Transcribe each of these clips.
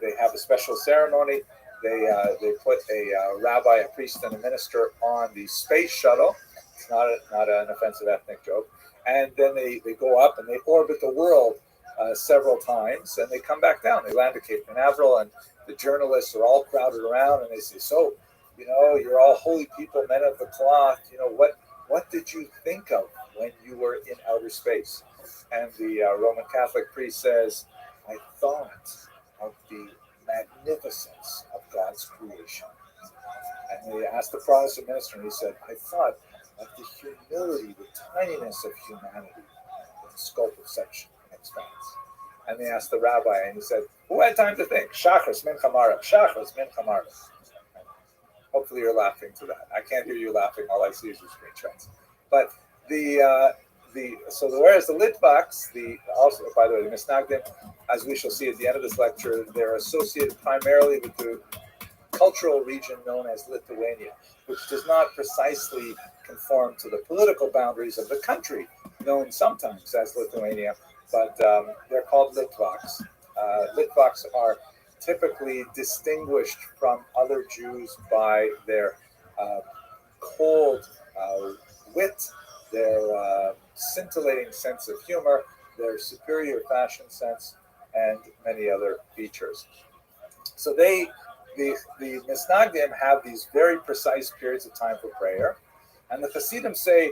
They have a special ceremony. They put a rabbi, a priest, and a minister on the space shuttle. It's not an offensive ethnic joke. And then they go up and they orbit the world several times, and they come back down. They land at Cape Canaveral, and the journalists are all crowded around, and they say, "So, you're all holy people, men of the cloth. What did you think of when you were in outer space?" And the Roman Catholic priest says, "I thought of the magnificence of God's creation." And they asked the Protestant minister, and he said, "I thought of the humility, the tininess of humanity, the scope of such expanse." And they asked the rabbi, and he said, "Who had time to think? Shachris min chamarav, Shachris min chamarav." Hopefully you're laughing to that. I can't hear you laughing. All I see is your screenshots. But whereas the Litvaks, also by the way, the Misnagdim, as we shall see at the end of this lecture, they're associated primarily with the cultural region known as Lithuania, which does not precisely conform to the political boundaries of the country, known sometimes as Lithuania, but they're called Litvaks. Litvaks are typically distinguished from other Jews by their cold wit, their scintillating sense of humor, their superior fashion sense, and many other features. So the Misnagdim have these very precise periods of time for prayer, and the Hasidim say,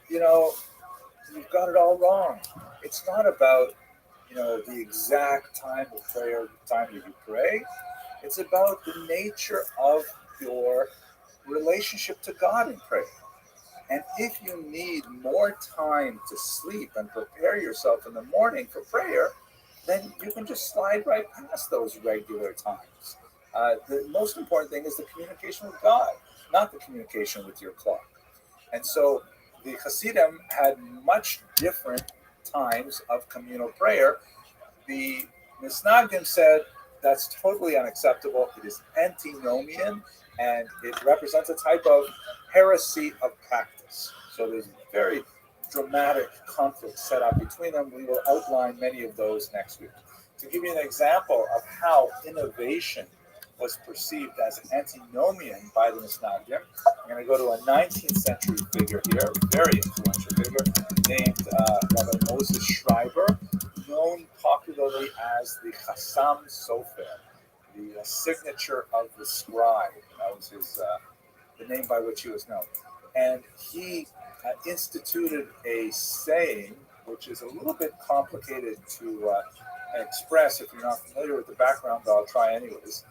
you've got it all wrong. It's not about the exact time of prayer, the time that you pray. It's about the nature of your relationship to God in prayer. And if you need more time to sleep and prepare yourself in the morning for prayer, then you can just slide right past those regular times. The most important thing is the communication with God, not the communication with your clock. And so the Hasidim had much different times of communal prayer. The Misnagdim said that's totally unacceptable. It is antinomian, and it represents a type of heresy of practice. So there's very dramatic conflict set up between them. We will outline many of those next week. To give you an example of how innovation was perceived as antinomian by the Misnagdim, I'm going to go to a 19th century figure here, a very influential figure, named Rabbi Moses Schreiber, known popularly as the Chassam Sofer, the signature of the scribe. That was the name by which he was known. And he instituted a saying, which is a little bit complicated to express if you're not familiar with the background, but I'll try anyways.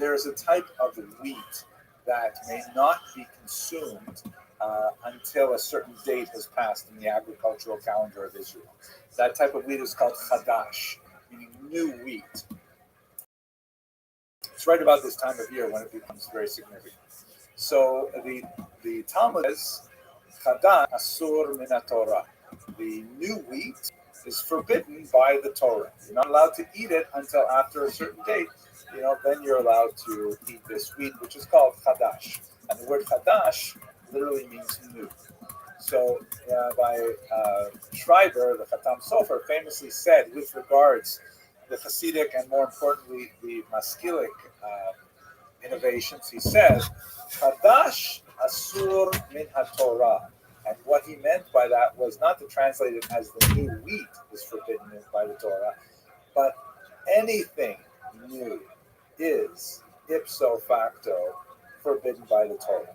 There is a type of wheat that may not be consumed until a certain date has passed in the agricultural calendar of Israel. That type of wheat is called chadash, meaning new wheat. It's right about this time of year when it becomes very significant. So the Talmud says, chadash asur min Torah. The new wheat is forbidden by the Torah. You're not allowed to eat it until after a certain date. Then you're allowed to eat this wheat, which is called chadash. And the word chadash literally means new. So by Schreiber, the Chatam Sofer, famously said with regards the Hasidic and more importantly the Maskilic innovations, he said, Chadash asur min haTorah. And what he meant by that was not to translate it as the new wheat is forbidden by the Torah, but anything new is ipso facto forbidden by the Torah.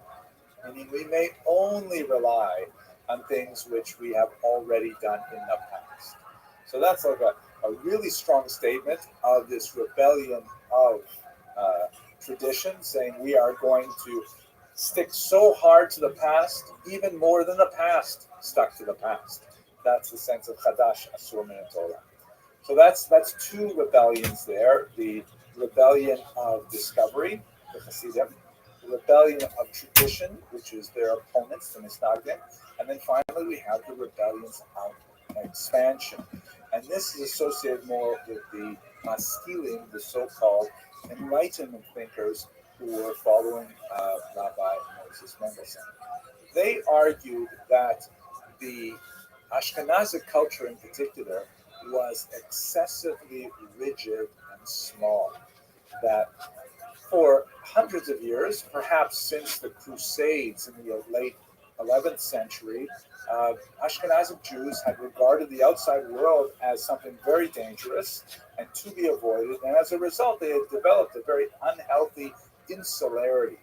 Meaning we may only rely on things which we have already done in the past. So that's like a really strong statement of this rebellion of tradition, saying we are going to stick so hard to the past, even more than the past stuck to the past. That's the sense of Chadash Asur Min Torah. So that's two rebellions there. The rebellion of discovery, the Hasidim, the rebellion of tradition, which is their opponents, the Misnagdim, and then finally we have the rebellions of expansion. And this is associated more with the Maskilim, the so-called Enlightenment thinkers who were following Rabbi Moses Mendelssohn. They argued that the Ashkenazic culture in particular was excessively rigid and small. for hundreds of years, perhaps since the Crusades in the late 11th century, uh, Ashkenazic Jews had regarded the outside world as something very dangerous and to be avoided. And as a result, they had developed a very unhealthy insularity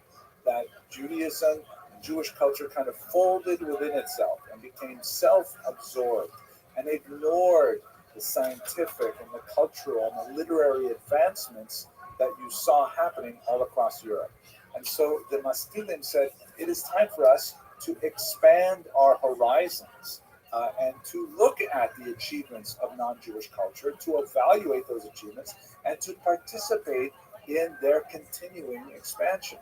that Judaism and Jewish culture kind of folded within itself and became self absorbed and ignored the scientific and the cultural and the literary advancements that you saw happening all across Europe. And so the Maskilim said, it is time for us to expand our horizons and to look at the achievements of non-Jewish culture, to evaluate those achievements, and to participate in their continuing expansion.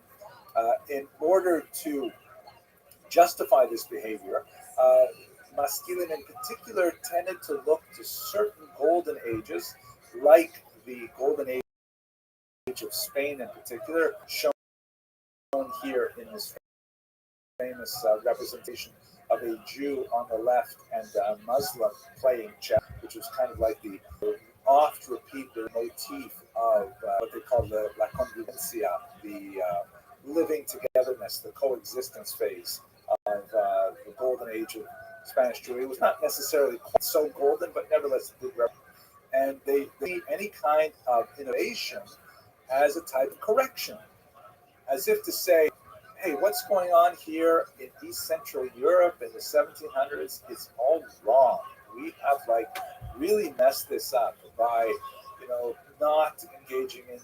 In order to justify this behavior, Maskilim in particular tended to look to certain golden ages, like the golden age of Spain in particular, shown here in this famous representation of a Jew on the left and a Muslim playing chess, which was kind of like the oft repeated motif of what they call the la convivencia, the living togetherness, the coexistence phase of the golden age of Spanish Jewry. It was not necessarily quite so golden, but nevertheless it did represent. And they see any kind of innovation as a type of correction, as if to say, hey, what's going on here in East Central Europe in the 1700s is all wrong. We have really messed this up by, not engaging in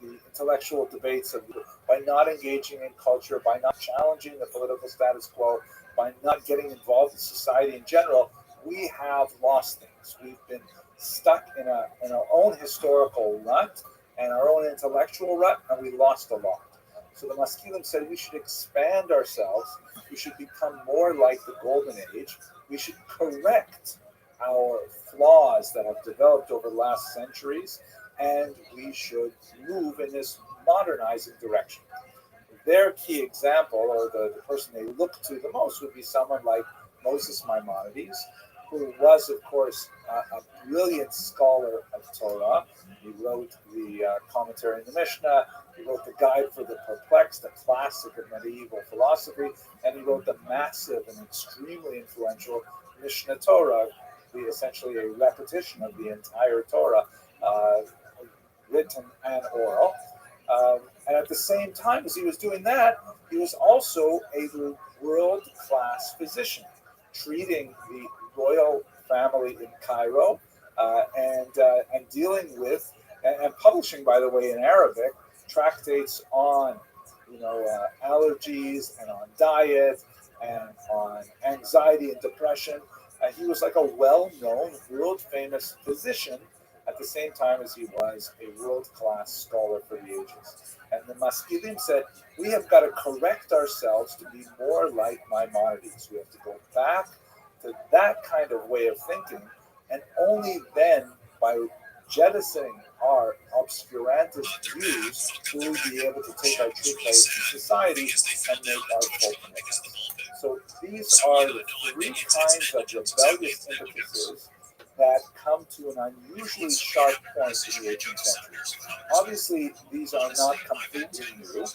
the intellectual debates by not engaging in culture, by not challenging the political status quo, by not getting involved in society in general. We have lost things. We've been stuck in our own historical rut and our own intellectual rut, and we lost a lot. So the Maskilim said we should expand ourselves. We should become more like the Golden Age. We should correct our flaws that have developed over the last centuries, and we should move in this modernizing direction. Their key example, or the person they look to the most, would be someone like Moses Maimonides, who was, of course, a brilliant scholar of Torah. He wrote the commentary in the Mishnah. He wrote the Guide for the Perplexed, a classic of medieval philosophy, and he wrote the massive and extremely influential Mishnah Torah, essentially a repetition of the entire Torah, written and oral. And at the same time as he was doing that, he was also a world-class physician, treating the royal family in Cairo and dealing with and publishing, by the way, in Arabic, tractates on allergies and on diet and on anxiety and depression. He was like a well-known, world-famous physician at the same time as he was a world-class scholar for the ages. And the Maskilim said, we have got to correct ourselves to be more like Maimonides. We have to go back to that kind of way of thinking, and only then, by jettisoning our obscurantist views, will we be able to take our true place in society and make our full commitment. So these are the three kinds of rebellious impetuses that come to an unusually sharp point in the 18th century. Obviously, these are not completely new.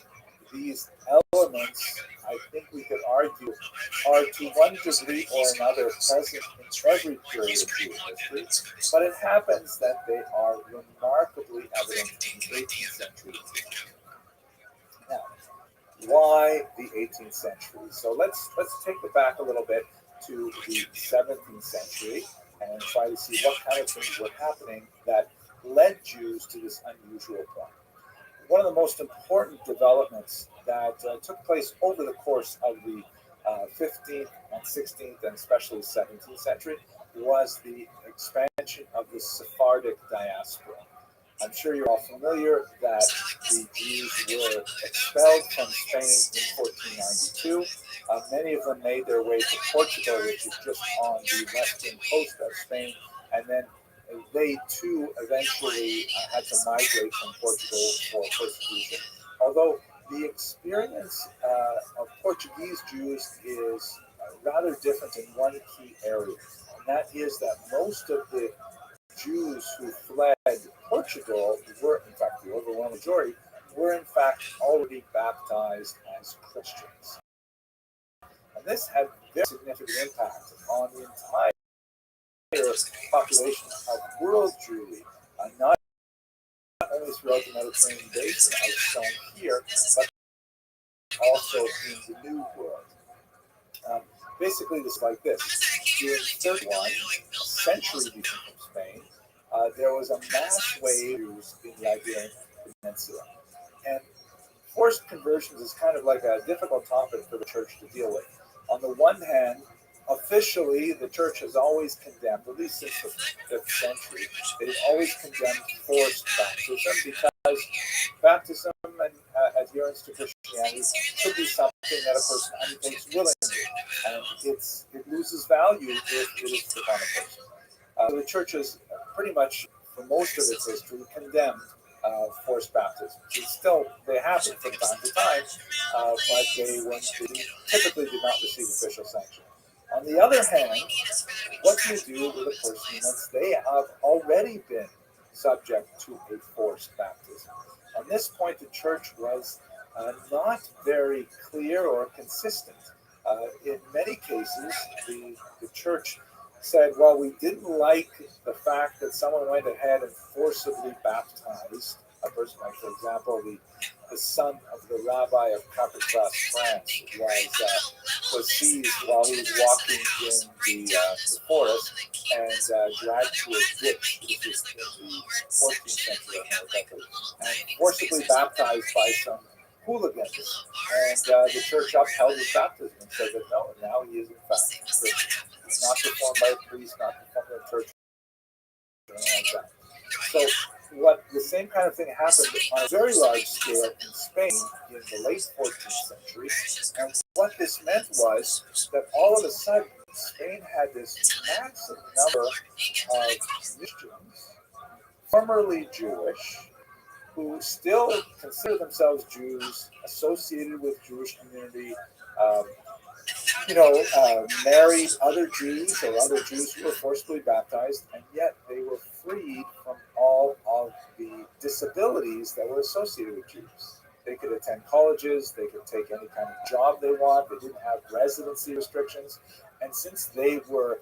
These elements, I think we could argue, are to one degree or another present in every period of Jewish history, but it happens that they are remarkably evident in the 18th century. Now, why the 18th century? So let's take it back a little bit to the 17th century and try to see what kind of things were happening that led Jews to this unusual point. One of the most important developments that took place over the course of the 15th and 16th and especially 17th century was the expansion of the Sephardic diaspora. I'm sure you're all familiar that the Jews were expelled from Spain in 1492. Many of them made their way to Portugal, which is just on the western coast of Spain, and then they too eventually had to migrate from Portugal for persecution. Although the experience of Portuguese Jews is rather different in one key area, and that is that most of the Jews who fled Portugal were, in fact, the overwhelming majority, were in fact already baptized as Christians. And this had very significant impact on the entire population of world Jewry, not only throughout the Mediterranean basin, as shown here, but also in the New World. Um, Basically, this is like this. During 31, a century before Spain, there was a mass wave in the Iberian Peninsula. And forced conversions is kind of like a difficult topic for the church to deal with. On the one hand, officially, the church has always condemned, at least since the 5th century, they've always condemned forced baptism because baptism and adherence to Christianity should be something that a person undertakes willingly, and it loses value if it is put on a person. So the church has pretty much, for most of its history, condemned forced baptism. They happen from time to time, but they typically do not receive official sanction. On the other hand, what do you do with a person once they have already been subject to a forced baptism? On this point, the church was not very clear or consistent. In many cases, the church said, well, we didn't like the fact that someone went ahead and forcibly baptized a person, like, for example, the son of the Rabbi of Carpentras, France, was seized while he was walking in the forest and dragged to a ditch. This is in the 14th century, and forcibly baptized by some hooligans. And the church upheld his baptism and said that no, now he is in fact Christian. It's not performed by a priest, not performed by a church, or anything like that. So the same kind of thing happened on a very large scale in Spain in the late 14th century. And what this meant was that all of a sudden Spain had this massive number of Christians, formerly Jewish, who still consider themselves Jews, associated with Jewish community, um, married other Jews or other Jews who were forcibly baptized, and yet they were freed from all of the disabilities that were associated with Jews. They could attend colleges, they could take any kind of job they want, they didn't have residency restrictions, and since they were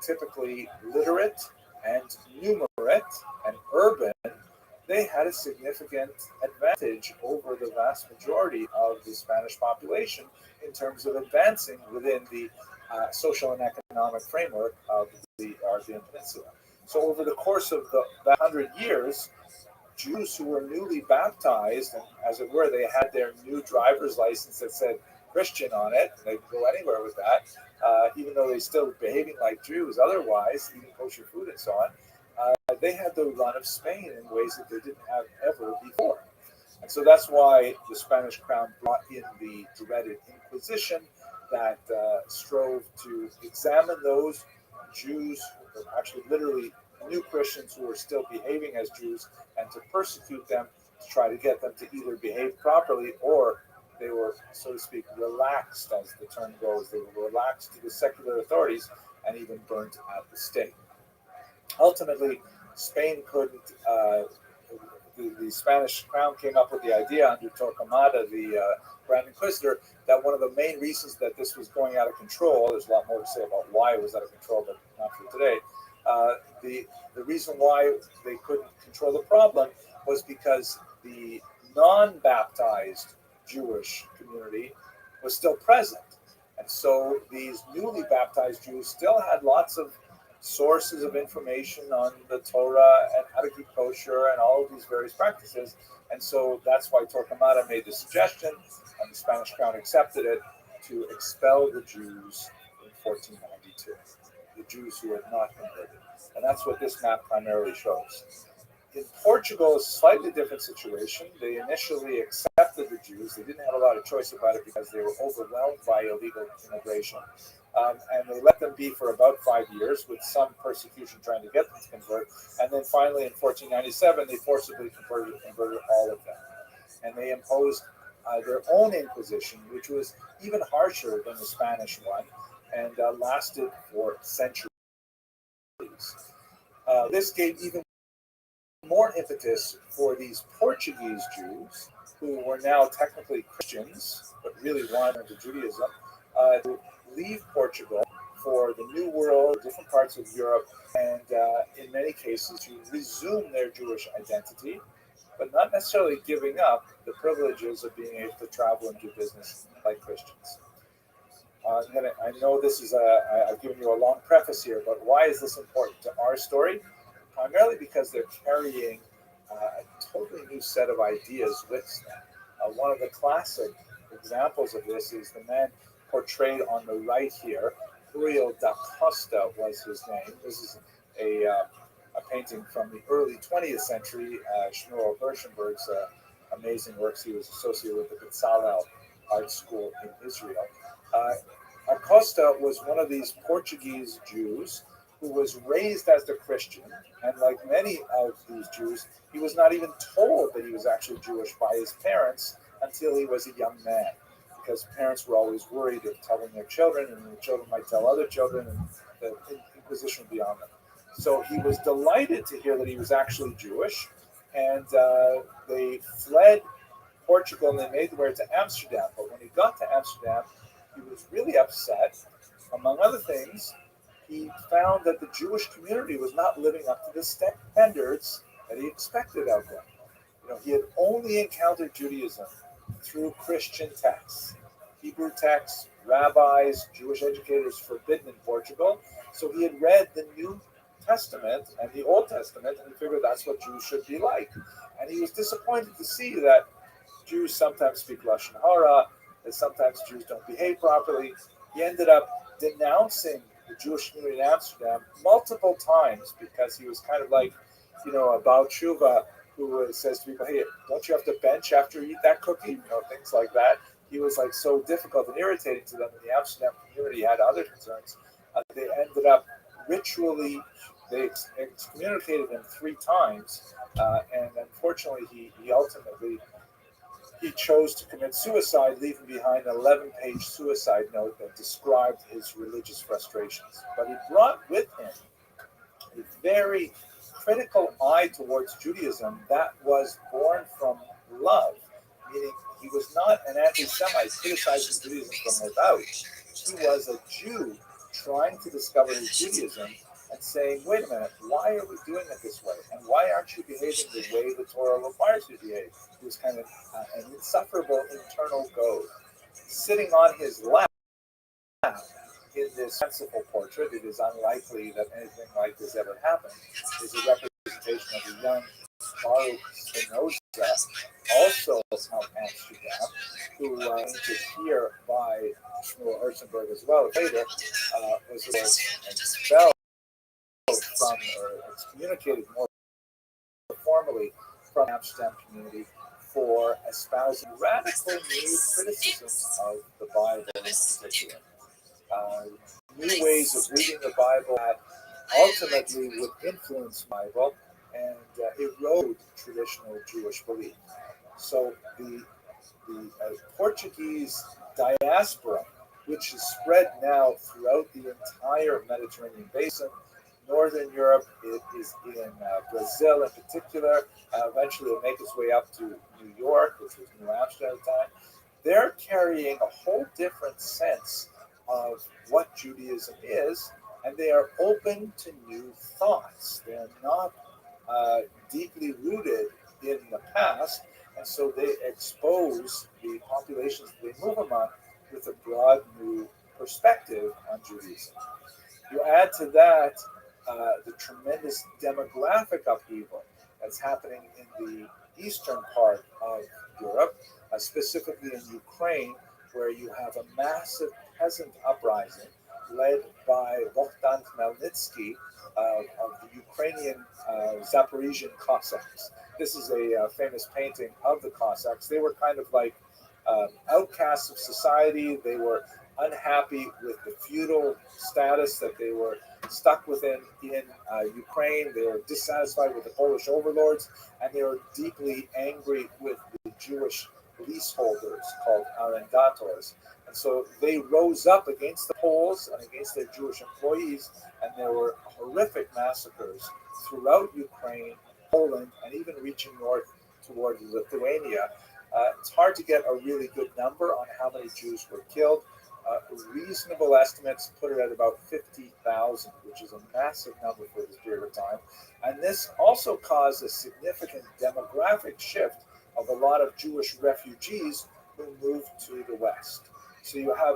typically literate and numerate and urban, they had a significant advantage over the vast majority of the Spanish population in terms of advancing within the social and economic framework of the Iberian Peninsula. So over the course of the 100 years, Jews who were newly baptized, and as it were, they had their new driver's license that said Christian on it, and they could go anywhere with that, even though they still were behaving like Jews otherwise, eating kosher food and so on. They had the run of Spain in ways that they didn't have ever before. And so that's why the Spanish crown brought in the dreaded Inquisition that strove to examine those Jews, or actually literally new Christians who were still behaving as Jews, and to persecute them, to try to get them to either behave properly or they were, so to speak, relaxed, as the term goes. They were relaxed to the secular authorities and even burnt at the stake. Ultimately, Spain couldn't. The Spanish crown came up with the idea under Torquemada, the Grand Inquisitor, that one of the main reasons that this was going out of control. There's a lot more to say about why it was out of control, but not for today. The reason why they couldn't control the problem was because the non-baptized Jewish community was still present, and so these newly baptized Jews still had lots of sources of information on the Torah and how to keep kosher and all of these various practices. And so that's why Torquemada made the suggestion, and the Spanish crown accepted it, to expel the Jews in 1492, the Jews who had not converted. And that's what this map primarily shows. In Portugal, it's a slightly different situation. They initially accepted the Jews. They didn't have a lot of choice about it because they were overwhelmed by illegal immigration. And they let them be for about 5 years, with some persecution trying to get them to convert. And then finally, in 1497, they forcibly converted all of them. And they imposed their own Inquisition, which was even harsher than the Spanish one, and lasted for centuries. This gave even more impetus for these Portuguese Jews, who were now technically Christians, but really wanted to Judaism, to leave Portugal for the New World, different parts of Europe, and in many cases to resume their Jewish identity, but not necessarily giving up the privileges of being able to travel and do business like Christians. I know this is I've given you a long preface here, but why is this important to our story? Primarily because they're carrying a totally new set of ideas with them. One of the classic examples of this is the man portrayed on the right here. Uriel da Costa was his name. This is a painting from the early 20th century. Shmuel Berschenberg's amazing works. He was associated with the Bezalel Art School in Israel. Acosta was one of these Portuguese Jews who was raised as a Christian, and like many of these Jews, he was not even told that he was actually Jewish by his parents until he was a young man, because parents were always worried of telling their children, and the children might tell other children, and the Inquisition would be on them. So he was delighted to hear that he was actually Jewish, and they fled Portugal and they made their way to Amsterdam. But when he got to Amsterdam, he was really upset. Among other things, he found that the Jewish community was not living up to the standards that he expected of them. He had only encountered Judaism through Christian texts, Hebrew texts, rabbis, Jewish educators forbidden in Portugal. So he had read the New Testament and the Old Testament, and he figured that's what Jews should be like. And he was disappointed to see that Jews sometimes speak Lashon Hara, that sometimes Jews don't behave properly. He ended up denouncing the Jewish community in Amsterdam multiple times because he was kind of like, a Baal Tshuva who says to people, hey, don't you have to bench after you eat that cookie? Things like that. He was like so difficult and irritating to them, and the Amsterdam community had other concerns. They ended up ritually, they excommunicated him 3 times, and unfortunately he ultimately chose to commit suicide, leaving behind an 11-page suicide note that described his religious frustrations. But he brought with him a very critical eye towards Judaism that was born from love, meaning he was not an anti-Semite criticizing Judaism from without. He was a Jew trying to discover his Judaism and saying, wait a minute, why are we doing it this way? And why aren't you behaving the way the Torah requires you to behave? It was kind of an insufferable internal goad. Sitting on his lap in this fanciful portrait, it is unlikely that anything like this ever happened, is a representation of a young Baruch Spinoza, also of Amsterdam, who painted here by Shmuel Berschenberg as well later, was expelled from, or excommunicated more formally from the Amsterdam community for espousing radical new criticisms of the Bible in particular. New ways of reading the Bible that ultimately would influence the Bible and erode traditional Jewish belief. So the Portuguese diaspora, which is spread now throughout the entire Mediterranean basin, Northern Europe, it is in Brazil in particular. Eventually, it'll make its way up to New York, which was New Amsterdam at the time. They're carrying a whole different sense of what Judaism is, and they are open to new thoughts. They're not deeply rooted in the past, and so they expose the populations that they move among with a broad new perspective on Judaism. You add to that the tremendous demographic upheaval that's happening in the eastern part of Europe, specifically in Ukraine, where you have a massive peasant uprising led by Bogdan Khmelnytsky of the Ukrainian Zaporizhian Cossacks. This is a famous painting of the Cossacks. They were kind of like outcasts of society. They were unhappy with the feudal status that they were stuck within in Ukraine. They were dissatisfied with the Polish overlords, and they were deeply angry with the Jewish leaseholders called arrendators. And so they rose up against the Poles and against their Jewish employees, and there were horrific massacres throughout Ukraine, Poland, and even reaching north toward Lithuania. It's hard to get a really good number on how many Jews were killed. Reasonable estimates put it at about 50,000, which is a massive number for this period of time. And this also caused a significant demographic shift of a lot of Jewish refugees who moved to the West. So you have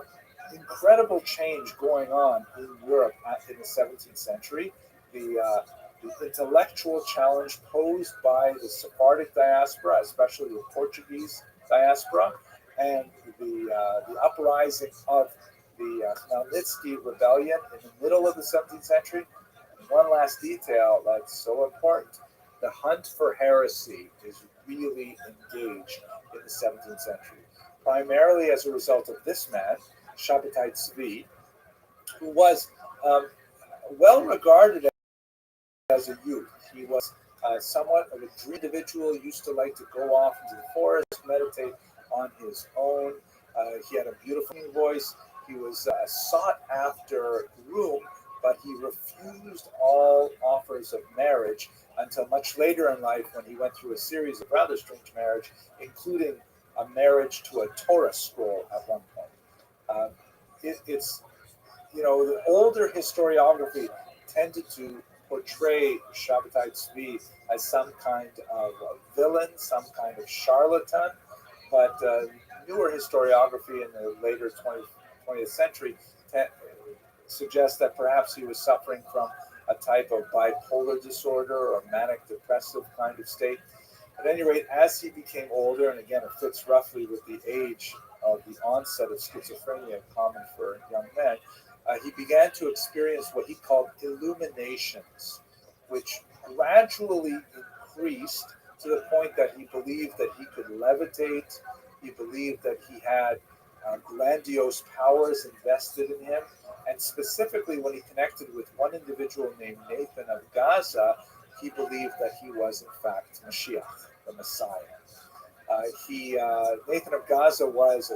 incredible change going on in Europe in the 17th century. The intellectual challenge posed by the Sephardic diaspora, especially the Portuguese diaspora, and the uprising of the Khmelnytsky rebellion in the middle of the 17th century. And one last detail that's so important: the hunt for heresy is really engaged in the 17th century, primarily as a result of this man, Shabbatai Tzvi, who was well regarded as a youth. He was somewhat of a dream individual, used to like to go off into the forest, meditate on his own. He had a beautiful voice. He was a sought after groom, but he refused all offers of marriage until much later in life, when he went through a series of rather strange marriage, including a marriage to a Torah scroll at one point. It's, the older historiography tended to portray Shabbatai Tzvi as some kind of a villain, some kind of charlatan, but newer historiography in the later 20th century suggests that perhaps he was suffering from a type of bipolar disorder or manic depressive kind of state. At any rate, as he became older, and again, it fits roughly with the age of the onset of schizophrenia common for young men, he began to experience what he called illuminations, which gradually increased to the point that he believed that he could levitate. He believed that he had grandiose powers invested in him. And specifically, when he connected with one individual named Nathan of Gaza, he believed that he was, in fact, Mashiach, the Messiah. Nathan of Gaza was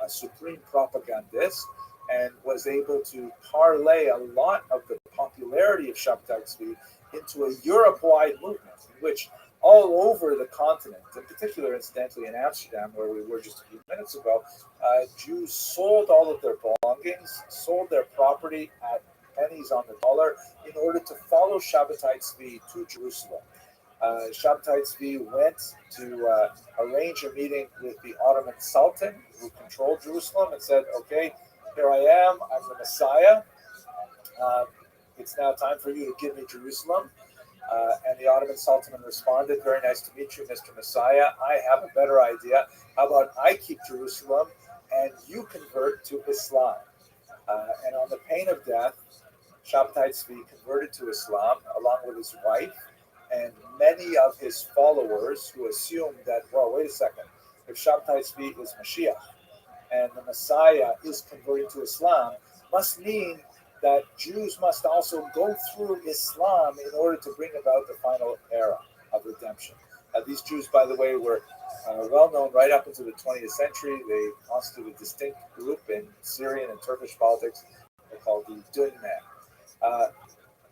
a supreme propagandist and was able to parlay a lot of the popularity of Shabbatai Tzvi into a Europe-wide movement, in which all over the continent, in particular, incidentally, in Amsterdam, where we were just a few minutes ago, Jews sold all of their belongings, sold their property at pennies on the dollar in order to follow Shabbatai Tzvi to Jerusalem. Shabbatai Tzvi went to arrange a meeting with the Ottoman Sultan, who controlled Jerusalem, and said, okay, here I am, I'm the Messiah. It's now time for you to give me Jerusalem. And the Ottoman Sultan responded, very nice to meet you, Mr. Messiah. I have a better idea. How about I keep Jerusalem and you convert to Islam? And on the pain of death, Shabbatai Tzvi converted to Islam along with his wife and many of his followers, who assumed that, well, wait a second, if Shabbatai Tzvi is Mashiach and the Messiah is converting to Islam, must mean that Jews must also go through Islam in order to bring about the final era of redemption. These Jews, by the way, were well known right up into the 20th century. They constitute a distinct group in Syrian and Turkish politics. They're called the Dunman.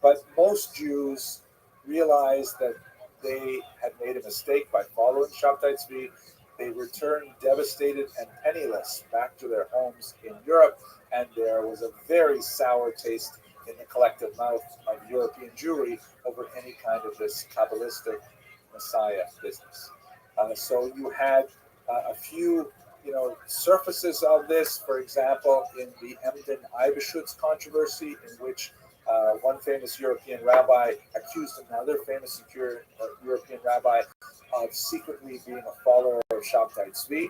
But most Jews realized that they had made a mistake by following Shabbatai Tzvi. They returned devastated and penniless back to their homes in Europe, and there was a very sour taste in the collective mouth of European Jewry over any kind of this Kabbalistic Messiah business. So you had a few, surfaces of this, for example, in the Emden Eibeschutz controversy, in which one famous European rabbi accused another famous European rabbi of secretly being a follower of Shabbatai Tzvi.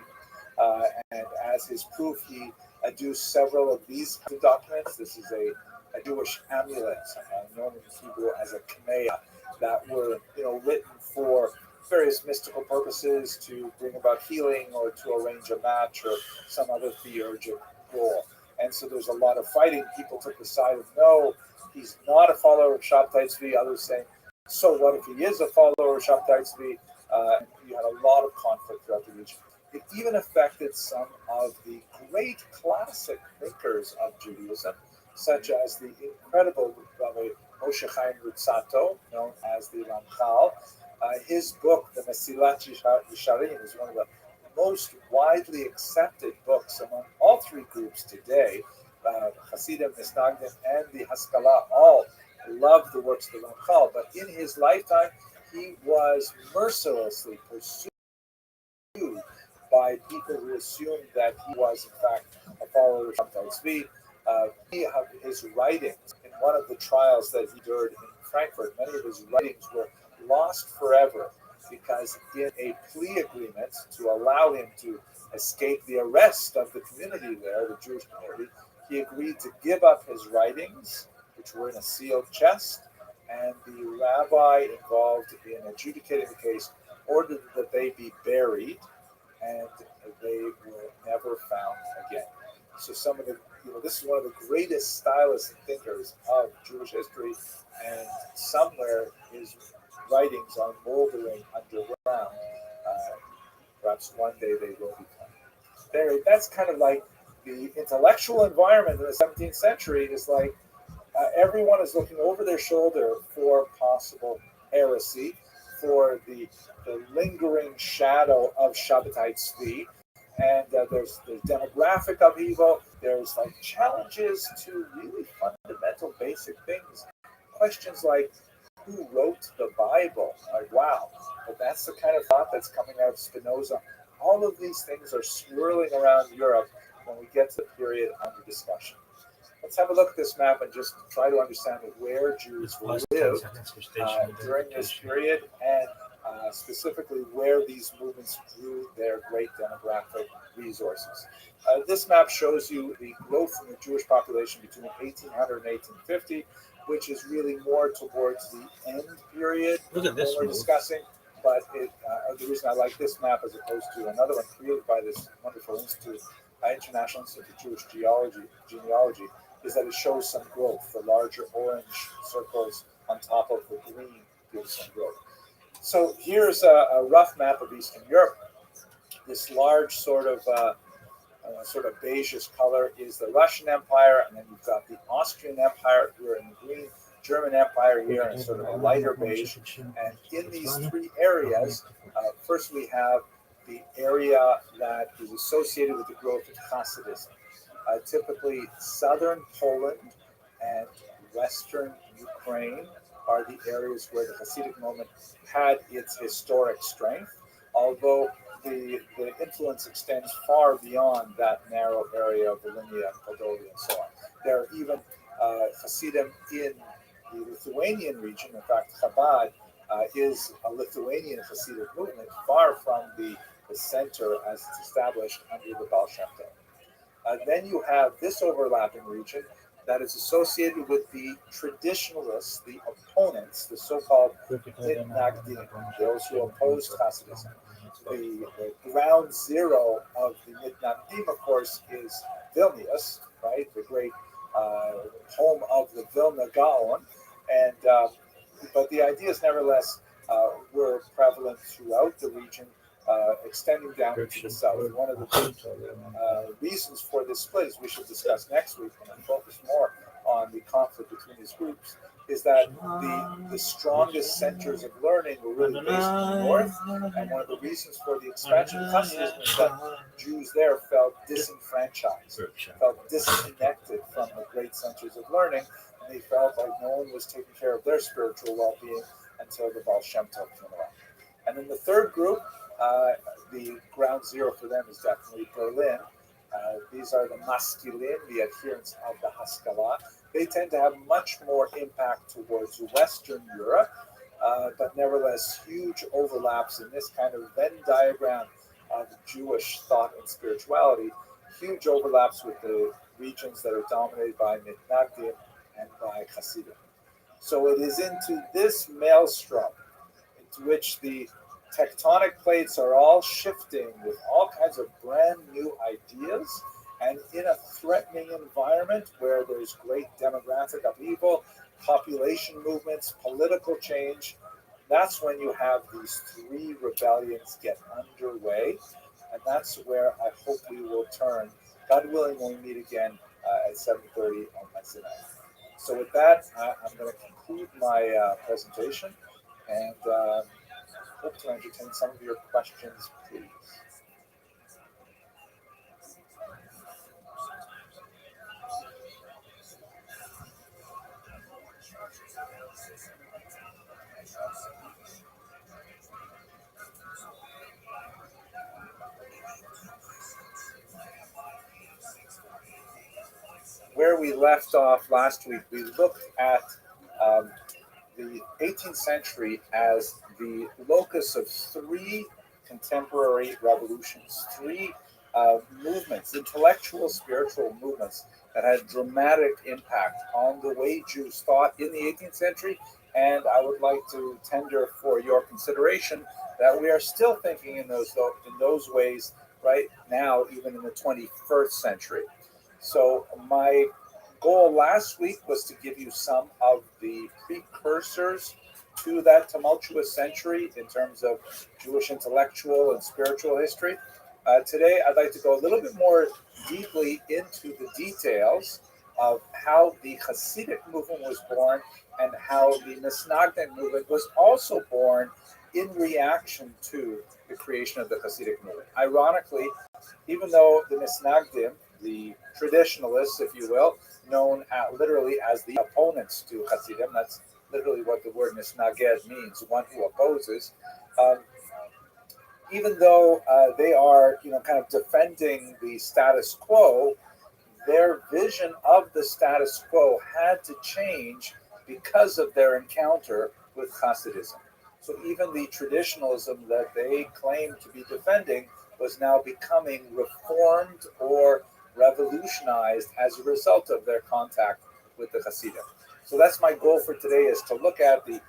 And as his proof, he adduced several of these documents. This is a Jewish amulet known in Hebrew as a kameah, that were written for various mystical purposes, to bring about healing or to arrange a match or some other theurgic goal. And so there's a lot of fighting. People took the side of, no, he's not a follower of Shabbatai Tzvi. Others saying, so what if he is a follower of Shabbatai Tzvi? You had a lot of conflict throughout the region. It even affected some of the great classic thinkers of Judaism, such as the incredible Rabbi Moshe Chaim Luzzatto, known as the Ramchal, His book, the Mesilat Yesharim, is one of the most widely accepted books among all three groups today. Hasidim, Misnagdim, and the Haskalah all love the works of the Ramchal, but in his lifetime, he was mercilessly pursued by people who assumed that he was, in fact, a follower of Shabtai Tzvi. Many of his writings, in one of the trials that he endured in Frankfurt, many of his writings were lost forever because in a plea agreement to allow him to escape the arrest of the community there, the Jewish community, he agreed to give up his writings, which were in a sealed chest, and the rabbi involved in adjudicating the case ordered that they be buried, and they were never found again. So some of the, this is one of the greatest stylists and thinkers of Jewish history, and somewhere his writings are moldering underground. Perhaps one day they will be found. There, that's kind of like the intellectual environment in the 17th century is like everyone is looking over their shoulder for possible heresy, for the lingering shadow of Shabbatai Tzvi, and there's demographic upheaval. There's like challenges to really fundamental, basic things. Questions like who wrote the Bible? Like, wow, but that's the kind of thought that's coming out of Spinoza. All of these things are swirling around Europe when we get to the period under discussion. Let's have a look at this map and just try to understand where Jews lived during this period, and specifically where these movements drew their great demographic resources. This map shows you the growth in the Jewish population between 1800 and 1850, which is really more towards the end period we're discussing. But the reason I like this map as opposed to another one created by this wonderful institute, International Institute for Jewish Genealogy, is that it shows some growth. The larger orange circles on top of the green give some growth. So here's a rough map of Eastern Europe. This large sort of beigeish color is the Russian Empire, and then you've got the Austrian Empire here in the green, German Empire here in sort of a lighter beige. And in these three areas, first we have the area that is associated with the growth of Hasidism. Typically, southern Poland and western Ukraine are the areas where the Hasidic movement had its historic strength, although the influence extends far beyond that narrow area of Volhynia, Moldavia, and so on. There are even Hasidim in the Lithuanian region. In fact, Chabad is a Lithuanian Hasidic movement, far from the center as it's established under the Baal Shem Tov. Then you have this overlapping region that is associated with the traditionalists, the opponents, the so-called Mitnagdim, those who opposed Hasidism. The ground zero of the Mitnagdim, of course, is Vilnius, right? The great home of the Vilna Gaon. And but the ideas, nevertheless, were prevalent throughout the region, extending down to the south. One of the big reasons for this split, as we should discuss next week when I focus more on the conflict between these groups, is that the strongest centers of learning were really based in the north, and one of the reasons for the expansion of Hasidism is that Jews there felt disenfranchised, felt disconnected from the great centers of learning, and they felt like no one was taking care of their spiritual well-being until the Baal Shem Tov came along. And then the third group, the ground zero for them is definitely Berlin. These are the Maskilim, the adherents of the Haskalah. They tend to have much more impact towards Western Europe, but nevertheless huge overlaps in this kind of Venn diagram of Jewish thought and spirituality, huge overlaps with the regions that are dominated by Mitnagdim and by Hasidim. So it is into this maelstrom into which the tectonic plates are all shifting with all kinds of brand new ideas, and in a threatening environment where there's great demographic upheaval, population movements, political change, that's when you have these three rebellions get underway, and that's where I hope we will turn, God willing, when we meet again at 7:30 on Wednesday night. So with that, I'm going to conclude my presentation, and hope to entertain some of your questions, please. Where we left off last week, we looked at um, the 18th century as the locus of three contemporary revolutions, three movements, intellectual, spiritual movements that had dramatic impact on the way Jews thought in the 18th century. And I would like to tender for your consideration that we are still thinking in those ways right now, even in the 21st century. So my goal last week was to give you some of the precursors to that tumultuous century in terms of Jewish intellectual and spiritual history. Today, I'd like to go a little bit more deeply into the details of how the Hasidic movement was born and how the Misnagdic movement was also born in reaction to the creation of the Hasidic movement. Ironically, even though the Misnagdim, the traditionalists, if you will, known literally as the opponents to Hasidim, that's literally what the word misnaged means, one who opposes. Even though they are, kind of defending the status quo, their vision of the status quo had to change because of their encounter with Hasidism. So even the traditionalism that they claimed to be defending was now becoming reformed or revolutionized as a result of their contact with the Hasidim. So that's my goal for today, is to look at the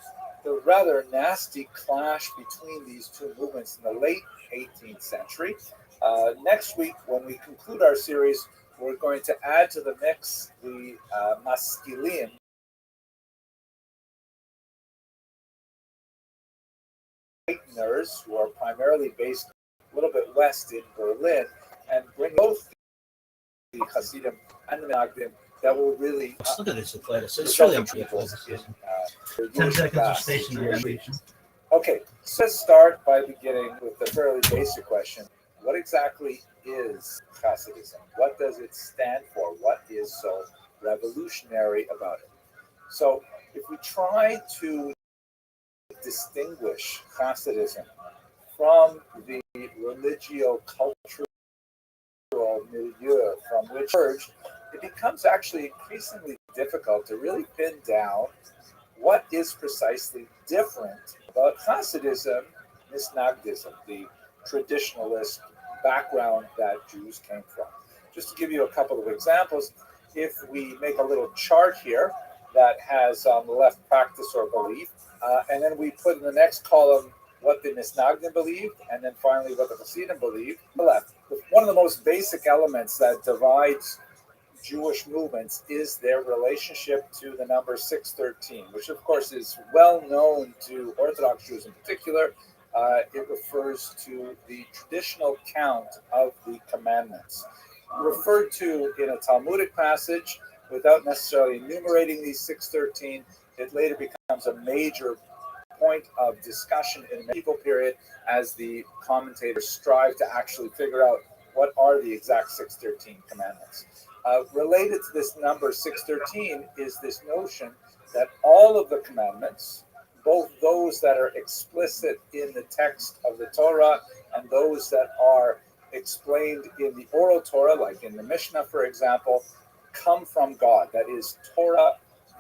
rather nasty clash between these two movements in the late 18th century. Next week, when we conclude our series, we're going to add to the mix the Maskilim, who are primarily based a little bit west in Berlin, and bring both the Hasidim and the Menagdim that will really look at this later. So it's really unbelievable. 10 seconds of stationary. Okay, so let's start by beginning with the fairly basic question. What exactly is Hasidism? What does it stand for? What is so revolutionary about it? So if we try to distinguish Hasidism from the religio-cultural milieu from which it emerged, it becomes actually increasingly difficult to really pin down what is precisely different about Hasidism, Misnagdism, the traditionalist background that Jews came from. Just to give you a couple of examples, if we make a little chart here that has on the left practice or belief, and then we put in the next column what the Misnagdim believed, and then finally what the Hasidim believed. On the left, one of the most basic elements that divides Jewish movements is their relationship to the number 613, which of course is well known to Orthodox Jews in particular. It refers to the traditional count of the commandments, referred to in a Talmudic passage without necessarily enumerating these 613. It later becomes a major point of discussion in the medieval period as the commentators strive to actually figure out what are the exact 613 commandments. Related to this number 613 is this notion that all of the commandments, both those that are explicit in the text of the Torah and those that are explained in the oral Torah, like in the Mishnah, for example, come from God. That is Torah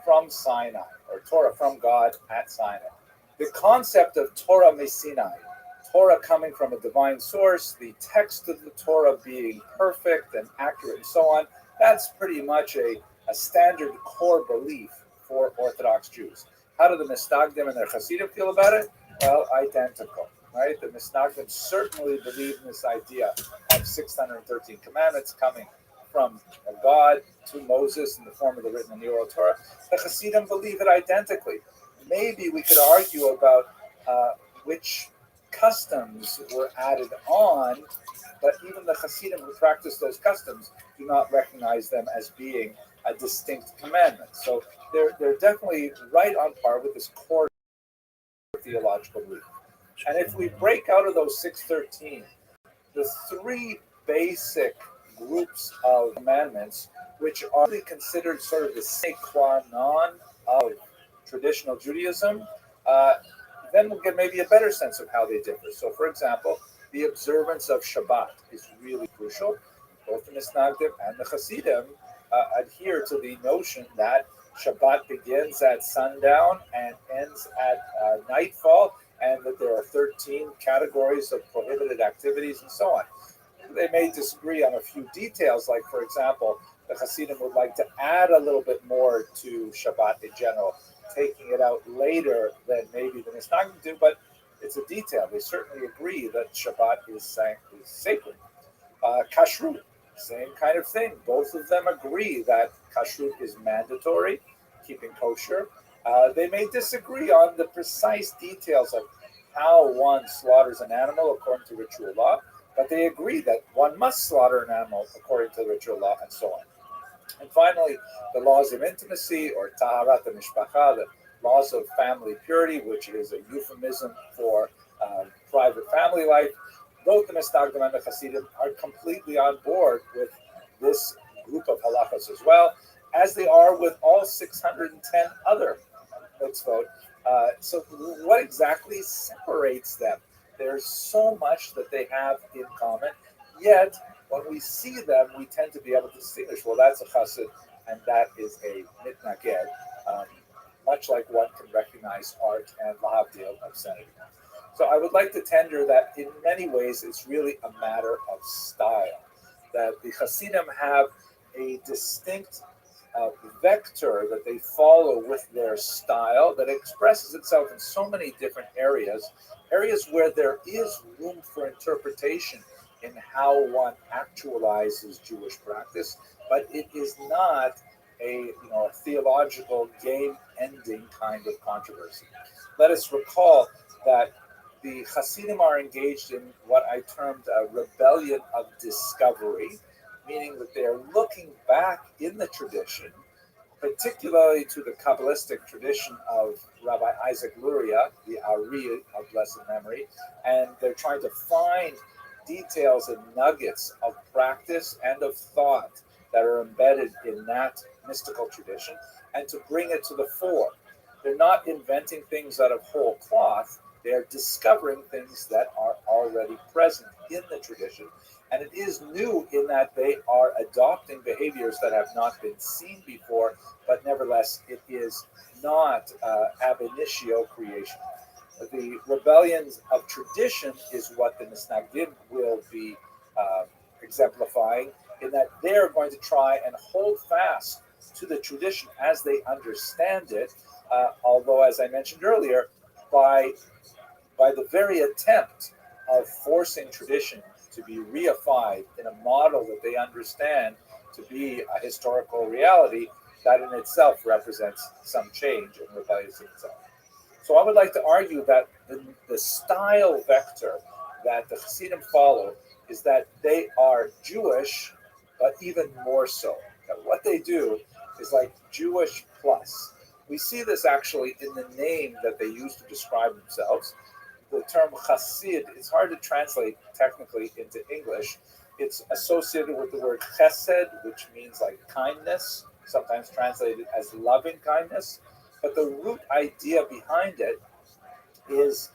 from Sinai, or Torah from God at Sinai. The concept of Torah Sinai, Torah coming from a divine source, the text of the Torah being perfect and accurate and so on, that's pretty much a standard core belief for Orthodox Jews. How do the Misnagdim and their Hasidim feel about it? Well, identical, right? The Misnagdim certainly believe in this idea of 613 commandments coming from God to Moses in the form of the written and the oral Torah. The Hasidim believe it identically. Maybe we could argue about which customs were added on, but even the Hasidim who practice those customs do not recognize them as being a distinct commandment. So they're definitely right on par with this core theological belief. And if we break out of those 613, the three basic groups of commandments, which are considered sort of the sine qua non of traditional Judaism, then we'll get maybe a better sense of how they differ. So, for example, the observance of Shabbat is really crucial. Both the Misnagdim and the Hasidim adhere to the notion that Shabbat begins at sundown and ends at nightfall, and that there are 13 categories of prohibited activities and so on. They may disagree on a few details, like, for example, the Hasidim would like to add a little bit more to Shabbat in general, taking it out later than maybe the Misnagdim do, but it's a detail. They certainly agree that Shabbat is sacred. Kashrut, same kind of thing. Both of them agree that kashrut is mandatory, keeping kosher. They may disagree on the precise details of how one slaughters an animal according to ritual law, but they agree that one must slaughter an animal according to ritual law, and so on. And finally, the laws of intimacy, or taharat mishpacha, the laws of family purity, which is a euphemism for private family life. Both the Misnagdim and the Hasidim are completely on board with this group of halachas as well, as they are with all 610 other mitzvot. So what exactly separates them? There's so much that they have in common, yet when we see them, we tend to be able to distinguish, well, that's a chassid and that is a mitnaged, much like one can recognize art and lahavdil obscenity. So I would like to tender that in many ways it's really a matter of style, that the Hasidim have a distinct vector that they follow with their style that expresses itself in so many different areas where there is room for interpretation in how one actualizes Jewish practice, but it is not a theological game-ending kind of controversy. Let us recall that the Hasidim are engaged in what I termed a rebellion of discovery, meaning that they're looking back in the tradition, particularly to the Kabbalistic tradition of Rabbi Isaac Luria, the Ari of blessed memory, and they're trying to find details and nuggets of practice and of thought that are embedded in that mystical tradition, and to bring it to the fore. They're not inventing things out of whole cloth. They are discovering things that are already present in the tradition. And it is new in that they are adopting behaviors that have not been seen before, but nevertheless, it is not ab initio creation. The rebellions of tradition is what the Misnagdim will be exemplifying, in that they're going to try and hold fast to the tradition as they understand it, although, as I mentioned earlier, by the very attempt of forcing tradition to be reified in a model that they understand to be a historical reality, that in itself represents some change and rebellious in itself. So I would like to argue that the style vector that the Hasidim follow is that they are Jewish, but even more so. That what they do is like Jewish plus. We see this actually in the name that they use to describe themselves. The term Hasid, it's hard to translate technically into English. It's associated with the word chesed, which means like kindness, sometimes translated as loving kindness. But the root idea behind it is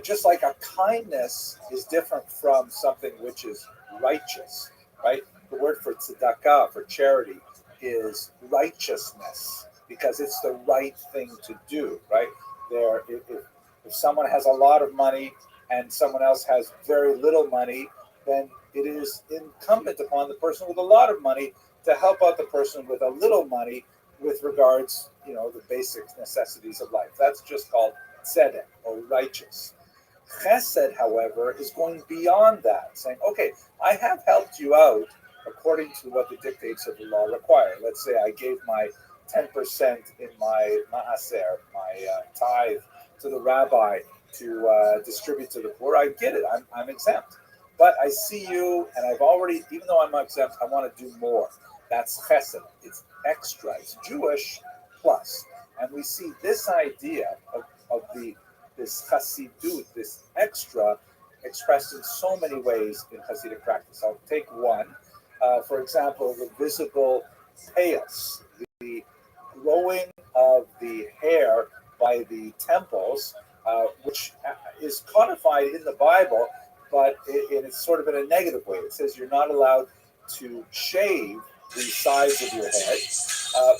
just like a kindness is different from something which is righteous, right? The word for tzedakah, for charity, is righteousness, because it's the right thing to do, right? If someone has a lot of money and someone else has very little money, then it is incumbent upon the person with a lot of money to help out the person with a little money with regards, the basic necessities of life. That's just called tzedek, or righteous. Chesed, however, is going beyond that, saying, okay, I have helped you out according to what the dictates of the law require. Let's say I gave my 10% in my maaser, my tithe, to the rabbi to distribute to the poor. I get it. I'm exempt. But I see you, and I've already, even though I'm exempt, I want to do more. That's chesed. It's extra. It's Jewish plus. And we see this idea of the this chassidut, this extra, expressed in so many ways in Hasidic practice. I'll take one. For example, the visible payas, the growing of the hair by the temples, which is codified in the Bible, but it's sort of in a negative way. It says you're not allowed to shave the sides of your head,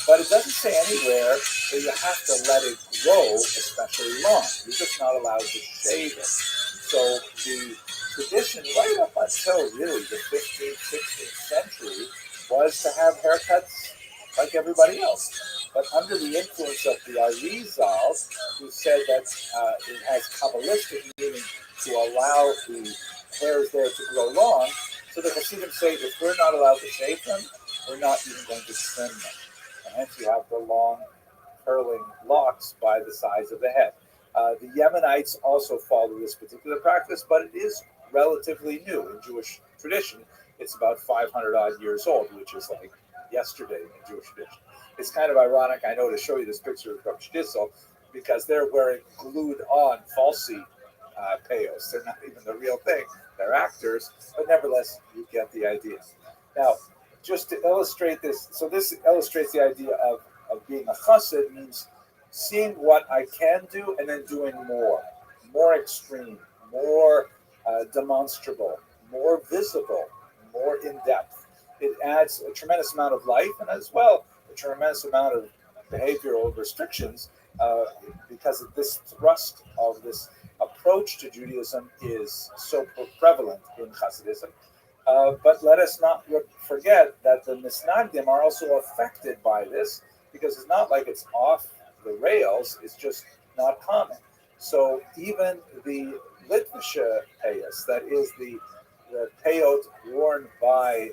but it doesn't say anywhere that you have to let it grow especially long. You're just not allowed to shave it. So the tradition right up until really the 15th, 16th century was to have haircuts like everybody else. But under the influence of the Arizal, who said that it has Kabbalistic meaning to allow the hairs there to grow long, so the Hasidim say if we're not allowed to shave them, we're not even going to trim them. And hence you have the long curling locks by the sides of the head. The Yemenites also follow this particular practice, but it is relatively new in Jewish tradition. It's about 500 odd years old, which is like yesterday in Jewish tradition. It's kind of ironic, I know, to show you this picture of Rothschild because they're wearing glued on falsy payos. They're not even the real thing. They're actors, but nevertheless, you get the idea. Now, just to illustrate this, so this illustrates the idea of being a chassid means seeing what I can do and then doing more extreme, more demonstrable, more visible, more in-depth. It adds a tremendous amount of life and as well a tremendous amount of behavioral restrictions because of this thrust of this approach to Judaism is so prevalent in Hasidism. But let us not forget that the Misnagdim are also affected by this because it's not like it's off the rails, it's just not common. So even the Litvische payas, that is the payot worn by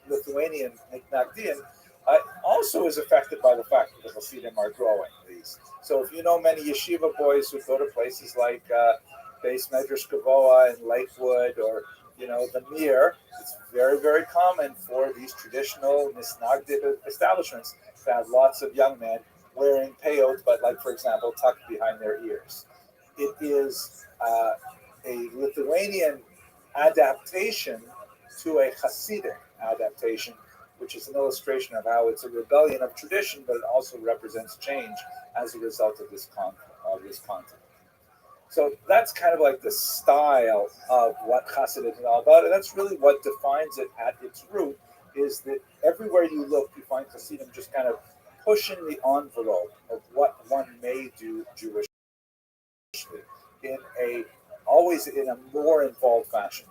Lithuanian Mitnagdim, also is affected by the fact that the Hasidim are growing these. So if you know many yeshiva boys who go to places like Beis Medrash Gavoa in Lakewood or the Mir, it's very, very common for these traditional Misnagdim establishments to have lots of young men wearing payot, but like, for example, tucked behind their ears. It is a Lithuanian adaptation to a Hasidic adaptation, which is an illustration of how it's a rebellion of tradition, but it also represents change as a result of this content. So that's kind of like the style of what Hasidism is all about, and that's really what defines it at its root, is that everywhere you look, you find Hasidim just kind of pushing the envelope of what one may do Jewishly always in a more involved fashion.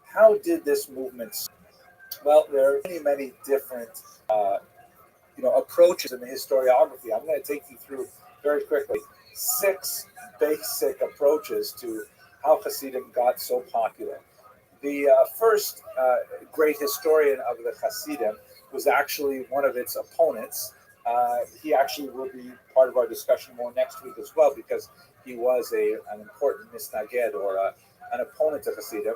How did this movement start? Well, there are many, many different approaches in the historiography. I'm going to take you through very quickly 6 basic approaches to how Hasidim got so popular. The first great historian of the Hasidim was actually one of its opponents. He actually will be part of our discussion more next week as well because he was an important misnaged or an opponent of Hasidim.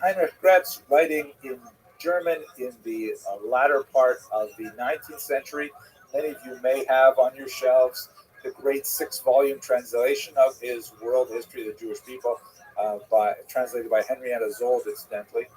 Heinrich Gretz, writing in German in the latter part of the 19th century. Many of you may have on your shelves the great 6-volume translation of his World History of the Jewish People, translated by Henrietta Zold, incidentally.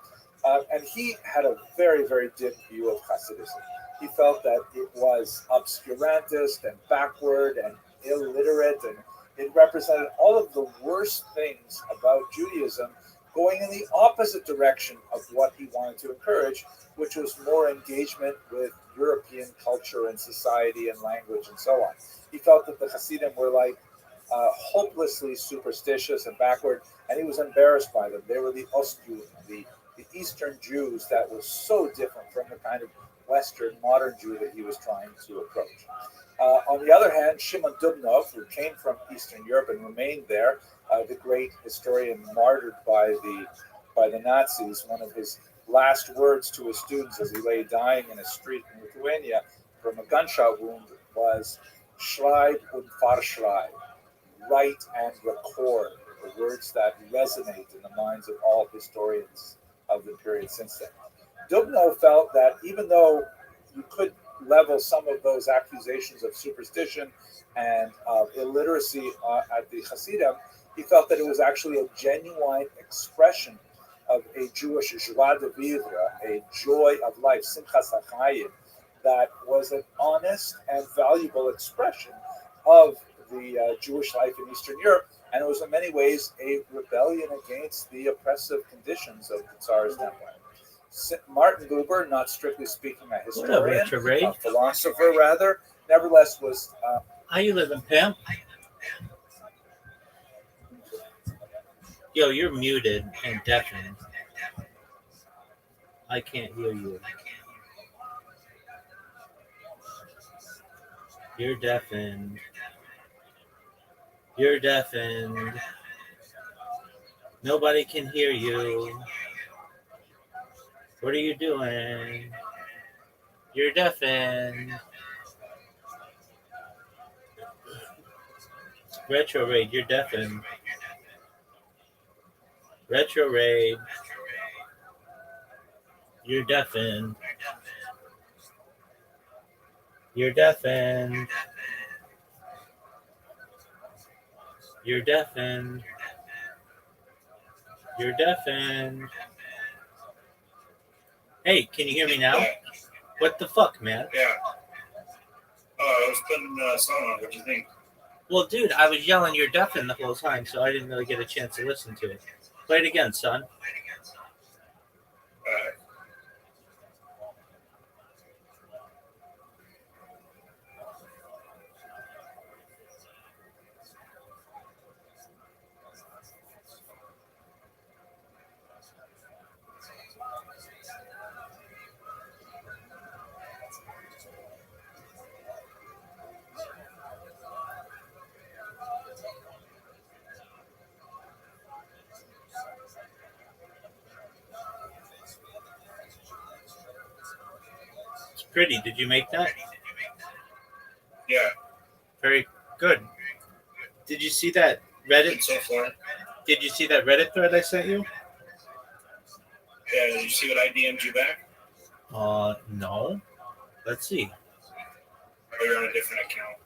And he had a very, very dim view of Hasidism. He felt that it was obscurantist and backward and illiterate, and it represented all of the worst things about Judaism, going in the opposite direction of what he wanted to encourage, which was more engagement with European culture and society and language and so on. He felt that the Hasidim were like hopelessly superstitious and backward, and he was embarrassed by them. They were the Ostjuden, the Eastern Jews that were so different from the kind of Western modern Jew that he was trying to approach. On the other hand, Shimon Dubnov, who came from Eastern Europe and remained there, the great historian martyred by the Nazis, one of his last words to his students as he lay dying in a street in Lithuania from a gunshot wound was "Schreib und verschreib," write and record, the words that resonate in the minds of all historians of the period since then. Dubno felt that even though you could level some of those accusations of superstition and of illiteracy at the Hasidim, he felt that it was actually a genuine expression of a Jewish joie de vivre, a joy of life, simchas hachayim, that was an honest and valuable expression of the Jewish life in Eastern Europe, and it was in many ways a rebellion against the oppressive conditions of the Tsar's empire. Martin Buber, not strictly speaking a historian, a philosopher rather, nevertheless was... How you living, Pam? Yo, you're muted and deafened. I can't hear you. You're deafened. You're deafened. Nobody can hear you. What are you doing? You're deafened. Retro Raid, you're deafened. Retro Raid, you're deafened. You're deafened. You're deafened. You're deafened. Hey, can you hear me now? What the fuck, man? Yeah. Oh, I was putting a song on. What do you think? Well, dude, I was yelling you're deafened the whole time, so I didn't really get a chance to listen to it. Play it again, son. Pretty. Did you make that? Yeah. Very good. Did you see that Reddit? So far. Did you see that Reddit thread I sent you? Yeah. Did you see what I DM'd you back? No. Let's see. Or you're on a different account?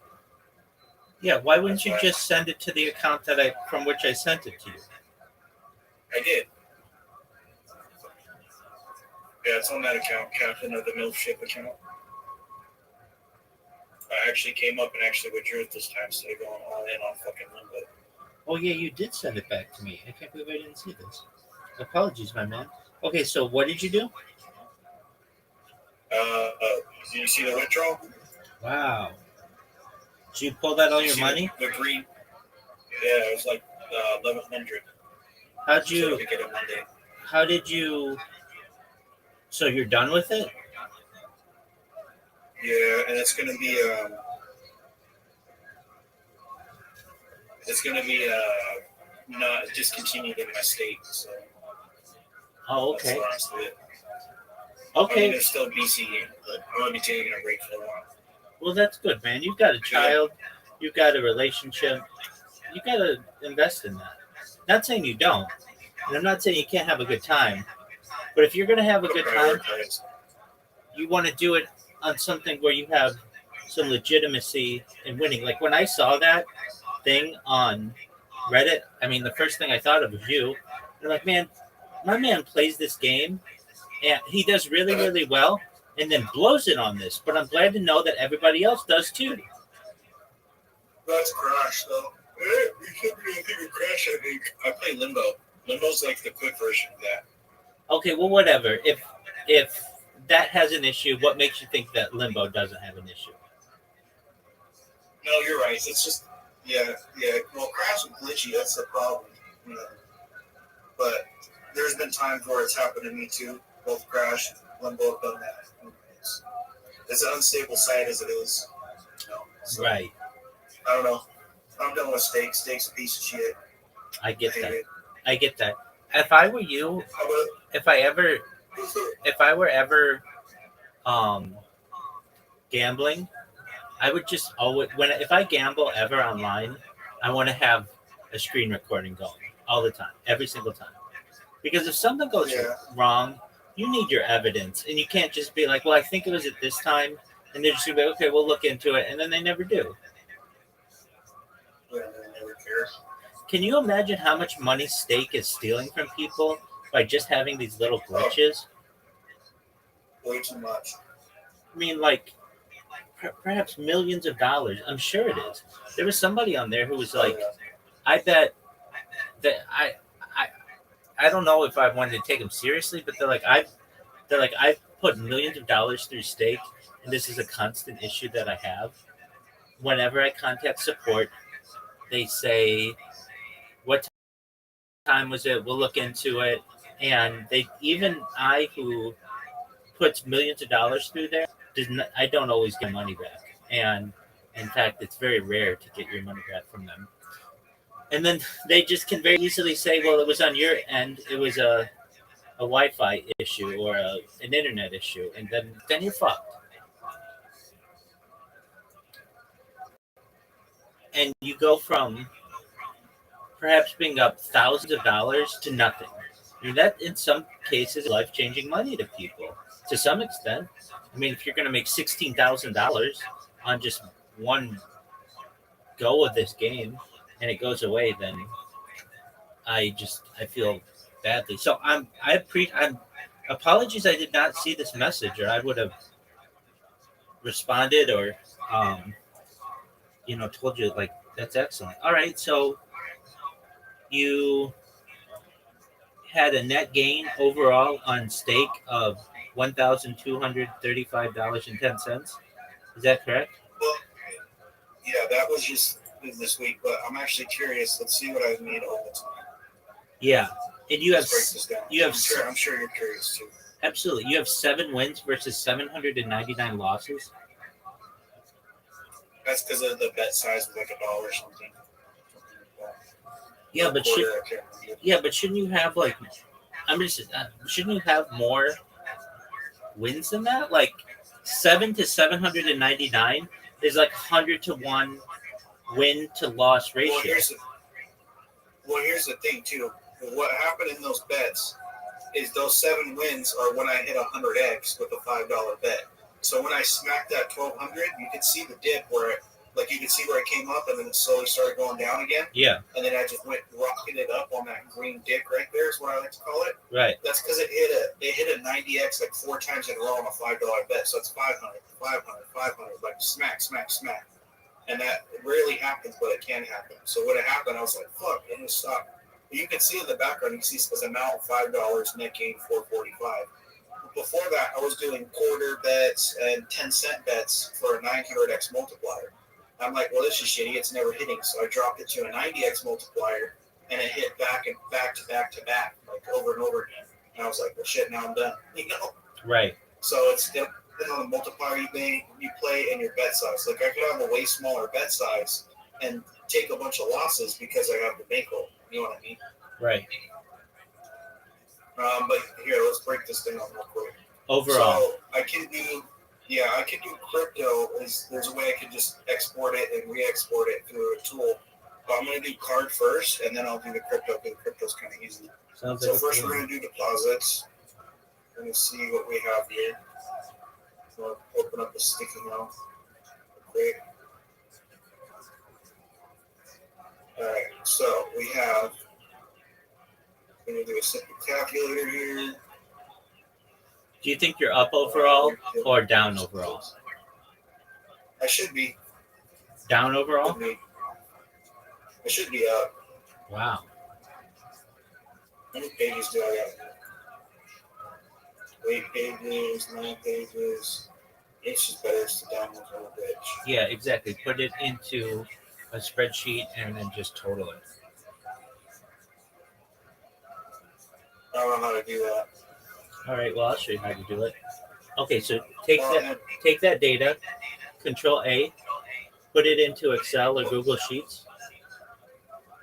Yeah. Why wouldn't you just send it to the account from which I sent it to you? I did. Yeah, it's on that account, Captain of the MILF Ship account. I actually came up and actually withdrew it this time, so they're going all in on fucking Limbo. Oh, yeah, you did send it back to me. I can't believe I didn't see this. Apologies, my man. Okay, so what did you do? Did you see the withdrawal? Wow. Did you pull that all your money? The green. Yeah, it was like 1,100. How'd you... So to get it one day. How did you... So you're done with it? Yeah, and it's gonna be not discontinued in my state. So. Oh, okay. That's the Okay. I mean, there's still BC, but I'm gonna be taking a break for a while. Well, that's good, man. You've got a child. You've got a relationship. You got to invest in that. Not saying you don't, and I'm not saying you can't have a good time. But if you're going to have a good time, you want to do it on something where you have some legitimacy in winning. Like when I saw that thing on Reddit, I mean, the first thing I thought of was you. I'm like, man, my man plays this game, and he does really, really well, and then blows it on this. But I'm glad to know that everybody else does too. That's Crash, though. We should be a bigger Crash, I think. I play Limbo. Limbo's like the quick version of that. Okay, well, whatever. If that has an issue, what makes you think that Limbo doesn't have an issue? No, you're right. It's just, yeah. Well, Crash is glitchy. That's the problem. You know? But there's been times where it's happened to me too. Both Crash and Limbo have done that. It's an unstable site as it is. You know? So, right. I don't know. I'm done with Steak. Steak's a piece of shit. I get that. If I were you, if I were ever gambling, I would just always if I gamble ever online, I want to have a screen recording going all the time, every single time. Because if something goes wrong, you need your evidence, and you can't just be like, "Well, I think it was at this time, and they're just gonna be okay. We'll look into it, and then they never do. Yeah, they never care. Can you imagine how much money Stake is stealing from people by just having these little glitches? Way too much. I mean, like perhaps millions of dollars. I'm sure it is. There was somebody on there who was like, I bet that I I don't know if I wanted to take them seriously, but they're like I've put millions of dollars through Stake, and this is a constant issue that I have. Whenever I contact support, they say, "What time was it? We'll look into it." And they even I who puts millions of dollars through there, I don't always get money back. And in fact, it's very rare to get your money back from them. And then they just can very easily say, well, it was on your end. It was a Wi-Fi issue or an internet issue. And then you're fucked. And you go from perhaps being up thousands of dollars to nothing. I mean, that in some cases is life-changing money to people to some extent. I mean, if you're going to make $16,000 on just one go of this game and it goes away, then I feel badly. So I'm apologies I did not see this message, or I would have responded or told you like that's excellent. All right, so you had a net gain overall on Stake of $1,235.10. Is that correct? Well, yeah, that was just this week, but I'm actually curious. Let's see what I've made over time. Yeah, and you have Let's break this down. I'm sure you're curious too. Absolutely. You have 7 wins versus 799 losses. That's because of the bet size was like $1 or something. Yeah, but shouldn't you have like? Shouldn't you have more wins than that? Like 7 to 799 is like 100 to 1 win to loss ratio. Well, here's the thing too. What happened in those bets is those 7 wins are when I hit 100x with a $5 bet. So when I smacked that 1200, you could see the dip where you could see where it came up and then it slowly started going down again. Yeah. And then I just went rocketed up on that green dick right there is what I like to call it. Right. That's because it hit a 90x like 4 times in a row on a $5 bet. So it's 500, like smack. And that rarely happens, but it can happen. So when it happened, I was like, fuck, it just stopped. You can see in the background, you can see it says amount $5, net gain $445. Before that, I was doing quarter bets and 10-cent bets for a 900x multiplier. I'm like, well, this is shitty. It's never hitting. So I dropped it to a 90x multiplier, and it hit back to back, like over and over again. And I was like, well, shit, now I'm done. Right. So it's depending on the multiplier you play and your bet size. Like I could have a way smaller bet size and take a bunch of losses because I have the bankroll. You know what I mean? Right. But here, let's break this thing up real quick. Overall. So I can do crypto. There's a way I can just export it and re-export it through a tool. But I'm going to do card first, and then I'll do the crypto because the crypto's kind of easy. So first we're going to do deposits. We're going to see what we have here. So I'll open up the sticky note quick. All right, so we have. I'm going to do a simple calculator here. Do you think you're up overall or down overall? I should be. Down overall? I should be up. Wow. How many pages do I got? 8 pages, 9 pages. It's just better to download a little bit. Yeah, exactly. Put it into a spreadsheet and then just total it. I don't know how to do that. All right, well, I'll show you how to do it. Okay, so take that data, Control A, put it into Excel or Google Sheets.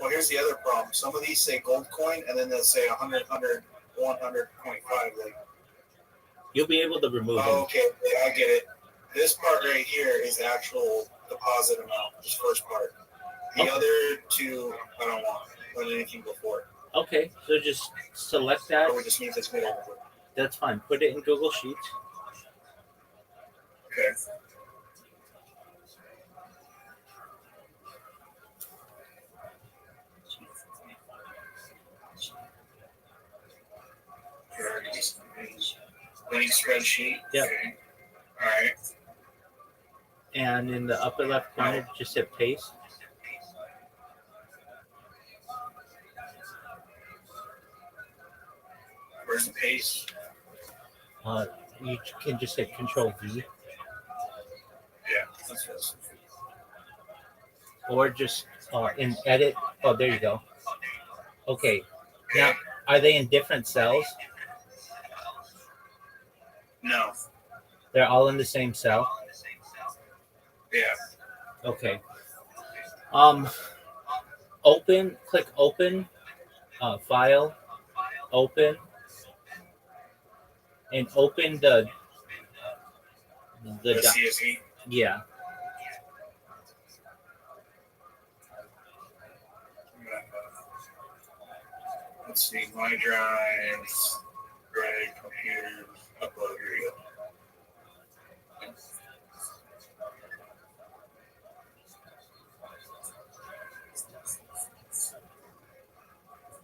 Well, here's the other problem. Some of these say gold coin, and then they'll say 100.5. Like, you'll be able to remove them. Okay, I get it. This part right here is the actual deposit amount, this first part. The other two, I don't want anything before. Okay, so just select that. Or we just need this middle. That's fine. Put it in Google Sheets. Okay. Winning spreadsheet. Yep. Okay. All right. And in the upper left corner, just hit paste. Where's the paste? You can just hit Control V, Yeah, that's what. or just in Edit. Oh, there you go. Okay. Now, are they in different cells? No. They're all in the same cell. Yeah. Okay. Click Open, File, Open, and open the The CSV. yeah. Let's see. My drives. Greg, computers. Upload. Here you go.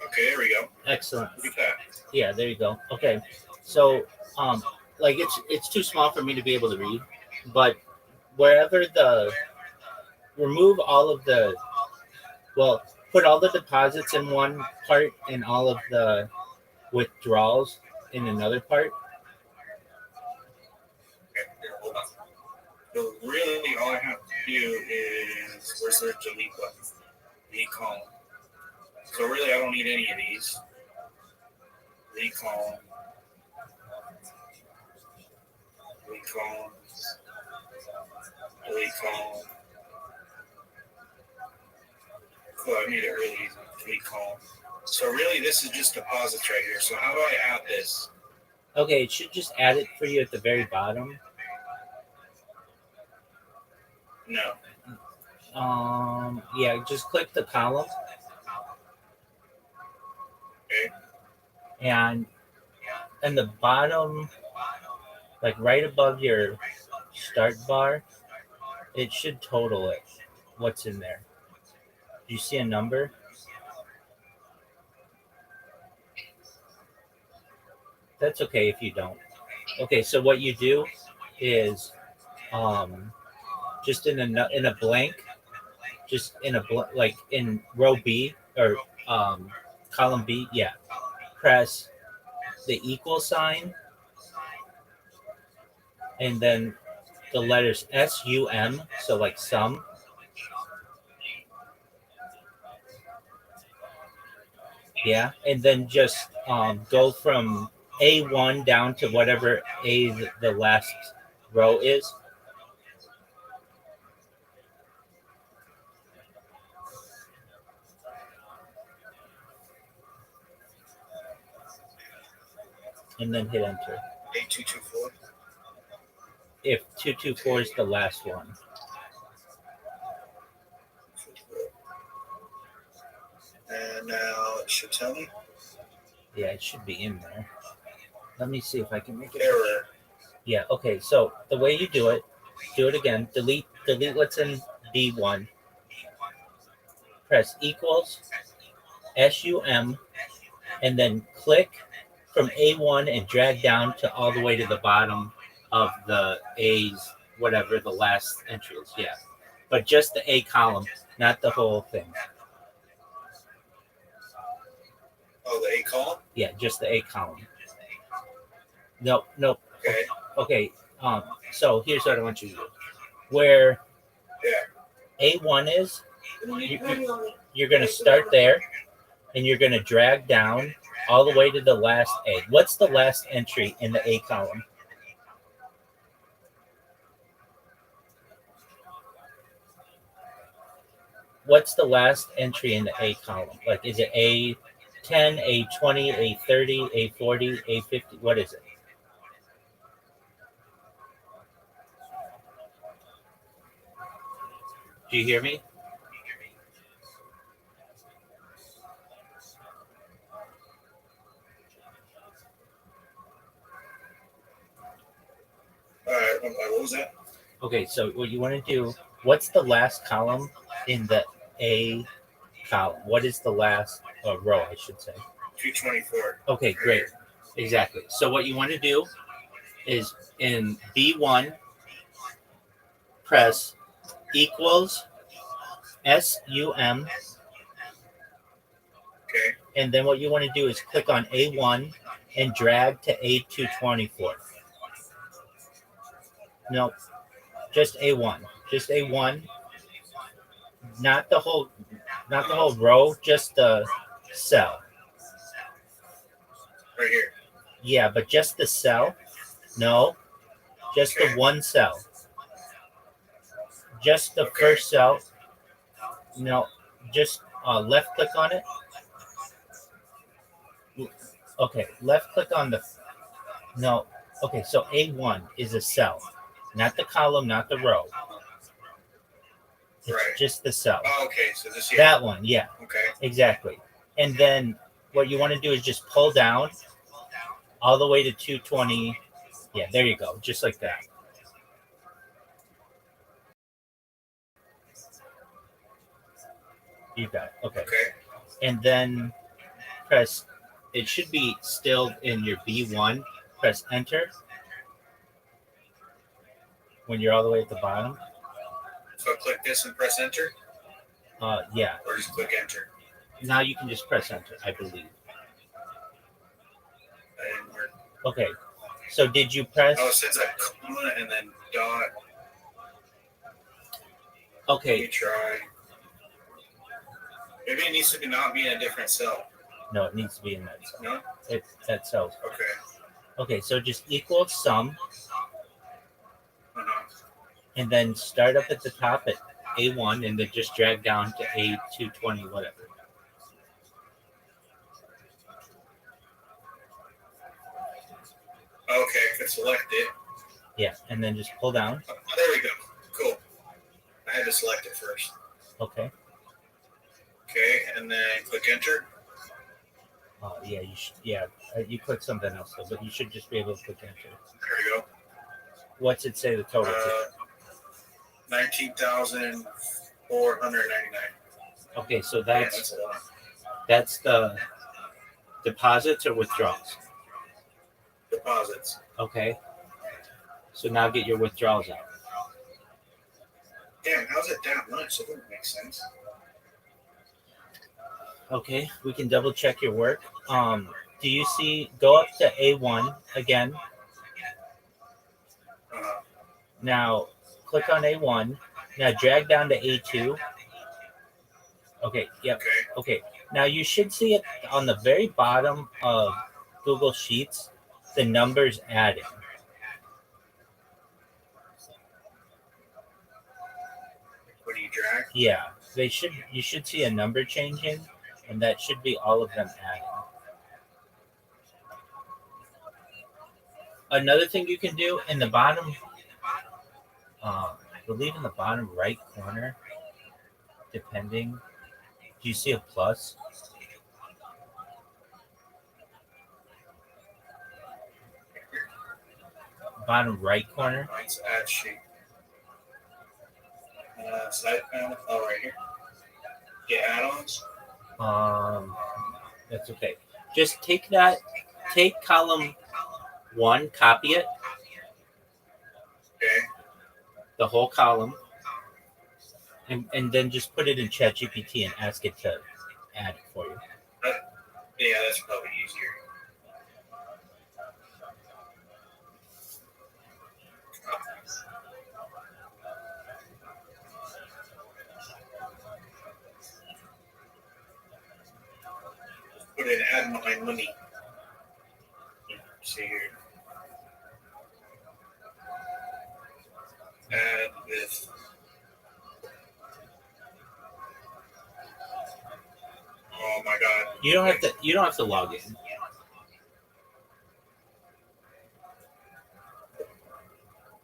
Okay, there we go. Excellent. Look at that. Yeah, there you go. Okay. So like it's too small for me to be able to read, but wherever remove all of put all the deposits in one part and all of the withdrawals in another part. Okay, here, hold on. So really, all I have to do is where's the delete button? Delete column. So really, I don't need any of these. Delete column. Delete column. Delete column. Cool, I made it really easy. Delete column. So really, this is just deposits right here. So how do I add this? Okay, it should just add it for you at the very bottom. No. Yeah, just click the column. Okay. And the bottom, like right above your start bar, it should total it. What's in there? Do you see a number? That's okay if you don't. Okay, so what you do is just in a blank, just in like in row B or column B, yeah. Press the equal sign and then the letters SUM, so like sum. Yeah, and then just go from A1 down to whatever the last row is. And then hit enter. 8224. If 224 is the last one. And now it should tell me. Yeah, it should be in there. Let me see if I can make it. Error. Yeah, okay. So the way you do it again. Delete what's in B1. Press equals SUM and then click from A1 and drag down to all the way to the bottom of the A's, whatever the last entry is. Yeah. But just the A column, not the whole thing. Oh, the A column? Yeah, just the A column. Nope. Okay. Okay. So here's what I want you to do. Where A1 is, you're going to start there, and you're going to drag down all the way to the last A. What's the last entry in the A column? What's the last entry in the A column? Like, is it A10, A20, A30, A40, A50? What is it? Do you hear me? All right. What was that? Okay, so what you want to do, what's the last column in the A column? What is the last row, I should say? 224. Okay, great. Exactly. So what you want to do is in B1, press equals SUM, Okay. and then what you want to do is click on A1 and drag to A224. No, just A1. Just A1. Not the whole row, just the cell. Right here. Yeah, but just the cell. No, just the one cell. Just the first cell. No, just left click on it. Okay, left click on the. No, okay, so A1 is a cell, not the column, not the row. It's just the cell. Oh, okay, so this here. That one, yeah. Okay. Exactly. And then what you want to do is just pull down all the way to 220. Yeah, there you go, just like that. You got it. Okay. And then press, it should be still in your B1. Press enter when you're all the way at the bottom. So click this and press enter? Yeah. Or just click enter? Now you can just press enter, I believe. That didn't work. Okay. So did you press? Oh, it says a comma and then dot. Okay. Let me try. Maybe it needs to not be in a different cell. No, it needs to be in that cell. No? It's that cell. Okay. Okay, so just equal sum. Uh-huh. And then start up at the top at A1 and then just drag down to A220, whatever. Okay, I can select it. Yeah, and then just pull down. Oh, there we go. Cool. I had to select it first. Okay. Okay, and then click enter. Yeah, you should. Yeah, you click something else though, but you should just be able to click enter. There we go. What's it say the total? 19,499. Okay, so That's a lot. that's the deposits or withdrawals. Deposits. Okay. So now get your withdrawals out. Damn, how's it that much? That doesn't make sense. Okay, we can double check your work. Do you see? Go up to A1 again. Now click on A1. Now drag down to A2. Okay. Yep. Okay. Now you should see it on the very bottom of Google Sheets. The numbers added. When you drag? Yeah, they should. You should see a number changing, and that should be all of them added. Another thing you can do in the bottom, I believe in the bottom right corner, depending. Do you see a plus? Bottom right corner. It's add sheet. Side panel. Oh, right here. Get add-ons. That's okay. Just take column 1, copy it. Okay. The whole column. And then just put it in ChatGPT and ask it to add it for you. Yeah, that's probably easier. Put in add my money. See here. Add with. Oh my god. You don't have to log in. I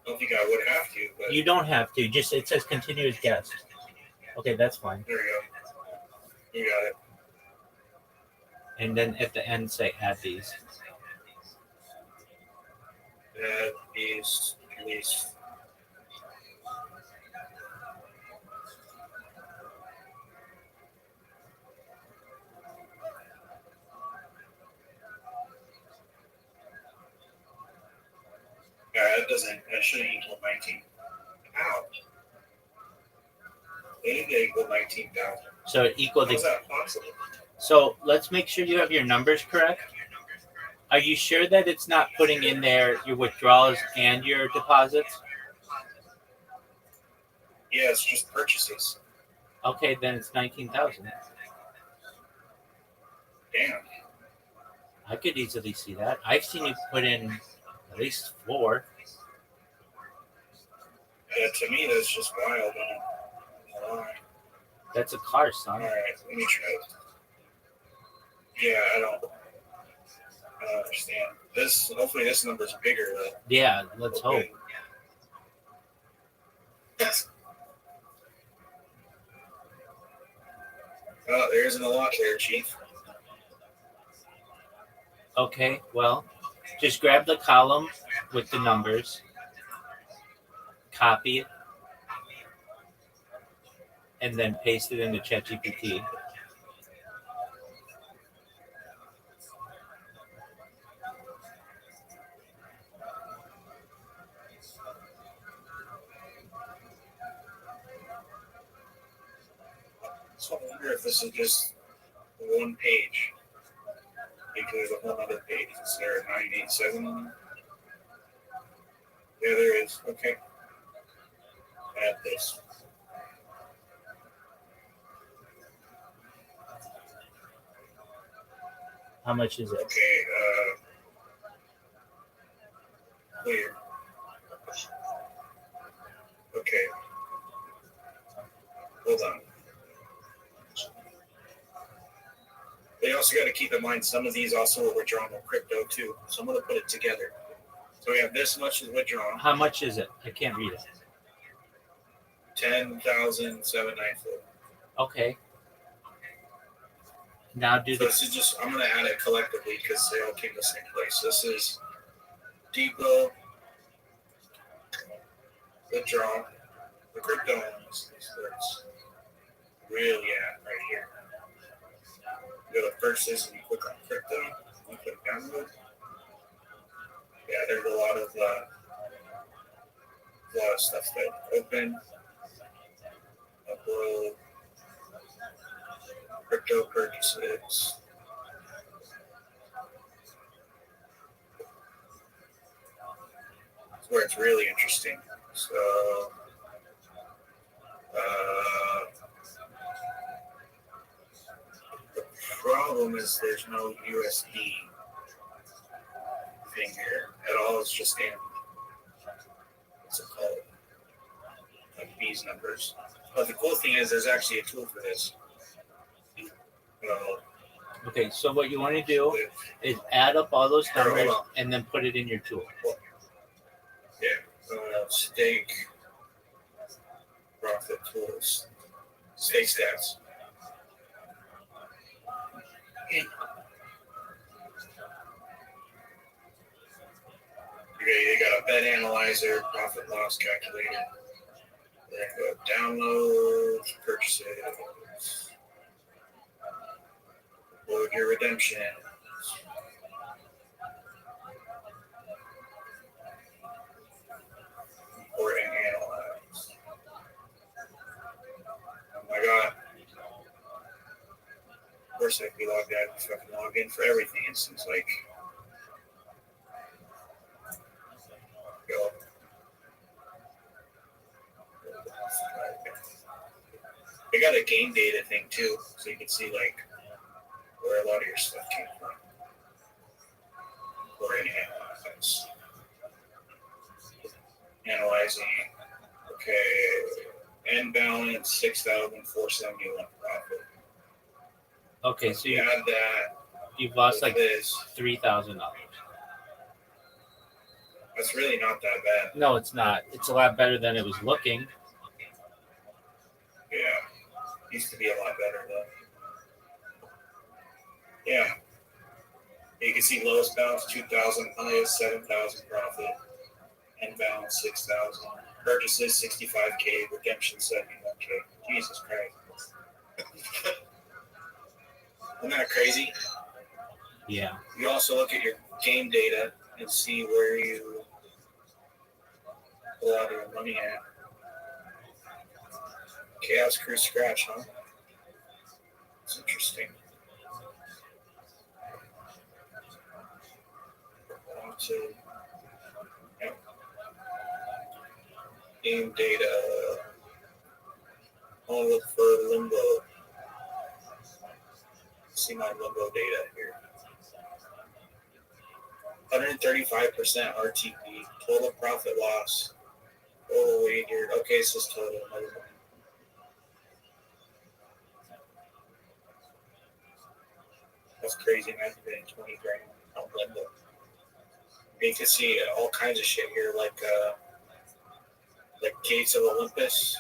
don't think I would have to, but You don't have to. Just it says continue as guest. Okay, that's fine. there we go. You got it. And then at the end say add these. Add these. doesn't. That shouldn't equal 19. How? They need to equal 19,000. So it equals. How is that possible? So let's make sure you have your numbers correct. Are you sure that it's not putting in there your withdrawals and your deposits? Yeah, it's just purchases. Okay, then it's 19,000. Damn. I could easily see that. I've seen you put in at least 4. Yeah, to me, that's just wild. Why? That's a car, son. All right, let me try it. Yeah, I don't understand. This. Hopefully, this number's bigger though. Yeah, let's hope. Oh, there isn't a lot there, Chief. Okay, well, just grab the column with the numbers, copy it, and then paste it into ChatGPT. So I wonder if this is just one page. Because there's a whole other page. Is there a 987 on there? Yeah, there is. Okay. Add this. How much is it? Okay, clear. Okay. Hold on. They also got to keep in mind some of these also are withdrawn with crypto too. So I'm going to put it together. So we have this much is withdrawn. How much is it? I can't read it. 10,794. Okay. Now do So the. this is just, I'm going to add it collectively because they all came to the same place. This is depot, withdraw, the crypto ones. That's really at right here. You go to purchases and you click on crypto. You click download. Yeah, there's a lot of stuff that open, upload, crypto purchases. That's where it's really interesting. So, the problem is there's no USD thing here at all. It's just in, what's it called? Like these numbers. But the cool thing is there's actually a tool for this. Okay, so what you want to do is add up all those Hold numbers on. and then put it in your tool. Stake, profit tools, stake stats. Okay, you got a bet analyzer, profit loss calculator. Then go download, purchases, load your redemption. Import and analyze. Oh my god. Of course I can be logged out and fucking log in for everything. It seems like. Go. They got a game data thing too, so you can see like where a lot of your stuff came from. Or in analyze. Analyzing. Okay. End balance 6,471 profit. Okay, so You add that. you've lost like this. $3,000. That's really not that bad. No, it's not. It's a lot better than it was looking. Yeah. Used to be a lot better though. Yeah. You can see lowest balance 2,000, highest 7,000 profit, end balance 6,000, purchases 65K, redemption 71K. Jesus Christ. Isn't that crazy? Yeah. You also look at your game data and see where you pull out of your money at. Chaos Crew Scratch, huh? It's interesting. To game data. I'll look for limbo. See my limbo data here. 135% RTP. Total profit loss. Total wager. Okay, so it's total. That's crazy, man. Getting 20 grand on limbo. You can see all kinds of shit here, like Gates of Olympus.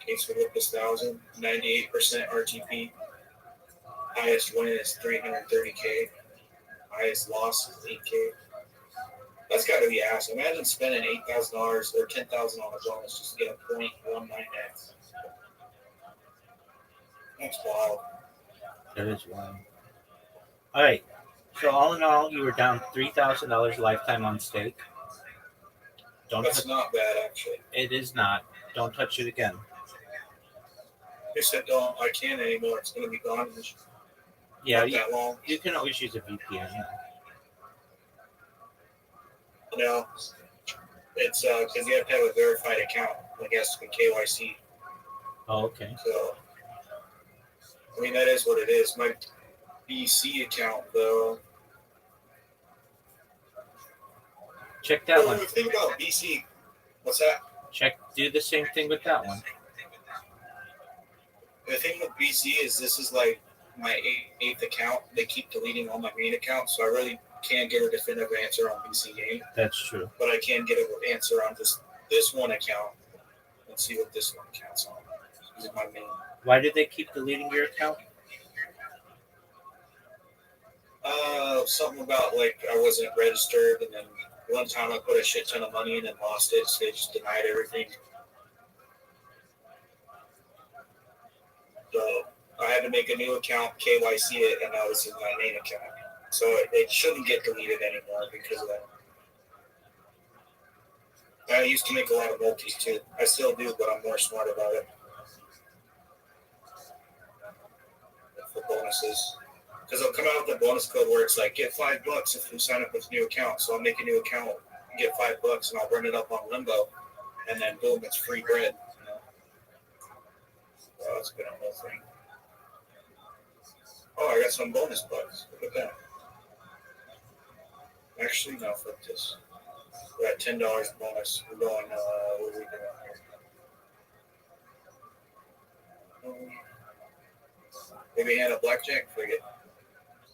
Gates of Olympus 1000, 98% RTP. Highest win is 330K. Highest loss is 8K. That's got to be ass. Imagine spending $8,000 or $10,000 on a bonus just to get a 0.19x. That's wild. That is wild. All right. So all in all, you were down $3,000 lifetime on stake. That's not bad, actually. It is not. Don't touch it again. They said I can't anymore. It's going to be gone. Yeah, Not that long. You can always use a VPN. No, it's because you have to have a verified account. I guess with KYC. Oh, okay. So, I mean, that is what it is. My BC account, though. Check that one. The thing about BC, what's that? Do the same thing with that one. The thing with BC is this is like my eighth account. They keep deleting all my main accounts, so I really can't get a definitive answer on BC game. That's true. But I can get an answer on this one account and see what this one counts on. This is my main. Why did they keep deleting your account? Something about like I wasn't registered, and then one time I put a shit ton of money in and lost it, so they just denied everything. So I had to make a new account, KYC it, and that was in my main account. So it shouldn't get deleted anymore because of that. I used to make a lot of multis too. I still do, but I'm more smart about it. For bonuses. Because they'll come out with a bonus code where it's like, get $5 if you sign up with a new account. So I'll make a new account, get $5, and I'll run it up on Limbo. And then boom, it's free bread. You know? So that's been a whole thing. Oh, I got some bonus bucks. Look at that. Actually, no, fuck this. We got $10 bonus. We're going, what are we doing here? Maybe hand a blackjack frigate.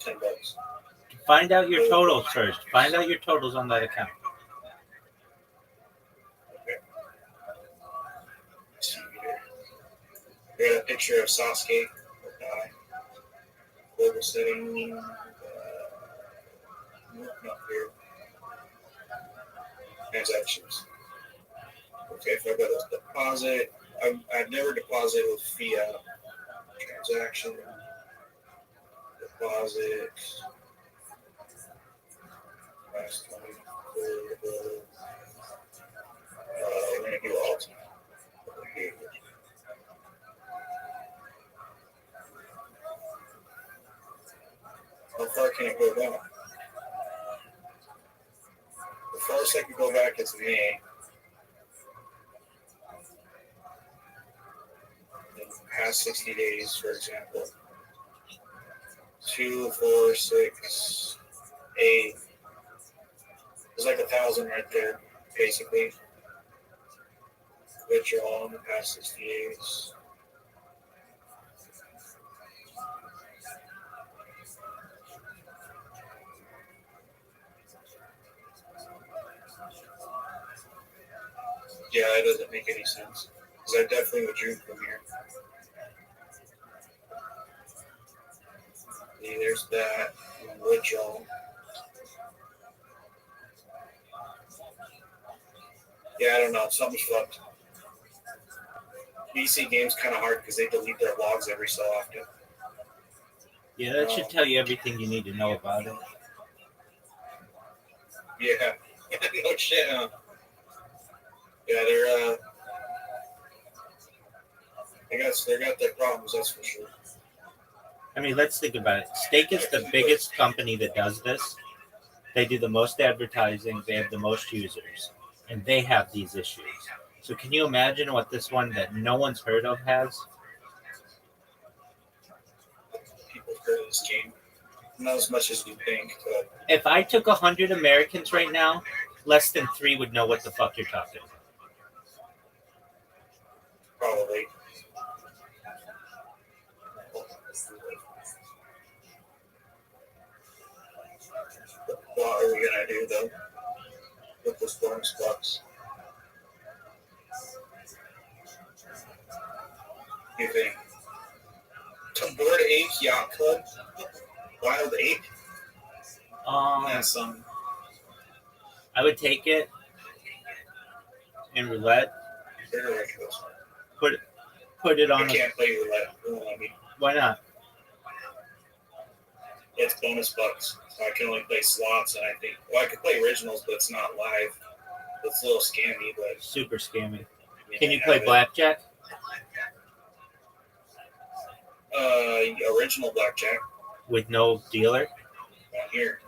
$10. Find out your totals first. Find out your totals on that account. Okay. Let's see here. We got a picture of Sasuke. Global setting. Not here. Transactions. Okay, if I got a deposit, I've never deposited with fiat. Transaction. Deposit. Last 24. We're going to do alt. Okay. How far can it go down? The farthest I can go back is May. In the past 60 days, for example. 2, 4, 6, 8. There's like 1,000 right there, basically. Withdraw in the past 60 days. Yeah, that doesn't make any sense. Because I definitely withdrew from here. See, there's that. Withdraw. Yeah, I don't know. Something's fucked. BC game's kind of hard because they delete their logs every so often. Yeah, that should tell you everything you need to know about it. Yeah. No shit. Yeah, they're they got their problems. That's for sure. I mean, let's think about it. Steak is the biggest company that does this. They do the most advertising. They have the most users, and they have these issues. So, can you imagine what this one that no one's heard of has? People heard of this game. Not as much as we think, but If I took 100 Americans right now, less than 3 would know what the fuck you're talking about. probably. What are we gonna do though with this bonus? You think? Board Ape Yacht Club? Wild Ape? That's some. I would take it in roulette. They're like those. Put it I on. can't play roulette. I mean, Why not? it's bonus bucks, so I can only play slots, and I think I could play originals, but it's not live. It's a little scammy, but Super scammy. I mean, Can I you play have blackjack original blackjack with no dealer? down here.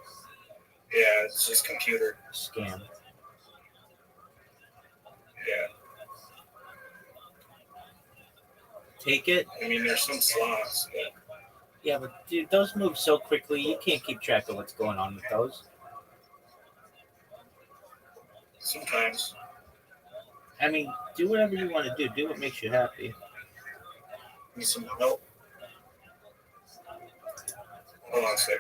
Yeah, it's just computer. Scam. Yeah, Take it. I mean, there's some slots, but Yeah, but dude, those move so quickly. You can't keep track of what's going on with those. sometimes. I mean, do whatever you want to do. Do what makes you happy. Need some help. Hold on a sec.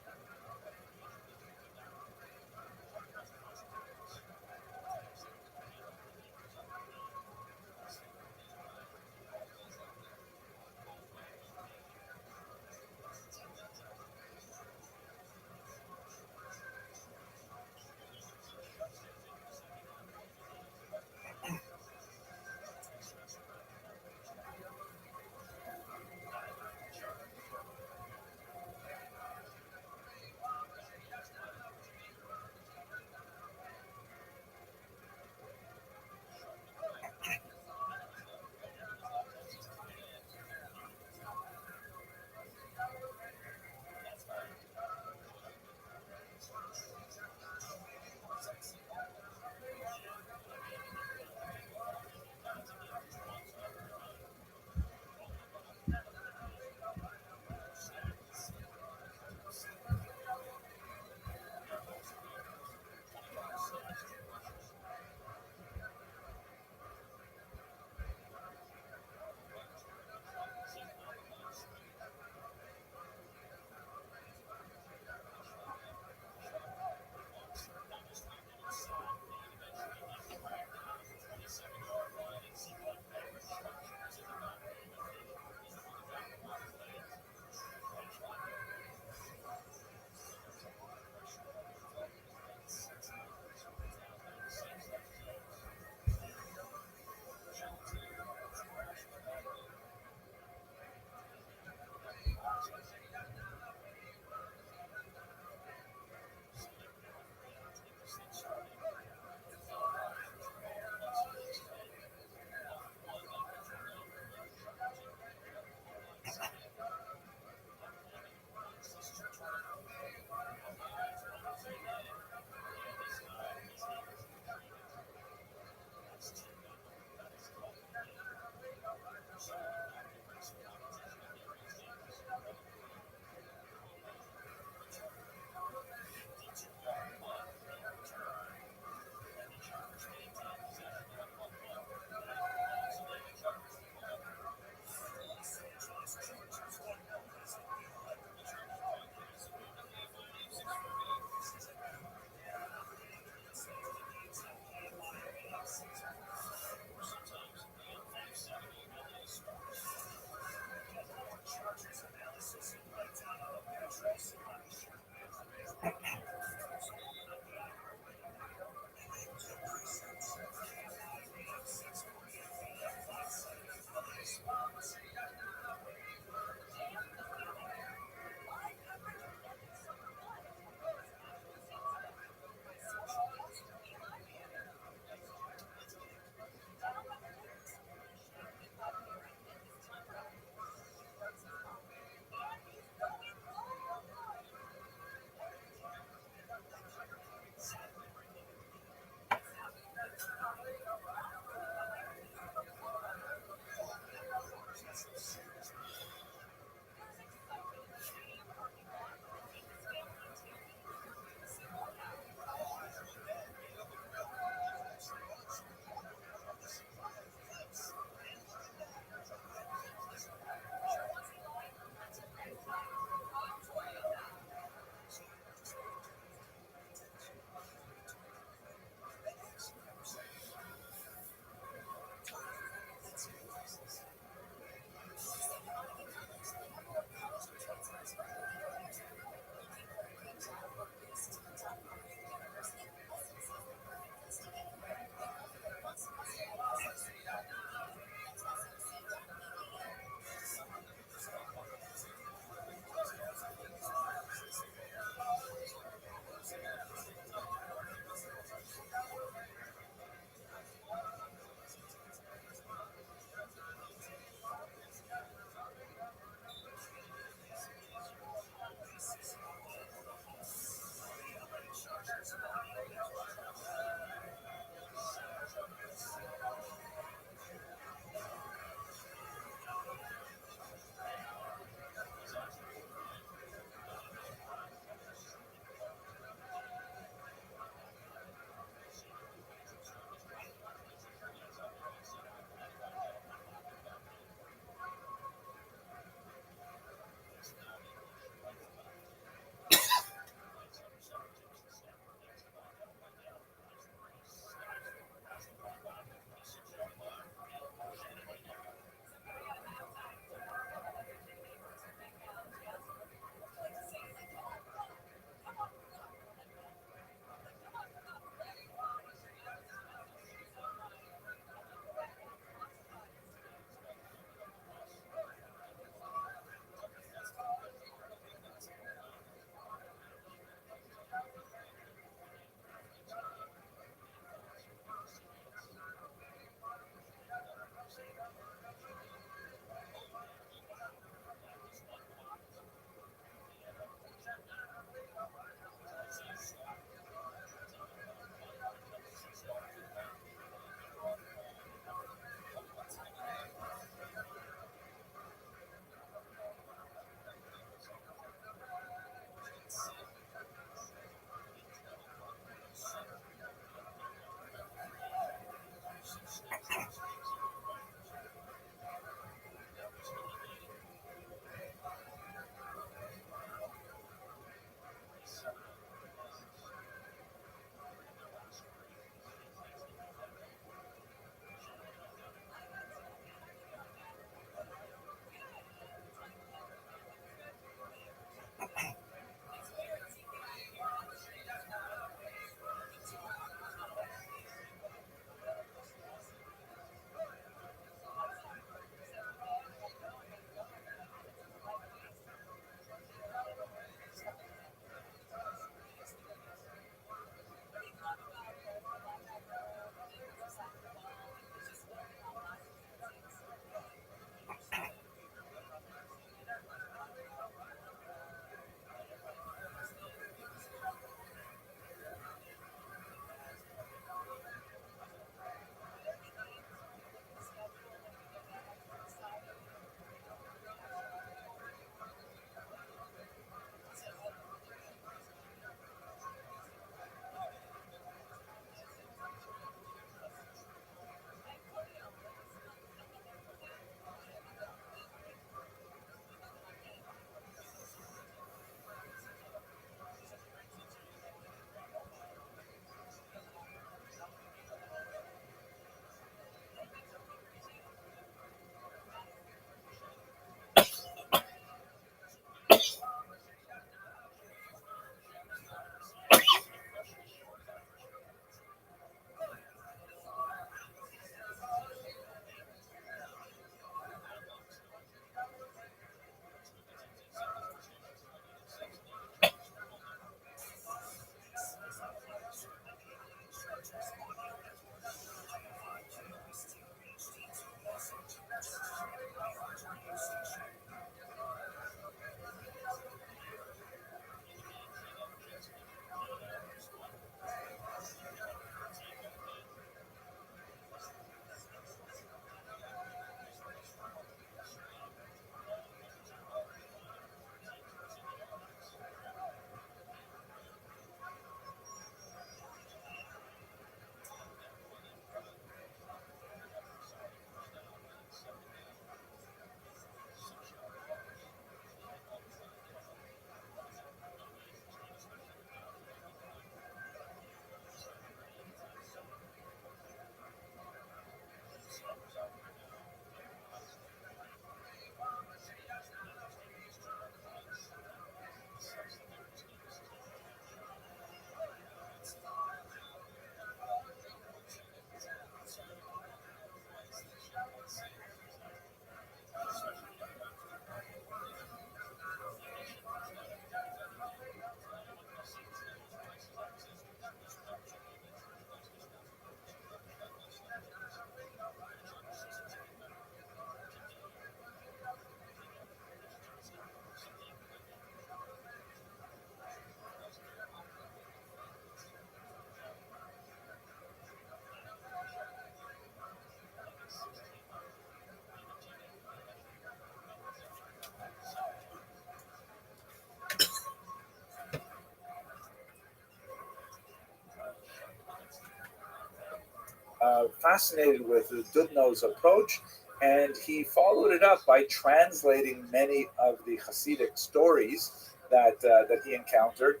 fascinated with Dubno's approach, and he followed it up by translating many of the Hasidic stories that he encountered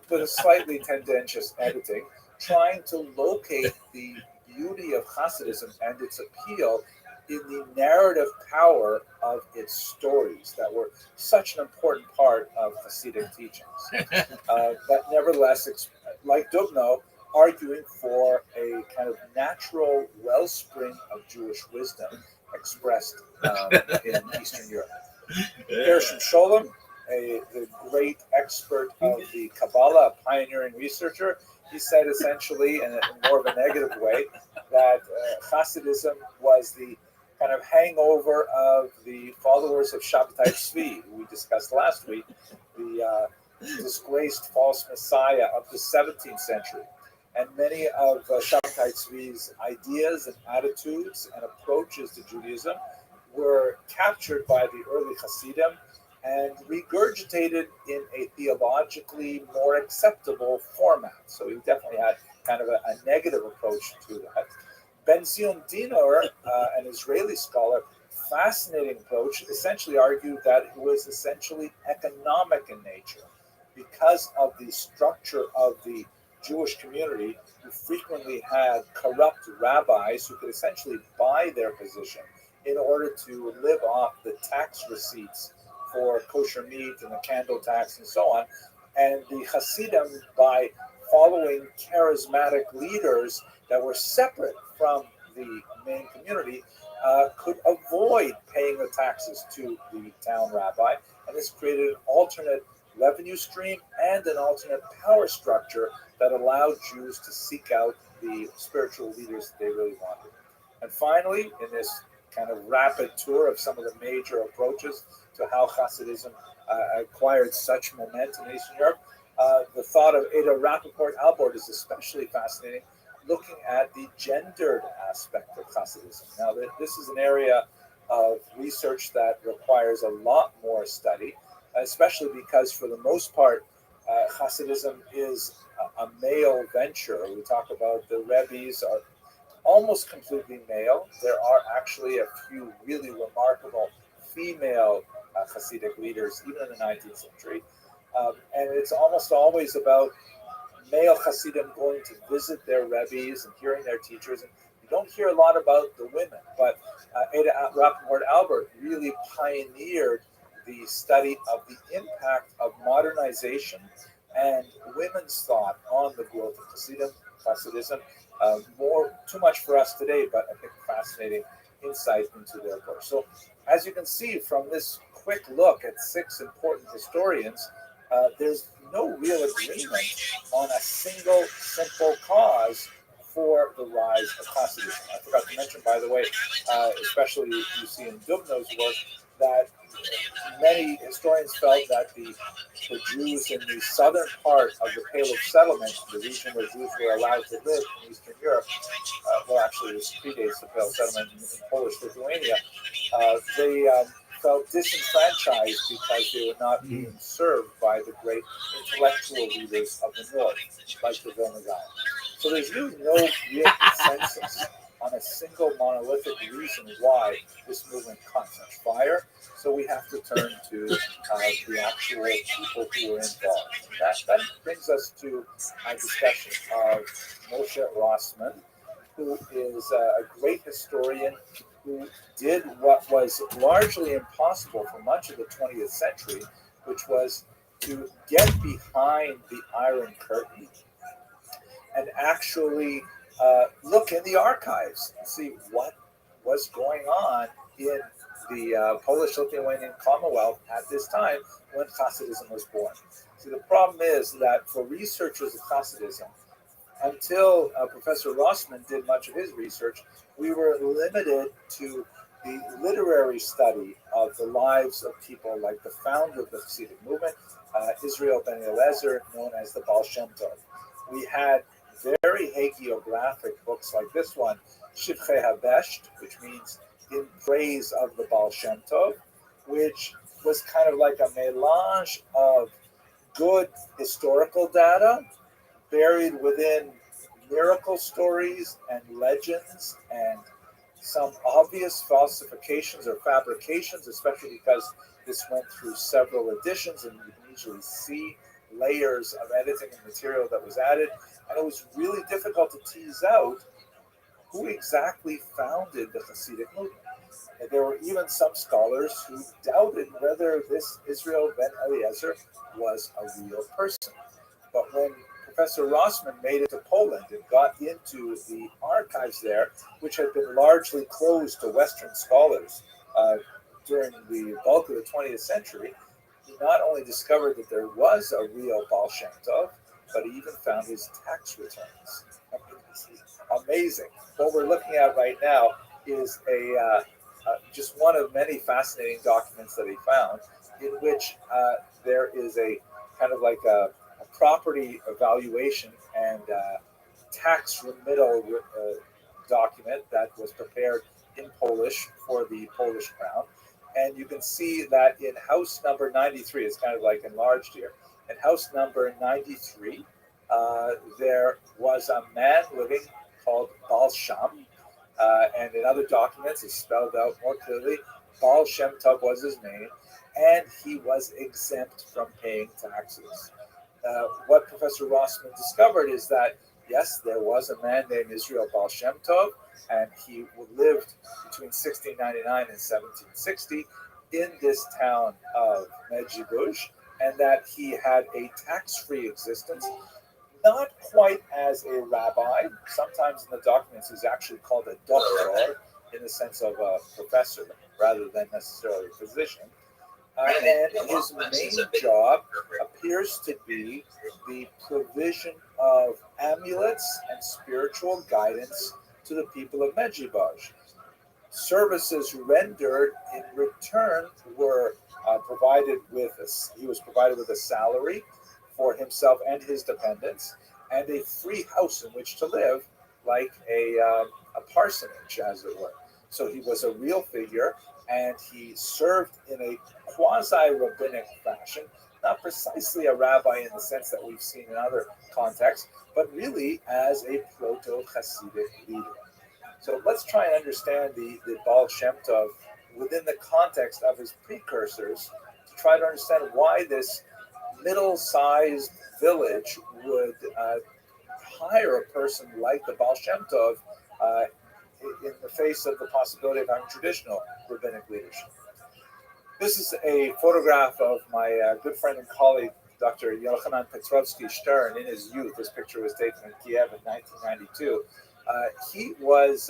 with a slightly tendentious editing, trying to locate the beauty of Hasidism and its appeal in the narrative power of its stories that were such an important part of Hasidic teachings. But nevertheless, like Dubno, arguing for a kind of natural wellspring of Jewish wisdom expressed in Eastern Europe. Gershom Scholem, the great expert of the Kabbalah, a pioneering researcher, he said essentially, in more of a negative way, that Hasidism was the kind of hangover of the followers of Shabbatai Tzvi, we discussed last week, the disgraced false messiah of the 17th century. And many of Shabbatai Tzvi's ideas and attitudes and approaches to Judaism were captured by the early Hasidim and regurgitated in a theologically more acceptable format. So he definitely had kind of a negative approach to that. Ben Zion Dinor, an Israeli scholar, fascinating approach, essentially argued that it was essentially economic in nature because of the structure of the Jewish community, who frequently had corrupt rabbis who could essentially buy their position in order to live off the tax receipts for kosher meat and the candle tax and so on. And the Hasidim, by following charismatic leaders that were separate from the main community, could avoid paying the taxes to the town rabbi. And this created an alternate revenue stream and an alternate power structure that allowed Jews to seek out the spiritual leaders that they really wanted. And finally, in this kind of rapid tour of some of the major approaches to how Hasidism acquired such momentum in Eastern Europe, the thought of Ada Rappaport-Albert is especially fascinating, looking at the gendered aspect of Hasidism. Now, this is an area of research that requires a lot more study, especially because, for the most part, Hasidism is a male venture. We talk about the Rabbis are almost completely male. There are actually a few really remarkable female Hasidic leaders, even in the 19th century. And it's almost always about male Hasidim going to visit their Rabbis and hearing their teachers. And you don't hear a lot about the women, but Ada Rappaport-Albert really pioneered the study of the impact of modernization and women's thought on the growth of Hasidism. Too much for us today, but I think fascinating insight into their approach. So, as you can see from this quick look at 6 important historians, there's no real agreement on a single simple cause for the rise of Hasidism. I forgot to mention, by the way, especially you see in Dubno's work, that many historians felt that the Jews in the southern part of the Pale of Settlement, the region where Jews were allowed to live in Eastern Europe, actually this predates the Pale of Settlement in Polish Lithuania, they felt disenfranchised because they were not being served by the great intellectual leaders of the north, like the Vilna Gaon. So there's really no real consensus on a single monolithic reason why this movement caught such fire. So we have to turn to the actual people who were involved. That brings us to a discussion of Moshe Rossman, who is a great historian who did what was largely impossible for much of the 20th century, which was to get behind the Iron Curtain and actually look in the archives and see what was going on in the Polish-Lithuanian Commonwealth at this time when Hasidism was born. See, the problem is that for researchers of Hasidism, until Professor Rossman did much of his research, we were limited to the literary study of the lives of people like the founder of the Hasidic movement, Israel Ben Eliezer, known as the Baal Shem Tov. We had very hagiographic books like this one, Shivchei HaVesht, which means in praise of the Baal Shem Tov, which was kind of like a melange of good historical data buried within miracle stories and legends and some obvious falsifications or fabrications, especially because this went through several editions and you can usually see layers of editing and material that was added. And it was really difficult to tease out who exactly founded the Hasidic movement. And there were even some scholars who doubted whether this Israel ben Eliezer was a real person. But when Professor Rossman made it to Poland and got into the archives there, which had been largely closed to Western scholars during the bulk of the 20th century, he not only discovered that there was a real Baal Shem Tov, but he even found his tax returns. I mean, this is amazing. What we're looking at right now is just one of many fascinating documents that he found, in which there is a kind of like a property evaluation and tax remittal document that was prepared in Polish for the Polish crown. And you can see that in house number 93, it's kind of like enlarged here. In house number 93, there was a man living called Baal Shem. And in other documents, it's spelled out more clearly. Baal Shem Tov was his name, and he was exempt from paying taxes. What Professor Rossman discovered is that, yes, there was a man named Israel Baal Shem Tov, and he lived between 1699 and 1760 in this town of Medjugorje, and that he had a tax-free existence, not quite as a rabbi. Sometimes in the documents he's actually called a doctor in the sense of a professor rather than necessarily a physician. And his main job appears to be the provision of amulets and spiritual guidance to the people of Medjugorje. Services rendered in return were provided with he was provided with a salary for himself and his dependents, and a free house in which to live, like a parsonage, as it were. So he was a real figure, and he served in a quasi-rabbinic fashion, not precisely a rabbi in the sense that we've seen in other contexts, but really as a proto-Hasidic leader. So let's try and understand the Baal Shem Tov within the context of his precursors, to try to understand why this middle-sized village would hire a person like the Baal Shem Tov in the face of the possibility of having traditional rabbinic leadership. This is a photograph of my good friend and colleague, Dr. Yochanan Petrovsky Stern, in his youth. This picture was taken in Kiev in 1992. He was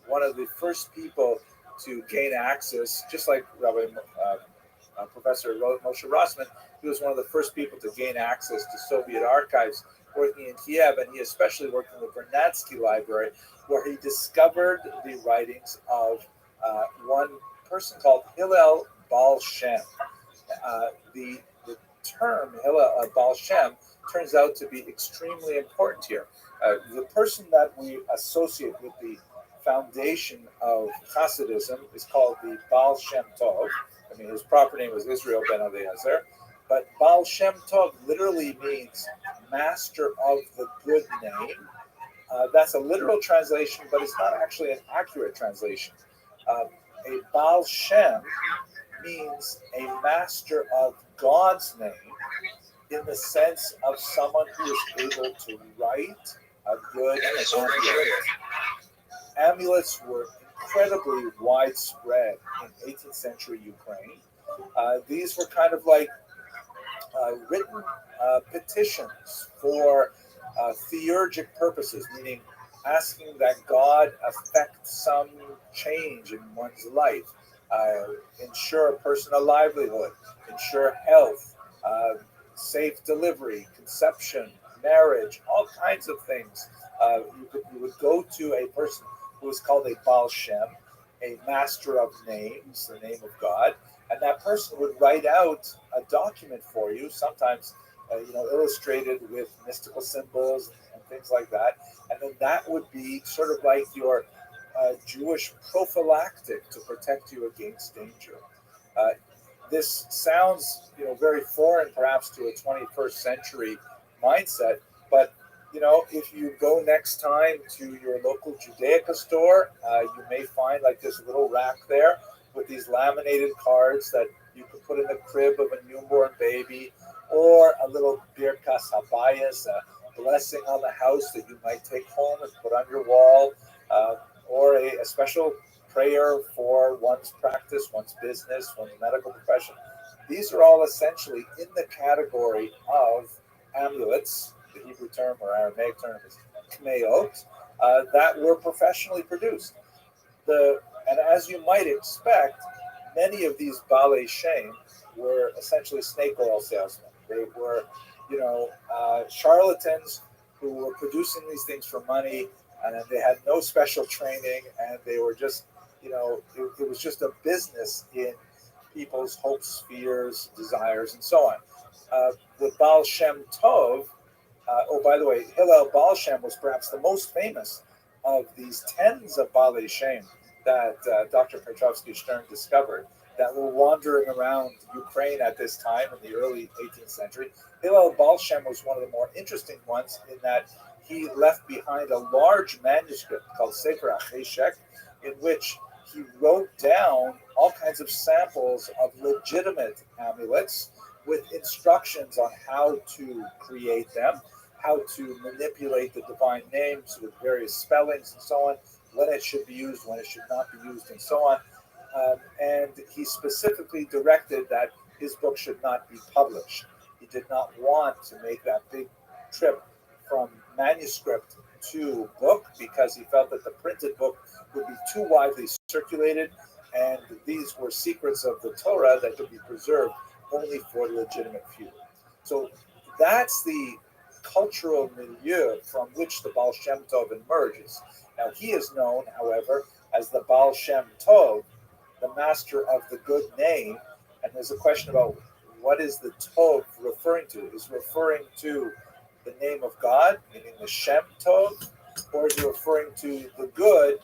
one of the first people to gain access, just like Rabbi Professor Moshe Rossman. He was one of the first people to gain access to Soviet archives working in Kiev, and he especially worked in the Vernadsky Library, where he discovered the writings of one person called Hillel Baal Shem. The term Hillel Baal Shem turns out to be extremely important here. The person that we associate with the foundation of Hasidism is called the Baal Shem Tov. I mean, his proper name was Israel ben Eliezer, but Baal Shem Tov literally means master of the good name. That's a literal translation, but it's not actually an accurate translation. A Baal Shem means a master of God's name, in the sense of someone who is able to write a good amulet. Amulets were incredibly widespread in 18th century Ukraine. These were kind of like written petitions for theurgic purposes, meaning asking that God affect some change in one's life, ensure a person a livelihood, ensure health, safe delivery, conception, marriage, all kinds of things. You would go to a person who was called a Baal Shem, a master of names, the name of God, and that person would write out a document for you, sometimes illustrated with mystical symbols and things like that, and then that would be sort of like your Jewish prophylactic to protect you against danger. This sounds, very foreign, perhaps, to a 21st century mindset, but if you go next time to your local Judaica store, you may find like this little rack there with these laminated cards that you could put in the crib of a newborn baby, or a little birkas habayis, a blessing on the house that you might take home and put on your wall, or a special prayer for one's practice, one's business, one's medical profession. These are all essentially in the category of amulets. The Hebrew term or Aramaic term is kmeot, that were professionally produced. And as you might expect, many of these balei shem were essentially snake oil salesmen. They were, charlatans who were producing these things for money, and they had no special training, and they were just, it was just a business in people's hopes, fears, desires, and so on. The Baal Shem Tov. By the way, Hillel Baal Shem was perhaps the most famous of these tens of Balei Shem that Dr. Petrovsky Stern discovered that were wandering around Ukraine at this time in the early 18th century. Hillel Baal Shem was one of the more interesting ones in that he left behind a large manuscript called Sefer HaCheshek, in which he wrote down all kinds of samples of legitimate amulets with instructions on how to create them, how to manipulate the divine names with various spellings and so on, when it should be used, when it should not be used, and so on. And he specifically directed that his book should not be published. He did not want to make that big trip from manuscript to book because he felt that the printed book would be too widely circulated, and these were secrets of the Torah that could be preserved only for the legitimate few. So that's the cultural milieu from which the Baal Shem Tov emerges. Now he is known, however, as the Baal Shem Tov, the master of the good name, and there's a question about what is the Tov referring to? Is referring to the name of God, meaning the Shem Tov, or is it referring to the good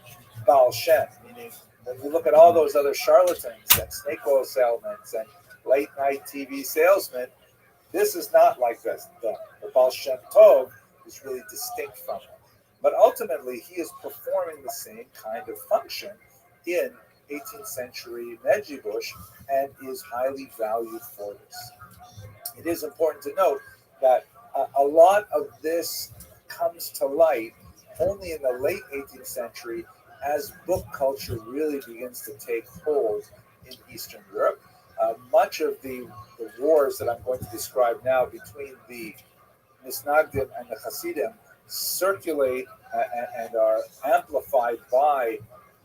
Baal Shem, meaning when you look at all those other charlatans and snake oil salesmen and late night TV salesmen, this is not like this. The Baal Shem Tov is really distinct from it. But ultimately, he is performing the same kind of function in 18th century Medjugorje and is highly valued for this. It is important to note that a lot of this comes to light only in the late 18th century as book culture really begins to take hold in Eastern Europe. Much of the wars that I'm going to describe now between the Misnagdim and the Hasidim circulate and are amplified by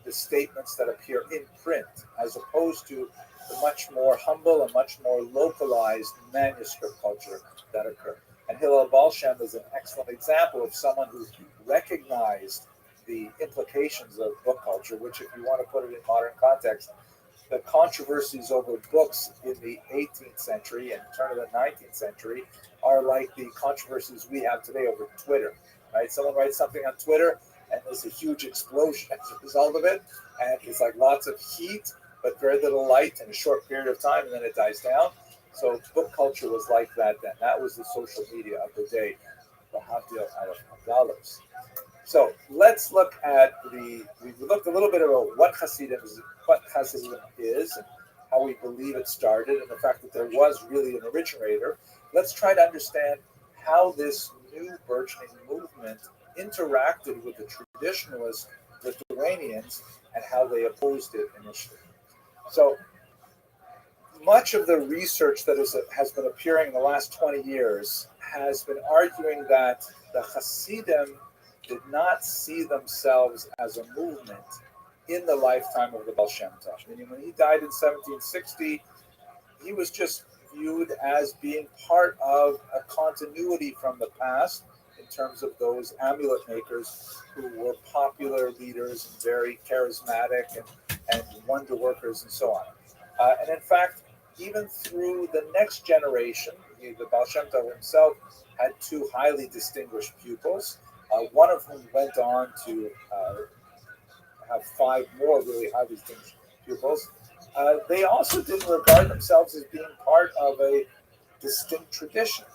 the statements that appear in print, as opposed to the much more humble and much more localized manuscript culture that occurred. And Hillel Baal Shem is an excellent example of someone who recognized the implications of book culture, which, if you want to put it in modern context, the controversies over books in the 18th century and turn of the 19th century are like the controversies we have today over Twitter, right? Someone writes something on Twitter and there's a huge explosion as a result of it, and it's like lots of heat but very little light in a short period of time, and then it dies down. So book culture was like that then. That was the social media of the day, the Havdil of dollars. So let's look at we looked a little bit about what Hasidism is and how we believe it started and the fact that there was really an originator. Let's try to understand how this new burgeoning movement interacted with the traditionalist Lithuanians and how they opposed it initially. So much of the research that has been appearing in the last 20 years has been arguing that the Hasidim did not see themselves as a movement in the lifetime of the Baal Shem Tov. Meaning when he died in 1760, he was just viewed as being part of a continuity from the past in terms of those amulet makers who were popular leaders and very charismatic and wonder workers and so on. And in fact, even through the next generation, the Baal Shem Tov himself had two highly distinguished pupils, one of whom went on to have five more really highly distinguished pupils. They also didn't regard themselves as being part of a distinct tradition.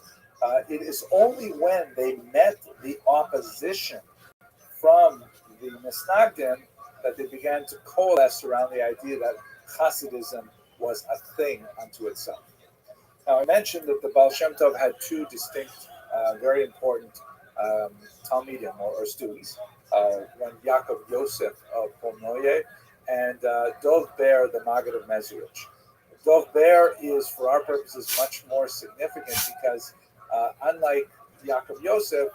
It is only when they met the opposition from the Misnagdim that they began to coalesce around the idea that Hasidism was a thing unto itself. Now, I mentioned that the Baal Shem Tov had two distinct, very important Talmidim or students. One Yaakov Yosef of Polnoye and Dov Ber, the Maggid of Mezrich. Dov Ber is, for our purposes, much more significant because, unlike Yaakov Yosef,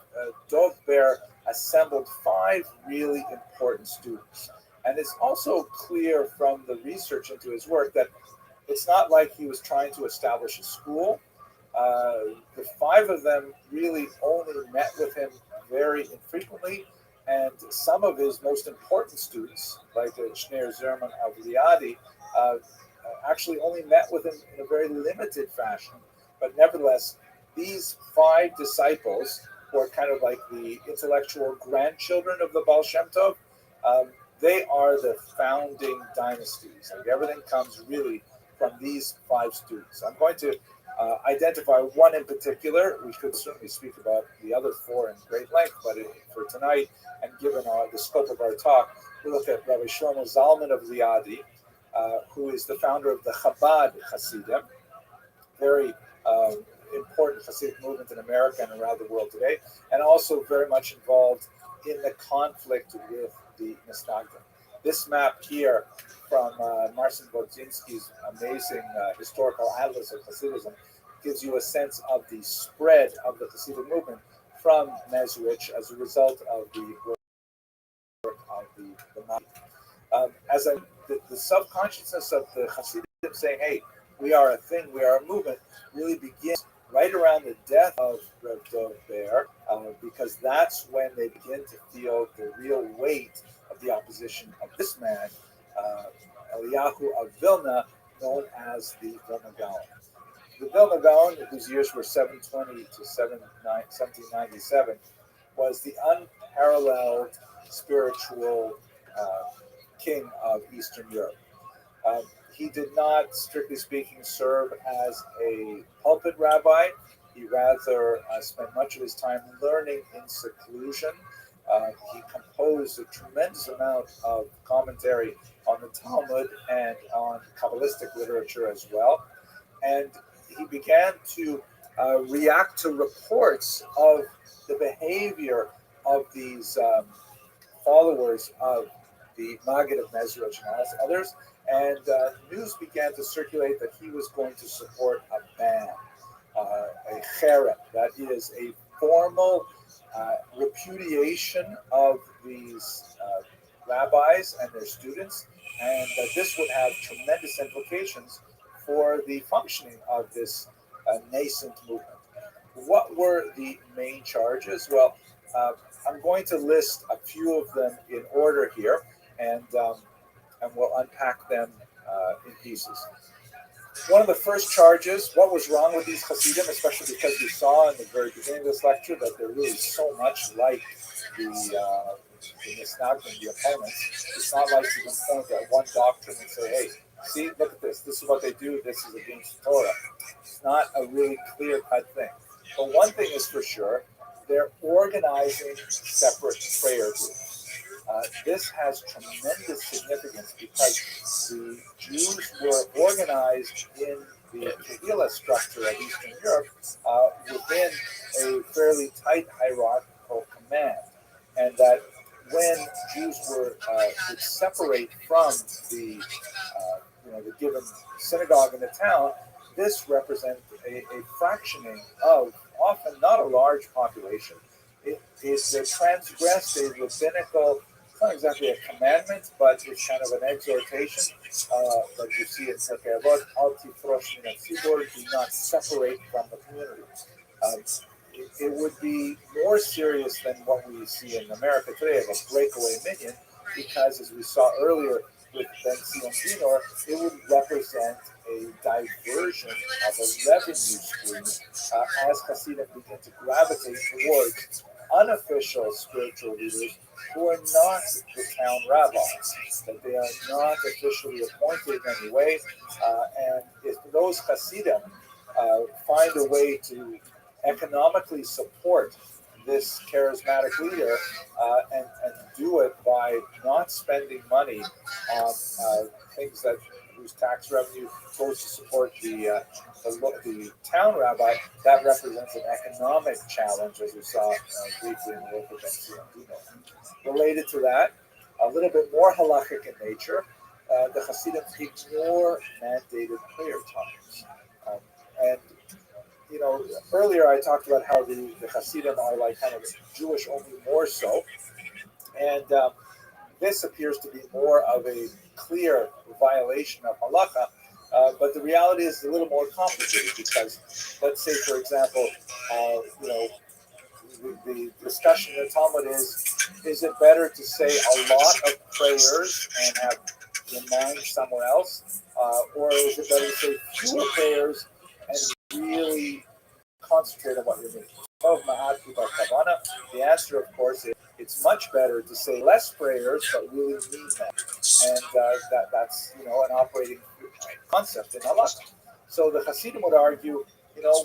Dov Ber assembled 5 really important students. And it's also clear from the research into his work that it's not like he was trying to establish a school. The 5 of them really only met with him very infrequently, and some of his most important students, like Shneir Zerman of Liadi, actually only met with him in a very limited fashion. But nevertheless, these 5 disciples, who are kind of like the intellectual grandchildren of the Baal Shem Tov, they are the founding dynasties. Like everything comes really from these 5 students. I'm going to identify one in particular. We could certainly speak about the other 4 in great length, but for tonight, and given the scope of our talk, we look at Rabbi Shlomo Zalman of Liadi, who is the founder of the Chabad Hasidim, very important Hasidic movement in America and around the world today, and also very much involved in the conflict with the Misnagdim. This map here from Marcin Wodzinski's amazing historical atlas of Hasidism gives you a sense of the spread of the Hasidic movement from Mezrich as a result of the work of the Mahdi. The self-consciousness of the Hasidim saying, hey, we are a thing, we are a movement, really begins right around the death of Reb Dov Ber, because that's when they begin to feel the real weight of the opposition of this man, Eliyahu of Vilna, known as the Vilna Gaon. The Vilna Gaon, whose years were 720 to 1797, was the unparalleled spiritual king of Eastern Europe. He did not, strictly speaking, serve as a pulpit rabbi. He rather spent much of his time learning in seclusion. He composed a tremendous amount of commentary on the Talmud and on Kabbalistic literature as well. And he began to react to reports of the behavior of these followers of the Maggid of Mezrich and others. And news began to circulate that he was going to support a ban, a cherem, that is a formal repudiation of these rabbis and their students, and that this would have tremendous implications for the functioning of this nascent movement. What were the main charges? Well, I'm going to list a few of them in order here, and we'll unpack them in pieces. One of the first charges, what was wrong with these Hasidim, especially because we saw in the very beginning of this lecture that they're really so much like the Misnagdim, the opponents. It's not like you can point at one doctrine and say, hey, see, look at this. This is what they do. This is against Torah. It's not a really clear-cut thing. But one thing is for sure, they're organizing separate prayer groups. This has tremendous significance because the Jews were organized in the Kehillah structure of Eastern Europe within a fairly tight hierarchical command, and that when Jews would separate from the the given synagogue in the town, this represented a fractioning of often not a large population. It transgressed a rabbinical, not exactly a commandment, but it's kind of an exhortation that you see in Pirkei Avot, Al tifrosh min hatzibur, do not separate from the community. It would be more serious than what we see in America today of a breakaway minyan, because as we saw earlier with Ben Sion Dinor, it would represent a diversion of a revenue stream as Hasidim begin to gravitate towards unofficial spiritual leaders who are not the town rabbis, that they are not officially appointed in any way. And if those Hasidim find a way to economically support this charismatic leader and do it by not spending money on things that whose tax revenue goes to support the town rabbi, that represents an economic challenge, as we saw briefly in the local Benzino. Related to that, a little bit more halachic in nature, the Hasidim ignore mandated prayer times. And earlier I talked about how the Hasidim are like kind of Jewish, only more so. And this appears to be more of a clear violation of halacha, but the reality is a little more complicated because, let's say, for example, the discussion in the Talmud is it better to say a lot of prayers and have your mind somewhere else, or is it better to say fewer prayers and really concentrate on what you're doing? The answer, of course, is it's much better to say less prayers but really mean them, and that's an operating concept in halacha. So the Hasidim would argue,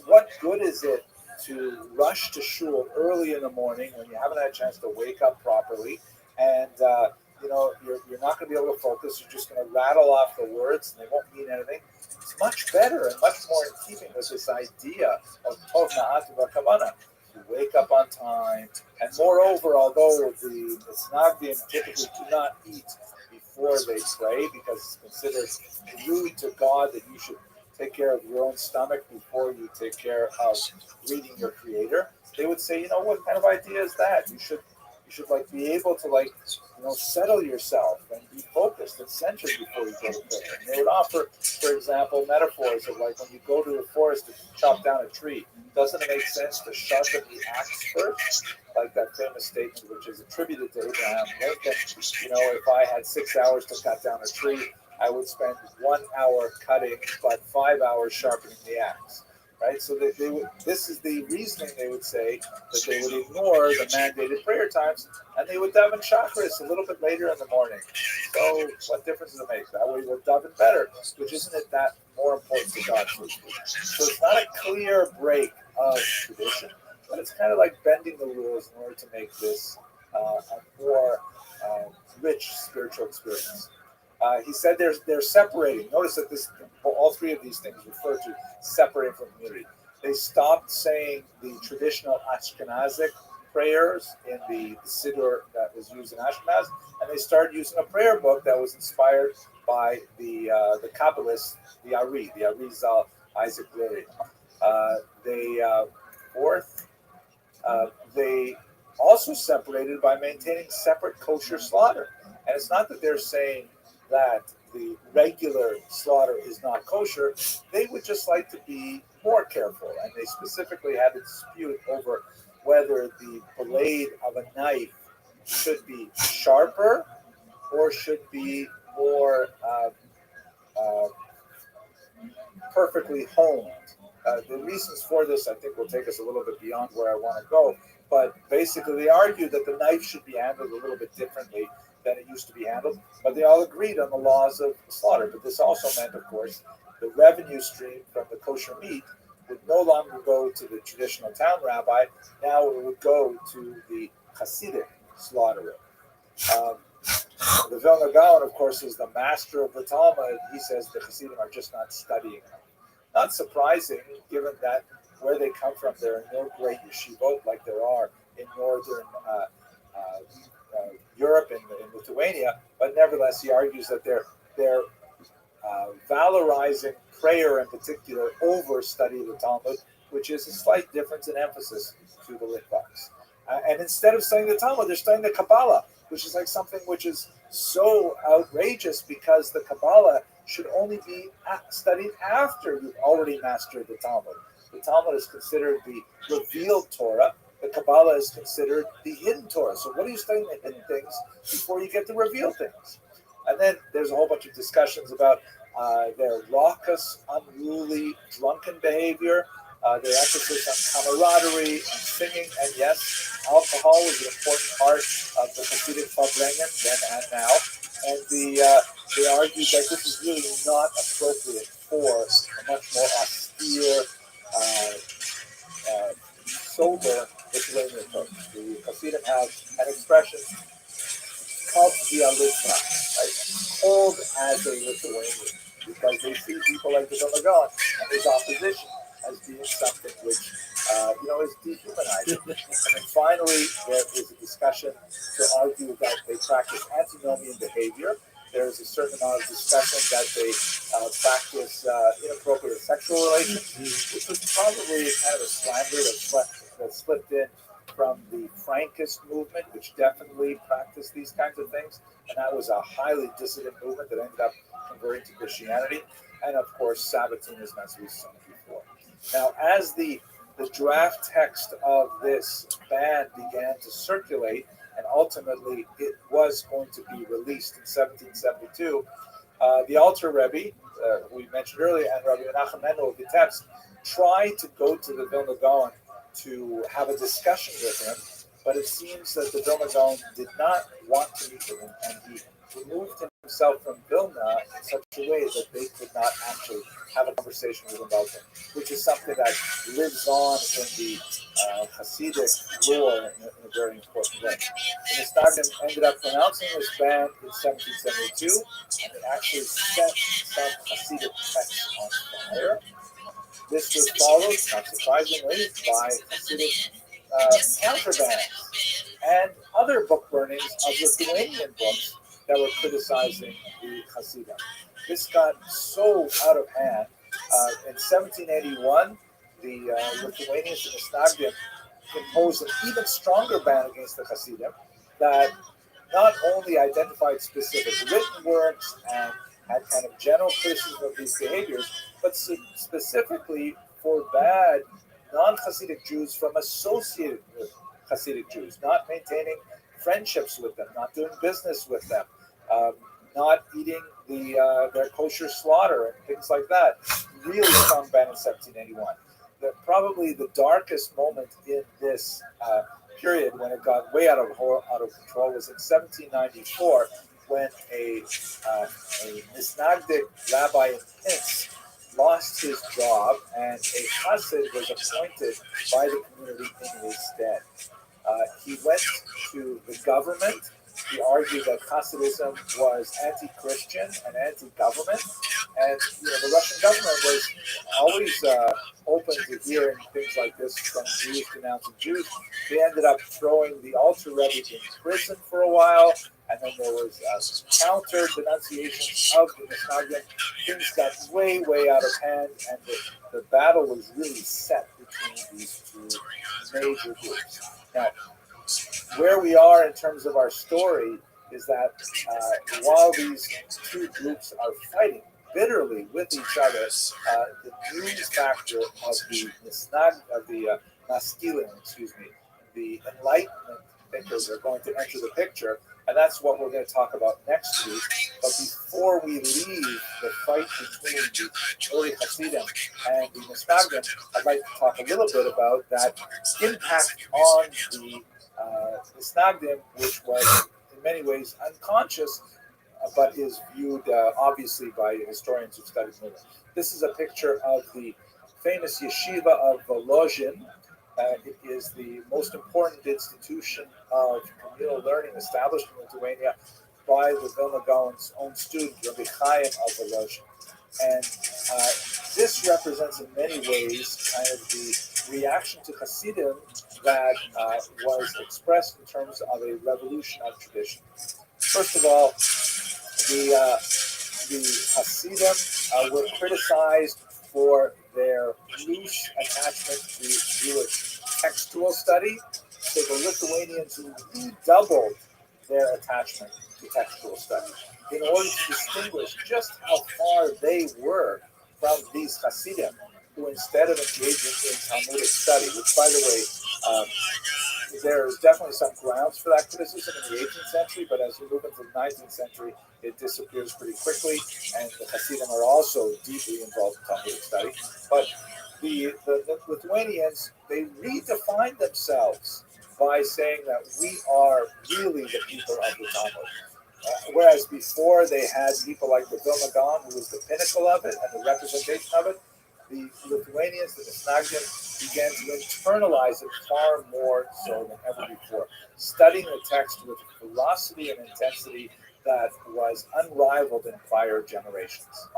what good is it to rush to shul early in the morning when you haven't had a chance to wake up properly, and you're not going to be able to focus. You're just going to rattle off the words, and they won't mean anything. It's much better and much more in keeping with this idea of tov na'at v'kavana. You wake up on time, and moreover, although the Snagdim typically do not eat before they pray because it's considered rude to God that you should take care of your own stomach before you take care of reading your Creator, they would say, what kind of idea is that? You should be able to settle yourself and be focused and centered before you go to prayer. And they would offer, for example, metaphors of like when you go to the forest to chop down a tree, doesn't it make sense to sharpen the axe first? Like that famous statement which is attributed to Abraham Lincoln, if I had 6 hours to cut down a tree, I would spend 1 hour cutting, but 5 hours sharpening the axe. Right, so this is the reasoning they would say that they would ignore the mandated prayer times, and they would daven shacharis a little bit later in the morning. So what difference does it make? That way we'll daven better, which isn't it that more important to God? So it's not a clear break of tradition, but it's kind of like bending the rules in order to make this a more rich spiritual experience. He said they're separating. Notice that all three of these things refer to separating from community. They stopped saying the traditional Ashkenazic prayers in the Siddur that was used in Ashkenaz, and they started using a prayer book that was inspired by the Kabbalist, the Ari Zal Isaac Lurie. They also separated by maintaining separate kosher slaughter. And it's not that they're saying that the regular slaughter is not kosher. They would just like to be more careful. And they specifically had a dispute over whether the blade of a knife should be sharper or should be more perfectly honed. The reasons for this, I think, will take us a little bit beyond where I want to go. But basically, they argued that the knife should be handled a little bit differently than it used to be handled. But they all agreed on the laws of slaughter. But this also meant, of course, the revenue stream from the kosher meat would no longer go to the traditional town rabbi. Now it would go to the Hasidic slaughterer. The Vilna Gaon, of course, is the master of the Talmud. He says the Hasidim are just not studying enough. Not surprising, given that where they come from, there are no great yeshivot like there are in northern Europe and in Lithuania. But nevertheless, he argues that they're valorizing prayer in particular over study of the Talmud, which is a slight difference in emphasis to the Litvaks. And instead of studying the Talmud, they're studying the Kabbalah, which is like something which is so outrageous because the Kabbalah should only be studied after you've already mastered the Talmud. The Talmud is considered the revealed Torah. The Kabbalah is considered the hidden Torah. So what are you studying the hidden things before you get the revealed things? And then there's a whole bunch of discussions about their raucous, unruly, drunken behavior, their emphasis on camaraderie and singing. And yes, alcohol was an important part of the Hasidic Farbrengen then and now. And they argued that this is really not appropriate for a much more austere as a Lithuanian because they see people like the Vilna Gaon and his opposition as being something which is dehumanizing. And then finally, there is a discussion to argue that they practice antinomian behavior. There is a certain amount of discussion that they practice inappropriate sexual relations, which was probably kind of a slander that slipped in from the Frankist movement, which definitely practiced these kinds of things. And that was a highly dissident movement that ended up converting to Christianity. And of course, Sabbatinism, as we've seen before. Now, as the draft text of this ban began to circulate, and ultimately it was going to be released in 1772, the Alter Rebbe, who we mentioned earlier, and Rabbi Menachem Mendel of Vitebsk, tried to go to the Vilna Gaon to have a discussion with him, but it seems that the Vilna Gaon did not want to meet with him, and he removed himself from Vilna in such a way that they could not actually have a conversation with him about him, which is something that lives on in the Hasidic lore in a very important way. The Misnagdim ended up pronouncing this ban in 1772, and it actually set some Hasidic texts on fire. This was followed, not surprisingly, by Hasidic counterbans and other book burnings of Lithuanian books that were criticizing the Hasidim. This got so out of hand. In 1781, the Lithuanians and the Misnagdim imposed an even stronger ban against the Hasidim that not only identified specific written works and had kind of general criticism of these behaviors, but specifically forbade non-Hasidic Jews from associating with Hasidic Jews, not maintaining friendships with them, not doing business with them, not eating their kosher slaughter and things like that. Really strong ban in 1781. Probably the darkest moment in this period when it got way out of control was in 1794 when a Misnagdic rabbi in Pinsk lost his job and a chassid was appointed by the community in his stead. He went to the government. He argued that Hasidism was anti-Christian and anti-government, and the Russian government was always open to hearing things like this from Jews denouncing Jews. They ended up throwing the Alter Rebbe in prison for a while, and then there was counter denunciations of the Misnagdim. Things got way, way out of hand, and the battle was really set between these two major groups. Now, where we are in terms of our story is that while these two groups are fighting bitterly with each other, the news factor of the Maskilim, the Enlightenment thinkers are going to enter the picture, and that's what we're going to talk about next week. But before we leave the fight between the early Hasidim and the Misnagdim, I'd like to talk a little bit about that impact on the Misnagdim, which was in many ways unconscious, but is viewed obviously by historians who studied Millah. This is a picture of the famous yeshiva of Volozhin. It is the most important institution of communal learning established in Lithuania by the Vilna Gaon's own student, Rabbi Chaim of Volozhin. And this represents in many ways kind of the reaction to Hasidim that was expressed in terms of a revolution of tradition. First of all, the Hasidim were criticized for their loose attachment to Jewish textual study. So the Lithuanians redoubled their attachment to textual study in order to distinguish just how far they were from these Hasidim, who instead of engaging in Talmudic study, which, by the way, there is definitely some grounds for that criticism in the 18th century, but as we move into the 19th century, it disappears pretty quickly, and the Hasidim are also deeply involved in Talmudic study. But the Lithuanians, they redefined themselves by saying that we are really the people of the Talmud. Whereas before they had people like the Vilna Gaon, who was the pinnacle of it and the representation of it, the Lithuanians, the Misnagdim, began to internalize it far more so than ever before, studying the text with velocity and intensity that was unrivaled in prior generations.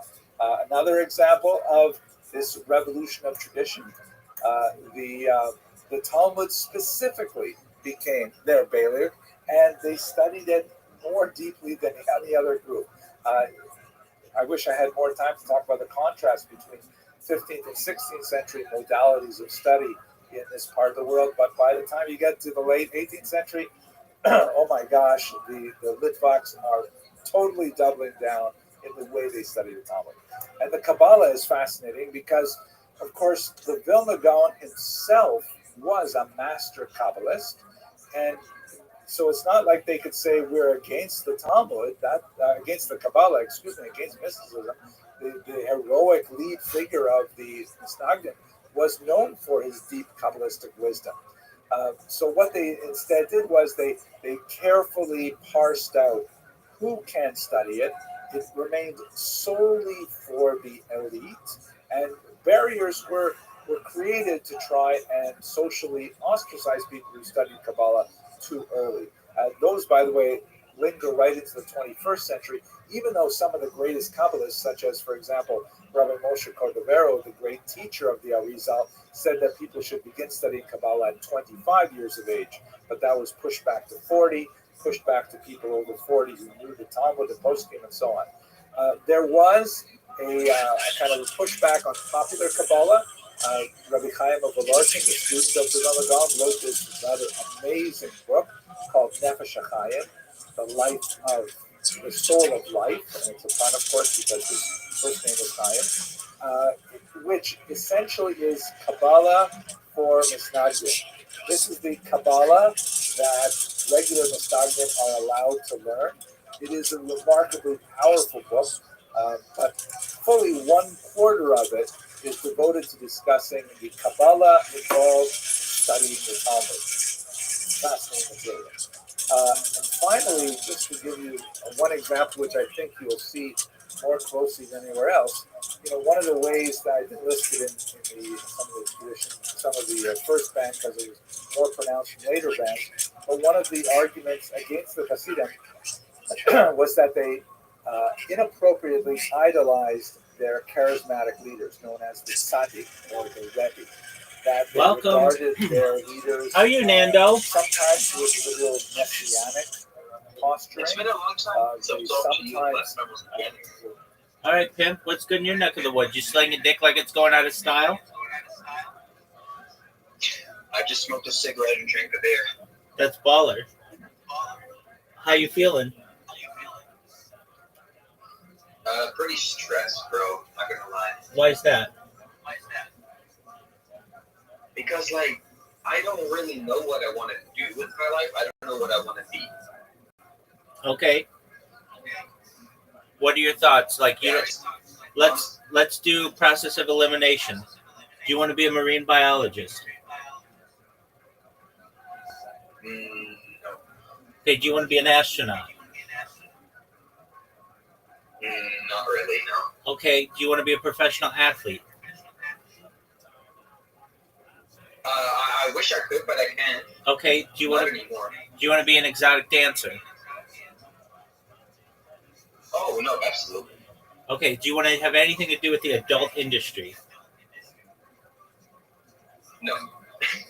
Another example of this revolution of tradition, the Talmud specifically became their Bailiff, and they studied it more deeply than any other group. I wish I had more time to talk about the contrast between 15th and 16th century modalities of study in this part of the world, but by the time you get to the late 18th century, oh my gosh, the Litvaks are totally doubling down in the way they study the Talmud. And the Kabbalah is fascinating because, of course, the Vilna Gaon himself was a master Kabbalist, and so it's not like they could say we're against the Talmud, against the Kabbalah, against mysticism. The heroic lead figure of the Misnagdim was known for his deep Kabbalistic wisdom. So what they instead did was they carefully parsed out who can study it. It remained solely for the elite, and barriers were created to try and socially ostracize people who studied Kabbalah too early. Those, by the way, linger right into the 21st century, even though some of the greatest Kabbalists, such as, for example, Rabbi Moshe Cordovero, the great teacher of the Arizal, said that people should begin studying Kabbalah at 25 years of age, but that was pushed back to 40, pushed back to people over 40 who knew the Talmud, the poskim, and so on. There was a kind of a pushback on popular Kabbalah. Rabbi Chaim of Voloshyn, the student of the Vilna Gaon, wrote this rather amazing book called Nefesh HaChaim, the life of the soul of life, and it's a pun, of course, because his first name is Chaim, which essentially is Kabbalah for Misnagdim. This is the Kabbalah that regular Misnagdim are allowed to learn. It is a remarkably powerful book, but fully 1/4 of it is devoted to discussing the Kabbalah involved in studying the Talmud. Fascinating material. And finally, just to give you one example, which I think you'll see more closely than anywhere else, one of the ways that I didn't list it in some of the tradition, some of the first band, because it was more pronounced in later bands, but one of the arguments against the Hasidim was that they inappropriately idolized their charismatic leaders, known as the Tzaddik or the Rebbe. That they regarded their leaders. How are you, Nando? Sometimes with a little messianic posturing. It's been a long time. All right, Pimp, what's good in your neck of the woods? You sling a dick like it's going out of style? I just smoked a cigarette and drank a beer. That's baller. How you feeling? Pretty stressed, bro. Not gonna lie. Why is that? Because, I don't really know what I want to do with my life. I don't know what I want to be. Okay. What are your thoughts? Let's do process of elimination. Do you want to be a marine biologist? No. Okay, do you want to be an astronaut? Not really, no. Okay, do you want to be a professional athlete? I wish I could, but I can't. Okay, do you want to be an exotic dancer? Oh, no, absolutely. Okay, do you want to have anything to do with the adult industry? No.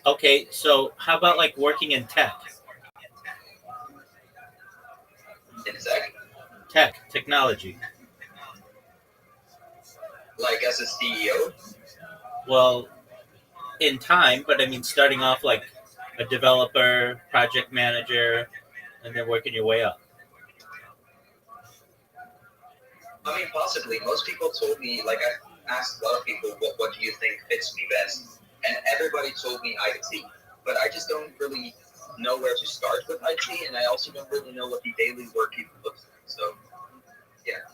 Okay, so how about working in tech? In tech? Technology. As a CEO? Well, in time, but I mean starting off like a developer, project manager, and then working your way up. I mean, possibly. Most people told me, I asked a lot of people, what do you think fits me best? And everybody told me IT. But I just don't really know where to start with IT, and I also don't really know what the daily work even looks like. So, yeah.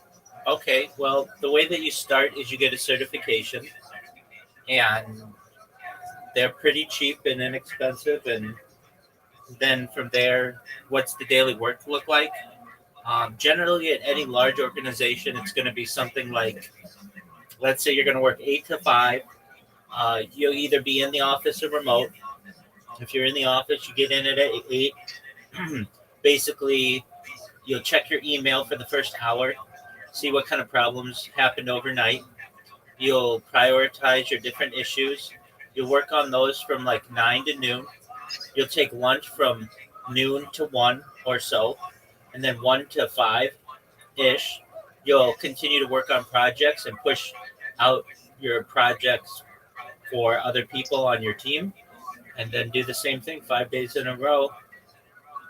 Okay, well, the way that you start is you get a certification, and they're pretty cheap and inexpensive, and then from there, what's the daily work look like? Generally, at any large organization, it's going to be something like, let's say you're going to work 8 to 5. You'll either be in the office or remote. If you're in the office, you get in at 8. Basically, You'll check your email for the first hour, see what kind of problems happened overnight. You'll prioritize your different issues. You'll work on those from like 9 to noon. You'll take lunch from noon to 1 or so, and then 1 to 5 ish. You'll continue to work on projects and push out your projects for other people on your team, and then do the same thing 5 days in a row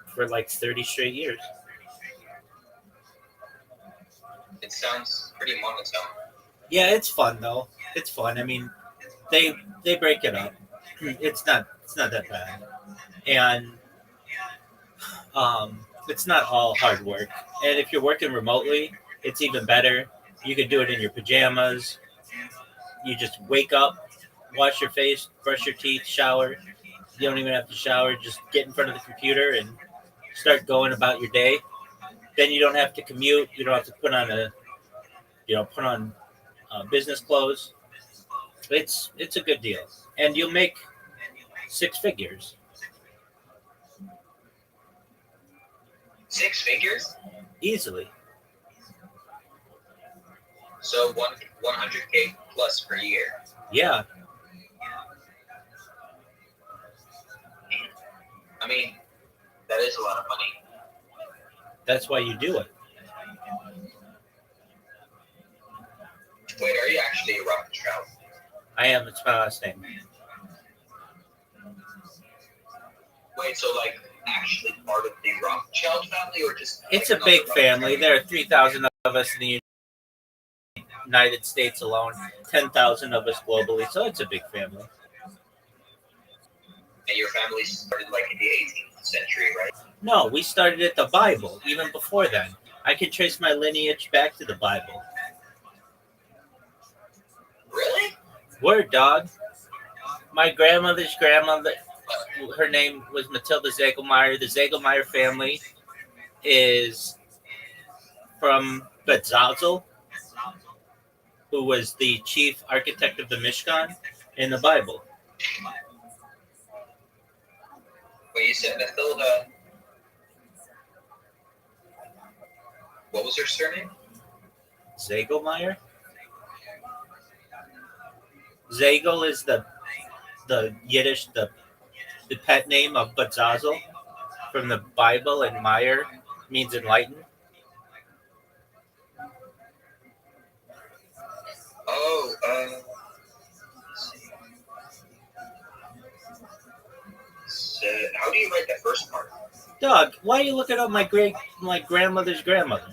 for like 30 straight years. It sounds pretty monotone. Yeah, it's fun though. It's fun. I mean, they break it up. It's not that bad, and it's not all hard work. And if you're working remotely, it's even better. You can do it in your pajamas. You just wake up, wash your face, brush your teeth, shower. You don't even have to shower. Just get in front of the computer and start going about your day. Then you don't have to commute. You don't have to put on business clothes. It's a good deal, and you'll make 6 figures 6 figures? easily. So 100K plus per year. Yeah, I mean, that is a lot of money. that's why you do it. Wait, are you actually a Rothschild? I am. It's my last name. Wait, so like actually part of the Rothschild family, or just? It's like a big another family. Rothschild? There are 3,000 of us in the United States alone. 10,000 of us globally. So it's a big family. And your family started like in the 18th century, right? No, we started at the Bible. Even before then, I can trace my lineage back to the Bible. Really? Word, dog. My grandmother's grandmother, her name was Matilda Zegelmeyer. The Zegelmeyer family is from Betzazel, who was the chief architect of the Mishkan in the Bible. Wait, you said Matilda. What was her surname? Zegelmeyer? Zegel is the Yiddish, the pet name of Betzazel from the Bible, and Meyer means enlightened. Oh, so how do you write that first part? Dog, why are you looking up my grandmother's grandmother?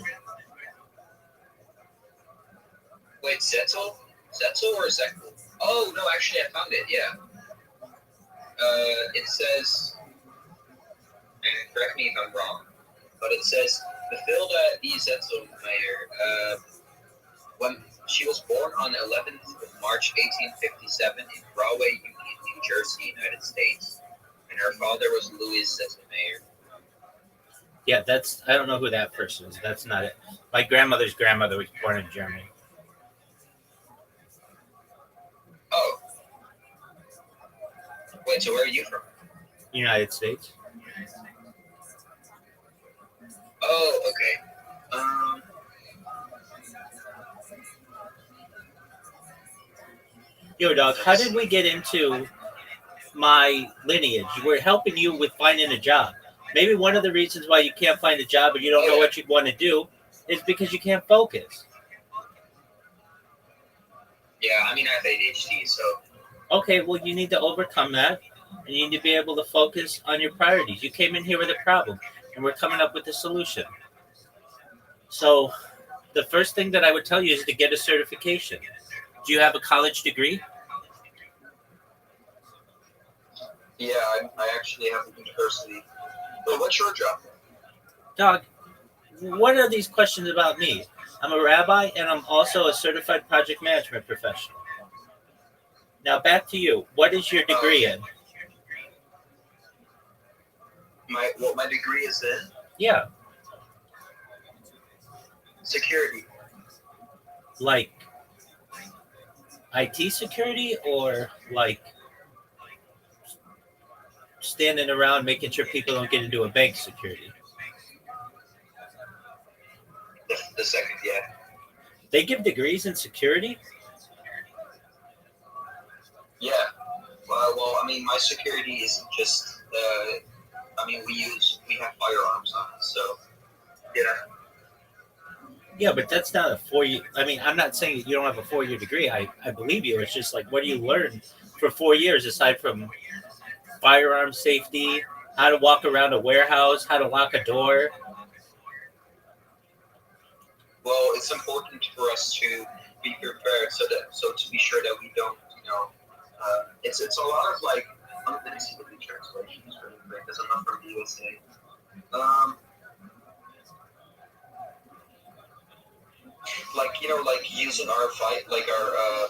Wait, Zetzel? Zetzel or Zekel? Oh, no, actually, I found it, yeah. It says, and correct me if I'm wrong, but it says, Mathilda E. Zetzelmeyer, when she was born on 11th of March, 1857 in Rahway Union, New Jersey, United States, and her father was Louis Zetzelmeyer. Yeah, I don't know who that person is. That's not it. My grandmother's grandmother was born in Germany. Oh. Wait, so where are you from? United States. Oh, okay. Yo, dog, how did we get into my lineage? We're helping you with finding a job. Maybe one of the reasons why you can't find a job or you don't know what you want to do is because you can't focus. Yeah, I mean, I have ADHD, so. Okay, well, you need to overcome that, and you need to be able to focus on your priorities. You came in here with a problem, and we're coming up with a solution. So the first thing that I would tell you is to get a certification. Do you have a college degree? Yeah, I actually have a university. But what's your job? Dog, what are these questions about me? I'm a rabbi, and I'm also a certified project management professional. Now back to you. What is your degree in? My degree is in Yeah, security. like IT security, or like standing around making sure people don't get into a bank security? They give degrees in security. Yeah. Well, I mean, my security isn't just. I mean, we have firearms on it, so yeah. Yeah, but that's not a 4 year. I mean, I'm not saying that you don't have a 4 year degree. I believe you. It's just like, what do you learn for 4 years aside from firearm safety, how to walk around a warehouse, how to lock a door? Well, it's important for us to be prepared so to be sure that we don't, it's a lot of like, let me see the translations really quick because I'm not from the USA. Like like using our fight, like our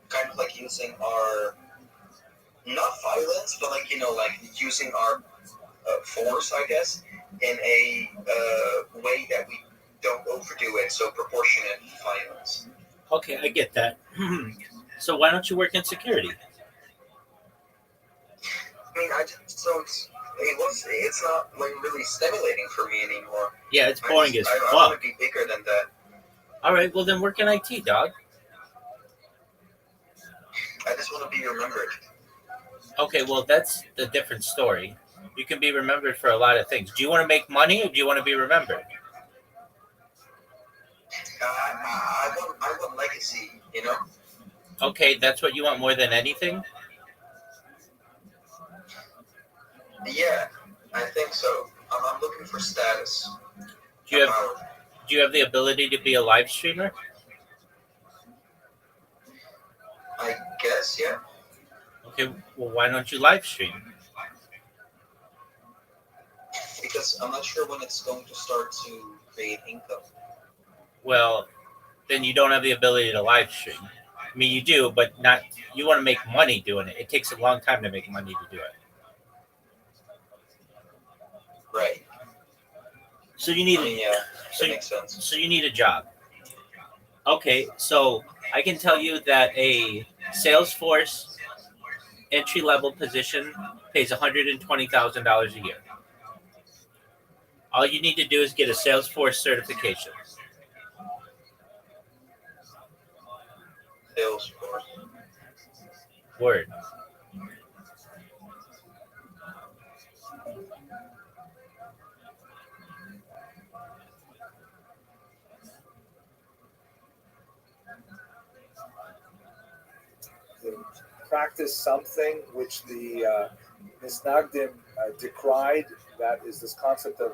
kind of like using our not violence, but like like using our force, I guess, in a way that we don't overdo it. So proportionate violence. Okay, I get that. So why don't you work in security? I mean, I just don't. It's not like really stimulating for me anymore. Yeah, it's boring as I fuck. want to be bigger than that. All right, well then work in IT, dog. I just want to be remembered. Okay, well that's a different story. You can be remembered for a lot of things. Do you want to make money or do you want to be remembered? I want legacy. Okay, that's what you want more than anything? Yeah, I think so. I'm looking for status. Do you have the ability to be a live streamer? I guess, yeah. Okay, well why don't you live stream? Because I'm not sure when it's going to start to create income. Well, then you don't have the ability to live stream. I mean, you do, but not. You want to make money doing it. It takes a long time to make money to do it. Right. So you need. Yeah, So that makes sense. so you need a job. Okay, so I can tell you that a Salesforce entry level position pays $120,000 a year. All you need to do is get a Salesforce certification. Salesforce. Word. Practice something which the Misnagdim decried. That is this concept of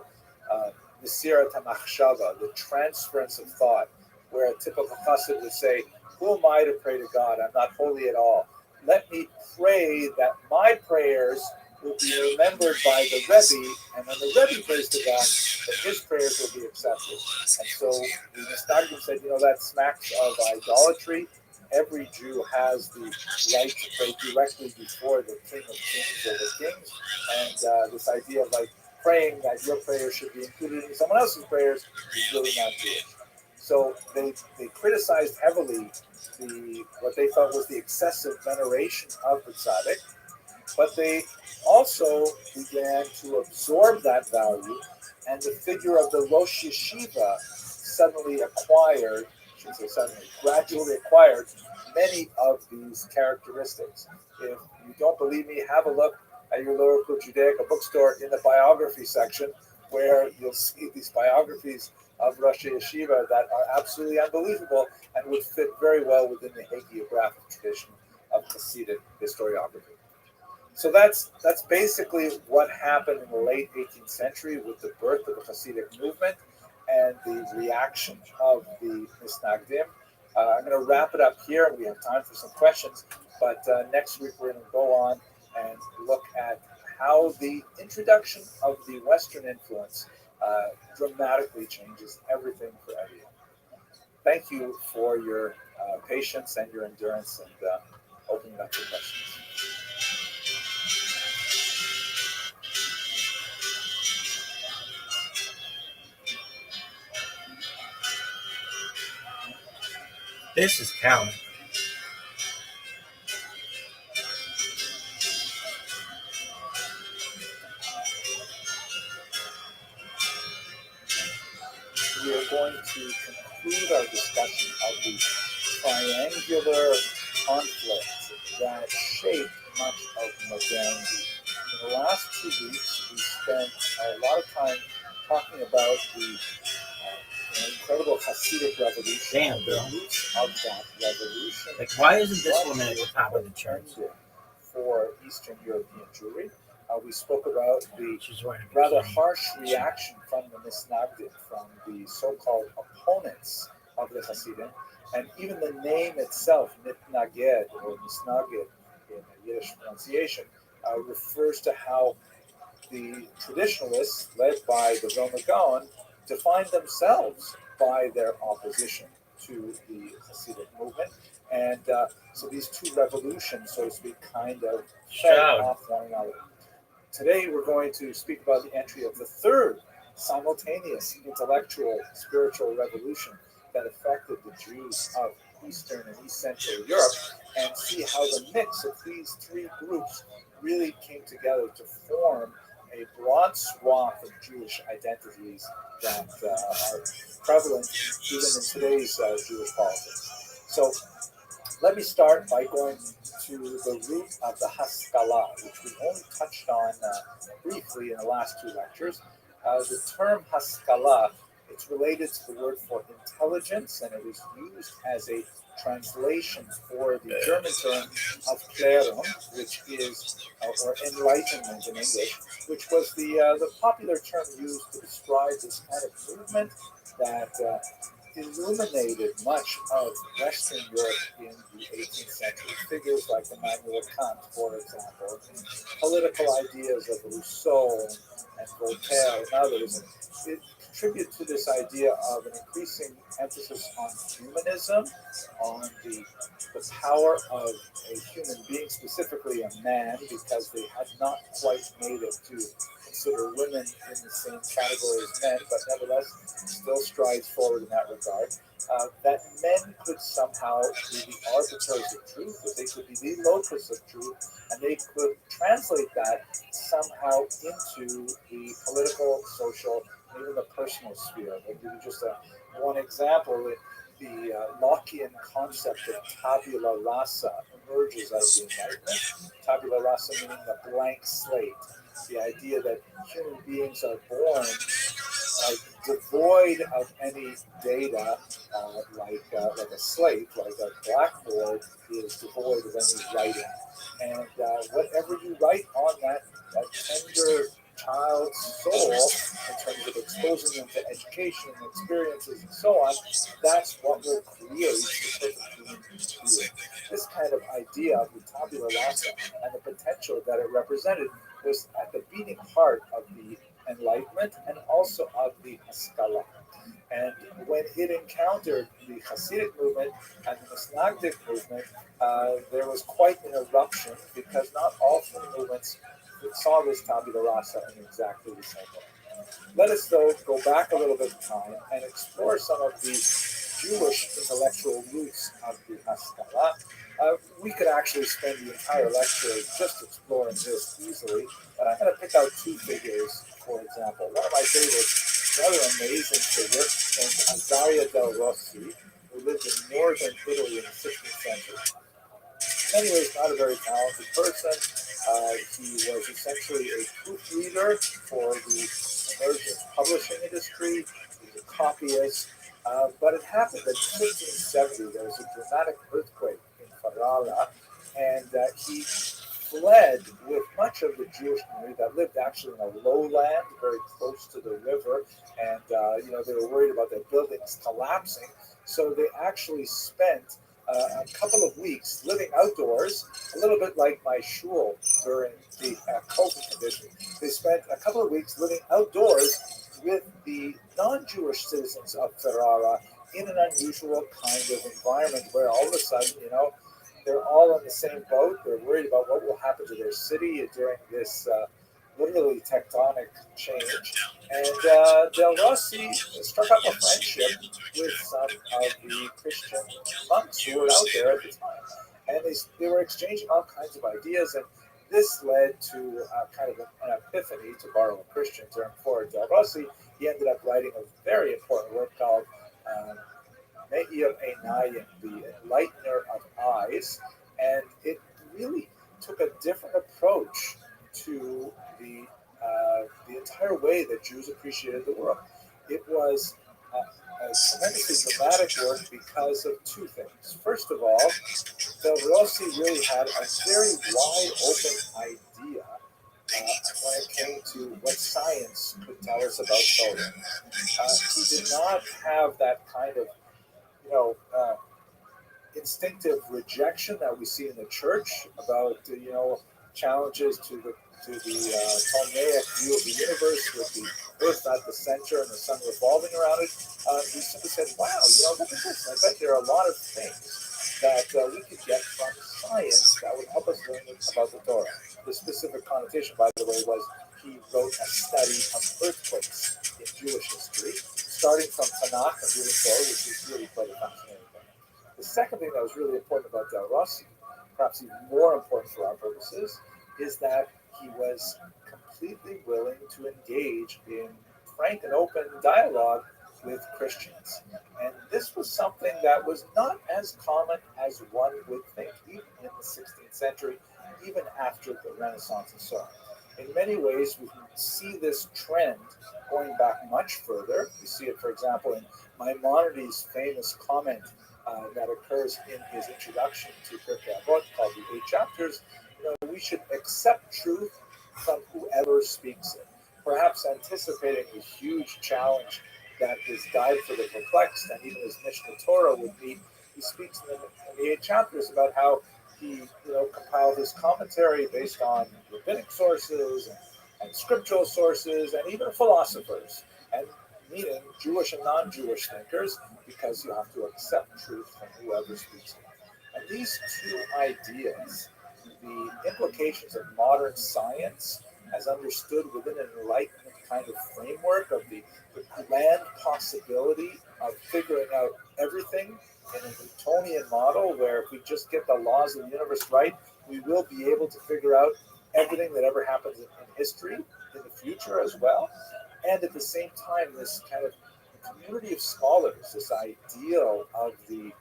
Mesirat HaMachshava, the transference of thought, where a typical chassid would say, "Who am I to pray to God? I'm not holy at all. Let me pray that my prayers will be remembered by the Rebbe, and when the Rebbe prays to God, that his prayers will be accepted." And so the Misnagdim said, that smacks of idolatry. Every Jew has the right to pray directly before the King of Kings or the kings, and this idea of like praying that your prayers should be included in someone else's prayers is really not Jewish. So they criticized heavily what they felt was the excessive veneration of the tzaddik, but they also began to absorb that value, and the figure of the Rosh Yeshiva suddenly acquired, I shouldn't say suddenly, gradually acquired many of these characteristics. If you don't believe me, have a look at your local Judaica bookstore in the biography section, where you'll see these biographies of Rosh Yeshiva that are absolutely unbelievable and would fit very well within the hagiographic tradition of Hasidic historiography. So that's basically what happened in the late 18th century with the birth of the Hasidic movement and the reaction of the Misnagdim. I'm going to wrap it up here, and we have time for some questions. But next week we're going to go on and look at how the introduction of the Western influence dramatically changes everything for everyone. Thank you for your patience and your endurance, and opening up for questions. This is talent. We are going to conclude our discussion discussion of the triangular conflict that shaped much of modernity. In the last 2 weeks, we spent a lot of time talking about the incredible Hasidic revolution, Damn, the bro. roots of that revolution. Like, why isn't this what woman at the top of the charts? intended for Eastern European Jewry. We spoke about the She's wearing a rather bikini. harsh reaction from the Misnagdim, from the so-called opponents of the Hasidim, and even the name itself, Mitnaged or Misnagid in Yiddish pronunciation, refers to how the traditionalists, led by the Vilna Gaon, define themselves by their opposition to the Hasidic movement. And so these two revolutions, so to speak, kind of fed off one another. Today we're going to speak about the entry of the third simultaneous intellectual spiritual revolution that affected the Jews of Eastern and East Central Europe, and see how the mix of these three groups really came together to form a broad swath of Jewish identities that are prevalent even in today's Jewish politics. So let me start by going to the root of the Haskalah, which we only touched on briefly in the last two lectures. The term Haskalah, it's related to the word for intelligence, and it was used as a translation for the German term Aufklärung, which is, or enlightenment in English, which was the popular term used to describe this kind of movement that illuminated much of Western Europe in the 18th century. Figures like Immanuel Kant, for example, and political ideas of Rousseau and Voltaire and others. It contribute to this idea of an increasing emphasis on humanism, on the power of a human being, specifically a man, because they had not quite made it to consider women in the same category as men, but nevertheless still strides forward in that regard. That men could somehow be the arbiters of truth, that they could be the locus of truth, and they could translate that somehow into the political, social, and even the personal sphere. I'll give you just one example. The Lockean concept of tabula rasa emerges out of the Enlightenment. Tabula rasa meaning the blank slate. The idea that human beings are born devoid of any data, like a slate, like a blackboard is devoid of any writing. And whatever you write on that tender child's soul, in terms of exposing them to education and experiences and so on, that's what will create the perfect human being. This kind of idea of the tabula rasa and the potential that it represented was at the beating heart of the Enlightenment and also of the Haskalah. And when it encountered the Hasidic movement and the Misnagdic movement, there was quite an eruption, because not all three movements saw this tabula rasa in exactly the same way. Let us, though, go back a little bit in time and explore some of the Jewish intellectual roots of the Haskalah. We could actually spend the entire lecture just exploring this easily, but I'm going to pick out two figures, for example. One of my favorites, rather amazing figure, named Azaria del Rossi, who lived in northern Italy in the 16th century. In many ways, not a very talented person. He was essentially a proofreader for the emerging publishing industry. He was a copyist. But it happened that in 1570 there was a dramatic earthquake in Ferrara, and he fled with much of the Jewish community that lived actually in a lowland very close to the river, and they were worried about their buildings collapsing, so they actually spent a couple of weeks living outdoors, a little bit like my shul during the COVID condition. They spent a couple of weeks living outdoors with the non-Jewish citizens of Ferrara in an unusual kind of environment where all of a sudden, they're all in the same boat. They're worried about what will happen to their city during this literally tectonic change. And Del Rossi struck up a friendship with some of the Christian monks who were out there at the time. And they were exchanging all kinds of ideas, and this led to kind of an epiphany, to borrow a Christian term, for Del Rossi. He ended up writing a very important work called Me'ir Einayim, the enlightener of eyes, and it really took a different approach to the entire way that Jews appreciated the world. It was a tremendously dramatic work because of two things. First of all, Del Rossi really had a very wide open idea when it came to what science could tell us about Torah. He did not have that kind of, you know, instinctive rejection that we see in the church about, challenges to the Ptolemaic view of the universe with the Earth at the center and the sun revolving around it. He simply said, "Wow, look at this! I bet there are a lot of things that we could get from science that would help us learn about the Torah." The specific connotation, by the way, was he wrote a study of earthquakes in Jewish history, starting from Tanakh and moving forward, which is really quite a fascinating thing. The second thing that was really important about Del Rossi, perhaps even more important for our purposes, is that he was completely willing to engage in frank and open dialogue with Christians. And this was something that was not as common as one would think, even in the 16th century, even after the Renaissance and so on. In many ways, we can see this trend going back much further. We see it, for example, in Maimonides' famous comment that occurs in his introduction to Pirkei Avot, called the Eight Chapters. We should accept truth from whoever speaks it. Perhaps anticipating the huge challenge that his Guide for the Perplexed and even his Mishnah Torah would meet, he speaks in the Eight Chapters about how he, compiled his commentary based on rabbinic sources and scriptural sources and even philosophers, and meaning Jewish and non-Jewish thinkers, because you have to accept truth from whoever speaks it. And these two ideas, the implications of modern science as understood within an Enlightenment kind of framework of the grand possibility of figuring out everything in a Newtonian model, where if we just get the laws of the universe right, we will be able to figure out everything that ever happens in history in the future as well. And at the same time, this kind of community of scholars, this ideal of the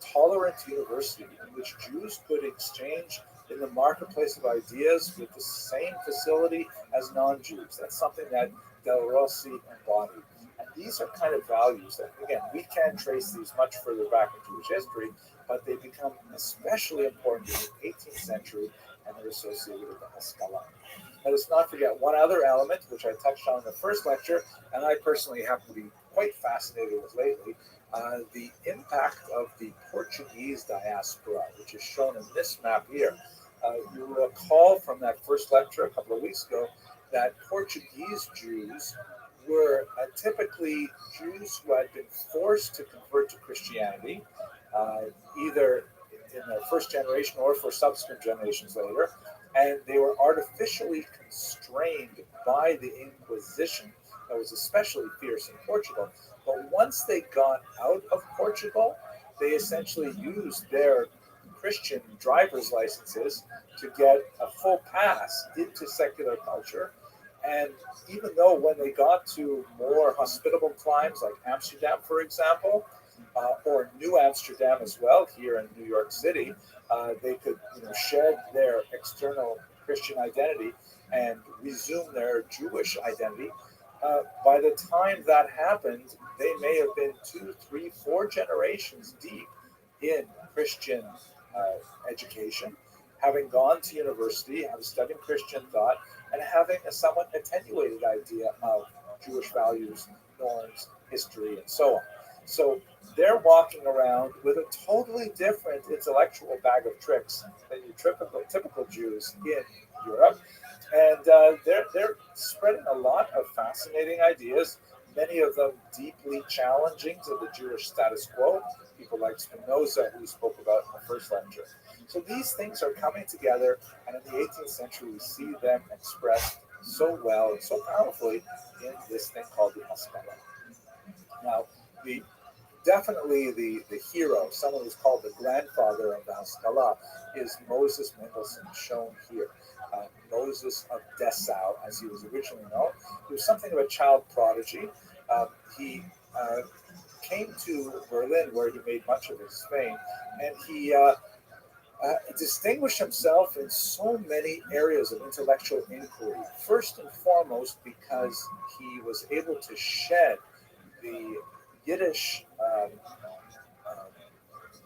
tolerant university in which Jews could exchange in the marketplace of ideas with the same facility as non-Jews. That's something that Del Rossi embodied. And these are kind of values that, again, we can trace these much further back in Jewish history, but they become especially important in the 18th century, and they're associated with the Haskalah. Let us not forget one other element, which I touched on in the first lecture, and I personally happen to be quite fascinated with lately, the impact of the Portuguese diaspora, which is shown in this map here. You will recall from that first lecture a couple of weeks ago that Portuguese Jews were typically Jews who had been forced to convert to Christianity, either in their first generation or for subsequent generations later, and they were artificially constrained by the Inquisition that was especially fierce in Portugal. But once they got out of Portugal, they essentially used their Christian driver's licenses to get a full pass into secular culture. And even though when they got to more hospitable climes like Amsterdam, for example, or New Amsterdam as well, here in New York City, they could shed their external Christian identity and resume their Jewish identity. By the time that happened, they may have been 2, 3, 4 generations deep in Christian education, having gone to university, having studied Christian thought, and having a somewhat attenuated idea of Jewish values, norms, history, and so on. So they're walking around with a totally different intellectual bag of tricks than your typical Jews in Europe. And they're spreading a lot of fascinating ideas, many of them deeply challenging to the Jewish status quo, people like Spinoza, who we spoke about in the first lecture. So these things are coming together, and in the 18th century, we see them expressed so well and so powerfully in this thing called the Haskalah. Now, definitely the hero, someone who's called the grandfather of the Haskalah, is Moses Mendelssohn, shown here. Moses of Dessau, as he was originally known. He was something of a child prodigy. He came to Berlin, where he made much of his fame, and he distinguished himself in so many areas of intellectual inquiry. First and foremost, because he was able to shed the Yiddish,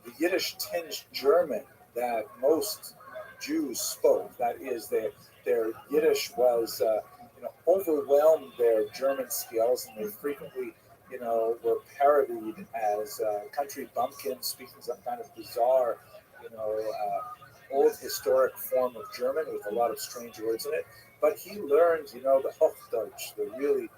the Yiddish tinged German that most Jews spoke. That is, their Yiddish was, overwhelmed their German skills, and they frequently, were parodied as country bumpkins speaking some kind of bizarre, old historic form of German with a lot of strange words in it. But he learned, the Hochdeutsch, the really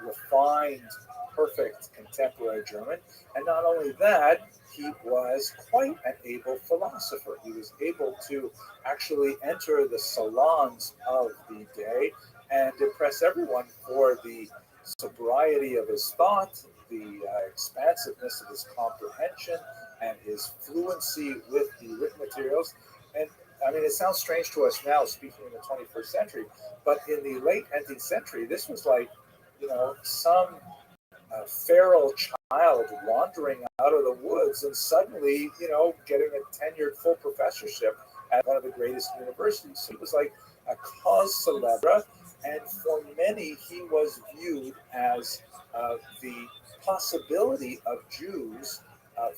refined, perfect contemporary German. And not only that, he was quite an able philosopher. He was able to actually enter the salons of the day and impress everyone for the sobriety of his thought, the expansiveness of his comprehension, and his fluency with the written materials. And I mean, it sounds strange to us now, speaking in the 21st century, but in the late 19th century, this was like, some feral child wandering out of the woods and suddenly, getting a tenured full professorship at one of the greatest universities. So he was like a cause célèbre, and for many, he was viewed as the possibility of Jews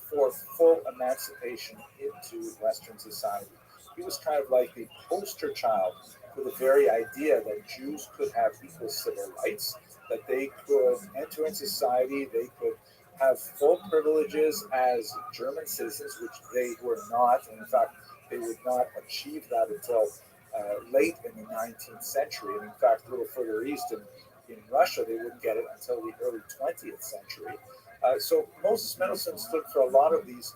for full emancipation into Western society. He was kind of like the poster child for the very idea that Jews could have equal civil rights, that they could enter in society, they could have full privileges as German citizens, which they were not. And in fact, they would not achieve that until late in the 19th century. And in fact, a little further east in Russia, they wouldn't get it until the early 20th century. So Moses Mendelssohn stood for a lot of these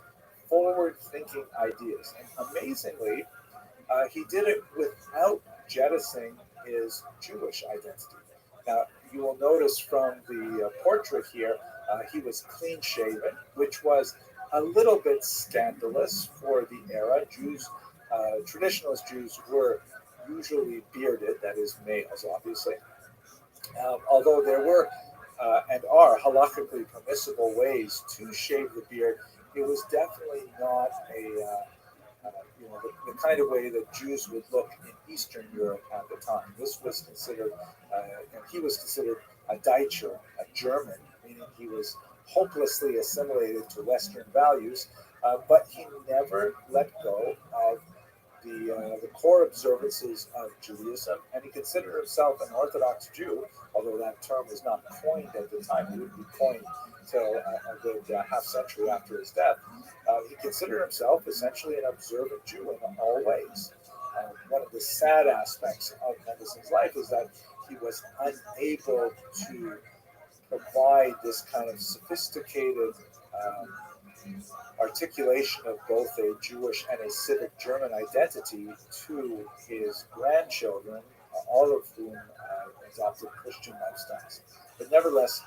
forward-thinking ideas. And amazingly, he did it without jettisoning his Jewish identity. Now, you will notice from the portrait here, he was clean-shaven, which was a little bit scandalous for the era. Jews, traditionalist Jews, were usually bearded, that is, males, obviously. Although there were and are halakhically permissible ways to shave the beard, it was definitely not the kind of way that Jews would look in Eastern Europe at the time. This was considered, and he was considered a Deutscher, a German, meaning he was hopelessly assimilated to Western values, but he never let go of the core observances of Judaism, and he considered himself an Orthodox Jew, although that term was not coined at the time. It would be coined until a good half century after his death. He considered himself essentially an observant Jew in all ways. One of the sad aspects of Mendelssohn's life is that he was unable to provide this kind of sophisticated articulation of both a Jewish and a civic German identity to his grandchildren, all of whom adopted Christian lifestyles. But nevertheless,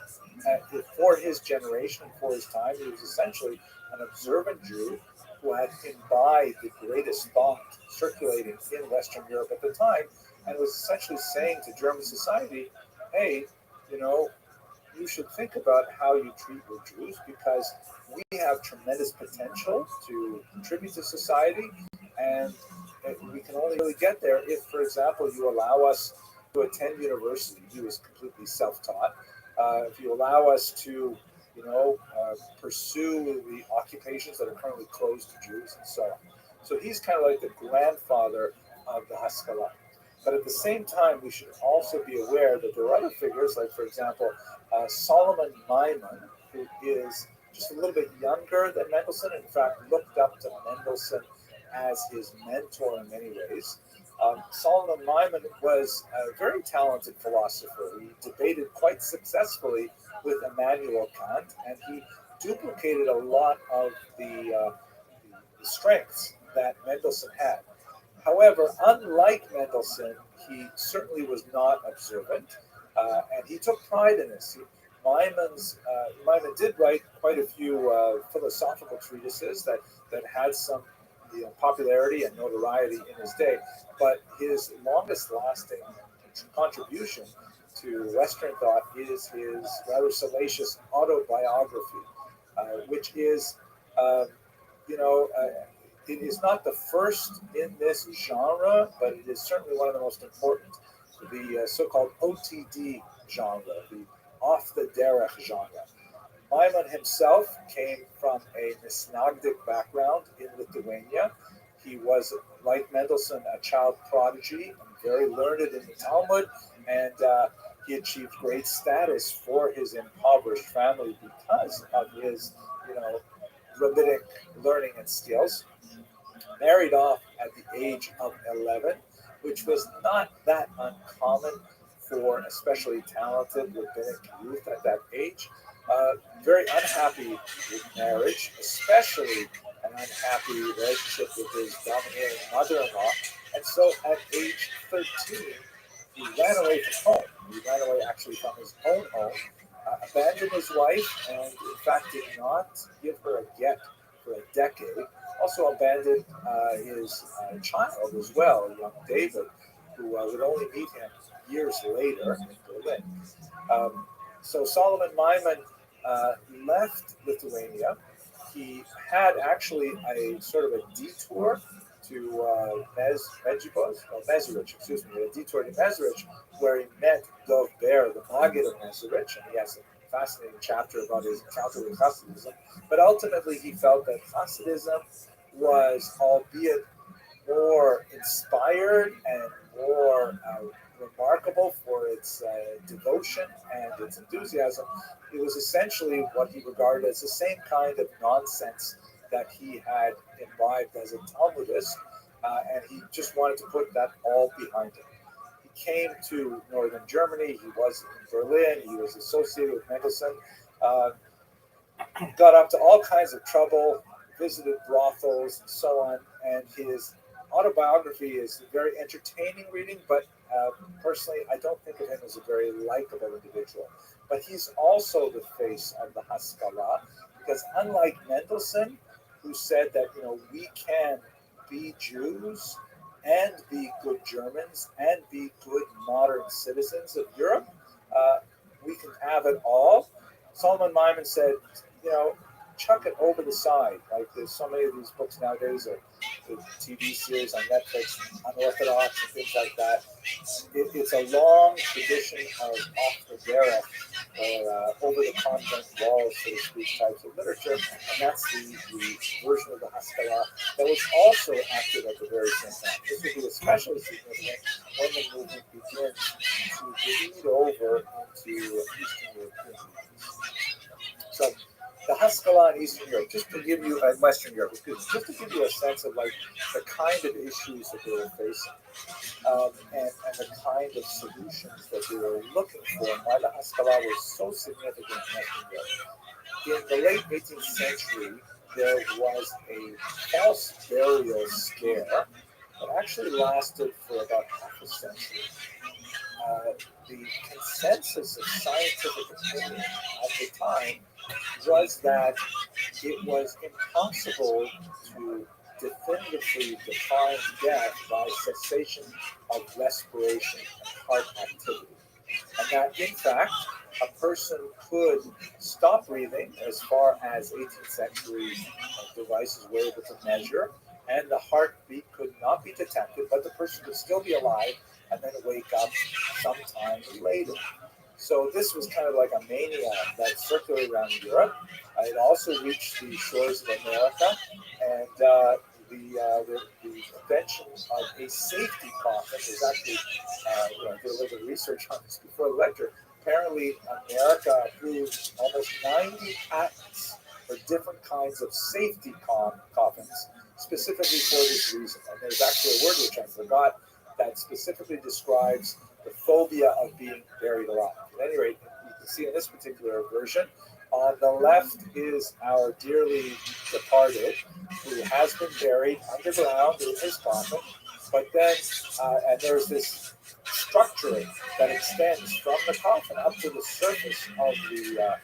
for his generation, for his time, he was essentially an observant Jew who had imbibed the greatest thought circulating in Western Europe at the time, and was essentially saying to German society, hey, you should think about how you treat your Jews, because we have tremendous potential to contribute to society, and we can only really get there if, for example, you allow us to attend university. He was completely self-taught. If you allow us to, pursue the occupations that are currently closed to Jews, and so on. So he's kind of like the grandfather of the Haskalah. But at the same time, we should also be aware that there are other figures, like, for example, Solomon Maimon, who is just a little bit younger than Mendelssohn, in fact, looked up to Mendelssohn as his mentor in many ways. Solomon Maimon was a very talented philosopher. He debated quite successfully with Immanuel Kant, and he duplicated a lot of the strengths that Mendelssohn had. However, unlike Mendelssohn, he certainly was not observant, and he took pride in this. Maimon did write quite a few philosophical treatises that had some popularity and notoriety in his day, but his longest lasting contribution to Western thought is his rather salacious autobiography, which is, um, you know, it is not the first in this genre, but it is certainly one of the most important. The so-called OTD genre, the off the derech genre. Maimon himself came from a Misnagdic background in Lithuania. He was, like Mendelssohn, a child prodigy and very learned in the Talmud, and he achieved great status for his impoverished family because of his, you know, rabbinic learning and skills. Married off at the age of 11, which was not that uncommon for especially talented rabbinic youth at that age. Very unhappy with marriage, especially an unhappy relationship with his domineering mother-in-law. And so at age 13, he ran away from home. He ran away actually from his own home, abandoned his wife, and in fact did not give her a get for a decade. Also abandoned his child as well, young David, who would only meet him years later in Berlin. So Solomon Maimon left Lithuania. He had actually a sort of a detour to Mezrich, excuse me, a detour to Mezrich, where he met Dov Ber, the Maggid of Mezrich, and he has a fascinating chapter about his encounter with Hasidism. But ultimately, he felt that Hasidism was, albeit more inspired and more remarkable for its devotion and its enthusiasm, it was essentially what he regarded as the same kind of nonsense that he had imbibed as a Talmudist, and he just wanted to put that all behind him. He came to northern Germany, he was in Berlin, he was associated with Mendelssohn, got up to all kinds of trouble, visited brothels and so on, and his autobiography is a very entertaining reading, but personally, I don't think of him as a very likable individual. But he's also the face of the Haskalah, because unlike Mendelssohn, who said that, you know, we can be Jews and be good Germans and be good modern citizens of Europe, we can have it all. Solomon Maimon said, you know, chuck it over the side. Like there's so many of these books nowadays, or the TV series on Netflix, Unorthodox and things like that. It's a long tradition of off the derech, or over the convent walls, so to speak, types of literature, and that's the version of the Haskalah that was also active at the very same time. This would be especially significant when the movement begins to bleed over into Eastern European movements. So the Haskalah in Eastern Europe, just to give you, Western Europe, just to give you a sense of like the kind of issues that they were facing, and the kind of solutions that they were looking for, and why the Haskalah was so significant in Western Europe. In the late 18th century, there was a false burial scare that actually lasted for about half a century. The consensus of scientific opinion at the time was that it was impossible to definitively define death by cessation of respiration and heart activity. And that, in fact, a person could stop breathing as far as 18th century devices were able to measure, and the heartbeat could not be detected, but the person could still be alive and then wake up sometime later. So this was kind of like a mania that circulated around Europe. It also reached the shores of America, and the invention of a safety coffin is actually, I did a little bit of research on this before the lecture. Apparently, America approved almost 90 patents for different kinds of safety coffins, specifically for this reason. And there's actually a word which I forgot that specifically describes the phobia of being buried alive. At any rate, you can see in this particular version, on the left is our dearly departed, who has been buried underground in his coffin, but then, and there's this structure that extends from the coffin up to the surface of the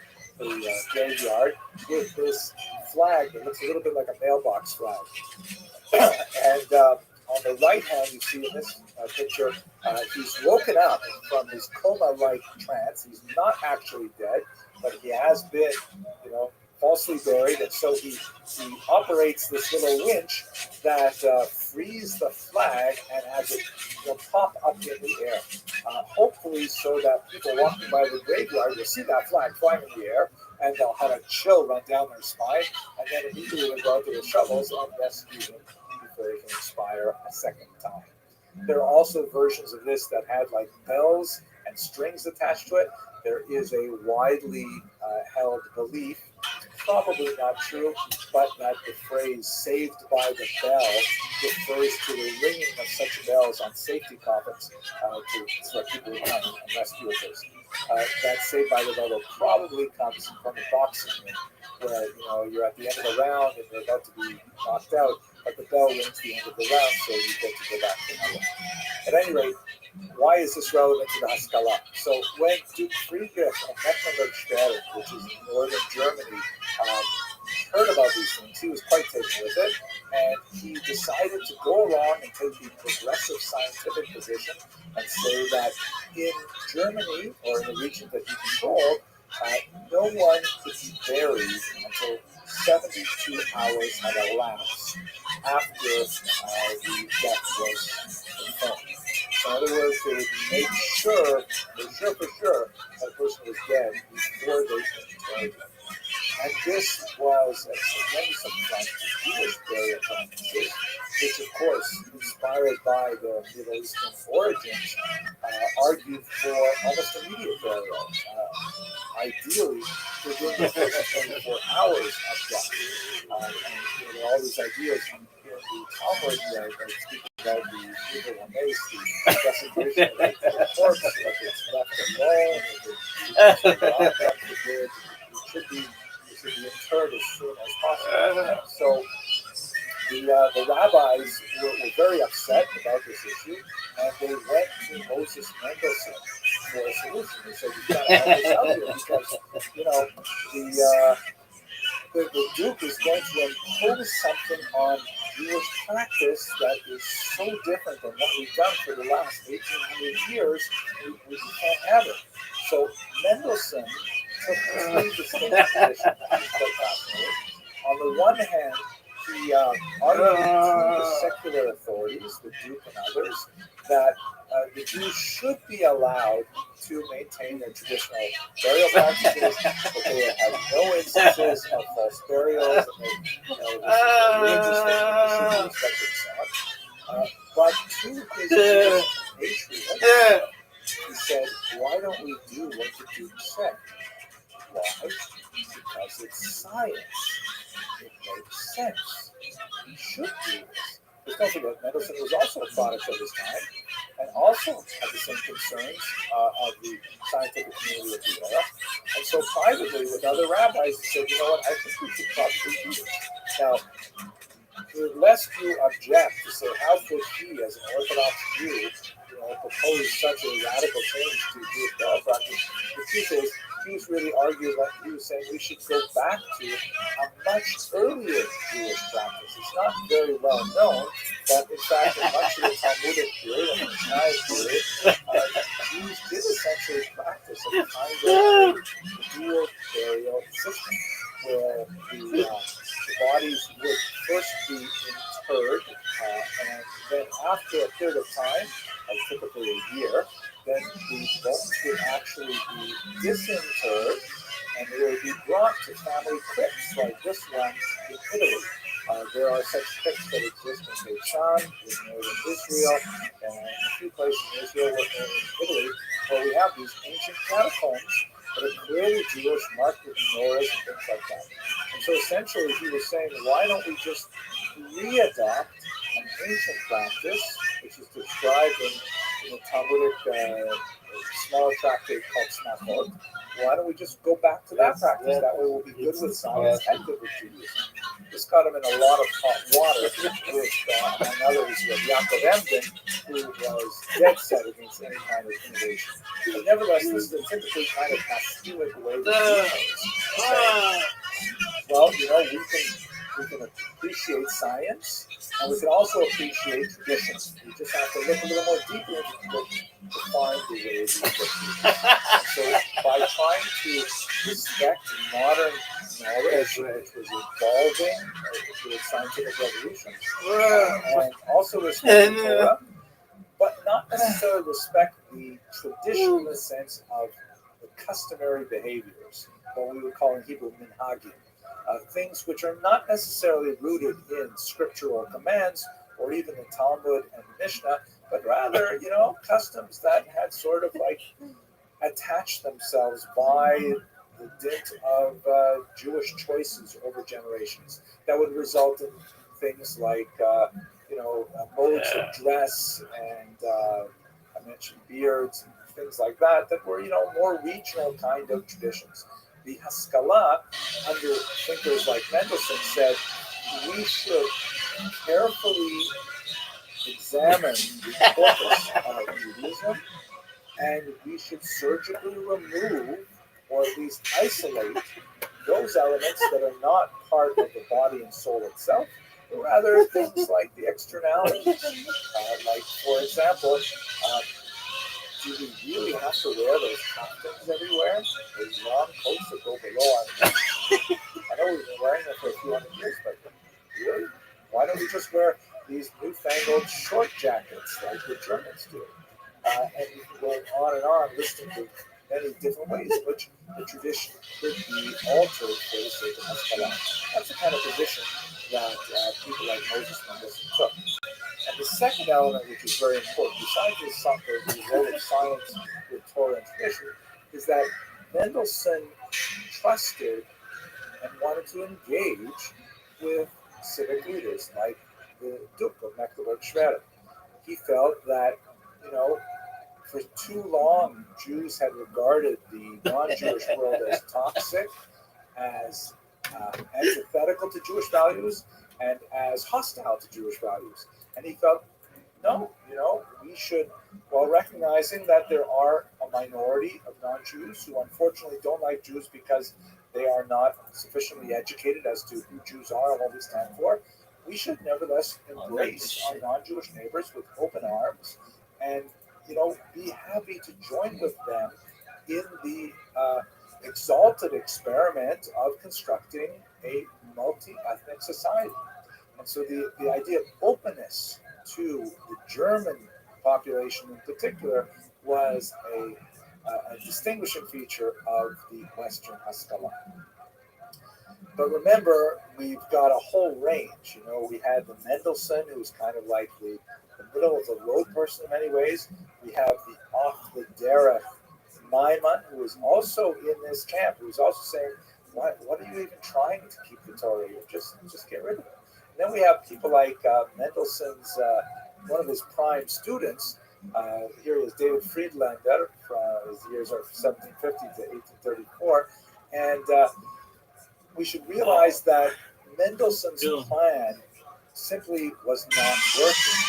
graveyard with this flag that looks a little bit like a mailbox flag. And on the right hand, you see in this picture, he's woken up from his coma-like trance. He's not actually dead, but he has been, falsely buried, and so he operates this little winch that frees the flag and has it pop up in the air, hopefully so that people walking by the graveyard will see that flag flying in the air, and they'll have a chill run down their spine, and then immediately they'll go out to the shovels and rescue him before he can expire a second time. There are also versions of this that had like bells and strings attached to it. There is a widely held belief, probably not true, but that the phrase "saved by the bell" refers to the ringing of such bells on safety coffins so that people would come and rescue a person. That "saved by the bell" probably comes from the boxing ring, where you're at the end of the round and you're about to be knocked out, but the bell rings the end of the round, so you get to go back to another. At any rate, why is this relevant to the Haskalah? So when Duke Friedrich of Mecklenburg-Schwerin, which is in northern Germany, heard about these things, he was quite taken with it, and he decided to go along and take the progressive scientific position and say that in Germany, or in the region that he controlled, no one could be buried until 72 hours had elapsed after the death was confirmed. So in other words, they would make sure that a person was dead before they interred him. And this was a tremendous affront to Jewish burial practices, which of course, inspired by the Middle Eastern origins, argued for almost immediate burial, ideally within the first 24 hours of death. And all these ideas in the Talmud that speak about the Yibul HaMeis, the desecration of the corpse, if it's left alone, if it's God forbid, it should be interred as soon as possible. So the rabbis were very upset about this issue, and they went to Moses Mendelssohn for a solution. They said, "You've got to help us out here because the Duke is going to impose something on Jewish practice that is so different than what we've done for the last 1,800 years. We can't have it." So Mendelssohn took three distinct positions, quite fascinating. On the one hand, he argued to the secular authorities, the Duke and others, that the Jews should be allowed to maintain their traditional burial practices, that they would have no instances of false burials, and this is a religious thing that should be respected and so on. But to his patriot, he said, "Why don't we do what the Duke said?" Why? Because it's science. It makes sense. We should do this. Because don't forget, Mendelssohn was also a product of his time, and also had the same concerns of the scientific community of the era. And so privately with other rabbis, he said, "You know what, I think we should probably do this." Now, lest you object to say, how could he, as an Orthodox Jew, propose such a radical change to Jewish burial practice? The truth is, he was really arguing that he was saying we should go back to a much earlier Jewish practice. It's not very well known, but in fact, in much of the Talmudic period and the Tanaic period, Jews did essentially practice a kind of dual burial system, where the bodies would first be interred, and then after a period of time, typically a year, then the bones would actually be disinterred, and they would be brought to family crypts like this one in Italy. There are such crypts that exist in Beit Shan, in northern Israel, and a few places in Israel and in Italy, where we have these ancient catacombs that are clearly Jewish, marked with menorahs and things like that. And so essentially he was saying, why don't we just readopt an ancient practice, which is described in the Talmudic small tractate called Smachot. Why don't we just go back to that practice? That way we'll be good with science and good with Judaism. This got him in a lot of hot water with, among others, Yaakov Emden, who was dead set against any kind of innovation. But nevertheless, this is a typically kind of Hasidic way to do things. Well, we can appreciate science, and we can also appreciate traditions. We just have to look a little more deeply into them to find the way these traditions. So by trying to respect modern knowledge, which was evolving through scientific revolution, and also respect the Torah, but not necessarily respect the traditional sense of the customary behaviors, what we would call in Hebrew minhagim, things which are not necessarily rooted in scriptural commands or even the Talmud and the Mishnah, but rather, customs that had sort of like attached themselves by the dint of Jewish choices over generations that would result in things like modes of dress and I mentioned beards and things like that were more regional kind of traditions. The Haskalah, under thinkers like Mendelssohn, said we should carefully examine the corpus of Judaism, and we should surgically remove or at least isolate those elements that are not part of the body and soul itself, but rather things like the externalities. Like, for example, do we really have to wear those costumes everywhere? Those long coats that go below our necks? I know we've been wearing them for a few hundred years, but really? Why don't we just wear these newfangled short jackets like the Germans do? And you can go on and on listing the many different ways in which the tradition could be altered for the sake of Haskalah. That's the kind of position that people like Moses Mendelssohn took. And the second element, which is very important, besides the role of science with Torah and tradition, is that Mendelssohn trusted and wanted to engage with civic leaders like the Duke of Mecklenburg-Schwerin. He felt that, for too long, Jews had regarded the non-Jewish world as toxic, as antithetical to Jewish values, and as hostile to Jewish values. And he felt, no, we should, while recognizing that there are a minority of non-Jews who unfortunately don't like Jews because they are not sufficiently educated as to who Jews are and what we stand for, we should nevertheless embrace our non-Jewish neighbors with open arms and, be happy to join with them in the exalted experiment of constructing a multi-ethnic society. And so the idea of openness to the German population in particular was a distinguishing feature of the Western Haskalah. But remember, we've got a whole range. We had the Mendelssohn, who was kind of like the middle of the road person in many ways. We have the off the derech Maimon, who was also in this camp, who was also saying, what are you even trying to keep the Torah? Just get rid of it. And then we have people like Mendelssohn's, one of his prime students. Here is David Friedlander, his years are 1750 to 1834. And we should realize that Mendelssohn's plan simply was not working.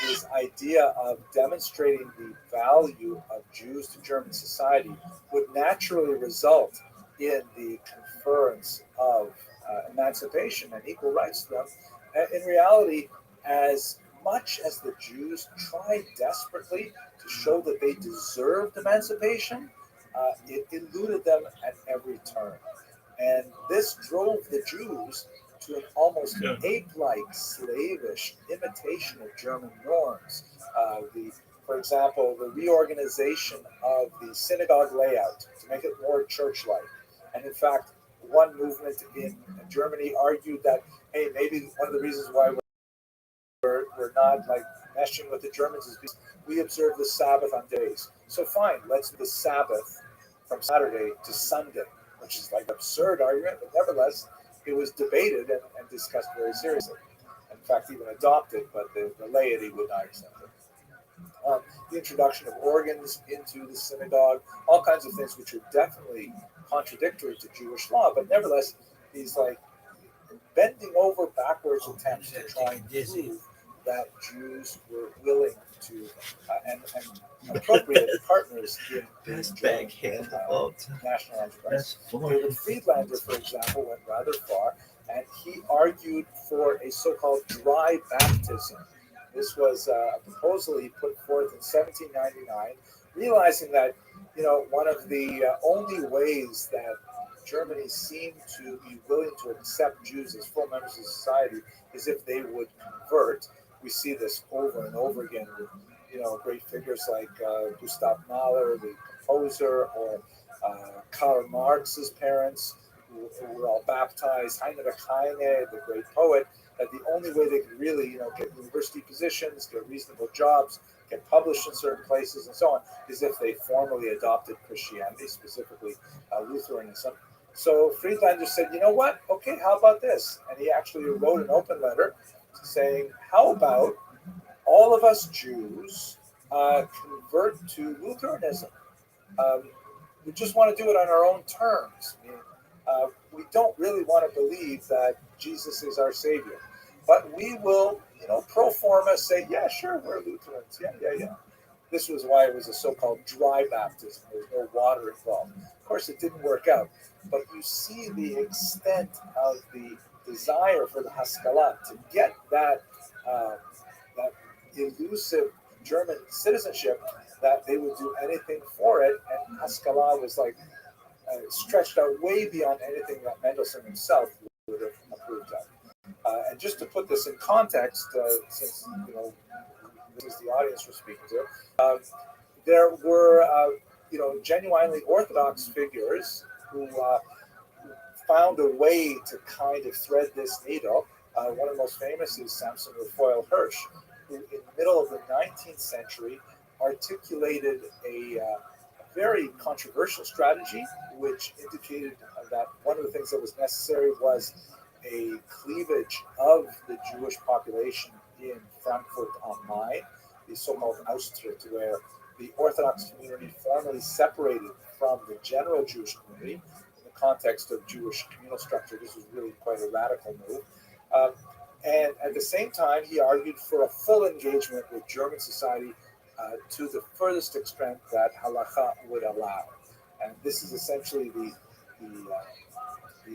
His idea of demonstrating the value of Jews to German society would naturally result in the conference of emancipation and equal rights to them. In reality, as much as the Jews tried desperately to show that they deserved emancipation, it eluded them at every turn. And this drove the Jews to an almost ape-like, slavish imitation of German norms. For example, the reorganization of the synagogue layout to make it more church-like. And in fact, one movement in Germany argued that, hey, maybe one of the reasons why we're not like meshing with the Germans is because we observe the Sabbath on days. So fine, let's do the Sabbath from Saturday to Sunday, which is like an absurd argument, but nevertheless, it was debated and discussed very seriously. In fact, even adopted, but the laity would not accept it. The introduction of organs into the synagogue, all kinds of things which are definitely contradictory to Jewish law, but nevertheless, these like bending over backwards attempts to try and prove that Jews were willing to and appropriate partners in the national enterprise. David Friedlander, for example, went rather far and he argued for a so-called dry baptism. This was a proposal he put forth in 1799, realizing that one of the only ways that Germany seemed to be willing to accept Jews as full members of society is if they would convert. We see this over and over again with great figures like Gustav Mahler, the composer, or Karl Marx's parents, who were all baptized. Heinrich Heine, the great poet, that the only way they could really, get university positions, get reasonable jobs, get published in certain places, and so on, is if they formally adopted Christianity, specifically Lutheranism. So Friedlander said, you know what? Okay, how about this? And he actually wrote an open letter saying, how about all of us Jews convert to Lutheranism? We just want to do it on our own terms. I mean, we don't really want to believe that Jesus is our Savior, but we will, pro forma say, yeah, sure, we're Lutherans. Yeah. This was why it was a so-called dry baptism. There was no water involved. Of course, it didn't work out, but you see the extent of the desire for the Haskalah to get that elusive German citizenship, that they would do anything for it. And Haskalah was like stretched out way beyond anything that Mendelssohn himself would have approved of. And just to put this in context, since this is the audience we're speaking to, there were genuinely Orthodox figures who found a way to kind of thread this needle. One of the most famous is Samson Raphael Hirsch, who in the middle of the 19th century articulated a very controversial strategy, which indicated that one of the things that was necessary was a cleavage of the Jewish population in Frankfurt am Main, the so-called Austritt, where the Orthodox community formally separated from the general Jewish community. In the context of Jewish communal structure, this was really quite a radical move. And at the same time, he argued for a full engagement with German society to the furthest extent that halacha would allow. And this is essentially the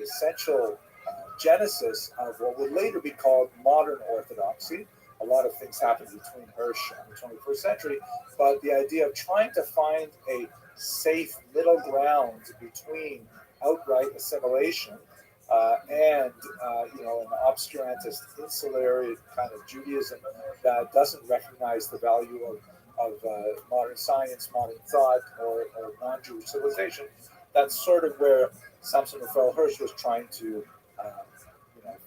essential genesis of what would later be called modern Orthodoxy. A lot of things happened between Hirsch and the 21st century, but the idea of trying to find a safe middle ground between outright assimilation and an obscurantist, insular kind of Judaism that doesn't recognize the value of modern science, modern thought, or non-Jewish civilization. That's sort of where Samson Raphael Hirsch was trying to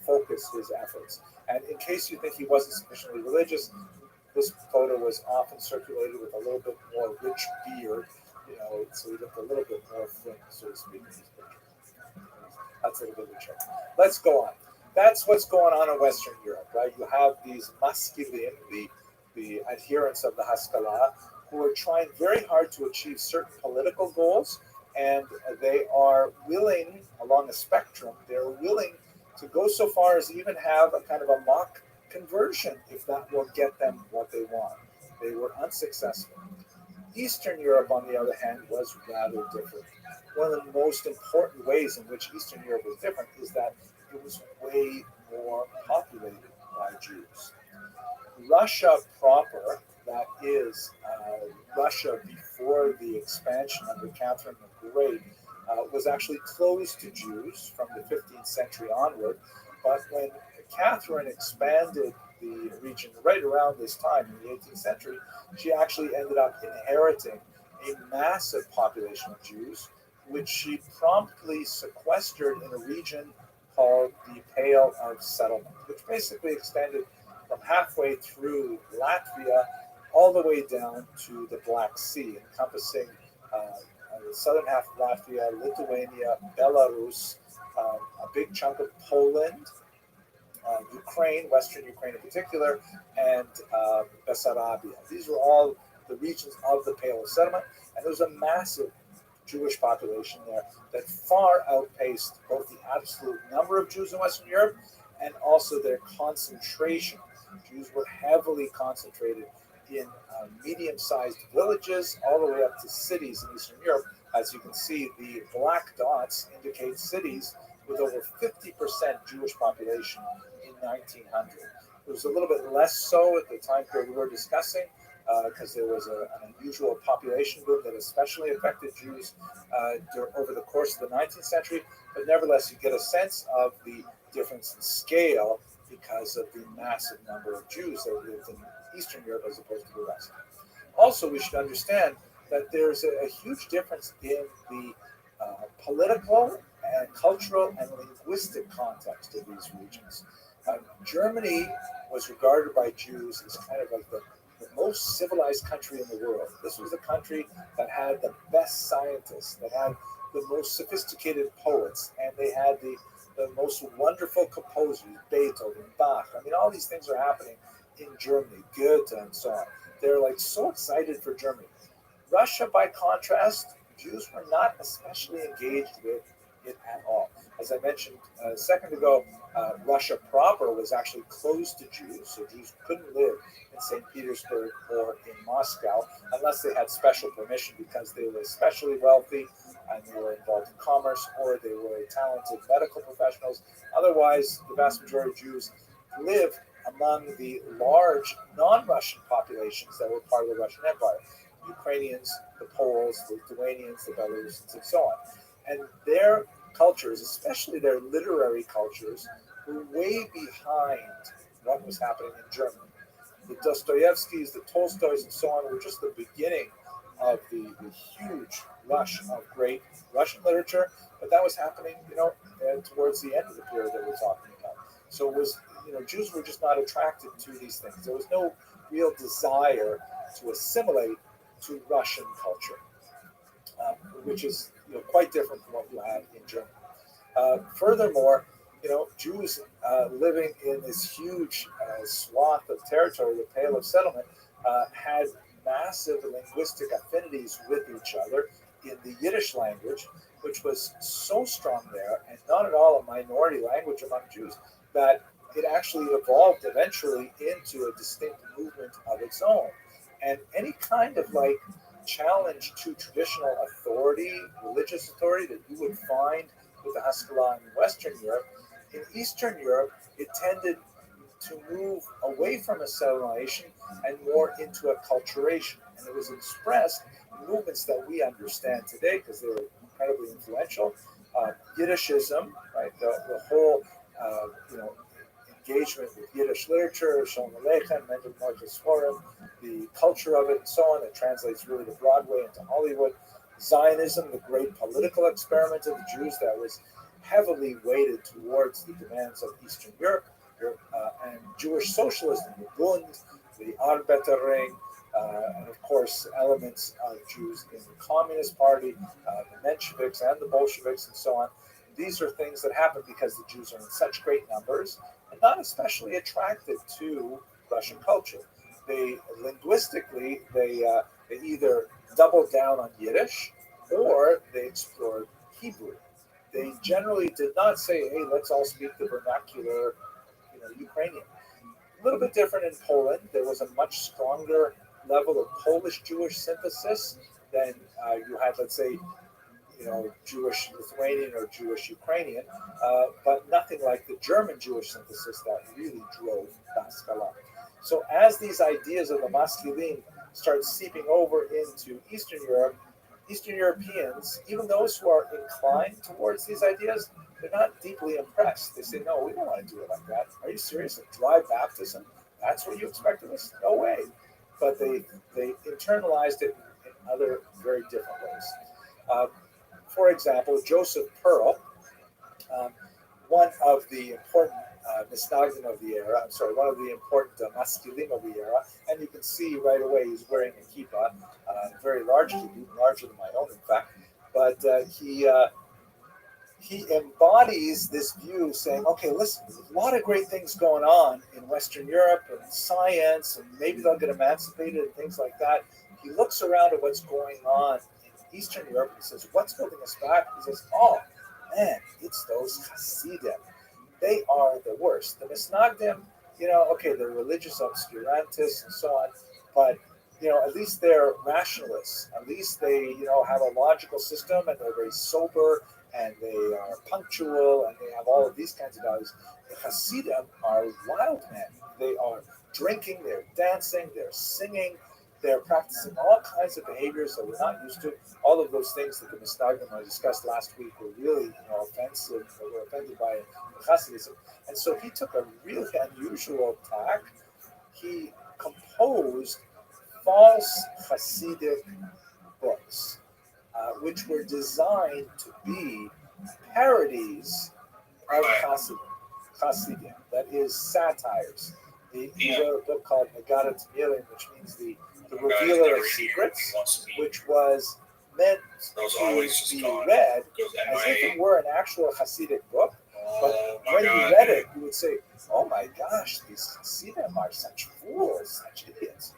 focus his efforts. And in case you think he wasn't sufficiently religious, this photo was often circulated with a little bit more rich beard, so he looked a little bit more flint, so to speak, in these pictures. That's a little bit richer. Let's go on. That's what's going on in Western Europe, right? You have these maskilim, the adherents of the Haskalah, who are trying very hard to achieve certain political goals, and they are willing, along a spectrum, they're willing to go so far as even have a kind of a mock conversion if that will get them what they want. They were unsuccessful. Eastern Europe, on the other hand, was rather different. One of the most important ways in which Eastern Europe was different is that it was way more populated by Jews. Russia proper, that is Russia before the expansion under Catherine the Great, was actually closed to Jews from the 15th century onward. But when Catherine expanded the region right around this time in the 18th century, she actually ended up inheriting a massive population of Jews, which she promptly sequestered in a region called the Pale of Settlement, which basically extended from halfway through Latvia all the way down to the Black Sea, encompassing the southern half of Latvia, Lithuania, Belarus, a big chunk of Poland, Ukraine, Western Ukraine in particular, and Bessarabia. These were all the regions of the Pale of Settlement, and there was a massive Jewish population there that far outpaced both the absolute number of Jews in Western Europe and also their concentration. Jews were heavily concentrated in medium-sized villages all the way up to cities in Eastern Europe. As you can see, the black dots indicate cities with over 50% Jewish population in 1900. It was a little bit less so at the time period we were discussing, because there was an unusual population boom that especially affected Jews over the course of the 19th century. But nevertheless, you get a sense of the difference in scale because of the massive number of Jews that lived in Eastern Europe as opposed to the West. Also, we should understand that there's a huge difference in the political and cultural and linguistic context of these regions. Germany was regarded by Jews as kind of like the most civilized country in the world. This was the country that had the best scientists, that had the most sophisticated poets, and they had the most wonderful composers, Beethoven, Bach. I mean, all these things are happening in Germany, Goethe, and so on. They're like so excited for Germany. Russia, by contrast, Jews were not especially engaged with it at all. As I mentioned a second ago, Russia proper was actually closed to Jews, so Jews couldn't live in St. Petersburg or in Moscow unless they had special permission because they were especially wealthy and they were involved in commerce or they were talented medical professionals. Otherwise, the vast majority of Jews live among the large non-Russian populations that were part of the Russian Empire. Ukrainians, the Poles, the Lithuanians, the Belarusians, and so on. And their cultures, especially their literary cultures, were way behind what was happening in Germany. The Dostoevskys, the Tolstoys, and so on were just the beginning of the huge rush of great Russian literature, but that was happening, towards the end of the period that we're talking about. So it was, Jews were just not attracted to these things. There was no real desire to assimilate to Russian culture, which is quite different from what you had in Germany. Furthermore, Jews living in this huge swath of territory, the Pale of Settlement, had massive linguistic affinities with each other in the Yiddish language, which was so strong there and not at all a minority language among Jews that it actually evolved eventually into a distinct movement of its own. And any kind of challenge to traditional authority, religious authority that you would find with the Haskalah in Western Europe, in Eastern Europe, it tended to move away from assimilation and more into acculturation. And it was expressed in movements that we understand today because they were incredibly influential. Yiddishism, right? The whole, engagement with Yiddish literature, Shalom Aleichem, Mendel Marcus Forum, the culture of it, and so on, that translates really to Broadway and to Hollywood. Zionism, the great political experiment of the Jews that was heavily weighted towards the demands of Eastern Europe, and Jewish socialism, the Bund, the Arbeiterring, and of course elements of Jews in the Communist Party, the Mensheviks and the Bolsheviks, and so on. These are things that happen because the Jews are in such great numbers and not especially attracted to Russian culture. They linguistically, they either doubled down on Yiddish or they explored Hebrew. They generally did not say, "Hey, let's all speak the vernacular, Ukrainian." A little bit different in Poland. There was a much stronger level of Polish Jewish synthesis than you had, let's say, Jewish Lithuanian or Jewish Ukrainian, but nothing like the German Jewish synthesis that really drove Haskalah. So as these ideas of the Maskilim start seeping over into Eastern Europe, Eastern Europeans, even those who are inclined towards these ideas, they're not deeply impressed. They say, "No, we don't want to do it like that. Are you serious? A dry baptism? That's what you expect of us? No way." But they internalized it in other very different ways. For example, Joseph Pearl, one of the important Misnagdim of the era, one of the important Maskilim of the era, and you can see right away he's wearing a kippah, very large kippah, larger than my own, in fact. But he embodies this view, saying, "Okay, listen, there's a lot of great things going on in Western Europe and science, and maybe they'll get emancipated and things like that." He looks around at what's going on in Eastern Europe and says, "What's holding us back?" He says, "Oh, man, it's those Hasidim. They are the worst. The Misnagdim, okay, they're religious obscurantists and so on, but at least they're rationalists. At least they, have a logical system and they're very sober and they are punctual, and they have all of these kinds of values. The Hasidim are wild men. They are drinking, they're dancing, they're singing, they're practicing all kinds of behaviors that we're not used to. All of those things that the Misnagdim I discussed last week were really offensive, or were offended by Hasidism. And so he took a really unusual tack. He composed false Hasidic books, which were designed to be parodies of Hasidim, that is satires. He wrote a book called Nagadat Milim, which means the revealer of secrets, which was meant to be read as if it were an actual Hasidic book. But when you read it, you would say, "Oh my gosh, these Hasidim are such fools, such idiots."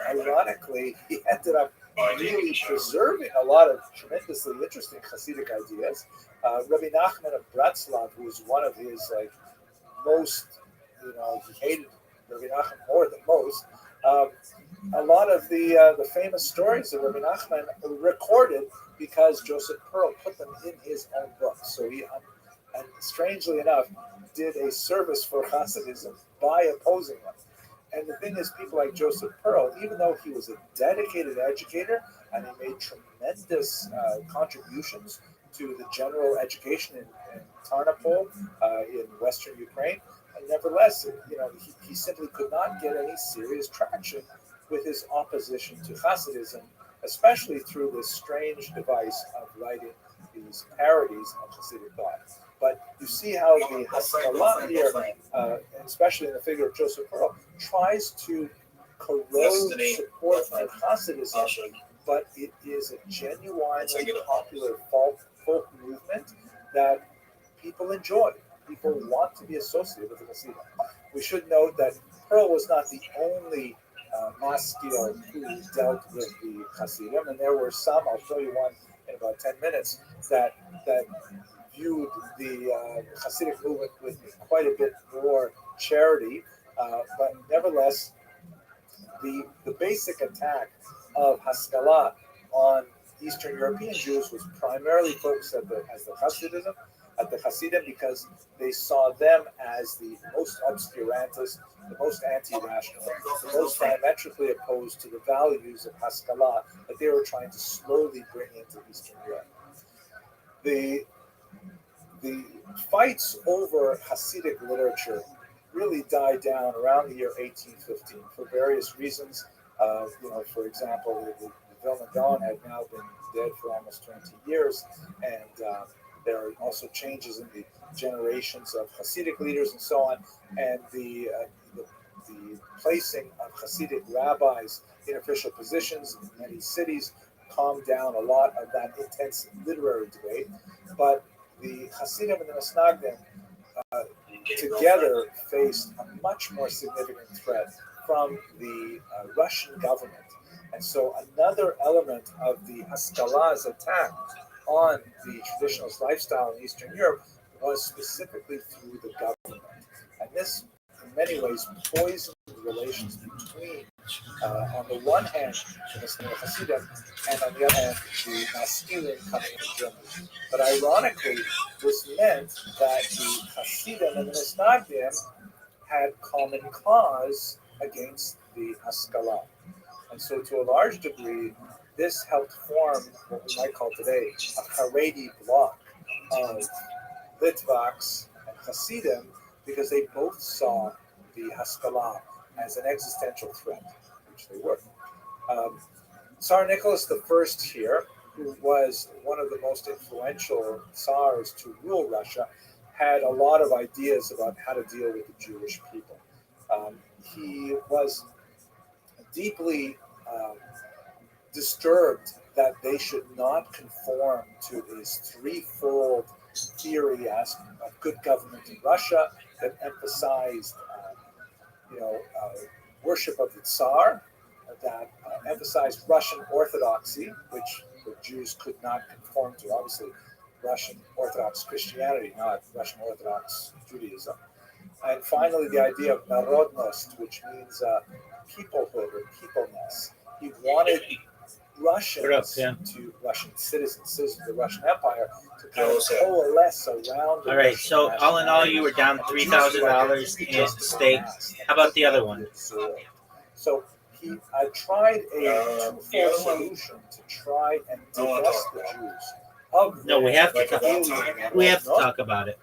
Ironically, he ended up really preserving a lot of tremendously interesting Hasidic ideas. Rabbi Nachman of Bratslav, who was one of his most, he hated Rabbi Nachman more than most. A lot of the famous stories of Rabbi Nachman recorded because Joseph Pearl put them in his own book. So he, and strangely enough, did a service for Hasidism by opposing them. And the thing is, people like Joseph Pearl, even though he was a dedicated educator and he made tremendous contributions to the general education in Tarnopol, in Western Ukraine, and nevertheless, he simply could not get any serious traction with his opposition to Hasidism, especially through this strange device of writing these parodies of Hasidic thought. But you see how the Haskalah here, especially in the figure of Joseph Pearl, tries to corrode support for Hasidism, but it is a genuinely popular folk movement that people enjoy. People want to be associated with the Hasidim. We should note that Pearl was not the only maskil who dealt with the Hasidim, and there were some, I'll show you one in about 10 minutes, that viewed the Hasidic movement with quite a bit more charity, but nevertheless, the basic attack of Haskalah on Eastern European Jews was primarily focused at the Hasidim, because they saw them as the most obscurantist, the most anti-rational, the most diametrically opposed to the values of Haskalah that they were trying to slowly bring into Eastern Europe. The fights over Hasidic literature really died down around the year 1815 for various reasons. For example, the Vilna Gaon had now been dead for almost 20 years, and there are also changes in the generations of Hasidic leaders and so on, and the placing of Hasidic rabbis in official positions in many cities calmed down a lot of that intense literary debate. But the Hasidim and the Misnagdim together faced a much more significant threat from the Russian government. And so another element of the Haskalah's attack on the traditionalist lifestyle in Eastern Europe was specifically through the government. And this, in many ways, poisoned the relations between, on the one hand, the Hasidim, and on the other hand, the Maskilim coming from Germany. But ironically, this meant that the Hasidim and the Misnagdim had common cause against the Haskalah. And so, to a large degree, this helped form what we might call today a Haredi bloc of Litvaks and Hasidim, because they both saw the Haskalah as an existential threat, which they were. Tsar Nicholas I here, who was one of the most influential tsars to rule Russia, had a lot of ideas about how to deal with the Jewish people. He was deeply disturbed that they should not conform to his threefold theory as of good government in Russia that emphasized, worship of the Tsar, that emphasized Russian Orthodoxy, which the Jews could not conform to. Obviously, Russian Orthodox Christianity, not Russian Orthodox Judaism. And finally, the idea of narodnost, which means peoplehood or peopleness. He wanted Russians Tim? to Russian citizens of the Russian Empire to kind of What's that? coalesce around the All right, Russian so all in all, you were down nationality. $3,000 in stakes. How about the other one? So I tried a the twofold other one- solution to try and I wanna divest talk the about Jews of No, we have to Like talk. about time? We have to talk about it.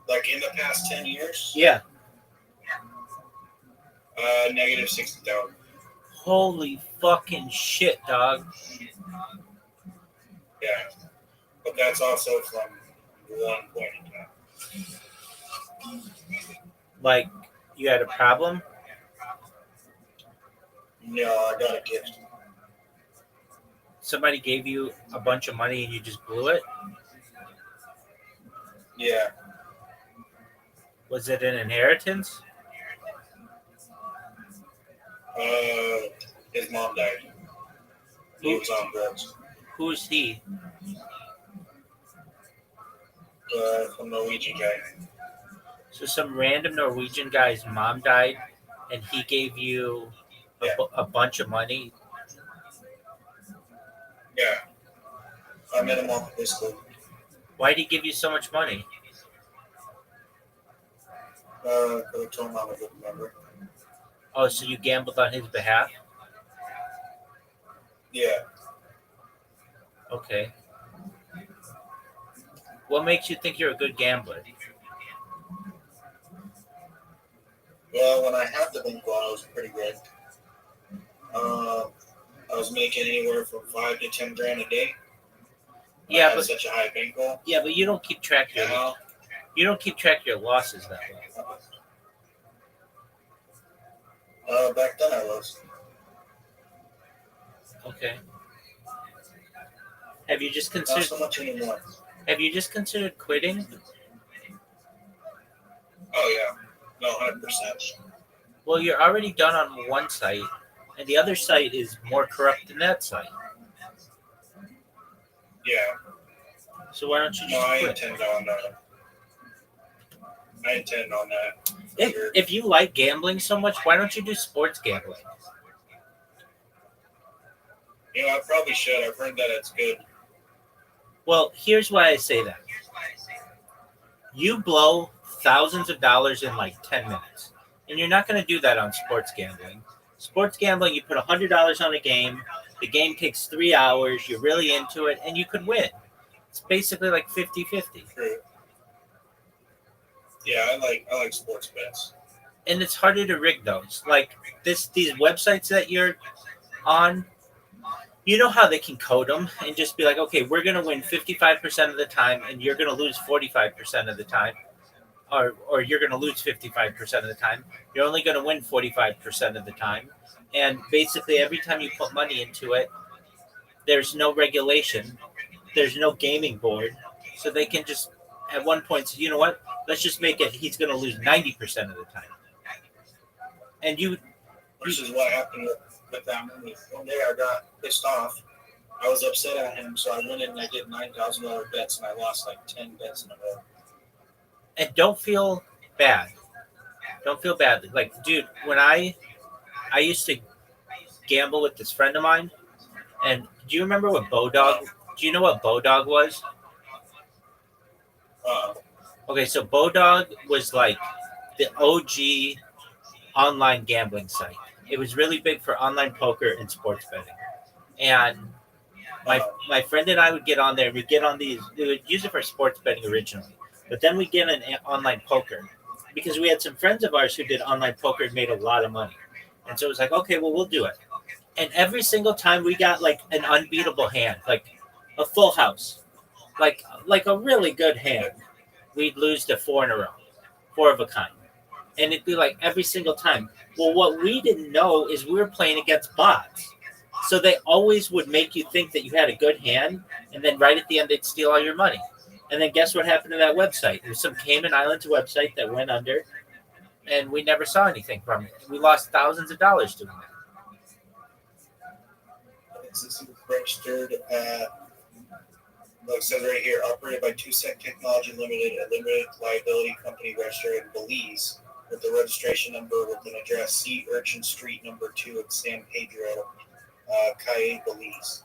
Like in the past 10 years, Yeah. negative 60,000. Holy fucking shit, dog. Yeah, but that's also from one point in time. Like, you had a problem? No, I got a gift. Somebody gave you a bunch of money and you just blew it? Yeah, Was it an inheritance? his mom died. He was on drugs. Who's he? From Norwegian guy. So some random Norwegian guy's mom died and he gave you a bunch of money. Yeah, I met him off of his school. Why'd he give you so much money? I told him I'm a good member. Oh, so you gambled on his behalf? Yeah, Okay. What makes you think you're a good gambler? well, when I had the bankroll, I was pretty good. I was making anywhere from 5 to 10 grand a day. I Yeah, had but such a high bankroll. you don't keep track of You your know, losses that way. back then I was. Okay. Have you just Not considered so much anymore. quitting? Oh yeah, no, 100%. Well, you're already done on one site, and the other site is more corrupt than that site. Yeah, So why don't you no, just I quit? intend on that. If you like gambling so much, why don't you do sports gambling? You know, I probably should. I've heard that it's good. Well, here's why I say that. You blow thousands of dollars in like 10 minutes, and you're not going to do that on sports gambling. Sports gambling, you put $100 on a game, the game takes 3 hours, you're really into it, and you could win. It's basically like 50-50. True. Yeah, I like sports bets. And it's harder to rig those. Like these websites that you're on, you know how they can code them and just be like, okay, we're going to win 55% of the time and you're going to lose 45% of the time. Or you're going to lose 55% of the time. You're only going to win 45% of the time. And basically every time you put money into it, there's no regulation. There's no gaming board. So they can just at one point say, you know what? Let's just make it he's going to lose 90% of the time. And Which is what happened with that movie. One day I got pissed off. I was upset at him, so I went in and I did $9,000 bets, and I lost like 10 bets in a row. and don't feel bad. Don't feel badly. Like, dude, when I used to gamble with this friend of mine, and do you remember what Bodog? Do you know what Bodog was? Okay, so Bodog was like the OG online gambling site. It was really big for online poker and sports betting. And my friend and I would get on there. We'd get on these. We would use it for sports betting originally, but then we get an online poker because we had some friends of ours who did online poker and made a lot of money. And so it was like, okay, well, we'll do it. And every single time we got like an unbeatable hand, like a full house, like a really good hand, we'd lose to 4 in a row, 4 of a kind. And it'd be like every single time. Well, what we didn't know is we were playing against bots. So they always would make you think that you had a good hand, and then right at the end, they'd steal all your money. And then guess what happened to that website? It was some Cayman Islands website that went under, and we never saw anything from it. We lost thousands of dollars doing that. It's registered at, like it says right here, operated by 2Sec Technology Limited, a limited liability company registered in Belize, with the registration number with an address C. Urchin Street, number 2 at San Pedro, Cayenne, Belize.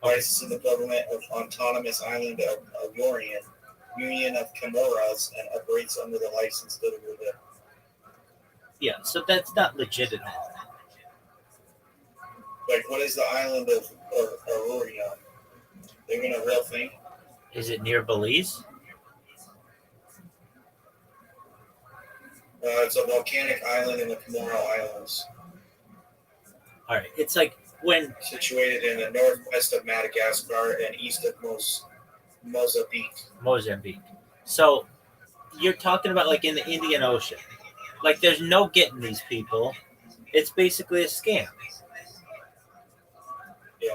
Licensing the government of autonomous island of Yorian, Union of Comoros, and operates under the license to the Yeah, so that's not legit at all. Like, what is the island of Aurorion? They're in a real thing? Is it near Belize? It's a volcanic island in the Comoro Islands, All right, it's like when situated in the northwest of Madagascar and east of Mozambique. Mozambique. So you're talking about like in the Indian Ocean. Like there's no getting these people. It's basically a scam. Yeah,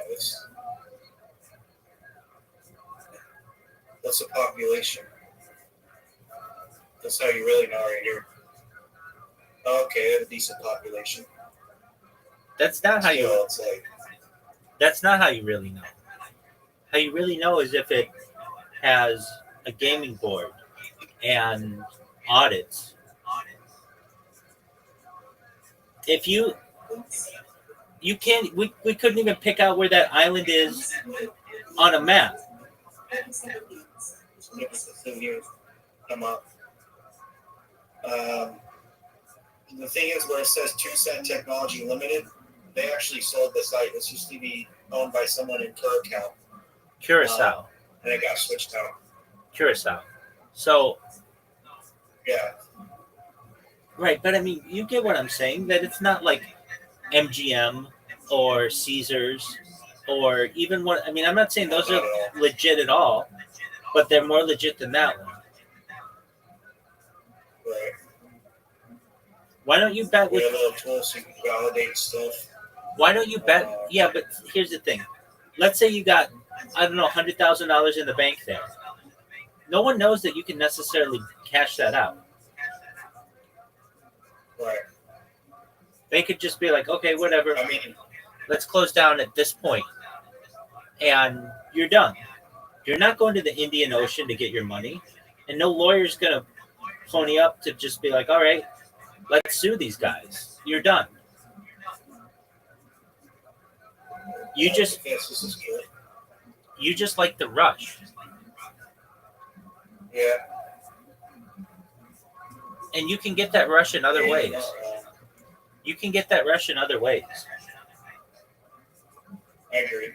what's the population? That's how you really know right here. Okay, they have a decent population. That's not how Still, you. it's like, That's not how you really know. How you really know is if it has a gaming board and audits. If you can't, we couldn't even pick out where that island is on a map. come up. The thing is, where it says 2 Cent Technology Limited, they actually sold the site. This used to be owned by someone in Curacao. And it got switched out. Curacao. So, Yeah. right, but I mean, you get what I'm saying, that it's not like MGM or Caesars or even what, I mean, I'm not saying those are legit at all, but they're more legit than that one. Right. Why don't you bet We with, have a little tool so you can validate stuff. why don't you bet? Yeah, but here's the thing. Let's say you got, I don't know, $100,000 in the bank there. No one knows that you can necessarily cash that out. Right. They could just be like, okay, whatever, I mean, let's close down at this point. And you're done. You're not going to the Indian Ocean to get your money. And no lawyer's going to pony up to just be like, all right, let's sue these guys. You're done. You just yes, this is good. you just like the rush. Yeah. And you can get that rush in other ways. You can get that rush in other ways. I agree.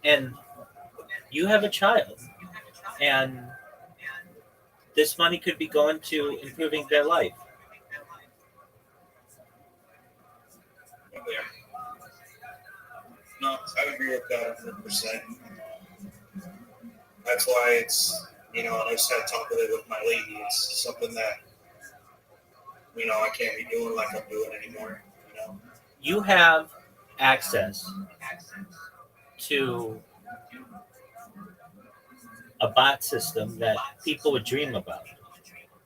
And you have a child. And this money could be going to improving their life. Yeah. No, I agree with that 100%. That's why it's, and I just had to talk with it with my lady. It's something that, I can't be doing like I'm doing anymore, You have access to a bot system that people would dream about.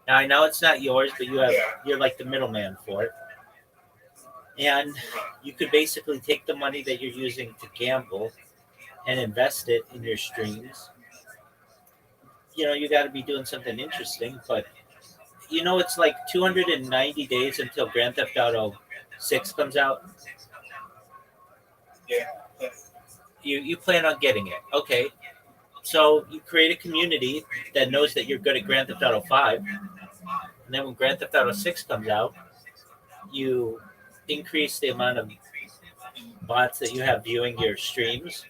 Now I know it's not yours, but you're like the middleman for it. And you could basically take the money that you're using to gamble and invest it in your streams. You got to be doing something interesting, but it's like 290 days until Grand Theft Auto 6 comes out. Yeah. You plan on getting it. Okay. So you create a community that knows that you're good at Grand Theft Auto 5. And then when Grand Theft Auto 6 comes out, you increase the amount of bots that you have viewing your streams.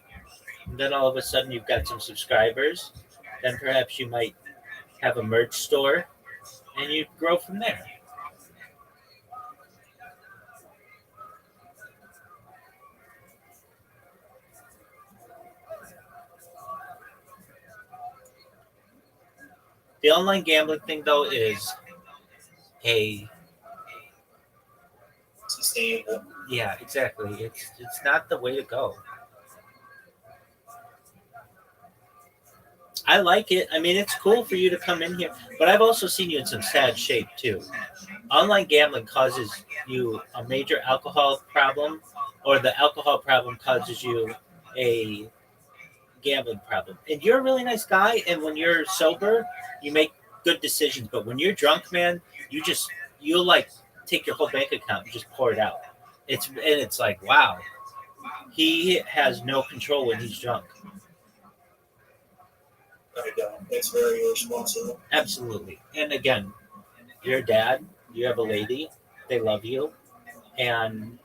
And then all of a sudden you've got some subscribers. Then perhaps you might have a merch store and you grow from there. The online gambling thing, though, is Sustainable. yeah, exactly. It's not the way to go. I like it. I mean, it's cool for you to come in here, but I've also seen you in some sad shape too. Online gambling causes you a major alcohol problem, or the alcohol problem causes you a gambling problem. And you're a really nice guy, and when you're sober, you make good decisions. But when you're drunk, man, you'll like take your whole bank account and just pour it out. It's like, wow, he has no control when he's drunk. I don't. It's very irresponsible. Absolutely. And again, you're a dad, you have a lady, they love you, and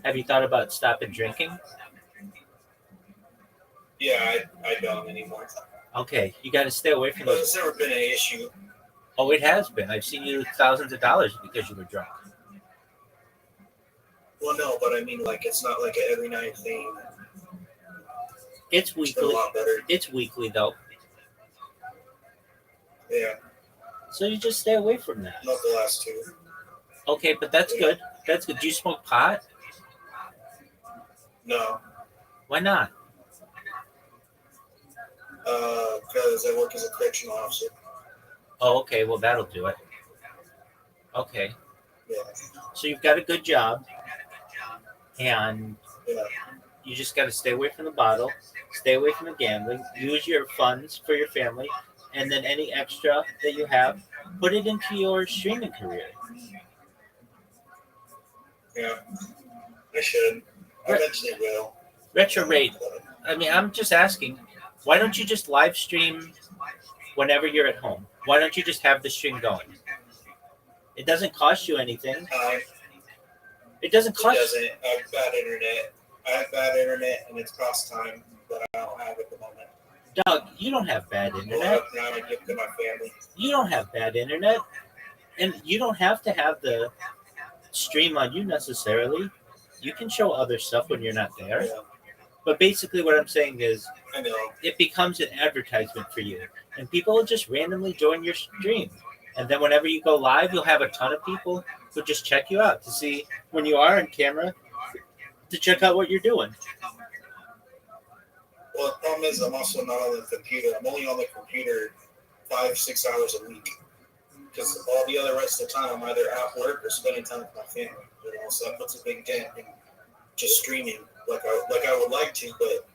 have you thought about stopping drinking? Yeah, I don't anymore. Okay, you got to stay away from But those. it's never been an issue. Oh, it has been. I've seen you lose thousands of dollars because you were drunk. Well, no, but I mean, like, it's not like an every night thing. It's It's been a weekly. lot better. It's weekly though, Yeah, so you just stay away from that. not the last two. Okay, but that's good. That's good. Do you smoke pot? No, Why not? because I work as a correctional officer. Oh, okay. Well, that'll do it. Okay, Yeah, so you've got a good job, and yeah. you just got to stay away from the bottle, stay away from the gambling, use your funds for your family, and then any extra that you have, put it into your streaming career. Yeah, I should. I eventually will. Retro rate. I mean, I'm just asking, why don't you just live stream whenever you're at home? Why don't you just have the stream going? It doesn't cost you anything. It doesn't It cost. doesn't. I have bad internet. I have bad internet, and it's cost time that I don't have at the moment. Doug, you don't have bad Well, internet. now I give to my family. You don't have bad internet, and you don't have to have the stream on you necessarily. You can show other stuff when you're not there. Yeah, But basically, what I'm saying is, I know. it becomes an advertisement for you, and people will just randomly join your stream. And then whenever you go live, you'll have a ton of people who just check you out to see when you are on camera, to check out what you're doing. Well, the problem is I'm also not on the computer. I'm only on the computer 5-6 hours a week because all the other rest of the time I'm either at work or spending time with my family. You know, so that puts a big dent in just streaming like I would like to, but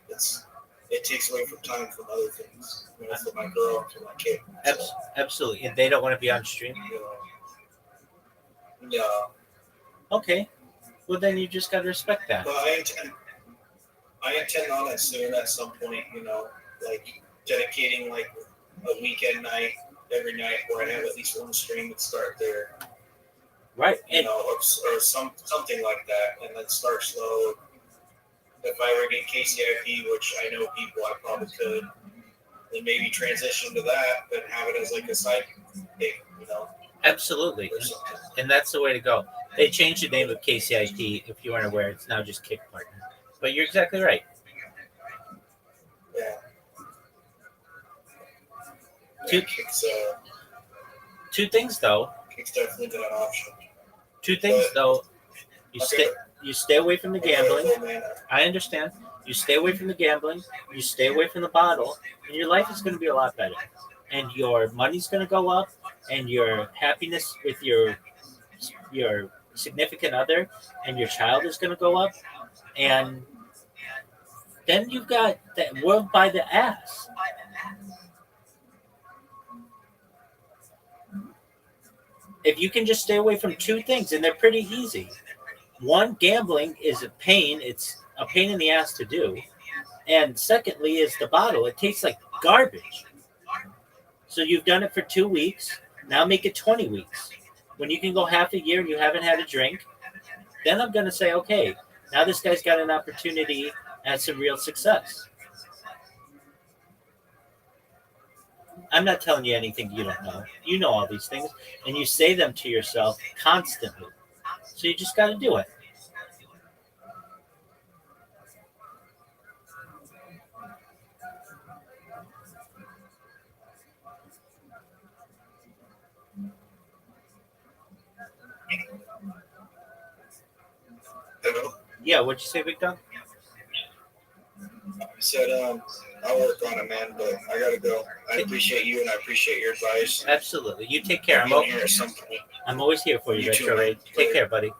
it takes away from time from other things. You know, for my girl and for my kid. So, Absolutely. And they don't want to be on stream. you know, yeah. Okay. Well, then you just got to respect that. But I intend on it soon at some point, you know, like dedicating like a weekend night every night where I have at least one stream and start there, Right. you And know, or something like that, and then start slow. If I ever get KCIP, which I know people I probably could, then maybe transition to that and have it as like a side thing, you know, absolutely. or something. And that's the way to go. They changed the name of KCIP. If you weren't aware, it's now just Kick Partner. But you're exactly right. Yeah. Two- Kick's things though. definitely been an option. You stay away from the gambling. Oh, man. I understand. You stay away from the gambling. You stay away from the bottle, and your life is going to be a lot better. And your money's going to go up, and your happiness with your significant other and your child is going to go up, and then you've got that world by the ass. If you can just stay away from two things, and they're pretty easy. One, gambling is a pain. It's a pain in the ass to do. And secondly is the bottle. It tastes like garbage. So you've done it for 2 weeks. Now make it 20 weeks. When you can go half a year and you haven't had a drink, then I'm going to say, okay, now this guy's got an opportunity at some real success. I'm not telling you anything you don't know. You know all these things, and you say them to yourself constantly. So you just got to do it. Hello? Yeah, what'd you say, Big Dog? I said, I'll work on it, man, but I gotta go. I appreciate you and I appreciate your advice. Absolutely. You take care. I'll be here at some point. I'm always here for you, You too, Retro man. Raid. Take care, buddy.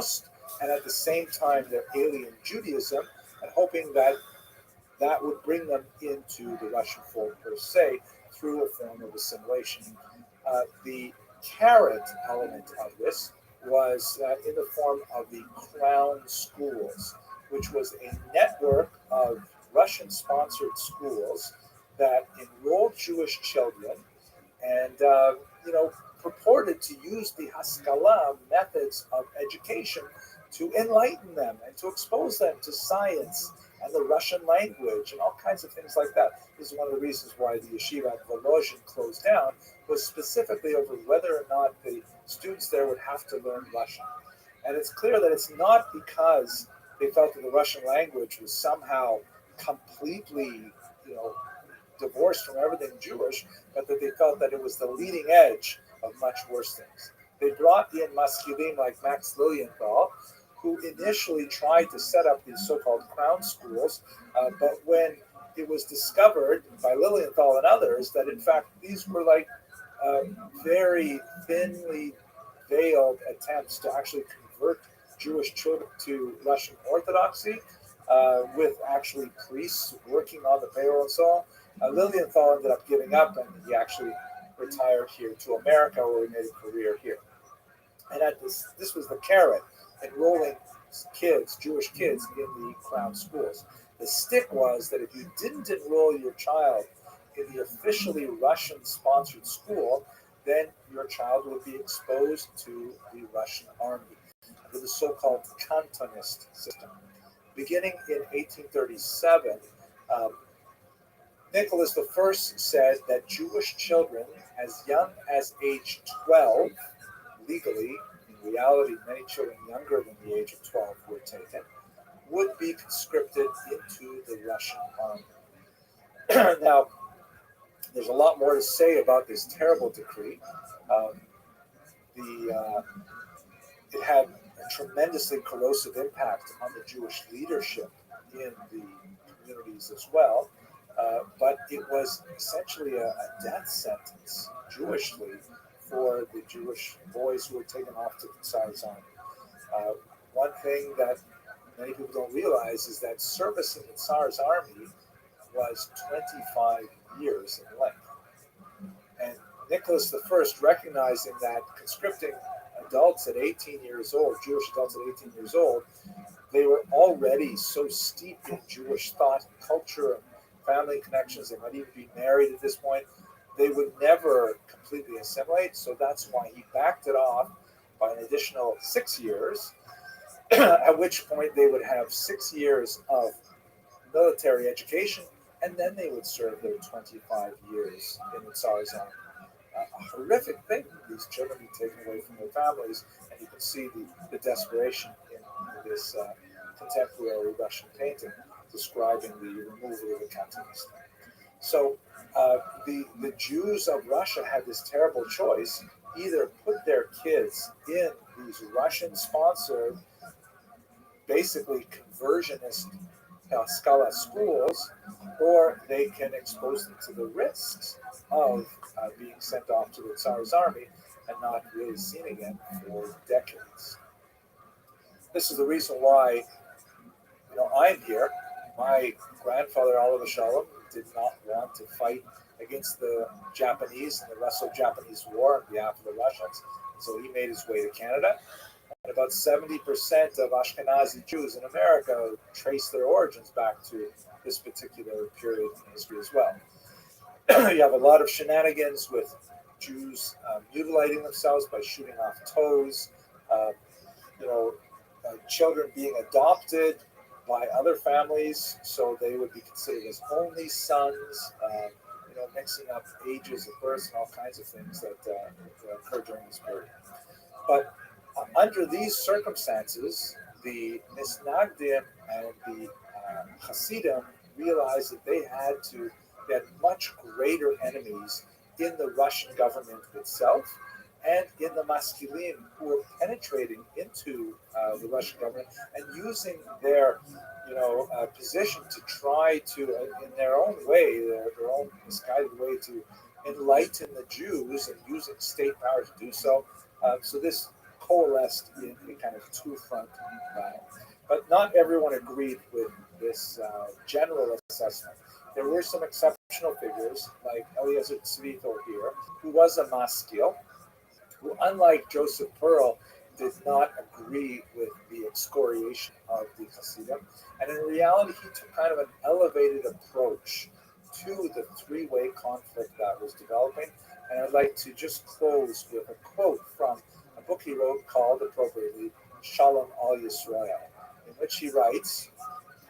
Holocaust, and at the same time their alien Judaism, and hoping that that would bring them into the Russian fold per se through a form of assimilation. The carrot element of this was in the form of the Crown Schools, which was a network of Russian-sponsored schools that enrolled Jewish children and purported to use the Haskalah methods of education to enlighten them and to expose them to science and the Russian language and all kinds of things like that. This is one of the reasons why the yeshiva at Volozhin closed down, was specifically over whether or not the students there would have to learn Russian. And it's clear that it's not because they felt that the Russian language was somehow completely, divorced from everything Jewish, but that they felt that it was the leading edge of much worse things. They brought in maskilim like Max Lilienthal, who initially tried to set up these so-called crown schools, but when it was discovered by Lilienthal and others that in fact these were like very thinly veiled attempts to actually convert Jewish children to Russian Orthodoxy, with actually priests working on the payroll and so on, Lilienthal ended up giving up, and he actually retired here to America, where he made a career here. And this was the carrot, enrolling kids, Jewish kids, in the Crown schools. The stick was that if you didn't enroll your child in the officially Russian-sponsored school, then your child would be exposed to the Russian army under the so-called Cantonist system. Beginning in 1837, Nicholas I said that Jewish children as young as age 12, legally, in reality, many children younger than the age of 12 were taken, would be conscripted into the Russian army. Now, there's a lot more to say about this terrible decree. It had a tremendously corrosive impact on the Jewish leadership in the communities as well. But it was essentially a death sentence, Jewishly, for the Jewish boys who were taken off to the Tsar's army. One thing that many people don't realize is that service in the Tsar's army was 25 years in length. And Nicholas I, recognizing that conscripting adults at 18 years old, Jewish adults at 18 years old, they were already so steeped in Jewish thought and culture and family connections, they might even be married at this point, they would never completely assimilate. So that's why he backed it off by an additional 6 years, at which point they would have 6 years of military education, and then they would serve their 25 years in the Tsar's army. A horrific thing, these children be taken away from their families, and you can see the desperation in this contemporary Russian painting describing the removal of the Cantonist. So the Jews of Russia had this terrible choice: either put their kids in these Russian-sponsored, basically conversionist Haskalah schools, or they can expose them to the risks of being sent off to the Tsar's army and not really seen again for decades. This is the reason why I'm here. My grandfather, Oliver Shalom, did not want to fight against the Japanese in the Russo-Japanese War on behalf of the Russians, so he made his way to Canada. And about 70% of Ashkenazi Jews in America trace their origins back to this particular period in history as well. You have a lot of shenanigans with Jews mutilating themselves by shooting off toes, children being adopted by other families, so they would be considered as only sons, mixing up ages of birth and all kinds of things that occur during this period. But under these circumstances, the Misnagdim and the Hasidim realized that they had much greater enemies in the Russian government itself and in the Maskilim, who were penetrating into the Russian government and using their position to try to, in their own way, their own misguided way, to enlighten the Jews and using state power to do so. So this coalesced in a kind of two-front battle. But not everyone agreed with this general assessment. There were some exceptional figures, like Eliezer Tzvito here, who was a maskil, who, unlike Joseph Pearl, did not agree with the excoriation of the Hasidim. And in reality, he took kind of an elevated approach to the three-way conflict that was developing. And I'd like to just close with a quote from a book he wrote called, appropriately, Shalom al Yisrael, in which he writes,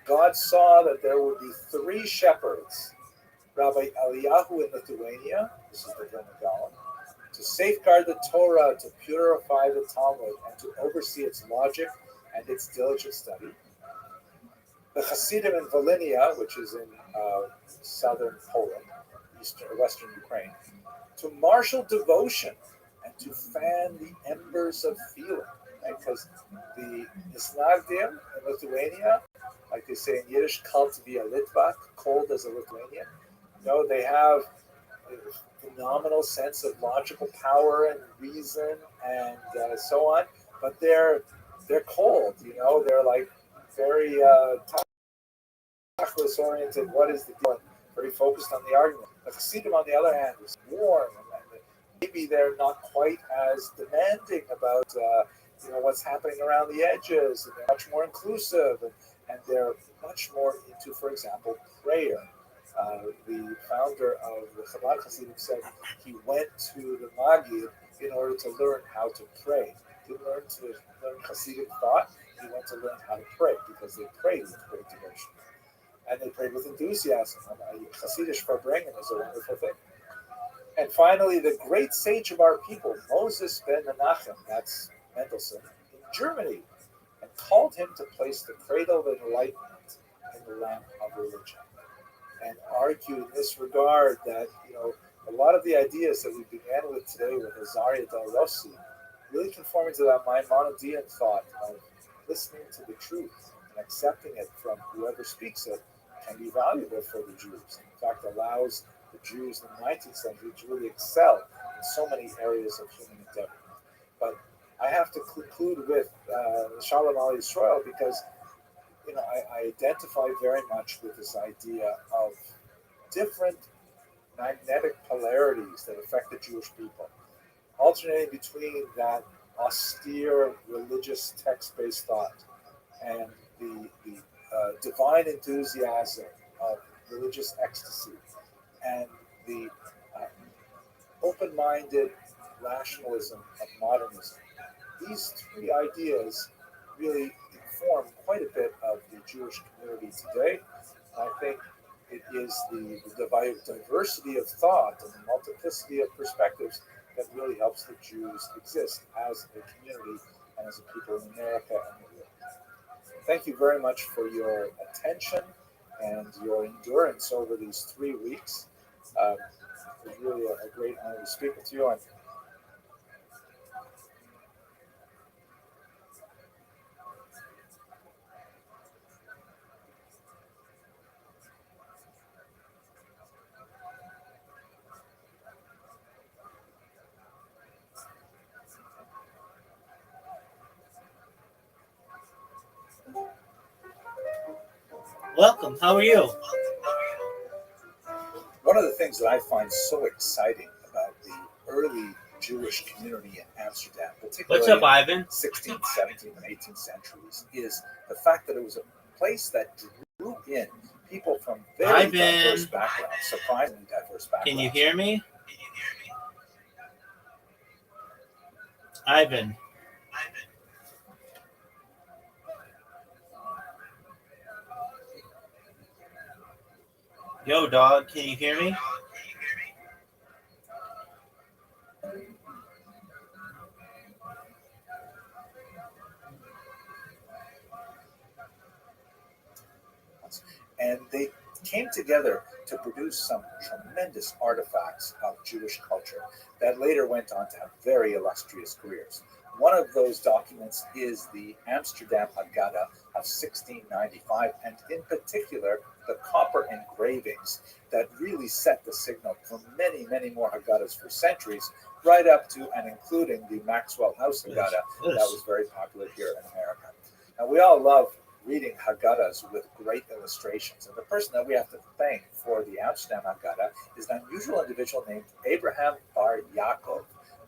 God saw that there would be three shepherds, Rabbi Eliyahu in Lithuania, this is the Vilna Gaon, to safeguard the Torah, to purify the Talmud, and to oversee its logic and its diligent study. The Hasidim in Volhynia, which is in southern Poland, western Ukraine, to marshal devotion and to fan the embers of feeling. Because the Misnagdim in Lithuania, like they say in Yiddish, kalt via Litvak, cold as a Lithuanian, they have a phenomenal sense of logical power and reason and so on, but they're cold. They're like very tachlis oriented. What is the deal? Very focused on the argument. The Hasidim, on the other hand, is warm, and maybe they're not quite as demanding about what's happening around the edges, and they're much more inclusive, and they're much more into, for example, prayer. The founder of the Chabad Hasidim said he went to the Magid in order to learn how to pray. He didn't learn Hasidic thought. He went to learn how to pray because they prayed with great devotion. And they prayed with enthusiasm. Hasidic Verbringen is a wonderful thing. And finally, the great sage of our people, Moses ben Menachem, that's Mendelssohn, in Germany, and called him to place the cradle of enlightenment in the lamp of religion. And argued in this regard that, a lot of the ideas that we began with today with Azaria Del Rossi really conforming to that Maimonidean thought of listening to the truth and accepting it from whoever speaks it can be valuable for the Jews. In fact, allows the Jews in the 19th century to really excel in so many areas of human endeavor. But I have to conclude with Shalom al Yisrael because I identify very much with this idea of different magnetic polarities that affect the Jewish people, alternating between that austere religious text-based thought and the divine enthusiasm of religious ecstasy and the open-minded rationalism of modernism. These three ideas really inform quite a bit of the Jewish community today. I think it is the diversity of thought and the multiplicity of perspectives that really helps the Jews exist as a community and as a people in America and the world. Thank you very much for your attention and your endurance over these 3 weeks. It was really a great honor to speak with you. And Welcome. How are you? one of the things that I find so exciting about the early Jewish community in Amsterdam, particularly What's up, Ivan? 16th, 17th, and 18th centuries, is the fact that it was a place that drew in people from very diverse backgrounds, surprisingly diverse backgrounds. Can you hear me? Ivan. Yo, dog, can you hear me? And they came together to produce some tremendous artifacts of Jewish culture that later went on to have very illustrious careers. One of those documents is the Amsterdam Haggadah of 1695, and in particular, the copper engravings that really set the signal for many, many more Haggadahs for centuries right up to and including the Maxwell House Haggadah Yes. that was very popular here in America. Now, we all love reading Haggadahs with great illustrations, and the person that we have to thank for the Amsterdam Haggadah is an unusual individual named Abraham Bar Yaakov,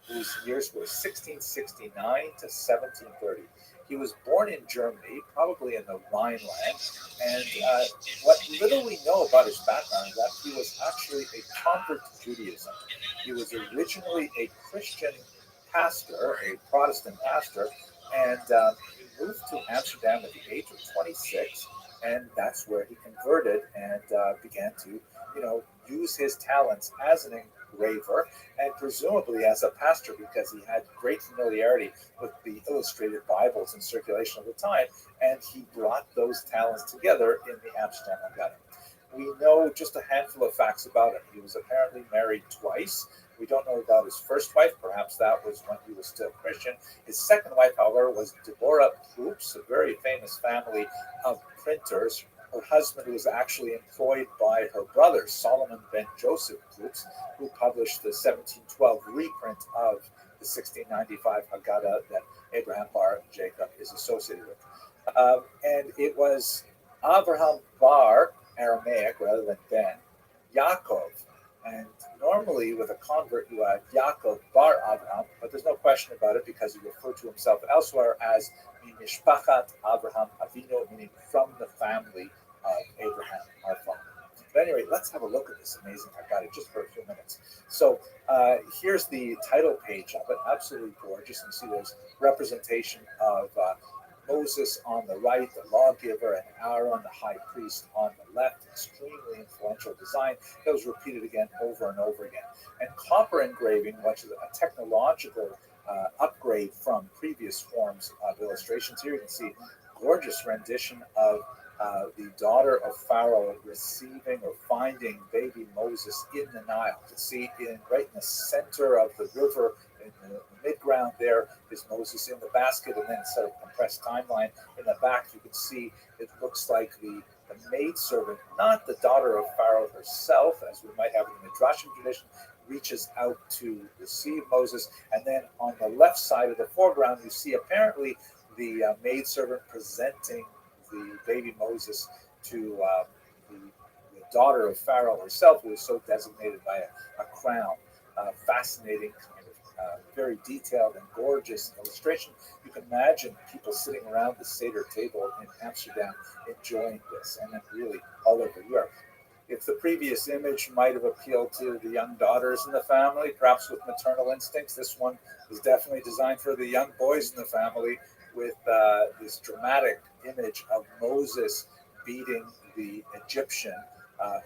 whose years were 1669 to 1730. He was born in Germany, probably in the Rhineland, and what little we know about his background is that he was actually a convert to Judaism. He was originally a Christian pastor, a Protestant pastor, and he moved to Amsterdam at the age of 26, and that's where he converted and began to, use his talents as an engraver and presumably as a pastor because he had great familiarity with the illustrated Bibles in circulation at the time, and he brought those talents together in the Amsterdam Haggadah. We know just a handful of facts about him. He was apparently married twice. We don't know about his first wife. Perhaps that was when he was still Christian. His second wife, however, was Deborah Proops, a very famous family of printers. Her husband was actually employed by her brother, Solomon ben Joseph Proops, who published the 1712 reprint of the 1695 Haggadah that Abraham Bar Jacob is associated with. And it was Abraham Bar, Aramaic rather than Ben, Yaakov. And normally with a convert you add Yaakov Bar Abraham, but there's no question about it because he referred to himself elsewhere as Mishpachat Abraham Avinu, meaning from the family of Abraham, our father. But anyway, let's have a look at this amazing Haggadah just for a few minutes. So here's the title page of it, absolutely gorgeous. And see there's representation of Moses on the right, the lawgiver, and Aaron, the high priest, on the left. Extremely influential design that was repeated again over and over again. And copper engraving, which is a technological upgrade from previous forms of illustrations. Here you can see gorgeous rendition of the daughter of Pharaoh receiving or finding baby Moses in the Nile. You can see right in the center of the river, in the mid-ground there is Moses in the basket, and then instead of compressed timeline in the back, you can see it looks like the maidservant, not the daughter of Pharaoh herself, as we might have in the Midrashim tradition, reaches out to receive Moses. And then on the left side of the foreground, you see apparently the maidservant presenting the baby Moses to the daughter of Pharaoh herself, who is so designated by a crown. Fascinating, kind of very detailed and gorgeous illustration. You can imagine people sitting around the Seder table in Amsterdam enjoying this, and then really all over Europe. If the previous image might have appealed to the young daughters in the family, perhaps with maternal instincts, this one was definitely designed for the young boys in the family, with this dramatic image of Moses beating the Egyptian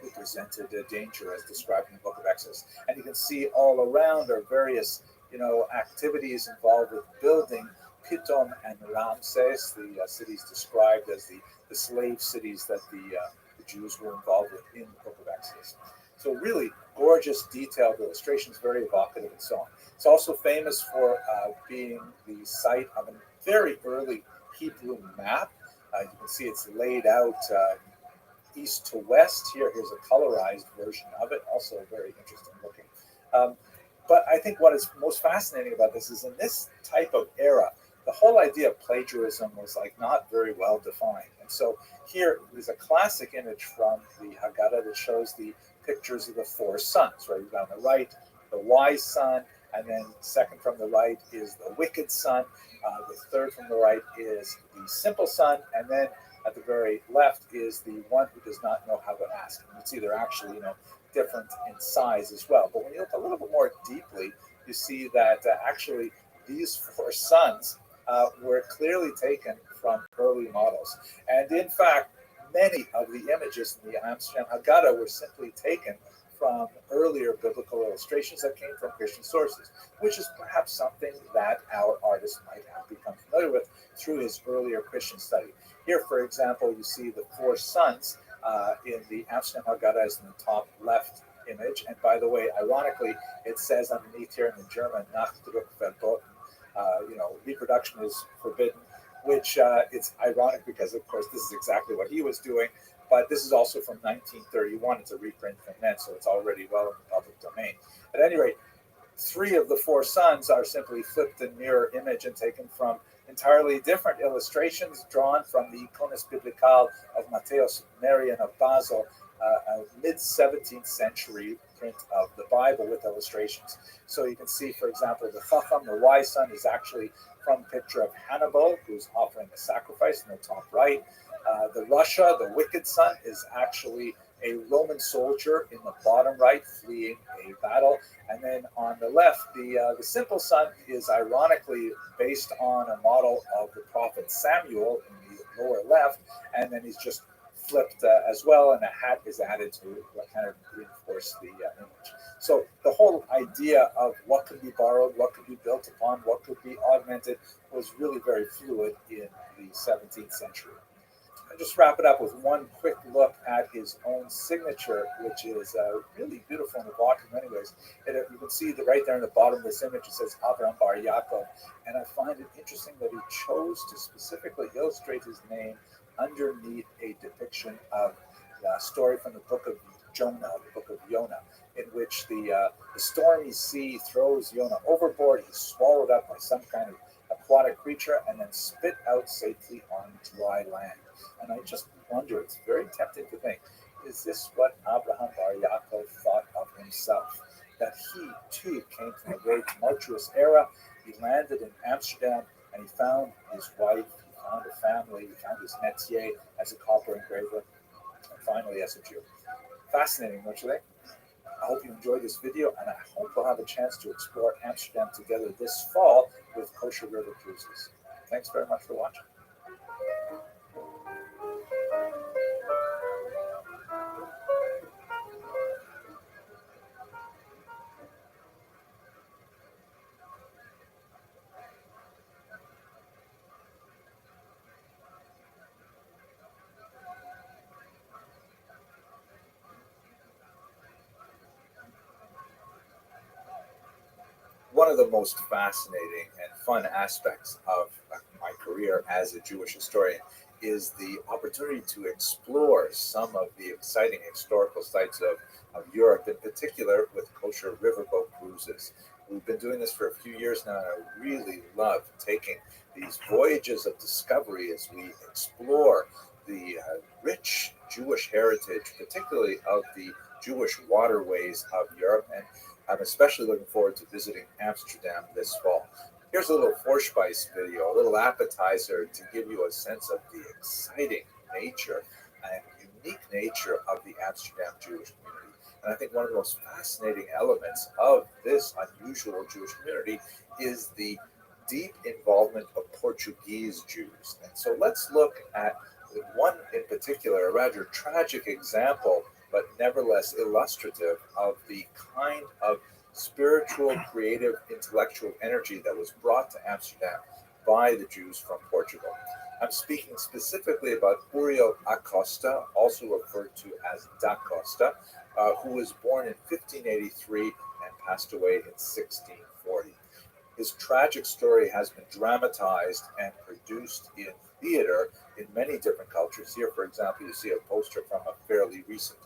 who presented a danger as described in the book of Exodus. And you can see all around are various activities involved with building Pitom and Ramses, the cities described as the slave cities that the Jews were involved with in the book of Exodus. So really gorgeous, detailed illustrations, very evocative and so on. It's also famous for being the site of a very early Hebrew map. You can see it's laid out east to west. Here's a colorized version of it, also very interesting looking. But I think what is most fascinating about this is in this type of era, the whole idea of plagiarism was not very well defined. And so here is a classic image from the Haggadah that shows the pictures of the four sons, right? You've got on the right, the wise son, and then second from the right is the wicked son. The third from the right is the simple son, and then at the very left is the one who does not know how to ask. And you can see they're actually, different in size as well. But when you look a little bit more deeply, you see that actually these four sons were clearly taken from early models. And in fact, many of the images in the Amsterdam Haggadah were simply taken from earlier biblical illustrations that came from Christian sources, which is perhaps something that our artist might have become familiar with through his earlier Christian study. Here, for example, you see the four sons in the Amsterdam Haggadah is in the top left image. And by the way, ironically, it says underneath here in the German, Nachdruck verboten, reproduction is forbidden, which it's ironic because, of course, this is exactly what he was doing. But this is also from 1931. It's a reprint from then, so it's already well in the public domain. At any rate, 3 of the 4 sons are simply flipped and mirror image and taken from entirely different illustrations drawn from the Iconis Biblicale of Matthäus Marian of Basel, a mid-17th century print of the Bible with illustrations. So you can see, for example, the Chacham, the wise son, is actually from a picture of Hannibal, who's offering a sacrifice in the top right. The Russia, the wicked son, is actually a Roman soldier in the bottom right, fleeing a battle. And then on the left, the simple son is ironically based on a model of the prophet Samuel in the lower left, and then he's just flipped as well, and a hat is added to kind of reinforce the image. So the whole idea of what could be borrowed, what could be built upon, what could be augmented was really very fluid in the 17th century. I'll just wrap it up with one quick look at his own signature, which is really beautiful and evocative in many ways. And you can see that right there in the bottom of this image, it says Abraham Bar Yaakov. And I find it interesting that he chose to specifically illustrate his name underneath a depiction of a story from the book of Jonah, the book of Yonah, in which the stormy sea throws Yonah overboard. He's swallowed up by some kind of aquatic creature and then spit out safely on dry land. And I just wonder, it's very tempting to think, is this what Abraham Bar Yaakov thought of himself? That he too came from a very tumultuous era. He landed in Amsterdam and he found his wife, he found a family, he found his métier as a copper engraver, and finally as a Jew. Fascinating, don't you think? I hope you enjoyed this video, and I hope we'll have a chance to explore Amsterdam together this fall with Kosher River Cruises. Thanks very much for watching. One of the most fascinating and fun aspects of my career as a Jewish historian is the opportunity to explore some of the exciting historical sites of Europe, in particular with kosher riverboat cruises. We've been doing this for a few years now, and I really love taking these voyages of discovery as we explore the rich Jewish heritage, particularly of the Jewish waterways of Europe. And I'm especially looking forward to visiting Amsterdam this fall. Here's a little Vorspeise video, a little appetizer to give you a sense of the exciting nature and unique nature of the Amsterdam Jewish community. And I think one of the most fascinating elements of this unusual Jewish community is the deep involvement of Portuguese Jews. And so let's look at one in particular, a rather tragic example, but nevertheless illustrative of the kind of spiritual, creative, intellectual energy that was brought to Amsterdam by the Jews from Portugal. I'm speaking specifically about Uriel Acosta, also referred to as Da Costa, who was born in 1583 and passed away in 1640. His tragic story has been dramatized and produced in theater in many different cultures. Here, for example, you see a poster from a fairly recent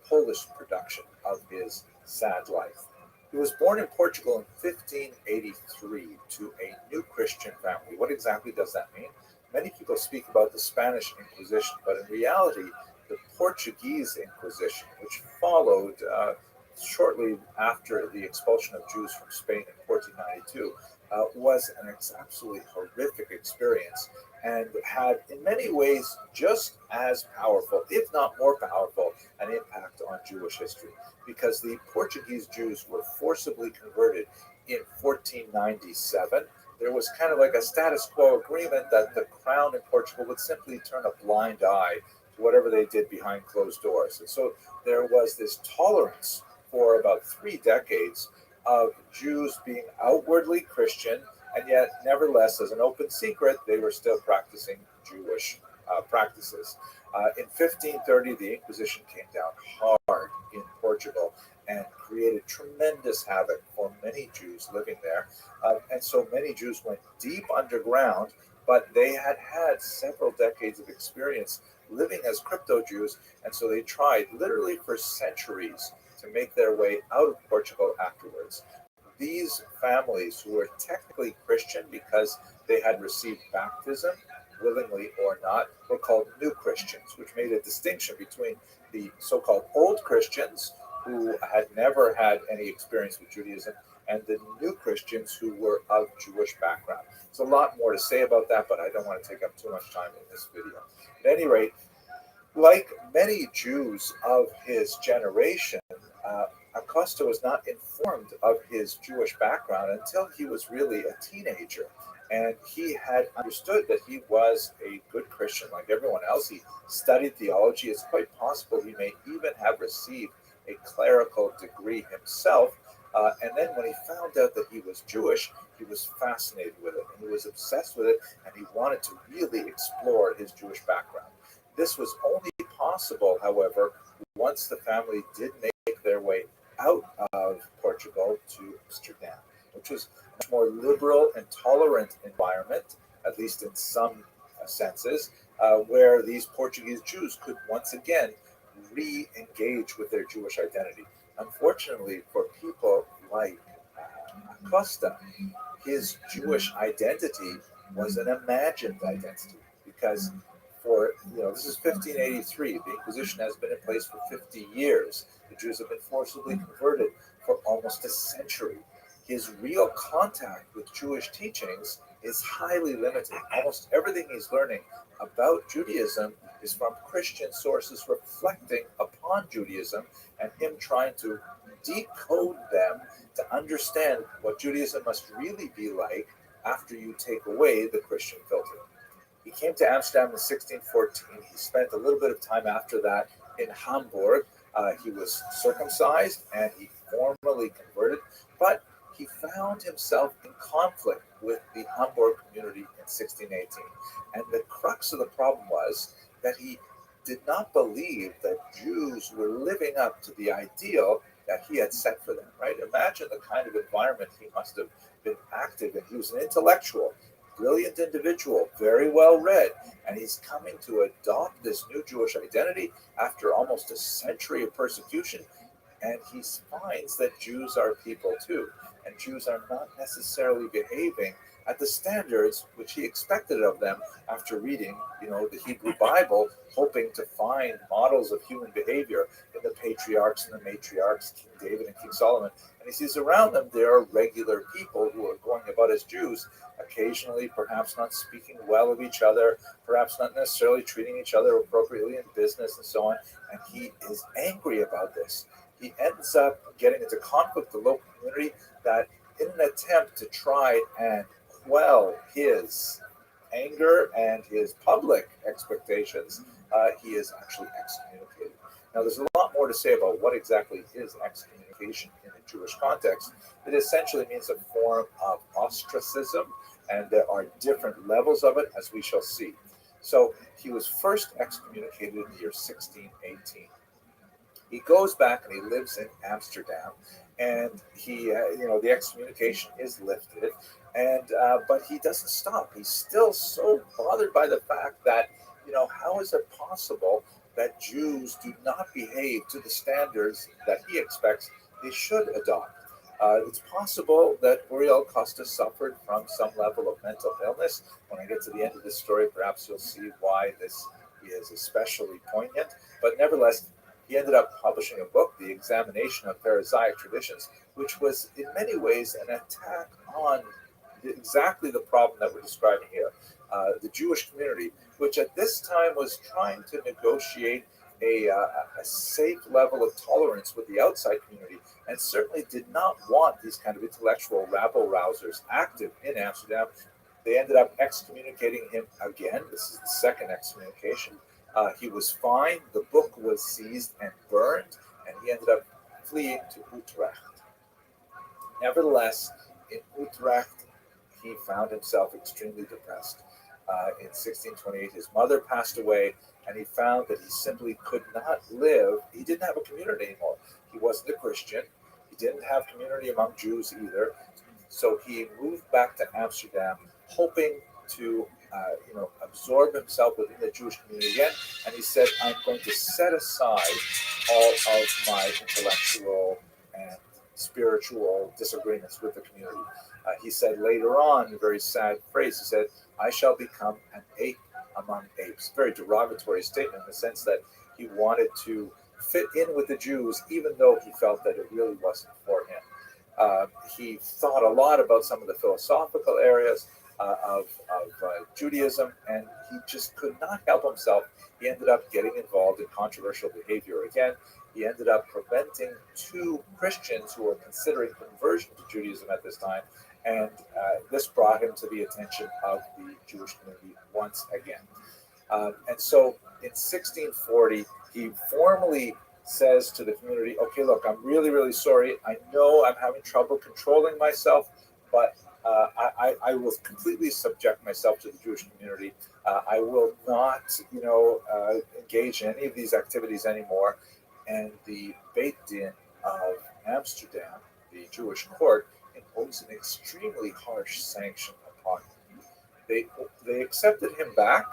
Polish production of his sad life. He was born in Portugal in 1583 to a new Christian family. What exactly does that mean? Many people speak about the Spanish Inquisition, but in reality, the Portuguese Inquisition, which followed shortly after the expulsion of Jews from Spain in 1492, was an absolutely horrific experience and had in many ways just as powerful, if not more powerful, an impact on Jewish history, because the Portuguese Jews were forcibly converted in 1497. There was kind of like a status quo agreement that the crown in Portugal would simply turn a blind eye to whatever they did behind closed doors. And so there was this tolerance for about 3 decades of Jews being outwardly Christian, and yet nevertheless, as an open secret, they were still practicing Jewish practices. In 1530, the Inquisition came down hard in Portugal and created tremendous havoc for many Jews living there. And so many Jews went deep underground, but they had had several decades of experience living as crypto-Jews, and so they tried literally for centuries to make their way out of Portugal afterwards. these families who were technically Christian because they had received baptism, willingly or not, were called new Christians, which made a distinction between the so-called old Christians who had never had any experience with Judaism and the new Christians who were of Jewish background. There's a lot more to say about that, but I don't want to take up too much time in this video. At any rate, like many Jews of his generation, Acosta was not informed of his Jewish background until he was really a teenager. And he had understood that he was a good Christian like everyone else. He studied theology. It's quite possible he may even have received a clerical degree himself. And then when he found out that he was Jewish, he was fascinated with it, and he was obsessed with it, and he wanted to really explore his Jewish background. This was only possible, however, once the family did make their way out of Portugal to Amsterdam, which was a much more liberal and tolerant environment, at least in some senses, where these Portuguese Jews could once again re-engage with their Jewish identity. Unfortunately, for people like Acosta, his Jewish identity was an imagined identity because this is 1583. The Inquisition has been in place for 50 years. The Jews have been forcibly converted for almost a century. His real contact with Jewish teachings is highly limited. Almost everything he's learning about Judaism is from Christian sources reflecting upon Judaism and him trying to decode them to understand what Judaism must really be like after you take away the Christian filter. He came to Amsterdam in 1614. He spent a little bit of time after that in Hamburg. He was circumcised and he formally converted, but he found himself in conflict with the Hamburg community in 1618. And the crux of the problem was that he did not believe that Jews were living up to the ideal that he had set for them, right? Imagine the kind of environment he must have been active in. He was an intellectual, brilliant individual, very well read, and he's coming to adopt this new Jewish identity after almost a century of persecution, and he finds that Jews are people too, and Jews are not necessarily behaving at the standards which he expected of them after reading, the Hebrew Bible, hoping to find models of human behavior in the patriarchs and the matriarchs, King David and King Solomon. And he sees around them there are regular people who are going about as Jews, occasionally perhaps not speaking well of each other, perhaps not necessarily treating each other appropriately in business and so on. And he is angry about this. He ends up getting into conflict with the local community that, in an attempt to try and quell his anger and his public expectations, he is actually excommunicated. Now, there's a lot more to say about what exactly is excommunication in a Jewish context. It essentially means a form of ostracism, and there are different levels of it, as we shall see. So he was first excommunicated in the year 1618. He goes back and he lives in Amsterdam, and the excommunication is lifted, and but he doesn't stop. He's still so bothered by the fact that, how is it possible that Jews do not behave to the standards that he expects they should adopt? It's possible that Uriel Costa suffered from some level of mental illness. When I get to the end of this story, perhaps you'll see why this is especially poignant. But nevertheless, he ended up publishing a book, The Examination of Pharisaic Traditions, which was in many ways an attack on exactly the problem that we're describing here. The Jewish community, which at this time was trying to negotiate a safe level of tolerance with the outside community, and certainly did not want these kind of intellectual rabble-rousers active in Amsterdam. They ended up excommunicating him again. This is the second excommunication. He was fined, the book was seized and burned, and he ended up fleeing to Utrecht. Nevertheless, in Utrecht, he found himself extremely depressed. In 1628, his mother passed away, and he found that he simply could not live. He didn't have a community anymore. He wasn't a Christian. He didn't have community among Jews either. So he moved back to Amsterdam, hoping to absorb himself within the Jewish community again. And he said, I'm going to set aside all of my intellectual and spiritual disagreements with the community. He said later on, a very sad phrase, he said, "I shall become an ape among apes." Very derogatory statement in the sense that he wanted to fit in with the Jews, even though he felt that it really wasn't for him. He thought a lot about some of the philosophical areas of Judaism, and he just could not help himself. He ended up getting involved in controversial behavior again. He ended up preventing two Christians who were considering conversion to Judaism at this time, and this brought him to the attention of the Jewish community once again. And so in 1640, he formally says to the community, "Okay, look, I'm really, really sorry. I know I'm having trouble controlling myself, but I will completely subject myself to the Jewish community. I will not, engage in any of these activities anymore." And the Beit Din of Amsterdam, the Jewish court, imposed an extremely harsh sanction upon him. They accepted him back,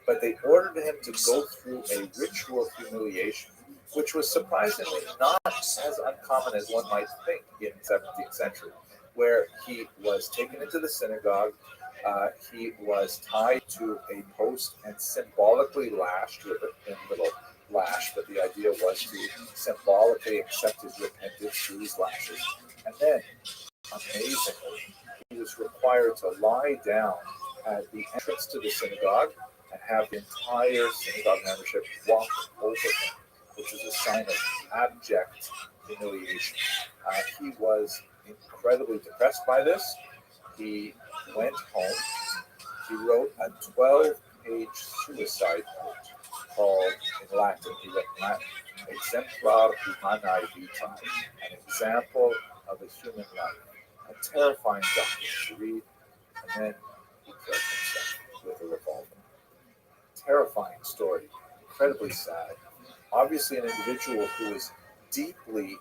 but they ordered him to go through a ritual humiliation, which was surprisingly not as uncommon as one might think in the 17th century, where he was taken into the synagogue, he was tied to a post and symbolically lashed with a thin little lash, but the idea was to symbolically accept his repentance through these lashes. And then, amazingly, he was required to lie down at the entrance to the synagogue and have the entire synagogue membership walk over him, which was a sign of abject humiliation. He was incredibly depressed by this. He went home. He wrote a 12-page suicide note called, in Latin, he wrote in Latin, Exemplar Humanae Vitae, an example of a human life. A terrifying document to read, and then he killed himself with a revolver. Terrifying story, incredibly sad. Obviously, an individual who is deeply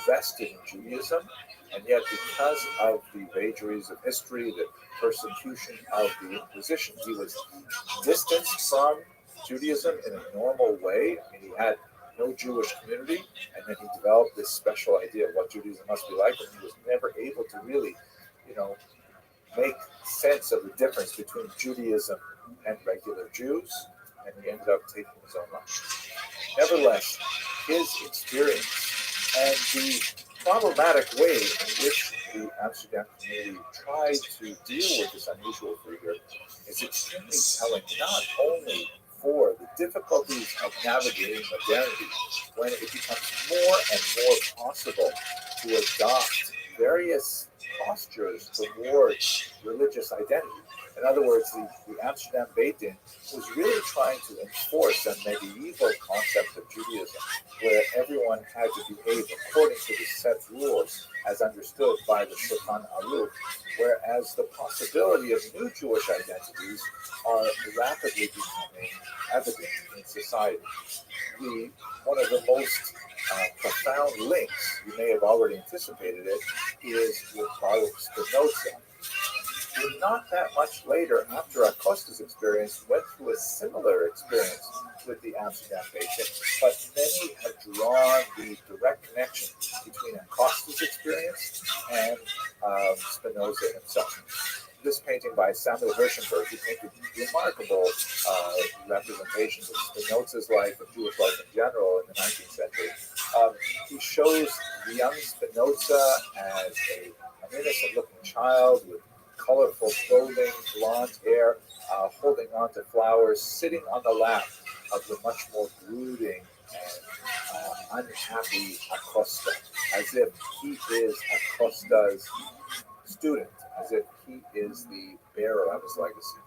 invested in Judaism, and yet because of the vagaries of history, the persecution of the Inquisition, he was distanced from Judaism in a normal way. I mean, he had no Jewish community, and then he developed this special idea of what Judaism must be like, and he was never able to really, make sense of the difference between Judaism and regular Jews, and he ended up taking his own life. Nevertheless, his experience and the problematic way in which the Amsterdam community tried to deal with this unusual figure is extremely telling, not only for the difficulties of navigating modernity, when it becomes more and more possible to adopt various postures towards religious identity. In other words, the Amsterdam Beit Din was really trying to enforce a medieval concept of Judaism, where everyone had to behave according to the set rules as understood by the Shulchan Aruch, whereas the possibility of new Jewish identities are rapidly becoming evident in society. One of the most profound links, you may have already anticipated it, is with Baruch Spinoza, who not that much later, after Acosta's experience, went through a similar experience with the Amsterdam Beit Din, but many have drawn the direct connection between Acosta's experience and Spinoza himself. This painting by Samuel Hirschenberg, who painted remarkable representations of Spinoza's life and Jewish life in general in the 19th century. He shows the young Spinoza as an innocent-looking child with colorful clothing, blonde hair, holding on to flowers, sitting on the lap of the much more brooding and unhappy Acosta, as if he is Acosta's student, as if he is the bearer of his legacy.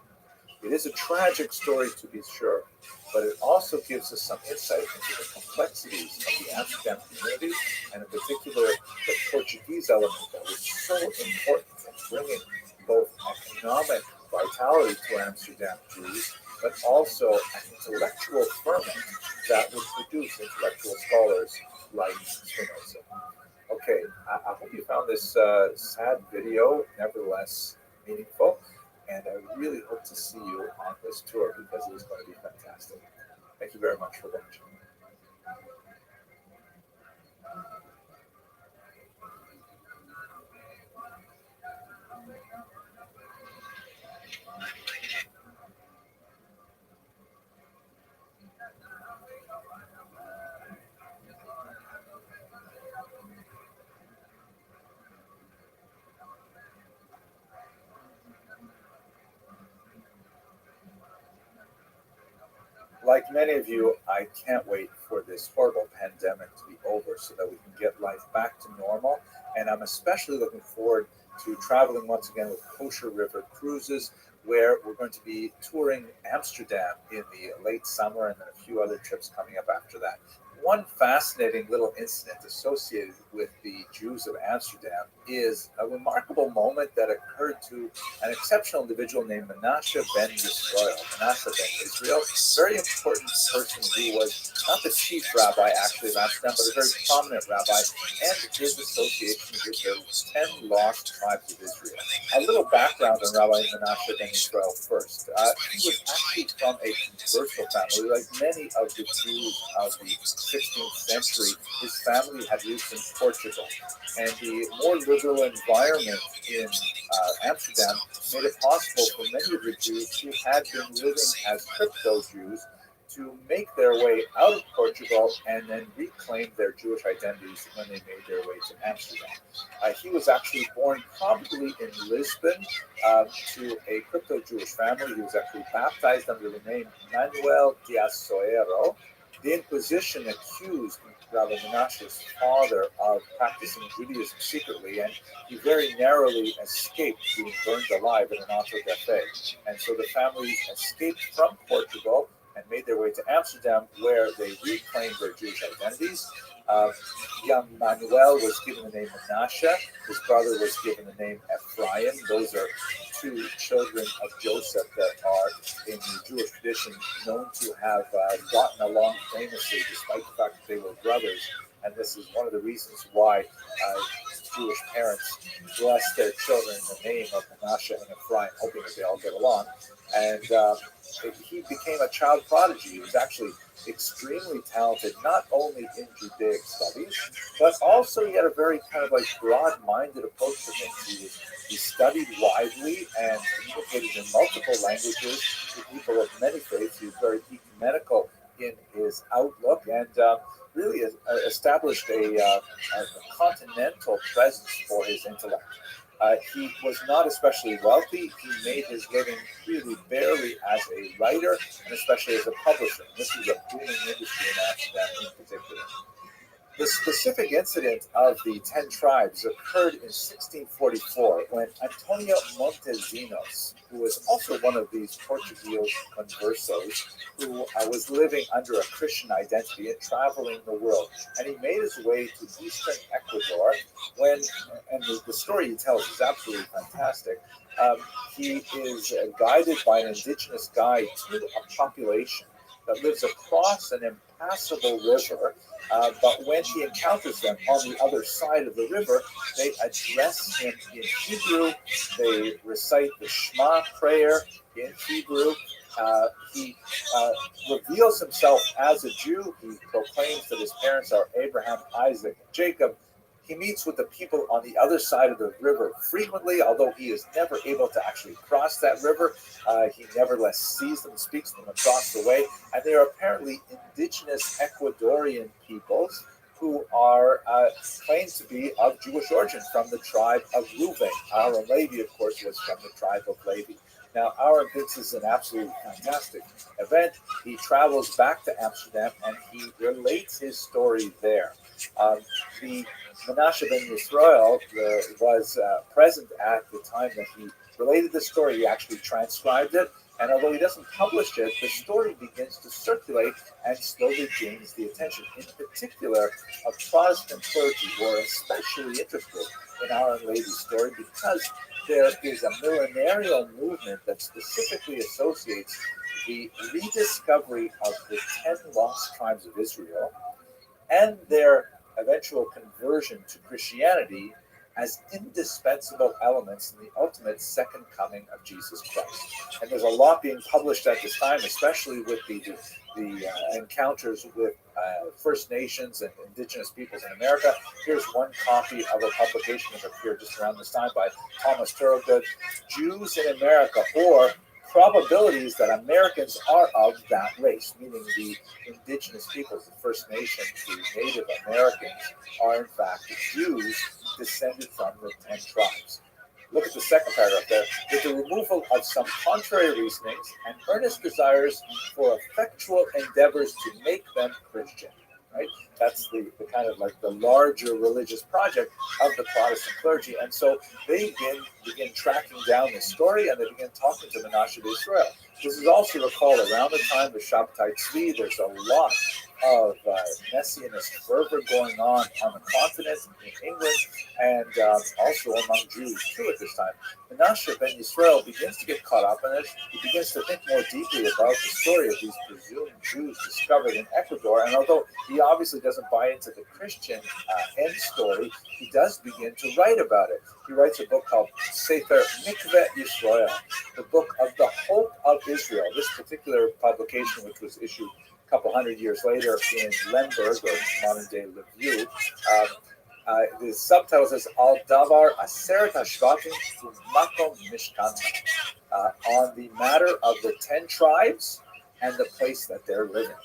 It is a tragic story, to be sure, but it also gives us some insight into the complexities of the Amsterdam community, and in particular the Portuguese element that was so important in bringing both economic vitality to Amsterdam Jews, but also an intellectual ferment that would produce intellectual scholars like Spinoza. Okay, I hope you found this sad video nevertheless meaningful, and I really hope to see you on this tour because it is going to be fantastic. Thank you very much for watching. like many of you, I can't wait for this horrible pandemic to be over so that we can get life back to normal. And I'm especially looking forward to traveling once again with Kosher River Cruises, where we're going to be touring Amsterdam in the late summer and then a few other trips coming up after that. One fascinating little incident associated with the Jews of Amsterdam is a remarkable moment that occurred to an exceptional individual named Menashe ben Yisrael. Menashe ben Israel, very important person who was not the chief rabbi actually of Amsterdam, but a very prominent rabbi, and his association with the 10 lost tribes of Israel. A little background on Rabbi Menashe ben Israel first. He was actually from a converso family, like many of the Jews of the 16th century. His family had roots in Portugal, and the more liberal environment in Amsterdam made it possible for many of the Jews who had been living as crypto Jews to make their way out of Portugal and then reclaim their Jewish identities when they made their way to Amsterdam. He was actually born probably in Lisbon to a crypto Jewish family. He was actually baptized under the name Manuel Diaz Soero. The Inquisition accused Rabbi Menashe's father of practicing Judaism secretly, and he very narrowly escaped being burned alive in an auto da fe. And so the family escaped from Portugal and made their way to Amsterdam, where they reclaimed their Jewish identities. Young Manuel was given the name Menashe. His brother was given the name Ephraim. Those are two children of Joseph that are, in the Jewish tradition, known to have gotten along famously, despite the fact that they were brothers. And this is one of the reasons why Jewish parents bless their children in the name of Menashe and Ephraim, hoping that they all get along. And he became a child prodigy. He was actually extremely talented, not only in Judaic studies, but also he had a very kind of like broad-minded approach to things. He studied widely and communicated in multiple languages with people of many faiths. He was very ecumenical in his outlook and really established a continental presence for his intellect. He was not especially wealthy. He made his living really barely as a writer and especially as a publisher. This was a booming industry in Amsterdam in particular. The specific incident of the 10 tribes occurred in 1644 when Antonio Montesinos, who was also one of these Portuguese conversos, who was living under a Christian identity and traveling the world. And he made his way to eastern Ecuador when, and the story he tells is absolutely fantastic, he is guided by an indigenous guide to a population that lives across an impassable river. But when he encounters them on the other side of the river, they address him in Hebrew. They recite the Shema prayer in Hebrew. He reveals himself as a Jew. He proclaims that his parents are Abraham, Isaac, and Jacob. He meets with the people on the other side of the river frequently, although he is never able to actually cross that river. He nevertheless sees them, speaks to them across the way, and they are apparently indigenous Ecuadorian peoples who are claimed to be of Jewish origin from the tribe of Reuven. Aaron Levi, of course, was from the tribe of Levi. Now, Aaron thinks this is an absolutely fantastic event. He travels back to Amsterdam and he relates his story there. The Menashe ben Yisrael was present at the time that he related the story. He actually transcribed it, and although he doesn't publish it, the story begins to circulate and slowly gains the attention, in particular, of Protestant clergy who are especially interested in Aaron Levi's story because there is a millenarial movement that specifically associates the rediscovery of the 10 lost tribes of Israel and their eventual conversion to Christianity as indispensable elements in the ultimate second coming of Jesus Christ. And there's a lot being published at this time, especially with the encounters with First Nations and indigenous peoples in America. Here's one copy of a publication that appeared just around this time by Thomas Thorogood, Jews in America, or Probabilities that Americans are of that race, meaning the indigenous peoples, the First Nations, the Native Americans, are in fact Jews descended from the 10 tribes. look at the second paragraph there, with the removal of some contrary reasonings and earnest desires for effectual endeavors to make them Christian. Right? That's the kind of like the larger religious project of the Protestant clergy. And so they begin tracking down this story, and they begin talking to Menashe of Israel. This is also recalled around the time of Shabbatai Tzvi. There's a lot of messianist fervor going on the continent, in England, and also among Jews too at this time. Menashe ben Yisrael begins to get caught up in it. He begins to think more deeply about the story of these presumed Jews discovered in Ecuador. And although he obviously doesn't buy into the Christian end story, he does begin to write about it. He writes a book called Sefer Mikveh Yisrael, the book of the hope of Israel. This particular publication, which was issued a couple hundred years later in Lemberg, or modern-day Lviv, the subtitle says Al Davar Aseret Hashvatim Makom Mishkan, on the matter of the 10 tribes and the place that they're living.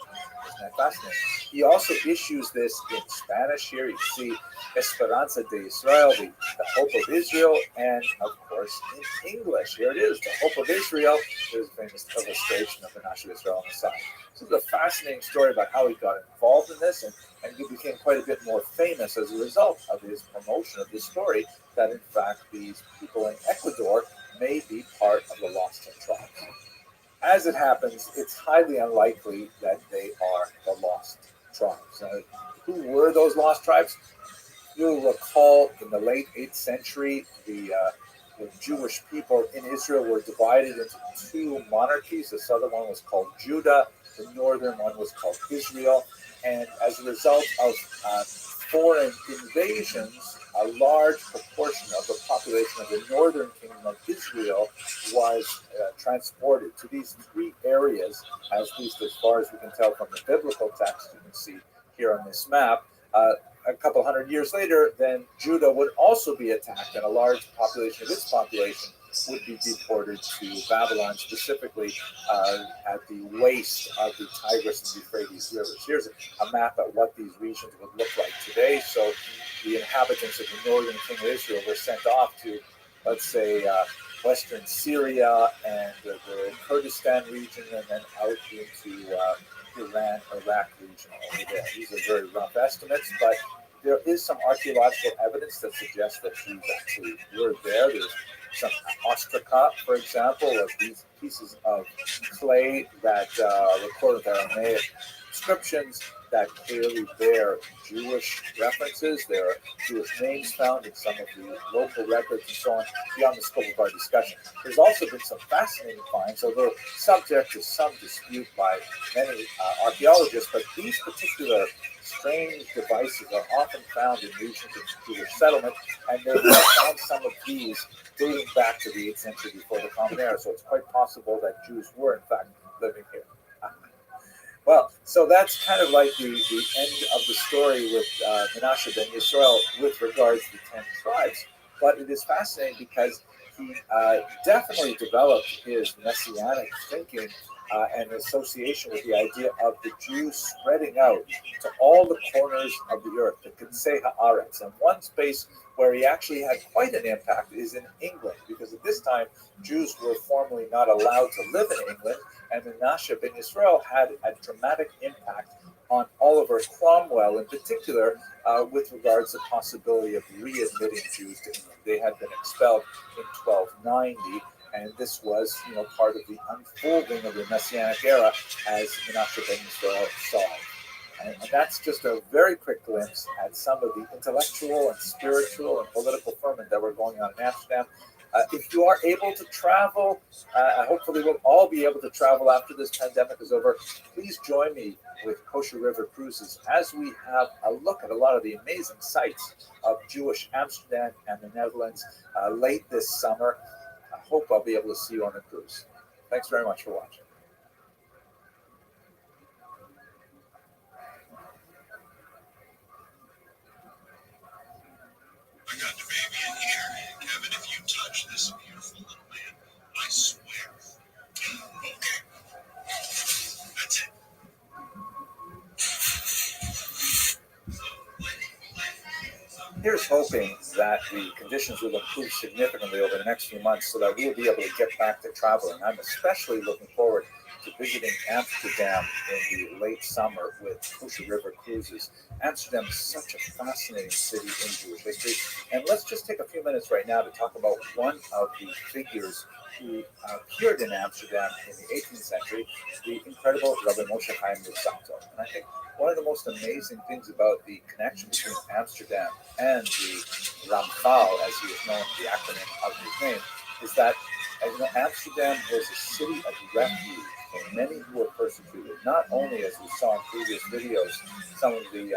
Isn't that fascinating? He also issues this in Spanish here. You see Esperanza de Israel, the hope of Israel, and of course in English. Here it is, the hope of Israel. There's a famous illustration of Menashe Israel on the side. This is a fascinating story about how he got involved in this, and he became quite a bit more famous as a result of his promotion of this story, that in fact these people in Ecuador may be part of the lost 10 tribes. As it happens, it's highly unlikely that they are the lost tribes. Who were those lost tribes? You'll recall in the late 8th century, the Jewish people in Israel were divided into two monarchies. The southern one was called Judah, the northern one was called Israel. And as a result of foreign invasions, a large proportion of the population of the northern kingdom of Israel was transported to these three areas, at least as far as we can tell from the biblical text. You can see here on this map. A couple hundred years later, then Judah would also be attacked, and a large population of its population would be deported to Babylon, specifically at the waist of the Tigris and Euphrates rivers. Here's a map of what these regions would look like today. So the inhabitants of the northern kingdom of Israel were sent off to, let's say, western Syria and the Kurdistan region, and then out into Iran, Iraq region over there. These are very rough estimates, but there is some archaeological evidence that suggests that Jews actually were there. There's some ostraca, for example, of these pieces of clay that record with Aramaic inscriptions that clearly bear Jewish references. There are Jewish names found in some of the local records and so on, beyond the scope of our discussion. There's also been some fascinating finds, although subject to some dispute by many archaeologists, but these particular strange devices are often found in regions of Jewish settlement, and they have found some of these dating back to the 8th century before the Common Era, so it's quite possible that Jews were in fact living here. Well, so that's kind of like the end of the story with Menashe ben Yisrael with regards to the 10 tribes. But it is fascinating because he definitely developed his messianic thinking and association with the idea of the Jews spreading out to all the corners of the earth, the Kansei Haaretz. And one space where he actually had quite an impact is in England, because at this time, Jews were formally not allowed to live in England, and Menashe ben Yisrael had a dramatic impact on Oliver Cromwell in particular, with regards to the possibility of readmitting Jews to England. They had been expelled in 1290, and this was, part of the unfolding of the Messianic era as Menashe ben Yisrael saw it. And that's just a very quick glimpse at some of the intellectual and spiritual and political ferment that were going on in Amsterdam. If you are able to travel, hopefully we'll all be able to travel after this pandemic is over. Please join me with Kosher River Cruises as we have a look at a lot of the amazing sites of Jewish Amsterdam and the Netherlands late this summer. I hope I'll be able to see you on the cruise. Thanks very much for watching. I got the baby in here. Kevin, if you touch this beautiful little man, I swear. Okay. That's it. Here's hoping that the conditions will improve significantly over the next few months so that we'll be able to get back to traveling. I'm especially looking forward to visiting Amsterdam in the late summer with Ocean River cruises. Amsterdam is such a fascinating city in Jewish history. And let's just take a few minutes right now to talk about one of the figures who appeared in Amsterdam in the 18th century, the incredible Rabbi Moshe Chaim Luzzatto. And I think one of the most amazing things about the connection between Amsterdam and the Ramchal, as he is known, the acronym of his name, is that Amsterdam was a city of refuge for many who were persecuted. Not only, as we saw in previous videos, some of the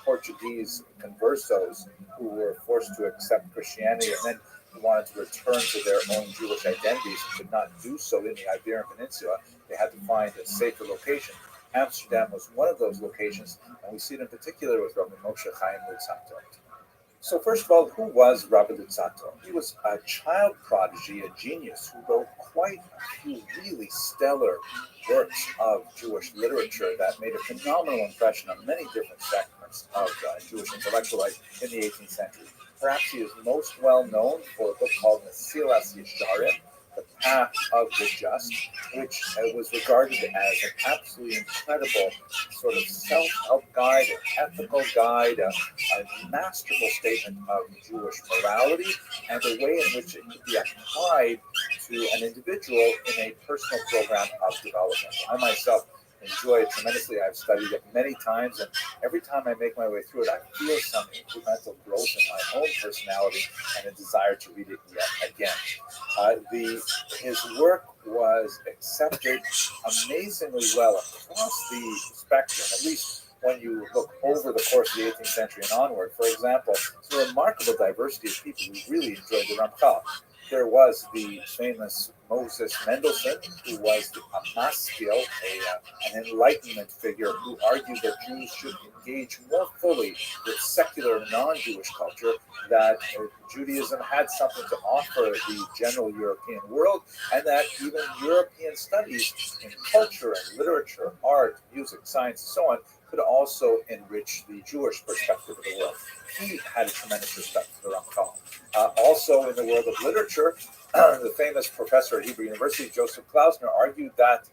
Portuguese conversos who were forced to accept Christianity and then who wanted to return to their own Jewish identities and could not do so in the Iberian Peninsula. They had to find a safer location. Amsterdam was one of those locations, and we see it in particular with Rabbi Moshe Chaim Luzzatto. So first of all, who was Rabbi Luzzatto? He was a child prodigy, a genius who wrote quite a few really stellar works of Jewish literature that made a phenomenal impression on many different segments of Jewish intellectual life in the 18th century. Perhaps he is most well known for a book called Mesilas Yesharim, The Path of the Just, which was regarded as an absolutely incredible sort of self-help guide, an ethical guide, a masterful statement of Jewish morality, and the way in which it could be applied to an individual in a personal program of development. I myself enjoy it tremendously. I've studied it many times, and every time I make my way through it, I feel some incremental growth in my own personality and a desire to read it yet again. His work was accepted amazingly well across the spectrum, at least when you look over the course of the 18th century and onward. For example, there's a remarkable diversity of people who really enjoyed the Ramchal. There was the famous Moses Mendelssohn, who was a maskil, an Enlightenment figure, who argued that Jews should engage more fully with secular non-Jewish culture, that Judaism had something to offer the general European world, and that even European studies in culture and literature, art, music, science, and so on, could also enrich the Jewish perspective of the world. He had a tremendous respect for the Ramchal. Also in the world of literature, the famous professor at Hebrew University, Joseph Klausner, argued that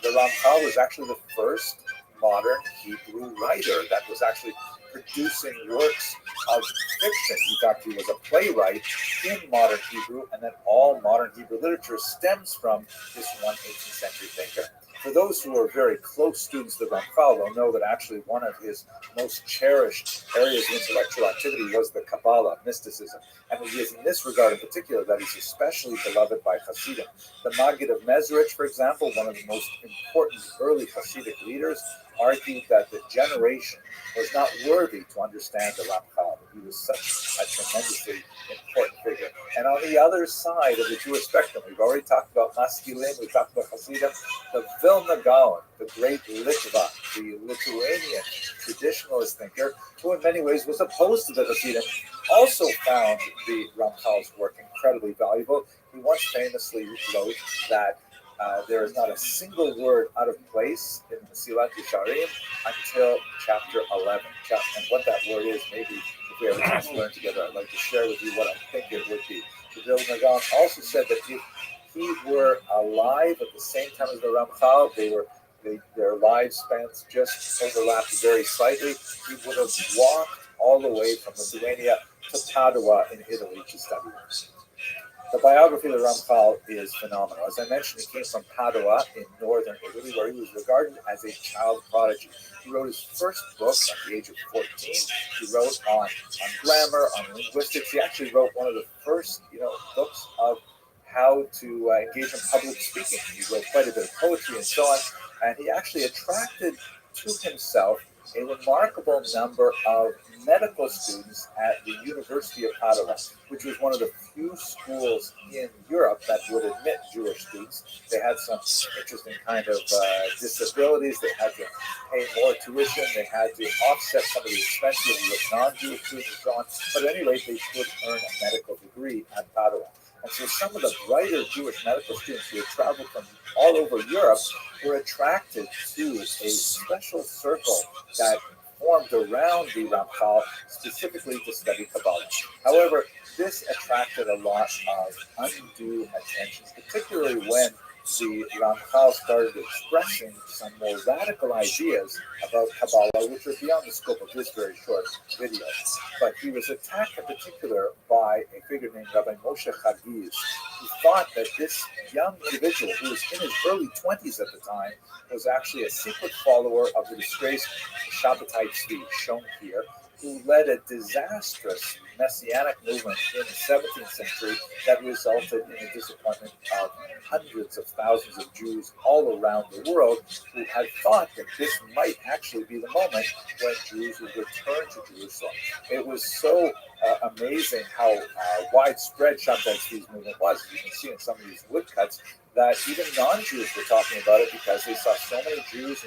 the Ramchal was actually the first modern Hebrew writer that was actually producing works of fiction. In fact, he was a playwright in modern Hebrew, and that all modern Hebrew literature stems from this one 18th century thinker. For those who are very close students of the Ramchal, will know that actually one of his most cherished areas of intellectual activity was the Kabbalah, mysticism. And it is in this regard in particular that he's especially beloved by Hasidim. The Maggid of Mezrich, for example, one of the most important early Hasidic leaders, argued that the generation was not worthy to understand the Ramchal. He was such a tremendously important figure. And on the other side of the Jewish spectrum, we've already talked about Maskilim, we've talked about Hasidim, the Vilna Gaon, the great Litva, the Lithuanian traditionalist thinker, who in many ways was opposed to the Hasidim, also found the Ramchal's work incredibly valuable. He once famously wrote that there is not a single word out of place in Mesilas Yesharim until chapter 11. And what that word is, maybe if we have a chance to learn together, I'd like to share with you what I think it would be. The Vilna Gaon also said that if he were alive at the same time as the Ramchal, their lifespans just overlapped very slightly. He would have walked all the way from Lithuania to Padua in Italy to study. The biography of the Ramchal is phenomenal. As I mentioned, he came from Padua in northern Italy, where he was regarded as a child prodigy. He wrote his first book at the age of 14. He wrote on grammar, on linguistics. He actually wrote one of the first, books of how to engage in public speaking. He wrote quite a bit of poetry and so on, and he actually attracted to himself a remarkable number of medical students at the University of Padua, which was one of the few schools in Europe that would admit Jewish students. They had some interesting kind of disabilities. They had to pay more tuition. They had to offset some of the expenses with non-Jewish students and so on. But at any rate, they could earn a medical degree at Padua. And so some of the brighter Jewish medical students who had traveled from all over Europe were attracted to a special circle that formed around the Ramchal specifically to study Kabbalah. However, this attracted a lot of undue attention, particularly when the Ramchal started expressing some more radical ideas about Kabbalah, which are beyond the scope of this very short video. But he was attacked in particular by a figure named Rabbi Moshe Chagiz, who thought that this young individual, who was in his early 20s at the time, was actually a secret follower of the disgraced Shabbatai Tzvi, shown here, who led a disastrous messianic movement in the 17th century that resulted in the disappointment of hundreds of thousands of Jews all around the world who had thought that this might actually be the moment when Jews would return to Jerusalem. It was so amazing how widespread Shabbatai Tzvi's movement was. You can see in some of these woodcuts that even non-Jews were talking about it because they saw so many Jews,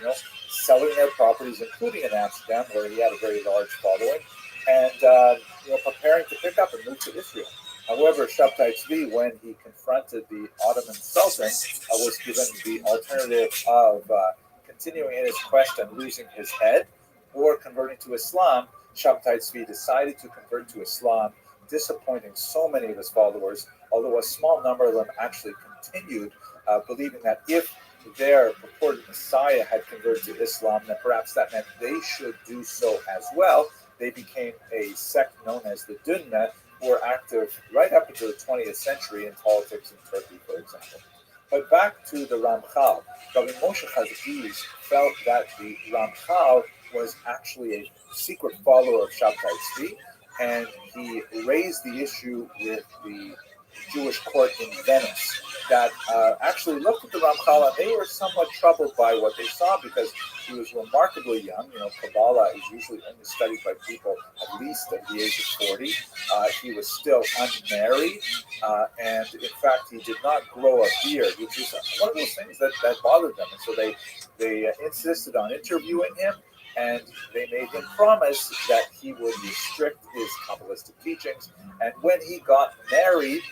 selling their properties, including in Amsterdam, where he had a very large following, and preparing to pick up and move to Israel. However, Shabbatai Tzvi, when he confronted the Ottoman Sultan, was given the alternative of continuing in his quest and losing his head, or converting to Islam. Shabbatai Tzvi decided to convert to Islam, disappointing so many of his followers, although a small number of them actually continued, believing that if their purported Messiah had converted to Islam, then perhaps that meant they should do so as well. They became a sect known as the Dunna, who were active right up into the 20th century in politics in Turkey, for example. But back to the Ramchal. Rabbi Moshe Chagiz felt that the Ramchal was actually a secret follower of Shabbatai Tzvi, and he raised the issue with the Jewish court in Venice that actually looked at the Ramchal, and they were somewhat troubled by what they saw because he was remarkably young. Kabbalah is usually only studied by people at least at the age of 40. He was still unmarried, and in fact, he did not grow a beard, which is one of those things that bothered them. And so they insisted on interviewing him, and they made him promise that he would restrict his Kabbalistic teachings. And when he got married,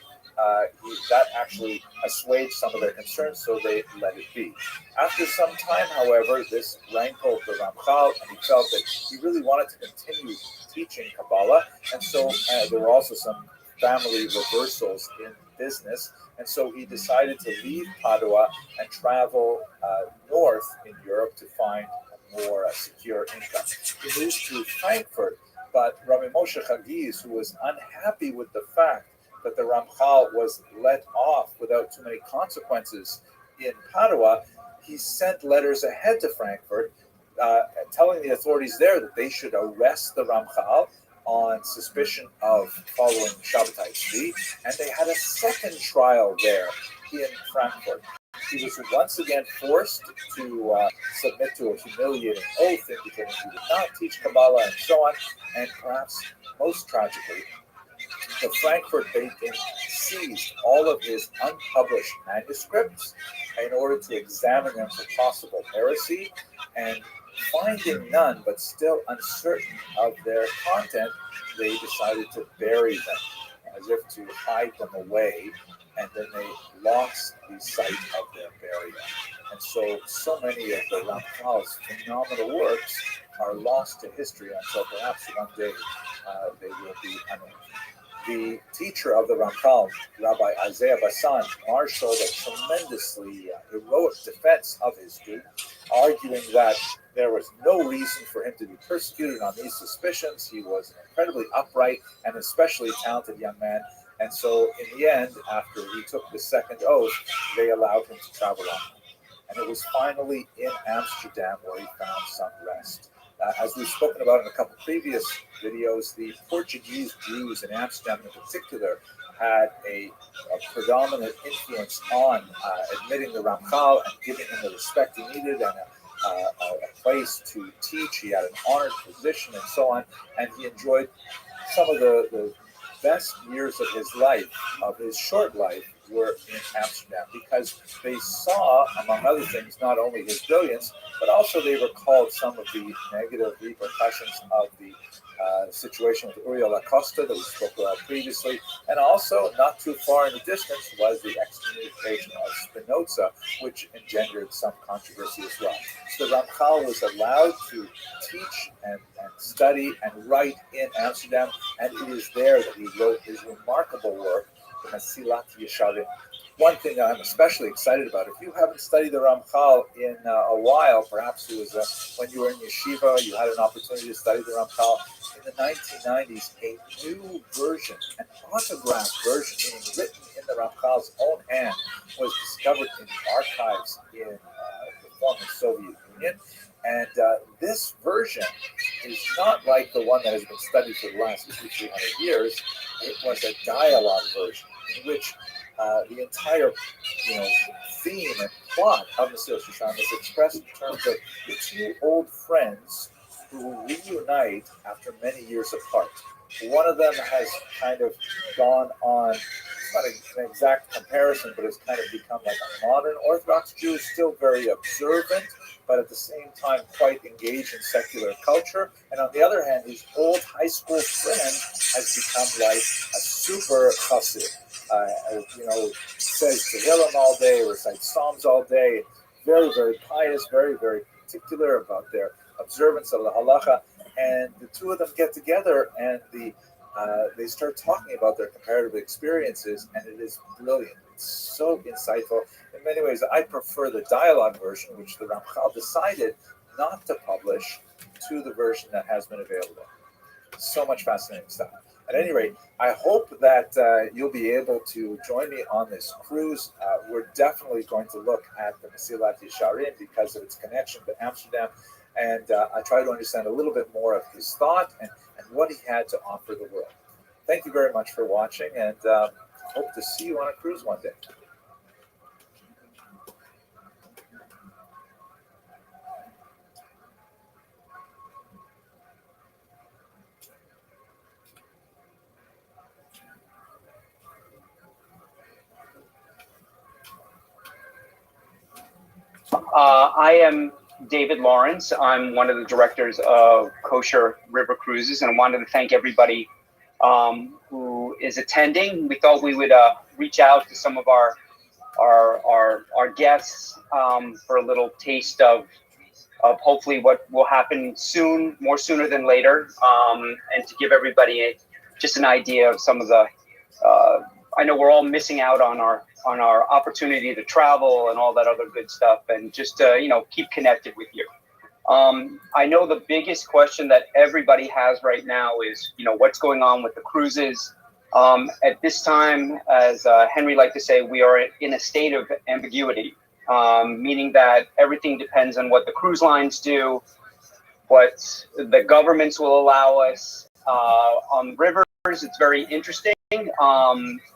that actually assuaged some of their concerns, so they let it be. After some time, however, this rankled the Ramchal, and he felt that he really wanted to continue teaching Kabbalah, and so there were also some family reversals in business, and so he decided to leave Padua and travel north in Europe to find a more secure income. He moved to Frankfurt, but Rabbi Moshe Chagiz, who was unhappy with the fact that the Ramchal was let off without too many consequences in Padua, he sent letters ahead to Frankfurt telling the authorities there that they should arrest the Ramchal on suspicion of following Shabbatai Tzvi, and they had a second trial there in Frankfurt. He was once again forced to submit to a humiliating oath indicating he would not teach Kabbalah and so on, and perhaps most tragically, the Frankfurt Beit Din seized all of his unpublished manuscripts in order to examine them for possible heresy, and finding none but still uncertain of their content, they decided to bury them as if to hide them away, and then they lost the site of their burial. And so many of the Ramchal's phenomenal works are lost to history until perhaps one day they will be unearthed. The teacher of the Ramchal, Rabbi Isaiah Bassan, marshaled a tremendously heroic defense of his student, arguing that there was no reason for him to be persecuted on these suspicions. He was an incredibly upright and especially talented young man. And so in the end, after he took the second oath, they allowed him to travel on. And it was finally in Amsterdam where he found some rest. As we've spoken about in a couple previous videos, the Portuguese Jews in Amsterdam in particular had a predominant influence on admitting the Ramchal and giving him the respect he needed and a place to teach. He had an honored position and so on, and he enjoyed some of the best years of his life, of his short life, were in Amsterdam because they saw, among other things, not only his brilliance, but also they recalled some of the negative repercussions of the situation with Uriel Acosta that we spoke about previously, and also not too far in the distance was the excommunication of Spinoza, which engendered some controversy as well. So the Ramchal was allowed to teach and study and write in Amsterdam, and it is there that he wrote his remarkable work, the Mesilat Yesharim. One thing that I'm especially excited about, if you haven't studied the Ramchal in a while, perhaps it was when you were in yeshiva, you had an opportunity to study the Ramchal. In the 1990s, a new version, an autographed version, meaning written in the Ramchal's own hand, was discovered in the archives in the former Soviet Union. And this version is not like the one that has been studied for the last 200-300 years. It was a dialogue version in which the entire, theme and plot of Mesilat Yesharim is expressed in terms of the two old friends who reunite after many years apart. One of them has kind of gone on, it's not an exact comparison, but has kind of become like a modern Orthodox Jew, still very observant, but at the same time quite engaged in secular culture. And on the other hand, his old high school friend has become like a super chassid. Says Tehillim all day, recites Psalms all day, very, very pious, very, very particular about their observance of the halacha. And the two of them get together and they start talking about their comparative experiences, and it is brilliant. It's so insightful. In many ways, I prefer the dialogue version, which the Ramchal decided not to publish, to the version that has been available. So much fascinating stuff. At any rate, I hope that you'll be able to join me on this cruise. We're definitely going to look at the Mesilat Yesharim because of its connection to Amsterdam, and I try to understand a little bit more of his thought and what he had to offer the world. Thank you very much for watching, and hope to see you on a cruise one day. I am David Lawrence. I'm one of the directors of Kosher River Cruises, and I wanted to thank everybody who is attending. We thought we would reach out to some of our guests for a little taste of hopefully what will happen soon, more sooner than later, and to give everybody just an idea of some of the. I know we're all missing out on our opportunity to travel and all that other good stuff, and just keep connected with you. I know the biggest question that everybody has right now is what's going on with the cruises. At this time, as Henry liked to say, we are in a state of ambiguity, meaning that everything depends on what the cruise lines do, what the governments will allow us on rivers. It's very interesting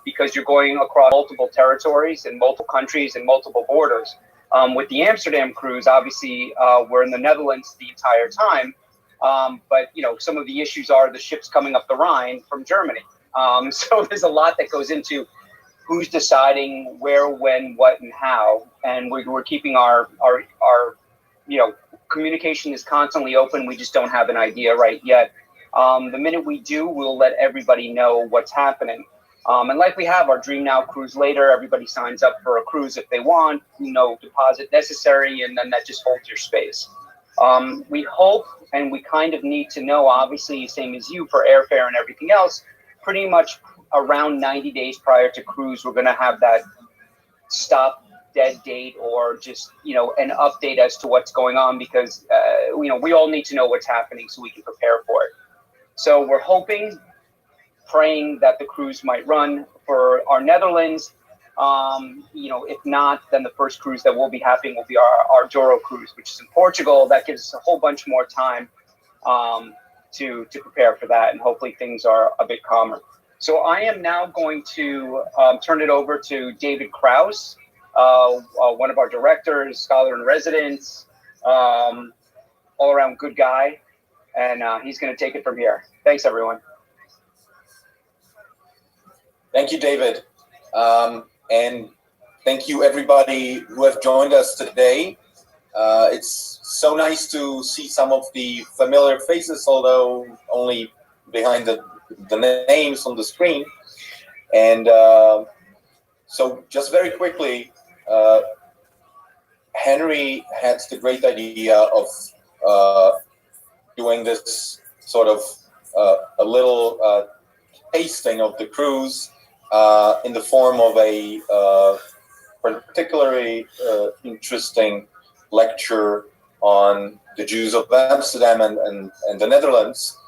because you're going across multiple territories and multiple countries and multiple borders. With the Amsterdam cruise, obviously, we're in the Netherlands the entire time, but some of the issues are the ships coming up the Rhine from Germany. So there's a lot that goes into who's deciding where, when, what, and how, and we're keeping our communication is constantly open. We just don't have an idea right yet. The minute we do, we'll let everybody know what's happening. And like we have our Dream Now Cruise Later, everybody signs up for a cruise if they want, no deposit necessary, and then that just holds your space. We hope, and we kind of need to know, obviously, same as you, for airfare and everything else, pretty much around 90 days prior to cruise, we're going to have that stop dead date or just, an update as to what's going on, because, we all need to know what's happening so we can prepare for it. So we're hoping, praying that the cruise might run for our Netherlands. If not, then the first cruise that will be happening will be our Douro cruise, which is in Portugal. That gives us a whole bunch more time to prepare for that, and hopefully things are a bit calmer. So I am now going to turn it over to David Krause, one of our directors, scholar in residence, all-around good guy, and he's going to take it from here. Thanks, everyone. Thank you, David. And thank you, everybody who have joined us today. It's so nice to see some of the familiar faces, although only behind the names on the screen. And so just very quickly, Henry had the great idea of doing this sort of a little tasting of the cruise in the form of a particularly interesting lecture on the Jews of Amsterdam and the Netherlands.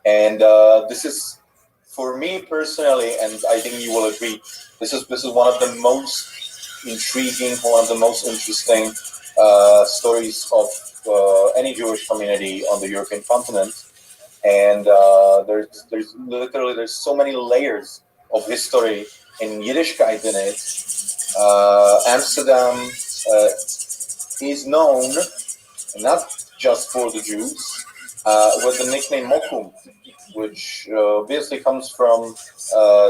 And this is, for me personally, and I think you will agree, this is one of the most intriguing, one of the most interesting stories of any Jewish community on the European continent. And there's so many layers of history in Yiddishkeit in it. Amsterdam is known not just for the Jews with the nickname Mokum, which obviously comes from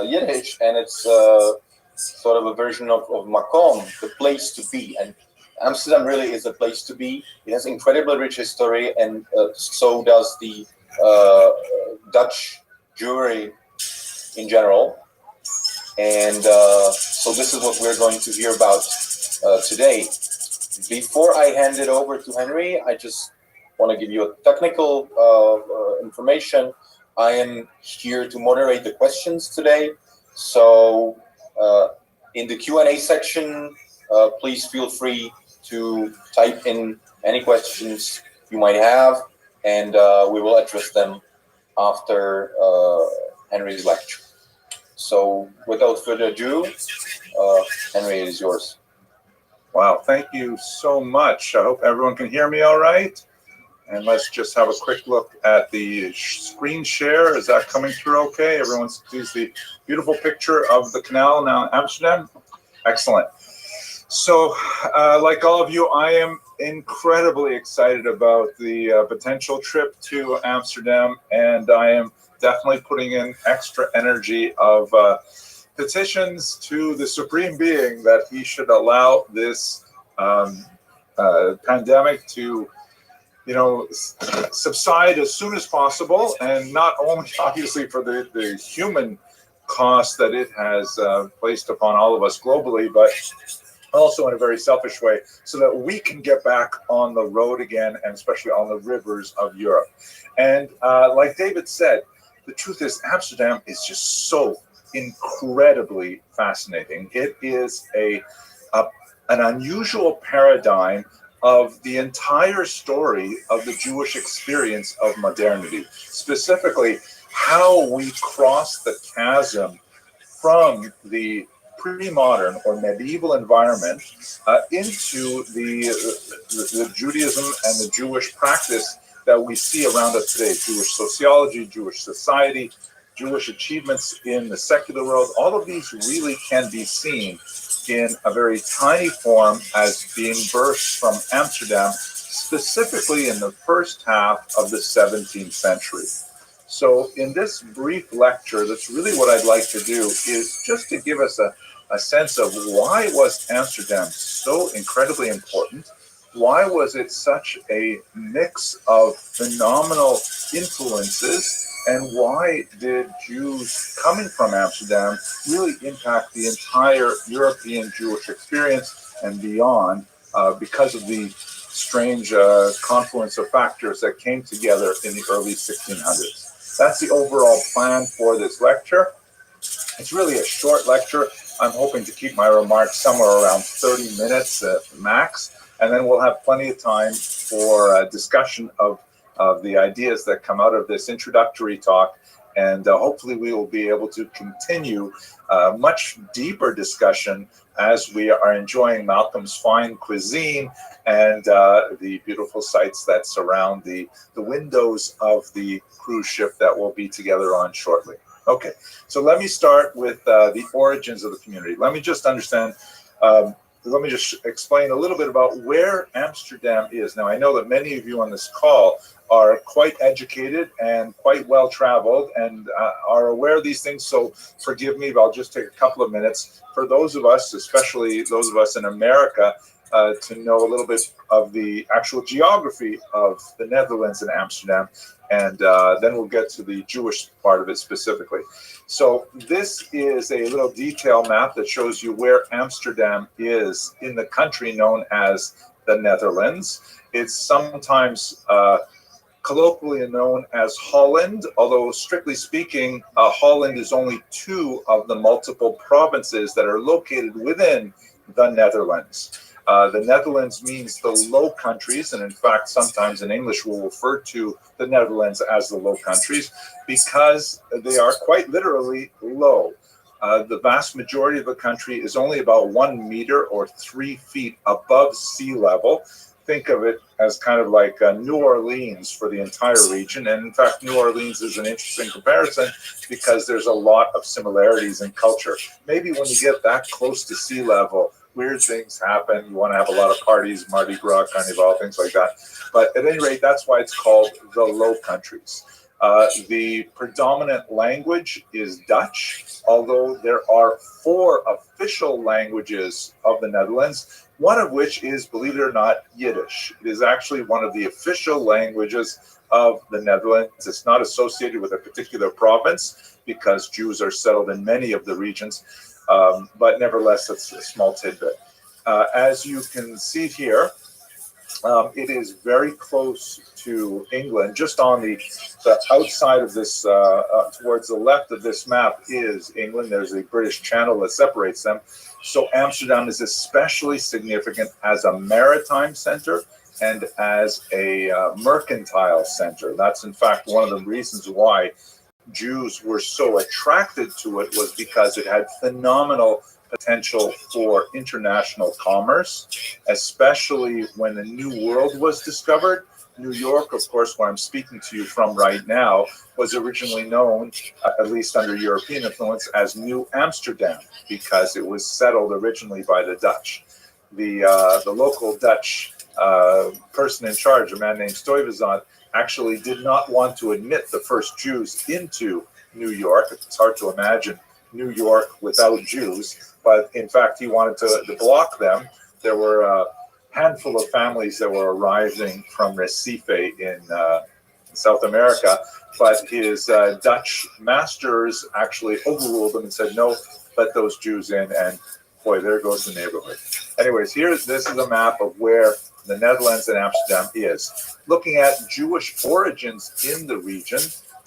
Yiddish, and it's sort of a version of Makom, the place to be. And Amsterdam really is a place to be. It has incredibly rich history, and so does the Dutch Jewry in general. And so this is what we're going to hear about today. Before I hand it over to Henry, I just want to give you a technical information. I am here to moderate the questions today. So in the Q&A section, please feel free to type in any questions you might have, and we will address them after Henry's lecture. So without further ado, Henry, it is yours. Wow, thank you so much. I hope everyone can hear me all right. And let's just have a quick look at the screen share. Is that coming through okay? Everyone sees the beautiful picture of the canal now in Amsterdam. Excellent. So like all of you, I am incredibly excited about the potential trip to Amsterdam, and I am definitely putting in extra energy of petitions to the Supreme Being that he should allow this pandemic to, subside as soon as possible, and not only obviously for the human cost that it has placed upon all of us globally, but also in a very selfish way, so that we can get back on the road again, and especially on the rivers of Europe. And like David said, the truth is Amsterdam is just so incredibly fascinating. It is an unusual paradigm of the entire story of the Jewish experience of modernity, specifically how we cross the chasm from the pre-modern or medieval environment into the Judaism and the Jewish practice that we see around us today. Jewish sociology, Jewish society, Jewish achievements in the secular world, all of these really can be seen in a very tiny form as being birthed from Amsterdam, specifically in the first half of the 17th century. So in this brief lecture, that's really what I'd like to do, is just to give us a sense of why was Amsterdam so incredibly important? Why was it such a mix of phenomenal influences? And why did Jews coming from Amsterdam really impact the entire European Jewish experience and beyond because of the strange confluence of factors that came together in the early 1600s? That's the overall plan for this lecture. It's really a short lecture. I'm hoping to keep my remarks somewhere around 30 minutes max, and then we'll have plenty of time for discussion of the ideas that come out of this introductory talk, and hopefully we will be able to continue much deeper discussion as we are enjoying Malcolm's fine cuisine and the beautiful sights that surround the windows of the cruise ship that we'll be together on shortly. Okay, so let me start with the origins of the community. Let me just explain a little bit about where Amsterdam is. Now, I know that many of you on this call are quite educated and quite well traveled and are aware of these things, so forgive me, but I'll just take a couple of minutes. For those of us, especially those of us in America, to know a little bit of the actual geography of the Netherlands and Amsterdam, and then we'll get to the Jewish part of it specifically. So this is a little detail map that shows you where Amsterdam is in the country known as the Netherlands. It's sometimes colloquially known as Holland, although strictly speaking, Holland is only two of the multiple provinces that are located within the Netherlands. The Netherlands means the Low Countries, and in fact, sometimes in English we'll refer to the Netherlands as the Low Countries because they are quite literally low. The vast majority of the country is only about 1 meter or 3 feet above sea level. Think of it as kind of like New Orleans for the entire region. And in fact, New Orleans is an interesting comparison because there's a lot of similarities in culture. Maybe when you get that close to sea level, weird things happen. You want to have a lot of parties, Mardi Gras, Carnival, things like that. But at any rate, that's why it's called the Low Countries. The predominant language is Dutch, although there are 4 official languages of the Netherlands, one of which is, believe it or not, Yiddish. It is actually one of the official languages of the Netherlands. It's not associated with a particular province because Jews are settled in many of the regions, but nevertheless, it's a small tidbit. As you can see here, it is very close to England. Just on the outside of this, towards the left of this map is England. There's a British Channel that separates them. So Amsterdam is especially significant as a maritime center and as a mercantile center. That's in fact one of the reasons why Jews were so attracted to it, was because it had phenomenal potential for international commerce, especially when the New World was discovered. New York, of course, where I'm speaking to you from right now, was originally known, at least under European influence, as New Amsterdam because it was settled originally by the Dutch. The local Dutch person in charge, a man named Stuyvesant, actually did not want to admit the first Jews into New York. It's hard to imagine New York without Jews, but in fact, he wanted to block them. There were a handful of families that were arriving from Recife in South America, but his Dutch masters actually overruled them and said, no, let those Jews in, and boy, there goes the neighborhood. Anyways, this is a map of where the Netherlands and Amsterdam is. Looking at Jewish origins in the region,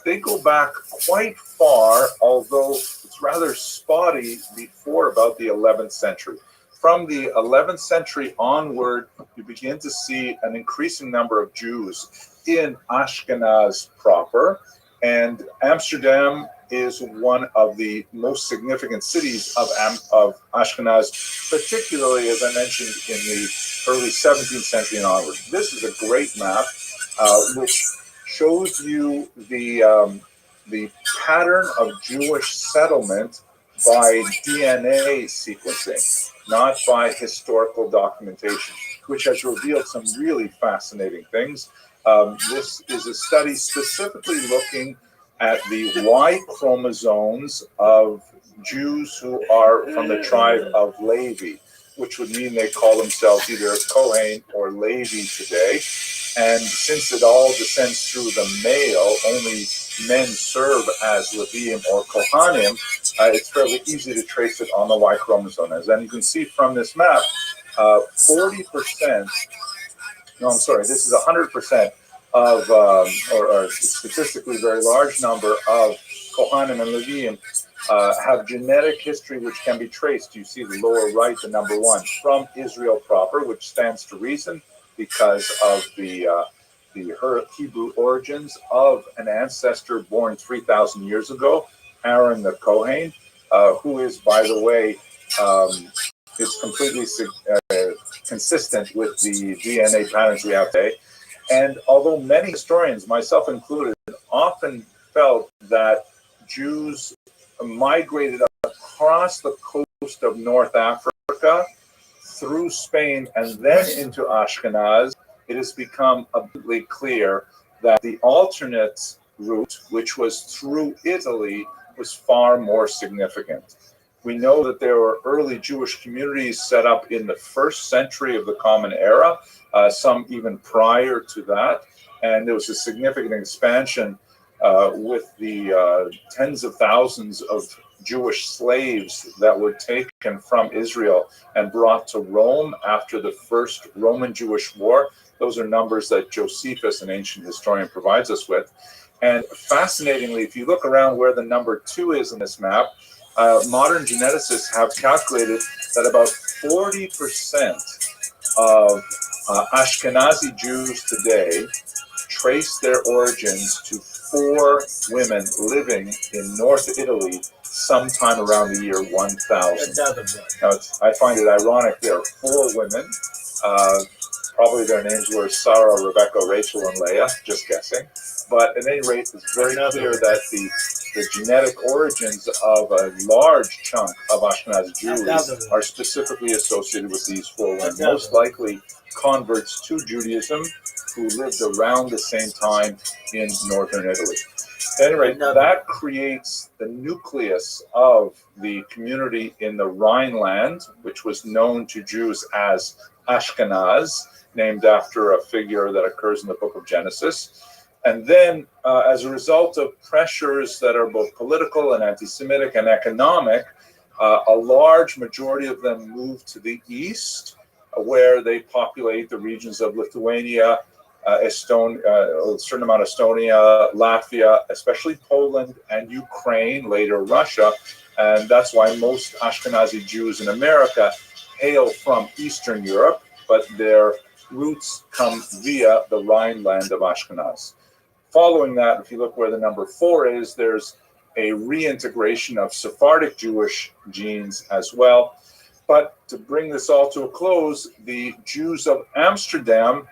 they go back quite far, although it's rather spotty before about the 11th century. From the 11th century onward, you begin to see an increasing number of Jews in Ashkenaz proper, and Amsterdam is one of the most significant cities of Ashkenaz, particularly, as I mentioned, in the early 17th century and onward. This is a great map which shows you the pattern of Jewish settlement by DNA sequencing, not by historical documentation, which has revealed some really fascinating things. This is a study specifically looking at the Y chromosomes of Jews who are from the tribe of Levi, which would mean they call themselves either Kohen or Levi today. And since it all descends through the male, only men serve as Leviim or Kohanim, it's fairly easy to trace it on the Y chromosome. As then you can see from this map, 40%, no, I'm sorry, this is 100% of, or a statistically very large number of Kohanim and Leviim have genetic history which can be traced. You see the lower right, the number 1, from Israel proper, which stands to reason because of the Hebrew origins of an ancestor born 3,000 years ago, Aaron the Kohen, who is, by the way, is completely consistent with the DNA patterns we have today. And although many historians, myself included, often felt that Jews migrated across the coast of North Africa through Spain and then into Ashkenaz, it has become abundantly clear that the alternate route, which was through Italy, was far more significant. We know that there were early Jewish communities set up in the 1st century of the Common Era, some even prior to that. And there was a significant expansion with the tens of thousands of Jewish slaves that were taken from Israel and brought to Rome after the First Roman-Jewish War. Those are numbers that Josephus, an ancient historian, provides us with. And fascinatingly, if you look around where the number 2 is in this map, modern geneticists have calculated that about 40% of Ashkenazi Jews today trace their origins to 4 women living in North Italy sometime around the year 1000. Now, I find it ironic there are 4 women. Probably their names were Sarah, Rebecca, Rachel, and Leah, just guessing. But at any rate, it's very clear that the genetic origins of a large chunk of Ashkenazi Jews are specifically associated with these 4 women, most likely converts to Judaism who lived around the same time in northern Italy. At any rate, that creates the nucleus of the community in the Rhineland, which was known to Jews as Ashkenaz, named after a figure that occurs in the book of Genesis. And then, as a result of pressures that are both political and anti-Semitic and economic, a large majority of them move to the east, where they populate the regions of Lithuania, a certain amount of Estonia, Latvia, especially Poland and Ukraine, later Russia. And that's why most Ashkenazi Jews in America hail from Eastern Europe, but their roots come via the Rhineland of Ashkenaz. Following that, if you look where the number 4 is, there's a reintegration of Sephardic Jewish genes as well. But to bring this all to a close, the Jews of Amsterdam,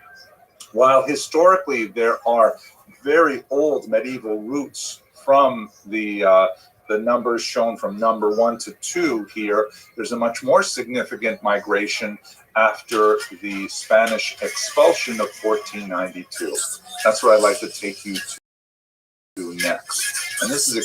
while historically there are very old medieval roots from the numbers shown from number 1 to 2 here, there's a much more significant migration after the Spanish expulsion of 1492. That's what I'd like to take you to next. And this is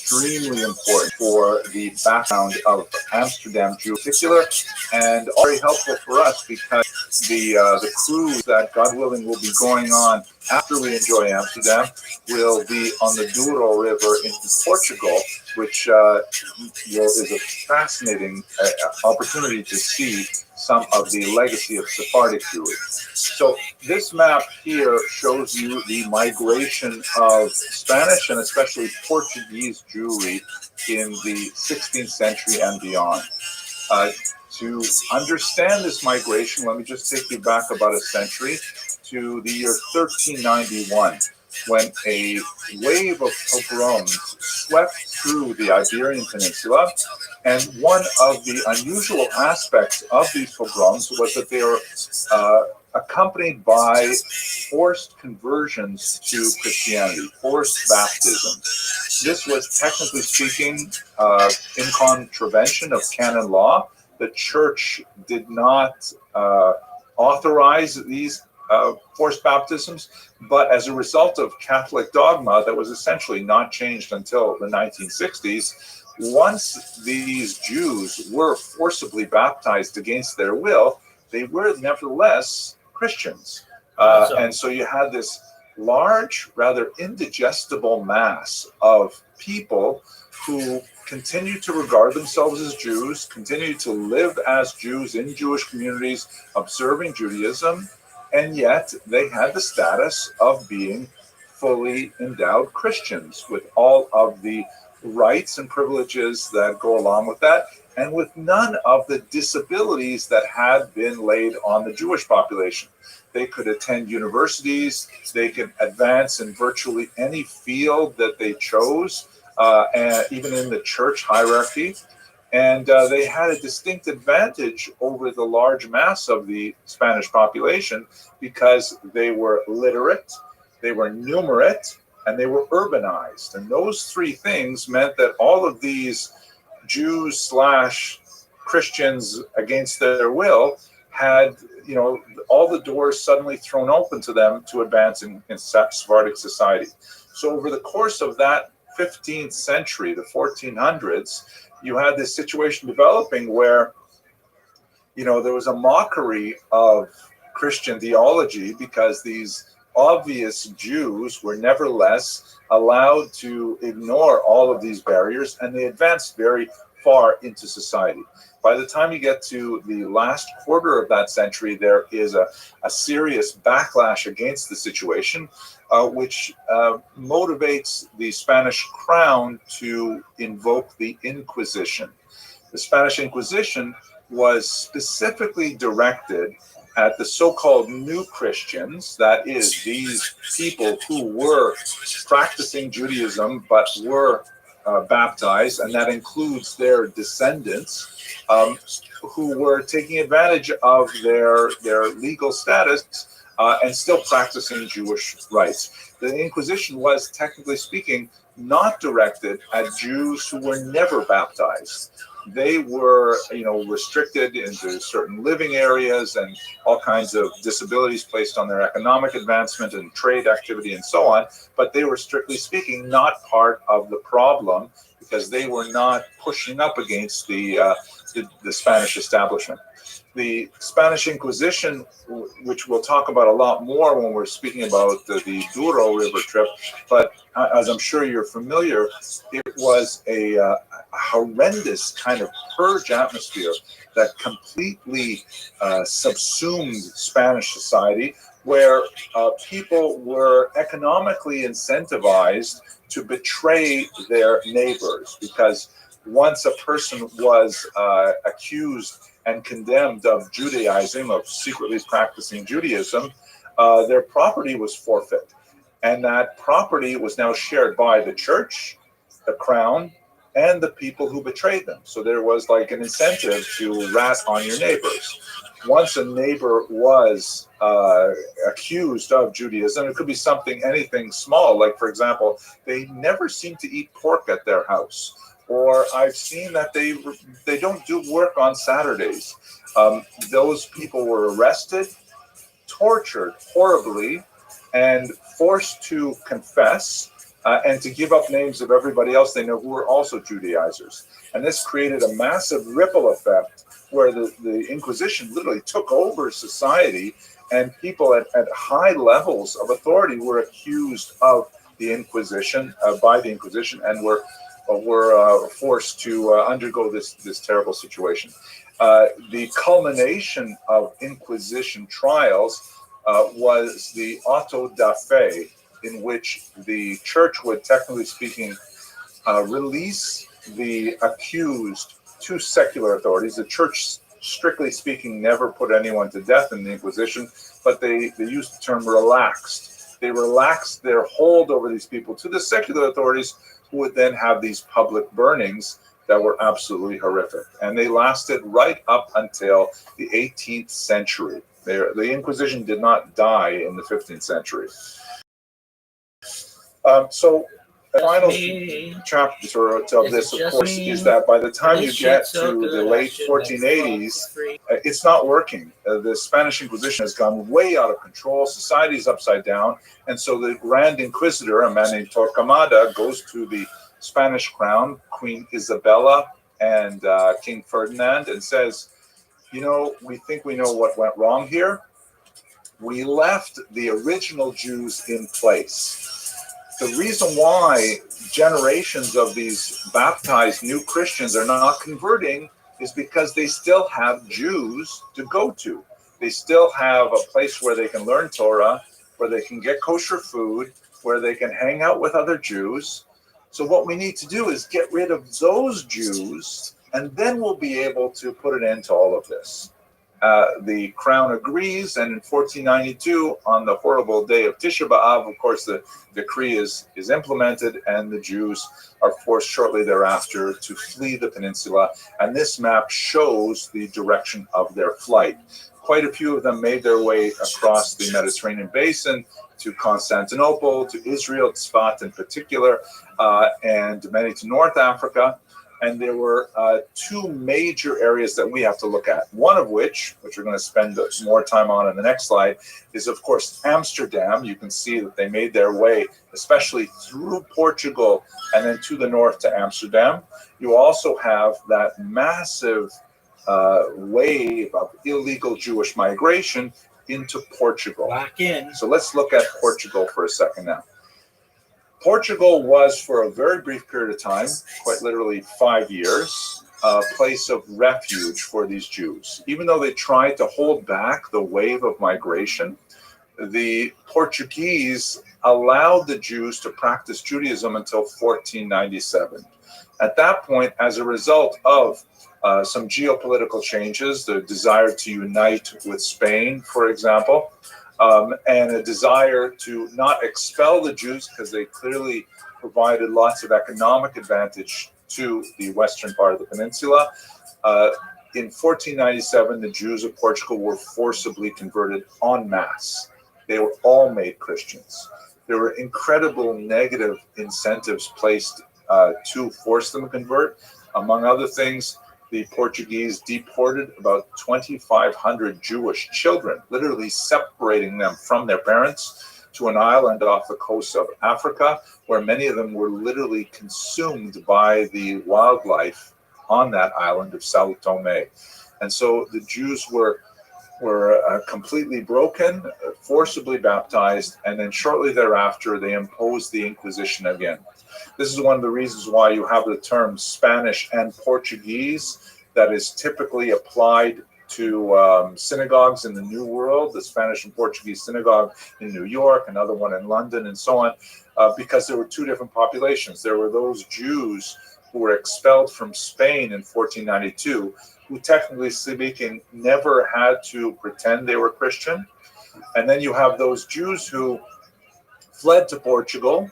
extremely important for the background of Amsterdam Jew in particular, and very helpful for us because the cruise that, God willing, will be going on after we enjoy Amsterdam will be on the Douro River in Portugal, which is a fascinating opportunity to see some of the legacy of Sephardic Jewry. So this map here shows you the migration of Spanish and especially Portuguese Jewry in the 16th century and beyond. To understand this migration, let me just take you back about a century to the year 1391, when a wave of pogroms swept through the Iberian Peninsula. And one of the unusual aspects of these pogroms was that they were accompanied by forced conversions to Christianity, forced baptisms. This was, technically speaking, in contravention of canon law. The church did not authorize these forced baptisms, but as a result of Catholic dogma that was essentially not changed until the 1960s, once these Jews were forcibly baptized against their will, they were nevertheless Christians. And so you had this large, rather indigestible mass of people who continued to regard themselves as Jews, continued to live as Jews in Jewish communities, observing Judaism, and yet they had the status of being fully endowed Christians with all of the rights and privileges that go along with that, and with none of the disabilities that had been laid on the Jewish population. They could attend universities, they could advance in virtually any field that they chose, and even in the church hierarchy. And they had a distinct advantage over the large mass of the Spanish population because they were literate, they were numerate, and they were urbanized. And those 3 things meant that all of these Jews / Christians against their will had, all the doors suddenly thrown open to them to advance in Sephardic society. So over the course of that 15th century, the 1400s, you had this situation developing where, there was a mockery of Christian theology because these obvious Jews were nevertheless allowed to ignore all of these barriers, and they advanced very far into society. By the time you get to the last quarter of that century, there is a serious backlash against the situation, which motivates the Spanish crown to invoke the Inquisition. The Spanish Inquisition was specifically directed at the so-called new Christians, that is, these people who were practicing Judaism but were baptized, and that includes their descendants, who were taking advantage of their legal status and still practicing Jewish rites. The Inquisition was, technically speaking, not directed at Jews who were never baptized. They were, restricted into certain living areas and all kinds of disabilities placed on their economic advancement and trade activity and so on. But they were, strictly speaking, not part of the problem because they were not pushing up against the Spanish establishment. The Spanish Inquisition, which we'll talk about a lot more when we're speaking about the Douro River trip, but as I'm sure you're familiar, it was a horrendous kind of purge atmosphere that completely subsumed Spanish society, where people were economically incentivized to betray their neighbors, because once a person was accused and condemned of Judaizing, of secretly practicing Judaism, their property was forfeit. And that property was now shared by the church, the crown, and the people who betrayed them. So there was like an incentive to rat on your neighbors. Once a neighbor was accused of Judaism, it could be anything small, like, for example, they never seem to eat pork at their house. Or I've seen that they don't do work on Saturdays. Those people were arrested, tortured horribly, and forced to confess and to give up names of everybody else they know who were also Judaizers. And this created a massive ripple effect where the Inquisition literally took over society, and people at high levels of authority were accused of the Inquisition, by the Inquisition, and were forced to undergo this terrible situation. The culmination of Inquisition trials was the auto da fe, in which the church would, technically speaking, release the accused to secular authorities. The church, strictly speaking, never put anyone to death in the Inquisition, but they used the term relaxed. They relaxed their hold over these people to the secular authorities, who would then have these public burnings that were absolutely horrific. And they lasted right up until the 18th century. The Inquisition did not die in the 15th century. So the final chapter of this, of course, is that by the time you get to the late 1480s, it's not working. The Spanish Inquisition has gone way out of control. Society is upside down. And so the Grand Inquisitor, a man named Torquemada, goes to the Spanish crown, Queen Isabella and King Ferdinand, and says, we think we know what went wrong here. We left the original Jews in place. The reason why generations of these baptized new Christians are not converting is because they still have Jews to go to. They still have a place where they can learn Torah, where they can get kosher food, where they can hang out with other Jews. So what we need to do is get rid of those Jews, and then we'll be able to put an end to all of this. The crown agrees, and in 1492, on the horrible day of Tisha B'Av, of course, the decree is implemented, and the Jews are forced shortly thereafter to flee the peninsula. And this map shows the direction of their flight. Quite a few of them made their way across the Mediterranean basin to Constantinople, to Israel, Tzfat in particular, and many to North Africa. And there were two major areas that we have to look at. One of which we're going to spend more time on in the next slide, is of course Amsterdam. You can see that they made their way, especially through Portugal and then to the north to Amsterdam. You also have that massive wave of illegal Jewish migration into Portugal. Lock in. So let's look at Portugal for a second now. Portugal was, for a very brief period of time, quite literally 5 years, a place of refuge for these Jews. Even though they tried to hold back the wave of migration, the Portuguese allowed the Jews to practice Judaism until 1497. At that point, as a result of some geopolitical changes, the desire to unite with Spain, for example, and a desire to not expel the Jews because they clearly provided lots of economic advantage to the western part of the peninsula. In 1497, the Jews of Portugal were forcibly converted en masse. They were all made Christians. There were incredible negative incentives placed to force them to convert. Among other things, the Portuguese deported about 2,500 Jewish children, literally separating them from their parents, to an island off the coast of Africa, where many of them were literally consumed by the wildlife on that island of Sao Tome. And so the Jews were completely broken, forcibly baptized, and then shortly thereafter they imposed the Inquisition again. This is one of the reasons why you have the term Spanish and Portuguese that is typically applied to synagogues in the New World, the Spanish and Portuguese synagogue in New York, another one in London, and so on, because there were two different populations. There were those Jews who were expelled from Spain in 1492, who technically speaking never had to pretend they were Christian. And then you have those Jews who fled to Portugal,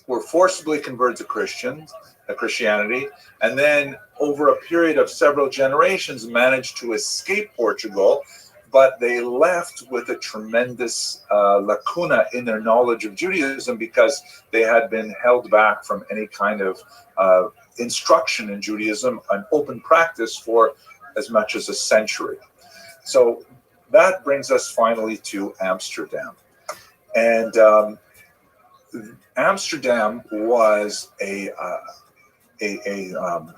were forcibly converted to Christianity, and then over a period of several generations managed to escape Portugal, but they left with a tremendous lacuna in their knowledge of Judaism because they had been held back from any kind of instruction in Judaism, an open practice for as much as a century. So that brings us finally to Amsterdam. And Amsterdam was a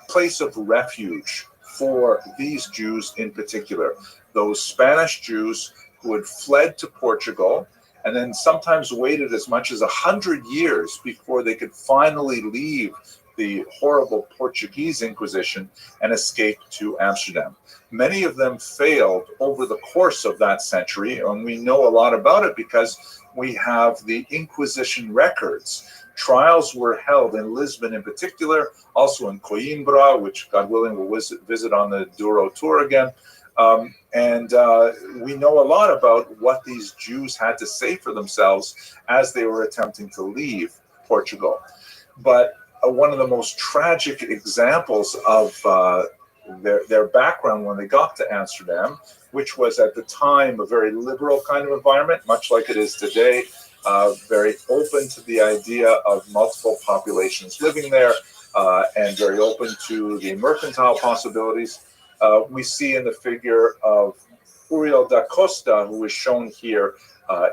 place of refuge for these Jews in particular, those Spanish Jews who had fled to Portugal and then sometimes waited as much as 100 years before they could finally leave the horrible Portuguese Inquisition and escape to Amsterdam. Many of them failed over the course of that century, and we know a lot about it because we have the Inquisition records. Trials were held in Lisbon in particular, also in Coimbra, which God willing we'll visit on the Douro tour again. We know a lot about what these Jews had to say for themselves as they were attempting to leave Portugal. But one of the most tragic examples of their background when they got to Amsterdam, which was at the time a very liberal kind of environment, much like it is today, very open to the idea of multiple populations living there, and very open to the mercantile possibilities. We see in the figure of Uriel da Costa, who is shown here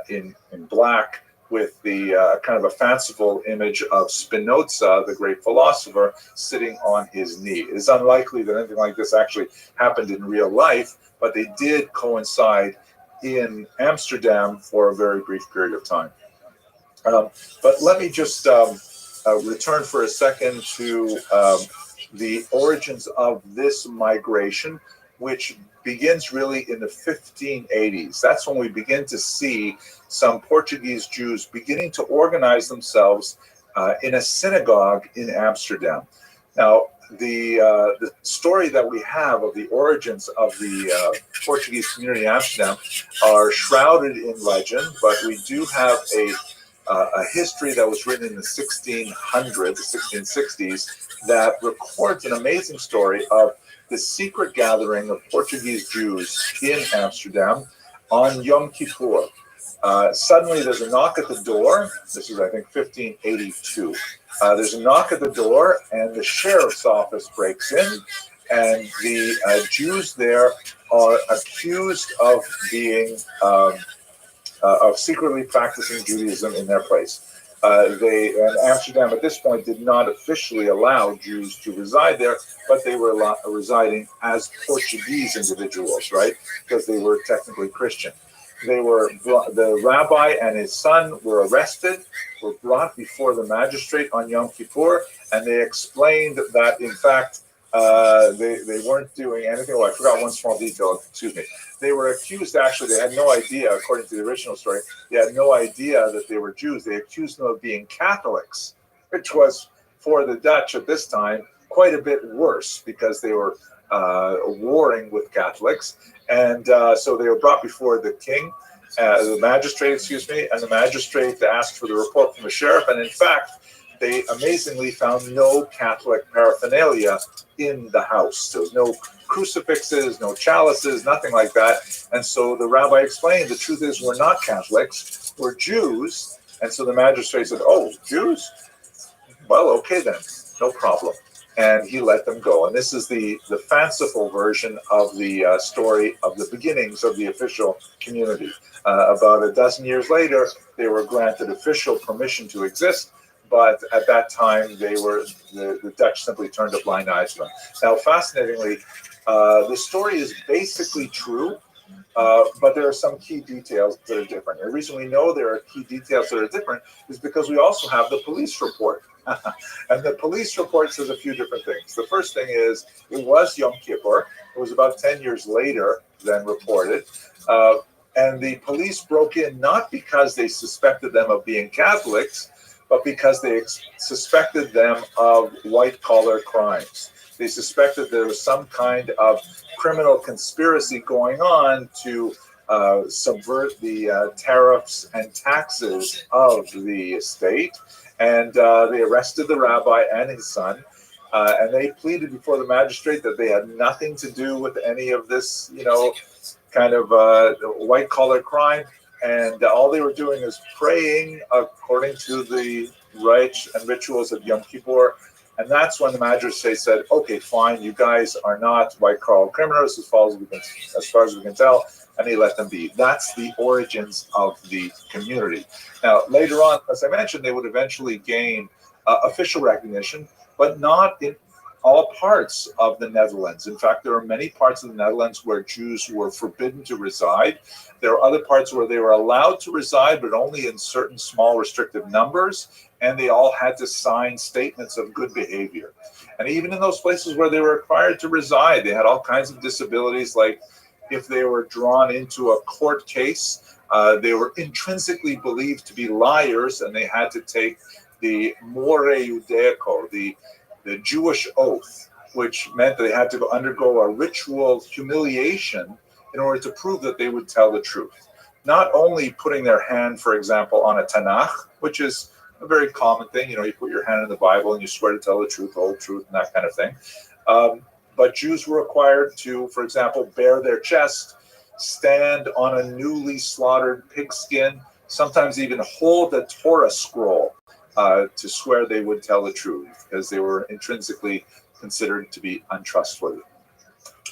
in black, with the kind of a fanciful image of Spinoza, the great philosopher, sitting on his knee. It is unlikely that anything like this actually happened in real life, but they did coincide in Amsterdam for a very brief period of time. But let me just return for a second to the origins of this migration, which begins really in the 1580s. That's when we begin to see some Portuguese Jews beginning to organize themselves in a synagogue in Amsterdam. Now, the story that we have of the origins of the Portuguese community in Amsterdam are shrouded in legend, but we do have a history that was written in the 1660s that records an amazing story of the secret gathering of Portuguese Jews in Amsterdam on Yom Kippur. Suddenly there's a knock at the door. This is, I think, 1582. There's a knock at the door, and the sheriff's office breaks in, and the Jews there are accused of being of secretly practicing Judaism in their place. And Amsterdam at this point did not officially allow Jews to reside there, but they were residing as Portuguese individuals, right? Because they were technically Christian. The rabbi and his son were arrested, were brought before the magistrate on Yom Kippur, and they explained that, in fact, they weren't doing anything. Oh, I forgot one small detail. Excuse me. They were accused, actually, they had no idea, according to the original story, they had no idea that they were Jews. They accused them of being Catholics, which was, for the Dutch at this time, quite a bit worse because they were warring with Catholics. And so they were brought before the king, the magistrate, and the magistrate asked for the report from the sheriff. And in fact, they amazingly found no Catholic paraphernalia in the house. There was no crucifixes, no chalices, nothing like that. And so the rabbi explained, the truth is we're not Catholics, we're Jews. And so the magistrate said, oh, Jews? Well, okay then, no problem. And he let them go. And this is the fanciful version of the story of the beginnings of the official community. About a dozen years later, they were granted official permission to exist. But at that time, the Dutch simply turned a blind eye to them. Now, fascinatingly, the story is basically true, but there are some key details that are different. The reason we know there are key details that are different is because we also have the police report. And the police report says a few different things. The first thing is, it was Yom Kippur. It was about 10 years later than reported. And the police broke in not because they suspected them of being Catholics, but because they suspected them of white-collar crimes. They suspected there was some kind of criminal conspiracy going on to subvert the tariffs and taxes of the state. And they arrested the rabbi and his son, and they pleaded before the magistrate that they had nothing to do with any of this, kind of white-collar crime. And all they were doing is praying according to the rites and rituals of Yom Kippur. And that's when the magistrate said, okay, fine, you guys are not white-collar criminals as far as we can tell. And he let them be. That's the origins of the community. Now, later on, as I mentioned, they would eventually gain official recognition, but not in all parts of the Netherlands. In fact, there are many parts of the Netherlands where Jews were forbidden to reside. There are other parts where they were allowed to reside, but only in certain small restrictive numbers, and they all had to sign statements of good behavior. And even in those places where they were required to reside, they had all kinds of disabilities, like if they were drawn into a court case, they were intrinsically believed to be liars, and they had to take the more judaico, the Jewish oath, which meant that they had to undergo a ritual humiliation in order to prove that they would tell the truth. Not only putting their hand, for example, on a Tanakh, which is a very common thing, you put your hand in the Bible and you swear to tell the truth, the whole truth, and that kind of thing. But Jews were required to, for example, bare their chest, stand on a newly slaughtered pigskin, sometimes even hold a Torah scroll to swear they would tell the truth, because they were intrinsically considered to be untrustworthy.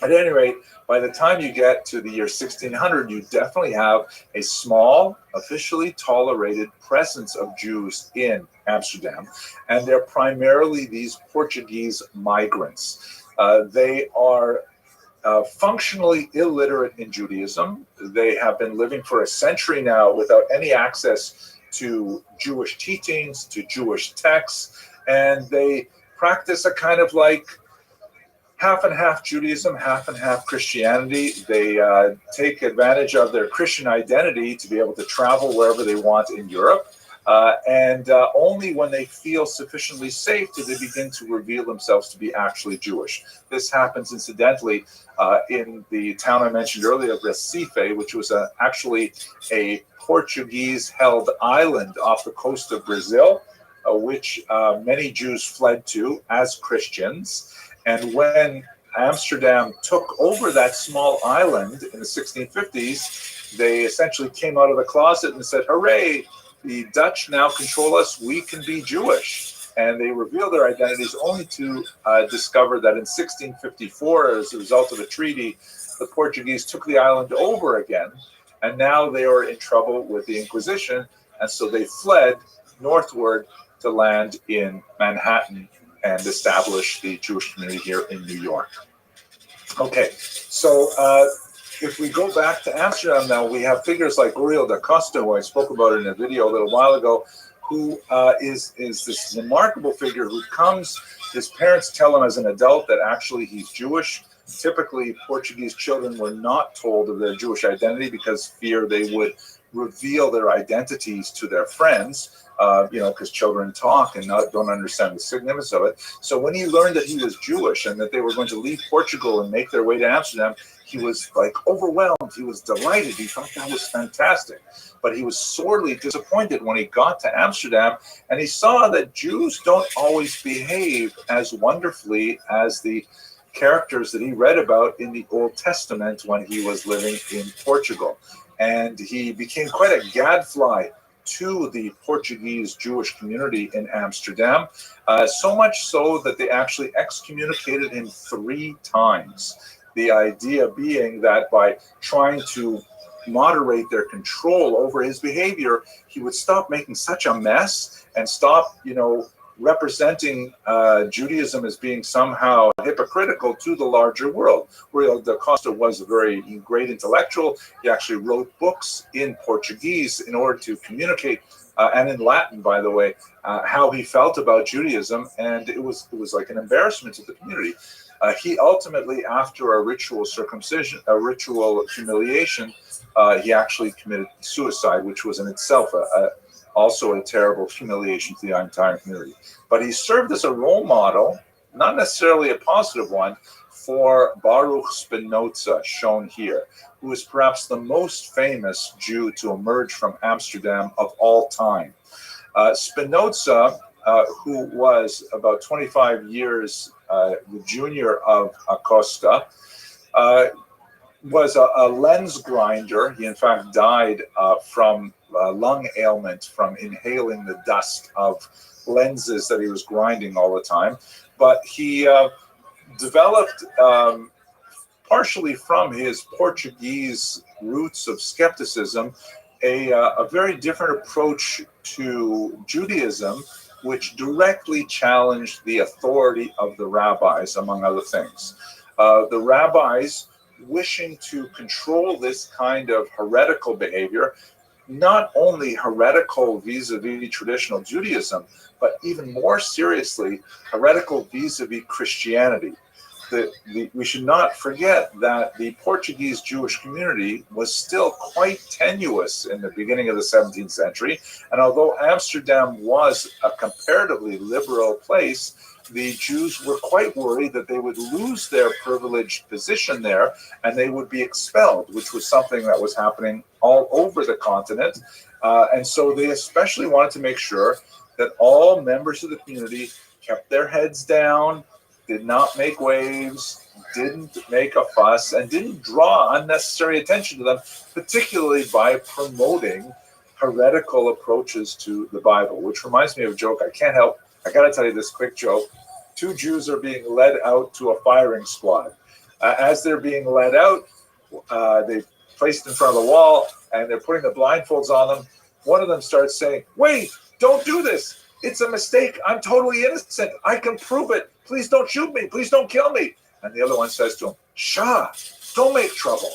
At any rate, by the time you get to the year 1600, you definitely have a small, officially tolerated presence of Jews in Amsterdam, and they're primarily these Portuguese migrants. They are functionally illiterate in Judaism. They have been living for a century now without any access to Jewish teachings, to Jewish texts, and they practice a kind of like half and half Judaism, half and half Christianity. They take advantage of their Christian identity to be able to travel wherever they want in Europe. And only when they feel sufficiently safe do they begin to reveal themselves to be actually Jewish. This happens, incidentally, in the town I mentioned earlier of Recife, which was actually a Portuguese-held island off the coast of Brazil, which many Jews fled to as Christians. And when Amsterdam took over that small island in the 1650s, they essentially came out of the closet and said, hooray, the Dutch now control us, we can be Jewish. and they reveal their identities only to discover that in 1654, as a result of a treaty, the Portuguese took the island over again, and now they are in trouble with the Inquisition, and so they fled northward to land in Manhattan and establish the Jewish community here in New York. Okay, so if we go back to Amsterdam now, we have figures like Uriel da Costa, who I spoke about in a video a little while ago, who is this remarkable figure who comes, his parents tell him as an adult that actually he's Jewish. Typically, Portuguese children were not told of their Jewish identity because fear they would reveal their identities to their friends, because children talk and don't understand the significance of it. So when he learned that he was Jewish and that they were going to leave Portugal and make their way to Amsterdam, he was like overwhelmed. He was delighted. He thought that was fantastic. But he was sorely disappointed when he got to Amsterdam and he saw that Jews don't always behave as wonderfully as the characters that he read about in the Old Testament when he was living in Portugal. And he became quite a gadfly to the Portuguese Jewish community in Amsterdam, so much so that they actually excommunicated him 3 times. The idea being that by trying to moderate their control over his behavior, he would stop making such a mess and stop, representing Judaism as being somehow hypocritical to the larger world. Uriel da Costa was a very great intellectual. He actually wrote books in Portuguese in order to communicate, and in Latin, by the way, how he felt about Judaism, and it was like an embarrassment to the community. He ultimately, after a ritual circumcision, a ritual humiliation, he actually committed suicide, which was in itself also a terrible humiliation to the entire community. But he served as a role model, not necessarily a positive one, for Baruch Spinoza, shown here, who is perhaps the most famous Jew to emerge from Amsterdam of all time. Spinoza, who was about 25 years the junior of Acosta, was a lens grinder. He in fact died from lung ailment from inhaling the dust of lenses that he was grinding all the time. But he developed, partially from his Portuguese roots of skepticism, a very different approach to Judaism, which directly challenged the authority of the rabbis, among other things. The rabbis, wishing to control this kind of heretical behavior, not only heretical vis-a-vis traditional Judaism, but even more seriously, heretical vis-a-vis Christianity. We should not forget that the Portuguese Jewish community was still quite tenuous in the beginning of the 17th century. And although Amsterdam was a comparatively liberal place, the Jews were quite worried that they would lose their privileged position there and they would be expelled, which was something that was happening all over the continent. And so they especially wanted to make sure that all members of the community kept their heads down, did not make waves, didn't make a fuss, and didn't draw unnecessary attention to them, particularly by promoting heretical approaches to the Bible, which reminds me of a joke. I can't help, I got to tell you this quick joke. 2 Jews are being led out to a firing squad. As they're being led out, they're placed in front of the wall, and they're putting the blindfolds on them. One of them starts saying, "Wait, don't do this. It's a mistake. I'm totally innocent. I can prove it. Please don't shoot me. Please don't kill me." And the other one says to him, "Shah, don't make trouble."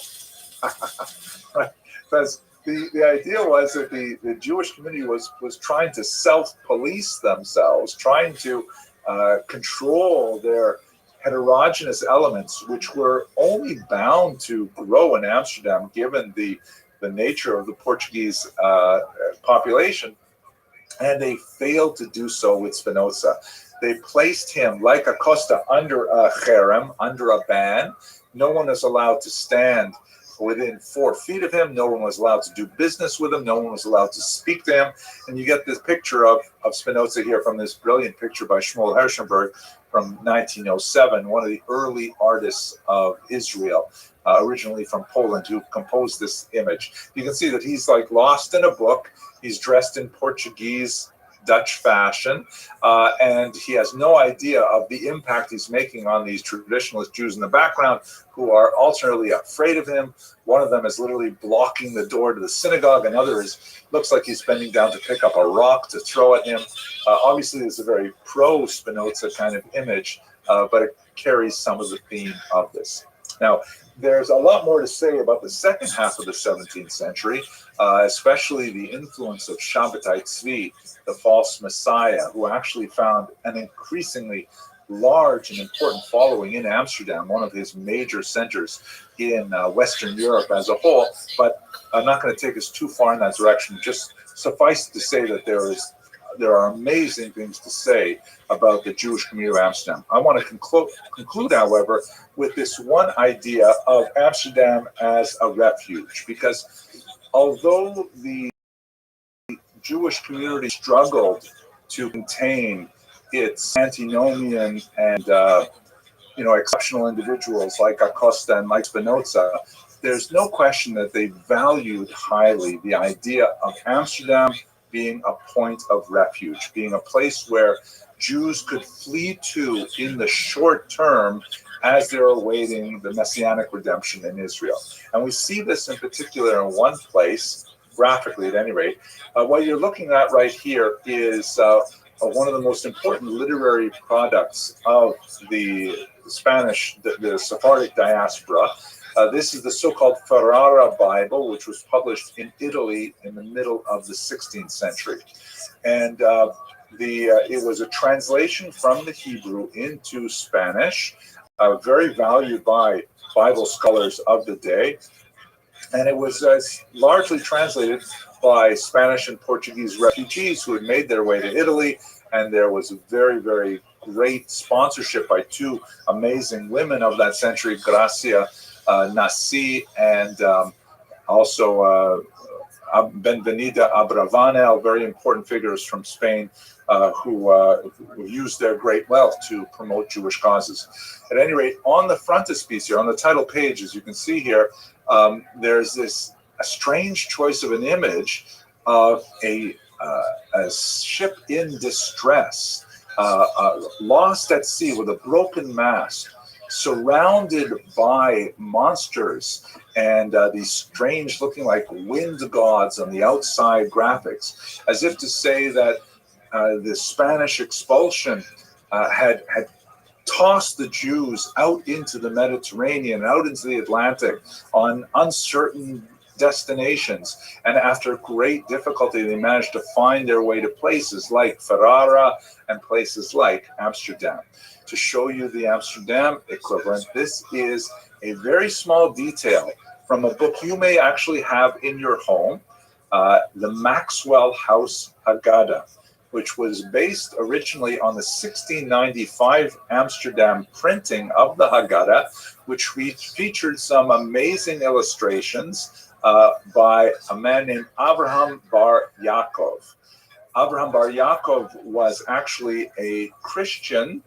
Right? Because the idea was that the Jewish community was trying to self-police themselves, trying to control their heterogeneous elements, which were only bound to grow in Amsterdam, given the nature of the Portuguese population. And they failed to do so with Spinoza. They placed him, like Acosta, under a cherem, under a ban. No one is allowed to stand within 4 feet of him. No one was allowed to do business with him. No one was allowed to speak to him. And you get this picture of Spinoza here from this brilliant picture by Shmuel Herschenberg from 1907, one of the early artists of Israel, originally from Poland, who composed this image. You can see that he's like lost in a book. He's dressed in Portuguese Dutch fashion, and he has no idea of the impact he's making on these traditionalist Jews in the background who are alternately afraid of him. One of them is literally blocking the door to the synagogue. Another looks like he's bending down to pick up a rock to throw at him. Obviously, it's a very pro-Spinoza kind of image, but it carries some of the theme of this. Now, there's a lot more to say about the second half of the 17th century, especially the influence of Shabbatai Tzvi, the false messiah, who actually found an increasingly large and important following in Amsterdam, one of his major centers in Western Europe as a whole. But I'm not going to take us too far in that direction. Just suffice to say that there are amazing things to say about the Jewish community of Amsterdam. I want to conclude, however, with this one idea of Amsterdam as a refuge, because although the Jewish community struggled to contain its antinomian and exceptional individuals like Acosta and like Spinoza, there's no question that they valued highly the idea of Amsterdam being a point of refuge, being a place where Jews could flee to in the short term as they're awaiting the messianic redemption in Israel. And we see this in particular in one place, graphically at any rate. What you're looking at right here is one of the most important literary products of the Spanish, the Sephardic diaspora. This is the so-called Ferrara Bible, which was published in Italy in the middle of the 16th century. And it was a translation from the Hebrew into Spanish, very valued by Bible scholars of the day. And it was largely translated by Spanish and Portuguese refugees who had made their way to Italy. And there was a very, very great sponsorship by two amazing women of that century, Gracia Nasi and also Benvenida Abravanel, very important figures from Spain who used their great wealth to promote Jewish causes. At any rate, on the frontispiece here, on the title page, as you can see here, there's a strange choice of an image of a ship in distress, lost at sea with a broken mast, surrounded by monsters and these strange looking like wind gods on the outside graphics, as if to say that the Spanish expulsion had tossed the Jews out into the Mediterranean, out into the Atlantic on uncertain destinations, and after great difficulty they managed to find their way to places like Ferrara and places like Amsterdam. To show you the Amsterdam equivalent, this is a very small detail from a book you may actually have in your home, the Maxwell House Haggadah, which was based originally on the 1695 Amsterdam printing of the Haggadah, which featured some amazing illustrations by a man named Avraham Bar Yaakov. Avraham Bar Yaakov was actually a Christian.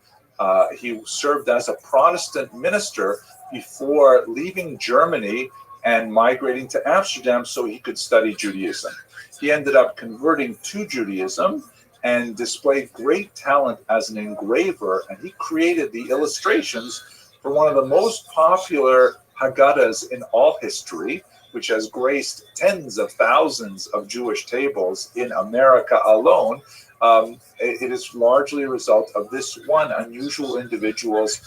He served as a Protestant minister before leaving Germany and migrating to Amsterdam so he could study Judaism. He ended up converting to Judaism and displayed great talent as an engraver, and he created the illustrations for one of the most popular Haggadahs in all history, which has graced tens of thousands of Jewish tables in America alone. It is largely a result of this one unusual individual's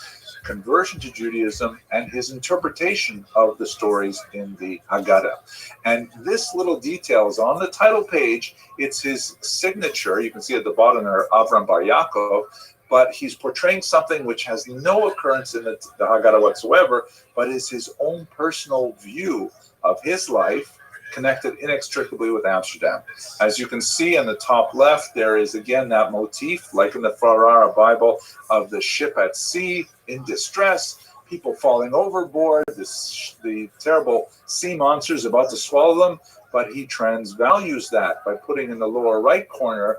conversion to Judaism and his interpretation of the stories in the Haggadah. And this little detail is on the title page. It's his signature. You can see at the bottom there, Avraham Bar Yaakov, but he's portraying something which has no occurrence in the Haggadah whatsoever, but is his own personal view of his life connected inextricably with Amsterdam. As you can see in the top left, there is again that motif, like in the Ferrara Bible, of the ship at sea in distress, people falling overboard, the terrible sea monsters about to swallow them, but he transvalues that by putting in the lower right corner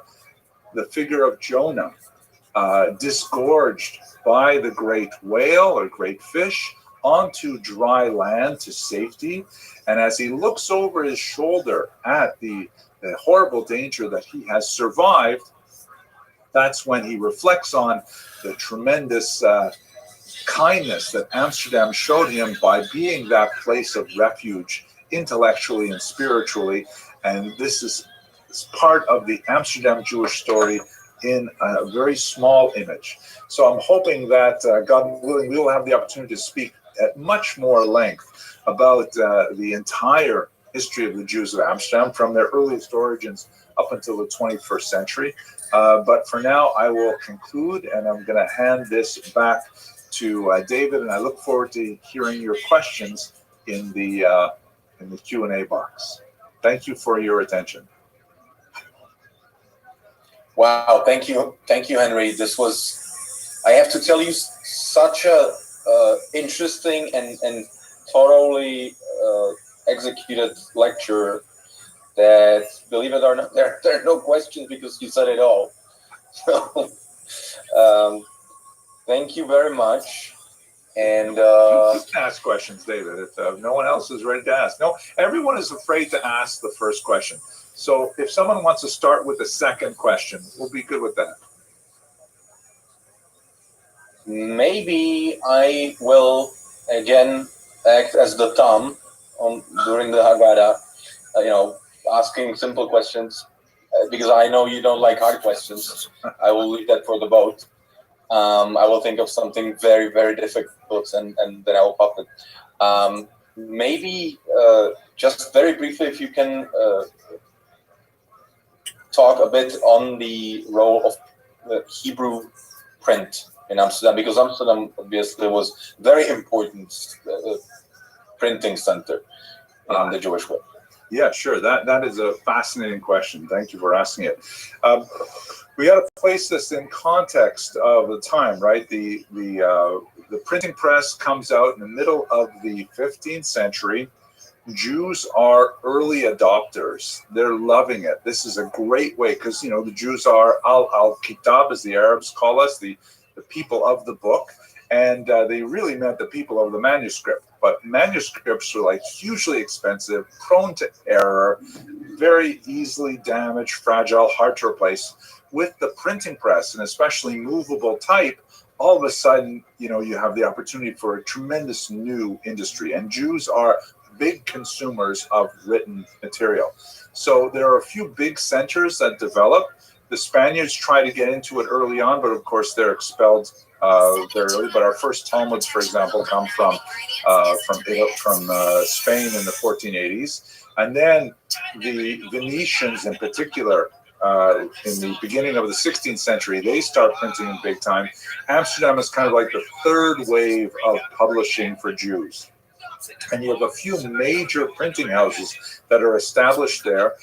the figure of Jonah, disgorged by the great whale or great fish onto dry land to safety. And as he looks over his shoulder at the horrible danger that he has survived, That's when he reflects on the tremendous kindness that Amsterdam showed him by being that place of refuge intellectually and spiritually. And this is part of the Amsterdam Jewish story in a very small image. So I'm hoping that, God willing, we will have the opportunity to speak at much more length about the entire history of the Jews of Amsterdam from their earliest origins up until the 21st century. But for now, I will conclude, and I'm going to hand this back to David, and I look forward to hearing your questions in the Q&A box. Thank you for your attention. Wow, thank you, Henry. This was, I have to tell you, such a interesting and thoroughly executed lecture that, believe it or not, there are no questions because you said it all. So, thank you very much. And you can ask questions, David, if no one else is ready to ask. No, everyone is afraid to ask the first question. So if someone wants to start with the second question, we'll be good with that. Maybe I will again act as the thumb during the Haggadah, asking simple questions, because I know you don't like hard questions. I will leave that for the boat. I will think of something very, very difficult, and then I will pop it. Maybe just very briefly, if you can talk a bit on the role of the Hebrew print in Amsterdam, because Amsterdam obviously was very important printing center in the Jewish world. Yeah, sure. That is a fascinating question. Thank you for asking it. We got to place this in context of the time, right? The printing press comes out in the middle of the 15th century. Jews are early adopters. They're loving it. This is a great way because, the Jews are al-kitab, as the Arabs call us, the people of the book. And they really meant the people of the manuscript. But manuscripts were like hugely expensive, prone to error, very easily damaged, fragile, hard to replace. With the printing press, and especially movable type, all of a sudden, you have the opportunity for a tremendous new industry. And Jews are big consumers of written material. So there are a few big centers that develop. The Spaniards try to get into it early on, but of course they're expelled very early. But our first Talmuds, for example, come from Spain in the 1480s. And then the Venetians in particular, in the beginning of the 16th century, they start printing in big time. Amsterdam is kind of like the third wave of publishing for Jews. And you have a few major printing houses that are established there,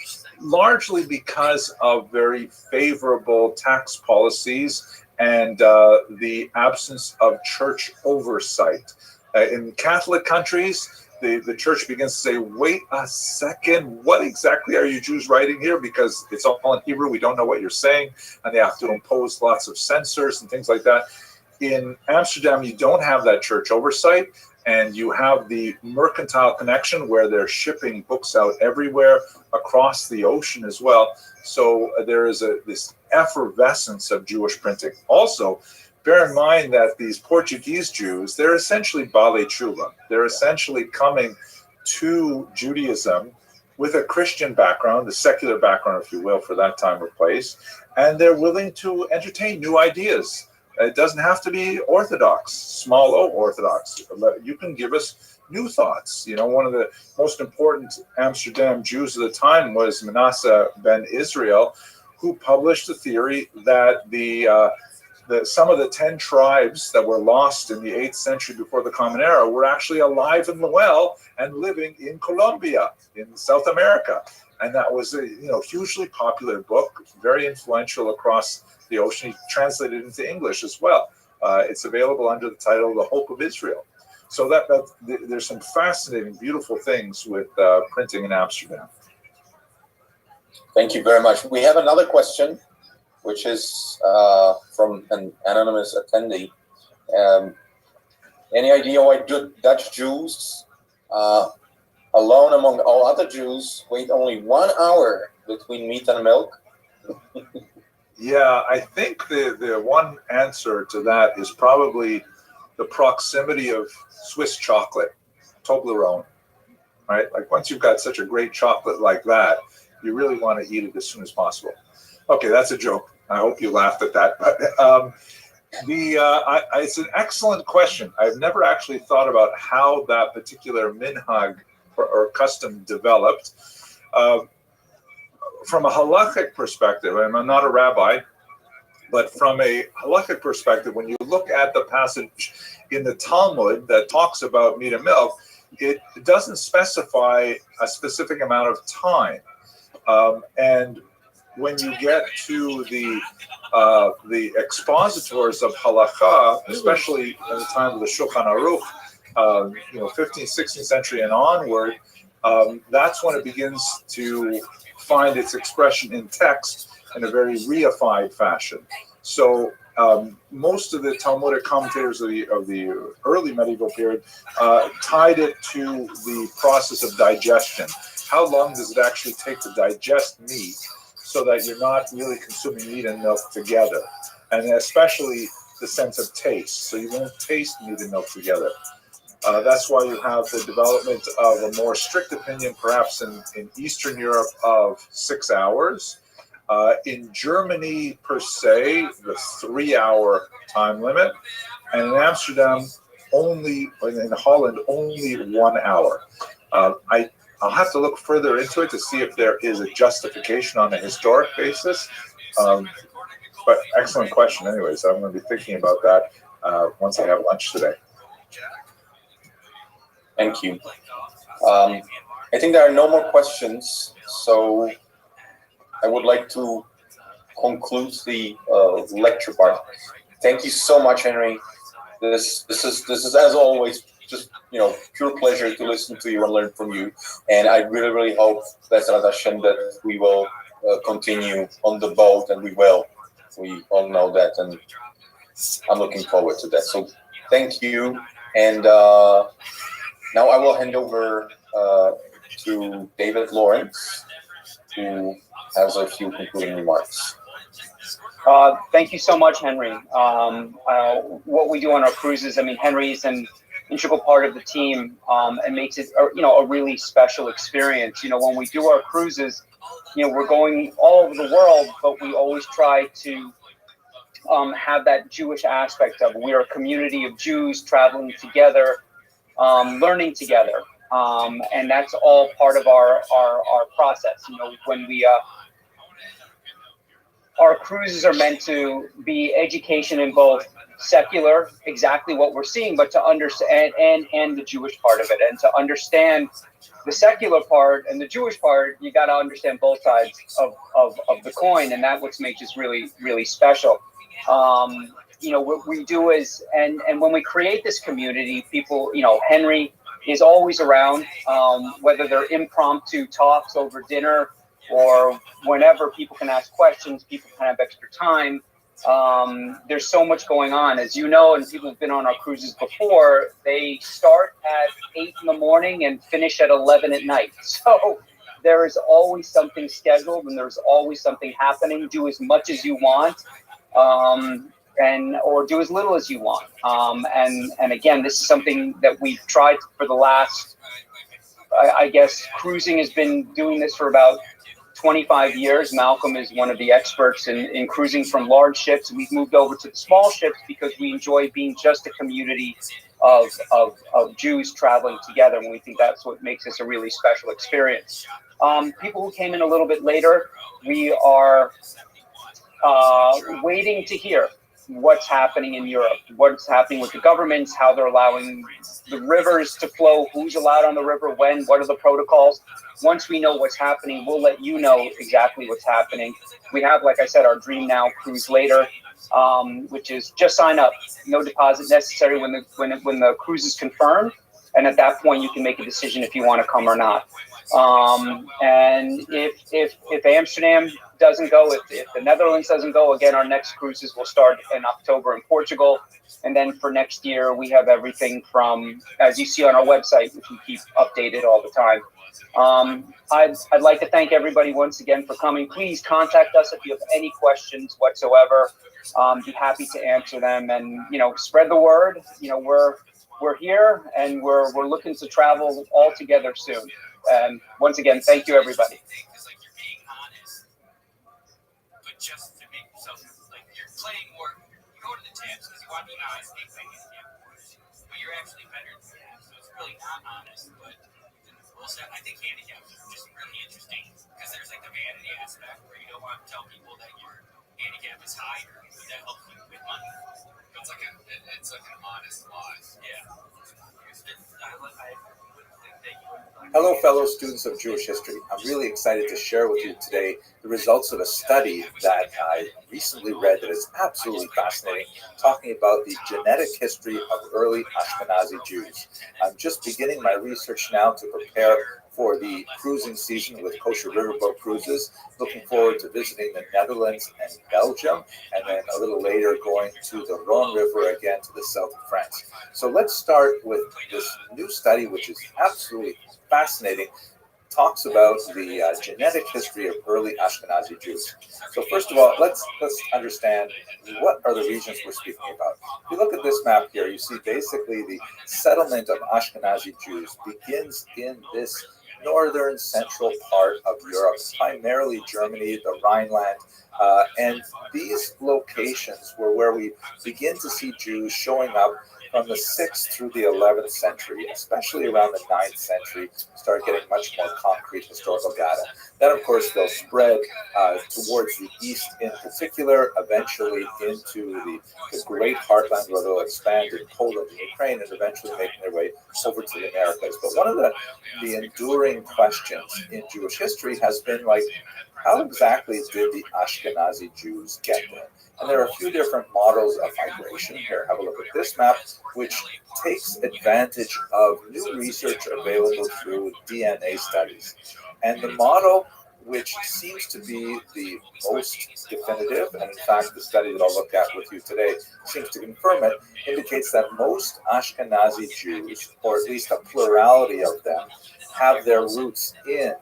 largely because of very favorable tax policies and the absence of church oversight. In Catholic countries, the church begins to say, wait a second, what exactly are you Jews writing here? Because it's all in Hebrew, we don't know what you're saying, and they have to impose lots of censors and things like that. In Amsterdam, you don't have that church oversight, and you have the mercantile connection where they're shipping books out everywhere across the ocean as well. So there is this effervescence of Jewish printing. Also, bear in mind that these Portuguese Jews, they're essentially Baalei Tshuva. They're essentially coming to Judaism with a Christian background, a secular background, if you will, for that time or place, and they're willing to entertain new ideas. It doesn't have to be orthodox, small o orthodox. You can give us new thoughts. One of the most important Amsterdam Jews of the time was Manasseh ben Israel, who published the theory that some of the 10 tribes that were lost in the 8th century before the Common Era were actually alive and well and living in Colombia, in South America. And that was a hugely popular book, very influential across the ocean. He translated it into English as well. It's available under the title The Hope of Israel. So there's some fascinating, beautiful things with printing in Amsterdam. Thank you very much. We have another question, which is from an anonymous attendee. Any idea why Dutch Jews, alone among all other Jews, wait only 1 hour between meat and milk? Yeah, I think the one answer to that is probably the proximity of Swiss chocolate, Toblerone, right? Like once you've got such a great chocolate like that, you really want to eat it as soon as possible. Okay, that's a joke. I hope you laughed at that. But it's an excellent question. I've never actually thought about how that particular minhag or custom developed. From a halakhic perspective, and I'm not a rabbi, but from a halakhic perspective, when you look at the passage in the Talmud that talks about meat and milk, it doesn't specify a specific amount of time. And when you get to the expositors of halakha, especially at the time of the Shulchan Aruch, 15th, 16th century and onward, that's when it begins to find its expression in text in a very reified fashion. So most of the Talmudic commentators of the early medieval period tied it to the process of digestion. How long does it actually take to digest meat so that you're not really consuming meat and milk together? And especially the sense of taste. So you won't taste meat and milk together. That's why you have the development of a more strict opinion, perhaps in Eastern Europe, of 6 hours. In Germany, per se, the 3-hour time limit. And in Amsterdam, in Holland, only 1 hour. I'll have to look further into it to see if there is a justification on a historic basis. But excellent question anyways. I'm going to be thinking about that once I have lunch today. Thank you. I think there are no more questions, so I would like to conclude the lecture part. Thank you so much, Henry. This is as always just pure pleasure to listen to you and learn from you. And I really hope Bezrat Hashem that we will continue on the boat, and we will. We all know that, and I'm looking forward to that. So thank you, and now I will hand over to David Lawrence, who has a few concluding remarks. Thank you so much, Henry. What we do on our cruises, I mean, Henry is an integral part of the team, and makes it, a really special experience. When we do our cruises, we're going all over the world, but we always try to have that Jewish aspect of it. We are a community of Jews traveling together, learning together, and that's all part of our process. When we our cruises are meant to be education in both secular, exactly what we're seeing, but to understand and the Jewish part of it, and to understand the secular part and the Jewish part. You got to understand both sides of the coin, and that's what makes us really, really special. What we do is, and when we create this community, people, Henry is always around, whether they're impromptu talks over dinner or whenever people can ask questions, people can have extra time. There's so much going on, as you know, and people have been on our cruises before. They start at 8 in the morning and finish at 11 at night. So there is always something scheduled, and there's always something happening. Do as much as you want, or do as little as you want. And again, this is something that we've tried for the last, I guess, cruising has been doing this for about 25 years. Malcolm is one of the experts in cruising from large ships. We've moved over to the small ships because we enjoy being just a community of Jews traveling together, and we think that's what makes this a really special experience. People who came in a little bit later, we are waiting to hear what's happening in Europe, what's happening with the governments, how they're allowing the rivers to flow, who's allowed on the river, when, what are the protocols. Once we know what's happening, we'll let you know exactly what's happening. We have, like I said, our Dream Now Cruise Later, which is just sign up, no deposit necessary when the cruise is confirmed, and at that point you can make a decision if you want to come or not. And if Amsterdam doesn't go, if the Netherlands doesn't go, again, our next cruises will start in October in Portugal. And then for next year, we have everything from, as you see on our website, which we keep updated all the time. I'd like to thank everybody once again for coming. Please contact us if you have any questions whatsoever. Be happy to answer them, and spread the word. We're here, and we're looking to travel all together soon. And once again, thank you, everybody. Just to make yourself like you're playing more. You go to the tabs because you want to be honest, but you're actually better than that. So it's really not honest. But also, I think handicaps are just really interesting because there's like the vanity aspect where you don't want to tell people that your handicap is higher, but that helps you with money. It's like an honest loss. Yeah. Hello, fellow students of Jewish history. I'm really excited to share with you today the results of a study that I recently read that is absolutely fascinating, talking about the genetic history of early Ashkenazi Jews. I'm just beginning my research now to prepare for the cruising season with Kosher Riverboat Cruises. Looking forward to visiting the Netherlands and Belgium, and then a little later going to the Rhone River again to the south of France. So let's start with this new study, which is absolutely fascinating. Talks about the genetic history of early Ashkenazi Jews. So first of all, let's understand what are the regions we're speaking about. If you look at this map here, you see basically the settlement of Ashkenazi Jews begins in this northern central part of Europe, primarily Germany, the Rhineland, and these locations were where we begin to see Jews showing up from the 6th through the 11th century, especially around the 9th century, start getting much more concrete historical data. Then, of course, they'll spread towards the east in particular, eventually into the great heartland where they'll expand in Poland and Ukraine, and eventually making their way over to the Americas. But one of the enduring questions in Jewish history has been like, how exactly did the Ashkenazi Jews get there? And there are a few different models of migration. Here, have a look at this map, which takes advantage of new research available through DNA studies. And the model, which seems to be the most definitive, and in fact the study that I'll look at with you today seems to confirm it, indicates that most Ashkenazi Jews, or at least a plurality of them, have their roots in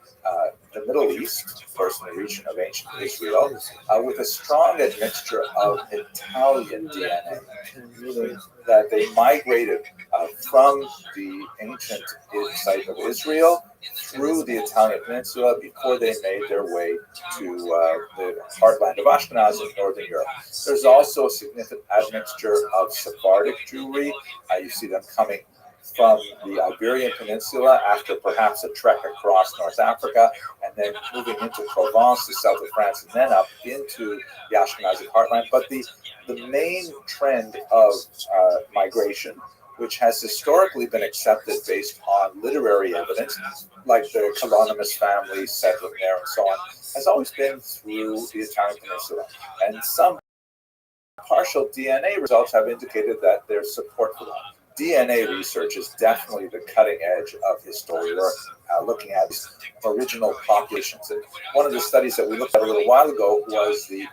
the Middle East, of course in the region of ancient Israel, with a strong admixture of Italian DNA, meaning that they migrated from the ancient site of Israel through the Italian peninsula before they made their way to the heartland of Ashkenaz in northern Europe. There's also a significant admixture of Sephardic Jewry. You see them coming from the Iberian Peninsula after perhaps a trek across North Africa, and then moving into Provence, the south of France, and then up into the Ashkenazi heartland. But the main trend of migration, which has historically been accepted based on literary evidence, like the Kalonymus family settling there and so on, has always been through the Italian Peninsula. And some partial DNA results have indicated that there's support for that. DNA research is definitely the cutting edge of history, or looking at original populations. And one of the studies that we looked at a little while ago was the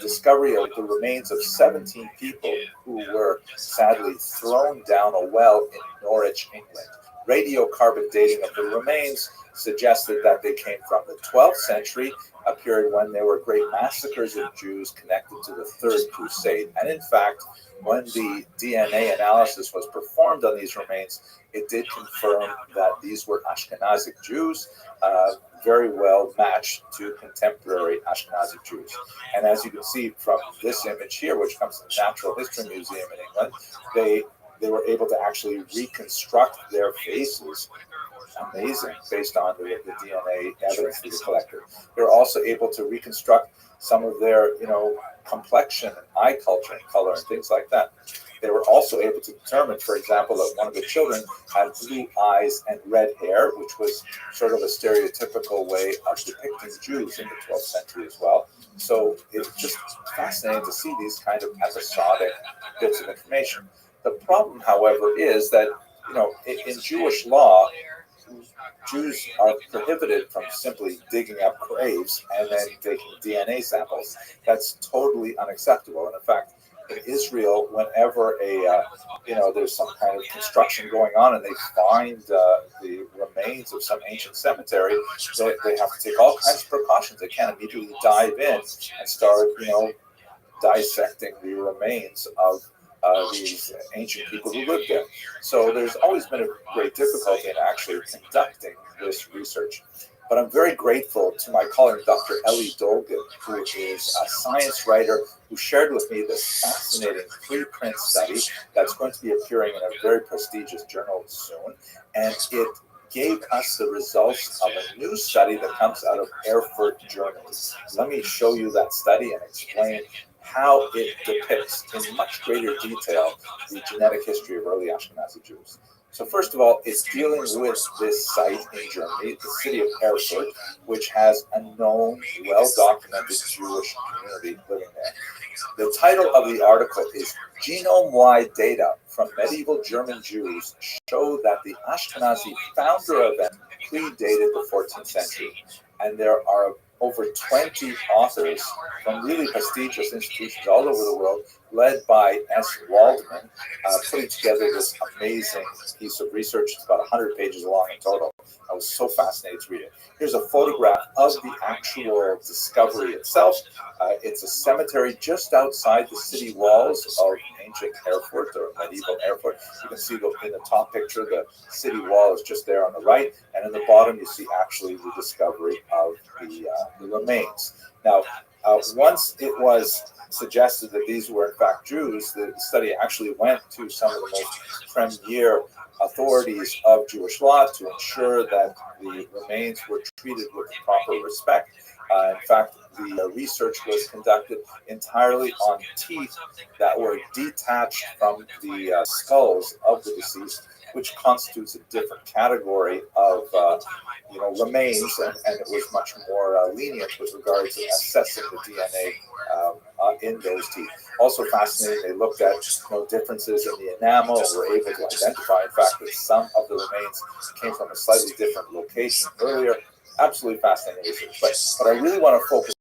discovery of the remains of 17 people who were sadly thrown down a well in Norwich, England. Radiocarbon dating of the remains suggested that they came from the 12th century, a period when there were great massacres of Jews connected to the Third Crusade. And in fact, when the DNA analysis was performed on these remains, it did confirm that these were Ashkenazic Jews, very well matched to contemporary Ashkenazi Jews. And as you can see from this image here, which comes from the Natural History Museum in England, they were able to actually reconstruct their faces. Amazing, based on the DNA evidence that we collected. They're also able to reconstruct some of their, complexion and eye culture and color and things like that. They were also able to determine, for example, that one of the children had blue eyes and red hair, which was sort of a stereotypical way of depicting Jews in the 12th century as well. So it's just fascinating to see these kind of episodic bits of information. The problem, however, is that in Jewish law, Jews are prohibited from simply digging up graves and then taking DNA samples. That's totally unacceptable. And in fact, in Israel, whenever there's some kind of construction going on and they find the remains of some ancient cemetery, they have to take all kinds of precautions. They can't immediately dive in and start, dissecting the remains of these ancient people who lived there. So there's always been a great difficulty in actually conducting this research. But I'm very grateful to my colleague, Dr. Ellie Dolgan, who is a science writer who shared with me this fascinating preprint study that's going to be appearing in a very prestigious journal soon. And it gave us the results of a new study that comes out of Erfurt, Germany. Let me show you that study and explain how it depicts in much greater detail the genetic history of early Ashkenazi Jews. So first of all, it's dealing with this site in Germany, the city of Erfurt, which has a known, well-documented Jewish community living there. The title of the article is Genome-Wide Data from Medieval German Jews Show that the Ashkenazi founder event predated the 14th century. And there are over 20 authors from really prestigious institutions all over the world, led by S. Waldman, putting together this amazing piece of research. It's about 100 pages long in total. I was so fascinated to read it. Here's a photograph of the actual discovery itself. It's a cemetery just outside the city walls of ancient Erfurt, or medieval Erfurt. You can see in the top picture, the city wall is just there on the right, and in the bottom you see actually the discovery of the remains. Now, once it was suggested that these were in fact Jews, the study actually went to some of the most premier authorities of Jewish law to ensure that the remains were treated with proper respect. In fact, the research was conducted entirely on teeth that were detached from the skulls of the deceased, which constitutes a different category of remains, and it was much more lenient with regard to assessing the DNA in those teeth. Also fascinating, they looked at differences in the enamel and were able to identify, in fact, that some of the remains came from a slightly different location earlier. Absolutely fascinating research. But what I really want to focus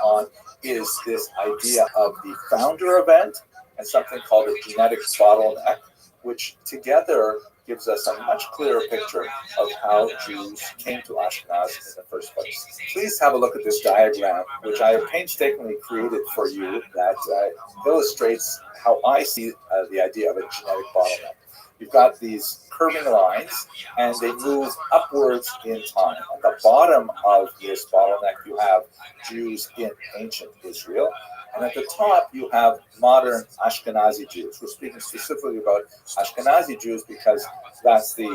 on is this idea of the founder event and something called a genetic bottleneck, which together gives us a much clearer picture of how Jews came to Ashkenaz in the first place. Please have a look at this diagram, which I have painstakingly created for you, that illustrates how I see the idea of a genetic bottleneck. You've got these curving lines, and they move upwards in time. At the bottom of this bottleneck, you have Jews in ancient Israel. And at the top, you have modern Ashkenazi Jews. We're speaking specifically about Ashkenazi Jews because that's the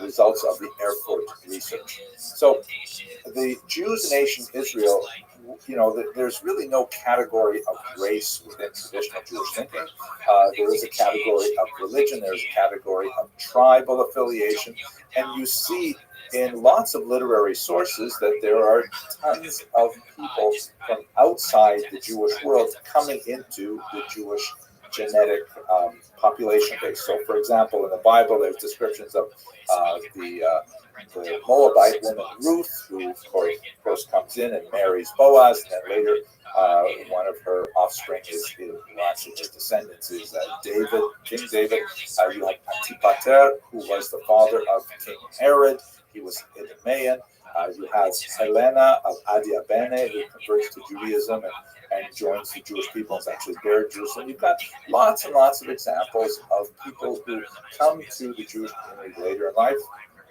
results of the Erfurt research. So the Jews in ancient Israel, there's really no category of race within traditional Jewish thinking. There is a category of religion. There's a category of tribal affiliation. And you see in lots of literary sources that there are tons of people from outside the Jewish world coming into the Jewish genetic population base. So, for example, in the Bible, there's descriptions of the Moabite woman Ruth, who of course comes in and marries Boaz, and then later one of her offspring actually her descendants is David, King David. You have Antipater, who was the father of King Herod. He was Idumean. You have Helena of Adiabene, who converts to Judaism and joins the Jewish people and is actually buried in Jerusalem. You've got lots and lots of examples of people who come to the Jewish community later in life.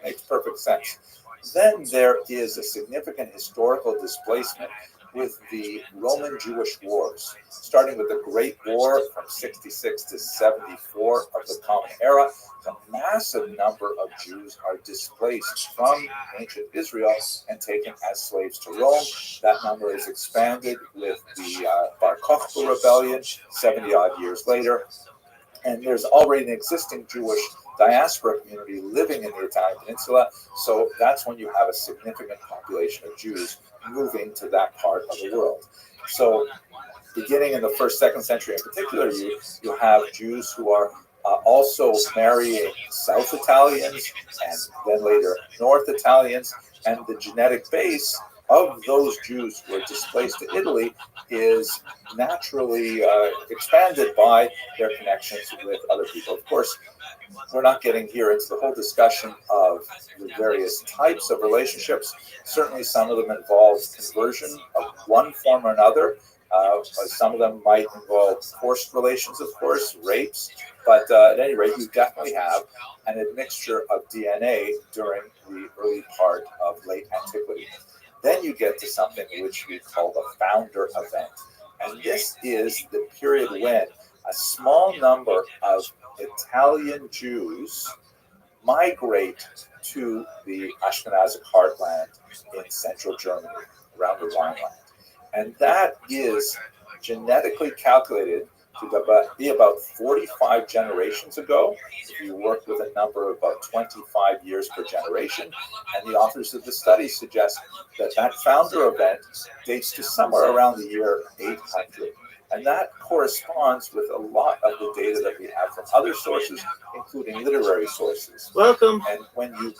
Makes perfect sense. Then there is a significant historical displacement with the Roman Jewish wars, starting with the Great War from 66 to 74 of the Common Era. A massive number of Jews are displaced from ancient Israel and taken as slaves to Rome. That number is expanded with the Bar Kokhba rebellion 70 odd years later. And there's already an existing Jewish diaspora community living in the Italian peninsula. So that's when you have a significant population of Jews moving to that part of the world. So beginning in the 1st, 2nd century in particular, you have Jews who are also marrying South Italians and then later North Italians, and the genetic base of those Jews who were displaced to Italy is naturally expanded by their connections with other people. Of course, we're not getting here into the whole discussion of the various types of relationships. Certainly, some of them involve conversion of one form or another. Some of them might involve forced relations, of course, rapes. But at any rate, you definitely have an admixture of DNA during the early part of late antiquity. Then you get to something which we call the founder event. And this is the period when a small number of Italian Jews migrate to the Ashkenazic heartland in central Germany, around the Rhineland. And that is genetically calculated to be about 45 generations ago. If you work with a number of about 25 years per generation, and the authors of the study suggest that that founder event dates to somewhere around the year 800. And that corresponds with a lot of the data that we have from other sources, including literary sources. Welcome. And when you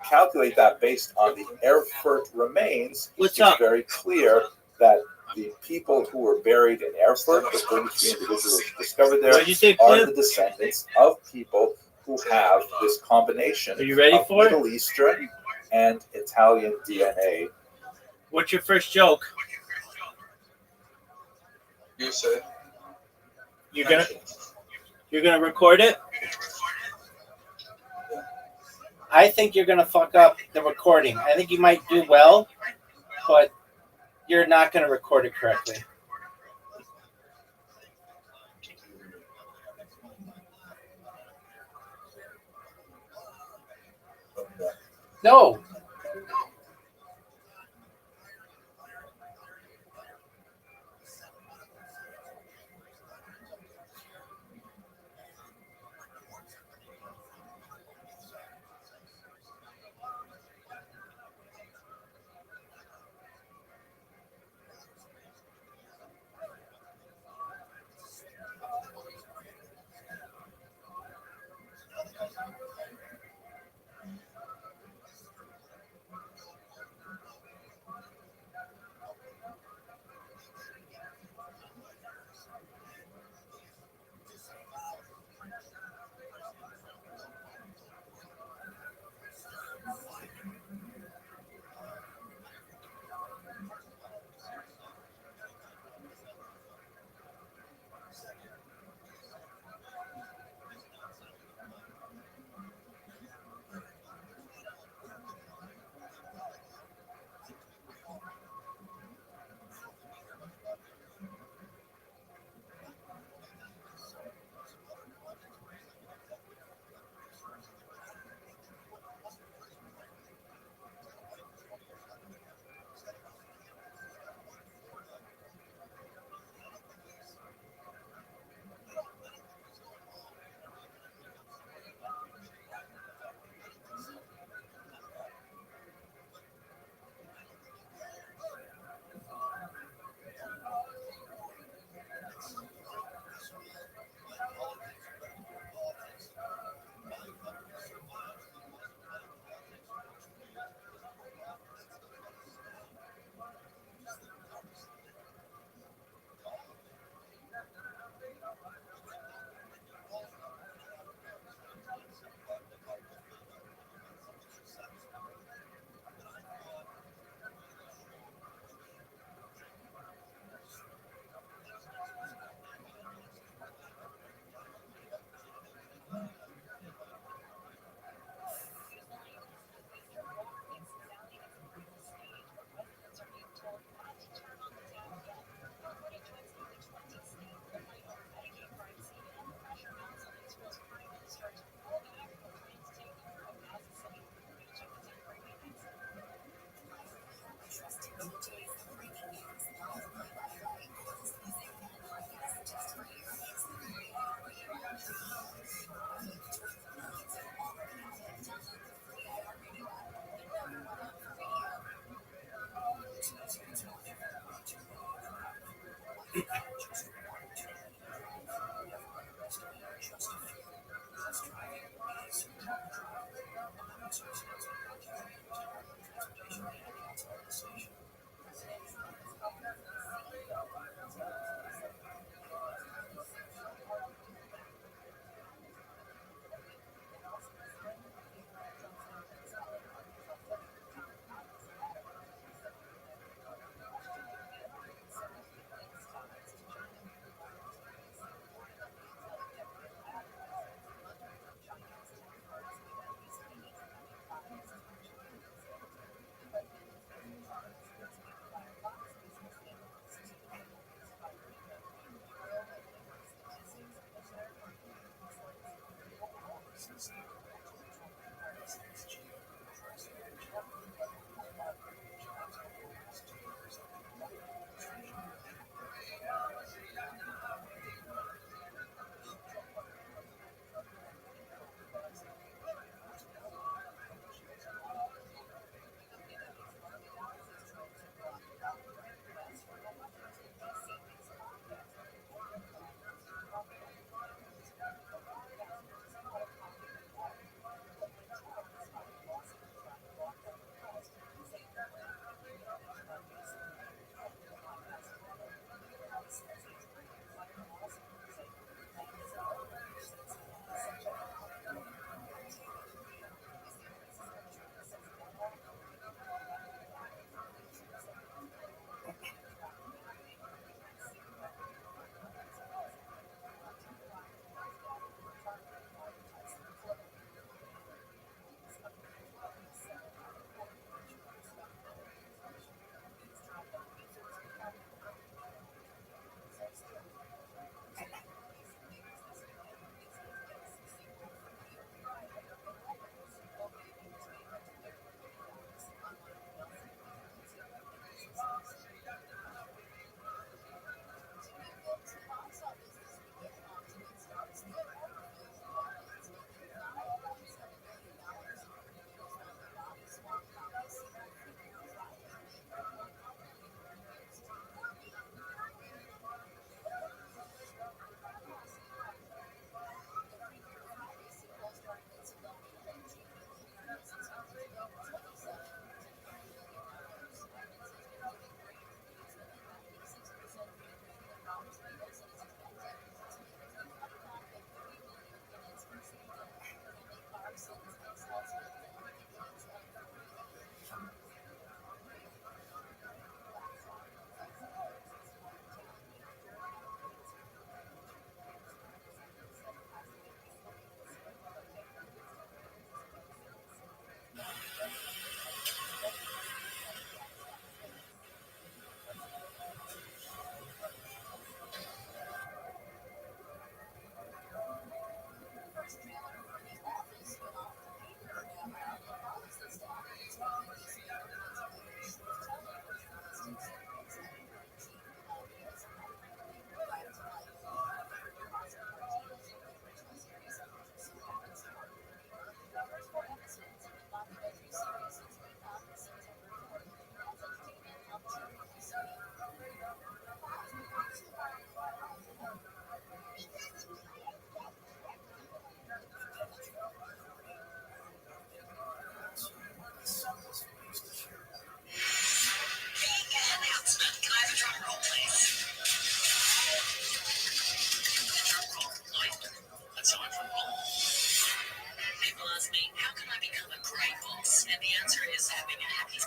calculate that based on the Erfurt remains, What's it's up? very clear that the people who were buried in Erfurt, the 33 individuals discovered there, What did you say, are Cliff? the descendants of people who have this combination Are you ready of for it? Middle Eastern and Italian DNA. What's your first joke? You say. You're gonna record it? I think you're gonna fuck up the recording. I think you might do well, but you're not gonna record it correctly. No. tells me, how can I become a great boss? And the answer is having a happy.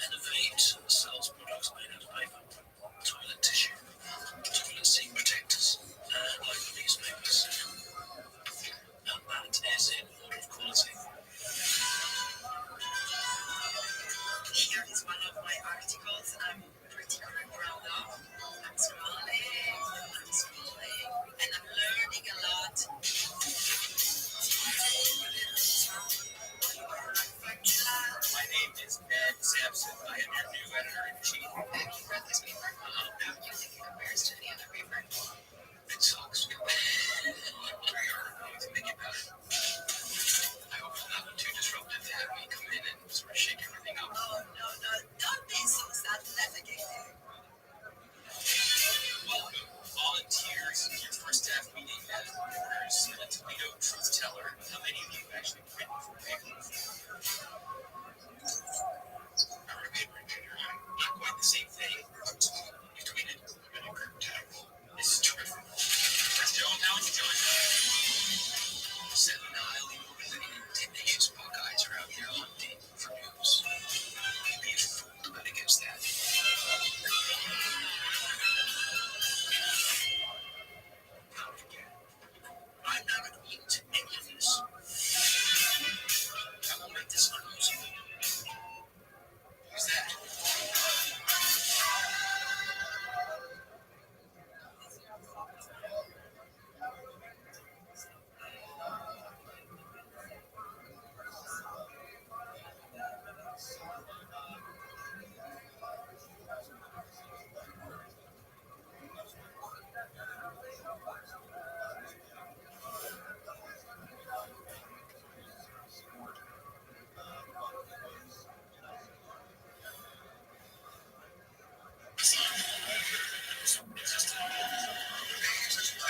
Innovate sells products made out of paper, toilet tissue, toilet seat protectors, and local newspapers. And that is in order of quality. Here is one of my articles. I'm pretty proud of. I'm scrolling, and I'm learning a lot. My name is Ed Sampson. I am your new editor-in-chief. Have you read this paper? How do you think it compares to the other paper? It sucks. We are going to make it better. I hope it's not too disruptive to have me come in and sort of shake everything up. Oh, no. Don't be so self-deprecating. Welcome, volunteers, to your first staff meeting as reporters and a Toledo truth teller. How many of you have actually written for paper? I wrote a paper in junior high. Not quite the same thing. You tweeted. This is terrific. Let's go. How would you join? 7 Nile, the nation's Buckeyes are out here hunting for news. You'd be a fool to bet against that. Don't forget, I'm not immune to any of this. I will make this unusable. Who's that?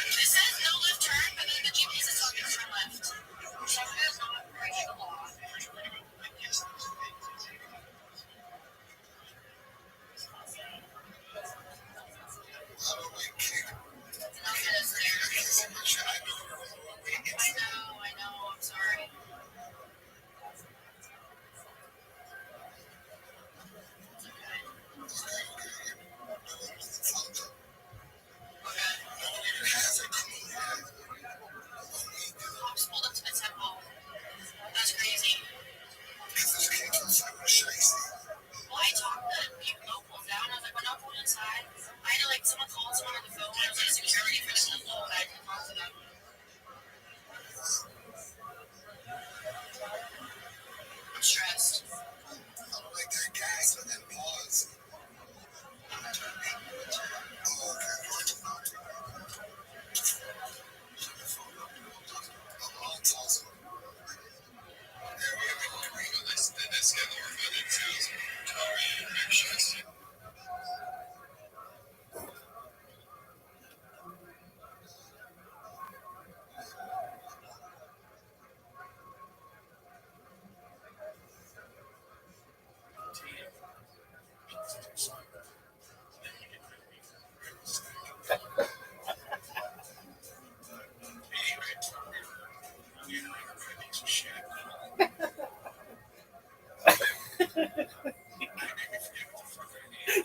It says no left turn, but then the GPS is telling you to turn left. That is not breaking the law. I know, I'm sorry. Cops pulled up to the temple. That's crazy. Well, I talked the locals down. I was like, we're not going inside. I had to, someone called someone on the phone. I was like, security for the temple, and I had to talk to them. I'm stressed.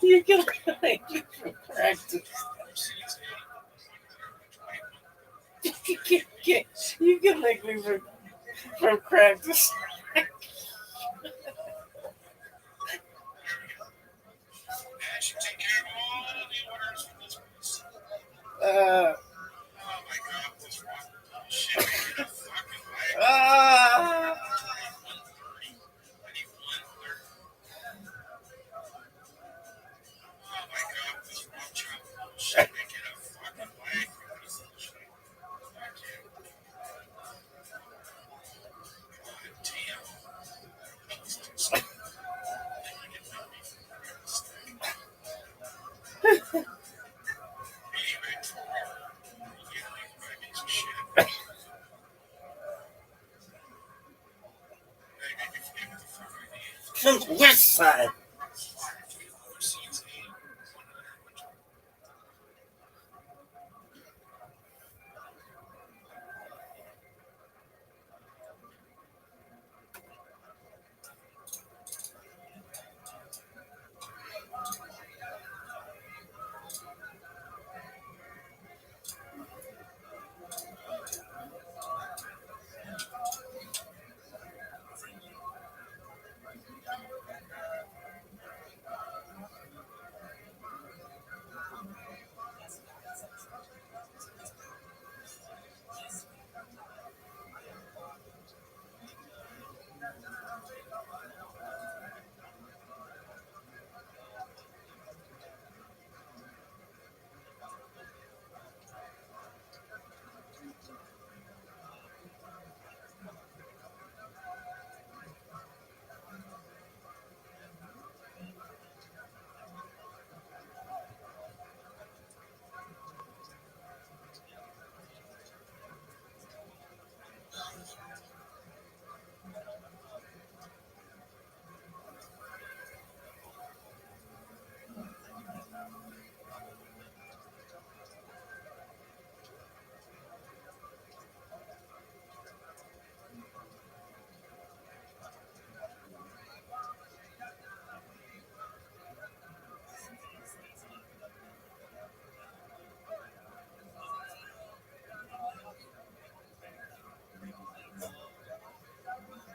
You can like practice. You can make me from practice. From the west side.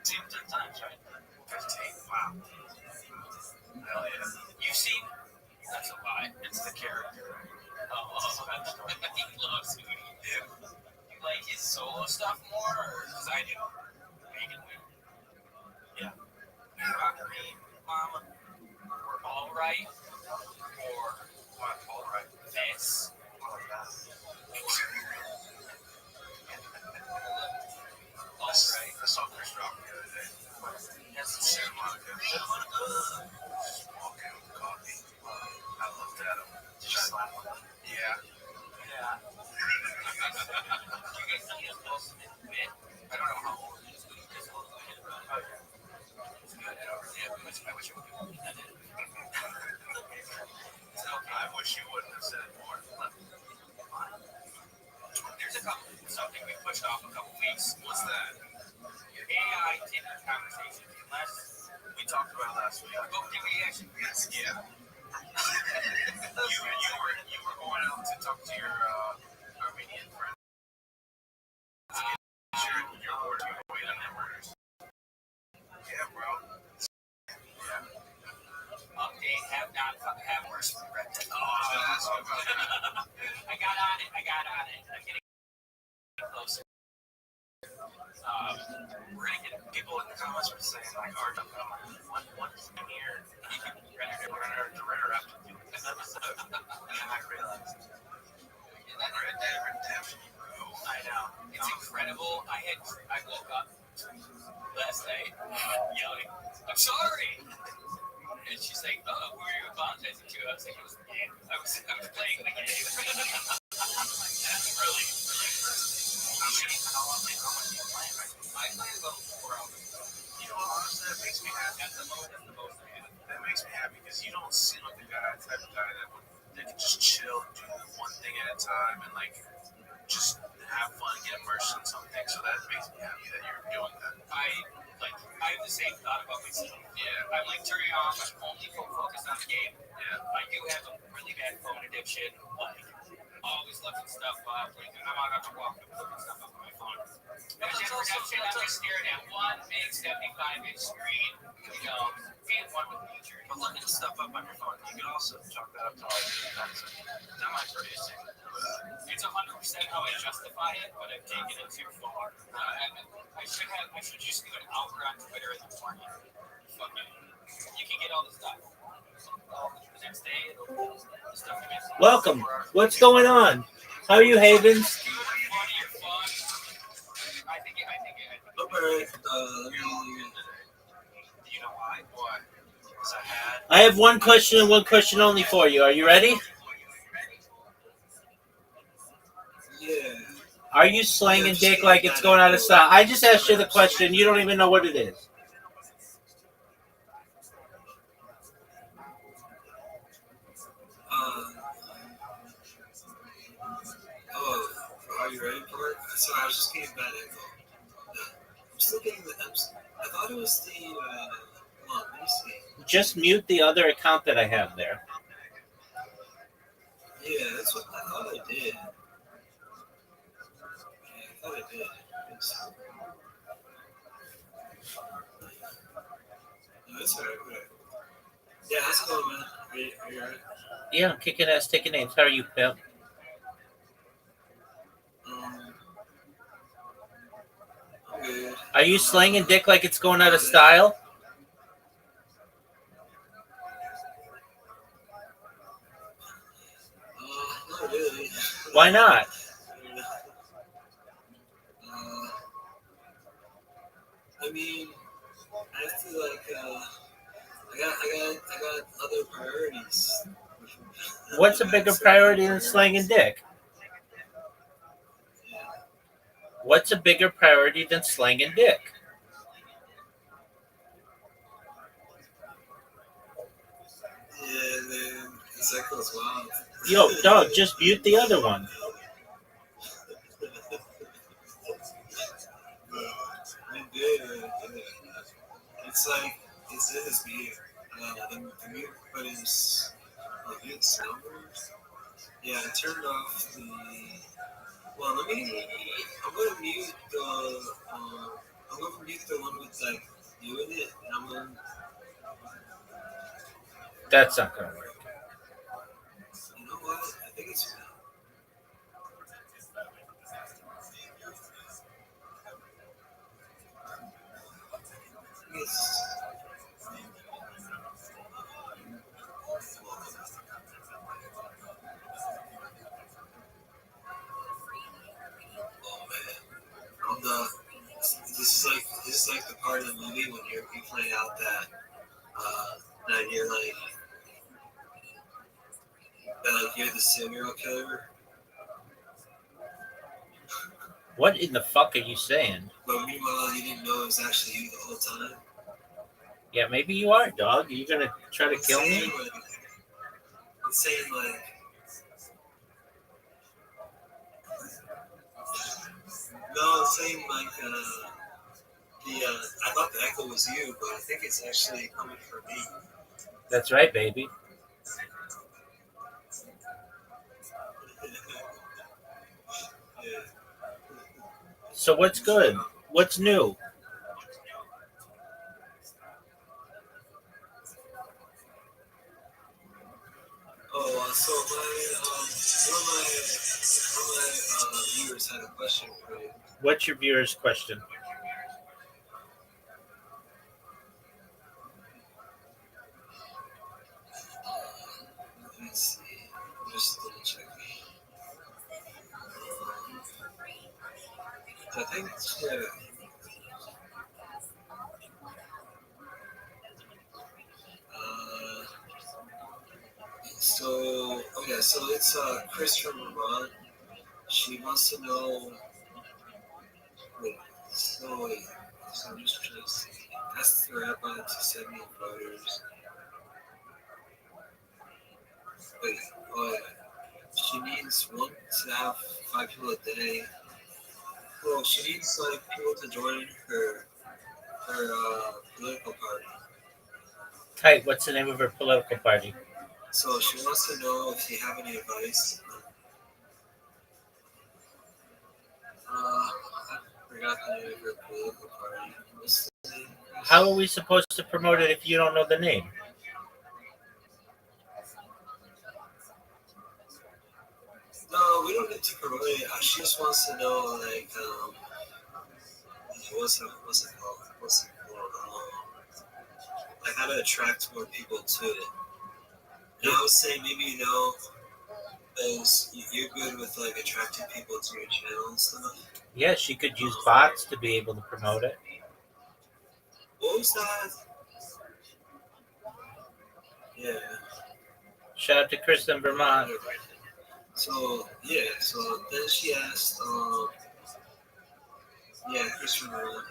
Seen 10 times, right? 15. Wow. Hell yeah. You've seen? That's a lie. It's the character. He loves Hootie. Yeah. You like his solo stuff more, or because I do? Megan Woo. Yeah. Rock Green, Mama, or All Right, or what? All Right. This. All Right. I saw Chris Rock the other day. That's Santa Monica. Santa Monica. Walking with coffee. I looked at him. Did you slap him? Yeah. Yeah. You guys see his most bit? I don't know how old he is, but he's old. Oh, yeah. It's good. Yeah, I wish it would be. I wish you wouldn't have said more. There's something we pushed off a couple weeks. What's that? AI taking conversation. We talked about last week. Oh, did we actually? Yes. Yeah. you were going out to talk to your Armenian friend. You're working away on their murders. Yeah, bro. Yeah. Update. Have worse regret. Oh, I got on it. I'm getting closer. We're gonna get people in the comments are saying like, "Our one's in here. We're gonna interrupt this episode." And I realized Red Dead Redemption, bro. I know it's incredible. I woke up last night yelling, "I'm sorry!" And she's like, "Oh, who are you apologizing to?" I was like, I was playing the game. That's really. How long are you playing? I play about 4 hours. You know, honestly, that makes me happy. That's the most I have. That makes me happy because you don't seem like the type of guy that can just chill and do one thing at a time and like just have fun, get immersed in something. So that makes me happy that you're doing that. I have the same thought about myself. Yeah. I'm like turning off. I'm only focused on the game. Yeah. I do have a really bad phone addiction. Like always looking stuff up. Like I'm out on the walk and looking stuff up on my phone. I'm just staring at one big 75-inch screen. You know, being one with nature. But looking stuff up on your phone, you can also chalk that up to like that might produce it. It's 100% how I justify it, but I've taken it too far. I should just do an hour on Twitter in the morning. Fucking, you can get all the stuff. The next day, the stuff you miss. Welcome. What's going on? How are you, Havens? I have one question and one question only for you. Are you ready? Yeah. Are you slanging dick like it's going out of style? I just asked you the question. You don't even know what it is. Are you ready for it? Sorry, I was just getting bad echo. No, I'm still getting the. I thought it was the. Hold on, let me see. Just mute the other account that I have there. Yeah, that's what I thought I did. Yeah, I thought I did. No, it's alright. Yeah, how's it going, man? Are you alright? Yeah, I'm kicking ass, taking names. How are you, pimp? I'm good. Are you slanging dick like it's going out of style? Not really. Why not? I mean, I feel like I got other priorities. What's a bigger priority than slanging dick? Yeah. What's a bigger priority than slanging dick? Yeah, man. This echoes wild. Yo, dog, just mute the other one. I did. It's like it says mute. The mute button is mute soundboard. Yeah, I turned off the. Well, let me. I'm gonna mute the. I'm gonna mute the one with like you in it, and I'm gonna. That's not gonna work. You know what? I think it's. Oh man, I'm the. This is like the part of the movie when you play out that you're like you're the serial killer. What in the fuck are you saying? But meanwhile, you didn't know it was actually you the whole time. Yeah, maybe you are, dog. Are you gonna try to kill me? I'm saying like. No, I'm saying like I thought the echo was you, but I think it's actually coming from me. That's right, baby. Yeah. So what's good? What's new? Oh, so one of my viewers had a question for you. What's your viewer's question? Let me see. I'm just double checking. I think yeah. So it's Chris from Vermont. She wants to know. Wait, so I'm just trying to see. Ask the rabbi to send me photos. Wait, oh yeah. She needs one to have 5 people a day. Well, she needs like people to join her political party. Tight, what's the name of her political party? So she wants to know if you have any advice. I forgot the name of her political party. What's the name? How are we supposed to promote it if you don't know the name? No, we don't need to promote it. She just wants to know, like, what's it called? Like how to attract more people to it. And I was saying maybe as you're good with like attracting people to your channel and stuff. Yeah, she could use bots to be able to promote it. What was that? Yeah. Shout out to Chris in Vermont. So yeah, so then she asked, Chris from Vermont.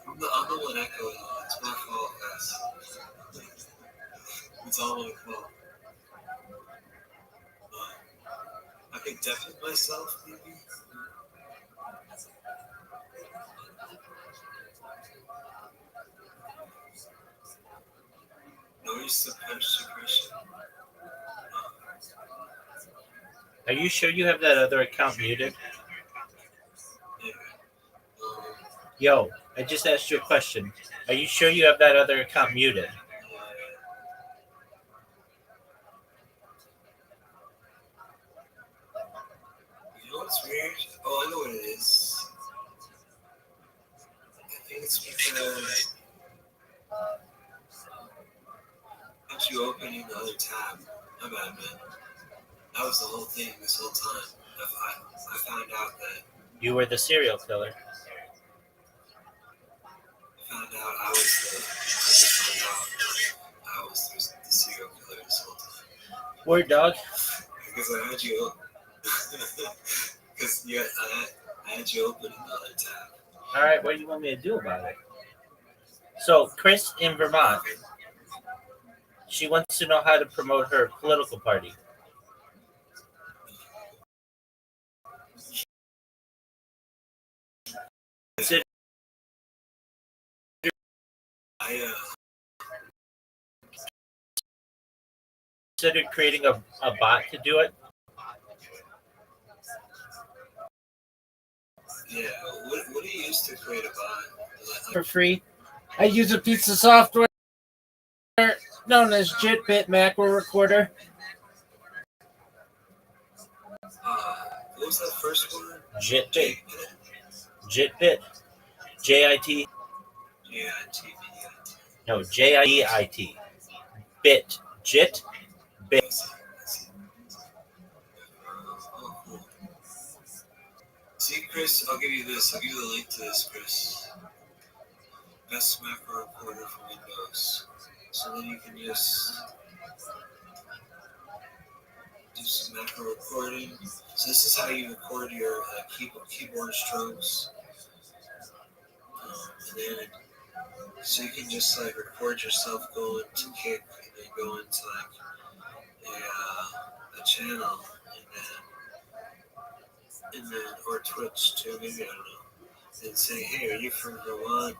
I'm the one echoing. It's my fault, guys. It's all my fault. could deafen myself, maybe. Noise suppression. Are you sure you have that other account muted? Yeah. Yo, I just asked you a question. Are you sure you have that other account muted? You know what's weird? Oh, I know what it is. I think it's because once you open another tab, my bad, man. That was the whole thing this whole time. I found out that You were the serial killer. I just found out I was the serial killer this whole time. Word, dog. Because I had you open. Because I had you open another tab. All right, what do you want me to do about it? So, Chris in Vermont, she wants to know how to promote her political party. Considered creating a bot to do it. Yeah, what do you use to create a bot? For free. I use a piece of software known as JitBit Macro Recorder. What was that first one? JitBit. JitBit. J-I-T. J-I-T. No, J-I-E-I-T. Bit. JIT. Bit. See, Chris, I'll give you this. I'll give you the link to this, Chris. Best macro recorder for Windows. So then you can just do some macro recording. So this is how you record your keyboard strokes. And then, so you can just like record yourself going to kick and then go into like a channel and then or Twitch too, maybe, I don't know. And say, hey, are you from Vermont?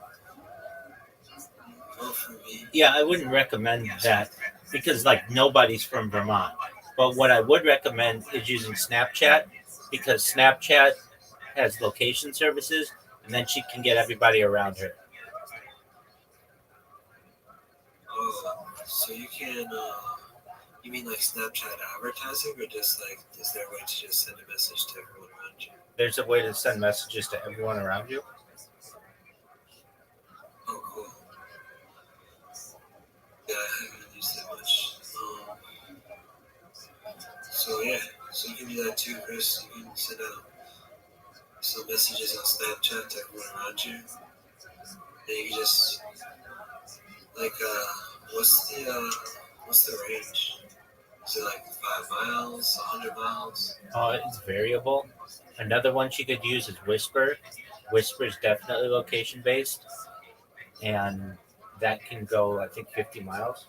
Vote for me. Yeah, I wouldn't recommend that because like nobody's from Vermont. But what I would recommend is using Snapchat because Snapchat has location services and then she can get everybody around her. Oh, so you can, you mean like Snapchat advertising or just like, is there a way to just send a message to everyone around you? There's a way to send messages to everyone around you. Oh, cool. Yeah, I haven't used it much. So yeah, so you can do that too, Chris. You can send out some messages on Snapchat to everyone around you. And you can just like what's the range? Is it like 5 miles, 100 miles? It's variable. Another one she could use is Whisper. Whisper is definitely location based, and that can go, I think, 50 miles.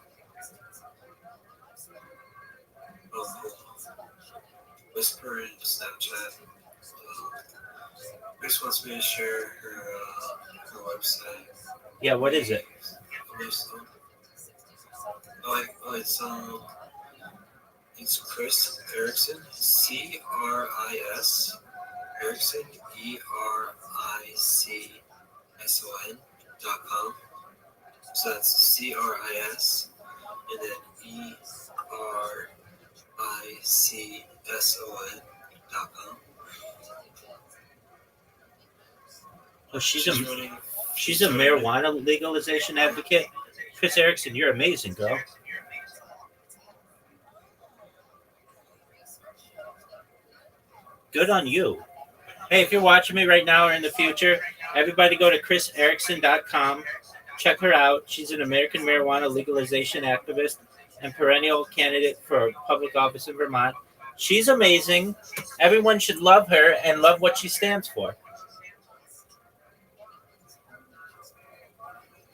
Oh, cool. Whisper and Snapchat. Chris wants me to share her website. Yeah, what is it? It's Chris Erickson, C-R-I-S, Erickson, ERICSON.com. So that's C-R-I-S, and then ERICSON.com. Oh, she's a marijuana legalization advocate. Chris Erickson, you're amazing, girl. Good on you. Hey, if you're watching me right now or in the future, everybody go to chriserickson.com. Check her out. She's an American marijuana legalization activist and perennial candidate for public office in Vermont. She's amazing. Everyone should love her and love what she stands for.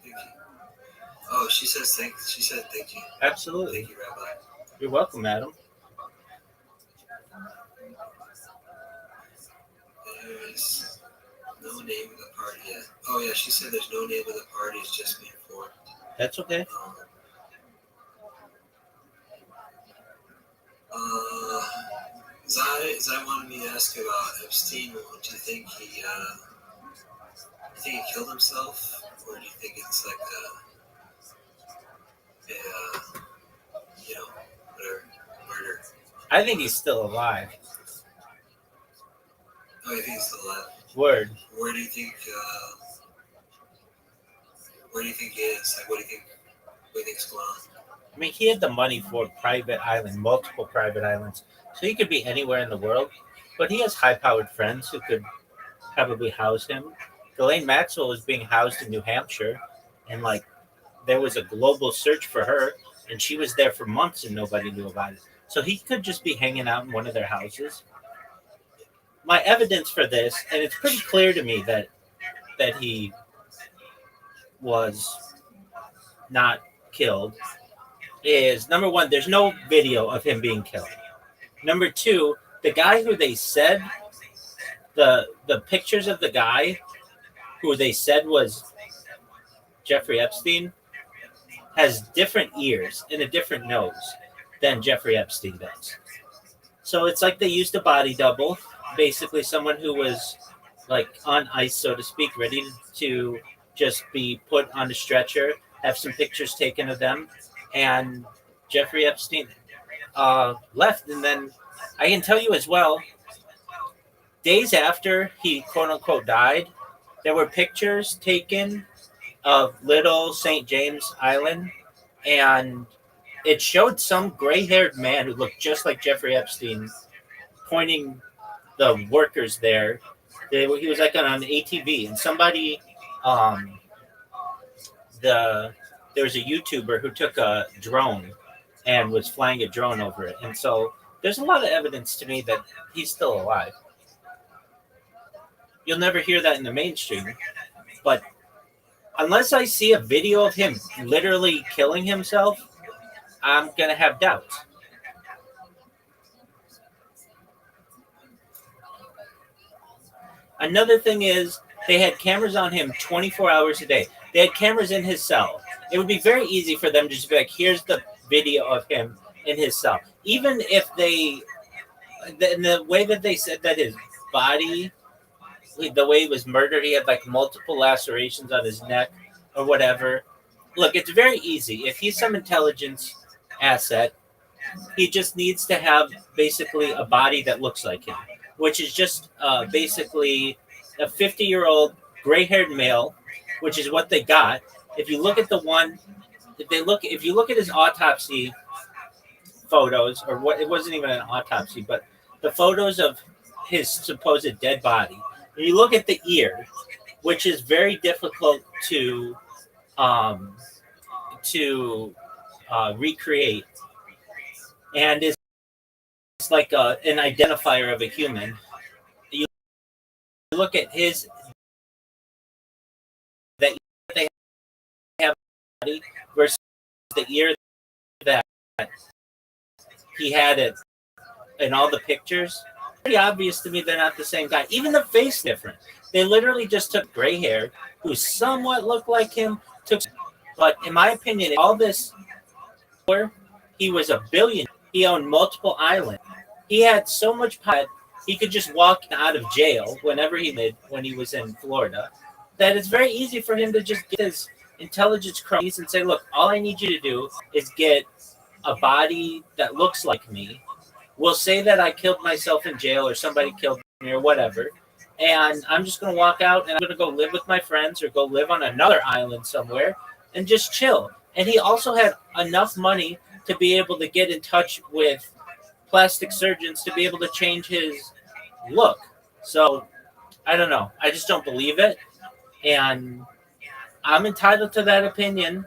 Thank you. Oh, she said thank you. Absolutely. Thank you, Rabbi. You're welcome, madam. There's no name of the party yet. Oh yeah, she said there's no name of the party. It's just being formed. That's okay. Zai wanted me to ask about Epstein. Do you think he killed himself, or do you think it's like whatever, murder? I think he's still alive. Oh, you think he's still alive? Word. Where do you think? Where do you think he is? Like, what do you think's going on? I mean, he had the money for a private island, multiple private islands, so he could be anywhere in the world. But he has high-powered friends who could probably house him. Ghislaine Maxwell was being housed in New Hampshire, and like there was a global search for her, and she was there for months and nobody knew about it. So he could just be hanging out in one of their houses. My evidence for this, and it's pretty clear to me that he was not killed, is number one, there's no video of him being killed. Number two, the guy who they said, the pictures of the guy who they said was Jeffrey Epstein has different ears and a different nose than Jeffrey Epstein does. So it's like they used a body double, basically someone who was like on ice, so to speak, ready to just be put on a stretcher, have some pictures taken of them, and Jeffrey Epstein left. And then I can tell you as well, days after he quote unquote died, there were pictures taken of Little St. James Island, and it showed some gray-haired man who looked just like Jeffrey Epstein pointing the workers there. He was like on an ATV, and somebody, there was a YouTuber who took a drone and was flying a drone over it. And so there's a lot of evidence to me that he's still alive. You'll never hear that in the mainstream, but unless I see a video of him literally killing himself, I'm going to have doubts. Another thing is they had cameras on him 24 hours a day. They had cameras in his cell. It would be very easy for them to just be like, here's the video of him in his cell. Even if the way that they said that his body, the way he was murdered, he had like multiple lacerations on his neck or whatever. Look, it's very easy. If he's some intelligence asset, he just needs to have basically a body that looks like him, which is just basically a 50-year-old gray-haired male, which is what they got. If you look at if you look at his autopsy photos, or what, it wasn't even an autopsy, but the photos of his supposed dead body, and you look at the ear, which is very difficult to recreate, and it's like an identifier of a human. You look at his that they have versus the ear that he had it in all the pictures. Pretty obvious to me they're not the same guy. Even the face different. They literally just took gray hair who somewhat looked like him. But in my opinion, all this, he was a billionaire. He owned multiple islands. He had so much power he could just walk out of jail whenever he did when he was in Florida. That it's very easy for him to just get his intelligence cronies and say, look, all I need you to do is get a body that looks like me. We'll say that I killed myself in jail or somebody killed me or whatever. And I'm just going to walk out and I'm going to go live with my friends or go live on another island somewhere and just chill. And he also had enough money to be able to get in touch with plastic surgeons to be able to change his look. So I don't know. I just don't believe it. And I'm entitled to that opinion.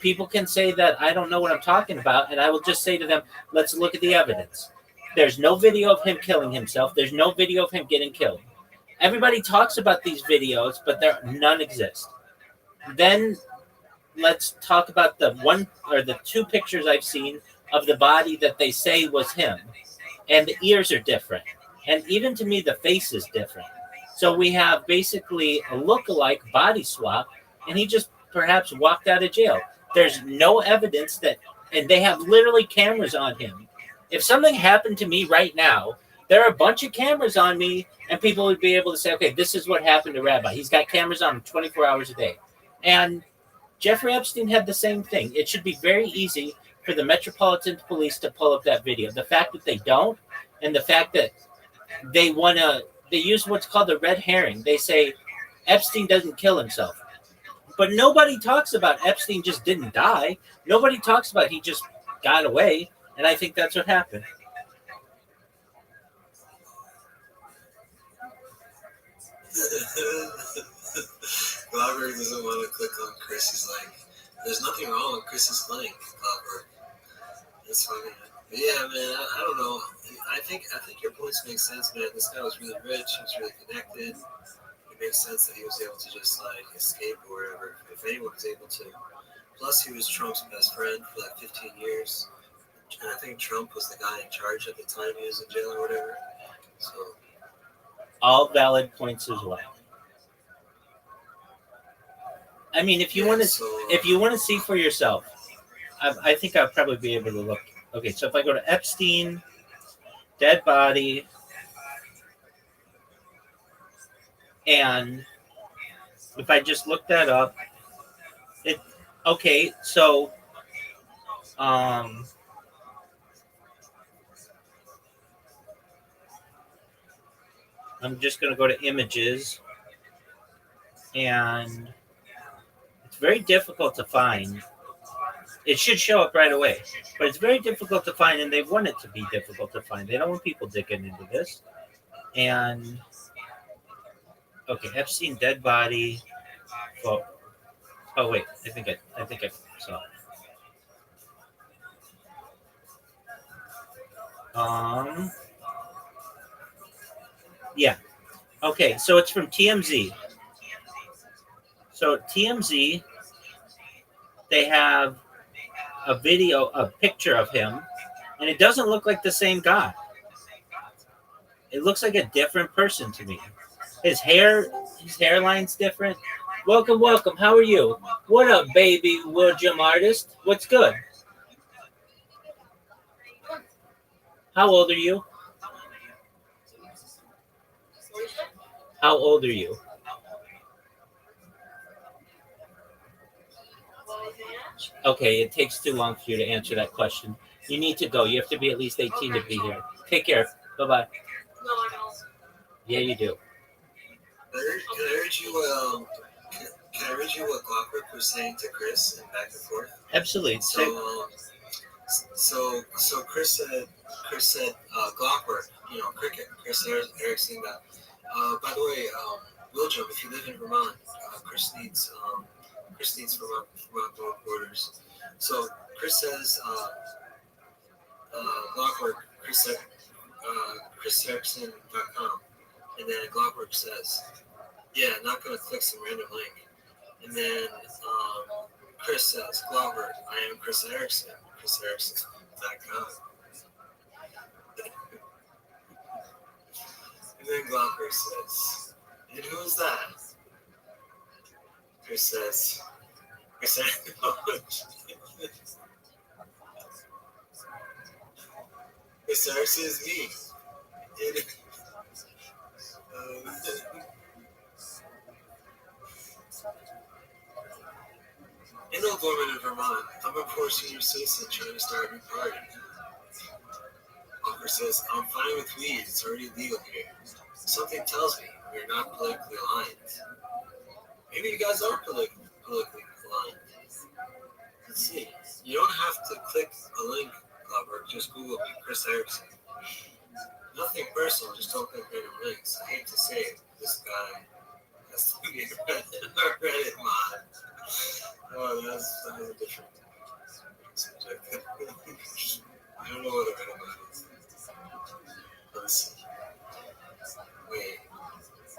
People can say that I don't know what I'm talking about. And I will just say to them, let's look at the evidence. There's no video of him killing himself. There's no video of him getting killed. Everybody talks about these videos, but none exist. Then let's talk about the one or the two pictures I've seen of the body that they say was him. And the ears are different. And even to me, the face is different. So we have basically a look-alike body swap, and he just perhaps walked out of jail. There's no evidence that, and they have literally cameras on him. If something happened to me right now, there are a bunch of cameras on me, and people would be able to say, okay, this is what happened to Rabbi. He's got cameras on him 24 hours a day. And Jeffrey Epstein had the same thing. It should be very easy for the Metropolitan Police to pull up that video. The fact that they don't, and the fact that they use what's called the red herring. They say Epstein doesn't kill himself. But nobody talks about Epstein just didn't die. Nobody talks about he just got away. And I think that's what happened. Robert doesn't want to click on Chris. He's like, there's nothing wrong with Chris's link, Robert. That's funny. But yeah, man, I don't know. I think your points make sense, man. This guy was really rich. He was really connected. It makes sense that he was able to just like escape or whatever. If anyone was able to. Plus, he was Trump's best friend for like 15 years. And I think Trump was the guy in charge at the time he was in jail or whatever. So all valid points as well. I mean, if you want to see for yourself, I think I'll probably be able to look. Okay, so if I go to Epstein, dead body, and if I just look that up, okay, so I'm just going to go to images, and it's very difficult to find. It should show up right away, but it's very difficult to find, and they want it to be difficult to find. They don't want people digging into this. And okay, Epstein dead body. Oh wait, I think I saw it. Yeah. Okay, so it's from TMZ. So TMZ, they have a picture of him, and it doesn't look like the same guy. It looks like a different person to me. His hairline's different. Welcome. How are you? What up, baby William artist? What's good? How old are you? How old are you? Okay, it takes too long for you to answer that question. You need to go. You have to be at least 18 to be here. Take care. Bye-bye. No, I don't. Yeah, you do. Can I read you what Glockwork was saying to Chris and back and forth? Absolutely. So Chris said Glockwork, cricket. Chris Erickson got. By the way, William, if you live in Vermont, Chris needs Vermont reporters. So Chris says Glockwork, ChrisErickson.com, and then Glockwork says, yeah, not gonna click some random link. And then Chris says, Glover, I am Chris Erickson, ChrisErickson.com. And then Glover says, and who is that? Chris says, Chris Erickson is me. In no government in Vermont, I'm a poor senior citizen trying to start a new party. Walker says, I'm fine with weed. It's already legal here. Something tells me we're not politically aligned. Maybe you guys are politically aligned. Let's see. You don't have to click a link, Glover. Just Google me, Chris Erickson. Nothing personal, just don't click random links. I hate to say it, this guy has to be a Reddit mod. Oh, that's a different subject. I don't know what a Reddit mod is. Let's see. Wait.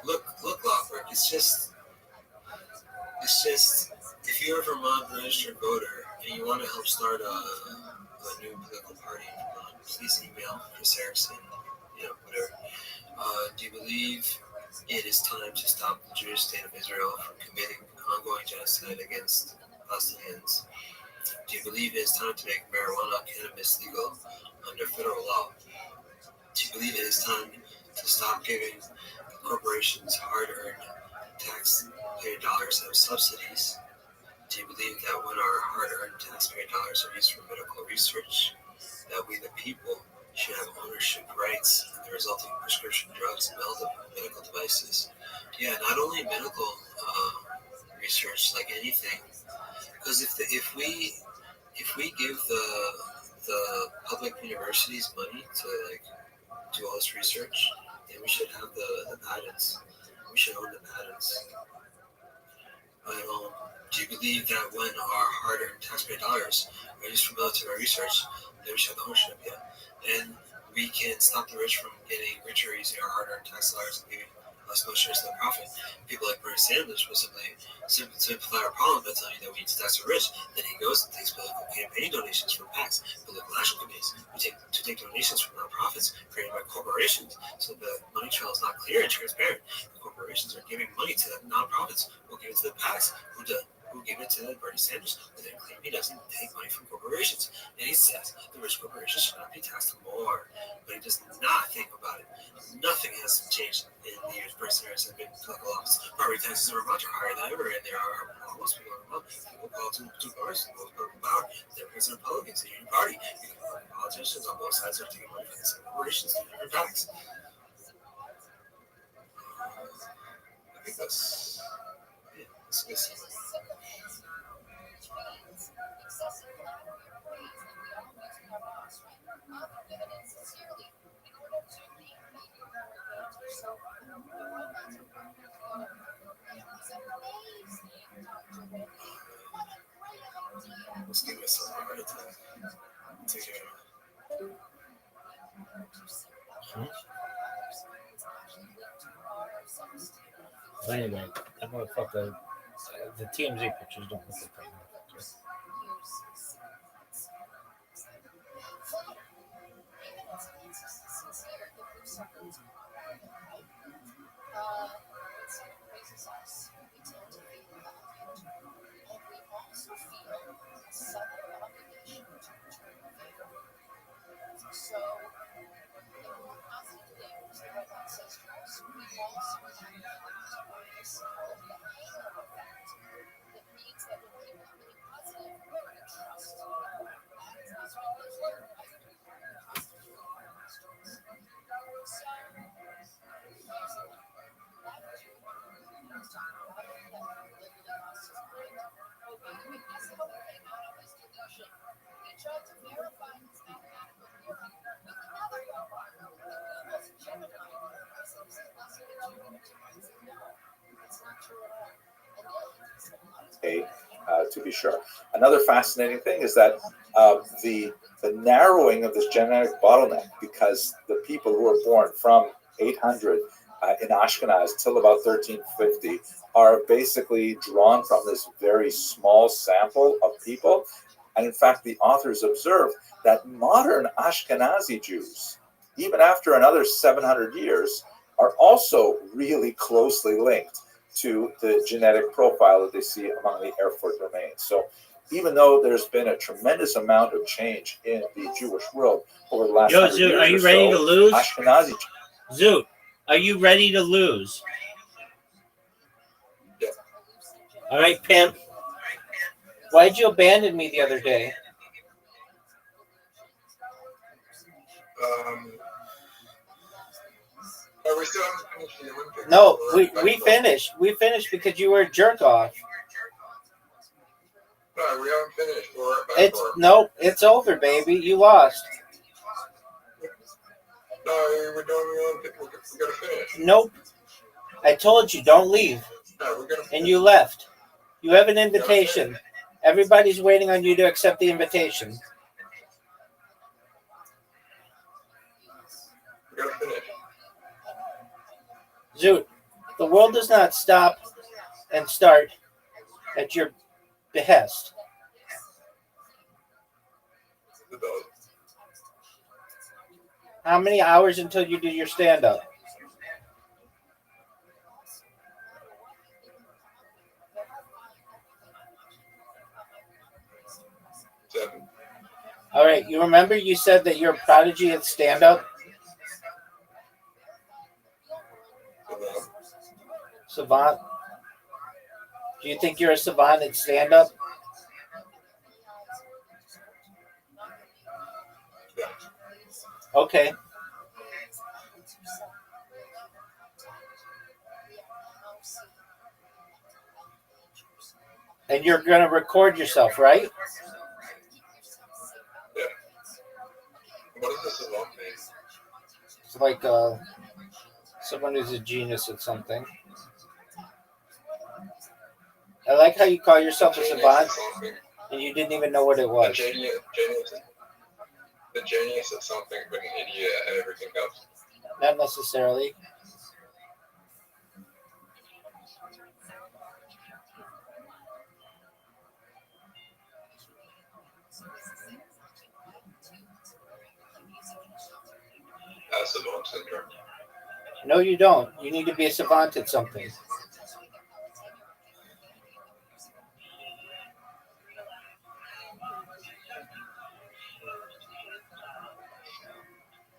Look, Lockberg. It's just if you're a Vermont registered voter and you want to help start a new political party in Vermont, please email Chris Erickson. Whatever. Do you believe it is time to stop the Jewish state of Israel from committing ongoing genocide against Palestinians? Do you believe it is time to make marijuana cannabis legal under federal law? Do you believe it is time to stop giving corporations hard-earned taxpayer dollars as subsidies? Do you believe that when our hard-earned taxpayer dollars are used for medical research, that we the people should have ownership rights in the resulting prescription drugs and medical devices? Yeah, not only medical research, like anything, because if we give the public universities money to like do all this research, then we should have the patents. We should own the patents. But do you believe that when our hard-earned taxpayer dollars are used for military research, then we should have the ownership? Yeah, and we can stop the rich from getting richer using our hard-earned tax dollars and giving us no shares of the profit. People like Bernie Sanders will simply simplify our problem by telling you that we need to tax the rich. Then he goes and takes political campaign donations from PACs, political national committees. We take donations from nonprofits created by corporations, so the money trail is not clear and transparent. The corporations are giving money to the nonprofits, who give it to the PACs, who give it to Bernie Sanders, who then claim he doesn't take money from corporations. And he says the rich corporations should not be taxed more, but he does not think about it. Nothing has changed in the years Bernie Sanders has been in political office. Property taxes in Vermont are higher than ever, and there are almost people in Vermont. People call two parties, the most powerful power, the Democrats and Republicans, the Union Party. Politicians on both sides are taking money from the same corporations to different tax. I think that's good. Let's give myself a heart attack. Take care. But anyway, that motherfucker, the TMZ pictures don't look like that. To be sure. Another fascinating thing is that the narrowing of this genetic bottleneck, because the people who were born from 800 in Ashkenaz till about 1350 are basically drawn from this very small sample of people. And in fact, the authors observe that modern Ashkenazi Jews, even after another 700 years, are also really closely linked to the genetic profile that they see among the Erfurt remains. So even though there's been a tremendous amount of change in the Jewish world over the last 100 years, are you ready to lose? Ashkenazi. Zoot, are you ready to lose? Yeah. All right, pimp. Why'd you abandon me the other day? We still haven't finished the Olympics. No, we finished. We finished because you were a jerk off. No, we haven't finished. It's over, baby. You lost. No, we're doing the Olympics. We gotta finish. Nope. I told you, don't leave. No, we're gonna finish. And you left. You have an invitation. Everybody's waiting on you to accept the invitation. We gotta finish. Zoot, the world does not stop and start at your behest. The dog. How many hours until you do your stand-up? All right, you remember you said that you're a prodigy at stand-up? Savant? Do you think you're a savant at stand-up? Okay. And you're going to record yourself, right? Yeah. What is this about me? It's like someone who's a genius at something. I like how you call yourself a savant and you didn't even know what it was. The genius of something, but an idiot at everything else. Not necessarily. That's savant syndrome. No, you don't. You need to be a savant at something.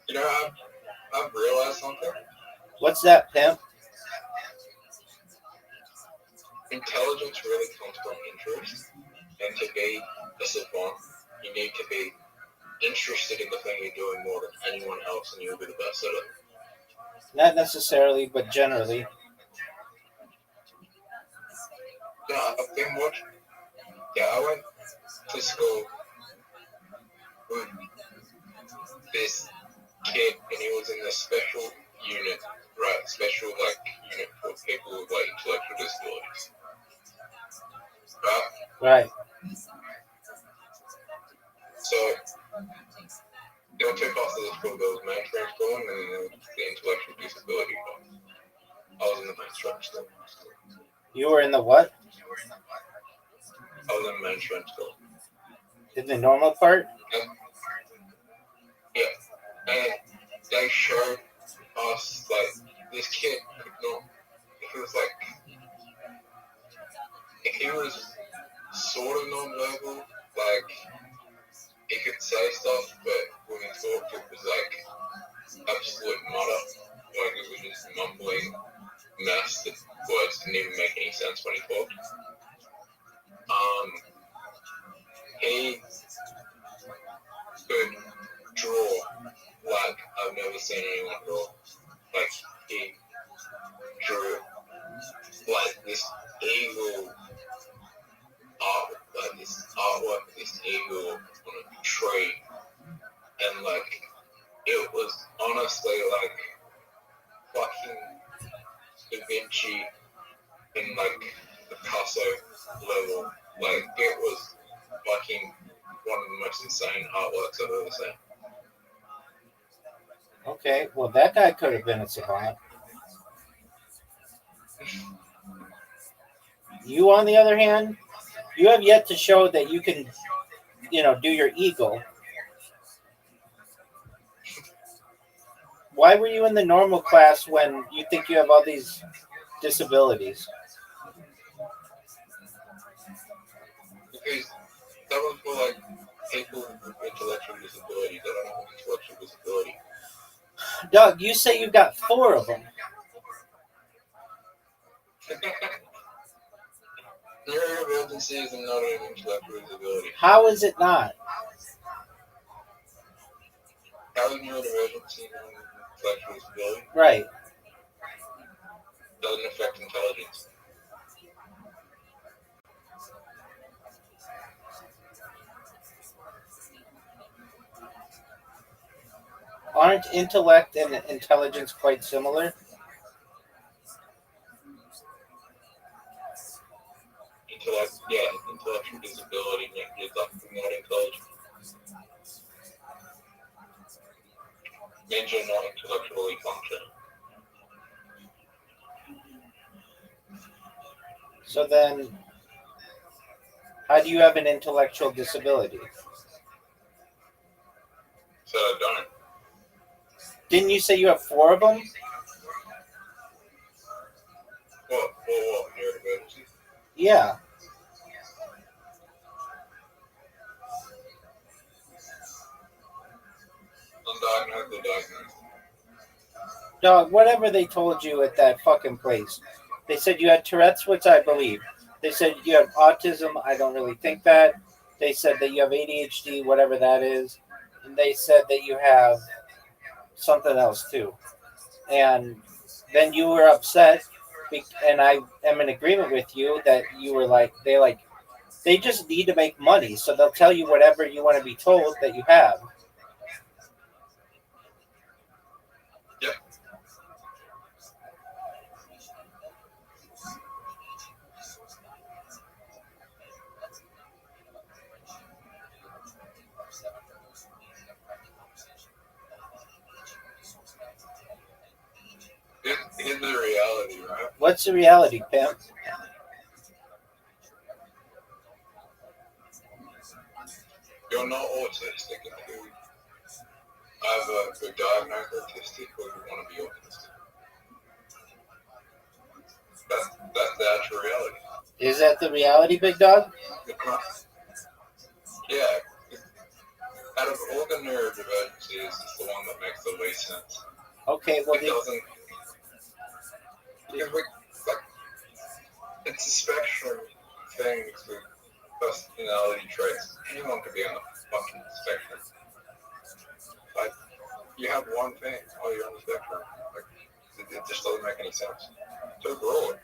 You know, I've realized something. What's that, pimp? Intelligence really comes from interest. And to be a savant, you need to be interested in the thing you're doing more than anyone else, and you'll be the best at it. Not necessarily, but generally. Yeah, I've been watching. Yeah, I went to school with this kid, and he was in the special unit, right? Special, unit for people with, intellectual disabilities. Right? Right. So, there were two parts of the school. There was mainstream school, and then there was the intellectual disability part. I was in the mainstream school. You were in the what? I was in mainstream school. In the normal part? Yeah. And they showed us, this kid could not, if he was sort of non-verbal, he could say stuff, but when he talked, it was, absolute mutter. It was just mumbling mess that words didn't even make any sense when he talked. He could draw like I've never seen anyone draw. He drew this eagle art, this artwork, this eagle on a tree, and it was honestly fucking Da Vinci in Picasso level. It was fucking one of the most insane artworks I've ever seen. Okay, well, that guy could have been a savant. You, on the other hand, you have yet to show that you can, do your eagle. Why were you in the normal class when you think you have all these disabilities? Because that was for people with intellectual disabilities. I don't have intellectual disability. Doug, you say you've got 4 of them. Neurodivergency is not an intellectual disability. How is it not? How is neurodivergency not an intellectual disability? Right. Doesn't affect intelligence. Aren't intellect and intelligence quite similar? Intellectual disability is not intelligent. Means you're not intellectually functioning. So then, how do you have an intellectual disability? So I don't. Didn't you say you have 4 of them? What? Neurodivergency? Yeah. Dog, whatever they told you at that fucking place. They said you had Tourette's, which I believe. They said you have autism. I don't really think that. They said that you have ADHD, whatever that is. And they said that you have something else too. And then you were upset, and I am in agreement with you that you were like, they just need to make money, so they'll tell you whatever you want to be told that you have. Yep. In the reality, right? What's the reality, pimp? You're not autistic until you have a diagnosed autistic or you want to be autistic. That's the actual reality. Is that the reality, big dog? Yeah. Out of all the neurodivergencies, it's the one that makes the least sense. Okay, well, It doesn't. Because it's a spectrum of things with personality traits. Anyone could be on the fucking spectrum. Like, you have one thing, oh, you're on the spectrum. Like, it just doesn't make any sense. So broad.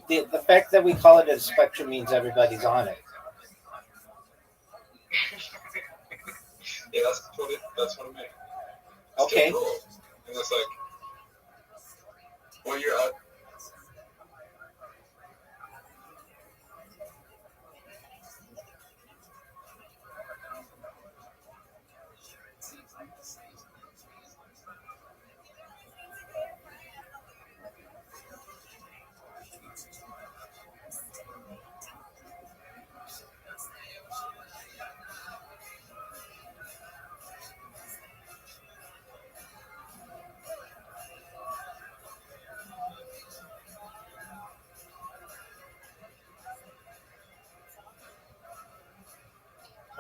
the fact that we call it a spectrum means everybody's on it. Yeah, that's what it means. Okay. Still broad. And it's like, well, you're at.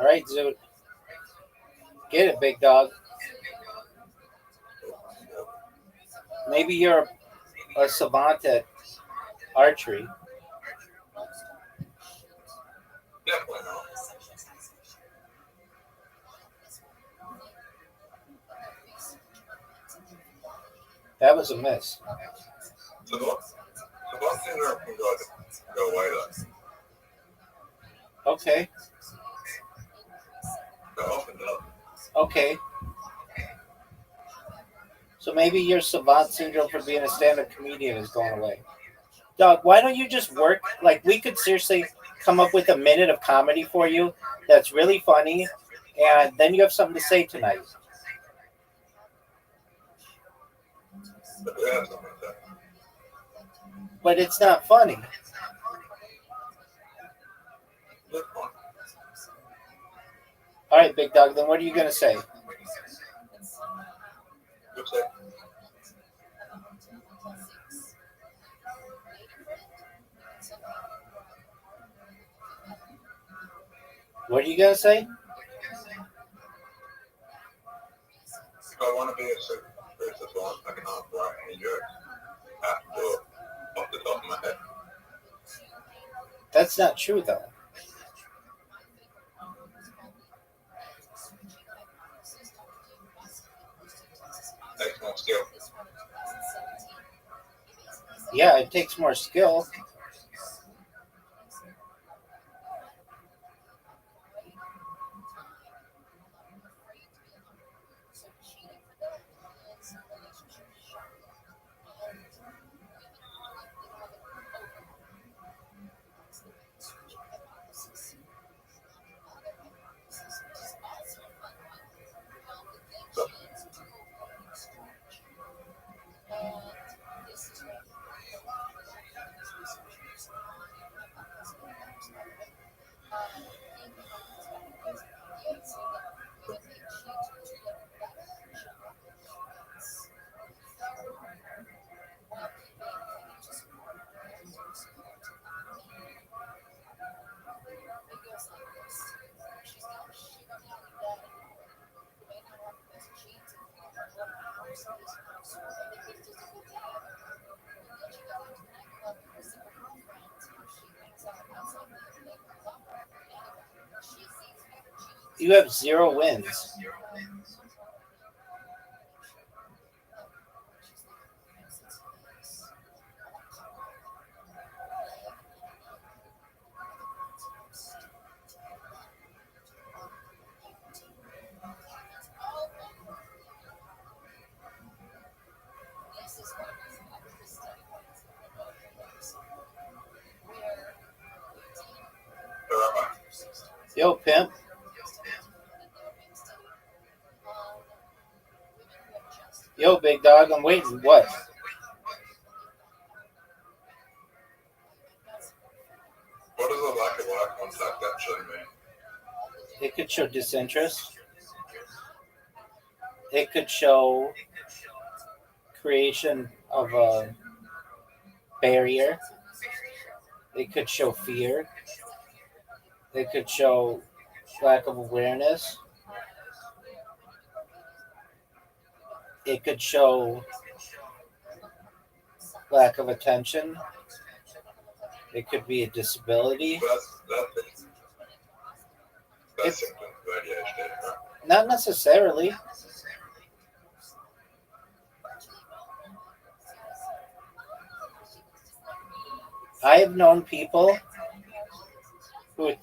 All right, Zoot. Get it, big dog. Maybe you're a savant at archery. Definitely not. That was a miss. So the one thing that can go away though. Okay. It often does. Okay. So maybe your savant syndrome for being a stand-up comedian is going away. Dog, why don't you just work? Like, we could seriously come up with a minute of comedy for you that's really funny, and then you have something to say tonight. But we have something like that. But it's not funny. Look on. All right, big dog, then what are you going to say? Looks like What are you going to say? if I want to be a super savant, I cannot write any jokes. I have to do it off the top of my head. That's not true, though. Takes more skill. Yeah, it takes more skill. You have 0 wins. Rabbi. Yo, pimp. Yo, big dog, I'm waiting. What? What does a lack of eye contact actually mean? It could show disinterest. It could show creation of a barrier. It could show fear. It could show lack of awareness. It could show lack of attention. It could be a disability. That's symptoms of ADHD, right? Not necessarily. I have known people who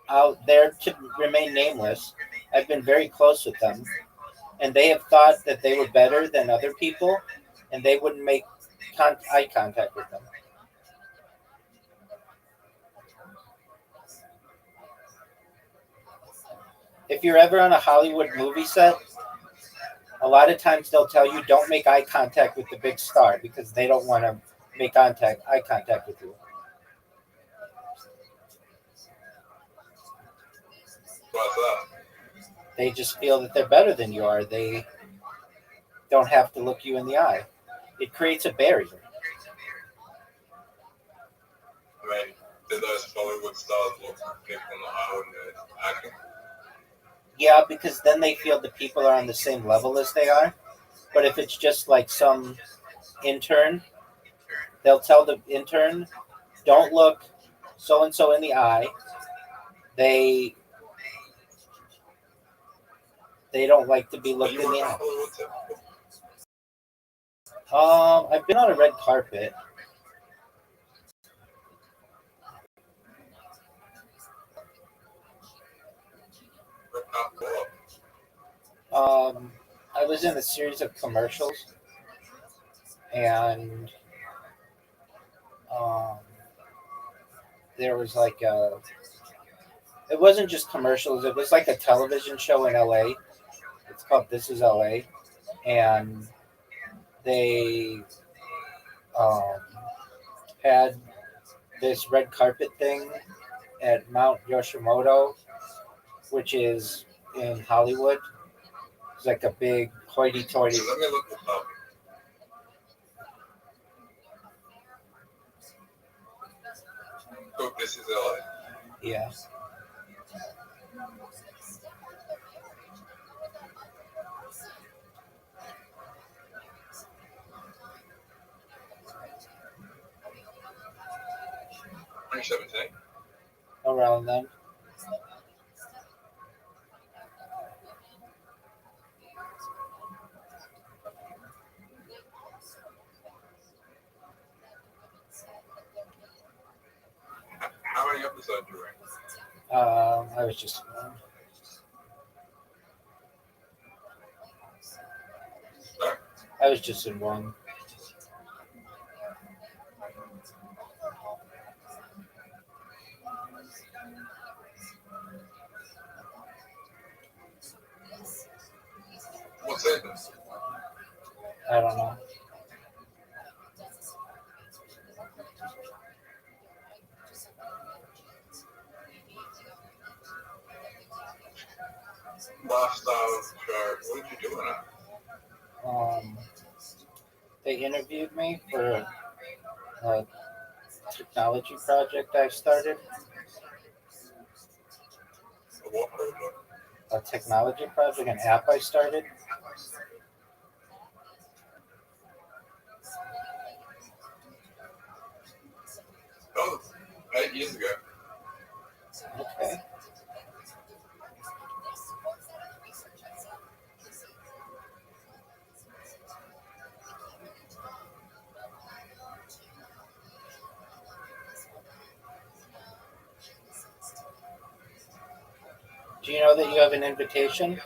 out there to remain nameless. I've been very close with them, and they have thought that they were better than other people, and they wouldn't make eye contact with them. If you're ever on a Hollywood movie set, a lot of times they'll tell you don't make eye contact with the big star because they don't want to make eye contact with you. What's that? They just feel that they're better than you are. They don't have to look you in the eye. It creates a barrier. I mean, do those Hollywood stars look at people in the eye when they're acting? Yeah, because then they feel the people are on the same level as they are. But if it's just like some intern, they'll tell the intern, don't look so-and-so in the eye. They don't like to be looked in the eye. I've been on a red carpet. I was in a series of commercials, and there was like it wasn't just commercials. It was like a television show in LA. It's called This Is LA, and they had this red carpet thing at Mount Yoshimoto, which is in Hollywood. It's like a big hoity-toity. Let me look it up. Oh, This Is LA. Yeah. Around then. How many episodes are you in? I was just Sorry? I was just in one. What's happening? I don't know. Lifestyle show. What did you do in it? They interviewed me for a technology project I started. What project? A technology project, an app I started. years ago. Okay. Do you know that you have an invitation?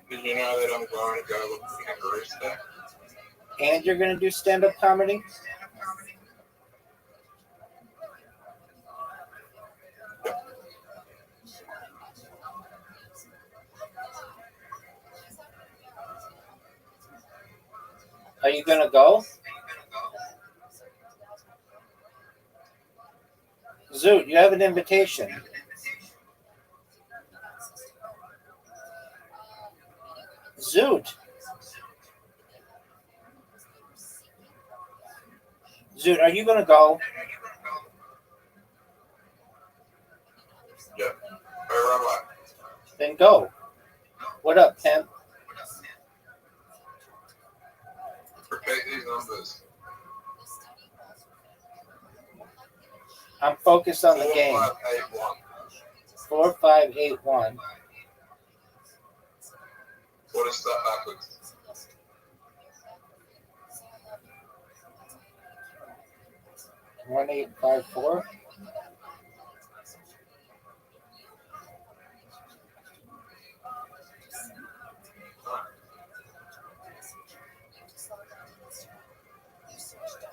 Did you know that I'm going to go look at the kangaroos today? And you're going to do stand-up comedy? Are you going to go? Zoot, you have an invitation. Zoot. Zoot, are you going to go? Yeah. Hey, Rabbi. Then go. What up, pimp? Repeat these numbers. I'm focused on the game. 4581. 4581. What is that backwards? 1854.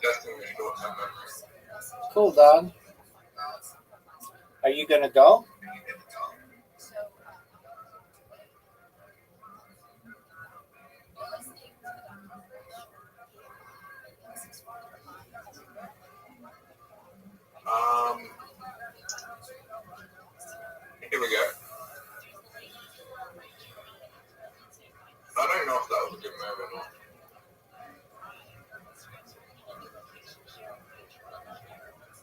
Testing your short-term memory. Cool, dog. Are you going to go? Here we go. I don't know if that was a good move or not.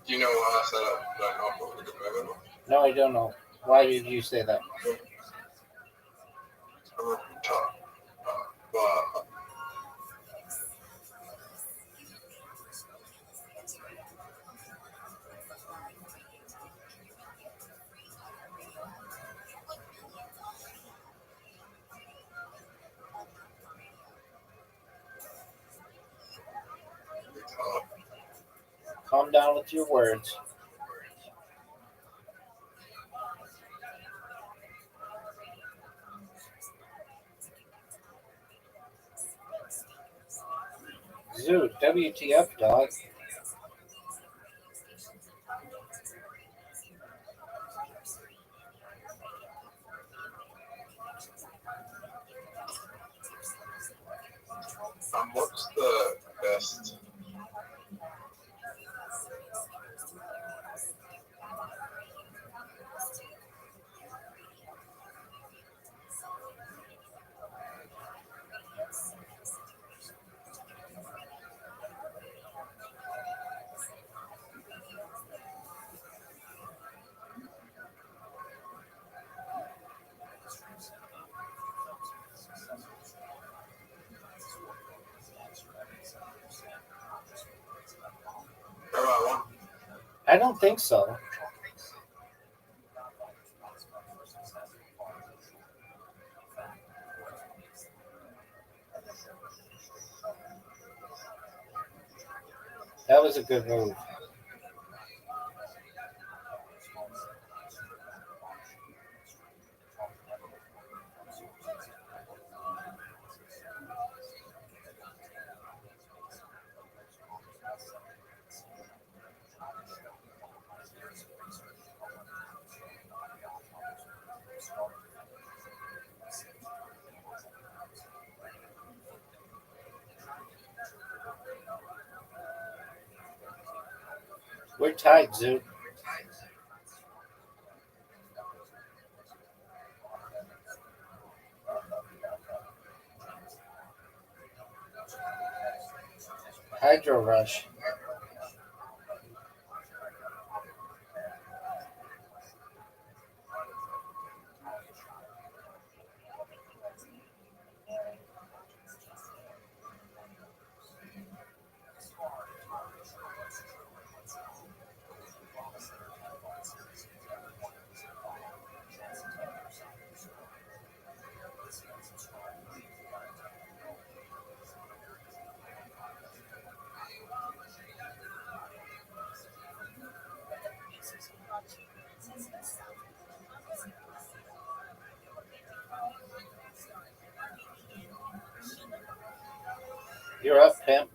Do you know why I said I don't know if it was a good move or not? No, I don't know. Why did you say that? But Calm down with your words. Zoot, WTF, dog. what's the best? I don't think so. That was a good move. We're tied, Zoot. Hydro Rush. You're up, pimp.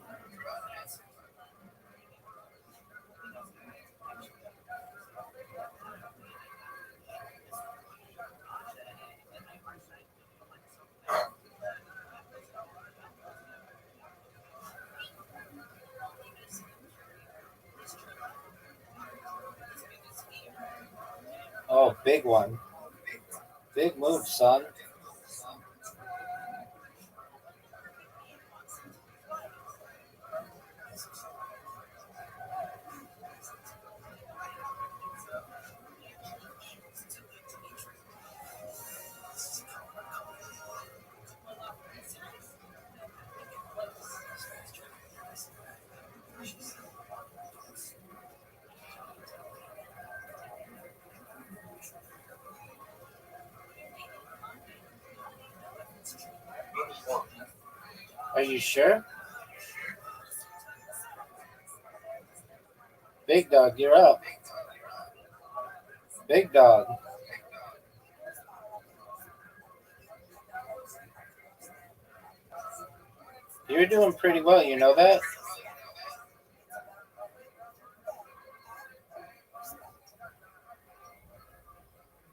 Oh, big one. Big move, son. Are you sure? Big dog, you're up. Big dog. You're doing pretty well, you know that?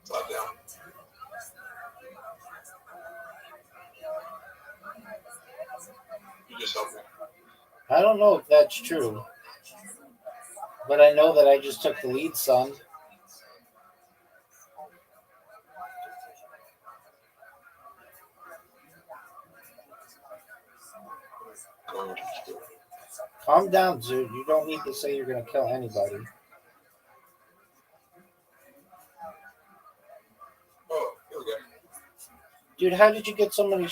Slap down. You just helped me. I don't know if that's true. But I know that I just took the lead, son. Calm down, dude. You don't need to say you're going to kill anybody. Oh, here we go. Dude, how did you get so many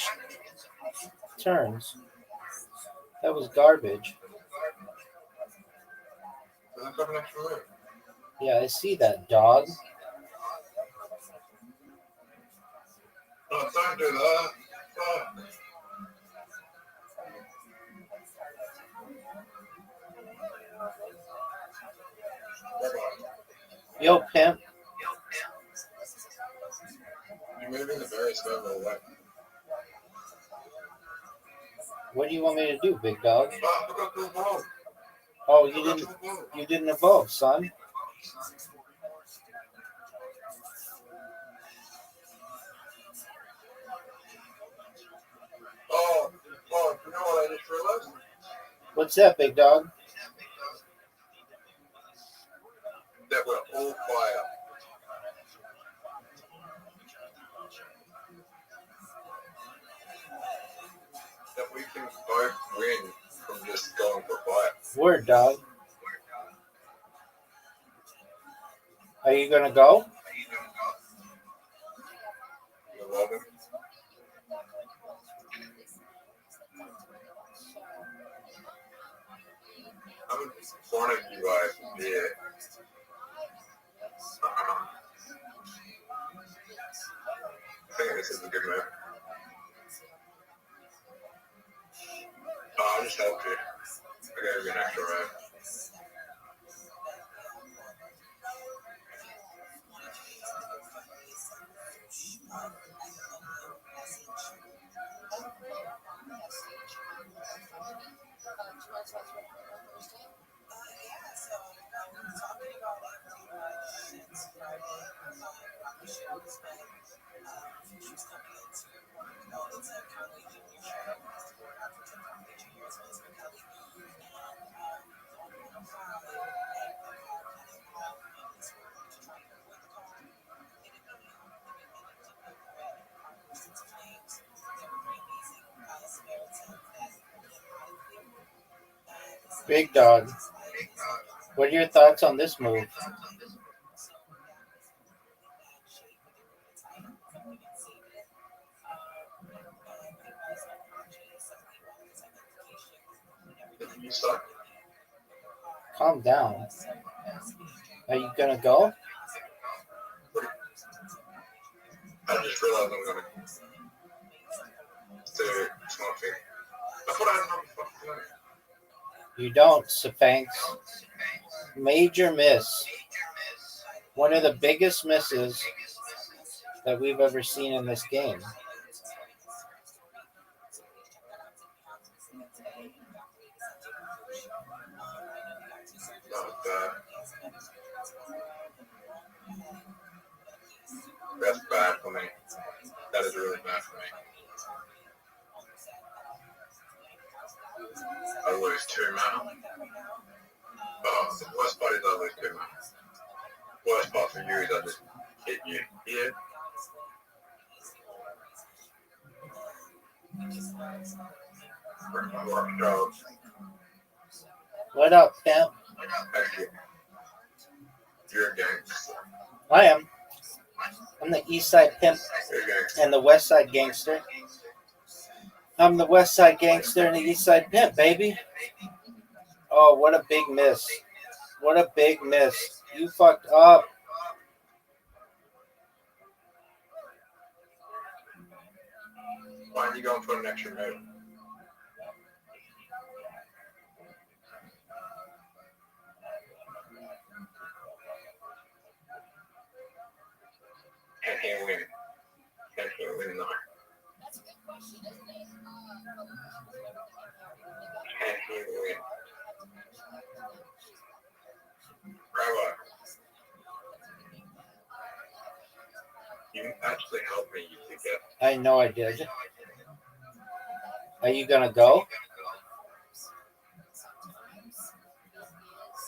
turns? That was garbage. There's a couple extra there. Yeah, I see that, dog. No, don't do that. Fuck. Yo, pimp. You're moving the berries further away. What do you want me to do, big dog? Ah, look at the ball. Oh, Look at the ball. you didn't evolve, son. Oh, you know what I just realized? What's that, big dog? That we're all fire. That we can both win from just going for fire. Word, dog. Are you going to go? You love him? I'm in front of you guys. Yeah. I think this is a good move. Oh, I just helped you. I gave you an extra round. Big dog. What are your thoughts on this move? You suck. Calm down. Are you going to go? I just realized I'm gonna do something. I thought I had another fucking thing. You don't, Sphinx. Major miss. One of the biggest misses that we've ever seen in this game. Not bad. That's bad for me. That is really bad for me. I lose 2 mana. Oh, the worst part is I lose 2 mana. Worst part for you is I just hit you here. Rothschild. What up, pimp? Actually, you're a gangster. I am. I'm the East Side pimp You're a gangster. and the West Side gangster. I'm the West Side gangster and the East Side pimp, baby. Oh, what a big miss. What a big miss. You fucked up. Why aren't you going for an extra move? Can't he win? Can't he win though? Can't he win? Rabbi, you actually helped me to get. I know I did. Are you gonna go?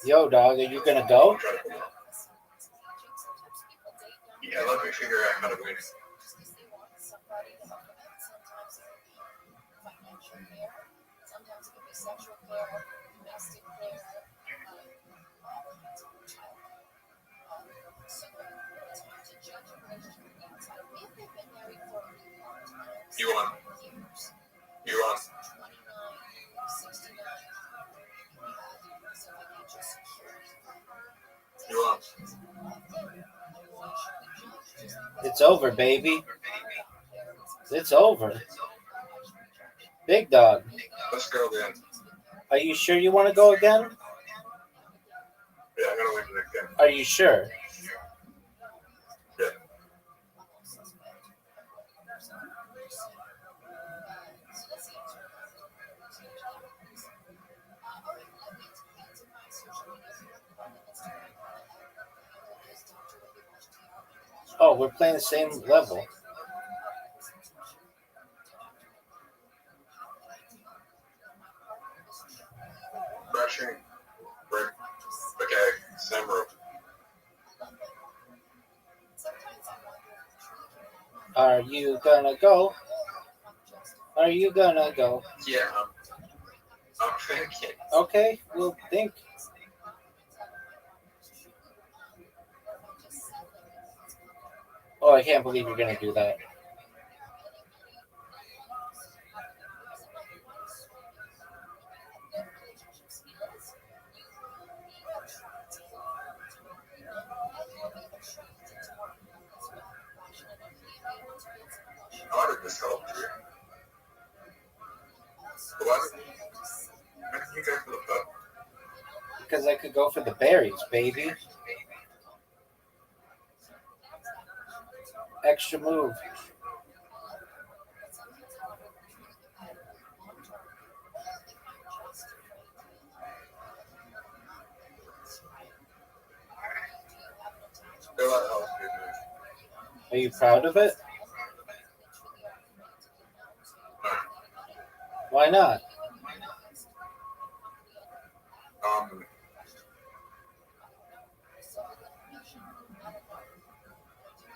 Yo, dog, are you gonna go? Try to come up. Yeah, let me figure out how to win. You won. You won. You won. It's over, baby. It's over. Big dog. Let's go then. Are you sure you want to go again? Yeah, I'm gonna win the next game. Are you sure? Yeah. Oh, we're playing the same level. Rushing. Break. Okay, same rope. Are you gonna go? Are you gonna go? Yeah, I'm thinking. Okay, we'll think. Oh, I can't believe you're gonna do that. How did this help you? Why did you go for the pub? Because I could go for the berries, baby. Extra move. They're like, oh, good news. Are you proud of it? Why not?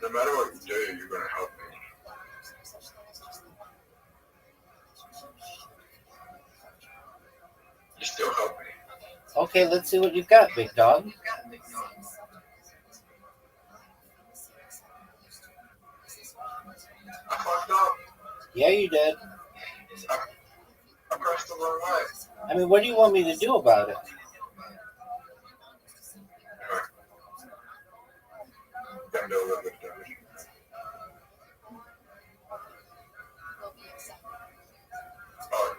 No matter what you do, you're gonna help me. You still help me. Okay, let's see what you got, big dog. I fucked up. Yeah, you did. I pressed the wrong way. I mean, what do you want me to do about it? Anyway. Gotta do a little bit of damage. Oh,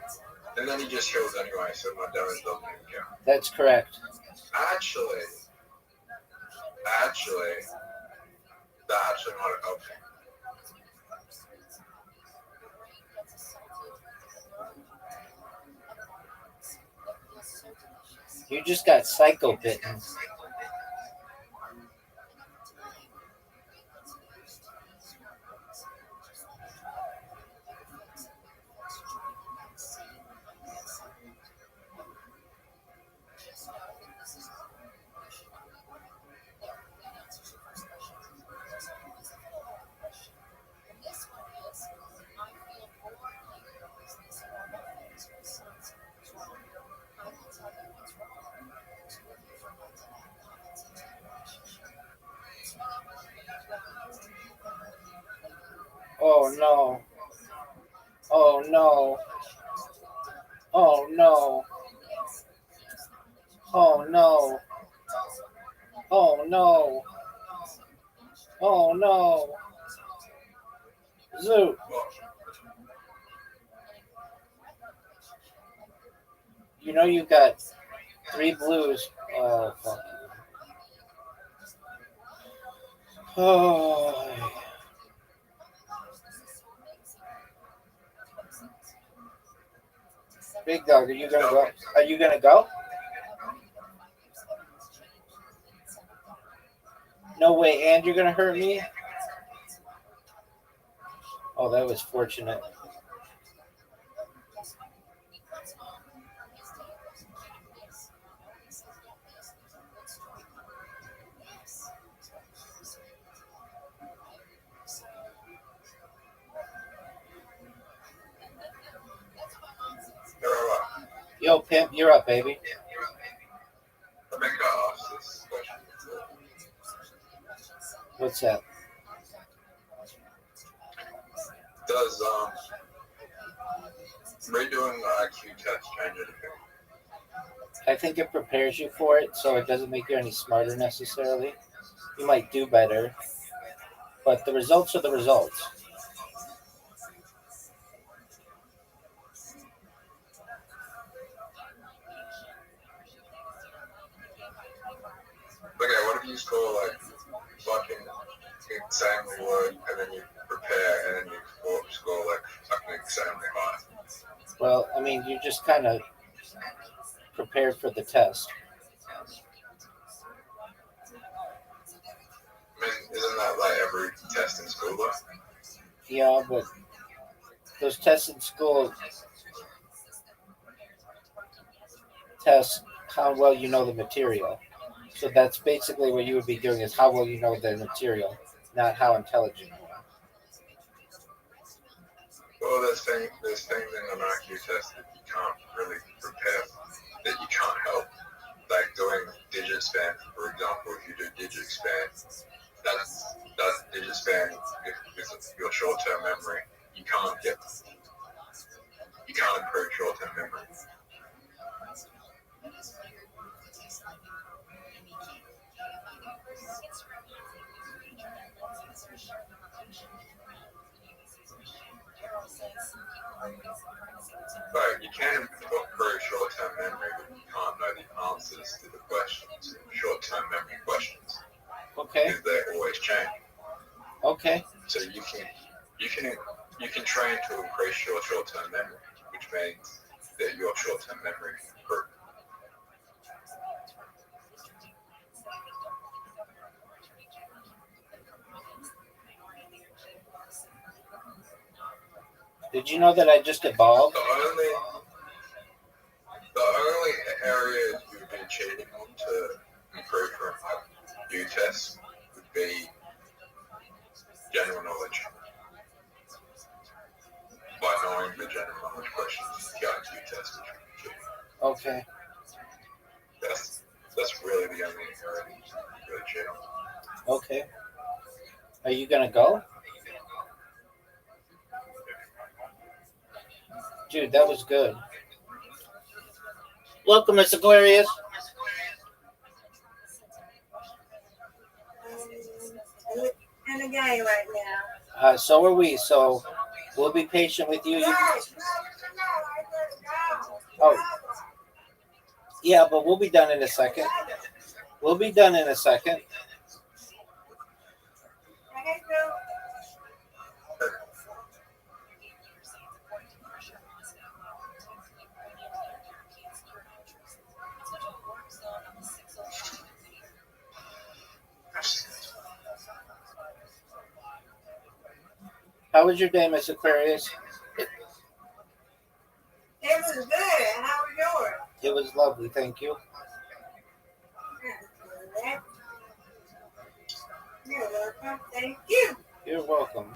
and then he just heals anyway, so my damage doesn't even count. That's correct. Actually, that actually might have helped me. You just got psycho bitten. Oh no. Oh no. Oh no. Oh no. Oh no. Oh no. Zoo. You know you got 3 blues. Oh fuck. Oh. Big dog, are you gonna go? Are you gonna go? No way, and you're gonna hurt me? Oh, that was fortunate. Yo, pimp, you're up, baby. I think I asked this question before. What's that? Does redoing the IQ test change anything? I think it prepares you for it, so it doesn't make you any smarter necessarily. You might do better, but the results are the results. Okay, what if you score like fucking insanely low and then you prepare and then you score like fucking insanely high? Well, I mean, you just kind of prepared for the test. I mean, isn't that like every test in school though? Yeah, but those tests in school test how well you know the material. So that's basically what you would be doing is how well you know the material, not how intelligent you are. Well, there's things in an IQ test that you can't really prepare, that you can't help. Like doing digit span, for example, if you do digit span, that's digit span with your short-term memory. You can't improve short-term memory. Right, you can improve short-term memory, but you can't know the answers to the questions, short-term memory questions. Okay. Because they always change. Okay. So you can train to increase your short-term memory, which means that your short-term memory can improve. Did you know that I just evolved? The only areas you would be cheating on to improve from new tests would be general knowledge. By knowing the general knowledge questions, the IQ test would be cheating. Okay. That's really the only area you really cheat on. Okay. Are you gonna go? Dude, that was good. Welcome, Miss Aquarius. In the game right now. So are we. So we'll be patient with you. Oh, yeah, but we'll be done in a second. We'll be done in a second. How was your day, Miss Aquarius? It was good. How was yours? It was lovely, thank you. You're welcome. Thank you. You're welcome.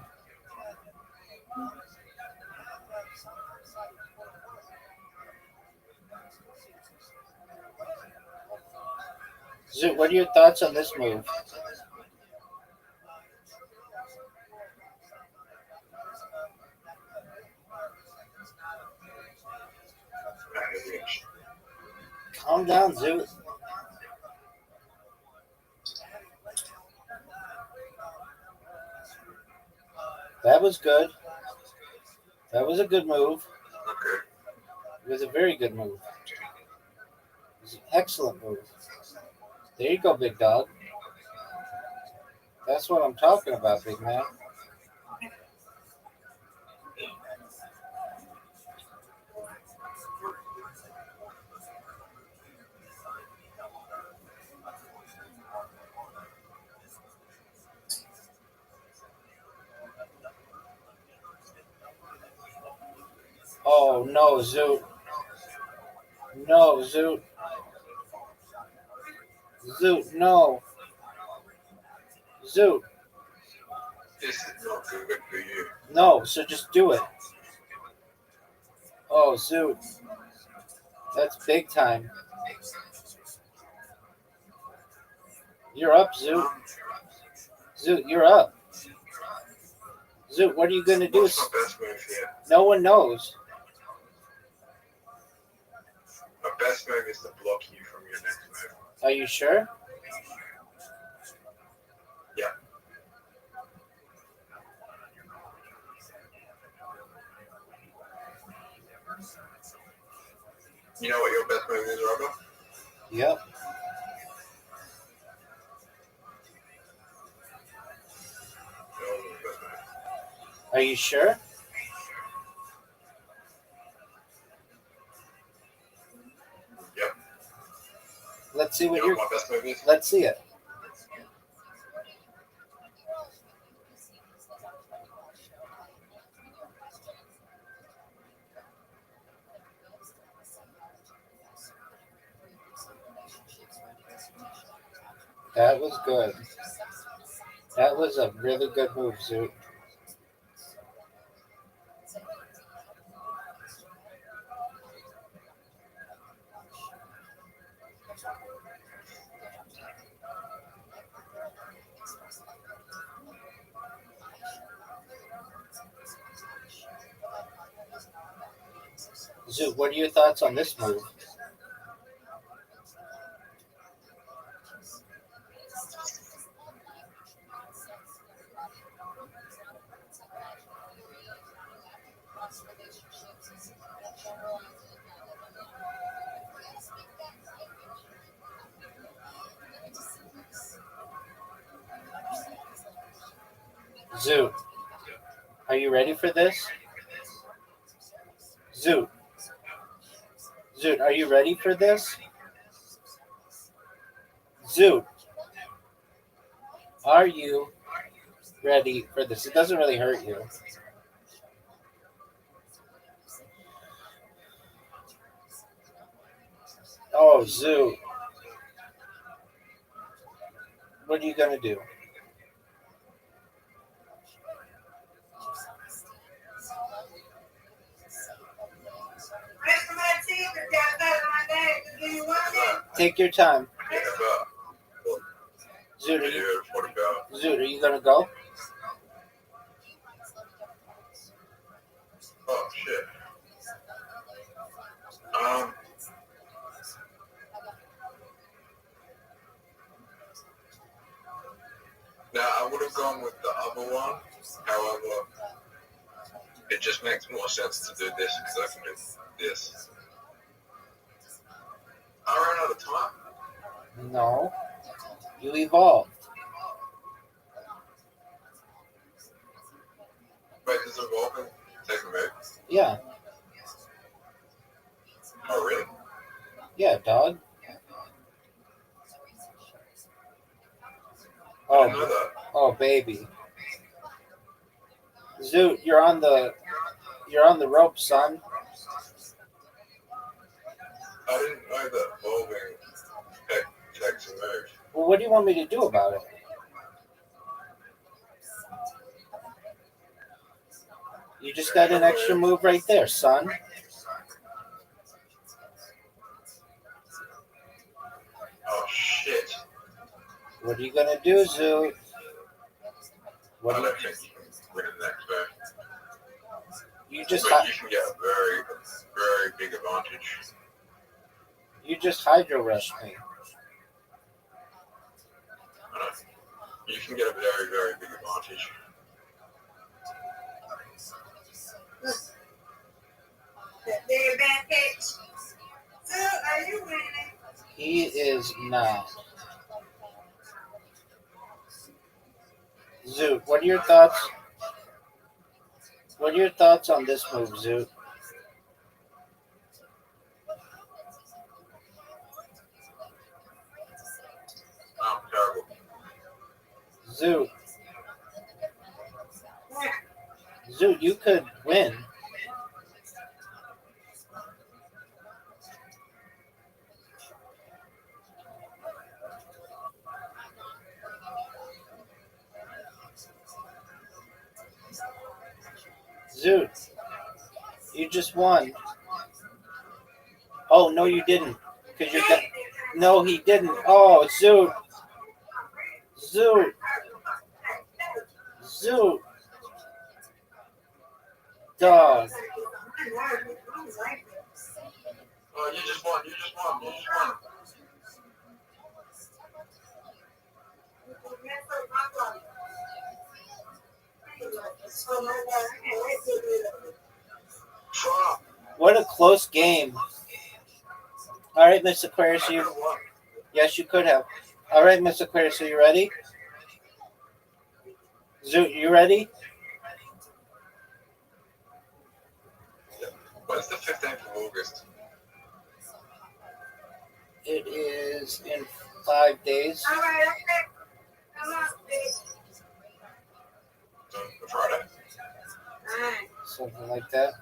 Zoot, what are your thoughts on this move? Calm down, Zoot. That was good. That was a good move. Okay. It was a very good move. It was an excellent move. There you go, big dog. That's what I'm talking about, big man. Oh, no, Zoot. No, Zoot. Zoot, no. Zoot. This is not good for you. No, so just do it. Oh, Zoot. That's big time. You're up, Zoot. Zoot, you're up. Zoot, what are you going to do? What's my best move here? No one knows. My best move is to block you from your next move. Are you sure? Yeah. You know what your best move is, Robert? Yep. Are you sure? Yep. Let's see what You know you're. what my best move is? Let's see it. That was good. That was a really good move, Zoot. Zoot, what are your thoughts on this move? Zoot, are you ready for this? Zoot. Zoot, are you ready for this? Zoot, are you ready for this? It doesn't really hurt you. Oh, Zoot. What are you going to do? Rest of my teeth is got better my day. Do you want it? Take your time. Yeah, but Zoot, are you going to go? Oh, shit. Now, I would have gone with the other one. However, it just makes more sense to do this because I can do this. I ran out of time. No. You evolved. Wait, does it evolve and take a move? Yeah. Oh, really? Yeah, dog. I didn't know that. Oh, baby. Zoot, you're on the rope, son. I didn't know that evolving takes a move. Well, what do you want me to do about it? You just got an extra move right there, son. Oh shit! What are you gonna do, Zoot? What I do you, don't think you can win the next turn. you just But you can get a very, very big advantage. you just hydro rush me. I know. You can get a very, very big advantage. They're back pitch. So, are you winning? He is not. Zoot, what are your thoughts? What are your thoughts on this move, Zoot? Terrible. Zoot. Zoot, you could win. Zoot, you just won. Oh, no, you didn't. Because you're no, he didn't. Oh, Zoot. Zoot. Zoot. Dog. Oh, you just won. You just won. You just won. What a close game. All right, Miss Aquarius, you. Yes, you could have. All right, Miss Aquarius, are you ready? Zoot, you ready? When's the 15th of August? It is in 5 days. All right, okay. Come on, please. Friday. All right. Something like that.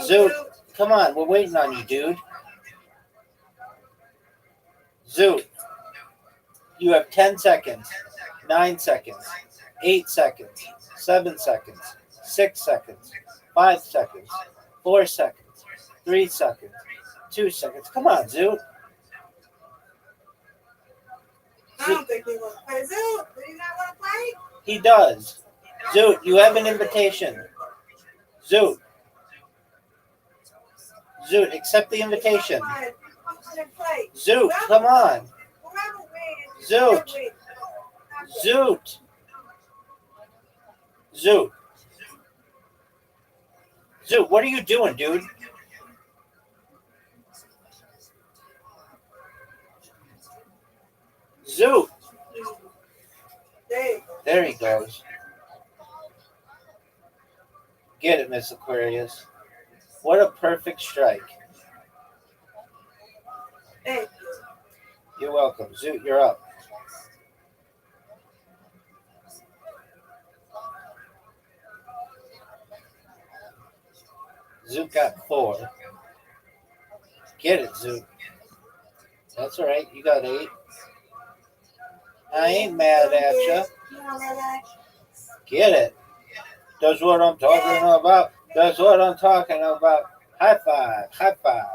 Zoot, come on, we're waiting on you, dude. Zoot, you have 10 seconds, 9 seconds, 8 seconds, 7 seconds, 6 seconds, 5 seconds, 4 seconds, 3 seconds, 2 seconds. Come on, Zoot. I don't think he wants to play. Zoot, do you not want to play? He does. Zoot, you have an invitation. Zoot. Zoot, accept the invitation. Zoot, come on. Zoot. Zoot. Zoot. Zoot, what are you doing, dude? Zoot. There he goes. Get it, Miss Aquarius. What a perfect strike. Hey. You're welcome. Zoot, you're up. Zoot got 4. Get it, Zoot. That's all right. You got 8. I ain't mad at you. Get it. That's what I'm talking about. That's what I'm talking about. High five. High five.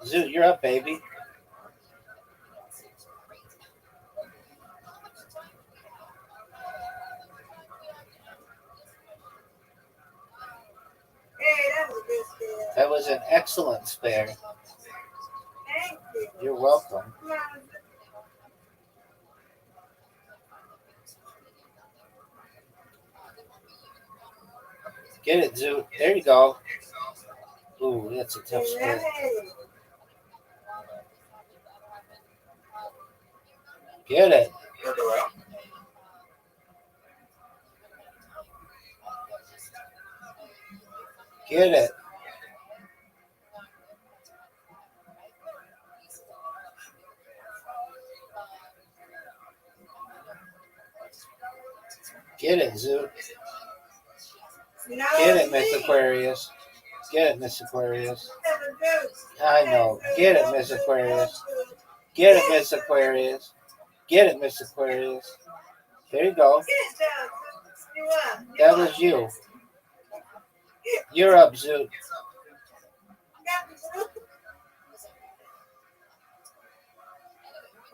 Zoot, you're up, baby. That was an excellent spare. Thank you. You're welcome. Get it, Zoot. There you go. Ooh, that's a tough spare. Get it. Get it. Get it, Zoot. No, Get it, me. Miss Aquarius. Get it, Miss Aquarius. Seven dudes. I know. Get it, Miss Aquarius. Get it, Miss Aquarius. Get it, Miss Aquarius. There you go. Get down. You up. You That up. was you. You're up, Zoot. Got me, Zoot.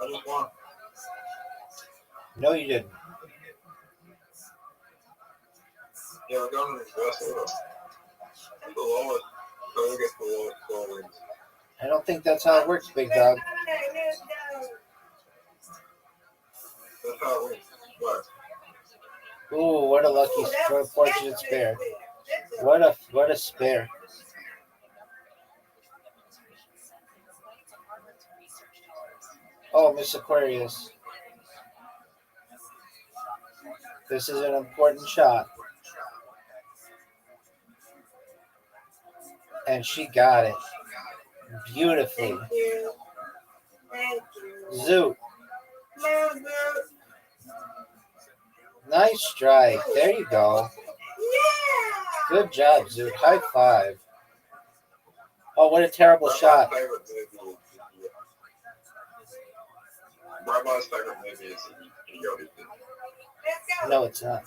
I just want. No, you didn't. Yeah, we're going to the best order. The lowest. So we get the lowest score wins. I don't think that's how it works, big dog. Let's go. That's how it wins. What? Ooh, what a lucky, Ooh, that what a was fortunate definitely spare. fair. That's a- What a spare. Oh, Miss Aquarius. This is an important shot. And she got it. Beautifully. Thank you. Thank you. Zoot. No, Zoot. Nice strike. There you go. Yeah. Good job, Zoot. High five. Oh, what a terrible shot. Rabbi's favorite movie is Yogi. Let's go. No, it's not.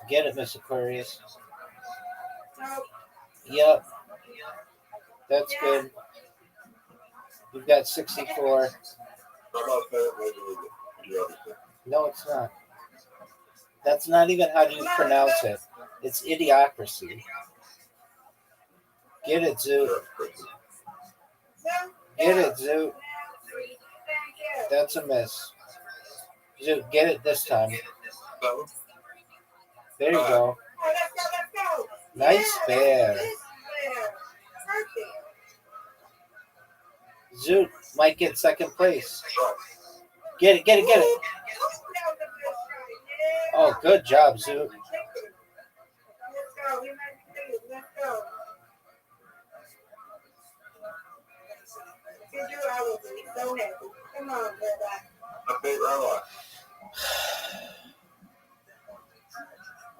Get it, Miss Aquarius. No. Yep. That's good. You've got 64. Rabbi's favorite movie is Yogi. No, it's not. That's not even how you pronounce it. It's idiocracy. Get it, Zoot. Get it, Zoot. That's a miss. Zoot, get it this time. There you go. Oh, let's go. Nice Yeah, spare. that's fair. Perfect. Zoot might get second place. Get it, get it, get it. Oh, good job, Zoot. Let's go. We might be good. Let's go. If you do, I will be so happy. Come on, Rabbi. I beat Rabbi.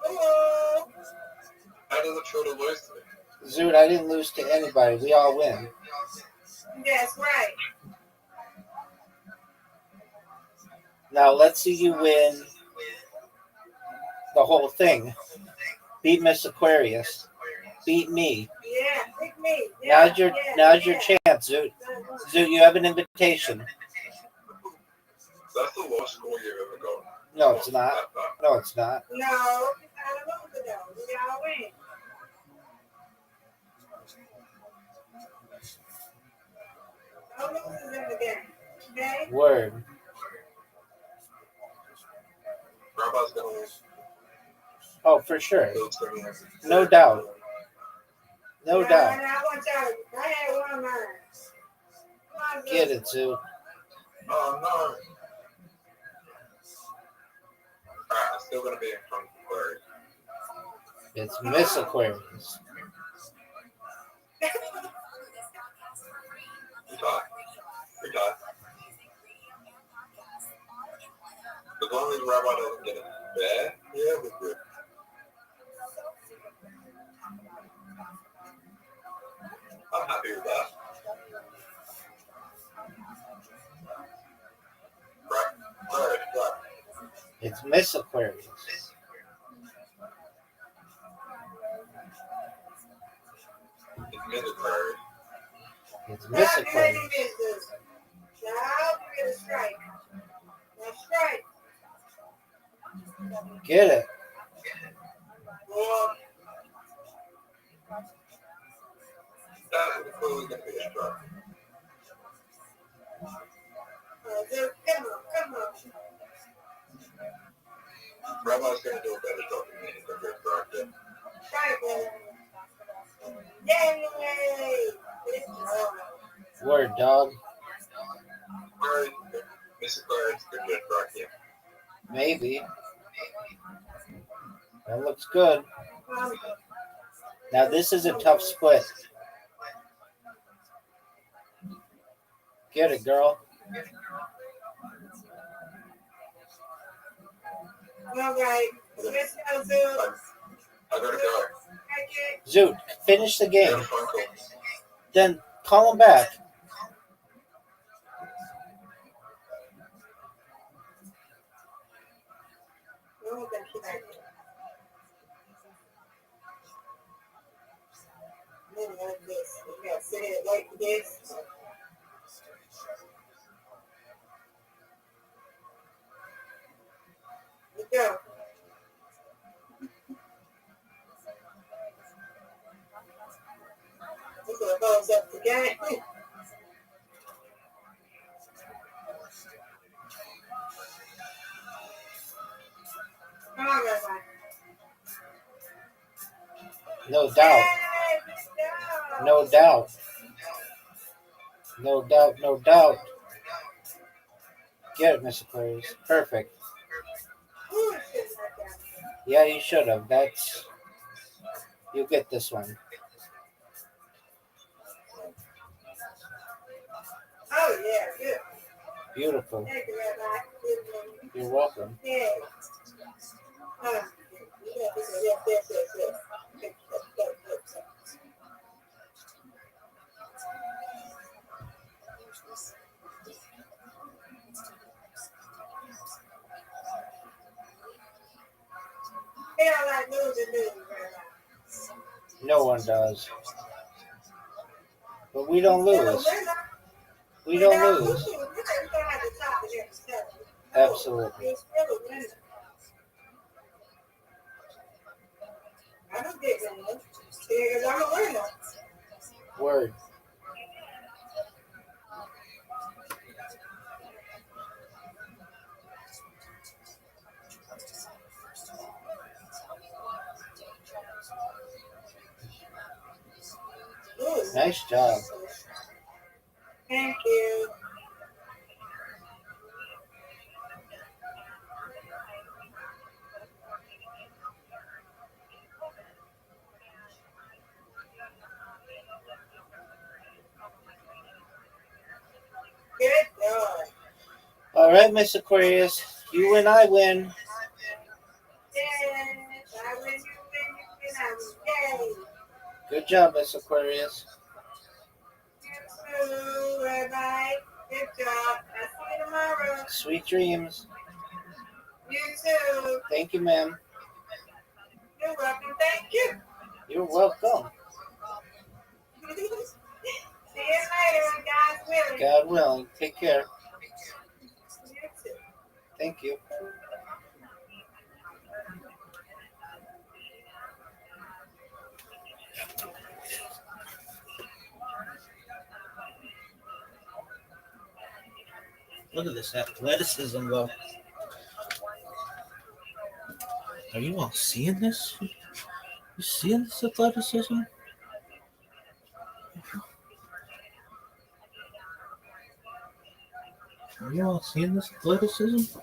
Hello. How does it feel to lose to me? Zoot, I didn't lose to anybody. We all win. That's right. Now let's see you win the whole thing. Beat Miss Aquarius. Beat me. Yeah, pick me. Yeah, Now's your chance, Zoot. Zoot, you have an invitation. That's the lowest score you've ever got. No, it's not. No, it's not. No, I don't lose it though. We gotta win. No losers in the game. Okay? Word. Rabbi's gonna win. Oh, for sure. Zoot's gonna win. No doubt. No No, doubt. no, I want y'all. I had one mine. Come on, Get Zoot. it, Zoot. Oh, no. Alright, I'm still gonna be in front of the bird. It's Miss Aquarius. We got. As long as Rabbi doesn't get it bad, yeah, we're good. I'm happy with that. Right. It's Miss Aquarius. It's mid-bird. It's Miss Now, you ready Aquarius. to do this? Now, you get a strike. That's right. Get it. Well, That was clearly going to be a strike. Zoot, come on. Rabbi's going to do a better job than me. He's going to be a strike there. Strike, brother. Yay! Word, dog. Alright, Mr. Claire's going to be a strike here. Maybe. That looks good. Now this is a tough split. Get it, girl. All right. Let's go, Zoo. I gotta go. Zoot, finish the I got game. a phone call. Then call him back. Oh, that's right. Maybe like this. You gotta sit it like this. Let's go. This will close up the game. Come on, Rabbi. No doubt. Yay, let's go. No doubt. No doubt. No doubt. Get it, Miss Aquarius. Perfect. Ooh, it shouldn't have done. Yeah, you should have. That's. You get this one. Oh, yeah, good. Beautiful. Thank you, Rabbi. Good morning. You're welcome. Yay. Yeah, yes. They don't like losing, do you, Rabbi? No one does. But we don't lose. We don't lose. Absolutely. I don't get one. Because I'm a winner. Word. Ooh. Nice job. Thank you. Good job. All right, Miss Aquarius. You win, I win. Yes, I win, you win, I win. Yay. Good job, Miss Aquarius. You too, Rabbi. Good job. I'll see you tomorrow. Sweet dreams. You too. Thank you, ma'am. You're welcome. Thank you. You're welcome. See you later, God's willing. God willing. Take care. You too. Thank you. Look at this athleticism, though. Are you all seeing this? You seeing this athleticism? Are you all seeing this athleticism?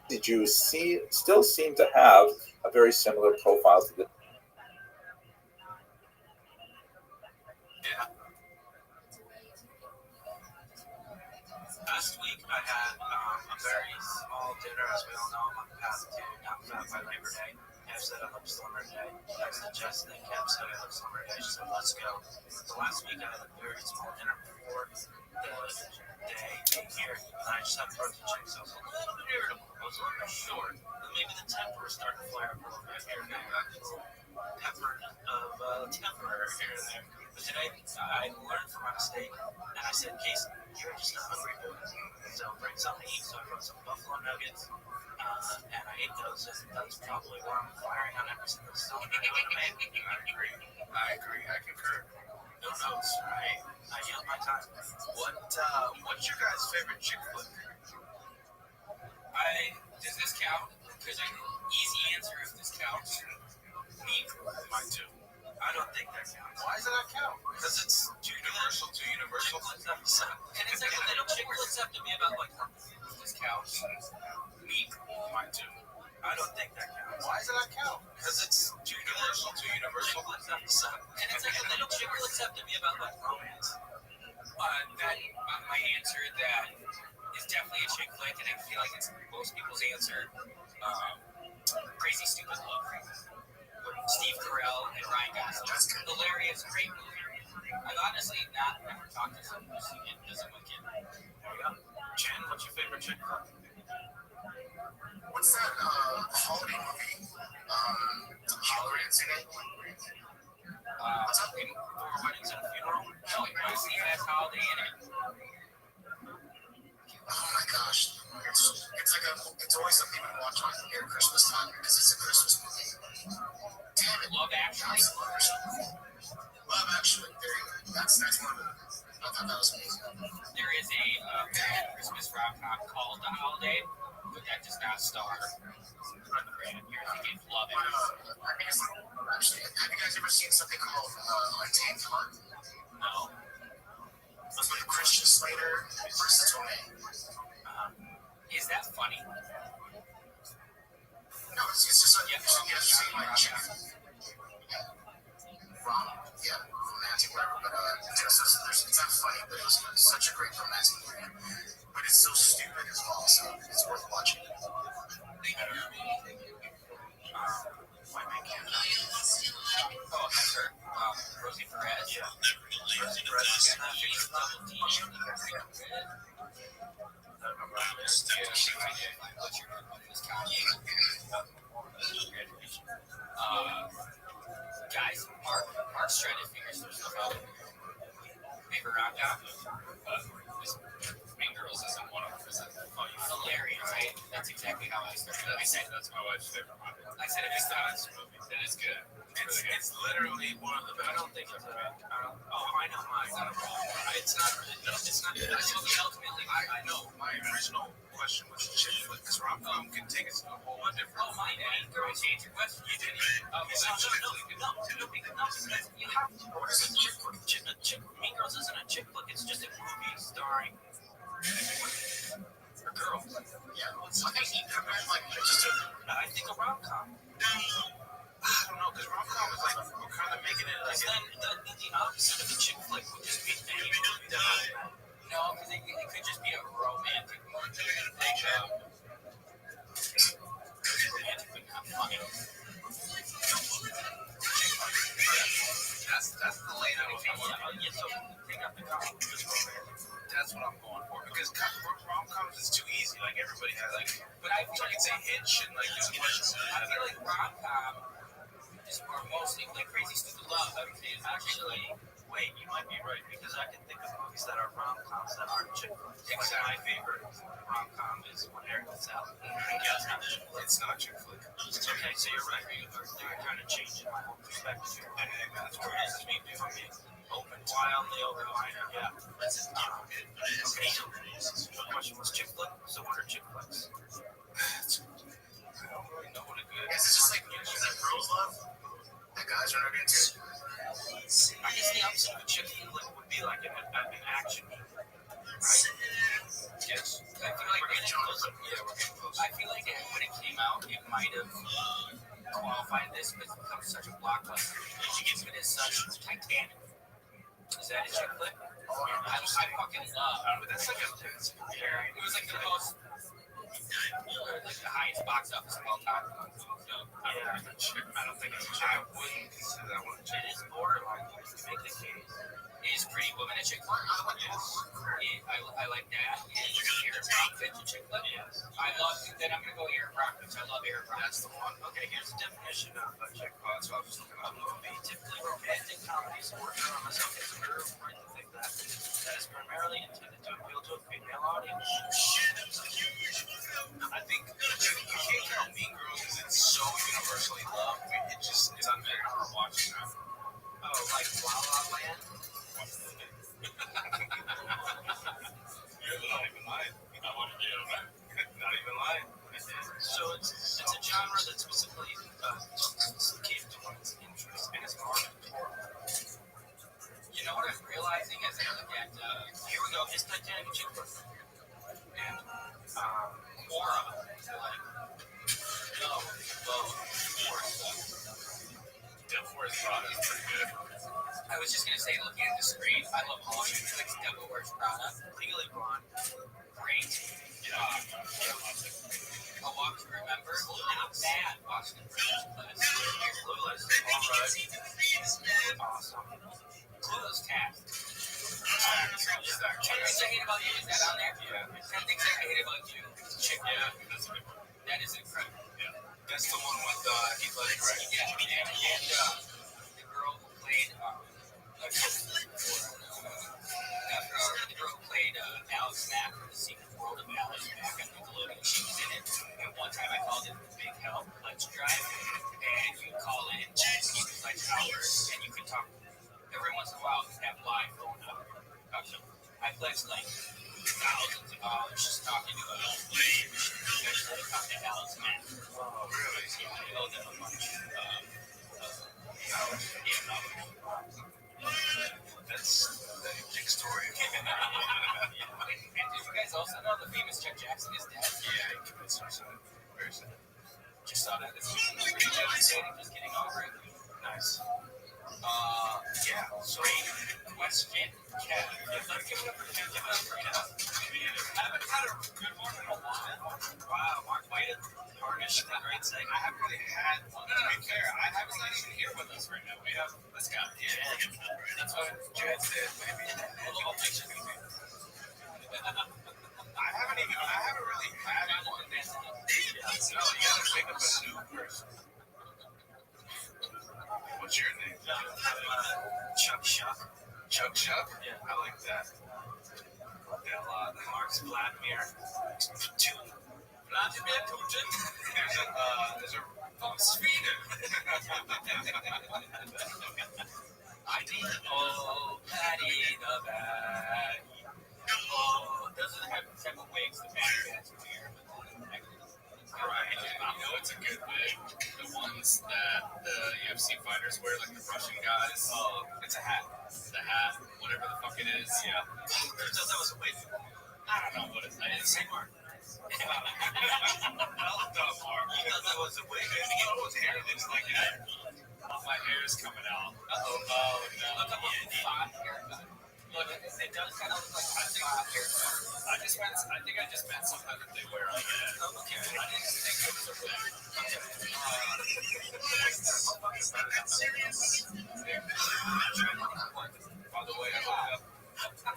The Jews still seem to have a very similar profile to the. Yeah. Last week I had a very small dinner, as we all know. I'm on the path to not fat by Labor Day. Kev said I look slimmer today. I suggested that Kev said I look slimmer today. She said, let's go. So last week I had a very small dinner before the day here, and I just had protein shake, so I was a little bit irritable. I was a little bit short. And maybe the temper was starting to flare up a little bit here and there. Actual pepper of temper here and there. But today I learned from my mistake, and I said, Casey, you're just not hungry, boy. So bring something to eat. So I brought some buffalo nuggets, and I ate those, and that's probably why I'm firing on every single cylinder I made. I agree. I concur. No notes, right? I yield my time. What's your guys' favorite chick flick? Does this count? Because easy answer if this counts. Me, mine too. I don't think that counts. Why does it not count? Because it's too universal. And it's like a little chick flicks have to be about like this counts. Me, mine too. I don't think that counts. Why does it not count? Because it's too universal. And it's like a little chick flicks have to be about like romance. My answer that is definitely a chick flick, and I feel like it's most people's answer. Crazy Stupid Love. Steve Carell and Ryan Gosling. Hilarious, great movie. I've honestly never talked to someone who's seen it as a kid. There we go. Jen, what's your favorite chick flick? What's that holiday movie? Hugh Grant's in it. Four Weddings and a Funeral? No, Steve has Holiday in it. Oh my gosh. It's always something we watch on near Christmas time because it's a Christmas movie. Damn it. Love Actually. Love Actually. There you go. That's one of them. I thought that was amazing. There is a Christmas rom-com called The Holiday, but that does not star the brand. You're thinking Love Actually. I think it's Love Actually. Have you guys ever seen something called Untamed Heart? No. It's with Christian Slater versus Tomei. Is that funny? No, it's just like romantic, whatever. But it's not funny, but it was such a great romantic movie. But it's so stupid as well, so it's worth watching. Oh, that's her. Rosie Perez. Yeah. Rosie Perez is in that face double D. Guys, Mark's trying to figure some stuff out. Maybe rom-com. Mean Girls isn't one of them, is it? Oh, you're hilarious, right? That's exactly how I started. I said that's my wife's favorite movie. I said it's the best movie. It is good. It's literally one of the best. I don't think it's a bad. I know mine. It's not. It's not. Ultimately, I know. My original question was chick flick. Because rom-com can take us to a whole different. Oh, my bad. Girl, change your question. You didn't. No. You have to. What is a chick flick? Mean Girls starring for girls. Yeah, well, it's like, I think a rom-com. I don't know, because rom-com is like, we're kind of making it like... Then the opposite of a chick flick would just be any movie that no, because it could just be a romantic movie. Like, romantic, but not funny. That's the lane I was going for. Yeah, so pick up the comic. That's what I'm going for, because rom-coms is too easy. Like, everybody has, like... But I feel like it's a Hitch and, like, there's a bunch of... I feel like rom-com is more mostly, like, Crazy Stupid Love. I would say it's actually... Wait, you might be right, because I can think of movies that are rom-coms that aren't chick flicks. Exactly. My favorite rom-com is When Harry Met Sally. Yeah, it's not chick flick. Okay, so you're right. They're kind of changing my whole perspective here. And that's where it is to me, open, wildly open-minded, yeah. Okay, so the question was chick flick, so what are chick flicks? I don't really know what a good... Is it just like movies that girls love? That guys are not into? I guess the opposite of a chick flick would be like an action movie, right? Yes. I feel like we're getting close. I feel like when it came out, it might have qualified this, but it's become such a blockbuster. It is such Titanic. Is that a chick flick? I fucking love it. But that's like a... It was like the most... like the highest box office of all time. Yeah, I don't think it's a chick. I wouldn't consider that one a chick. It is borderline. Make the case. It is Pretty Woman a chick flick? Yes. I like that. Is Eric Rockfitch a chick flick? Yes. I love... Then I'm going to go Eric Rockfitch. I love Eric Rockfitch. That's the one. Okay, here's the definition of a chick flick. That's what I was just looking up. A movie, typically romantic comedies or dramas of his or her like that is primarily intended to appeal to a female audience. I think you can't count Mean Girls because it's so universally loved. It just is unfair to watch now. Oh, like La La Land? You're not even lying. I want to do it. Not even lying. So it's a genre that specifically caters to one's interests and is marketed toward. You know what I'm realizing as I look at, here we go, is Titanic a chick flick? And Quora, like, no, well, Devil Wears Prada is pretty good. I was just gonna say, looking at the screen, I love Hollywood flicks. Devil Wears Prada, Legally Blonde, great. A Walk to Remember, and I'm mad watching the Clueless. Clueless, all right. Awesome. Clueless cast. 10 Things I Hate About You, is that on there? Yeah. 10 Things I Hate About You. Check that out. That's a good one. That is incredible. Yeah. That's the one with Heath Ledger, right? Yeah. And the girl who played the girl who played Alice Mack in the secret world of Alice Mack on Nickelodeon. She was in it. And one time I called it Big Help, Let's Drive. And you call in, you could like hours, and you could talk every once in a while, have live phone up. I pledged like thousands of dollars just talking to a lady. Eventually, I talked to Alice Mack. Oh, really? Yeah, I owe them a bunch. That's a big story. And did you guys also know the famous Chuck Jackson is dead? Yeah, he committed suicide. Very sad. Just saw that this week. Pretty devastating. Just getting over it. Nice. Yeah, so question, Kev. Let's give it up for Kev. I haven't had a good one in a while. Wow, Mark White tarnished that great segment. I haven't really had one. To be fair, I haven't even here with us right now. We have this guy. Yeah, that's what Chad said. Maybe a little picture. I haven't really had one. No, you gotta pick up a new person. What's your name? Chuck Shuck. Chuck Shuck? Yeah, I like that. Mark's Vladimir. Vladimir Putin. There's a Sweden. I need Patty the Bad. Oh, doesn't have the type of wigs the bad guys wear. Right, you know it's a good wig. The ones that the UFC fighters wear, like the Russian guys. Oh, it's a hat. the hat, whatever the fuck it is. Yeah. I thought that was a wig. I don't know what it's. I didn't say Mark. I looked up Mark. You thought that was a wig. His hair looks like that. My hair is coming out. Oh no. Look up a fat haircut. Look, it does kind of look like a fat haircut. I think I just meant something that they wear on their head. Okay. I didn't think it was a wig. By the way, I looked up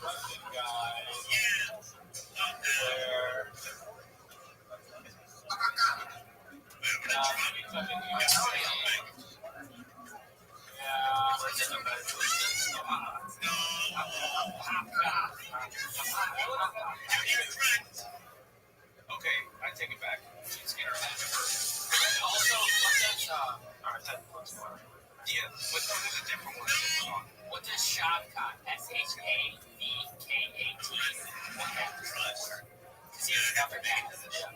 Russian guys where okay, I take it back. She's also, yeah, but there's a different one. What does Shavkat, Shavkat? See, it's covered back to the show.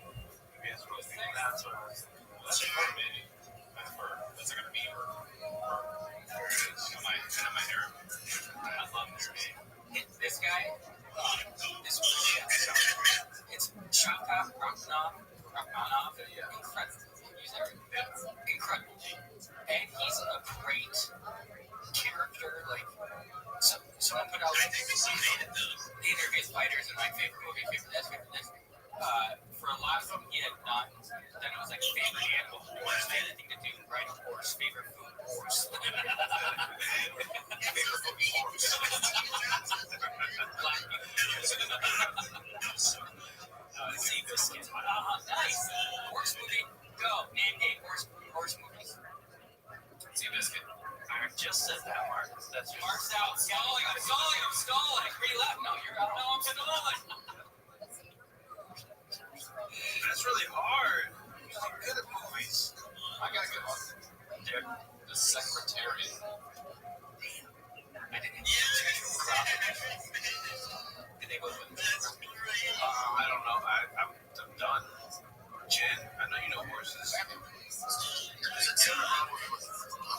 That's what I was thinking. That's a fur, baby. That's fur. That's like a beaver. There it is. On my hair. I love this baby. This guy, this it's Shavkat Rachmanov. Incredible. Incredible. And he's a great character. Like, someone put out the interviews fighters in my favorite movie, favorite this. For a lot of them, he had not. Then it was like favorite animal, horse, anything to do, riding a horse, favorite food, horse. Favorite food, horse. Black see biscuit. Nice. Horse movie. Go. Name horse movies. See biscuit. I just said that, Mark. That's just Mark's out. Stalling. I'm stalling. Agree left. No, you're out. No, I'm stalling. That's really hard. I'm good at movies. I got a good one. Dick, the Secretary. I didn't Did they go with I don't know. I'm done. Jen, I know you know horses.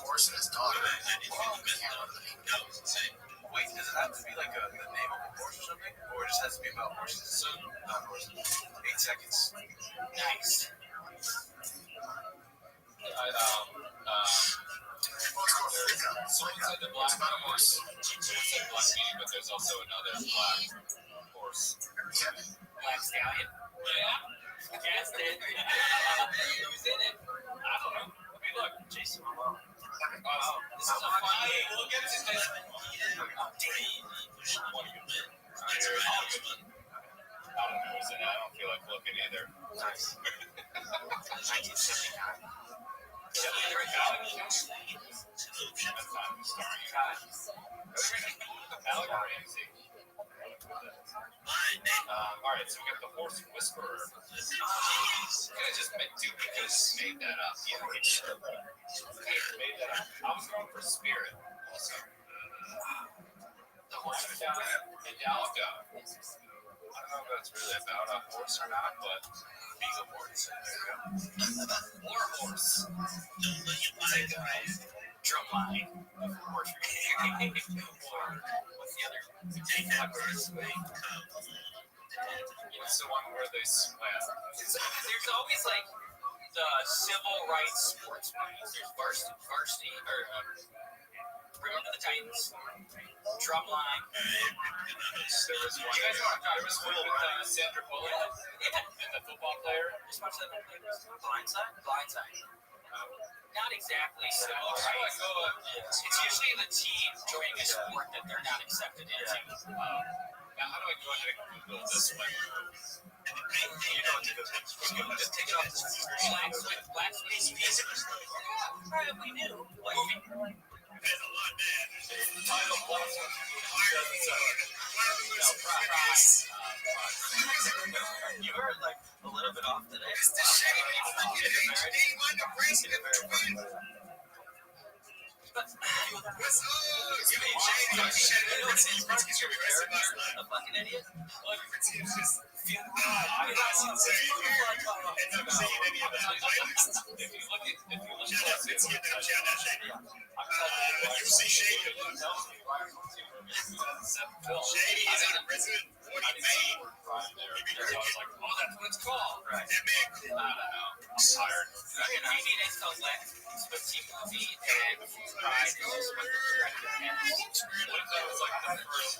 Horse and his daughter. Wait, does it have to be like the name of a horse or something? Or it just has to be about horses? So, not horses. 8 seconds. Nice. Someone said the black horse. Someone said black beauty, but there's also another black horse. Black stallion. Yeah. Guessed it. Who's in it? I don't know. Let me look. Jason Momoa. Oh, this is a fun game. Look at this. What do you win? I don't know who's in it. I don't feel like looking either. Nice. 1979. Alec Ramsey. All right, so we got the horse whisperer. I just made that up. Yeah, made that up. I was going for spirit also. The horse Hidalgo. I don't know if that's really about a horse or not, but he's a horse. War horse. Like drumline. Horse. Or what's the other? Horse. What's the one where they sweat? There's always like the civil rights sports movies. There's varsity or Remember the Titans? Drumline. There was one. You guys want to talk about Sandra Bullock and the football player? Just watch that movie. Blindside. Not exactly civil rights. It's usually the team joining a sport that they're not accepted into. Now, how do I go ahead and Google this one? You know what to do. Just take it off the screen. Blacksmith. Yeah, we knew. There's a lot, man. Title Blacksmith. You were like a little bit off today. What's up? You mean Shady? Prince's gonna be arrested last night. A fucking idiot. Prince was just feeling and never seeing any of that playlist. If you look at Shout out Prince, shout out Shady. You see Shady a lot. Shady is out of prison. What he made. I was like, oh, that's what it's called. Right. That man I don't know. I'm tired. He needs to let the team movie and Pride is also like the director. And what if that was like the first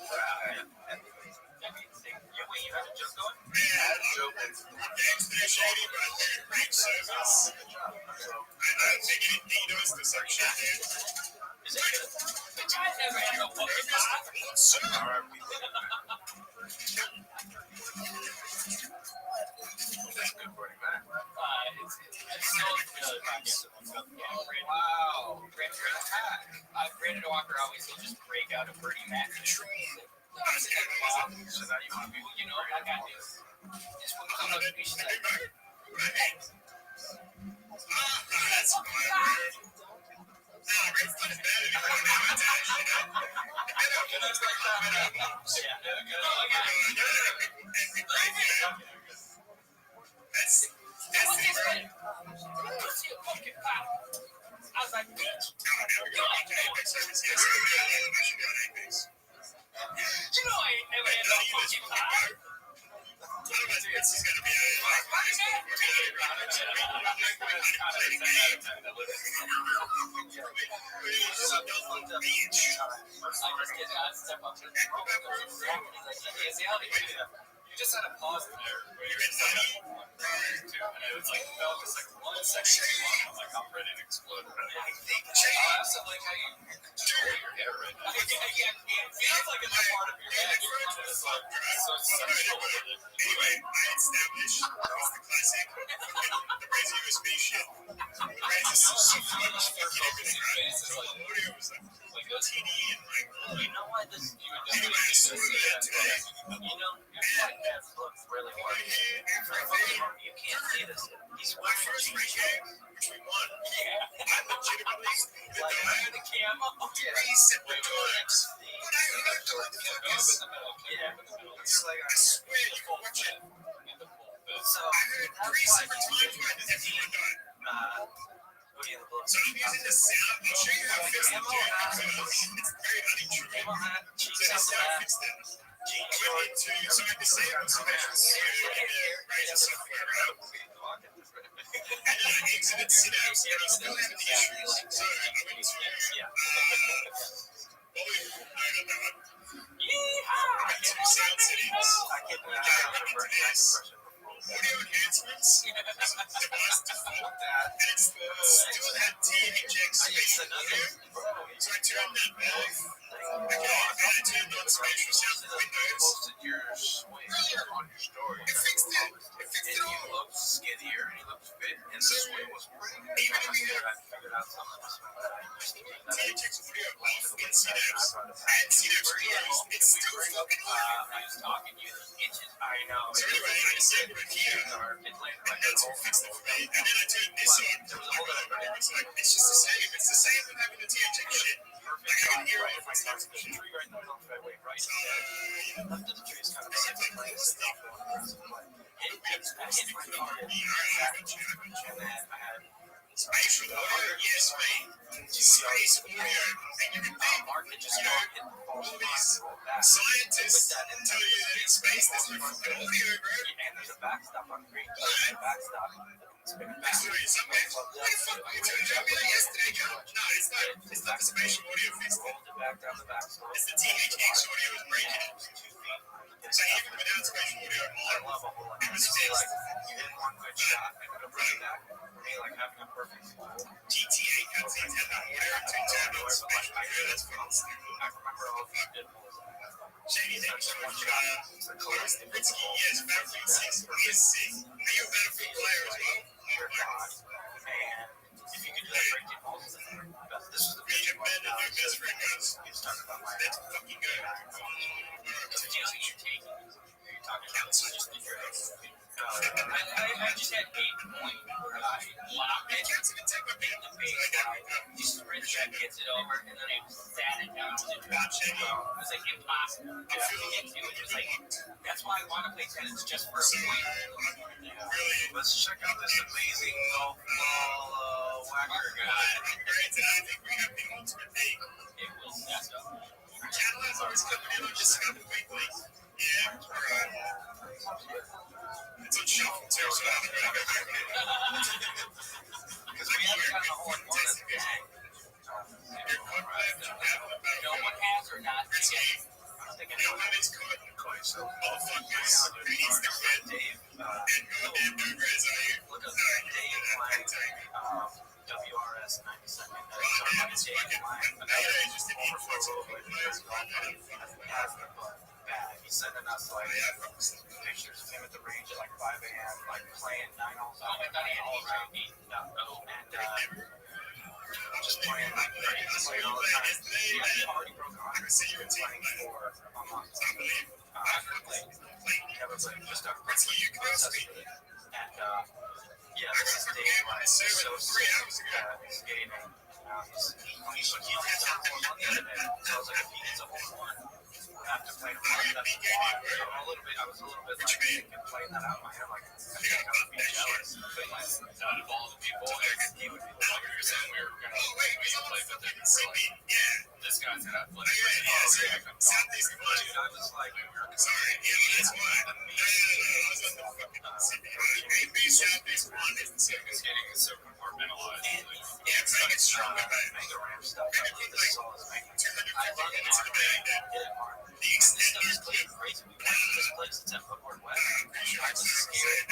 wait, you have a joke going? man, I'm gangster Shady, but I think great service. I think he knows the suck shit, dude. Is it good? The guy never had no fucking pot. Sir. That's good for him, man. It's still good. Wow. Brandon Walker always will just break out a Bernie Mac. So now you want to be, you know, I got this. This one comes up to be stuck. That's fine. Rick's not as bad as I was like, bitch. You know I ain't never had no fucking pie. It's gonna be You just had a pause there. And it was like, felt just like 1 second too long. I'm like, I'm ready to explode. I also like how you do your hair right now. It feels like it's a part of your head. It's like, so sexual. Anyway, I established the classic the crazy USB shit. It's so much fucking everything, right? So the audio was like TD and like, you know why this you would definitely do this today? You know, your podcast looks really hard. You can't see this. He's my first free game, which we won. I legitimately like the camera. 3 separate times. But I heard the fuck is. It's like, I swear you can watch it. So I heard 3 separate times why does everyone die? So I'm using the sound. I'll show you how I fixed it, dude, because it's very unintrusive. So that's how I fixed it. I went into, so I disabled some extra studio in the Razor software, right? And then I exited Synapse, and I still had the issues. So I went to volume, I went to sound settings. Okay, I went into this. Audio enhancements, device default, and it still had THX spatial audio. So I turned that off. Okay, and I turned on spatial sound for Windows. on your story. It fixed it. It fixed it all. He looks skinnier and he looks fit, and this way was pretty good. Even if we have I figured out something. THX audio off in Synapse and Synapse closed, it's still fucking audio. I was talking to you inches. I know. So anyway, I disabled it here, and that's what fixed it for me. And then I turned this on. It was like, it's just the same. It's the same with having the THX shit. Like I can hear all of my stuff. So, Right in the middle of the fairway, right? yeah. Left of the trees kind of It's like cool stuff. It's pretty hard. I got you. and then I had Spatial audio, yes, mate. Space audio. And you can think, Mark that just you know, all these scientists tell you that in space there's no fucking audio, bro. and there's a backstop on green. There's a backstop. Next to it, somewhere. What the fuck were you telling me that yesterday, girl? No, it's not the spatial audio fixed it. Rolled it back down the backstop. It's the THX audio is breaking it. So even without spatial audio on, it was fixed. Like you hit one good shot and then running back. For me, like having a perfect flow. GTA cutscenes had the audio and two turbines. Spatial audio, that's fucking stupid. I remember all the good pulls. Shady, thank you so much. Ritzky, yes, Battlefield 6 is sick. Are you a Battlefield player as well? Your God. And if you could do that breaking balls, this was the Me and Ben and your best friend goes, it's talking about my let's fucking go. deal you're taking. You're talking about Council. just the drugs. I just had 8 point where I locked it. The baseline. He sprints that, gets it over, and then I sat it down and dropped it. It was like impossible to get to. It was like, that's why I want to play tennis, just for a point. Really, let's check out this amazing golf ball whacker guy. Right, and I think we have the ultimate thing. It will mess up. Cadillacs always coming in on just kind of quickly. Yeah, right. It's on shuffle too, so I'm going to go back in. Because we haven't gotten a hole in one of the day. No one has or not. Nobody's caught in the clay, so motherfuckers, who needs the kid? Dave, And goddamn Bluegrass are you? look up Dave playing WRS 92nd. Dave playing. He's sending us like pictures of him at the range at like 5 a.m. like playing 9 holes. Oh, I thought he had and just playing like playing all the time. He already broke on. He's been playing for a month. He never played just a successfully. And yeah, this is Dave like so skating. He's down 4 months the other day. So I was like, if he gets a hole in one after playing a month, that's a little bit. I was a little bit like thinking, playing that out in my head, like I think I would be jealous. But like, out of all the people, he would be the one who said we were gonna play with him. This guy's gonna play. Dude, I was like, sorry, that's why. Skating is so compartmentalized. Yeah, it's like strong. Mega ramp stuff. I love it. This stuff is crazy. We went to this place that's at Woodward West. I was scared.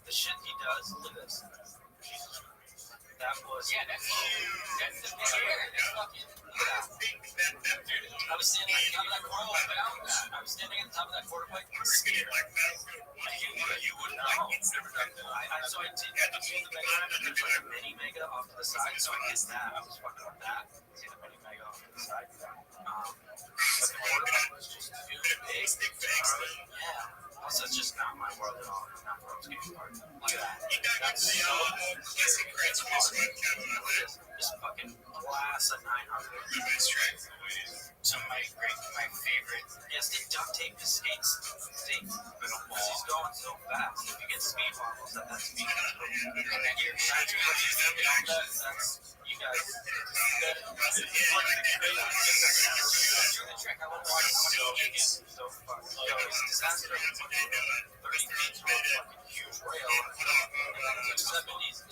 The shit he does. Look at this. That was that's the big air. That's fucking. I was standing on top of that quarter pipe. I was standing on top of that quarter pipe. Scared. You wouldn't know. So I did. I pulled the mega. There's like a mini mega off to the side. So I guess that I was fucking with that. See the mini mega off to the side. But the quarter pipe was just too big. Yeah. Also, it's just not my world at all. Not for skating park. Look at that. That's so just fucking glass at 900. So my favorite is to duct tape the skates. Because he's going so fast. If you get speed bubbles at that speed, and then you're trying to that's you guys. The trick I want to watch so fucking disaster. 30 feet from a fucking huge rail. 70s.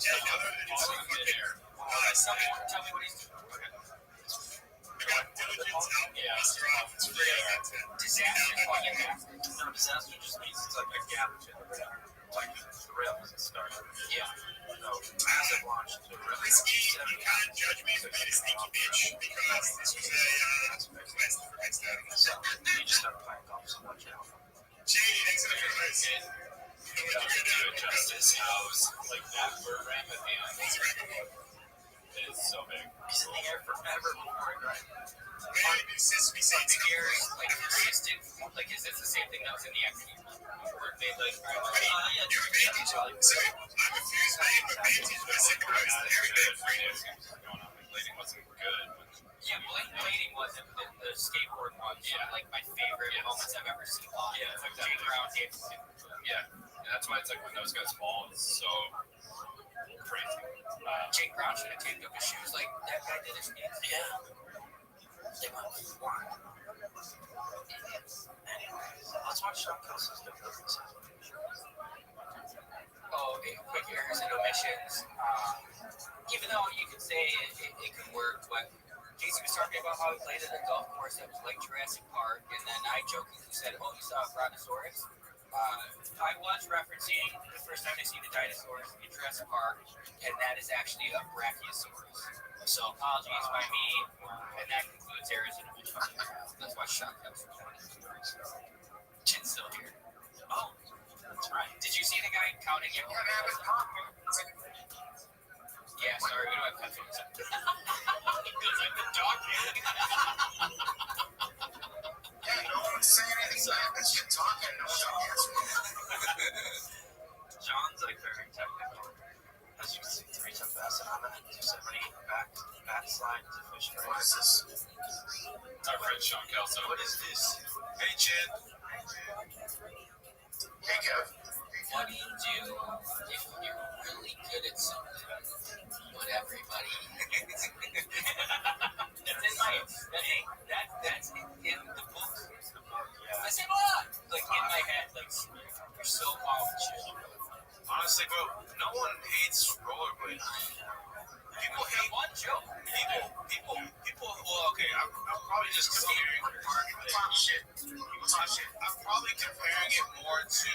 All in midair. Tell me what he's doing. Disaster fucking happens. No, disaster just means it's like a gap to the rail. Like the rail doesn't start. Yeah. No, massive launch to the rail. You can't judge me for being a sneaky bitch because this was a quest for next time. So you just start playing golf so much now. Shady, thanks for the advice. Adjust his house like that for ramp at the end. It's so big. He's in the air forever before I drive. Sesame seeds. The air is like realistic. Like, is this the same thing that was in the acting? Where they like, Your advantage. So I'm a fuse man, but advantage was second most. Very good. Blading wasn't good. Yeah, blading wasn't. The skateboard one. Yeah, like my favorite moments I've ever seen live. Yeah, like Jake Brown hits. Yeah, and that's why it's like when those guys fall, it's so crazy. Jake Brown should have taped up his shoes like that guy did his skates. Yeah. They went flying. Anyways, let's watch Sean Kelsey's differences. Oh, okay. Quick errors and omissions. Even though you could say it can work, but Casey was talking about how he played at a golf course that was like Jurassic Park, and then I jokingly said, "Oh, you saw a Brontosaurus." I was referencing the first time I see the dinosaurs in Jurassic Park, and that is actually a Brachiosaurus. So apologies by me, and that concludes errors and omissions. That's why Sean Kelsey was Chin's still here. Oh, that's right. Did you see the guy counting it? Yeah, sorry, we don't have headphones. Because I've been talking. Yeah, no one's saying anything back. That's you talking. No one answers. Sean Kelso. What is this? Hey, Chin. Hey, Kev. What do you do if you're really good at something, but everybody hates it? That's in my that's in the book. I say, what? Like in my head, like you're so off the shit. Honestly, bro, no one hates rollerblades. People hate One joke. people. Well, okay, I'm probably just comparing. People talk shit. I'm probably comparing it more to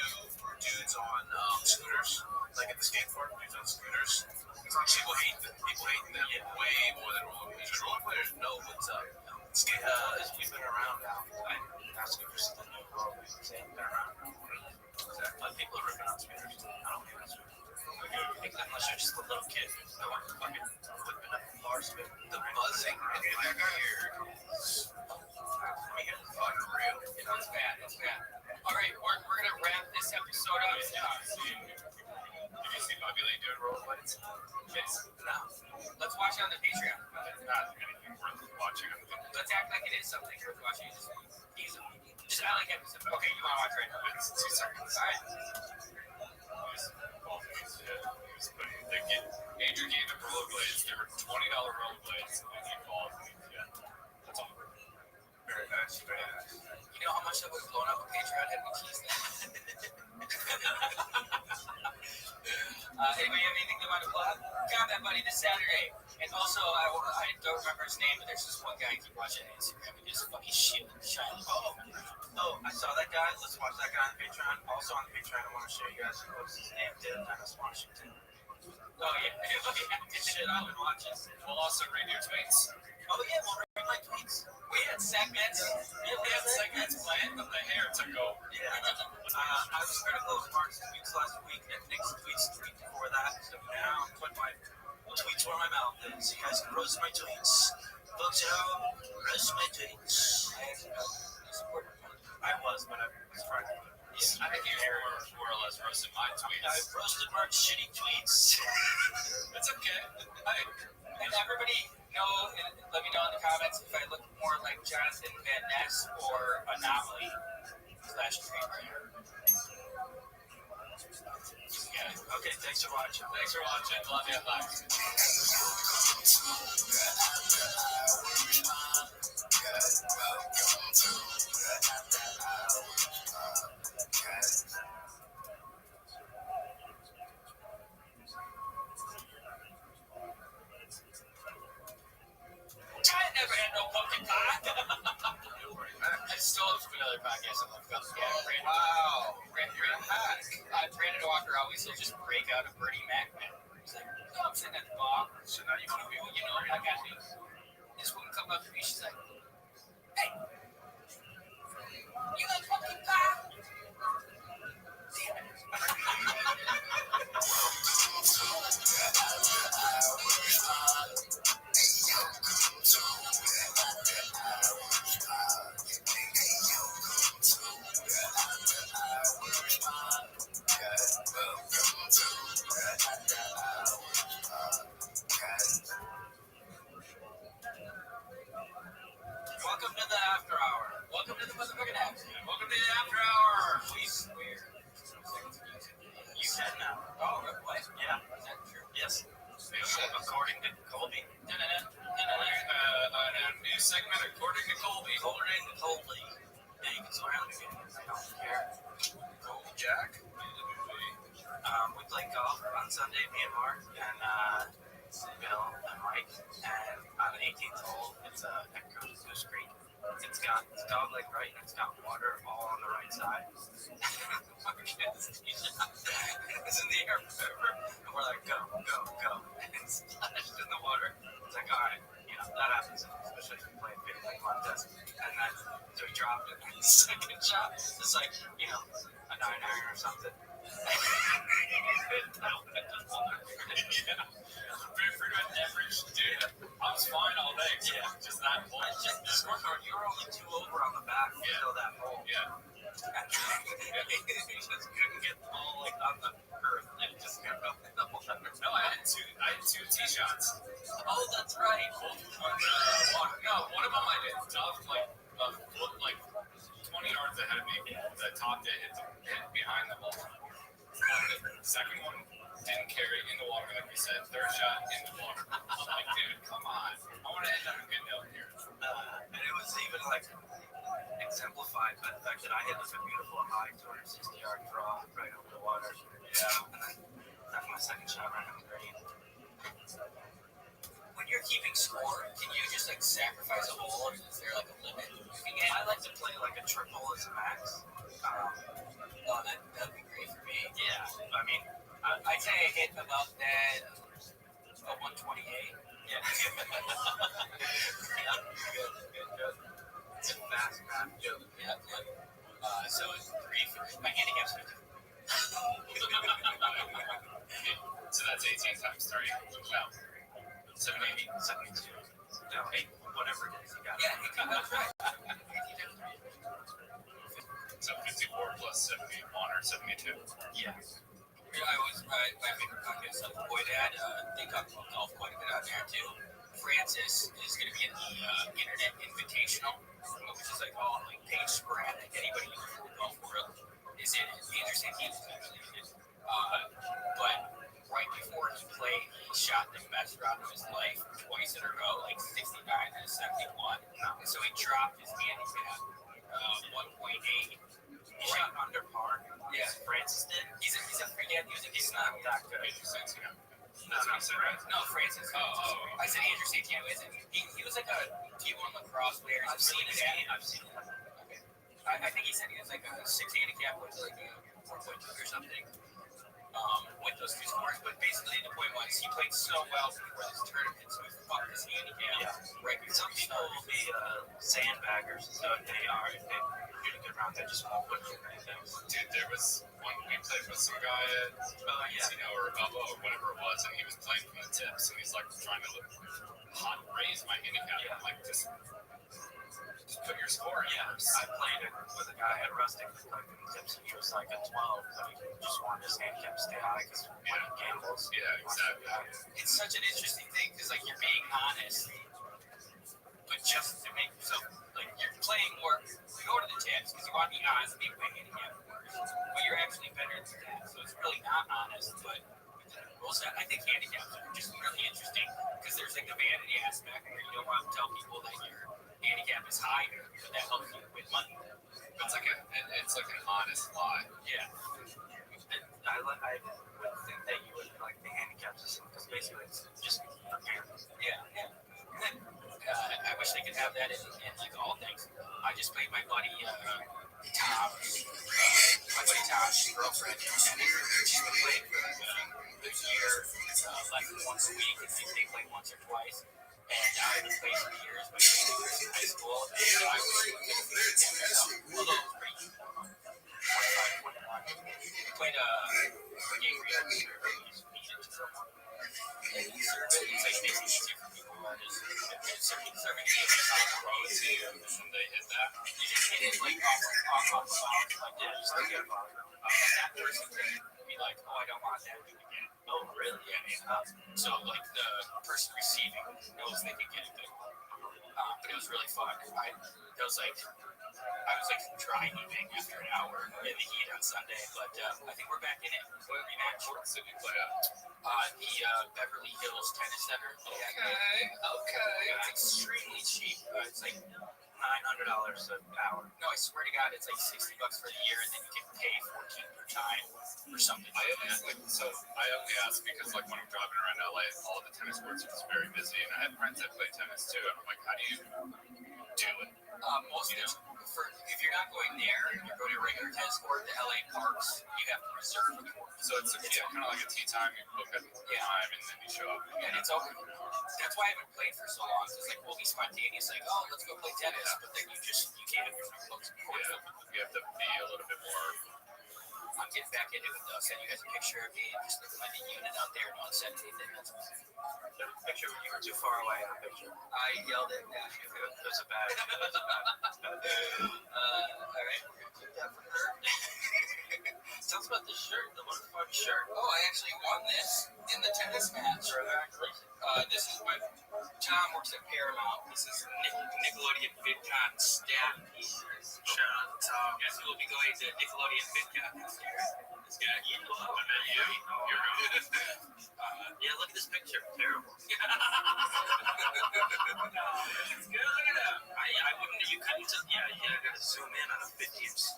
dudes on scooters, like at the skate park, dudes on scooters. People hate them. Way more than rollerblades. Rollerbladers know what's up. Skate, we've been around now. I'm asking for something new. Rollerblades, been around. People are ripping on scooters. I don't rip on scooters. Unless you're just a little kid. I want to fucking whipping up the bars. The buzzing in my ear. Fucking real. That's bad. All right, we're gonna wrap this episode up. Did you see Bobby Lee doing rollerblades? Yes. No. Let's watch it on the Patreon. Not anything worth watching. Let's act like it is something worth watching. Just I like episode. Okay, you want to watch right now? It's 2 seconds. All right. Andrew gave him rollerblades. They were $20 rollerblades, and he falls. Yeah, that's all. Very nice. You know how much that would have blown up on Patreon had we teased that? Anybody have anything they want to plug? Combat Buddy this Saturday. And also, I don't remember his name, but there's this one guy I keep watching on Instagram and just fucking shit shiny. Oh, I saw that guy. Let's watch that guy on Patreon. Also on Patreon, I want to show you guys what's his name did on this Washington. Oh, yeah. Shit, I've been watching. We'll also read your tweets. Oh, yeah, we'll read my tweets. We had segments. We had segments planned, but the hair took over. Yeah. I was critical of Mark's tweets last week and Nick's tweets the week before that. So now I'm putting my tweets where my mouth is. You guys can roast my tweets. Folks at home, roast my tweets. I was, but I was trying to. I think you were more or less roasting my tweets. I roasted Mark's shitty tweets. It's okay. And everybody let me know in the comments if I look more like Jonathan Van Ness or Anomaly /Dreamer. Yeah. Okay, thanks for watching. Love you. Bye. I never had no pumpkin pie. I stole it from another podcast. I'm like, Wow. Brandon Walker always will just break out a Bernie Mac man. He's like, no, I'm sitting at the bar. So now you want to be with I got news. This woman come up to me. She's like, hey, you like pumpkin pie? Damn it. Welcome to the after hour. Welcome to the motherfucking after. Welcome to the after hour. Please swear. You said now. Oh, what? Yeah. Is that true? Yes. According to Colby. A new segment according to Colby. Yeah, you can swear on again. I don't care. Colby Jack. We played golf on Sunday, me and Mark, and Bill and Mike. And on the 18th hole, it's a Goose Creek. It's got dog leg right, and it's got water all on the right side. It's in the air forever. And we're like, go. And it's splashed in the water. It's like, all right, that happens, especially if you play a big contest. And then, so we dropped it. And the second shot, it's like, a 9-iron or something. Pretty much average, dude. I was fine all day. Yeah. Just that hole. I checked the scorecard. You were only 2 over on the back until that hole. Yeah. And he just couldn't get the ball on the earth. It just kept up the whole time. No, I had two tee shots. Oh, that's right. Both on water. No, one of them I did tough, like Second one didn't carry in the water, like we said. Third shot in the water. I'm like, dude, come on. I want to end on a good note here. And it was even like exemplified by the fact that I hit like a beautiful high 260-yard draw right over the water. Yeah. And then after my second shot right on the green. When you're keeping score, can you just like sacrifice a hole? Or is there like a limit? I like to play like a triple as a max. Oh, that'd be great for me. Yeah, I mean, I'd say I hit about that 128. yeah. Good. It's a fast math joke. Yeah. So it's 3. My handicap's 50. So that's 18 times 3. No. 72. No, 8, whatever it is you got. Yeah, that's right. So 54 plus 71 or 72. Yeah. My favorite podcast, the Boy Dad, they talk about golf quite a bit out there too. Francis is going to be in the Internet Invitational, which is like all like page sporadic. Anybody in the golf world is in it. Andrew Santino's actually in it. But right before he played, he shot the best round of his life twice in a row, like 69 and 71. And so he dropped his handicap 1.8. He shot under par. Yeah. Francis did. He's a freak music. He's not that good. That's what you said, right? No, Francis. Oh. I said Andrew Santino isn't. He was like a T1 lacrosse player. I've seen it. Okay. I think he said he was like a 6 handicap with like a 4.2 or something. With those 2 scores, but basically the point was he played so well before this tournament, so he fucked his handicap. Yeah. Right. Some people will be sandbaggers, so they are. If they do a good round, they just won't put in anything. Dude, there was one we played with some guy at or whatever it was, and he was playing from the tips, and he's like trying to raise my handicap. Yeah. I'm like, just put your score in. Yeah, I played it with a guy at Rustic who played from the tips, and he was like a 12, so he just wanted his handicap to stay high because when he gambles. Yeah, exactly. It's such an interesting thing because like you're being honest, but just to make yourself like you're playing more. You go to the tips because you want to be honest, make my handicap worse, but you're actually better than that. So it's really not honest, but. I think handicaps are just really interesting because there's like the vanity aspect where you don't want to tell people that your handicap is higher, but that helps you win money. But it's like an honest lie. Yeah. I would think that you would like the handicap system because basically it's just for gambling. Yeah. I wish they could have that in like all things. I just played my buddy Tom's girlfriend, and she's been playing for a year, like once a week. They play once or twice. And I haven't played for years, but I was in high school. So I was although it was pretty 25, 21. We played a game where you just beat it to someone. And you serve it. It's like makes it easier for people who are just serving games on the road too. And they hit that. You just hit it like off the bounce, like that. Just like that person could be like, oh, I don't want that to again. Oh, really? Yeah. So like the person receiving knows they can get it good. But it was really fun. I was like dry heaving after an hour in the heat on Sunday, but I think we're back in it. Rematch. What city play at? The Beverly Hills Tennis Center. Okay. It's extremely cheap. It's like $900 an hour. no, I swear to God, it's like $60 for the year, and then you can pay $14 per time or something. I only ask because like when I'm driving around LA, all the tennis courts are just very busy, and I have friends that play tennis too, and I'm like, how do you do it? Most of if you're not going there, you're going to a regular tennis court, the LA parks, you have to reserve a court. So it's kind of like a tee time. You book at the time, and then you show up. And it's open. That's why I haven't played for so long. It's like we'll be spontaneous, like, oh, let's go play tennis, but then you can't. Yeah, you have to be a little bit more. I'm getting back into it though. I'll send you guys a picture of me just looking like a unit out there and on 17 minutes. The picture when you were too far away in the picture. I yelled at Nash. It was a bad. All right, we're gonna clip that for her. Tell us about this shirt, the motherfucking shirt. Oh, I actually won this in the tennis match. Congratulations. This is my Tom works at Paramount. This is Nickelodeon VidCon staff. Shout out to Tom. Guess who will be going to Nickelodeon VidCon this year? This guy. I met you. You're good. Yeah, look at this picture. Terrible. It's good. Look at that. I wouldn't. You couldn't. Yeah. I got to zoom in on a 50th.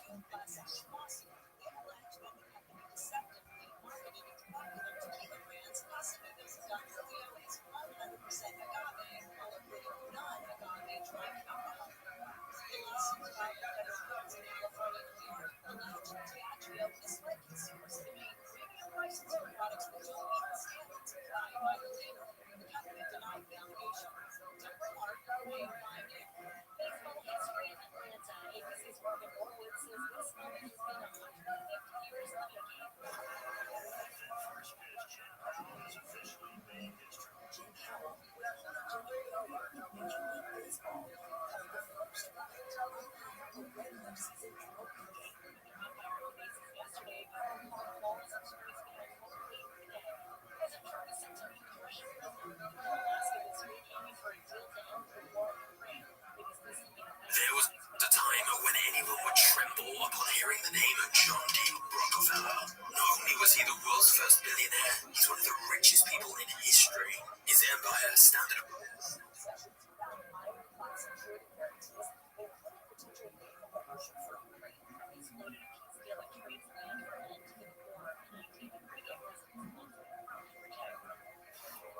There was the time when anyone would tremble upon hearing the name of John D. Rockefeller. Not only was he the world's first billionaire, he's one of the richest people in history. His empire, Standard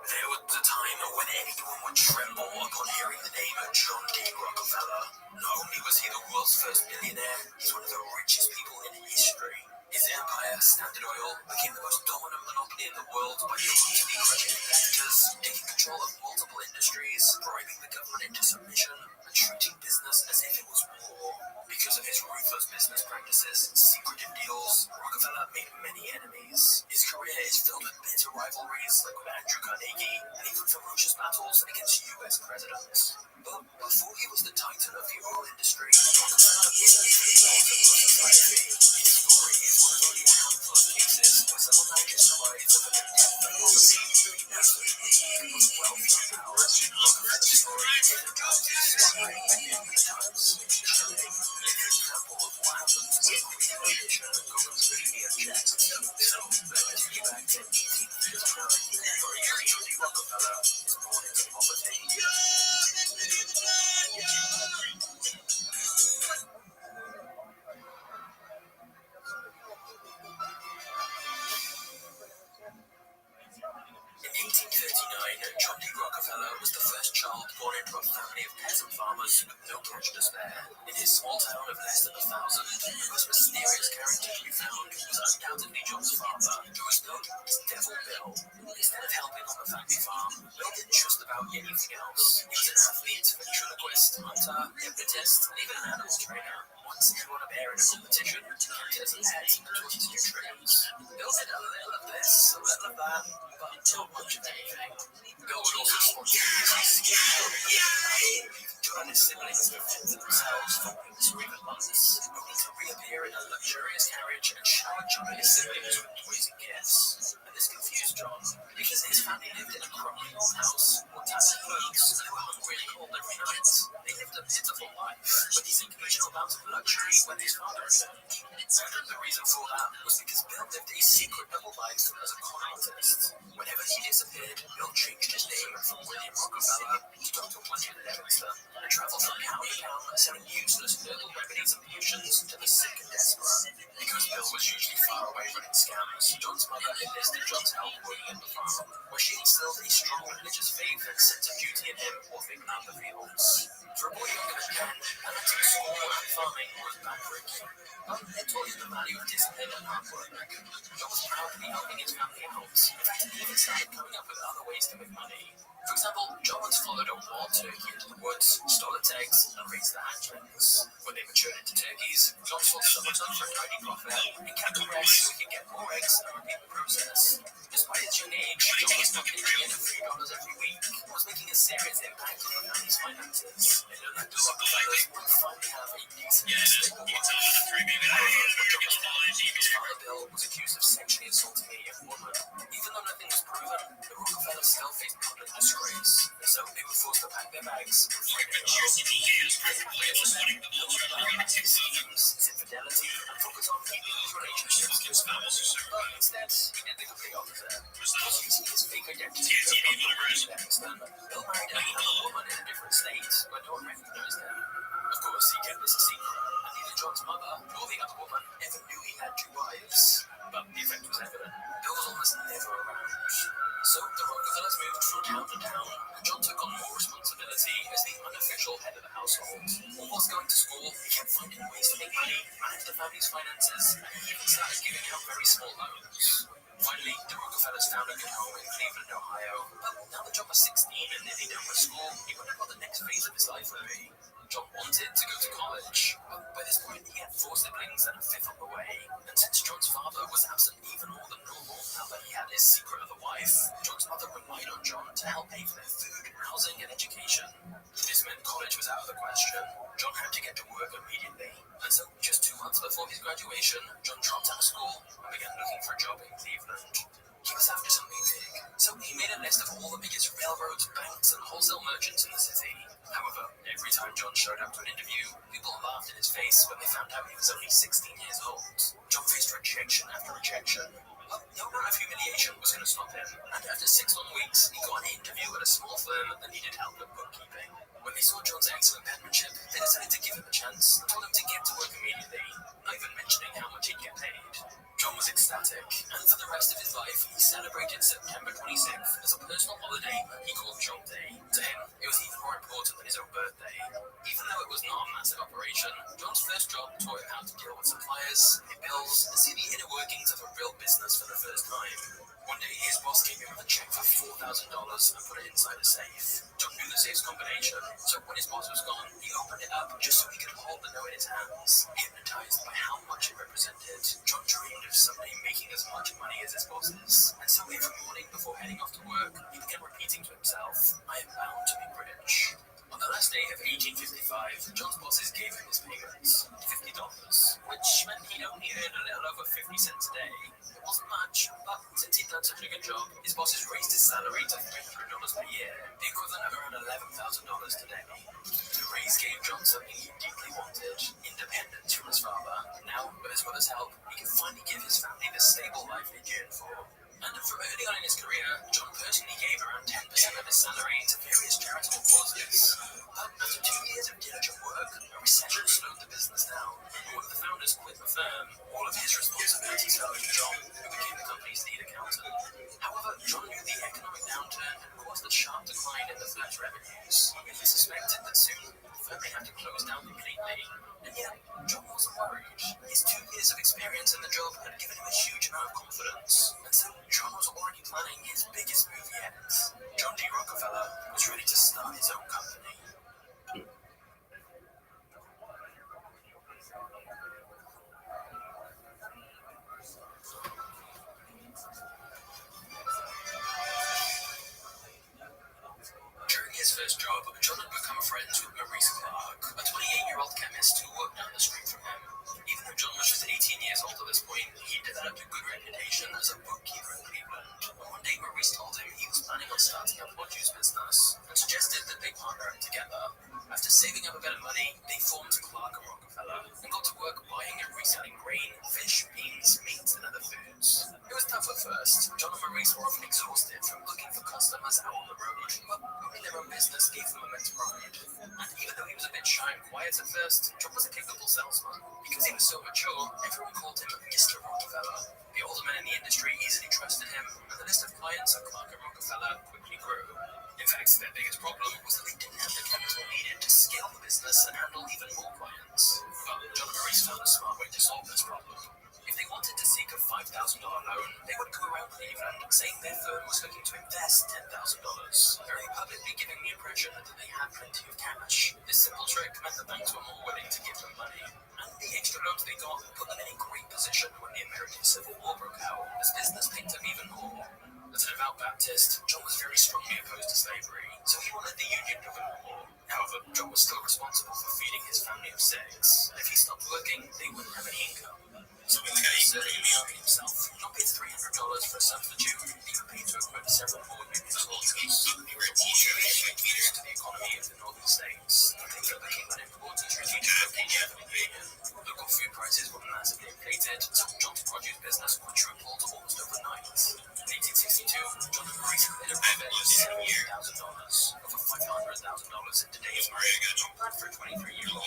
There was a time when anyone would tremble upon hearing the name of John D. Rockefeller. Not only was he the world's first billionaire, he's one of the richest people in history. His empire, Standard Oil, became the most dominant monopoly in the world by eluding crushing competitors, taking control of multiple industries, bribing the government into submission, and treating business as if it was war. Because of his ruthless business practices and secretive deals, Rockefeller made many enemies. His career is filled with bitter rivalries like with Andrew Carnegie, and even ferocious battles against US presidents. But before he was the titan of the oil industry, Rockefeller was also the lord of society. His story is one of only a handful of cases where someone manages to rise over the death and poverty, with wealth and power. Rockefeller's story is a dramatic story of the times. It's an example of what happens when creation goes completely unchecked. So, let me take you back to 1859, where a young John D. Rockefeller is born into poverty. In 1839, John D. Rockefeller was the first child born into a family of peasant farmers with no cash to spare. In his small town of less than 1,000, the most mysterious character to be found was undoubtedly John's father, who was known as Devil Bill. Instead of helping on the family farm, Bill did just about anything else. He was an athlete, ventriloquist, hunter, hypnotist, and even an animal trainer. Once he won a bear in a competition, hunters and pets between two trains. Bill did a little of this, a little of that, but not much of anything. Bill would also spontaneously skip John and his siblings would fend for themselves for weeks or even months, only to reappear in a luxurious carriage and shower John and his siblings with toys and gifts. And this confused John, because his family lived in a crumbling old house, or tattered clothes, and they were hungry and cold every night. They lived a pitiful life, with these occasional bouts of luxury when his father returned. And the reason for that was because Bill lived a secret double life as a con artist. Whenever he disappeared, Bill changed his name from William Rockefeller to Dr. William Levinson, and traveled from town to town selling useless herbal remedies and potions to the sick and desperate. Because Bill was usually far away running scams, John's mother enlisted John's help working at the farm, where she instilled a strong religious faith and sense of duty in him working out the fields. For a boy younger than 10, balancing school and farming was backbreaking. But it taught him the value of discipline and hard work. John was proud to be helping his family out. In fact, he even started coming up with other ways to make money. For example, John once followed a wild turkey into the woods, stole its eggs, and raised the hatchlings. When they matured into turkeys, John sold some of them for a tidy profit and kept them ready so he could get more eggs and repeat the process. Despite his young age, John was not getting in $3 every week and was making a serious impact on the family's finances. It looked like the Rockefellers would finally have a decent, stable life. His father Bill was accused of sexually assaulting a young woman. Even though nothing was proven, the Rockefellers still faced public disgrace. So they were schemes, infidelity, and focus on people's relationships with spouse. But instead, he did the complete opposite. Using his fake identity to Pakistan, Bill married another woman in a different state, but no one recognized him. Of course, he kept this a secret, and neither John's mother nor the other woman ever knew he had two wives. But the effect was evident. Bill was almost never around. So the Rockefellers moved from town to town, and John took on more responsibility as the unofficial head of the household. Whilst going to school, he kept finding ways to make money, manage the family's finances, and he even started giving out very small loans. Finally, the Rockefellers found a good home in Cleveland, Ohio. But now that John was 16 and nearly done with school, he wondered what the next phase of his life would be. John wanted to go to college, but by this point he had 4 siblings and a 5th on the way. And since John's father was absent even more than normal now that he had his secret other wife, John's mother relied on John to help pay for their food, housing, and education. This meant college was out of the question. John had to get to work immediately. And so, just 2 months before his graduation, John dropped out of school and began looking for a job in Cleveland. He was after something big, so he made a list of all the biggest railroads, banks, and wholesale merchants in the city. However, every time John showed up to an interview, people laughed in his face when they found out he was only 16 years old. John faced rejection after rejection. But no amount of humiliation was going to stop him, and after 6 long weeks, he got an interview at a small firm that needed help with bookkeeping. When they saw John's excellent penmanship, they decided to give him a chance and told him to get to work immediately, not even mentioning how much he'd get paid. John was ecstatic, and for the rest of his life, he celebrated September 26th as a personal holiday he called John Day. To him, it was even more important than his own birthday. Even though it was not a massive operation, John's first job taught him how to deal with suppliers, pay bills, and see the inner workings of a real business for the first time. One day, his boss came in with a check for $4,000 and put it inside a safe. John knew the safe's combination, so when his boss was gone, he opened it up just so he could hold the note in his hands. Hypnotized by how much it represented, John dreamed of someday making as much money as his bosses. And so every morning before heading off to work, he began repeating to himself, "I am bound to be rich." On the last day of 1855, John's bosses gave him his payments, $50, which meant he'd only earned a little over 50 cents a day. It wasn't much, but since he'd done such a good job, his bosses raised his salary to $300 per year, the equivalent of around $11,000 today. The raise gave John something he deeply wanted, independence from his father. Now, with his mother's help, he could finally give his family the stable life they yearned for. And from early on in his career, John personally gave around 10% of his salary to various charitable causes. But after 2 years of diligent work, a recession slowed the business down. And when the founders quit the firm, all of his responsibilities fell to John, who became the company's lead accountant. However, John knew the economic downturn had caused a sharp decline in the firm's revenues. He suspected that soon the firm may have to close down completely. And yet, John wasn't worried. His 2 years of experience in the job had given him a huge amount of confidence. And so, John was already planning his biggest move yet. John D. Rockefeller was ready to start his own company. During his first job, John had become friends with Maurice Clark, a 28-year-old chemist who worked down the street from him. Even though John was just 18 years old at this point, he developed a good reputation as a bookkeeper in Cleveland. One day, Maurice told him he was planning on starting a produce business and suggested that they partner up together. After saving up a bit of money, they formed Clark and Rockefeller and got to work buying and reselling grain, fish, beans, meats, and other foods. It was tough at first. John and Maurice were often exhausted from looking for customers out on the road, but owning their own business gave them immense pride. And even though he was a bit shy and quiet at first, John was a capable salesman. Because he was so mature, everyone called him Mr. Rockefeller. The older men in the industry easily trusted him, and the list of clients of Clark and Rockefeller quickly grew. In fact, their biggest problem was that they didn't have the capital needed to scale the business and handle even more clients. But John and Maurice found a smart way to solve this problem. If they wanted to seek a $5,000 loan, they would go around Cleveland saying their firm was looking to invest $10,000, very publicly giving the impression that they had plenty of cash. This simple trick meant the banks were more willing to give them money. And the extra loans they got put them in a great position when the American Civil War broke out, as business picked up even more. As a devout Baptist, John was very strongly opposed to slavery, so he wanted the Union government more. However, John was still responsible for feeding his family of 6. If he stopped working, they wouldn't have any income. So he serving himself, John paid $300 for a substitute, even paid to equip several more Union soldiers. They were all to the economy of the northern states, and they felt became an important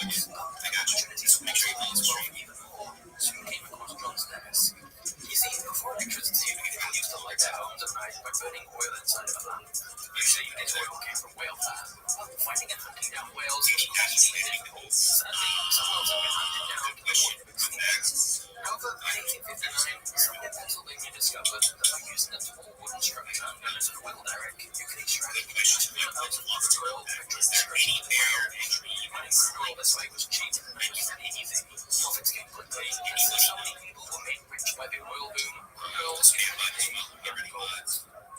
Opportunities for trading as well for even more soon came across John's desk. You see, before electricity, people used to light their homes at night by burning oil inside of a lamp. Usually, this oil came from whale fat. Finding and hunting down whales was costly and difficult. Sadly, some whales have been hunted down to the point of extinction. However, in 1859, someone in Pennsylvania discovered that by using a tall wooden structure known as an oil derrick, you could extract industrial amounts of crude oil directly straight into the whale. Mining crude oil this way was cheap and it was really easy. Profits came quickly, and since so many people were made rich by the oil boom, crude oil was becoming very gold.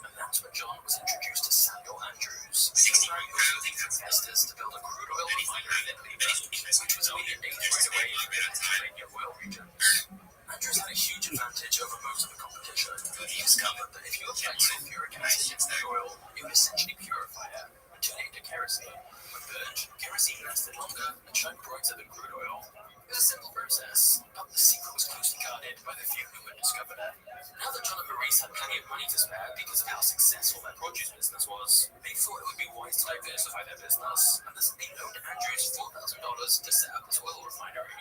And that's when John was introduced to Samuel Andrews, who married investors to build a crude oil refinery in Cleveland, which was only a day's right away from the Pennsylvania oil regions. Andrews had a huge advantage over most of the competition. He discovered that if you applied sulfuric acid into the oil, it would essentially purify it and turn it into kerosene. When burned, kerosene lasted longer and shone brighter than crude oil. It was a simple process, but the secret was closely guarded by the few who had discovered it. Now that John and Maurice had plenty of money to spare because of how successful their produce business was, they thought it would be wise to diversify their business, and thus they loaned Andrews $4,000 to set up this oil refinery.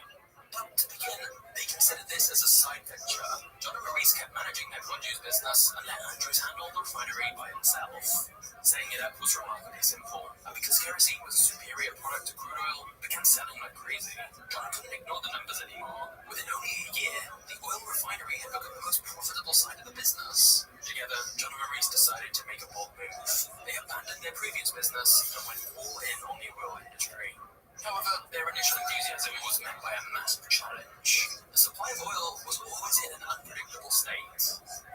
But to begin, they considered this as a side venture. John and Maurice kept managing their produce business and let Andrews handle the refinery by himself. Setting it up was remarkably simple, and because kerosene was a superior product to crude oil, it began selling like crazy. John couldn't ignore the numbers anymore. Within only a year, the oil refinery had become the most profitable side of the business. Together, John and Maurice decided to make a bold move. They abandoned their previous business and went all in on the oil industry. However, their initial enthusiasm was met by a massive challenge. The supply of oil was always in an unpredictable state.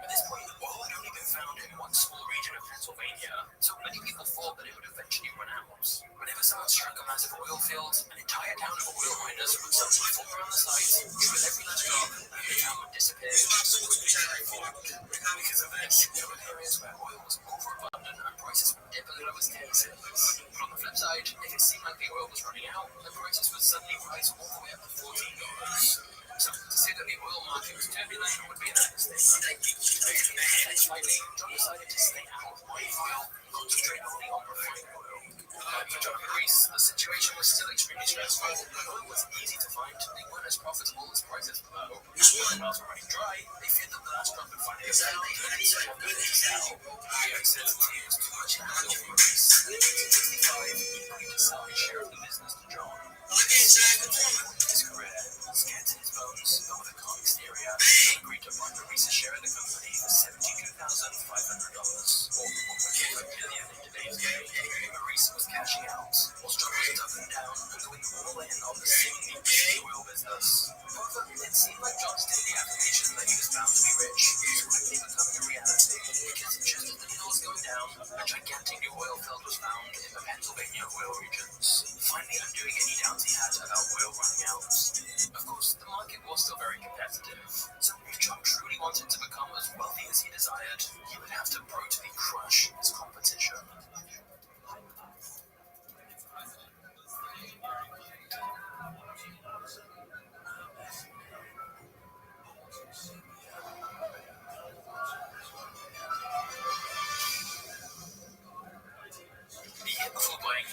At this point, oil had only been found in one small region of Pennsylvania, so many people thought that it would eventually run out. Whenever someone struck a massive oil field, an entire town of oil miners would suddenly form around the site, drill every last drop, and the town would disappear just as quickly as they formed. Because of this, there were areas where oil was overabundant and prices would dip as low as 10 cents. But on the flip side, if it seemed like the oil was running out, the prices would suddenly rise all the way up to $14. So to say that the oil market was turbulent would be an understatement. Slightly, John decided to stay out of buying oil and concentrate only on refined oil. For John and Maurice, the situation was still extremely stressful. When oil was easy to find, they weren't as profitable as prices were low. When wells were running dry, they feared that the last drop would finally sell, and they didn't have nothing to sell. The uncertainty was too much to handle for Maurice, and in 1865, he agreed to sell his share of the business to John. His career, scared to his bones, but with a calm exterior, he agreed to buy Maurice's share of the company for $72,500, or $1.5 million in today's day. Maurice was cashing out, while John was up and down and going all in on the seemingly big oil business. However, it seemed like John's daily affirmation that he was bound to be rich was quickly becoming a reality, because just as the deal was going down, a gigantic new oil field was found in the Pennsylvania oil regions, finally undoing any doubts he had about oil running out. Of course, the market was still very competitive, so if John truly wanted to become as wealthy as he desired, he would have to brutally crush his competition. A year before buying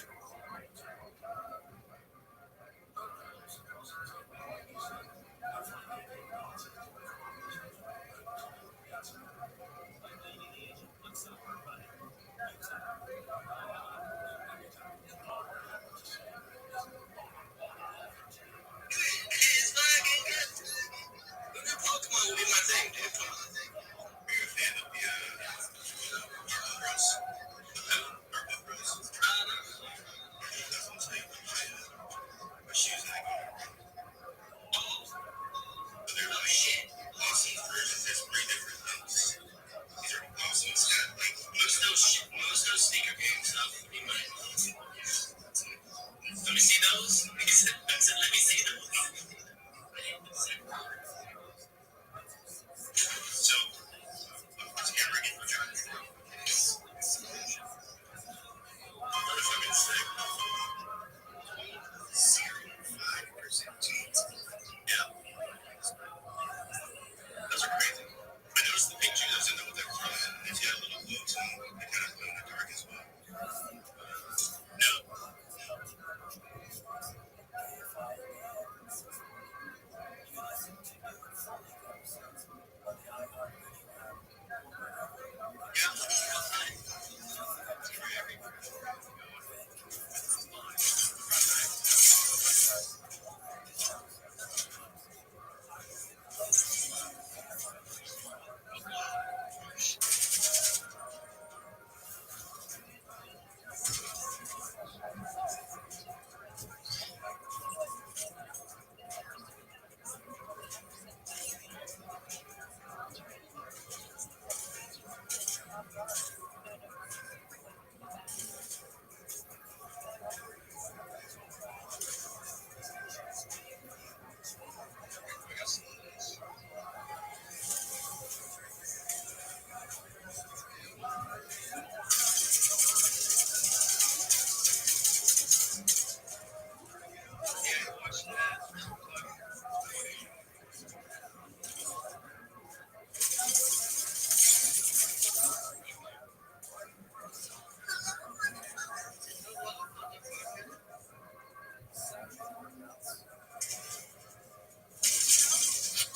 watch that.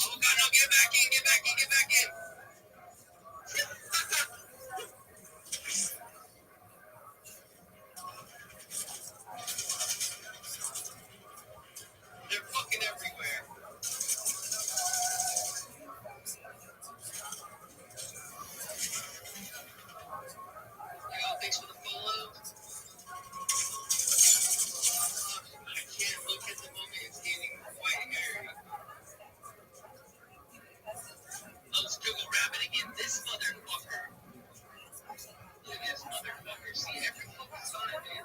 Oh God, no, get back in, get back in, get back in. They're fucking everywhere. Yo, thanks for the follow. I can't look at the moment. It's getting quite hairy. Let's Google Rabbit again. This motherfucker. Look at this motherfucker. See every fucking time, man.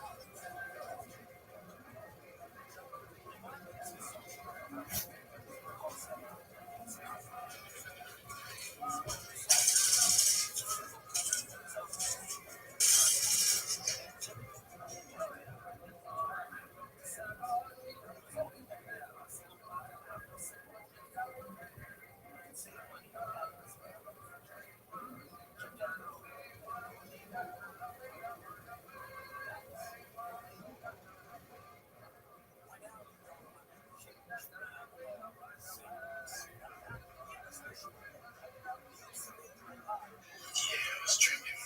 Yeah, I was tripping.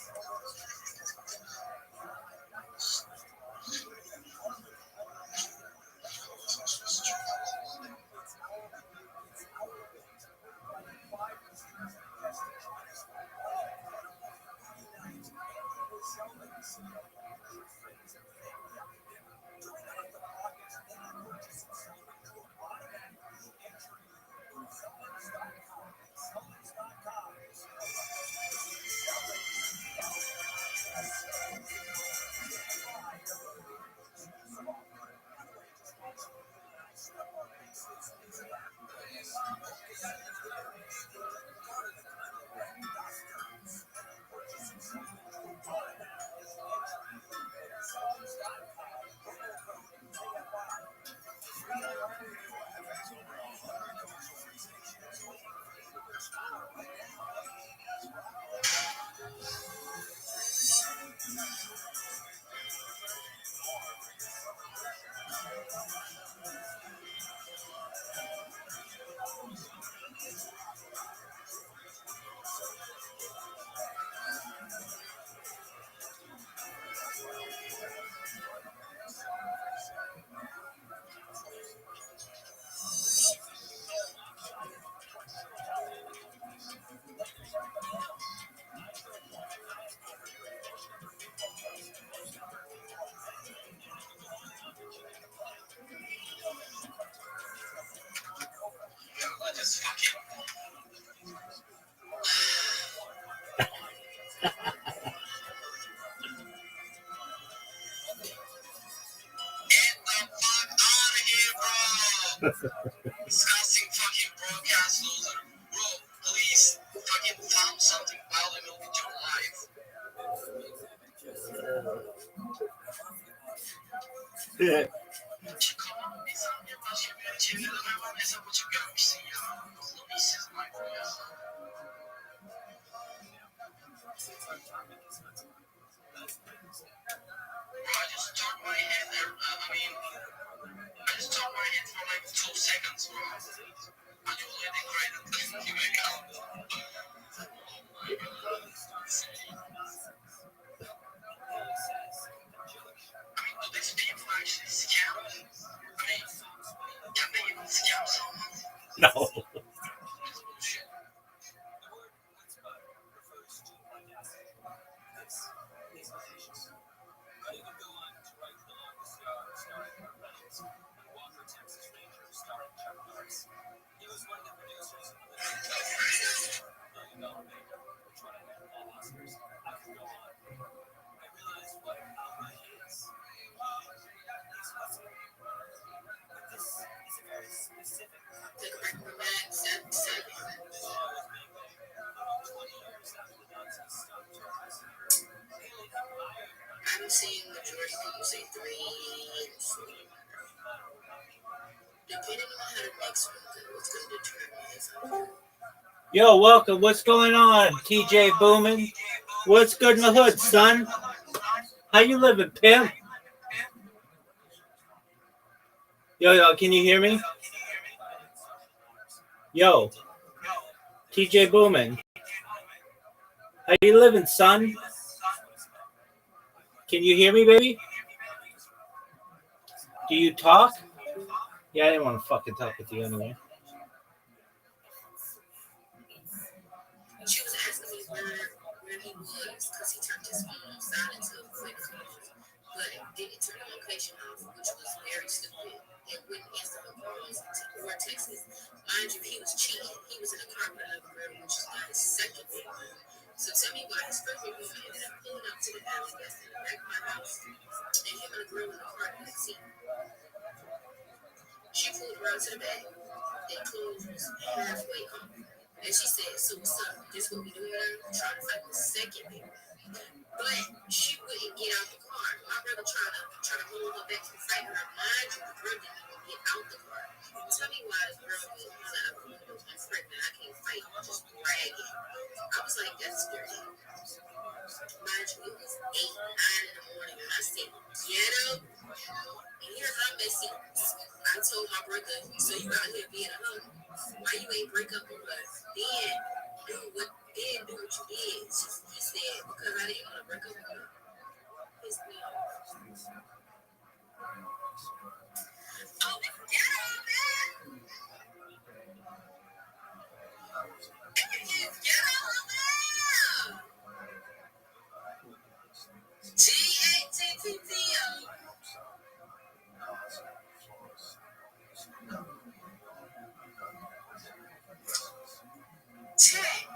I just fucking. Get the fuck out of here, bro. Disgusting fucking broadcast loser. Bro, please fucking found something valuable with your life. Yeah. Çıkamam bir saniye başka bir yere çeviremem. Ben mesela bu çıkarmışsın ya. Nasıl işsiz Michael ya. Bro, I just turned my head there. I just turned my head for like 2 seconds, bro. And you already created you wake up. Oh my god. Do these people actually scam? Can they even scam someone? No. It's bullshit. I'm seeing majority people say 3. What's going to determine if Yo, welcome. What's going on, TJ Boomin? What's good in the hood, son? How you living, pimp? Yo, can you hear me? Yo, TJ Boomin. How you living, son? Can you hear me, baby? Do you talk? Yeah, I didn't want to fucking talk with you anyway. she was asking me where he was because he turned his phone on silent to avoid calls, but didn't turn the location off, which was very stupid, and wouldn't answer her calls or texts. Mind you, he was cheating. He was in a car with another girl, which is not his second phone. So tell me why his first girl ended up pulling up to the alley that's in the back of my house, and him and a girl in the car in the seat. She pulled around to the back. Their clothes was halfway off. And she said, so what's up? This what we doing now? Trying to fight the second baby. But she wouldn't get out the car. My brother trying to hold her back from fighting her. Mind you, the girl didn't even get out the car. Tell me why the girl was out of the window. I'm pregnant. I can't fight. I'm just bragging. I was like, that's dirty. Mind you, it was 8, 9 in the morning. And I said, get up. And here's how messy. I told my brother, so you out here being a hoe. Why you ain't break up with us? Then do what you did. He said, because I didn't want to break up with her. Pissed me off. Oh, get on, man! Get on now! G-A-T-T-T-O. Check.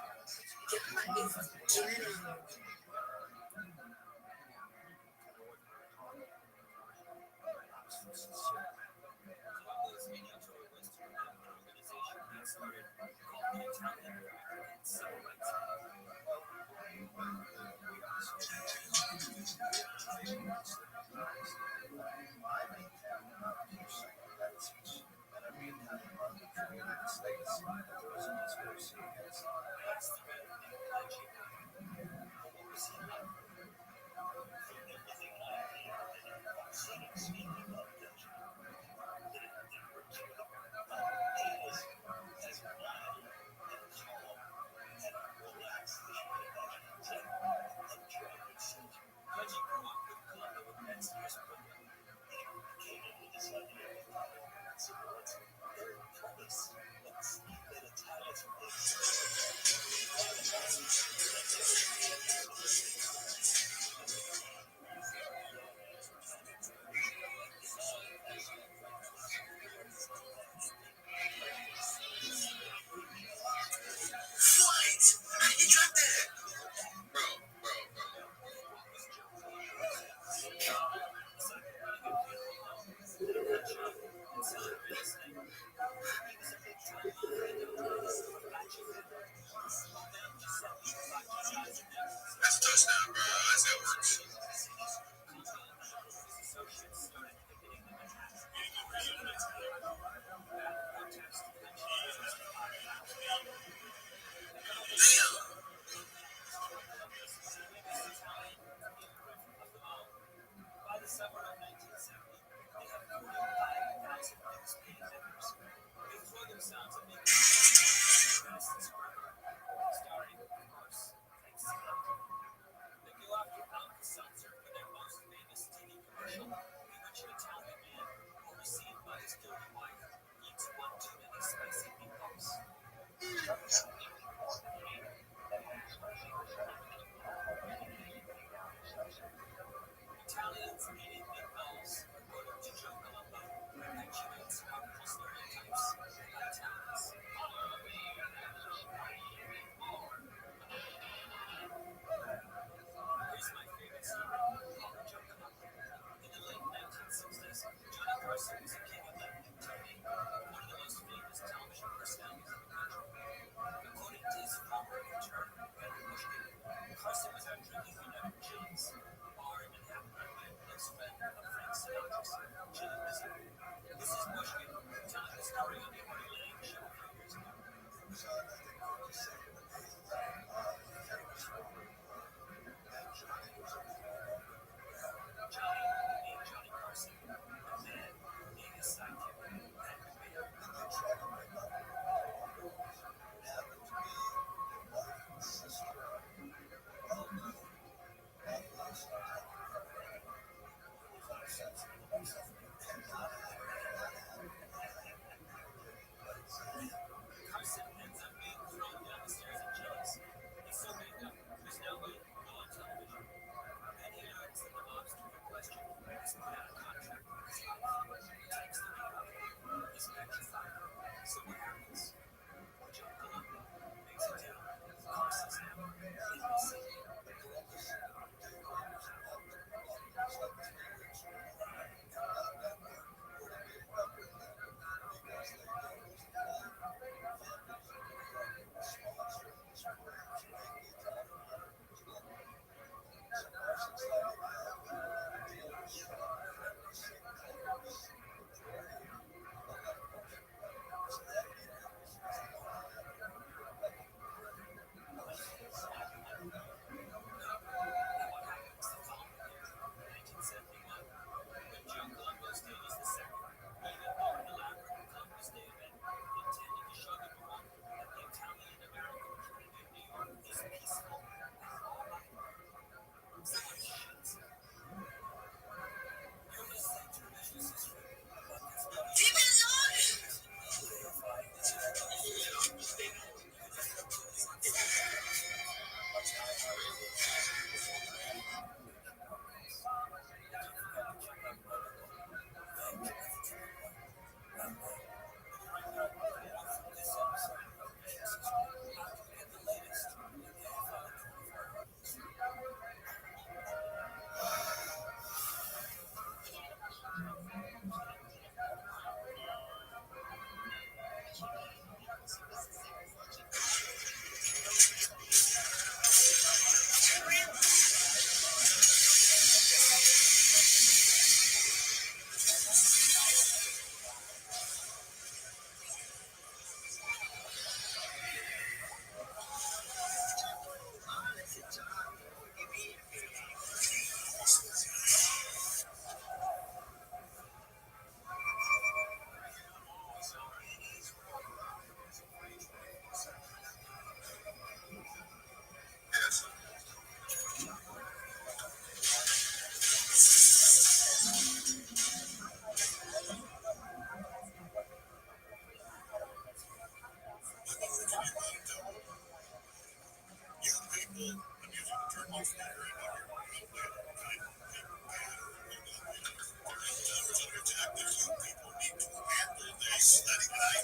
God is getting on. That's a touchdown, bro. That's how it works.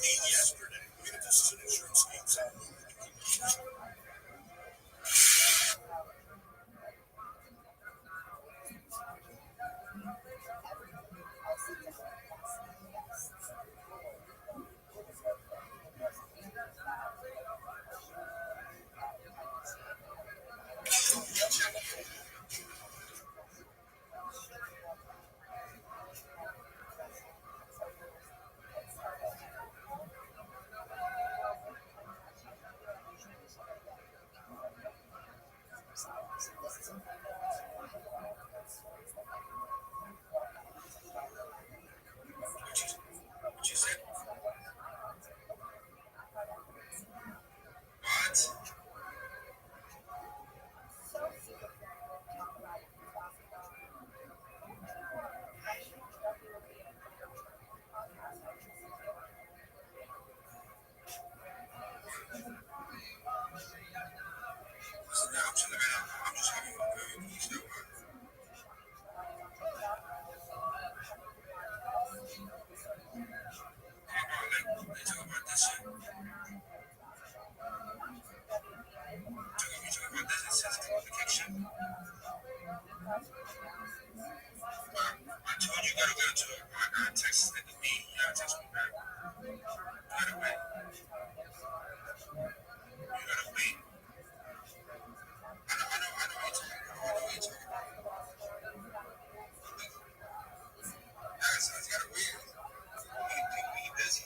yesterday. I mean, if this is an insurance scheme, so what you said? What? Listen, I'm chilling, man. I'm just having you still. Let's talk about this shit. We talk about this sensitive communication. I told you gotta go to it. I got text nigga me. You gotta text me back. You gotta wait. You gotta wait. I know what you're talking about. I know what you're talking about. Guys, you gotta wait. We busy.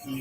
I'm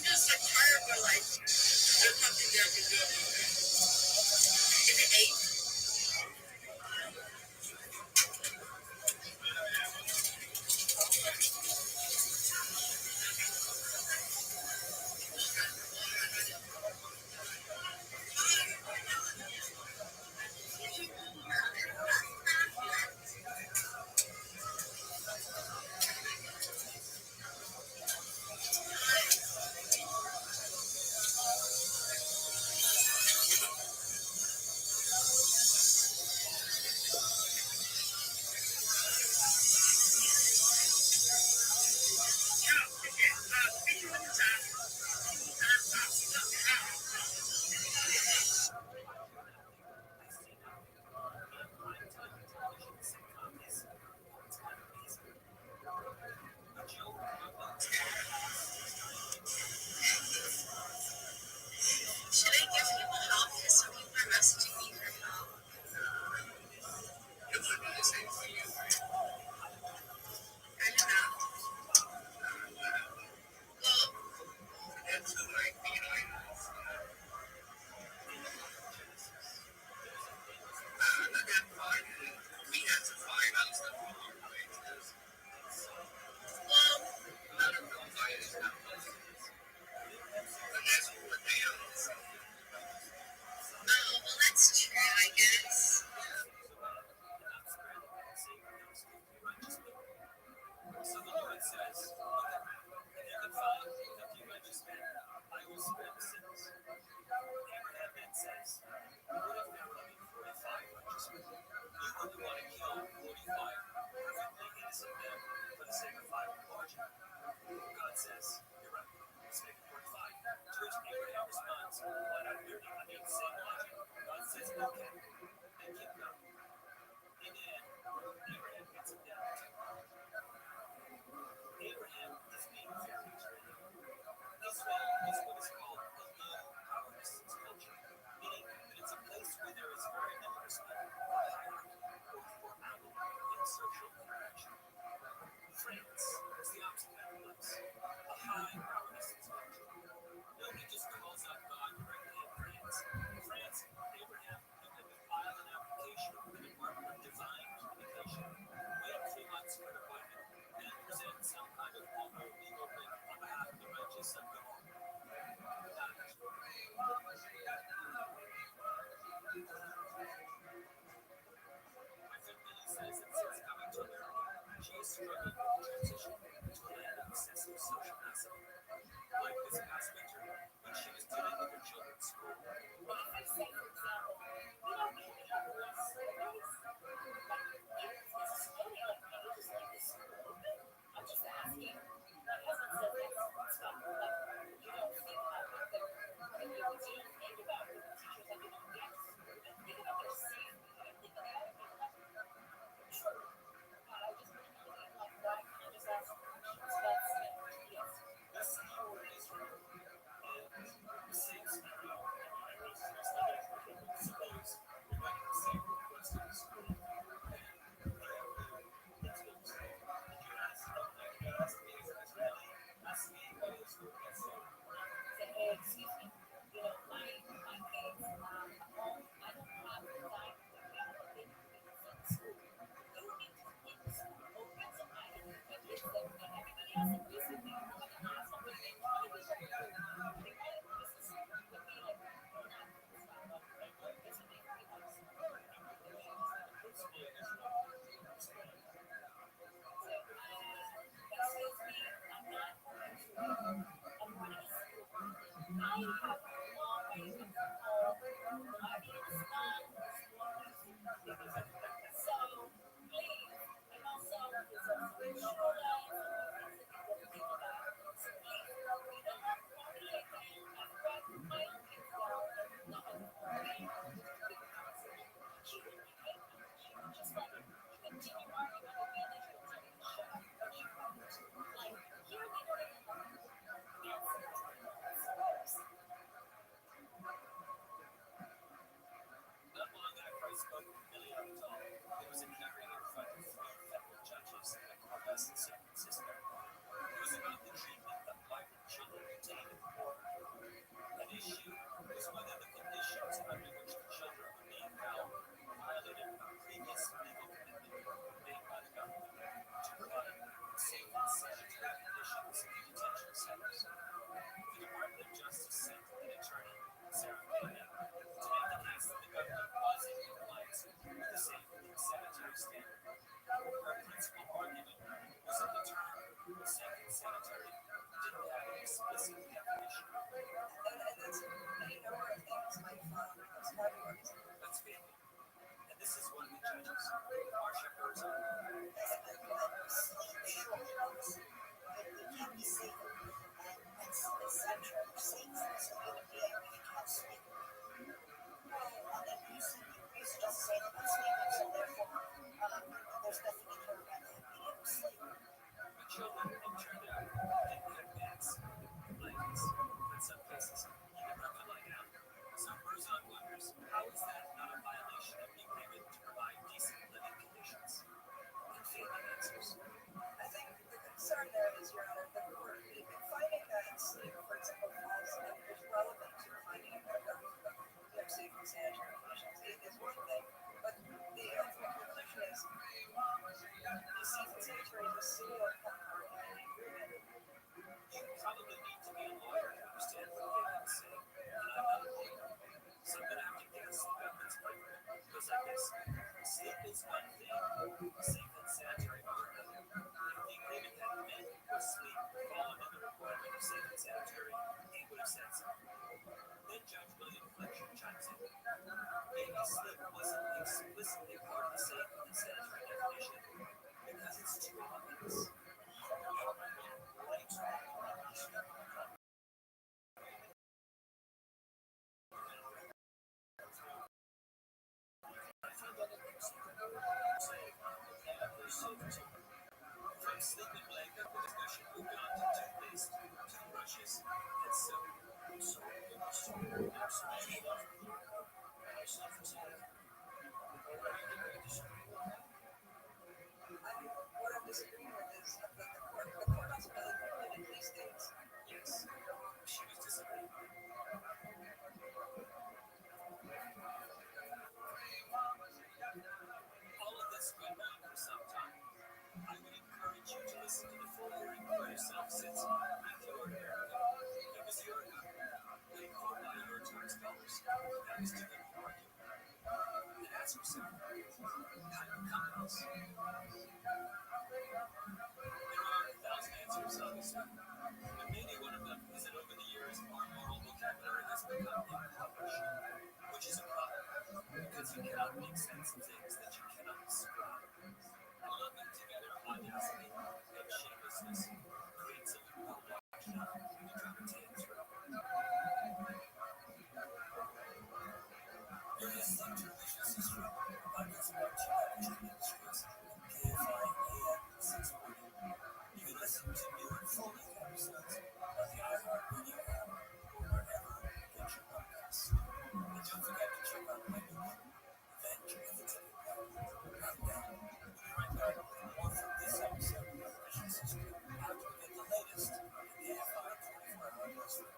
just like tired, but like there's nothing there to do. Is it 8? Should I give people help? Because some people are messaging me for help. It would be the same for you, right? I don't know. Well, that's like, you know, that part, we had to find out stuff along the way, too. Well, I don't know if I understand. But that's what they are. Oh, well, that's true, I guess. Not long after I spoke with Billy Abdul, there was a hearing in front of 3 federal judges at the courthouse in San Francisco. It was about the treatment of migrant children detained at the border. At issue was whether the conditions under which the children were being held violated a previous legal commitment made by the government to provide safe and sanitary conditions in detention centers. The Department of Justice sent an attorney, Sarah Palin, to make the case that the government was in compliance with the safe and sanitary standard. Her principal argument was that the term safe and sanitary didn't have an explicit definition. And that's any number of things like those categories. Let's be clear. And this is one of the judges, Marcia Herzog. Can't be safe and central safe so you would be able to sleep. Well, and you just say that it's sleeping, so therefore there's nothing in here about being able to sleep. The children, it turned out, didn't have beds, blankets, in some cases, even nothing like that. So Herzog wonders, how is that not a violation of the agreement to provide decent living conditions? And Phelan answers. I think the concern there is, Your Honor, that we're finding that sleep, for example, is relevant to finding safe and sanitary conditions. It is one thing, but the ultimate conclusion is the safe and sanitary is a single part of the agreement. You probably need to be a lawyer to understand what Phelan's saying, and I'm not a lawyer. So I'm going to have to guess the government's argument, because I guess sleep is one thing, safe and sanitary are another. If the agreement had meant was sleep fall under the requirement of safe and sanitary, he would have said so. Then Judge William Fletcher chimes in. Maybe sleep wasn't explicitly part of the safe and sanitary definition because it's too obvious. From sleeping blanket, the discussion moved on to toothpaste, toothbrushes, and soap. What I'm disagreeing with is that the court has really limited these things. Yes, she was disagreeing. All of this went on for some time. I would encourage you to listen to the full hearing for yourself since Matthew or Erica, it was Erica, they quote by your term scholars, that was to them argument. And ask yourself, how do you come to this? There are 1,000 answers, obviously, but maybe one of them is that over the years, our moral vocabulary has become impoverished, which is a problem, because you cannot make sense of things that you cannot describe. Lumping together audacity and shamelessness creates a well-washed out to gravitate through. You're listening to Vicious History, podcast about two average industries, KFI AM 640. You can listen to new and full-length episodes on the iHeartRadio app or wherever you get your podcasts. And don't forget to check out my new one, Venture of the Tipping Point. Right now, we'll be right back with more from this episode of Vicious History after we get the latest on the KFI 24-hour newsroom.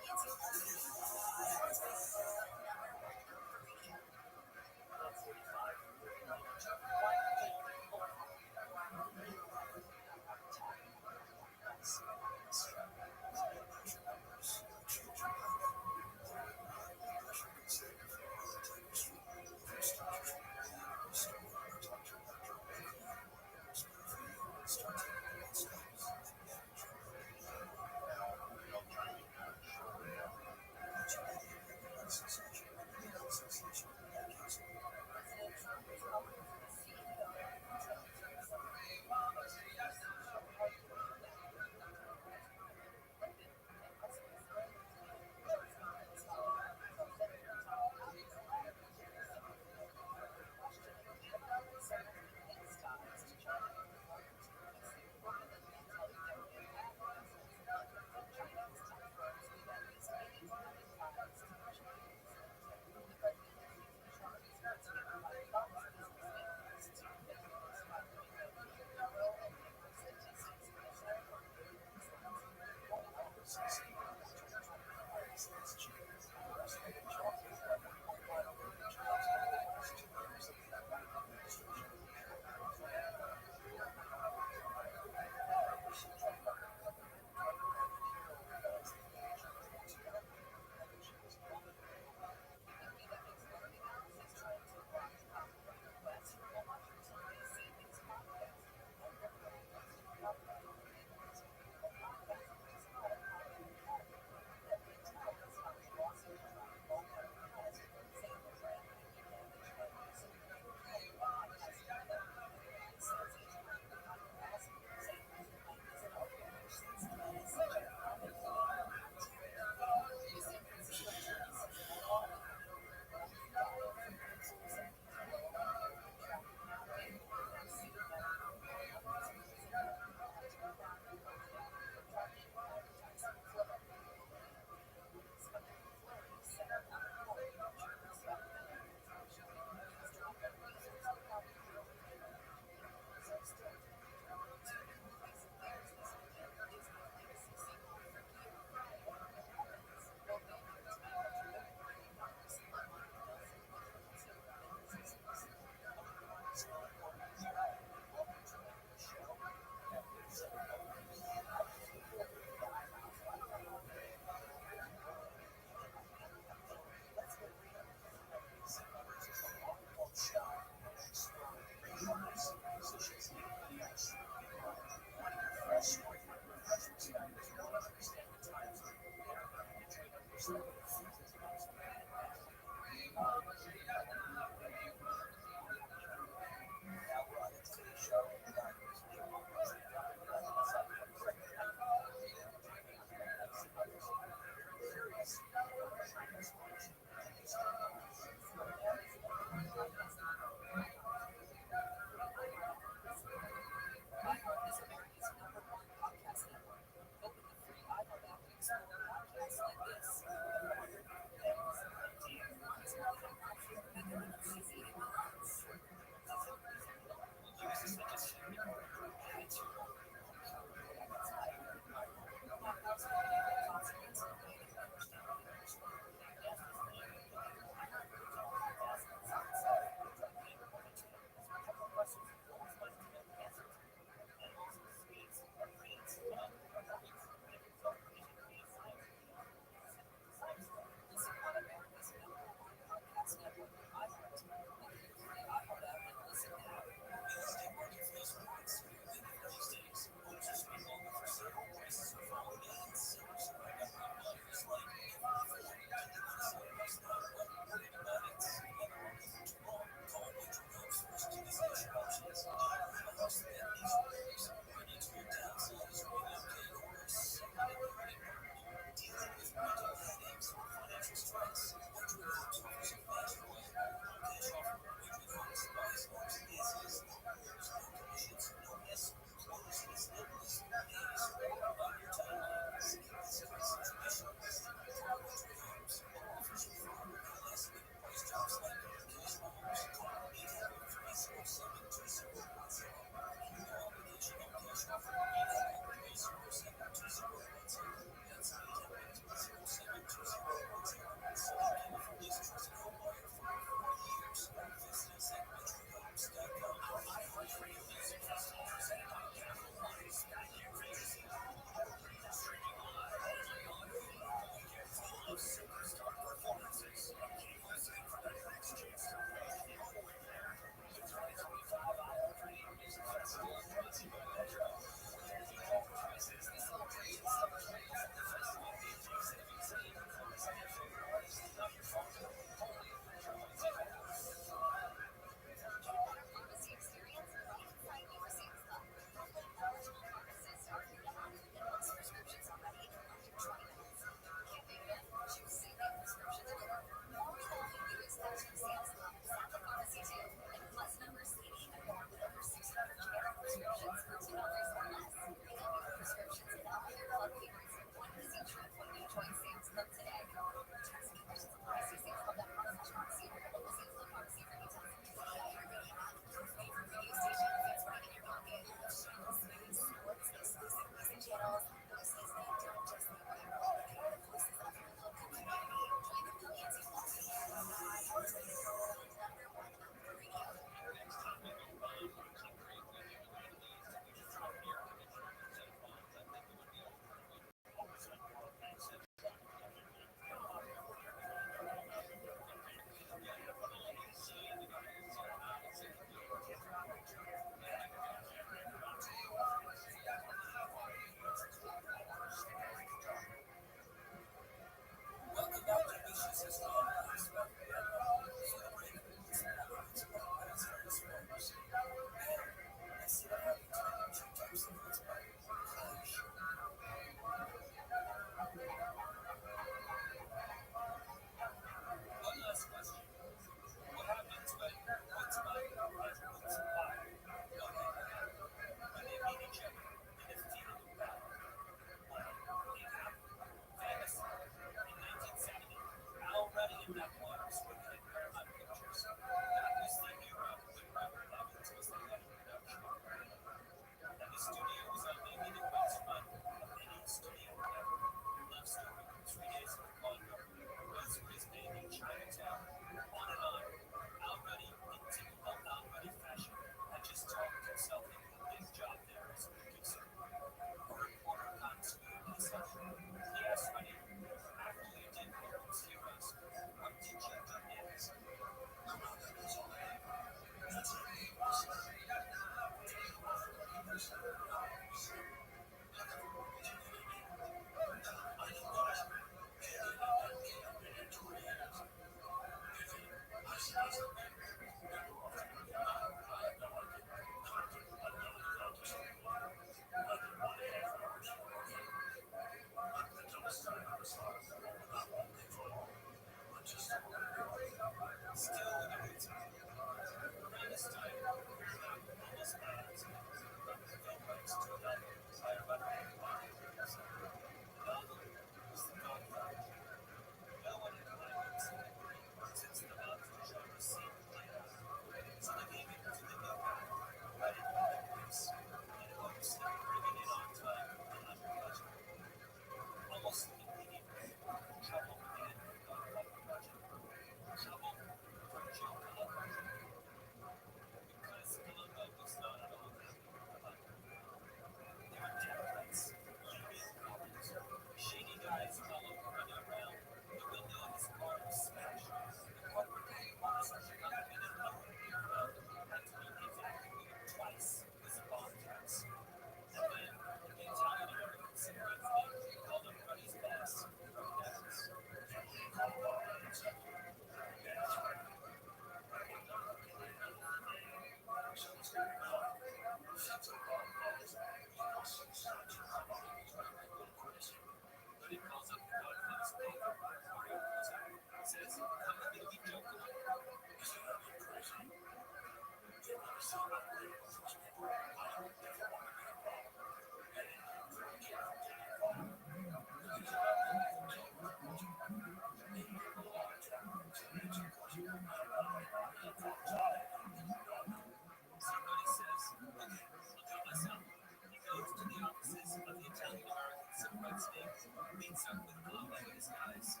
means something with the like this guy's. They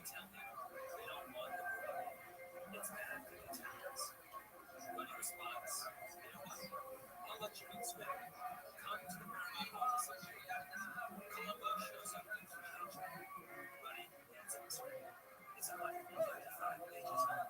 tell him they don't want the parade. It's bad for the Italians. But he responds, you know what? I'll let you in swim. Come to the Paramount office and check it out. Columbo shows up with 3 henchmen. Buddy hands him a script. It's 155 pages long.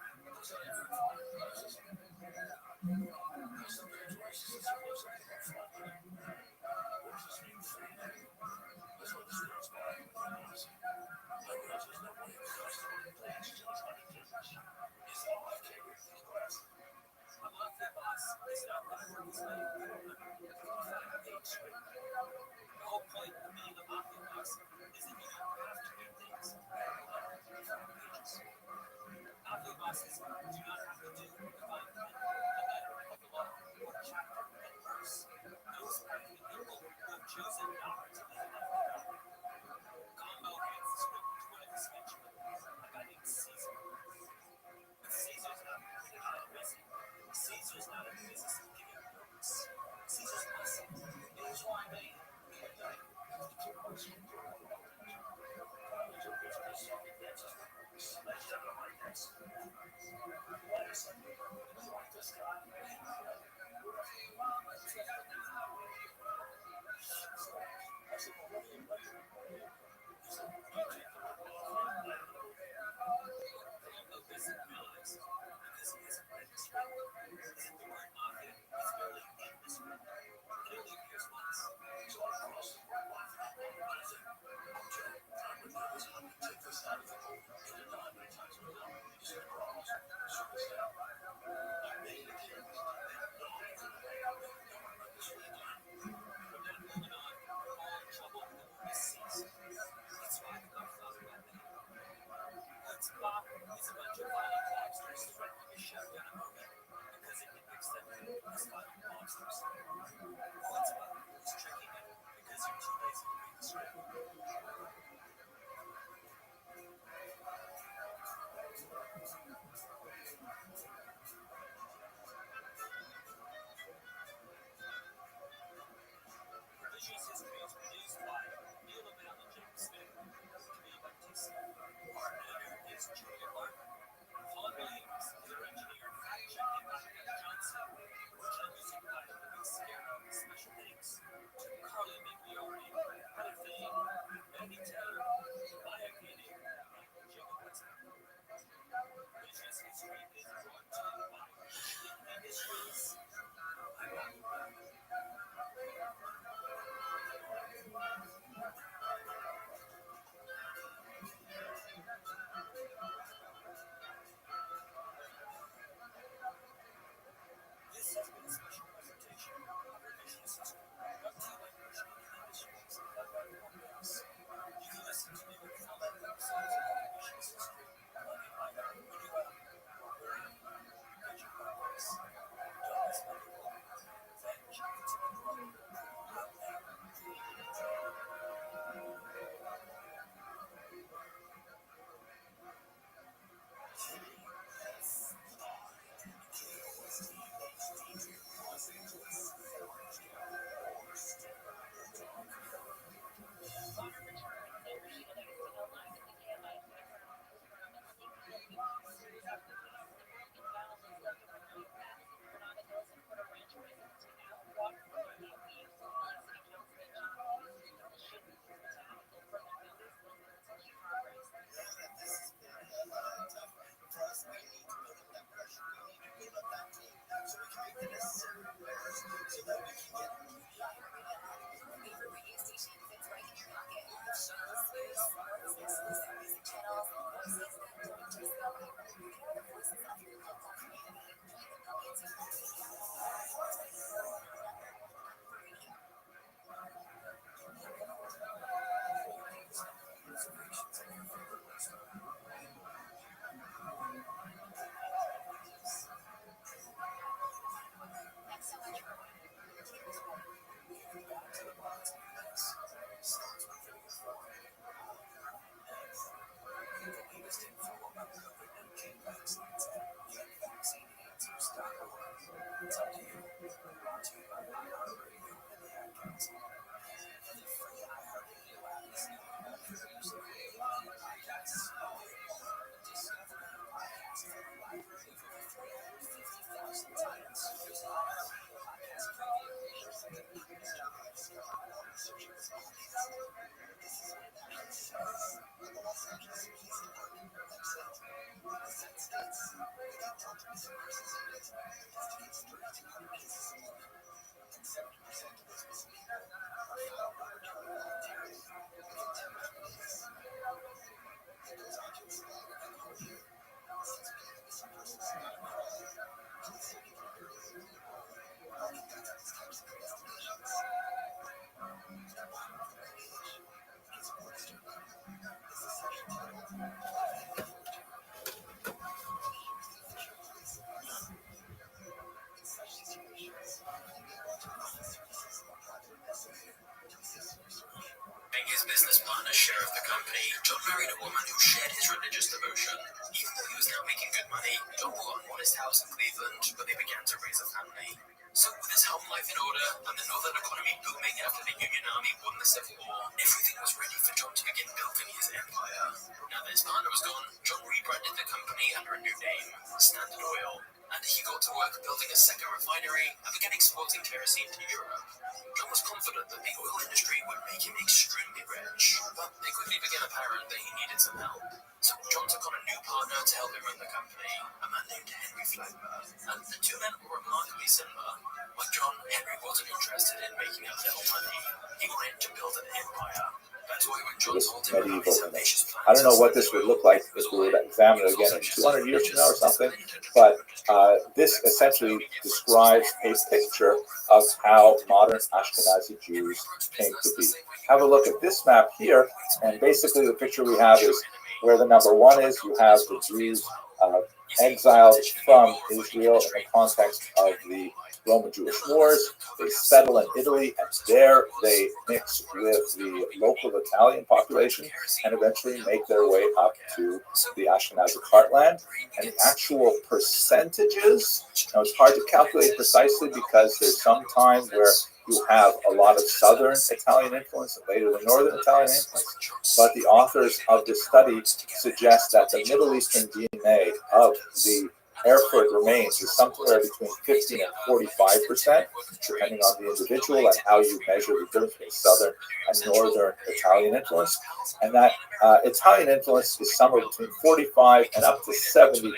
I'm off that boss. It's not that I work this late. 155-page script. The whole point of being a mafia boss is that you don't have to do things that are 155 pages. Mafia bosses do not have to do the fine print, the letter of the law, or chapter and verse. Those private people who have chosen not to live like the government. Combo hands the script to one of his henchmen, a guy named Caesar. But Caesar's not printing out a message. Caesar's not in the business of giving orders. Caesar's muscle. It was why they Columbo doesn't realize, because he hasn't read the script, is that the word mafia is barely in the script. It only appears once. From that moment on, all trouble in the movie ceased. That's why the Godfather got made. Woods Pop is a bunch of violent lobsters threatening to shut down a movie because it depicts them as violent monsters. Woods Pop is tricking you because you're too lazy to read the script. Revisionist History is produced by Neil Lavelle and James Smith. Camille Baptiste. Our editor is Julia Barton. Paul Williams is our engineer. Fact-checking by Hannah Johnson. Original music by Louis Sierra. Special thanks to Carly Migliori, Heather Fane, Maggie Taylor, Maya Koenig, and Jacob Weston. Revisionist History is brought to you by Schlick Industries. I'm Matthew Brown. This has been a special presentation of Revisionist History, brought to you by Schlick Industries and by Warhouse. You can listen to new and full-length episodes of Revisionist History on the iHeartRadio app or wherever you get your podcasts. Don't miss another one. Thank you to the world. Being his business partner's share of the company, John married a woman who shared his religious devotion. Even though he was now making good money, John bought a modest house in Cleveland, where they began to raise a family. So with his home life in order and the northern economy booming after the Union Army won the Civil War, everything was ready for John to begin building his empire. Now that his partner was gone, John rebranded the company under a new name, Standard Oil, and he got to work building a second refinery and began exporting kerosene to Europe. John was confident that the oil industry would make him extremely rich, but it quickly became apparent that he needed some help. So John took on a new partner to help him run the company, a man named Henry Flagler, and the two men were remarkably similar. Like John, Henry wasn't interested in making a little money. He wanted to build an empire. That's why when John told him about his ambitious plans, I don't know what this would look like if we were to examine it again in 200 years from now or something, but this essentially describes a picture of how modern Ashkenazi Jews came to be. Have a look at this map here, and basically the picture we have is where the number one is. You have the Jews exiled from Israel in the context of the Roman-Jewish wars. They settle in Italy, and there they mix with the local Italian population and eventually make their way up to the Ashkenazic heartland. And the actual percentages, now it's hard to calculate precisely because there's some time where you have a lot of southern Italian influence and later the northern Italian influence, but the authors of this study suggest that the Middle Eastern DNA of the Erfurt remains is somewhere between 50 and 45%, depending on the individual and how you measure the difference between southern and northern Italian influence. And that Italian influence is somewhere between 45 and up to 70%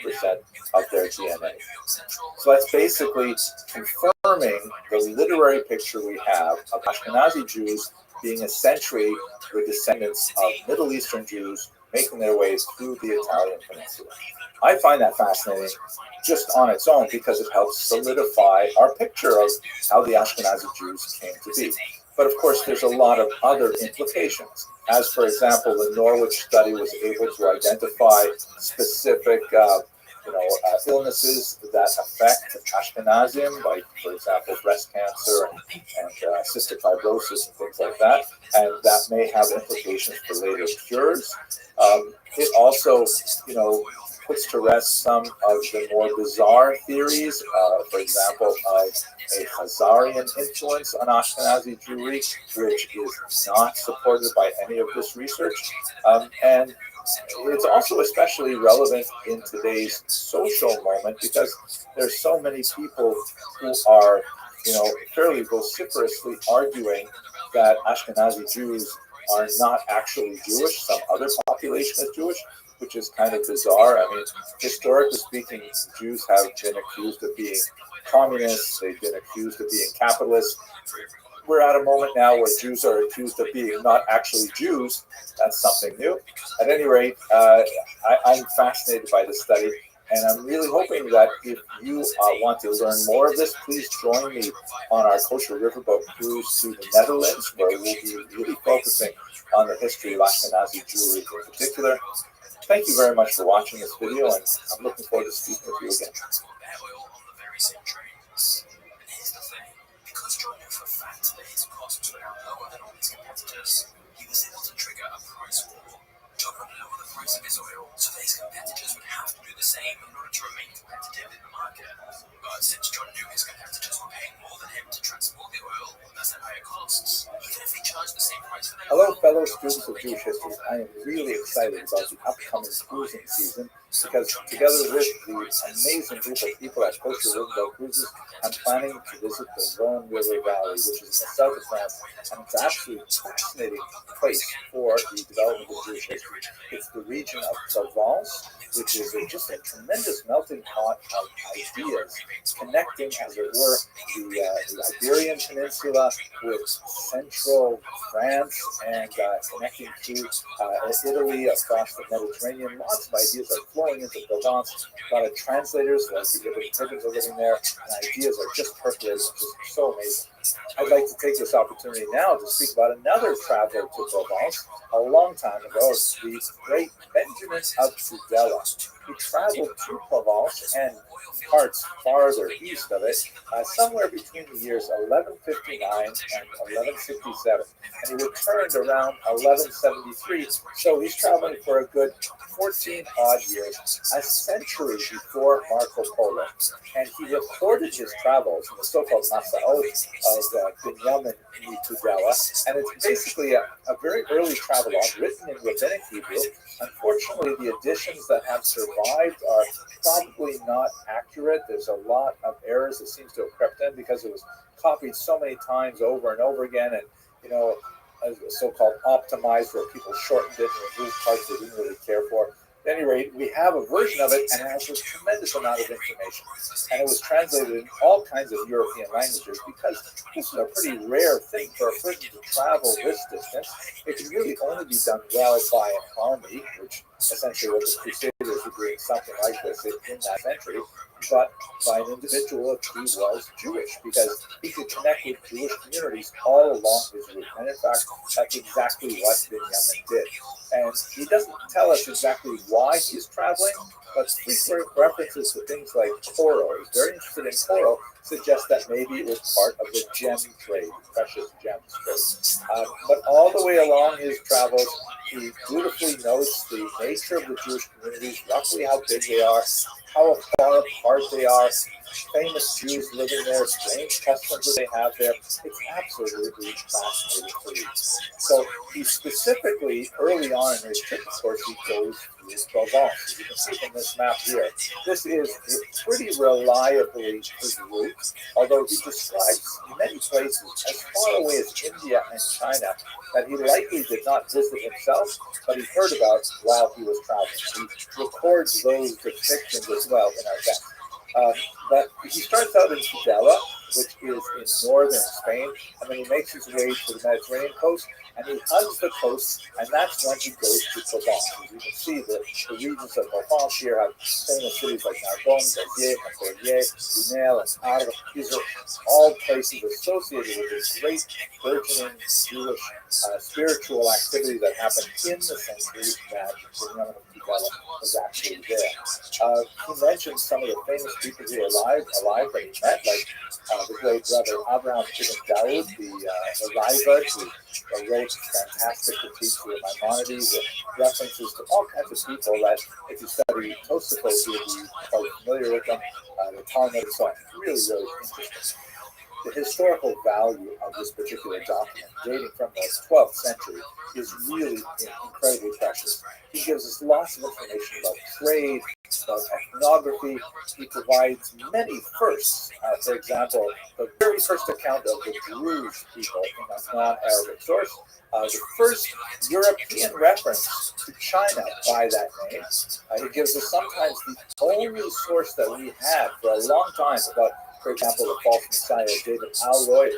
of their DNA. So that's basically confirming the literary picture we have of Ashkenazi Jews being essentially the descendants of Middle Eastern Jews making their way through the Italian peninsula. I find that fascinating just on its own because it helps solidify our picture of how the Ashkenazi Jews came to be. But of course, there's a lot of other implications. As for example, the Norwich study was able to identify specific illnesses that affect Ashkenazim, like, for example, breast cancer and cystic fibrosis and things like that, and that may have implications for later cures. It also, puts to rest some of the more bizarre theories, for example, of a Khazarian influence on Ashkenazi Jewry, which is not supported by any of this research. And it's also especially relevant in today's social moment because there's so many people who are, fairly vociferously arguing that Ashkenazi Jews are not actually Jewish. Some other population is Jewish, which is kind of bizarre. I mean, historically speaking, Jews have been accused of being communists. They've been accused of being capitalists. We're at a moment now where Jews are accused of being not actually Jews. That's something new. At any rate, I'm fascinated by this study, and I'm really hoping that if you want to learn more of this, please join me on our Kosher Riverboat cruise to the Netherlands, where we'll be really focusing on the history of Ashkenazi Jewry in particular. Thank you very much for watching this video, and I'm looking forward to speaking with you again. Because John knew for a fact that his costs were now lower than all his competitors, he was able to trigger a price war. John would lower the price of his oil so that his competitors would have to do the same in order to remain competitive in the market. But since John knew his competitors were paying more than him to transport the oil, thus at higher costs, even if he charged the same price for their Hello, oil, fellow students of Jewish history, I am really excited about the upcoming cruising season because together with the amazing group of people at Kosher Roosevelt Cruises, I'm planning to visit the Rhone River Valley, which is in the south of France, and it's actually a fascinating place for the development of Jewish history. It's the region of Provence, which is just a tremendous melting pot of ideas, connecting, as it were, the Iberian Peninsula with central France and connecting to Italy across the Mediterranean. Lots of ideas are flowing into Provence. A lot of translators like the Ibn Tibbins are living there, and ideas are just percolating, just so amazing. I'd like to take this opportunity now to speak about another traveler to Provence a long time ago, the great Benjamin of Tudela. He traveled to Provence and parts farther east of it, somewhere between the years 1159 and 1167. And he returned around 1173, so he's traveling for a good 14 odd years, a century before Marco Polo. And he recorded his travels in the so-called Masaot of Binyamin Tudela, and it's basically a very early travelogue written in Rabbinic Hebrew. Unfortunately, the editions that have survived are probably not accurate. There's a lot of errors that seems to have crept in because it was copied so many times over and over again, and so-called optimized, where people shortened it and removed parts they didn't really care for. At any rate, we have a version of it, and it has a tremendous amount of information. And it was translated in all kinds of European languages because this is a pretty rare thing for a person to travel this distance. It can really only be done well by an army, which essentially what the Crusaders were doing something like this in that century, but by an individual if he was Jewish, because he could connect with Jewish communities all along his route. And in fact, that's exactly what Binyamin did. And he doesn't tell us exactly why he's traveling, but frequent references to things like coral, he's very interested in coral, suggest that maybe it was part of the gem trade, precious gems trade. But all the way along his travels, he beautifully notes the nature of the Jewish communities, roughly how big they are, how far apart they are, famous Jews living there, strange customs that they have there. It's absolutely fascinating to read. So he specifically, early on in his trip, of course, he goes through Provence. As you can see from this map here, this is pretty reliably his route, although he describes many places as far away as India and China that he likely did not visit himself, but he heard about while he was traveling. He records those depictions as well in our text. But he starts out in Tudela, which is in northern Spain, and then he makes his way to the Mediterranean coast, and he hugs the coast, and that's when he goes to Provence. As you can see, the regions of Provence here have famous cities like Narbonne, Béziers, Montpellier, Lunel, and Arles. These are all places associated with this great burgeoning Jewish spiritual activity that happened in the century that Binyamin of Tudela was actually there. He mentions some of the famous people who are alive that he met, like the great brother Abraham ibn Daoud, the Rabbi, who wrote fantastic critiques of Maimonides, and references to all kinds of people that, if you study Tosafos, you'll be quite familiar with them, the Talmud and so on. Really, really interesting. The historical value of this particular document, dating from the 12th century, is really incredibly precious. He gives us lots of information about trade, about ethnography. He provides many firsts. For example, the very first account of the Druze people in a non-Arabic source, the first European reference to China by that name. He gives us sometimes the only source that we had for a long time about, for example, the false Messiah, David Alroy,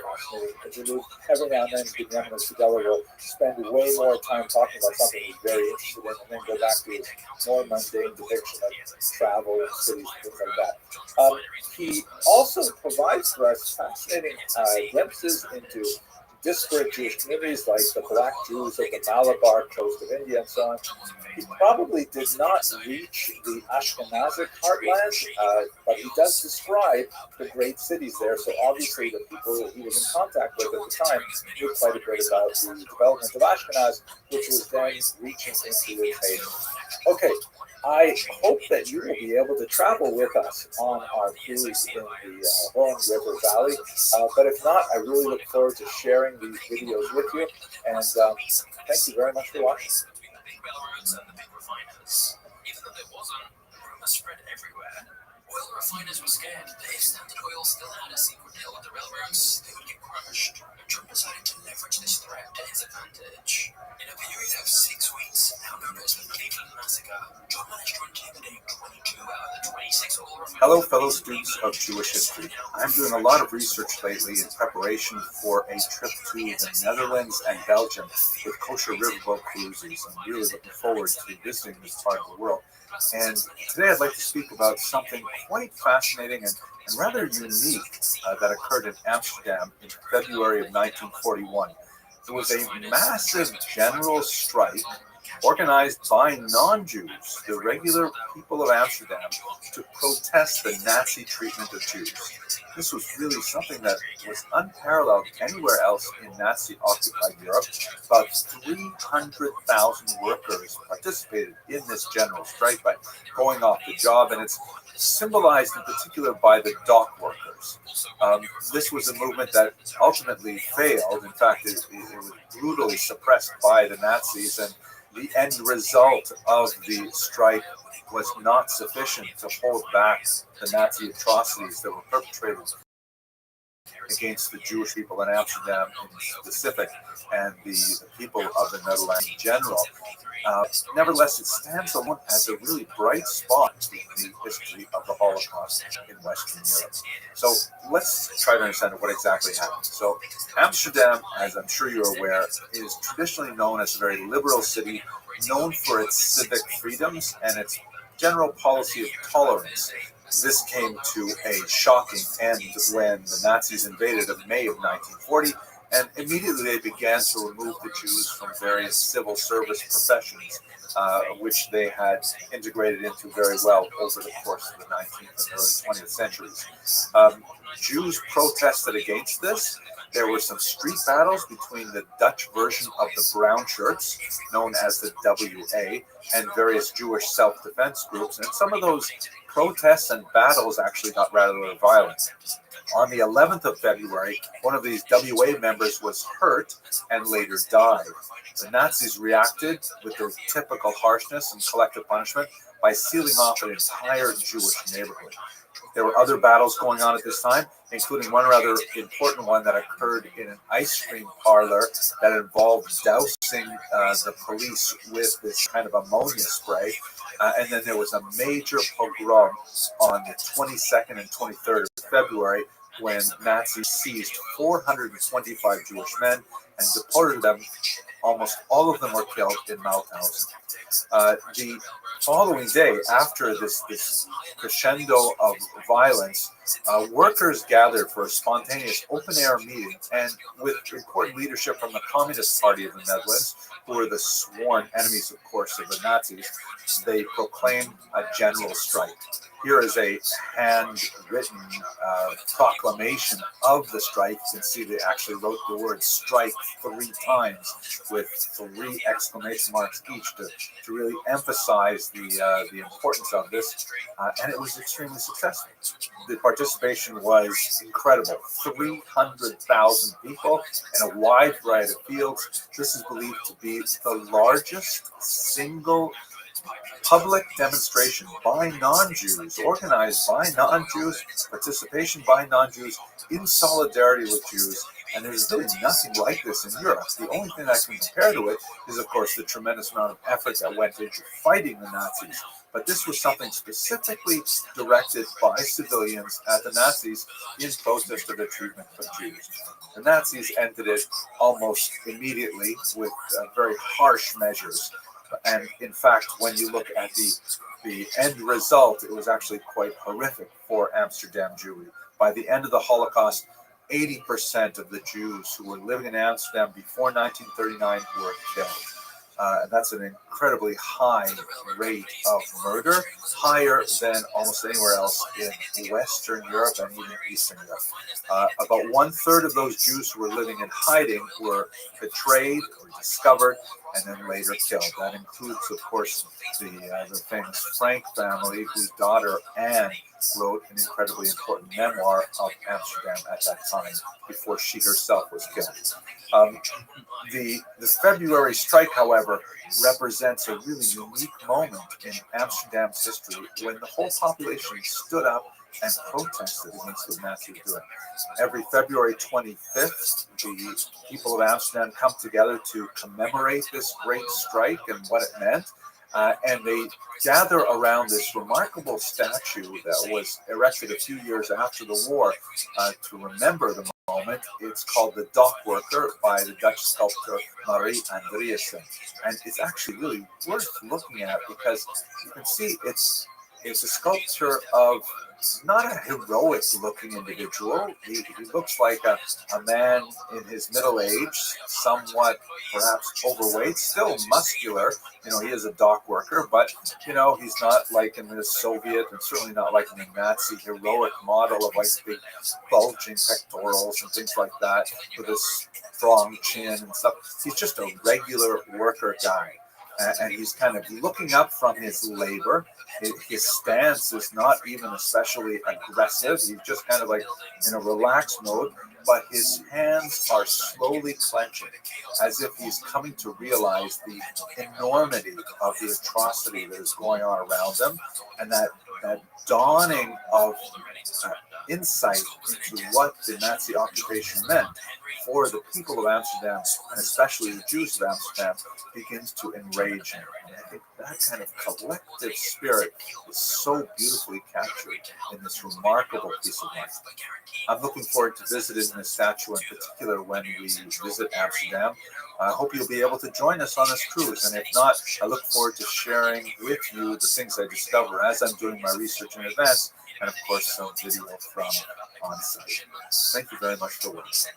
every now and then, Binyamin of Tudela will spend way more time talking about something he's very interested in, and then go back to his more mundane depiction of travel and cities, things like that. He also provides for us fascinating glimpses into disparate Jewish communities like the Black Jews of the Malabar coast of India and so on. He probably did not reach the Ashkenazic heartland, but he does describe the great cities there. So obviously the people that he was in contact with at the time knew quite a bit about the development of Ashkenaz, which was then reaching into its nation. Okay, I hope that you will be able to travel with us on our cruise in the Rhone River Valley. But if not, I really look forward to sharing these videos with you. And thank you very much for watching. Between the big railroads and the big refiners. Even though there wasn't, rumors spread everywhere. Oil refiners were scared that if Standard Oil still had a secret deal with the railroads, they would get crushed. Trump decided to leverage this threat to his advantage. In a period of 6 weeks, now known as the Cleveland Massacre, Trump managed to intimidate 22 out of the 26 oil refiners. Hello, fellow students of Jewish history. I'm doing a lot of research lately in preparation for a trip to the Netherlands and Belgium with kosher riverboat cruises. I'm really looking forward to visiting this part of the world. And today I'd like to speak about something quite fascinating and rather unique that occurred in Amsterdam in February of 1941. It was a massive general strike organized by non-Jews, the regular people of Amsterdam, to protest the Nazi treatment of Jews. This was really something that was unparalleled anywhere else in Nazi-occupied Europe. About 300,000 workers participated in this general strike by going off the job, and it's symbolized in particular by the dock workers. This was a movement that ultimately failed. In fact, it was brutally suppressed by the Nazis, and the end result of the strike was not sufficient to hold back the Nazi atrocities that were perpetrated against the Jewish people in Amsterdam in specific and the people of the Netherlands in general. Nevertheless, it stands alone as a really bright spot in the history of the Holocaust in Western Europe. So let's try to understand what exactly happened. So Amsterdam, as I'm sure you're aware, is traditionally known as a very liberal city, known for its civic freedoms and its general policy of tolerance. This came to a shocking end when the Nazis invaded in May of 1940, and immediately they began to remove the Jews from various civil service professions, which they had integrated into very well over the course of the 19th and early 20th centuries. Jews protested against this. There were some street battles between the Dutch version of the Brown Shirts, known as the WA, and various Jewish self-defense groups, and some of those protests and battles actually got rather violent. On the 11th of February, one of these WA members was hurt and later died. The Nazis reacted with their typical harshness and collective punishment by sealing off an entire Jewish neighborhood. There were other battles going on at this time, including one rather important one that occurred in an ice cream parlor that involved dousing the police with this kind of ammonia spray. And then there was a major pogrom on the 22nd and 23rd of February when Nazis seized 425 Jewish men and deported them. Almost all of them were killed in Mauthausen. The following day, after this crescendo of violence, workers gathered for a spontaneous open-air meeting, and with important leadership from the Communist Party of the Netherlands, who were the sworn enemies, of course, of the Nazis, they proclaimed a general strike. Here is a handwritten proclamation of the strike. You can see they actually wrote the word strike 3 times with 3 exclamation marks each to really emphasize the importance of this. And it was extremely successful. The participation was incredible. 300,000 people in a wide variety of fields. This is believed to be the largest single public demonstration by non-Jews, organized by non-Jews, participation by non-Jews in solidarity with Jews. And there's really nothing like this in Europe. The only thing that can compare to it is, of course, the tremendous amount of effort that went into fighting the Nazis. But this was something specifically directed by civilians at the Nazis in protest of the treatment of Jews. The Nazis ended it almost immediately with very harsh measures. And in fact, when you look at the end result, it was actually quite horrific for Amsterdam Jewry. By the end of the Holocaust, 80% of the Jews who were living in Amsterdam before 1939 were killed. And that's an incredibly high rate of murder, higher than almost anywhere else in Western Europe and even Eastern Europe. About 1/3 of those Jews who were living in hiding were betrayed or discovered and then later killed. That includes, of course, the famous Frank family, whose daughter Anne wrote an incredibly important memoir of Amsterdam at that time before she herself was killed. The February strike, however, represents a really unique moment in Amsterdam's history when the whole population stood up and protested against what Nazis were doing. Every February 25th, the people of Amsterdam come together to commemorate this great strike and what it meant. And they gather around this remarkable statue that was erected a few years after the war to remember the moment. It's called The Dock Worker by the Dutch sculptor Marie Andreasen. And it's actually really worth looking at because you can see it's a sculpture of not a heroic looking individual. He looks like a man in his middle age, somewhat perhaps overweight, still muscular. He is a dock worker, but he's not like in the Soviet and certainly not like in the Nazi heroic model of like big bulging pectorals and things like that with a strong chin and stuff. He's just a regular worker guy. And he's kind of looking up from his labor. His stance is not even especially aggressive. He's just kind of like in a relaxed mode, but his hands are slowly clenching as if he's coming to realize the enormity of the atrocity that is going on around him, and that dawning of insight into what the Nazi occupation meant for the people of Amsterdam, and especially the Jews of Amsterdam, begins to enrage him. And I think that kind of collective spirit is so beautifully captured in this remarkable piece of art. I'm looking forward to visiting this statue in particular when we visit Amsterdam. I hope you'll be able to join us on this cruise, and if not, I look forward to sharing with you the things I discover as I'm doing my research in advance, and of course some video from on site. Thank you very much for watching.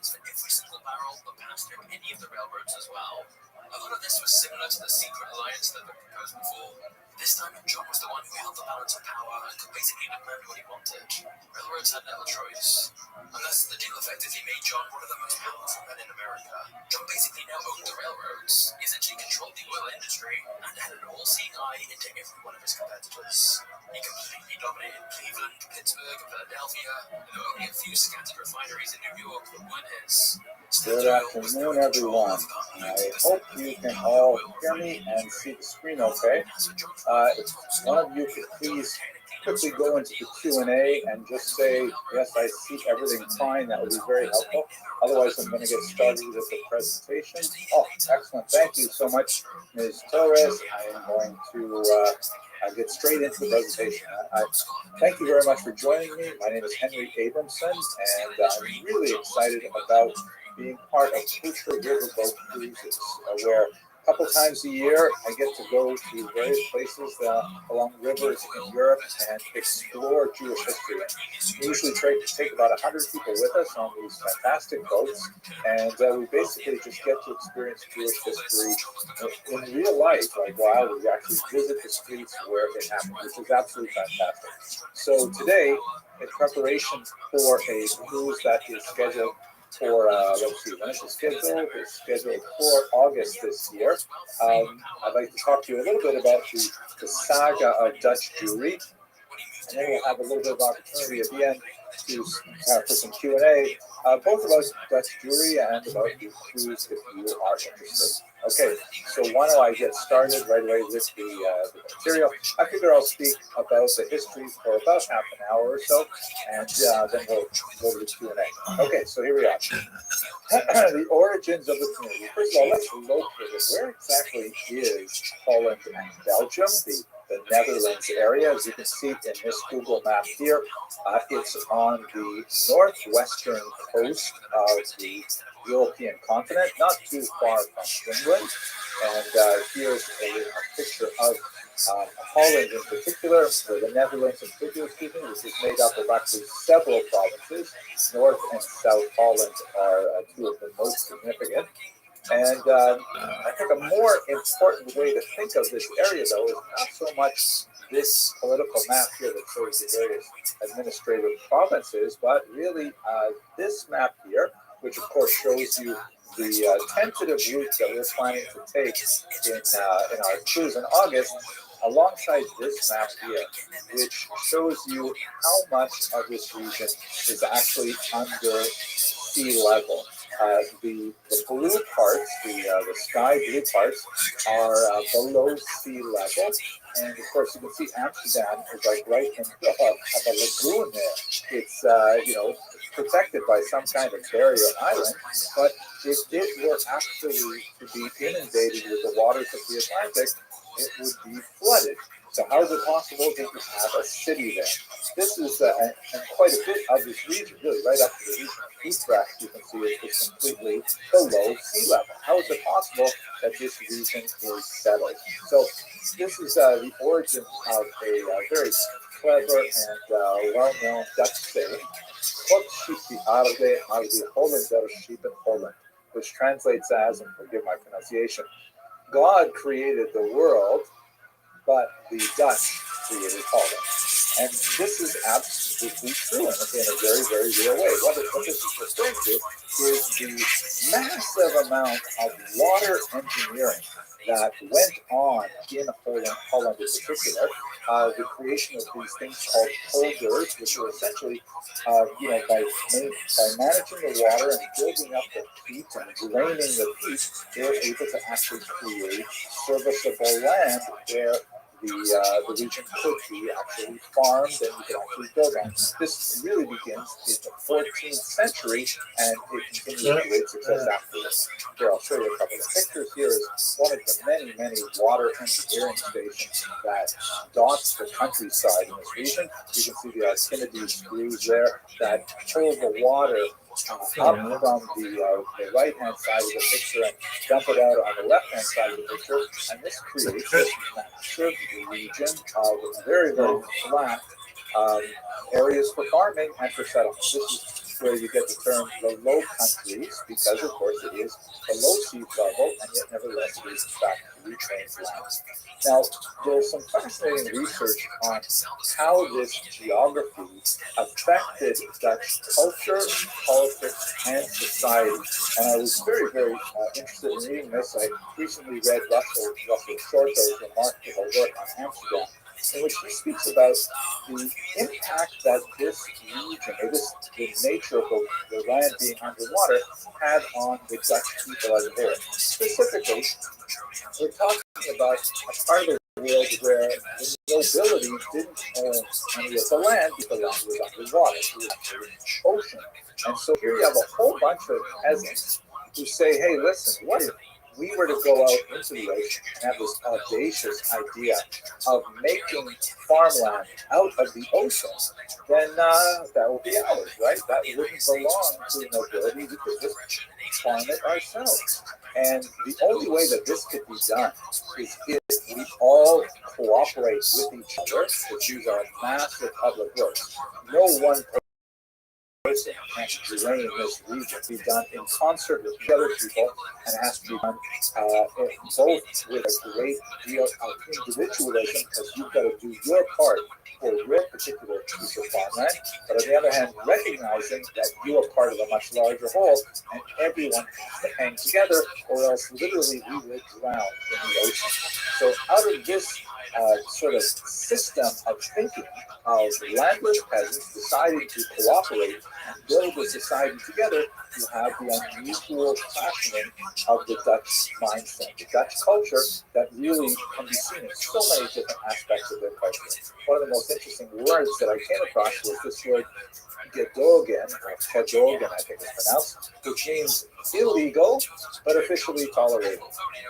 A lot of this was similar to the secret alliance that was proposed before. This time, John was the one who held the balance of power and could basically demand what he wanted. Railroads had little choice. Unless the deal effectively made John one of the most powerful men in America. John basically now owned the railroads, essentially controlled the oil industry, and had an all-seeing eye into every one of his competitors. He completely dominated Cleveland, Pittsburgh, and Philadelphia, and there were only a few scattered refineries in New York that weren't his. Good afternoon, everyone. I hope you can all hear me and see the screen okay. If one of you could please quickly go into the Q&A and just say, yes, I see everything fine, that would be very helpful. Otherwise, I'm going to get started with the presentation. Oh, excellent. Thank you so much, Ms. Torres. I am going to get straight into the presentation. Thank you very much for joining me. My name is Henry Abramson, and I'm really excited about being part of Future Riverboat Cruises, where a couple times a year I get to go to various places along rivers in Europe and explore Jewish history. We usually take about 100 people with us on these fantastic boats, and we basically just get to experience Jewish history in real life, like while we actually visit the streets where it happened, which is absolutely fantastic. So today, in preparation for a cruise that is scheduled for, let's see, when is it scheduled? It's scheduled for August this year. I'd like to talk to you a little bit about the saga of Dutch Jewry, and then we'll have a little bit of opportunity at the end to for some Q&A, both about Dutch Jewry and about the cruise if you are interested. Okay, so why don't I get started right away with the material. I figure I'll speak about the history for about half an hour or so, and then we'll go to the Q&A. Okay, so here we are. The origins of the community. First of all, let's locate it. Where exactly is Holland and Belgium, the Netherlands area? As you can see in this Google map here, it's on the northwestern coast of the European continent, not too far from England. And here's a picture of Holland in particular, or the Netherlands in particular, which is made up of actually several provinces. North and South Holland are two of the most significant. And think a more important way to think of this area, though, is not so much this political map here that shows the various administrative provinces, but really this map here, which of course shows you the tentative route that we're planning to take in our cruise in August, alongside this map here, which shows you how much of this region is actually under sea level. The blue parts, the sky blue parts, are below sea level, and of course you can see Amsterdam is like right in the middle of a lagoon there. It's protected by some kind of barrier island, but if it were actually to be inundated with the waters of the Atlantic, it would be flooded. So how is it possible that you have a city there? This is and quite a bit of this region, really right up to the region of Utrecht, you can see is completely below sea level. How is it possible that this region is settled? So this is the origin of a very clever and well-known Dutch saying, God schiep die aarde, maar de Hollander schiepen Holland, which translates as, and forgive my pronunciation, God created the world, but the Dutch created Holland. And this is absolutely true in a very, very real way. What this is referring to is the massive amount of water engineering that went on in Holland in particular. The creation of these things called polders, which were essentially, by managing the water and building up the peat and draining the peat, they were able to actually create serviceable land where the region could be actually farmed and you could actually build on. This really begins in the 14th century and it continues with great success afterwards. Here, I'll show you a couple of pictures. Here is one of the many, many water engineering stations that dots the countryside in this region. You can see the Archimedes screws there that pull the water up from the right-hand side of the picture and dump it out on the left-hand side of the picture, and this creates this massive region of very, very flat areas for farming and for settlement. This is where you get the term the Low Countries, because of course it is below sea level, and yet nevertheless it is in fact reclaimed land. Now, there's some fascinating research on how this geography affected Dutch culture, politics, and society. And I was very, very interested in reading this. I recently read Russell Shorto's remarkable work on Amsterdam, in which he speaks about the impact that this region, or the nature of the land being underwater, had on the Dutch people as a whole. Specifically, we're talking about a part of the world where the nobility didn't own any of the land because the land was underwater, it was actually ocean. And so here you have a whole bunch of peasants who say, hey, listen, what if we were to go out into the ocean and have this audacious idea of making farmland out of the ocean, then that would be ours, right? That wouldn't belong to the nobility. We could just farm it ourselves. And the only way that this could be done is if we all cooperate with each other to use our massive public works. No one person can drain this region. Be done in concert with the other people, and it has to be done both with a great deal of individualism, because you've got to do your part for your particular piece of farmland, but on the other hand, recognizing that you are part of a much larger whole, and everyone has to hang together, or else literally we will drown in the ocean. So out of this sort of system of thinking of landless peasants deciding to cooperate and build a society together, you have the unusual fashioning of the Dutch mindset, the Dutch culture that really can be seen in so many different aspects of their culture. One of the most interesting words that I came across was this word gedogen, or gedogen, I think it's pronounced, which means illegal but officially tolerated.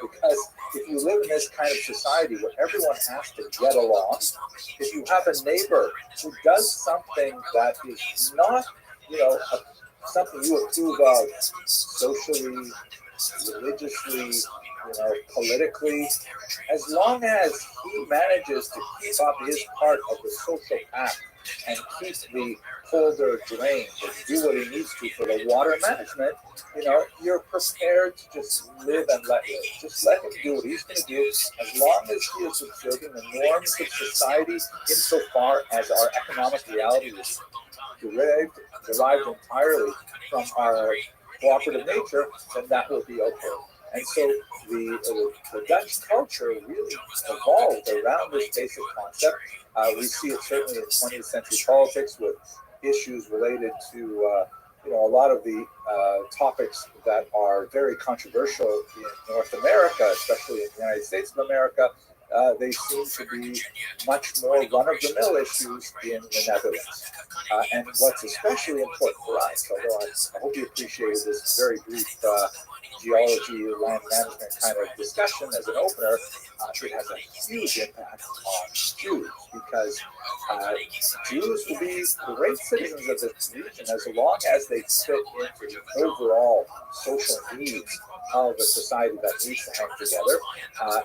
Because if you live in this kind of society where everyone has to get along, if you have a neighbor who does something that is not, something you approve of socially, religiously, politically, as long as he manages to keep up his part of the social pact and keep the polder drained and do what he needs to for the water management, you're prepared to just live and let live. Just let him do what he's going to do, as long as he is observing the norms of society insofar as our economic reality is derived entirely from our cooperative nature, then that will be okay. And so the Dutch culture really evolved around this basic concept. We see it certainly in 20th century politics with issues related to a lot of the topics that are very controversial in North America, especially in the United States of America. They seem to be much more run-of-the-mill issues in the Netherlands. And what's especially important for us, although I hope you appreciated this very brief geology, land management kind of discussion as an opener, it has a huge impact on Jews, because Jews will be great citizens of this region as long as they fit into the overall social needs of a society that needs to hang together.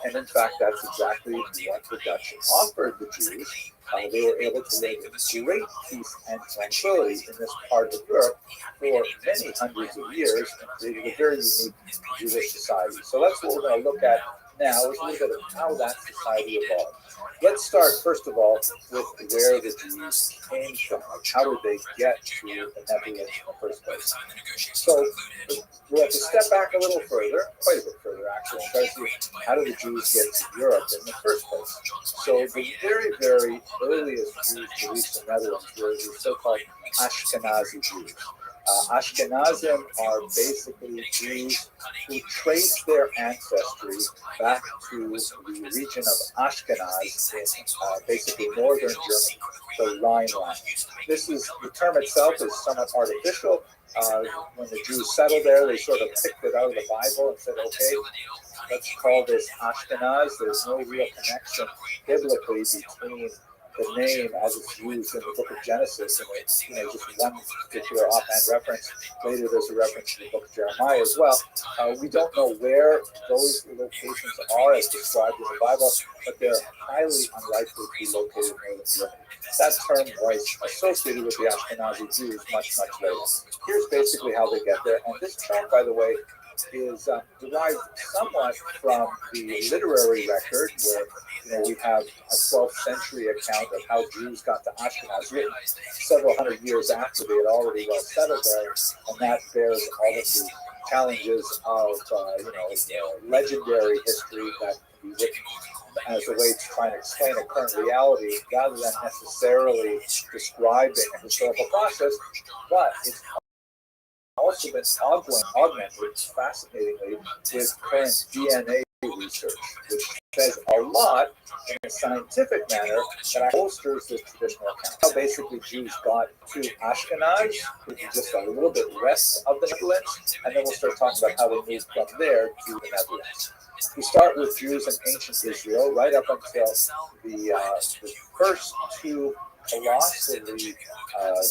And in fact, that's exactly what the Dutch offered the Jews. They were able to live in great peace and tranquility in this part of Europe for many hundreds of years, and created a very unique Jewish society. So that's what we're going to look at now, is a little bit of how that society evolved. Let's start, first of all, with where the Jews came from. How did they get to the Netherlands in the first place? So we'll have to step back a little further, quite a bit further actually, and try to see how did the Jews get to Europe in the first place. So the very, very earliest Jews to reach the Netherlands were the so-called Ashkenazi Jews. Ashkenazim are basically Jews who trace their ancestry back to the region of Ashkenaz in basically northern Germany, the Rhineland. The term itself is somewhat artificial. When the Jews settled there, they sort of picked it out of the Bible and said, okay, let's call this Ashkenaz. There's no real connection biblically between the name as it's used in the book of Genesis, and it's just one particular offhand reference. Later there's a reference to the book of Jeremiah as well. We don't know where those locations are as described in the Bible, but they're highly unlikely to be located in northern Germany. That term was associated with the Ashkenazi Jews much, much later. Here's basically how they get there, and this term, by the way, is derived somewhat from the literary record, where we have a 12th century account of how Jews got to Ashkenaz, written several hundred years after they had already well settled there, and that bears all of the challenges of legendary history that can be written as a way to try and explain a current reality rather than necessarily describing a historical process, but it's also been augmented fascinatingly with current DNA research, which says a lot in a scientific manner that bolsters the traditional account. How basically Jews got to Ashkenaz, which is just a little bit west of the Netherlands, and then we'll start talking about how they moved from there to the Netherlands. We start with Jews in ancient Israel, right up until the first two colossally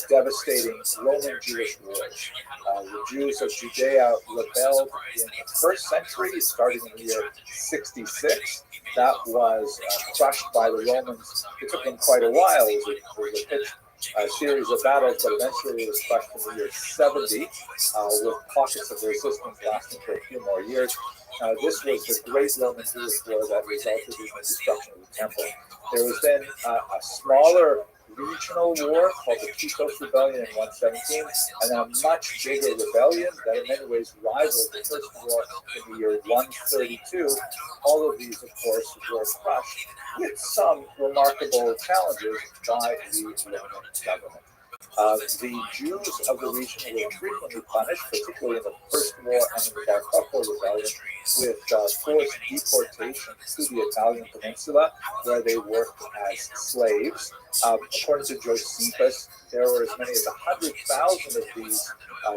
devastating Roman Jewish wars. The Jews of Judea rebelled in the first century, starting in the year 66. That was crushed by the Romans. It took them quite a while. It was a pitched series of battles, but eventually it was crushed in the year 70, with pockets of resistance lasting for a few more years. This was the great Roman Jewish war that resulted in the destruction of the temple. There was then a smaller regional war called the Titos Rebellion in 117, and then a much bigger rebellion that in many ways rivaled the first war in the year 132. All of these, of course, were crushed with some remarkable challenges by the Roman government. The Jews of the region were frequently punished, particularly in the First War and in the Bar Kokhba Rebellion, with forced deportation to the Italian peninsula, where they worked as slaves. According to Josephus, there were as many as 100,000 of these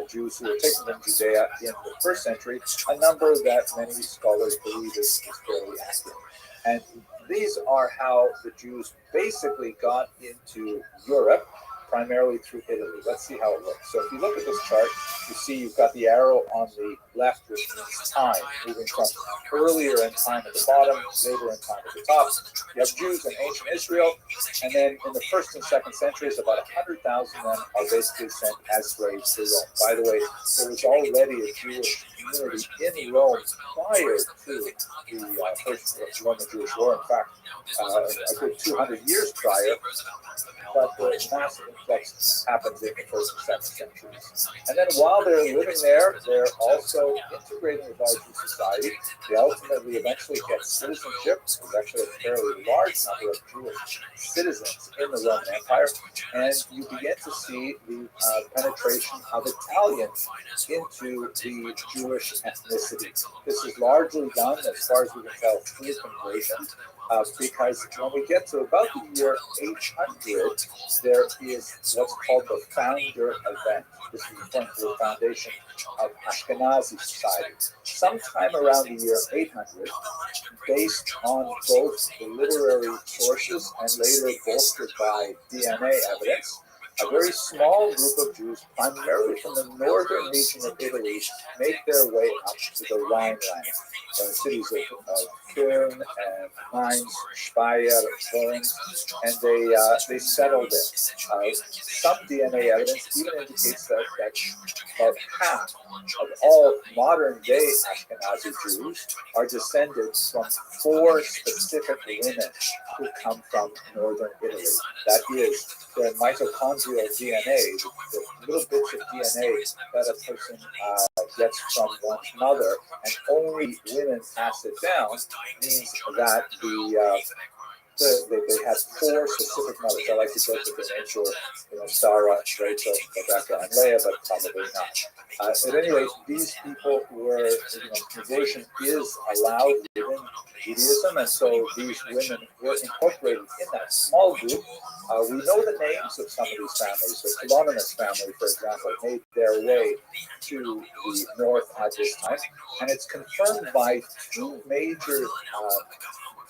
Jews who were taken from Judea in the first century, a number that many scholars believe is fairly accurate. And these are how the Jews basically got into Europe. primarily through Italy. Let's see how it looks. So if you look at this chart, you see you've got the arrow on the left, which means time, moving from earlier in time at the bottom, later in time at the top. You have Jews in ancient Israel, and then in the first and second centuries, about 100,000 of them are basically sent as slaves to Rome. By the way, there was already a Jewish community in Rome prior to the First Roman Jewish War. In fact, a good 200 years prior, but the massive influx happens in the first and second centuries. And then while they're living there, they're also integrating with our Jewish society. They ultimately eventually get citizenship. There's actually a fairly large number of Jewish citizens in the Roman Empire, and you begin to see the penetration of Italians into the Jewish ethnicity. This is largely done, as far as we can tell, through conversion. Because when we get to about the year 800, there is what's called the founder event. This is referring to the foundation of Ashkenazi society. Sometime around the year 800, based on both the literary sources and later bolstered by DNA evidence, a very small group of Jews, primarily from the northern region of Italy, make their way up to the Rhineland. The cities of Köln and Mainz, Speyer, Worms, and they settled it. Some DNA evidence even indicates that about half of all modern-day Ashkenazi Jews are descended from 4 specific women who come from northern Italy. That is, their mitochondrial DNA, the little bits of DNA that a person gets from one's mother, and only women pass it down, means that they had 4 specific mothers. I like to joke that the names were, Sarah, Rachel, Rebecca, and Leah, but probably not. At any rate, these people were, conversion is allowed within Judaism, and so these women were incorporated in that small group. We know the names of some of these families. The Colonimus family, for example, made their way to the north at this time, and it's confirmed by 2 major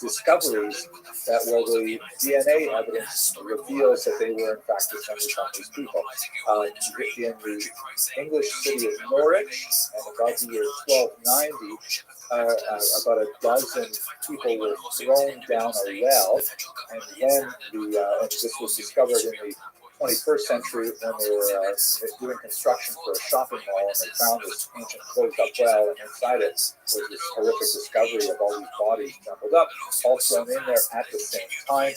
discoveries that the DNA evidence reveals that they were in fact descended from these people. In the English city of Norwich, and about the year 1290, about a dozen people were thrown down a well, and then and this was discovered in the 21st century when they were doing construction for a shopping mall, and they found this ancient closed up well, and inside it was this horrific discovery of all these bodies jumbled up, all thrown in there at the same time,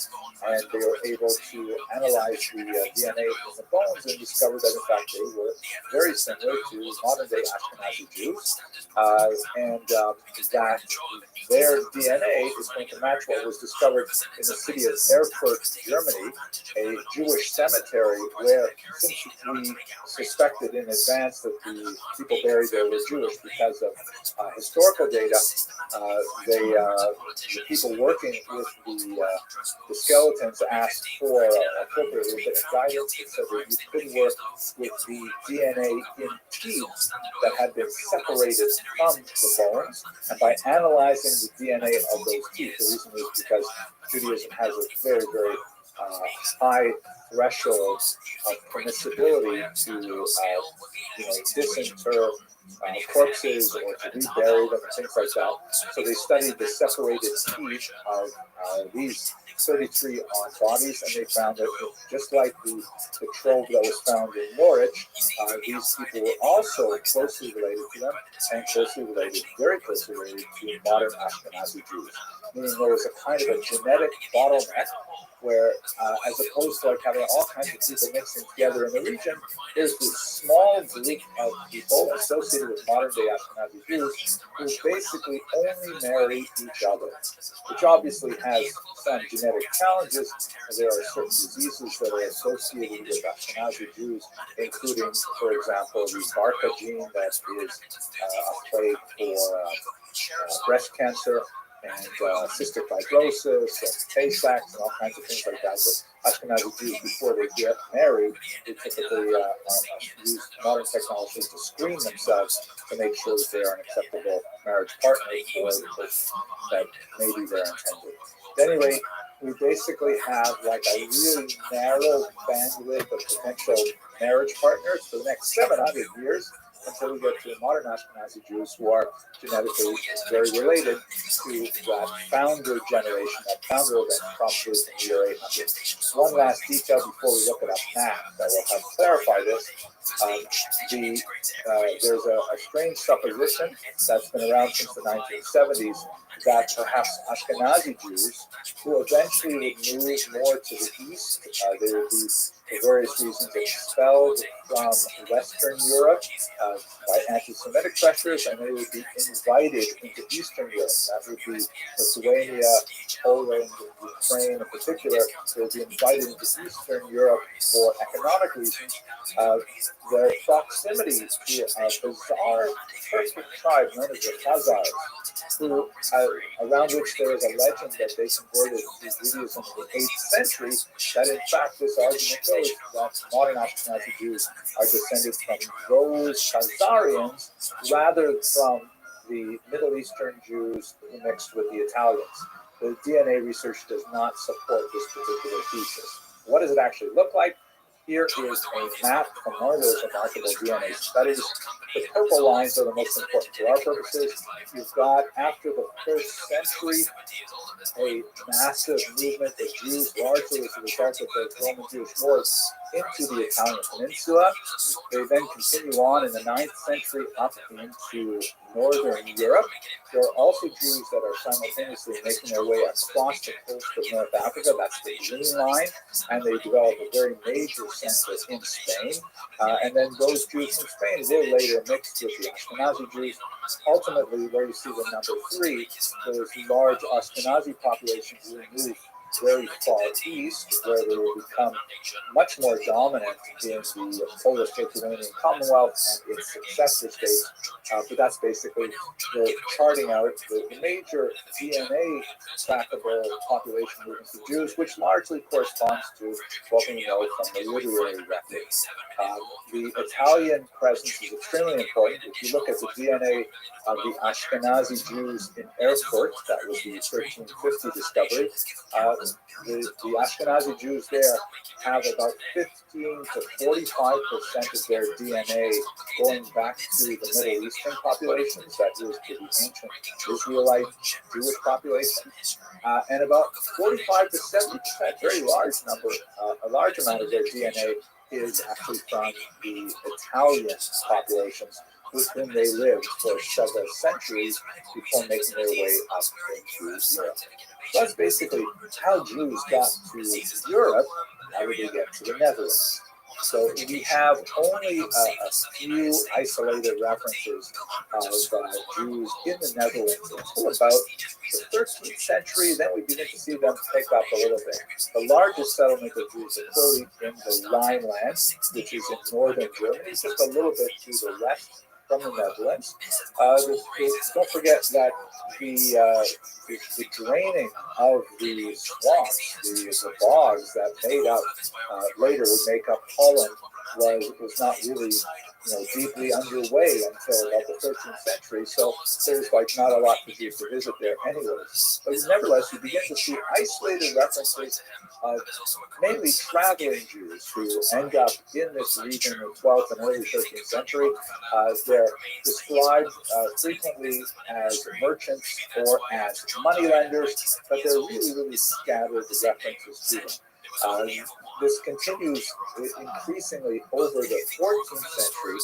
and they were able to analyze the DNA in the bones and discovered that in fact they were very similar to modern day Ashkenazi Jews, and that their DNA is going to match what was discovered in the city of Erfurt, Germany, a Jewish cemetery where, since we suspected in advance that the people buried there were Jewish because of historical data, the people working with the skeletons asked for appropriate rabbinic guidance. They said that you could work with the DNA in teeth that had been separated from the bones, and by analyzing the DNA of those teeth, the reason is because Judaism has a very, very high threshold of permissibility to disinter corpses or to rebury them and things like that. So they studied the separated teeth of these 33 on bodies, and they found that just like the trove that was found in Norwich, these people were also closely related to them, and very closely related to modern Ashkenazi Jews. Meaning there was a kind of a genetic bottleneck where, as opposed to like having all kinds of people mixing together in the region, there's this small group of people associated with modern day Ashkenazi Jews who basically only marry each other, which obviously has some genetic challenges. There are certain diseases that are associated with Ashkenazi Jews, including, for example, the BRCA gene that is a plague for breast cancer, and cystic fibrosis and Tay-Sachs and all kinds of things like that. So Ashkenazi Jews, before they get married, they typically use modern technologies to screen themselves to make sure that they are an acceptable marriage partner for the person that maybe they're intended. Anyway, we basically have like a really narrow bandwidth of potential marriage partners for the next 700 years until we get to modern Ashkenazi Jews who are genetically very related to that founder generation, that founder event probably from the year 800. One last detail before we look at a map that will help clarify this. There's a strange supposition that's been around since the 1970s that perhaps Ashkenazi Jews, who eventually would move more to the east, they would be, for various reasons, expelled from Western Europe by anti-Semitic pressures, and they would be invited into Eastern Europe. That would be Lithuania, Poland, Ukraine in particular. They would be invited into Eastern Europe for economic reasons. Their proximity to a bizarre Turkic tribe known as the Khazars, who, around which there is a legend that they converted to Judaism in the 8th century, that in fact this argument goes that modern Ashkenazi Jews are descended from those Khazarians rather from the Middle Eastern Jews who mixed with the Italians. The DNA research does not support this particular thesis. What does it actually look like? Here is a map from one of those remarkable DNA studies. The purple lines are the most important for our purposes. You've got, after the first century, a massive movement of Jews, largely as a result of the Roman Jewish wars, into the Italian peninsula. They then continue on in the 9th century up into northern Europe. There are also Jews that are simultaneously making their way across the coast of North Africa. That's the green line. And they develop a very major center in Spain. And then those Jews from Spain will later mix with the Ashkenazi Jews. Ultimately, where you see the number 3, those large Ashkenazi populations will move very far east, where they will become much more dominant in the Polish-Lithuanian Commonwealth and its successor states. But that's basically the charting out the major DNA trackable population movements of Jews, which largely corresponds to what we know from the literary record. The Italian presence is extremely important. If you look at the DNA of the Ashkenazi Jews in Erfurt, that was the 1350 discovery, the Ashkenazi Jews there have about 15 to 45% of their DNA going back to the Middle Eastern populations, that is to the ancient Israelite Jewish population, and about 45 to 70%, very large number, a large amount of their DNA is actually from the Italian populations with whom they lived for several centuries before making their way up into Europe. So that's basically how Jews got to Europe. How did they get to the Netherlands? So we have only a few isolated references of Jews in the Netherlands until about the 13th century. Then we begin to see them pick up a little bit. The largest settlement of Jews is clearly in the Rhineland, which is in northern Germany, just a little bit to the west from the Netherlands. Don't forget that the draining of the swamps, the bogs that made up later would make up Holland was not really deeply underway until about the 13th century. So there's not a lot for Jews to visit there anyways. But nevertheless, you begin to see isolated references of mainly traveling Jews who end up in this region in the 12th and early 13th century. They're described frequently as merchants or as moneylenders, but they're really, really scattered references to them. This continues increasingly over the 14th century,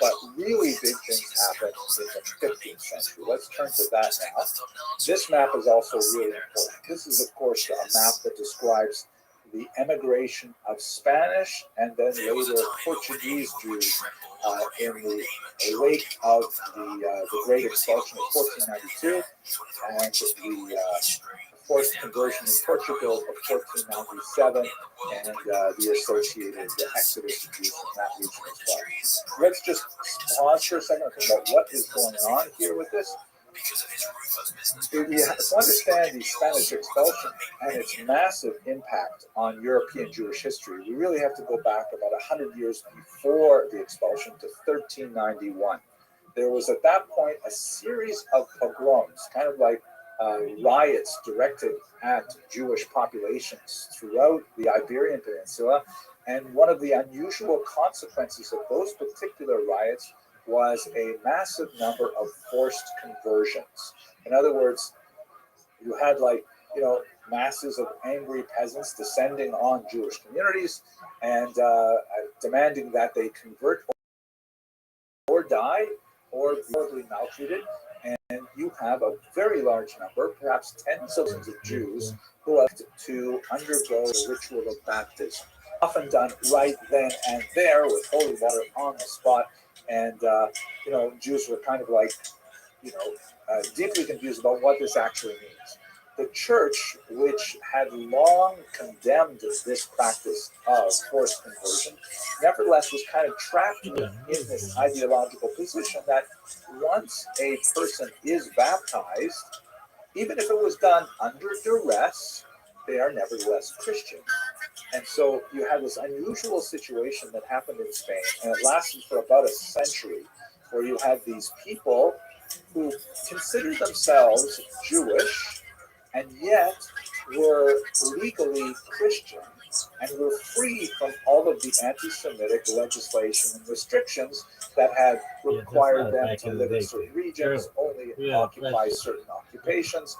but really big things happen in the 15th century. Let's turn to that now. This map is also really important. This is, of course, a map that describes the emigration of Spanish and then later Portuguese Jews in the wake of the Great Expulsion of 1492 and the forced conversion in Portugal of 1497 and the associated exodus of Jews from that region as well. Let's just pause for a second and think about what is going on here with this. To understand the Spanish expulsion and its massive impact on European Jewish history, we really have to go back about 100 years before the expulsion to 1391. There was at that point a series of pogroms, kind of like riots directed at Jewish populations throughout the Iberian Peninsula. And one of the unusual consequences of those particular riots was a massive number of forced conversions. In other words, you had masses of angry peasants descending on Jewish communities and demanding that they convert or die or be horribly maltreated. And you have a very large number, perhaps tens of thousands of Jews who have to undergo the ritual of baptism, often done right then and there with holy water on the spot. And, Jews were kind of deeply confused about what this actually means. The church, which had long condemned this practice of forced conversion, nevertheless was kind of trapped in this ideological position that once a person is baptized, even if it was done under duress, they are nevertheless Christian. And so you have this unusual situation that happened in Spain, and it lasted for about a century, where you had these people who considered themselves Jewish and yet were legally Christian and were free from all of the anti-Semitic legislation and restrictions that had required them to live in certain regions, only occupy certain occupations,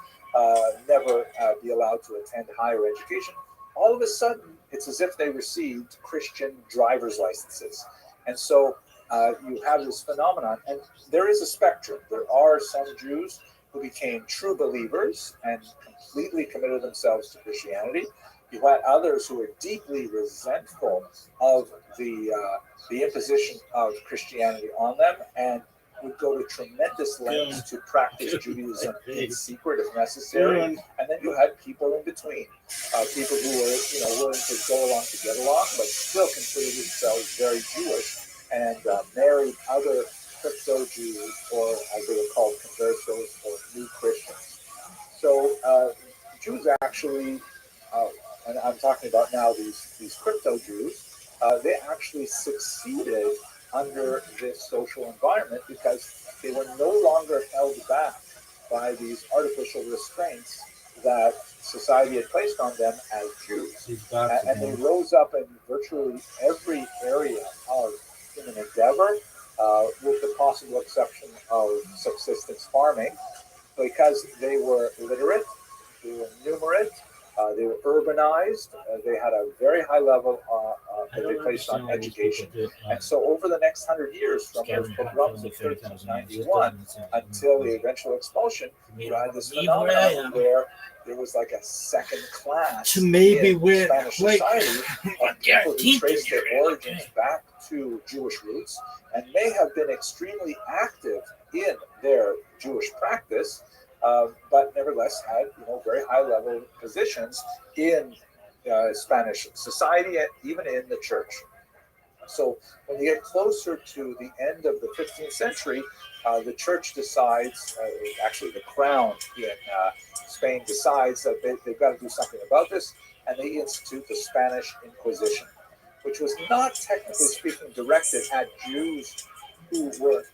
never be allowed to attend higher education. All of a sudden, it's as if they received Christian driver's licenses. And so you have this phenomenon, and there is a spectrum. There are some Jews who became true believers and completely committed themselves to Christianity. You had others who were deeply resentful of the imposition of Christianity on them and would go to tremendous lengths to practice Judaism in secret if necessary. And then you had people in between, people who were willing to go along to get along, but still considered themselves very Jewish and married other crypto-Jews, or as they were called, conversos or new Christians. So Jews actually, and I'm talking about now these crypto-Jews, they actually succeeded under this social environment because they were no longer held back by these artificial restraints that society had placed on them as Jews. And they rose up in virtually every area of human endeavor, with the possible exception of subsistence farming, because they were literate, they were numerate, they were urbanized, they had a very high level that they placed on education. And so over the next 100 years, from the pogroms of 1391 until the eventual expulsion, you had this phenomenon where there was like a second class in Spanish society of people who traced their origins back to Jewish roots and may have been extremely active in their Jewish practice, but nevertheless had very high level positions in Spanish society and even in the church. So when you get closer to the end of the 15th century, the church decides, actually the crown in Spain decides that they've got to do something about this, and they institute the Spanish Inquisition, which was not technically speaking directed at Jews who were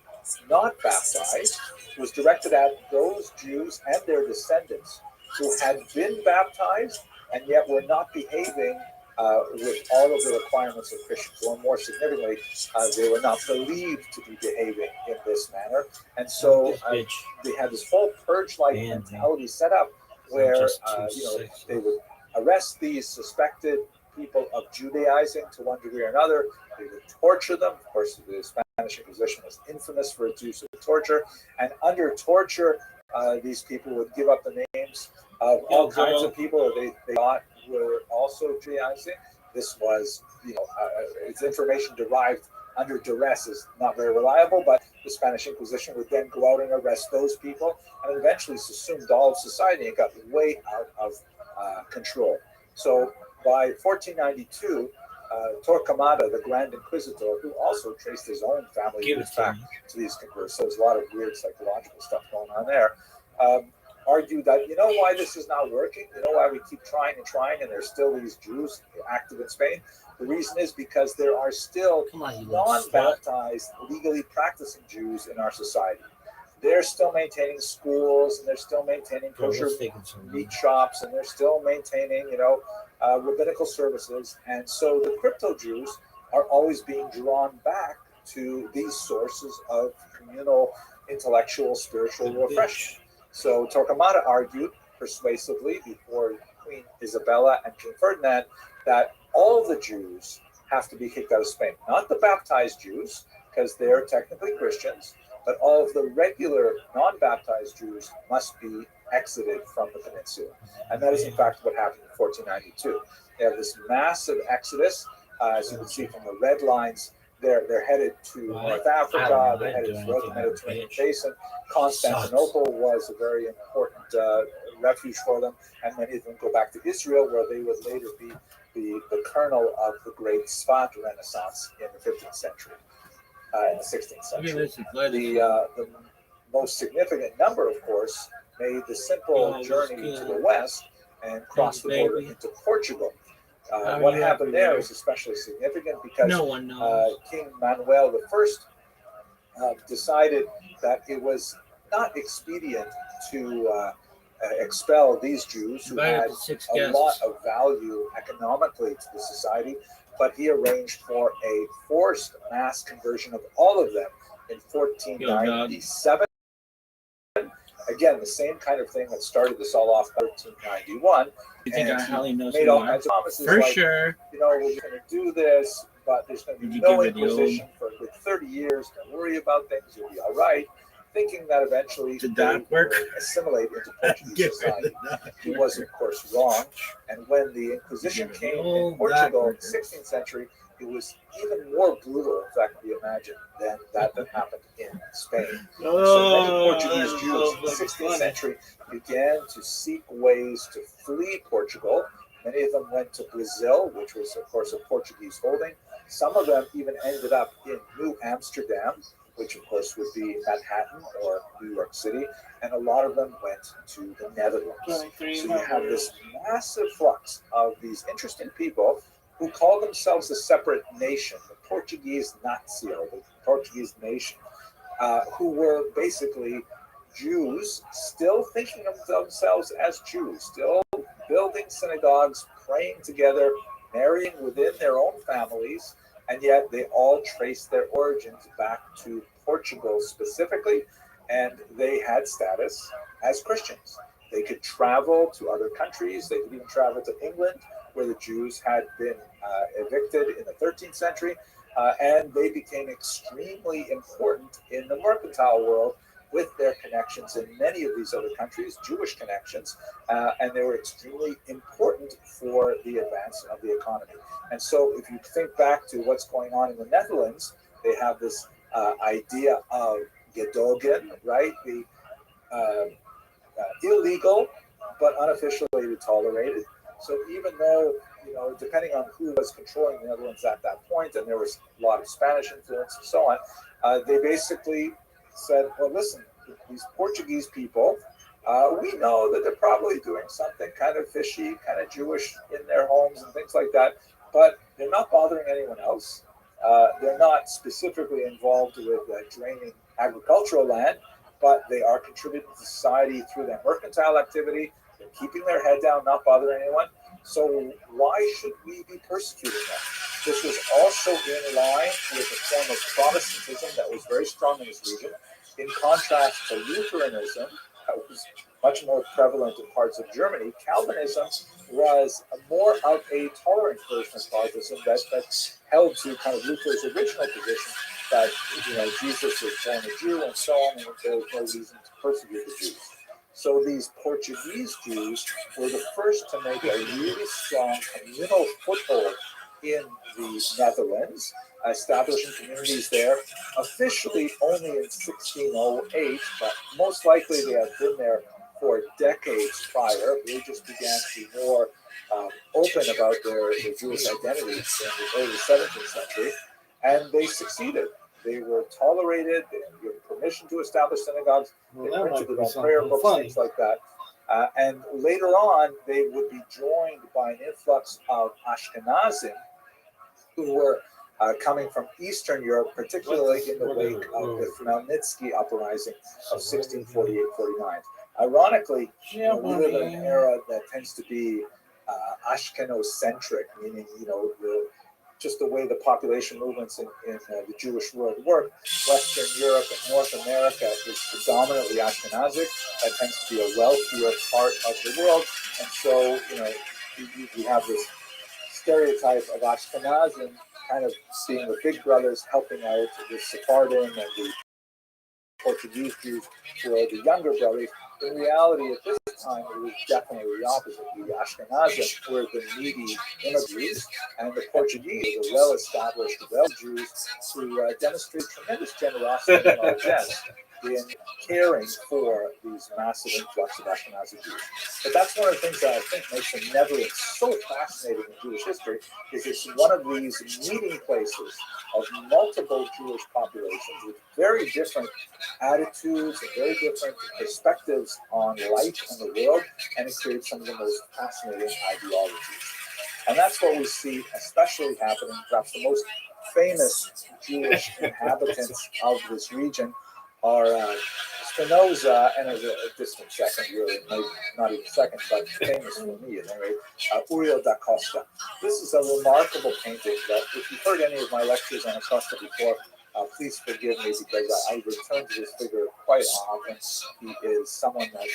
not baptized. It was directed at those Jews and their descendants who had been baptized and yet were not behaving with all of the requirements of Christians, or more significantly, they were not believed to be behaving in this manner. And so they had this whole purge-like mentality set up where they would arrest these suspected people of Judaizing to one degree or another. They would torture them. Of course, the Spanish Inquisition was infamous for its use of torture. And under torture, these people would give up the names of all kinds of people they thought were also Judaizing. This was, it's information derived under duress is not very reliable, but the Spanish Inquisition would then go out and arrest those people, and it eventually assumed all of society and got way out of control. So by 1492, Torquemada, the Grand Inquisitor, who also traced his own family roots back to these converts, so there's a lot of weird psychological stuff going on there, argued that, why this is not working? Why we keep trying and there's still these Jews active in Spain? The reason is because there are still non-baptized, legally practicing Jews in our society. they're still maintaining schools, and they're still maintaining kosher meat shops, and they're still maintaining, rabbinical services. And so the crypto Jews are always being drawn back to these sources of communal, intellectual, spiritual refreshment. So Torquemada argued persuasively before Queen Isabella and King Ferdinand that all the Jews have to be kicked out of Spain, not the baptized Jews, because they're technically Christians, but all of the regular non-baptized Jews must be exited from the peninsula. And that is in fact what happened in 1492. They have this massive exodus. As you can see from the red lines, they're headed to North Africa, they're headed throughout the Mediterranean basin. Constantinople was a very important refuge for them, and many of them go back to Israel, where they would later be the kernel of the great Sfat Renaissance in the 15th century, in the 16th century. The most significant number, of course, made the simple journey to the west and crossed the border into Portugal. What happened there is especially significant because King Manuel I decided that it was not expedient to expel these Jews who had a lot of value economically to the society, but he arranged for a forced mass conversion of all of them in 1497. Again, the same kind of thing that started this all off in 1391. You think I highly knows made all kinds of promises for like, sure. we're going to do this, but there's going to be no inquisition for a good 30 years. Don't worry about things. You'll be all right. Thinking that eventually they would assimilate into Portuguese society. He was, of course, wrong. And when the Inquisition came in Portugal in the 16th century, it was even more brutal, if that can be imagined, than that happened in Spain. So many Portuguese Jews in the 16th century began to seek ways to flee Portugal. Many of them went to Brazil, which was, of course, a Portuguese holding. Some of them even ended up in New Amsterdam, which, of course, would be Manhattan or New York City. And a lot of them went to the Netherlands. So you have this massive flux of these interesting people who call themselves a separate nation, the Portuguese Nacio, the Portuguese nation, who were basically Jews still thinking of themselves as Jews, still building synagogues, praying together, marrying within their own families, and yet they all trace their origins back to Portugal specifically, and they had status as Christians. They could travel to other countries. They could even travel to England, where the Jews had been evicted in the 13th century, and they became extremely important in the mercantile world with their connections in many of these other countries, Jewish connections, and they were extremely important for the advance of the economy. And so if you think back to what's going on in the Netherlands, they have this idea of gedogen, right? The illegal but unofficially tolerated. So even though, depending on who was controlling the Netherlands at that point, and there was a lot of Spanish influence and so on, they basically said, well, listen, these Portuguese people, we know that they're probably doing something kind of fishy, kind of Jewish in their homes and things like that, but they're not bothering anyone else. They're not specifically involved with draining agricultural land, but they are contributing to society through their mercantile activity. They're keeping their head down, not bothering anyone. So why should we be persecuting them? This was also in line with a form of Protestantism that was very strong in this region. In contrast to Lutheranism, that was much more prevalent in parts of Germany, Calvinism was more of a tolerant version of Protestantism that held to kind of Luther's original position that Jesus was born a Jew and so on, and there was no reason to persecute the Jews. So these Portuguese Jews were the first to make a really strong communal foothold in the Netherlands, establishing communities there, officially only in 1608, but most likely they have been there for decades prior. They just began to be more open about their Jewish identity in the early 17th century, and they succeeded. They were tolerated, they were given permission to establish synagogues, they printed their own prayer books, things like that. And later on, they would be joined by an influx of Ashkenazim, who were coming from Eastern Europe, particularly in the wake of the Khmelnytsky uprising of 1648-49. Ironically, we live in an era that tends to be Ashkenaz-centric, meaning, just the way the population movements in the Jewish world work. Western Europe and North America is predominantly Ashkenazic. That tends to be a wealthier part of the world. And so, we have this stereotype of Ashkenazim kind of being the big brothers helping out the Sephardim and the Portuguese Jews who are the younger brothers. In reality, at this time, it was definitely the opposite. The Ashkenazim were the needy immigrants, and the Portuguese, the well-established Jews, who demonstrated tremendous generosity and largesse in caring for these massive influx of Ashkenazi Jews. But that's one of the things that I think makes the Netherlands so fascinating in Jewish history, is it's one of these meeting places of multiple Jewish populations with very different attitudes and very different perspectives on life and the world, and it creates some of the most fascinating ideologies. And that's what we see especially happening. Perhaps the most famous Jewish inhabitants of this region are Spinoza, and as a distant second, really, maybe not even second, but famous for me at any rate, Uriel da Costa. This is a remarkable painting that, if you've heard any of my lectures on Acosta before, please forgive me, because I return to this figure quite often. He is someone that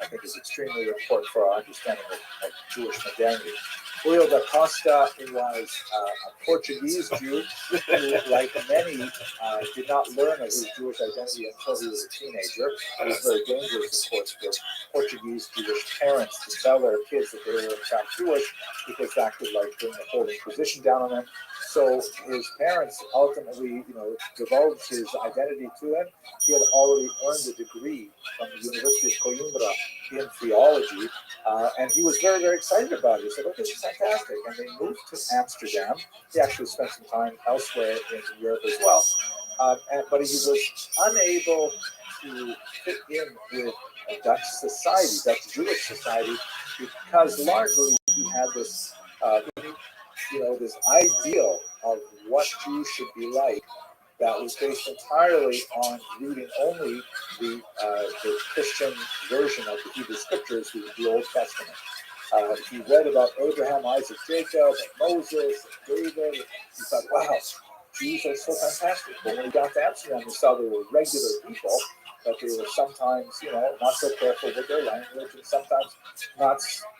I think is extremely important for our understanding of Jewish modernity. Uriel da Costa was a Portuguese Jew who, like many, did not learn of his Jewish identity until he was a teenager. It was very dangerous, of course, for Portuguese Jewish parents to tell their kids that they were in fact Jewish, because that could bring the whole Inquisition down on them. So his parents ultimately, divulged his identity to him. He had already earned a degree from the University of Coimbra in theology, and he was very, very excited about it. He said, "Oh, this is fantastic!" And they moved to Amsterdam. He actually spent some time elsewhere in Europe as well, but he was unable to fit in with Dutch society, Dutch Jewish society, because largely he had this. This ideal of what Jews should be like that was based entirely on reading only the Christian version of the Hebrew Scriptures, the Old Testament. He read about Abraham, Isaac, Jacob, and Moses, and David. He thought, wow, Jews are so fantastic. But when he got to Amsterdam, he saw they were regular people, but they were sometimes, not so careful with their language, and sometimes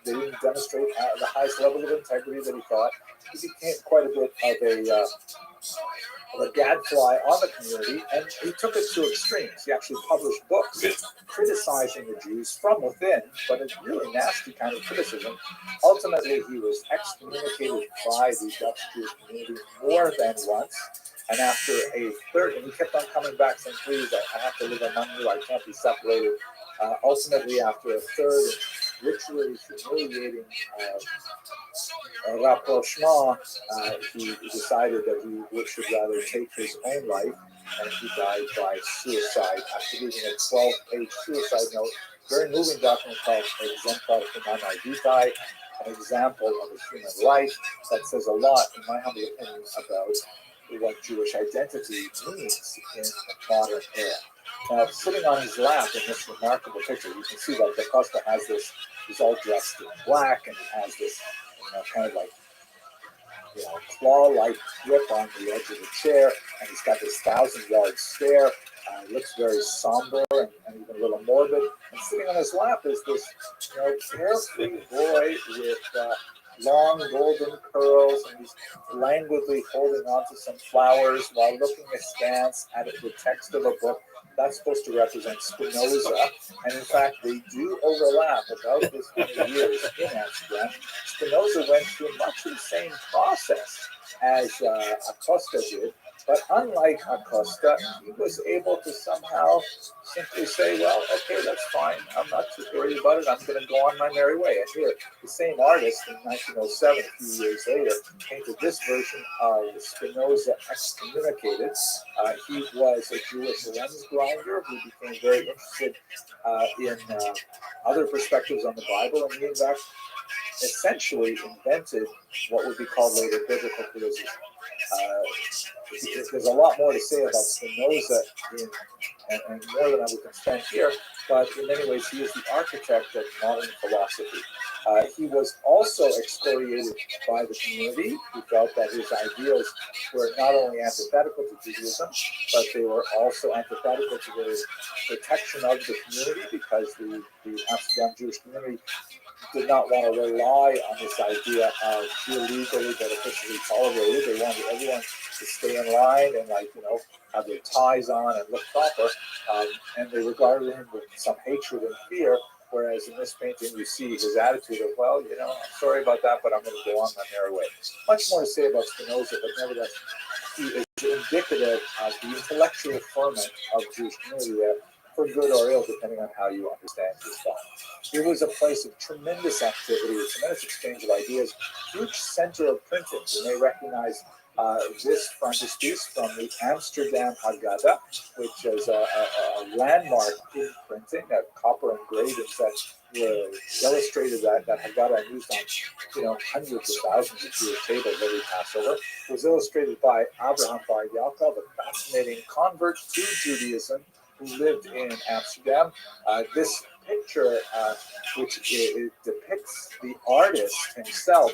they didn't demonstrate the highest level of integrity that he thought. He became quite a bit of a gadfly on the community, and he took it to extremes. He actually published books criticizing the Jews from within, but a really nasty kind of criticism. Ultimately, he was excommunicated by the Dutch Jewish community more than once. And after a third, and he kept on coming back saying, "Please, I have to live among you. I can't be separated." Ultimately, after a third literally humiliating rapprochement, he decided that he should rather take his own life, and he died by suicide after leaving a 12-page suicide note. Very moving document called Exemplar Humanae Vitae, an example of a human life that says a lot, in my humble opinion, about what Jewish identity means in the modern era. Now, sitting on his lap in this remarkable picture, you can see that Da Costa has this, he's all dressed in black, and he has this, kind of claw-like grip on the edge of the chair, and he's got this 1,000-yard stare. He looks very somber and even a little morbid. And sitting on his lap is this, carefree boy with long golden curls, and he's languidly holding onto some flowers while looking askance at the text of a book. That's supposed to represent Spinoza, and in fact, they do overlap about this many years in Amsterdam. Spinoza went through much of the same process as Acosta did, but unlike Acosta, he was able to somehow simply say, "Well, okay, that's fine. I'm not too worried about it. I'm going to go on my merry way." And here, the same artist in 1907, a few years later, painted this version of Spinoza excommunicated. He was a Jewish lens grinder who became very interested in other perspectives on the Bible, and he, in fact, essentially invented what would be called later biblical criticism. There's a lot more to say about Spinoza and more than I would spend here, but in many ways he is the architect of modern philosophy. He was also excoriated by the community, who felt that his ideas were not only antithetical to Judaism, but they were also antithetical to the protection of the community, because the Amsterdam Jewish community did not want to rely on this idea of illegally but officially tolerated. They wanted everyone to stay in line and, have their ties on and look proper. And they regarded him with some hatred and fear. Whereas in this painting, you see his attitude of, well, I'm sorry about that, but I'm going to go on my merry way. Much more to say about Spinoza, but nevertheless, he is indicative of the intellectual ferment of the Jewish community there, for good or ill, depending on how you understand his thought. It was a place of tremendous activity, tremendous exchange of ideas, huge center of printing. You may recognize this frontispiece from the Amsterdam Haggadah, which is a landmark in printing, copper engravings that were illustrated, that Haggadah and used on hundreds of thousands of Jewish tables every Passover. It was illustrated by Abraham Bar Yaakov, a fascinating convert to Judaism who lived in Amsterdam. This picture, which depicts the artist himself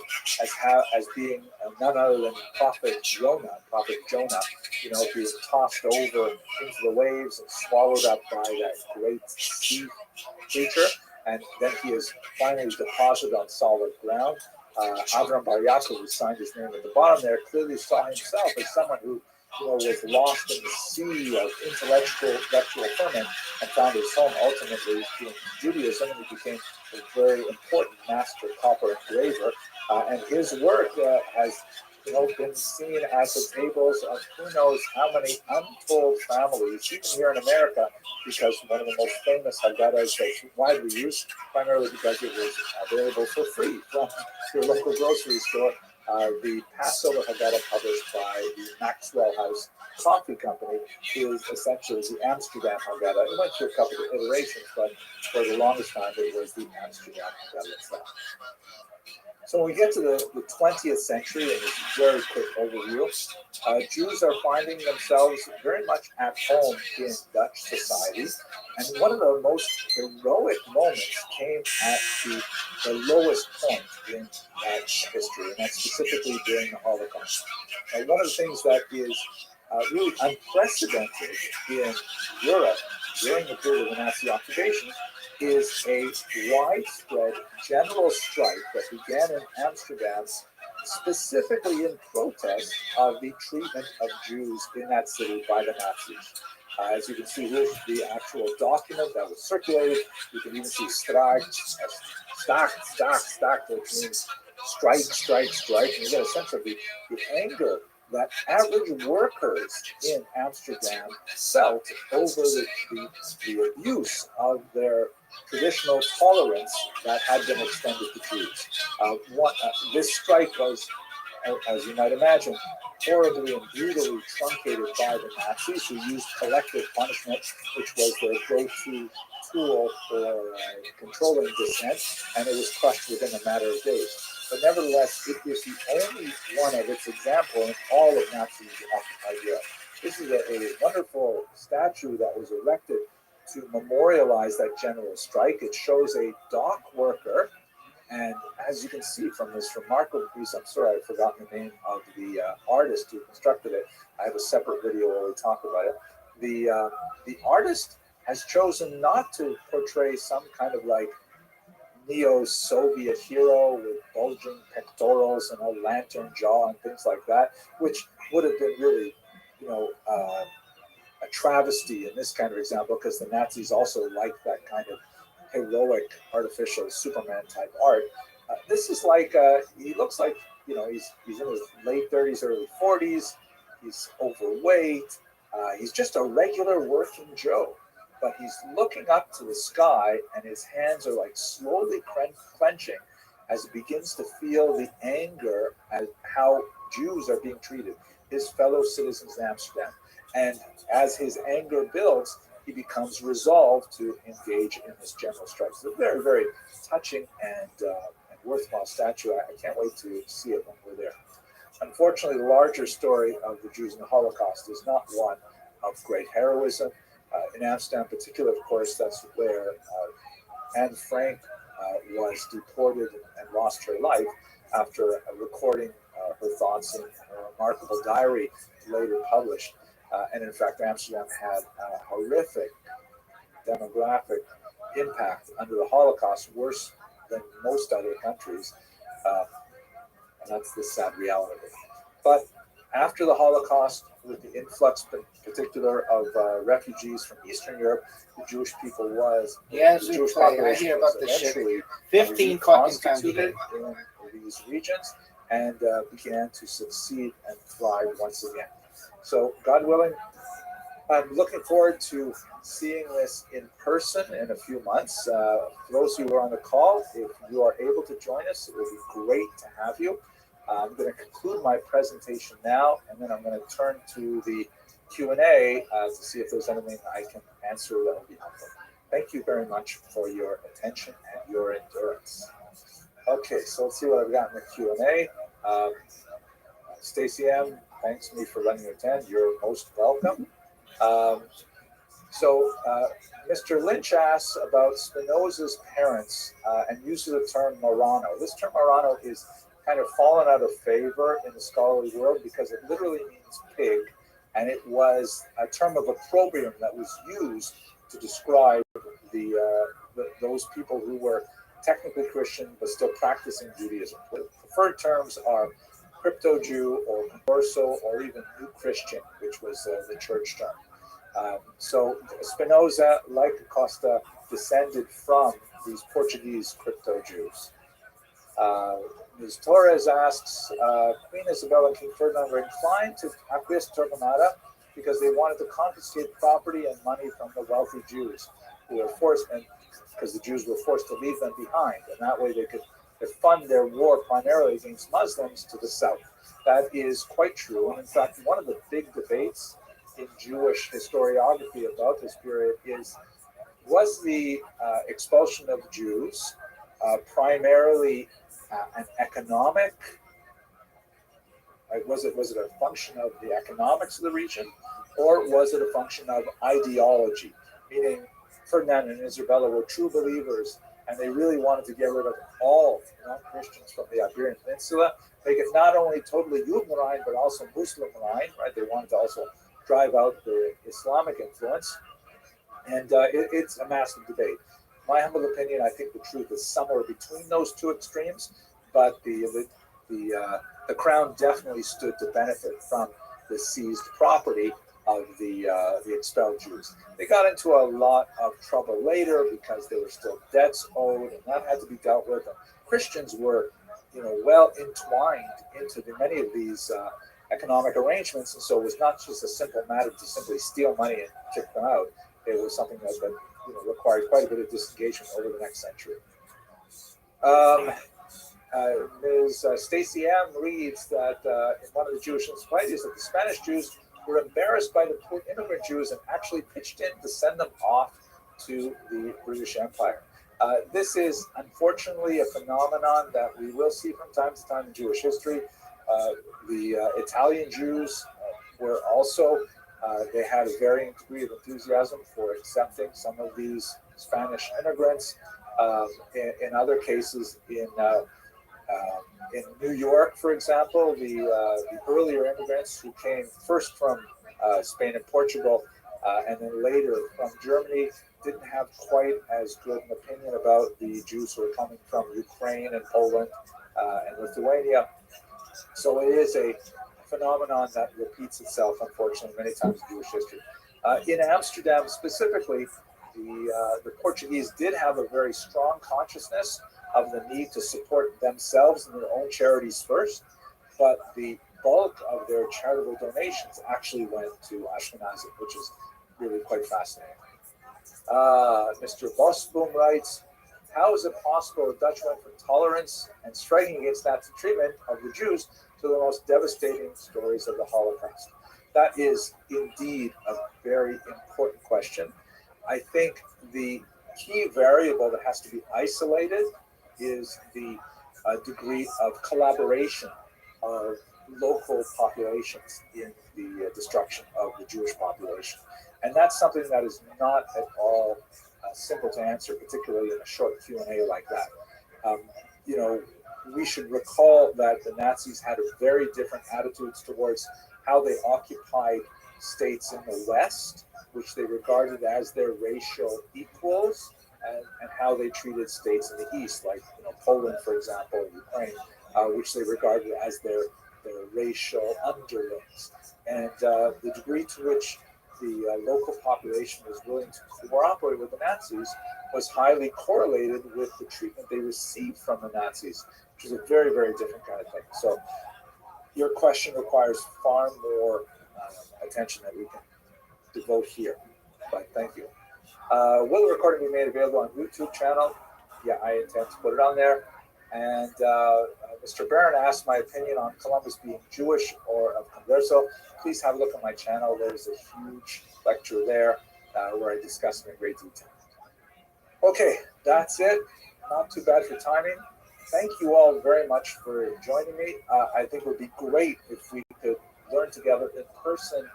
as being none other than Prophet Jonah, being tossed over into the waves and swallowed up by that great sea creature, and then he is finally deposited on solid ground. Avraham Bar Yaakov, who signed his name at the bottom there, clearly saw himself as someone who was lost in the sea of intellectual ferment and found his home ultimately in Judaism, and he became a very important master copper engraver. And his work has been seen at the tables of who knows how many untold families, even here in America, because one of the most famous Haggadahs that's widely used, primarily because it was available for free from your local grocery store. The Passover Haggadah, published by the Maxwell House Coffee Company, is essentially the Amsterdam Haggadah. It went through a couple of iterations, but for the longest time it was the Amsterdam Haggadah itself. So when we get to the 20th century, and this is a very quick overview, Jews are finding themselves very much at home in Dutch society. And one of the most heroic moments came at the lowest point in that history, and that's specifically during the Holocaust. One of the things that is really unprecedented in Europe during the period of the Nazi occupation is a widespread general strike that began in Amsterdam, specifically in protest of the treatment of Jews in that city by the Nazis. As you can see, here's the actual document that was circulated. You can even see strike, which means strike, and you get a sense of the anger that average workers in Amsterdam felt over the abuse of their traditional tolerance that had been extended to Jews. This strike was, as you might imagine, horribly and brutally truncated by the Nazis, who used collective punishment, which was their go-to tool for controlling dissent, and it was crushed within a matter of days. But nevertheless, it is the only one of its example in all of Nazi occupied Europe. This is a wonderful statue that was erected to memorialize that general strike. It shows a dock worker, and as you can see from this remarkable piece, I'm sorry I've forgotten the name of the artist who constructed it. I have a separate video where we talk about it. The artist has chosen not to portray some kind of neo-Soviet hero with bulging pectorals and a lantern jaw and things like that, which would have been really, a travesty in this kind of example, because the Nazis also liked that kind of heroic, artificial Superman type art. This is he looks like, he's in his late 30s, early 40s. He's overweight. He's just a regular working Joe. But he's looking up to the sky, and his hands are slowly clenching as he begins to feel the anger at how Jews are being treated, his fellow citizens in Amsterdam. And as his anger builds, he becomes resolved to engage in this general strike. It's a very, very touching and worthwhile statue. I can't wait to see it when we're there. Unfortunately, the larger story of the Jews in the Holocaust is not one of great heroism. In Amsterdam, in particular, of course, that's where Anne Frank was deported and lost her life after recording her thoughts in a remarkable diary later published. And in fact, Amsterdam had a horrific demographic impact under the Holocaust, worse than most other countries. And that's the sad reality. But after the Holocaust, with the influx, in particular, of refugees from Eastern Europe, the Jewish people was Yeah, the Jewish I population hear was about this shit. eventually 15 fucking times a reconstituted day. in these regions and began to succeed and thrive once again. So, God willing, I'm looking forward to seeing this in person in a few months. For those who are on the call, if you are able to join us, it would be great to have you. I'm going to conclude my presentation now, and then I'm going to turn to the Q&A to see if there's anything I can answer that will be helpful. Thank you very much for your attention and your endurance. Okay, so let's see what I've got in the Q&A. Stacy M. thanks me for letting me attend. You're most welcome. Mr. Lynch asks about Spinoza's parents and uses the term Marano. This term Marano is kind of fallen out of favor in the scholarly world because it literally means pig, and it was a term of opprobrium that was used to describe those people who were technically Christian but still practicing Judaism. The preferred terms are crypto-Jew or converso or even new Christian, which was the church term. So Spinoza, like Acosta, descended from these Portuguese crypto-Jews. Ms. Torres asks, Queen Isabella and King Ferdinand were inclined to acquiesce Torquemada because they wanted to confiscate property and money from the wealthy Jews who were forced, and because the Jews were forced to leave them behind, and that way they could fund their war primarily against Muslims to the south. That is quite true, and in fact, one of the big debates in Jewish historiography about this period was the expulsion of Jews primarily an economic? Was it a function of the economics of the region, or was it a function of ideology? Meaning, Ferdinand and Isabella were true believers, and they really wanted to get rid of all non-Christians from the Iberian Peninsula, make it not only totally Judenrein, but also Muslimrein, right? They wanted to also drive out the Islamic influence, and it's a massive debate. My humble opinion, I think the truth is somewhere between those two extremes, but the crown definitely stood to benefit from the seized property of the expelled Jews. They got into a lot of trouble later because there were still debts owed, and that had to be dealt with. And Christians were, well entwined into many of these economic arrangements, and so it was not just a simple matter to simply steal money and kick them out. It was something that required quite a bit of disengagement over the next century. Ms. Stacy M. reads that in one of the Jewish encyclopedias that the Spanish Jews were embarrassed by the poor immigrant Jews and actually pitched in to send them off to the British Empire. This is unfortunately a phenomenon that we will see from time to time in Jewish history. The Italian Jews were also they had a varying degree of enthusiasm for accepting some of these Spanish immigrants. In other cases, in New York, for example, the earlier immigrants who came first from Spain and Portugal, and then later from Germany, didn't have quite as good an opinion about the Jews who were coming from Ukraine and Poland and Lithuania. So it is a phenomenon that repeats itself, unfortunately, many times in Jewish history. In Amsterdam specifically, the Portuguese did have a very strong consciousness of the need to support themselves and their own charities first, but the bulk of their charitable donations actually went to Ashkenazim, which is really quite fascinating. Mr. Bosboom writes, how is it possible the Dutch went from tolerance and striking against Nazi treatment of the Jews to the most devastating stories of the Holocaust? That is indeed a very important question. I think the key variable that has to be isolated is the degree of collaboration of local populations in the destruction of the Jewish population. And that's something that is not at all simple to answer, particularly in a short Q&A like that. You know, we should recall that the Nazis had a very different attitudes towards how they occupied states in the West, which they regarded as their racial equals, and how they treated states in the East, like Poland, for example, Ukraine, which they regarded as their racial underlings. And the degree to which the local population was willing to cooperate with the Nazis was highly correlated with the treatment they received from the Nazis, which is a very, very different kind of thing. So your question requires far more attention that we can devote here. But thank you. Will the recording be made available on YouTube channel? Yeah, I intend to put it on there. And Mr. Barron asked my opinion on Columbus being Jewish or of Converso. Please have a look at my channel. There's a huge lecture there where I discuss it in great detail. Okay, that's it. Not too bad for timing. Thank you all very much for joining me. I think it would be great if we could learn together in person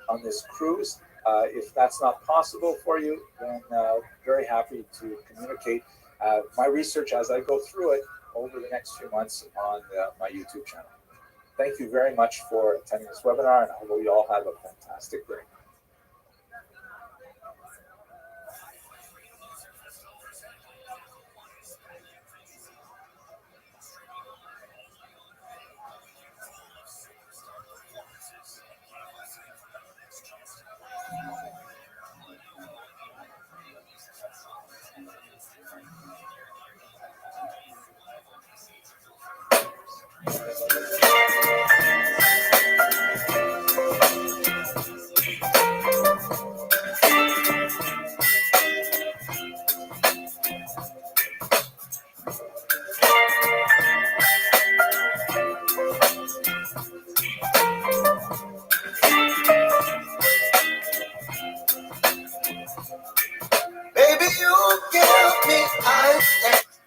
on this cruise. If that's not possible for you, then very happy to communicate my research as I go through it over the next few months on my YouTube channel. Thank you very much for attending this webinar, and I hope you all have a fantastic day.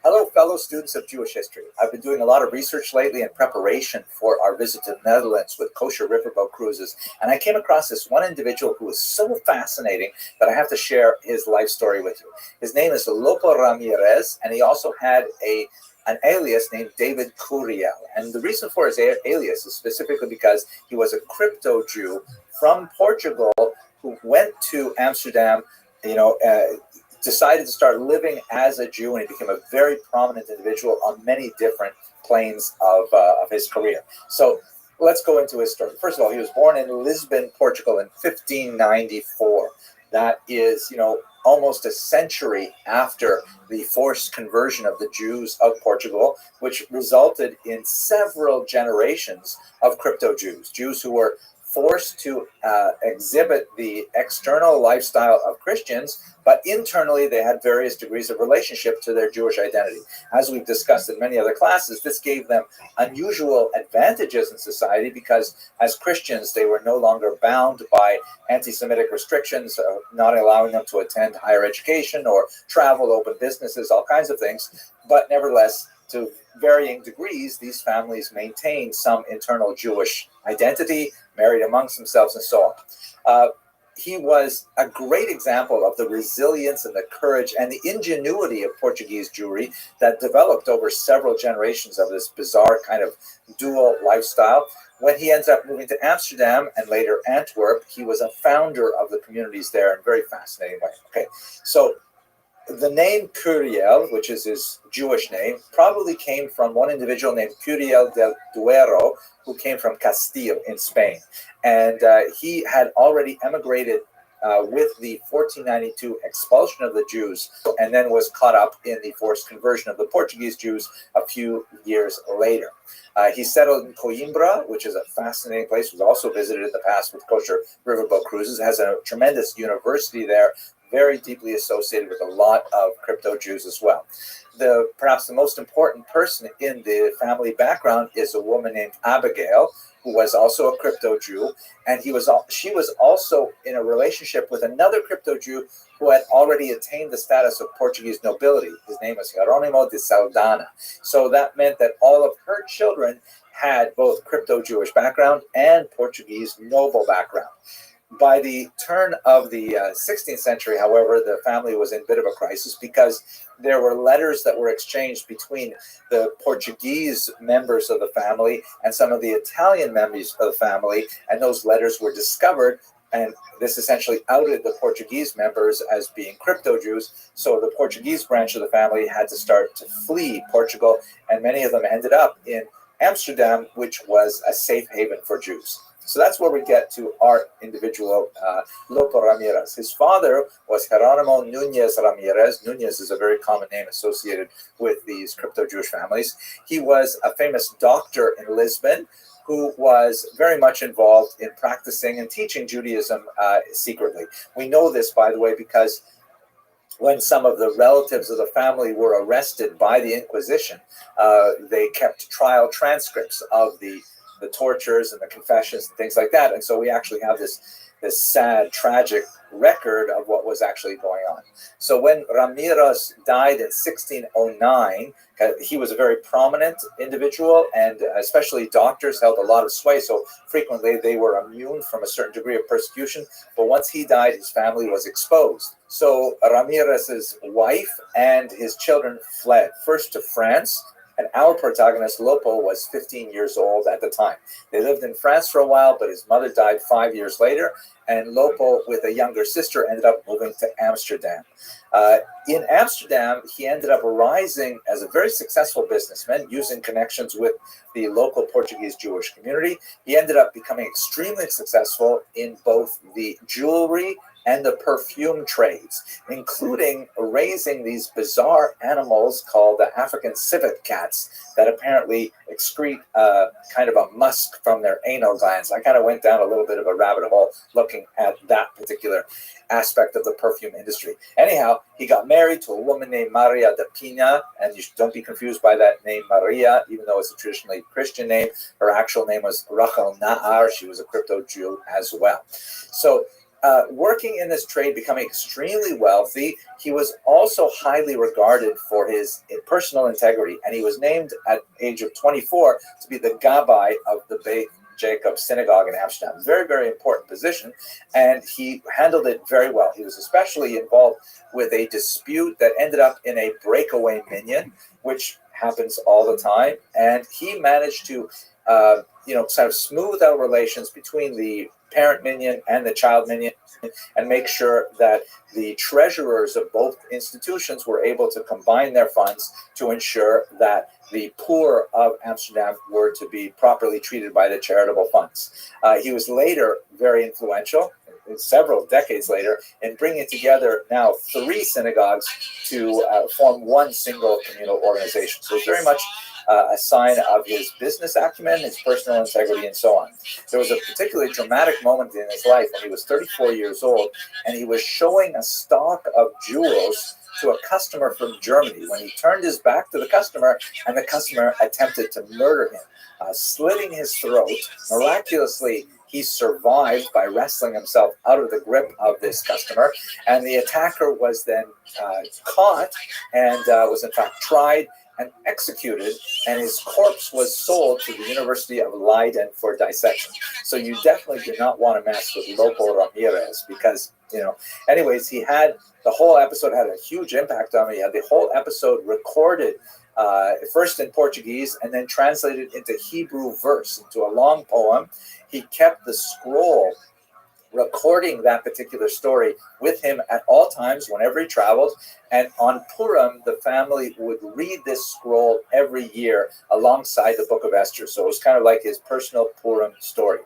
Hello, fellow students of Jewish history. I've been doing a lot of research lately in preparation for our visit to the Netherlands with kosher riverboat cruises, and I came across this one individual who was so fascinating that I have to share his life story with you. His name is Lopo Ramirez, and he also had an alias named David Curiel. And the reason for his alias is specifically because he was a crypto Jew from Portugal who went to Amsterdam, decided to start living as a Jew, and he became a very prominent individual on many different planes of his career. So let's go into his story. First of all, he was born in Lisbon, Portugal in 1594. That is, almost a century after the forced conversion of the Jews of Portugal, which resulted in several generations of crypto Jews, Jews who were forced to exhibit the external lifestyle of Christians, but internally they had various degrees of relationship to their Jewish identity. As we've discussed in many other classes, this gave them unusual advantages in society because as Christians, they were no longer bound by anti-Semitic restrictions, not allowing them to attend higher education or travel, open businesses, all kinds of things. But nevertheless, to varying degrees, these families maintained some internal Jewish identity, married amongst themselves, and so on. He was a great example of the resilience and the courage and the ingenuity of Portuguese Jewry that developed over several generations of this bizarre kind of dual lifestyle. When he ends up moving to Amsterdam and later Antwerp, he was a founder of the communities there in a very fascinating way. Okay, so the name Curiel, which is his Jewish name, probably came from one individual named Curiel del Duero, who came from Castile in Spain. And he had already emigrated with the 1492 expulsion of the Jews, and then was caught up in the forced conversion of the Portuguese Jews a few years later. He settled in Coimbra, which is a fascinating place, was also visited in the past with kosher riverboat cruises, has a tremendous university there, very deeply associated with a lot of crypto Jews as well. Perhaps the most important person in the family background is a woman named Abigail, who was also a crypto Jew, and she was also in a relationship with another crypto Jew who had already attained the status of Portuguese nobility. His name was Jerónimo de Saldanha. So that meant that all of her children had both crypto-Jewish background and Portuguese noble background. By the turn of the 16th century, however, the family was in a bit of a crisis because there were letters that were exchanged between the Portuguese members of the family and some of the Italian members of the family, and those letters were discovered, and this essentially outed the Portuguese members as being crypto-Jews. So the Portuguese branch of the family had to start to flee Portugal, and many of them ended up in Amsterdam, which was a safe haven for Jews. So that's where we get to our individual, Lopo Ramirez. His father was Geronimo Nunez Ramirez. Nunez is a very common name associated with these crypto-Jewish families. He was a famous doctor in Lisbon who was very much involved in practicing and teaching Judaism secretly. We know this, by the way, because when some of the relatives of the family were arrested by the Inquisition, they kept trial transcripts of the tortures and the confessions and things like that. And so we actually have this sad, tragic record of what was actually going on. So when Ramirez died in 1609, he was a very prominent individual, and especially doctors held a lot of sway. So frequently they were immune from a certain degree of persecution. But once he died, his family was exposed. So Ramirez's wife and his children fled, first to France. And our protagonist, Lopo, was 15 years old at the time. They lived in France for a while, but his mother died 5 years later. And Lopo, with a younger sister, ended up moving to Amsterdam. In Amsterdam, he ended up rising as a very successful businessman, using connections with the local Portuguese Jewish community. He ended up becoming extremely successful in both the jewelry and the perfume trades, including raising these bizarre animals called the African civet cats that apparently excrete kind of a musk from their anal glands. I kind of went down a little bit of a rabbit hole looking at that particular aspect of the perfume industry. Anyhow, he got married to a woman named Maria de Pina, and you don't be confused by that name Maria, even though it's a traditionally Christian name. Her actual name was Rachel Nahar. She was a crypto Jew as well. So working in this trade, becoming extremely wealthy, he was also highly regarded for his personal integrity, and he was named at the age of 24 to be the Gabbai of the Beit Jacob Synagogue in Amsterdam. Very, very important position, and he handled it very well. He was especially involved with a dispute that ended up in a breakaway minyan, which happens all the time, and he managed to sort of smooth out relations between the parent minion and the child minion, and make sure that the treasurers of both institutions were able to combine their funds to ensure that the poor of Amsterdam were to be properly treated by the charitable funds. He was later very influential, several decades later, in bringing together now 3 synagogues to form one single communal organization. So it's very much a sign of his business acumen, his personal integrity, and so on. There was a particularly dramatic moment in his life when he was 34 years old, and he was showing a stock of jewels to a customer from Germany when he turned his back to the customer, and the customer attempted to murder him, slitting his throat. Miraculously, he survived by wrestling himself out of the grip of this customer, and the attacker was then caught and was in fact tried and executed, and his corpse was sold to the University of Leiden for dissection. So you definitely do not want to mess with Lopo Ramirez because, anyways, the whole episode had a huge impact on me. He had the whole episode recorded first in Portuguese and then translated into Hebrew verse, into a long poem. He kept the scroll recording that particular story with him at all times whenever he traveled. And on Purim, the family would read this scroll every year alongside the Book of Esther. So it was kind of like his personal Purim story.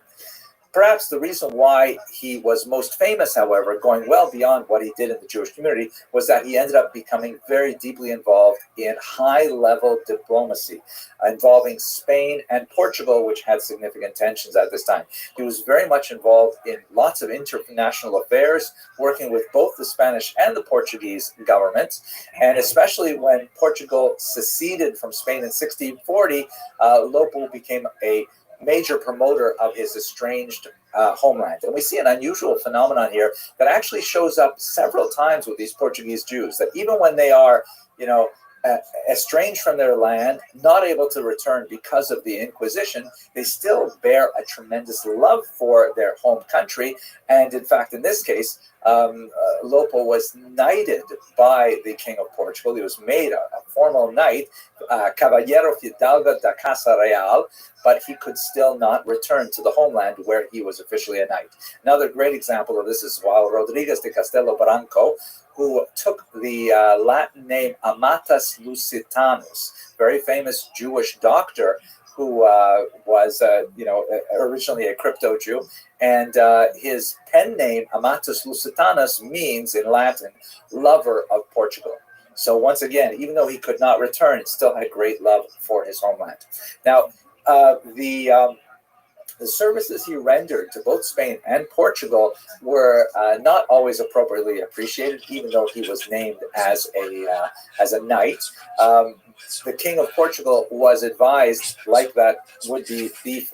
Perhaps the reason why he was most famous, however, going well beyond what he did in the Jewish community, was that he ended up becoming very deeply involved in high-level diplomacy, involving Spain and Portugal, which had significant tensions at this time. He was very much involved in lots of international affairs, working with both the Spanish and the Portuguese governments, and especially when Portugal seceded from Spain in 1640, Lopo became a major promoter of his estranged homeland. And we see an unusual phenomenon here that actually shows up several times with these Portuguese Jews, that even when they are, estranged from their land, not able to return because of the Inquisition, they still bear a tremendous love for their home country. And in fact, in this case, Lopo was knighted by the King of Portugal. He was made a formal knight, Caballero Fidalgo da Casa Real, but he could still not return to the homeland where he was officially a knight. Another great example of this is Juan Rodriguez de Castelo Branco, who took the Latin name Amatus Lusitanus, very famous Jewish doctor who was, originally a crypto Jew. And his pen name, Amatus Lusitanus, means in Latin, lover of Portugal. So once again, even though he could not return, he still had great love for his homeland. Now, the services he rendered to both Spain and Portugal were not always appropriately appreciated, even though he was named as a knight. The King of Portugal was advised, like that would-be thief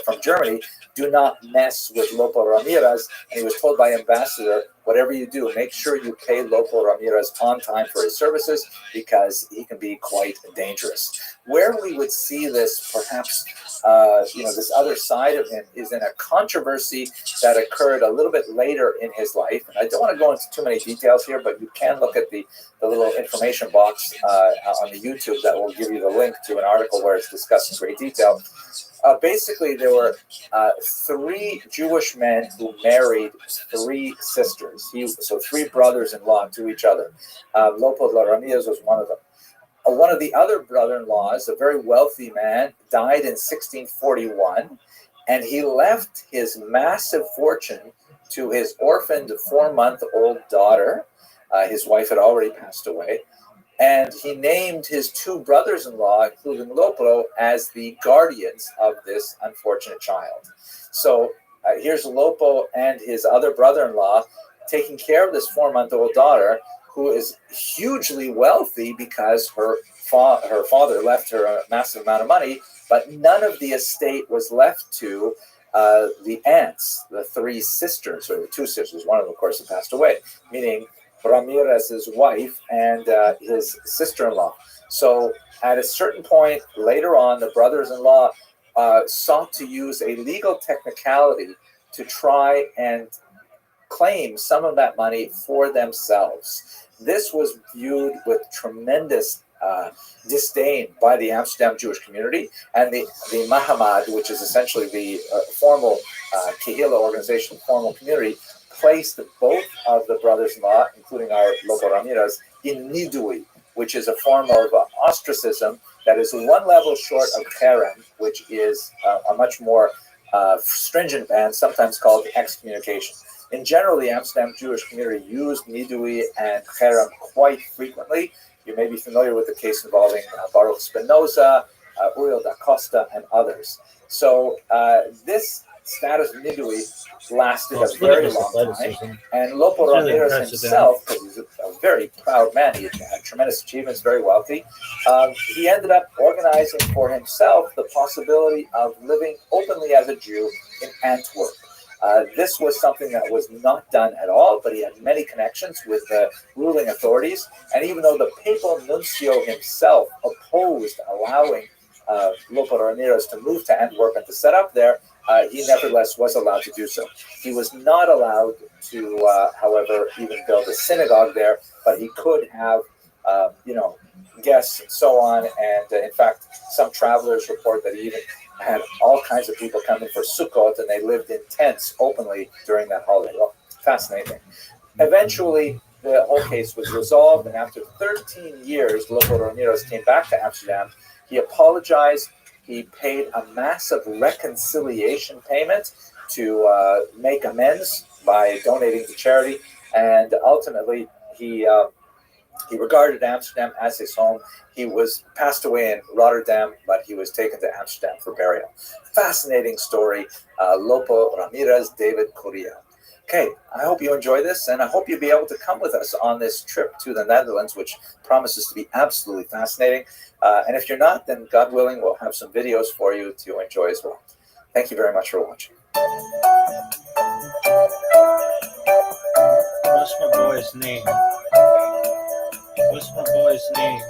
from Germany, do not mess with Lopo Ramirez. And he was told by ambassador, whatever you do, make sure you pay Lopo Ramirez on time for his services, because he can be quite dangerous. Where we would see this, perhaps, this other side of him is in a controversy that occurred a little bit later in his life. And I don't want to go into too many details here, but you can look at the little information box on the YouTube that will give you the link to an article where it's discussed in great detail. Basically, there were 3 Jewish men who married 3 sisters. So 3 brothers-in-law to each other. Lopo Ramirez was one of them. One of the other brother-in-laws, a very wealthy man, died in 1641, and he left his massive fortune to his orphaned 4-month-old daughter. His wife had already passed away. And he named his 2 brothers-in-law, including Lopo, as the guardians of this unfortunate child. So here's Lopo and his other brother-in-law taking care of this 4-month-old daughter, who is hugely wealthy because her father left her a massive amount of money, but none of the estate was left to the aunts, the 3 sisters, or the 2 sisters. One of them, of course, had passed away, meaning Ramirez's wife and his sister-in-law. So at a certain point later on, the brothers-in-law sought to use a legal technicality to try and claim some of that money for themselves. This was viewed with tremendous disdain by the Amsterdam Jewish community, and the Mahamad, which is essentially the formal Kehillah organization, formal community, placed both of the brothers-in-law, including our Lopo Ramirez, in nidui, which is a form of ostracism that is 1 level short of cherem, which is a much more stringent ban, sometimes called excommunication. In general, the Amsterdam Jewish community used nidui and cherem quite frequently. You may be familiar with the case involving Baruch Spinoza, Uriel da Costa, and others. So this status of nidui lasted a very long time. And Lopo Ramirez himself, because he's a very proud man, he had tremendous achievements, very wealthy, he ended up organizing for himself the possibility of living openly as a Jew in Antwerp. This was something that was not done at all, but he had many connections with the ruling authorities. And even though the papal nuncio himself opposed allowing Lopo Ramirez to move to Antwerp and to set up there, he nevertheless was allowed to do so. He was not allowed to, however, even build a synagogue there, but he could have, guests and so on. And in fact, some travelers report that he even had all kinds of people coming for Sukkot, and they lived in tents openly during that holiday. Well, fascinating. Eventually, the whole case was resolved, and after 13 years, Lopo Ramirez came back to Amsterdam. He apologized. He paid a massive reconciliation payment to make amends by donating to charity, and ultimately he regarded Amsterdam as his home. He was passed away in Rotterdam, but he was taken to Amsterdam for burial. Fascinating story, Lopo Ramirez, David Correa. Okay, I hope you enjoy this, and I hope you'll be able to come with us on this trip to the Netherlands, which promises to be absolutely fascinating. And if you're not, then God willing, we'll have some videos for you to enjoy as well. Thank you very much for watching. What's my boy's name? What's my boy's name?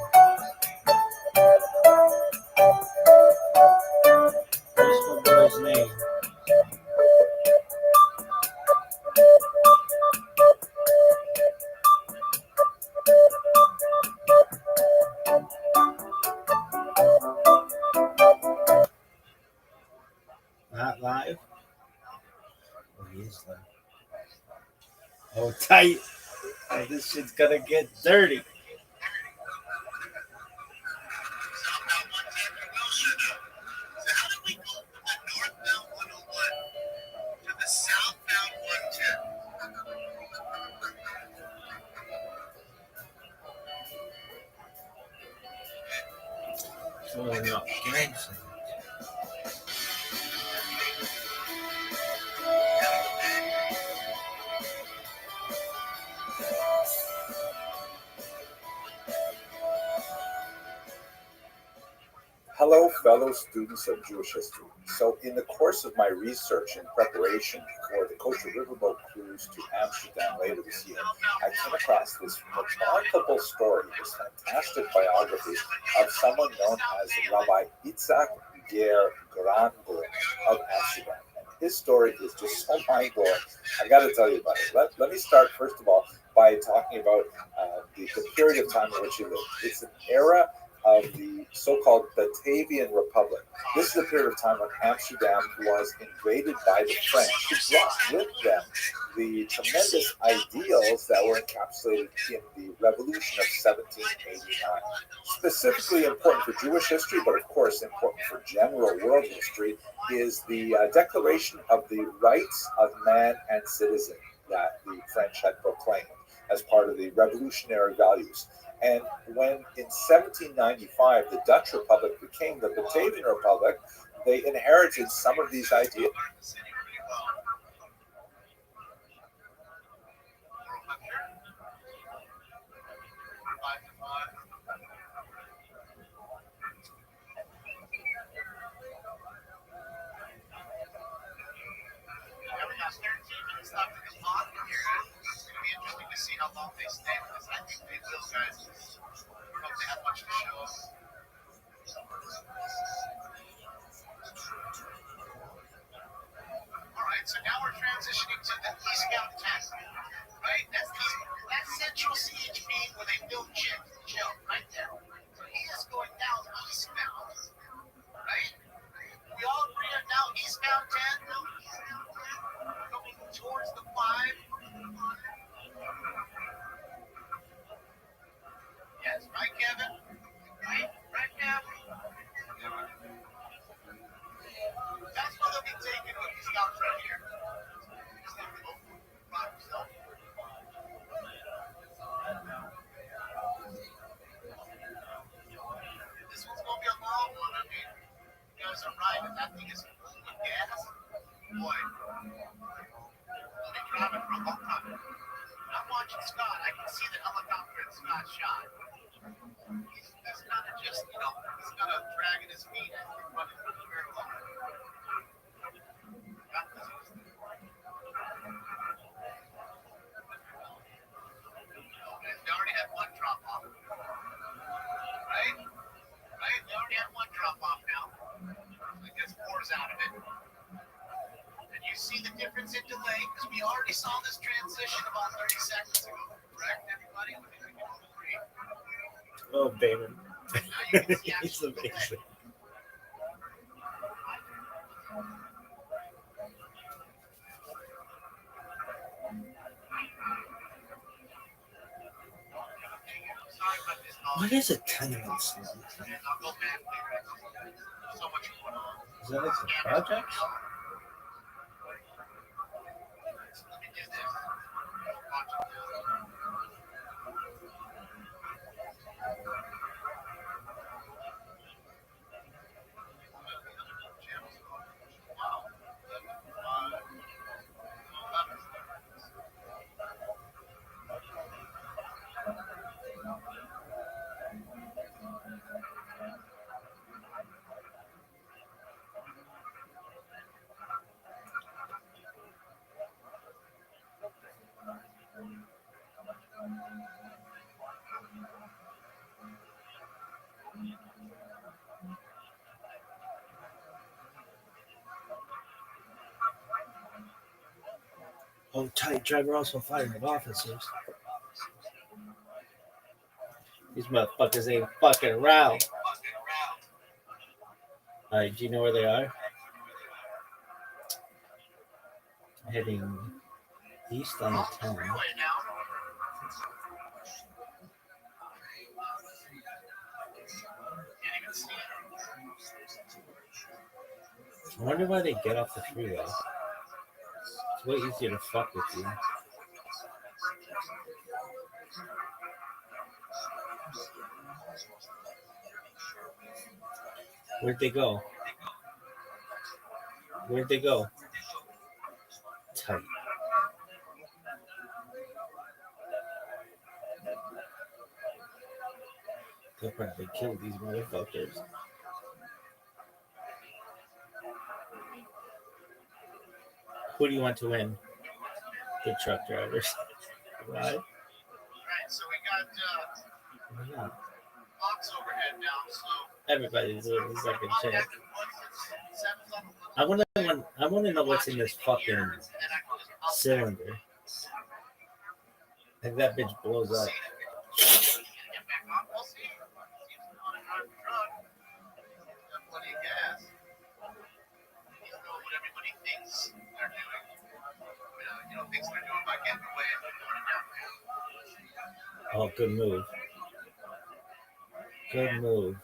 Hold tight. This shit's gonna get dirty. Southbound 110 from Wilshire now. So how do we go from the northbound 101 to the southbound 110? Oh, no. Gangster. Hello, fellow students of Jewish history. So, in the course of my research and preparation for the Kosher Riverboat cruise to Amsterdam later this year, I came across this remarkable story, this fantastic biography of someone known as Rabbi Itzhak Ger Granbo of Amsterdam. And his story is just so mind-blowing. I got to tell you about it. Let me start, first of all, by talking about the period of time in which he lived. It's an era of the so-called Batavian Republic. This is a period of time when Amsterdam was invaded by the French, who brought with them the tremendous ideals that were encapsulated in the Revolution of 1789. Specifically important for Jewish history, but of course important for general world history, is the Declaration of the Rights of Man and Citizen that the French had proclaimed as part of the revolutionary values. And when in 1795 the Dutch Republic became the Batavian Republic, they inherited some of these ideas. Interesting to see how long they stay with us. I think they will, guys. I don't know if they have much to show us. All right, so now we're transitioning to the eastbound 10, right? That's central CHP where they build chill right there. So he is going down eastbound, right? We all agree on now eastbound 10, going towards the 5. Yes, right, Kevin? Right, Kevin? That's what they'll be taking with these scouts right here. This one's going to be a long one. I mean, you guys are right. If that thing is full with gas, boy, we'll be driving for a long time. I'm watching Scott. I can see the helicopter in Scott's shot. He's kind of just, he's kind of dragging his feet as he's running through the barrel. They already had one drop off. Right? They already had one drop off now. I guess 4's out of it. And you see the difference in delay because we already saw this transition about 30 seconds ago. Correct, everybody? I think we can all agree. Oh, Damon. Now you can see He's actual delay. amazing. What is a tenement slum? I'll go back later. So much going on. Is that like the project? Let me do this. Hold tight, driver also fired officers. These motherfuckers ain't fucking around. Alright, do you know where they are? Heading East on the 10. I wonder why they get off the freeway. It's way easier to fuck with you. Where'd they go? Where'd they go? Tight. They'll probably kill these motherfuckers. Who do you want to win? The truck drivers. Right? Right, so we got box overhead now, so Everybody's doing a second chance. I want to know what's in this fucking cylinder. If that bitch blows up. Oh, good move. Good move.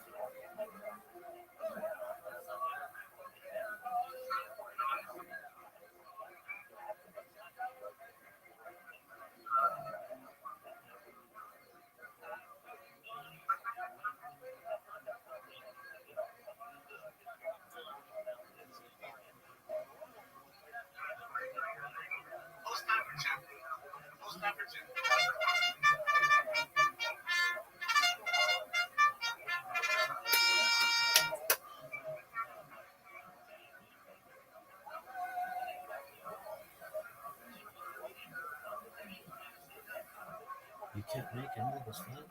You can't make another slap.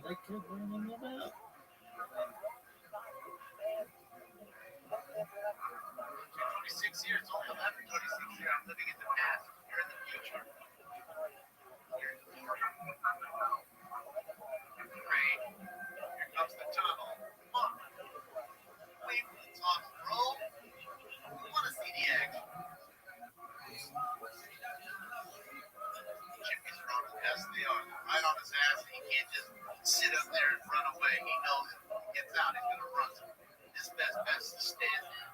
Like you're running about. 26 years old, 11, 26 years, I'm living in the past. You're in the future. You're in the future. Great. Here comes the tunnel. Come on. Wait for the top roll. We want to see the action. Jimmy's running past the arm, right on his ass. He can't just sit up there and run away. He knows if he gets out, he's going to run. His best bet is to stand there.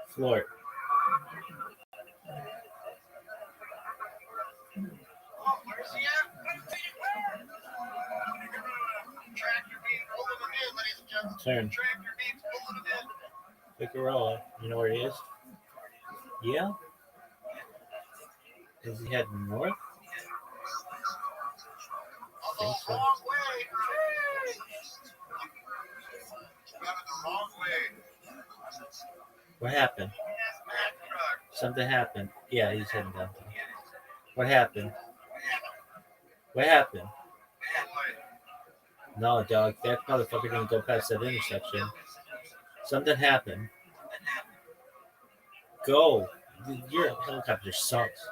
Floor. Oh, where's he at? Tractor beam pulling him in, ladies and gentlemen. Turn. Tractor beam's pulling him in. Figueroa. You know where he is? Yeah? Is he heading north? I think so. Wrong way. Running the wrong way. What happened? Something happened. Yeah, he's heading downtown. What happened? What happened? No, dog. That motherfucker didn't go past that intersection. Something happened. Go. Your helicopter sucks.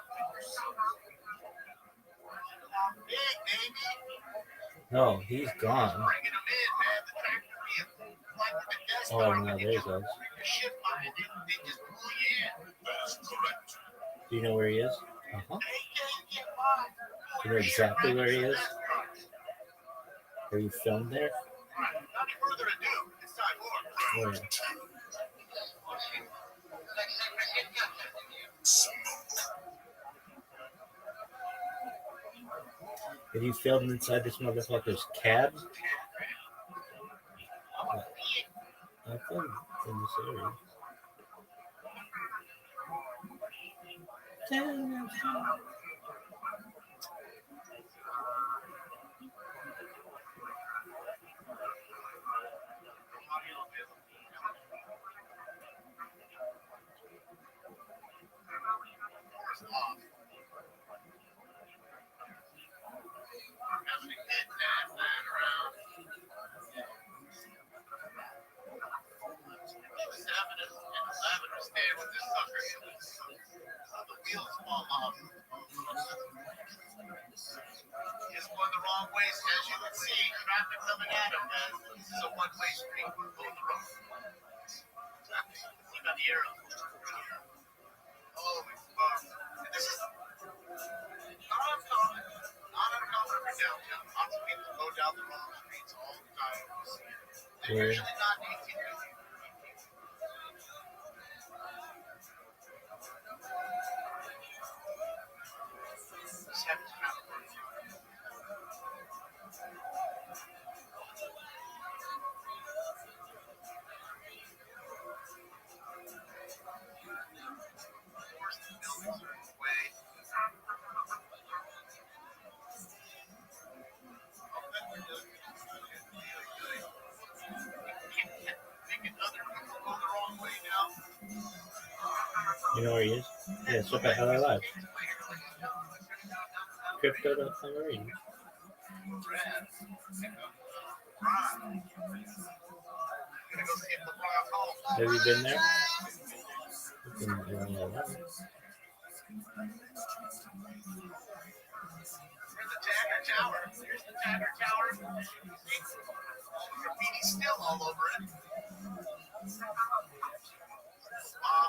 No, he's gone. Oh, no, there he goes. Do you know where he is? Uh-huh. Do you know exactly where he is? Are you filmed there? Where? Did you film inside this motherfucker's cab? I filmed in this area. wheels fall off. He's going the wrong ways, as you can see. Traffic coming at him, man. This is a one-way street. Go the road. Look on the arrow. Holy fuck. This is not uncommon. Not uncommon for downtown. Lots of people go down the wrong streets all the time. They're usually not 1850. You know where he is? Yeah, it's up at LA Live. Crypto.marine. Have you been there? Been LA Live. Where's the Tagger Tower? Here's the Tagger Tower. All the graffiti still all over it.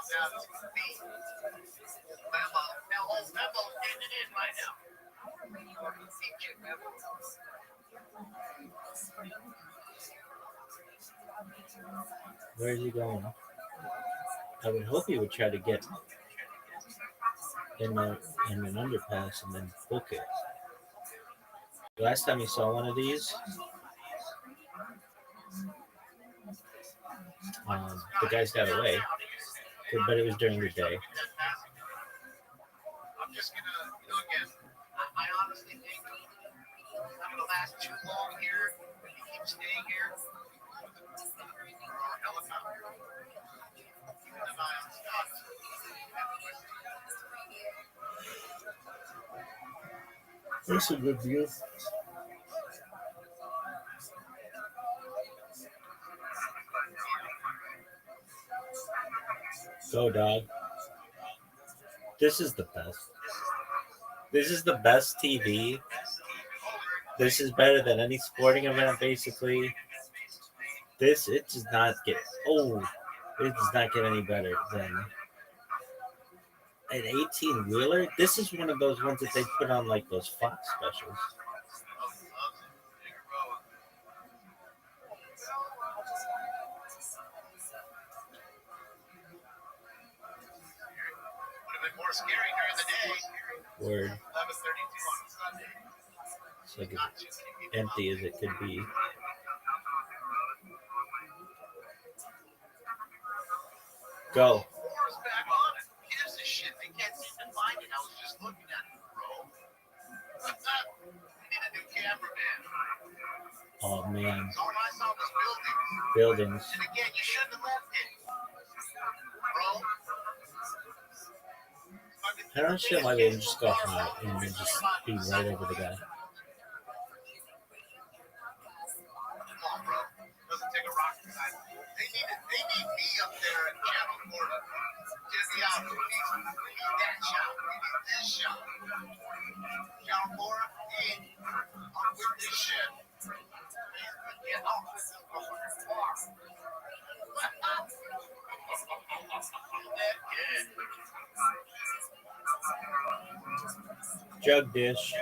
Now this is me. Memo getting it in right now. Where is he going? I would hope he would try to get in an underpass and then book it. Last time you saw one of these, the guys got away, but it was during the day. I'm just gonna, again, I honestly think I'm gonna last too long here. If you keep staying here, or helicopter. Keep an eye on Scott. That's a good view. Go, dog. This is the best. This is the best TV. This is better than any sporting event, basically. It does not get any better than an 18-wheeler. This is one of those ones that they put on like those Fox specials. More scary during the day. Word. 11:32 on Sunday. It's like as empty as it could be. Go. Laura's back on it. Who gives a shit? They can't seem to find it. I was just looking at it, bro. We need a new cameraman. Oh man. All I saw was Buildings. And again, you shouldn't have left it, bro. I don't understand why they didn't just go high and then just be right over the guy. Come on, bro. Doesn't take a rocket scientist. They need me up there at Channel 4 to get me out. We need that shot. We need this shot. Channel 4, hey, I'm with this shit. Get off this far. Jug dish.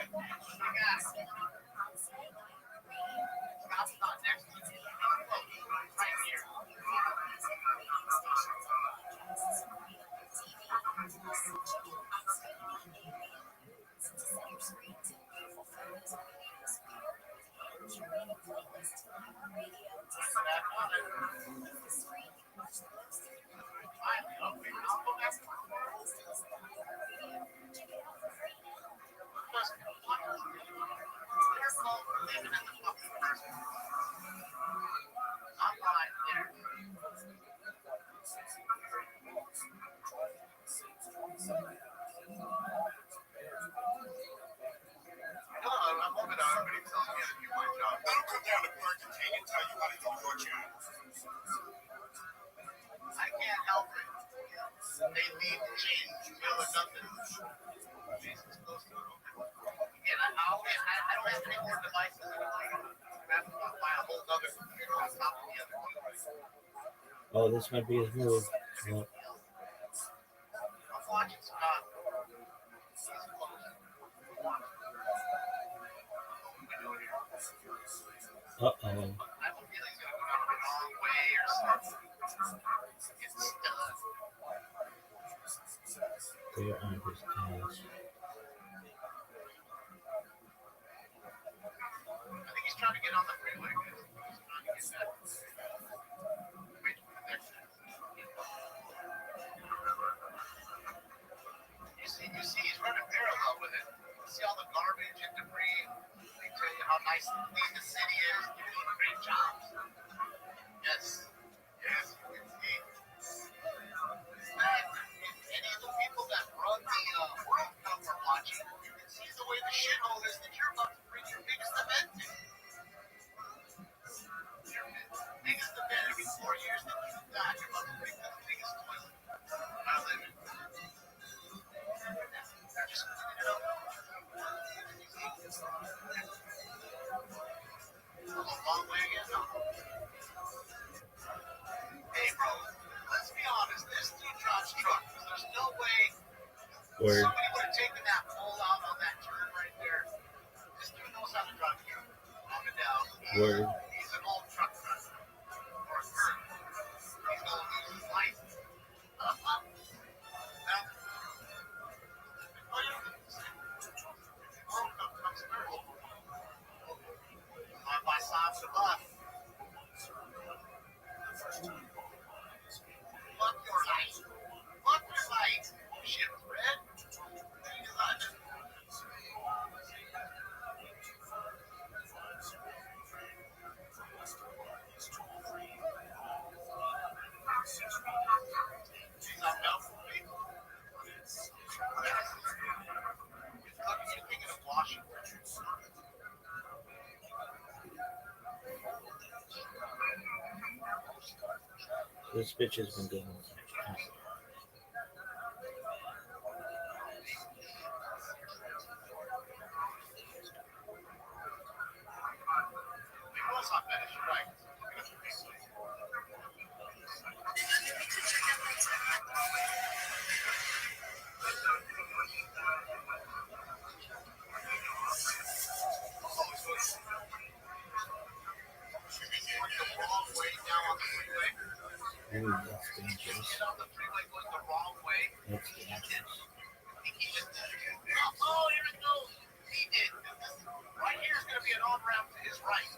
I can't help it. They need to change. Nothing. have any more devices anymore. You have to buy a whole other computer on top of the other two. Oh, this might be his move. No. I'm watching Scott. He's close. Uh-oh. I have a feeling he's going to go down the wrong way or something. Get stuck. They're on his ass. I think he's trying to get on the freeway. He's trying to get that. Wait for the next one. You see, he's running parallel with it. You see all the garbage and debris. They tell you how nice and clean the city is. They're doing a great job. Yes. Yes, you can see. Man, if any of the people that run the World Cup are watching, you can see the way the shithole is that you're about to bring your biggest event to. Your biggest event every 4 years that you've got, you're about to bring the biggest toilet. I live in. They're just cleaning it up. A long way again, huh? Hey, bro, let's be honest. This dude drives truck because there's no way Word. somebody would have taken that pole out on that turn right there. This dude knows how to drive a truck. On the down. Word. He's an old truck driver. Or a third. He's going to lose his life. Now, World Cup comes through. Side by side with us. Fuck your life. Fuck your life. Shit, Red. You love it. She's not down for me. It's lucky you're thinking of Washington. This bitch has been going. Ooh, that's dangerous. That's dangerous. Oh, here it goes. He did. Right here is going to be an on-ramp to his right.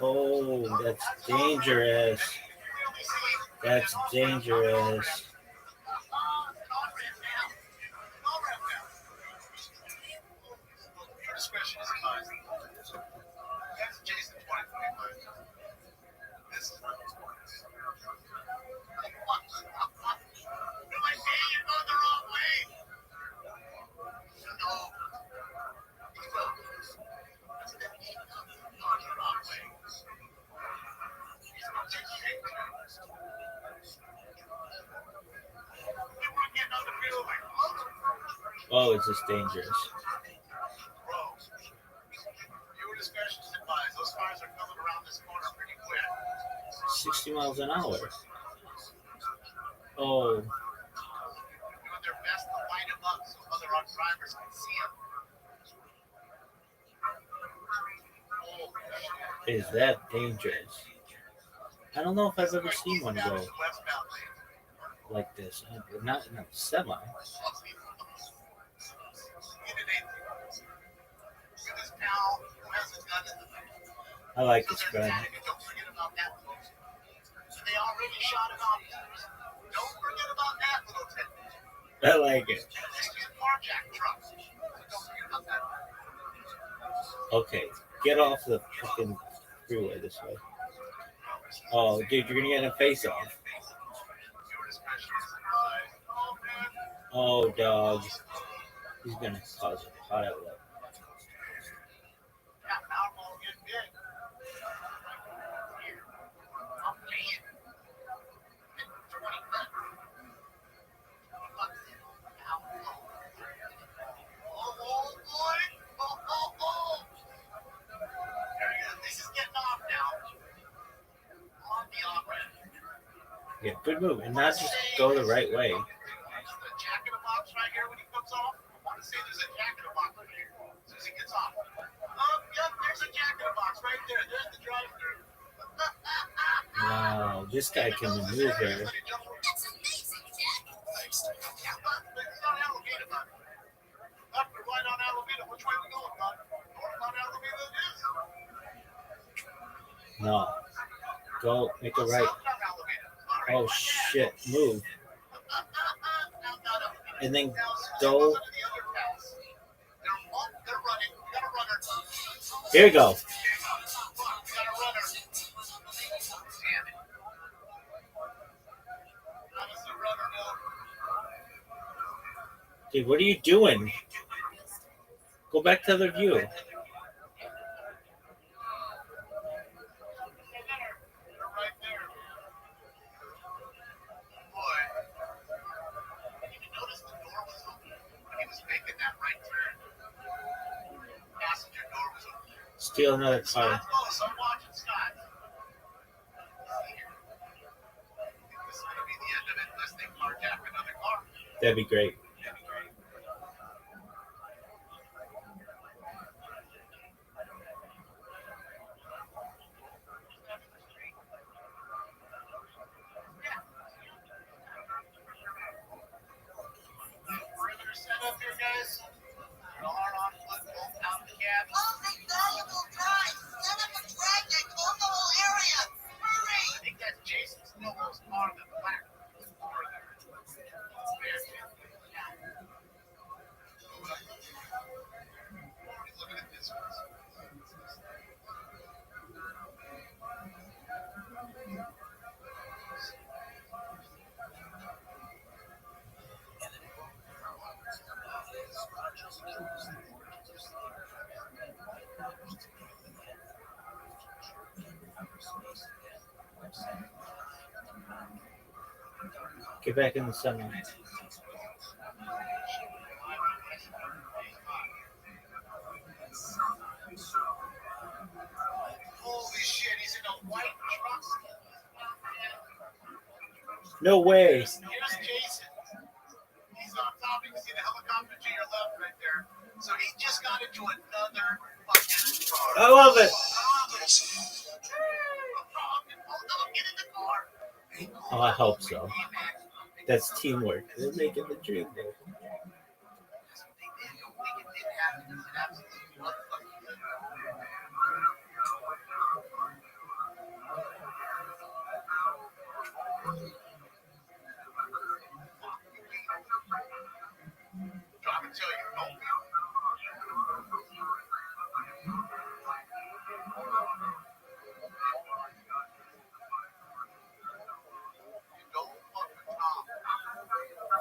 Oh, that's dangerous. That's dangerous. Your discretion is advised. That's Jason 2025. This is Rebel's Points. Do I say you're going the wrong way? No. He's well. That's it. Going the wrong way. He's going to take straight to us. We weren't getting on the freeway. Oh, it's just dangerous. Bro, your discretion is advised. Those cars are coming around this corner pretty quick. 60 miles an hour. Oh, Doing their best to light him up so other drivers can see him. Oh, shit. is that dangerous? I don't know if I've ever seen one go Westbound lane. like this. Not in a semi. Get an 18. With his pal who has a gun in the back. I like So this they're gun. panicking. Don't forget about that, folks. So they already shot at officers. Don't forget about that, little tidbit. I like it. This is carjack trucks. So don't forget about that. Okay, get off the fucking freeway this way. Oh, dude, you're gonna get a face off. Your discretion is advised. Oh, man. Oh, dog. He's gonna cause a hot outlet. Yeah, now I'm all getting big. I'm paying. 20 bucks. Oh, boy. Yeah, good move, and not just go the right way. There's a jack in a box right here when he comes off. I want to say there's a jack in a box right here as soon as he gets off. Yep, there's a jack in a box right there. There's the drive-through. Wow, this guy can maneuver. That's amazing, Jack. Thanks. Yeah, but it's not Alameda, bud. Left or right on Alameda? Which way we going, bud? North on Alameda it is. No, go make a right. South on Alameda. Oh shit, move, and then Now, go. to the other pass. They're running. We got a runner. Here you go. We got a runner. Damn it. That was the runner, no. Dude, what are you doing? Go back to the other view. They're right there. Boy. Did you notice the door was open when he was making that right turn? Passenger door was open. Steal another car. Scott's close. I'm watching Scott. This is going to be the end of it unless they carjack another car. That'd be great. Perimeter set up here, guys. Alarm on foot, bolt out the cab. Closing valuable drive. Set up a drag net. Close the whole area. Hurry. I think that's Jason Snowball's car in the back. Looking at this one. Get back in the semi. Holy shit, he's in a white truck. No way. Here's Jason. He's on top. You can see the helicopter to your left right there. So he just got into another fucking car. I love it. Get in the car. Oh, I hope so. That's teamwork. They're making the dream work. Trying to tell you, don't be. Don't fuck with Tom.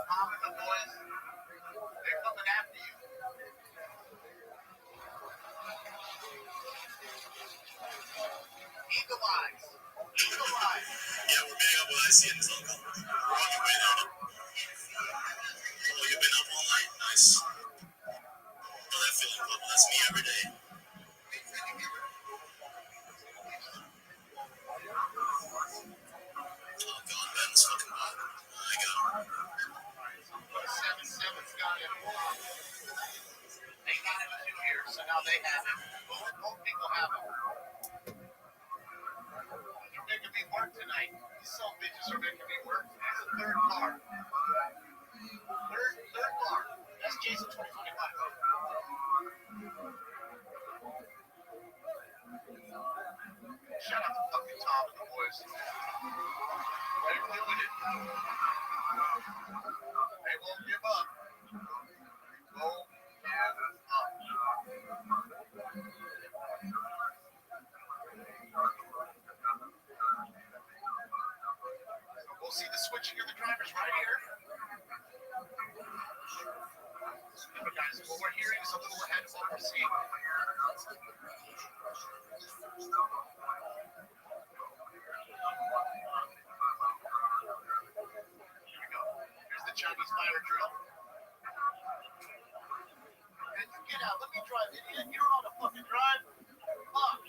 Tom and the boys, they're coming after you. Eagle eyes. Eagle eyes. Yeah, we're meeting up with IC and his uncle. We're on your way there. Oh, you've been up all night? Nice. Oh, that feeling good. That's me every day. Oh, God, Ben is fucking bad. I got him. 7-7's got him. They got him too here, so now they have him. Both people have him. They're making me work tonight. These some bitches are making me work. That's the third car. Third car. That's Jason 2025. Shout out to fucking Tom and the boys. They're doing it. They won't give up. Won't give up. We'll see the switching of the drivers right here. Remember, guys, what we're hearing is a little ahead of what we're seeing. Here we go. Here's the Chinese fire drill. Get out. Let me drive, idiot. You don't know how to fucking drive. Fuck.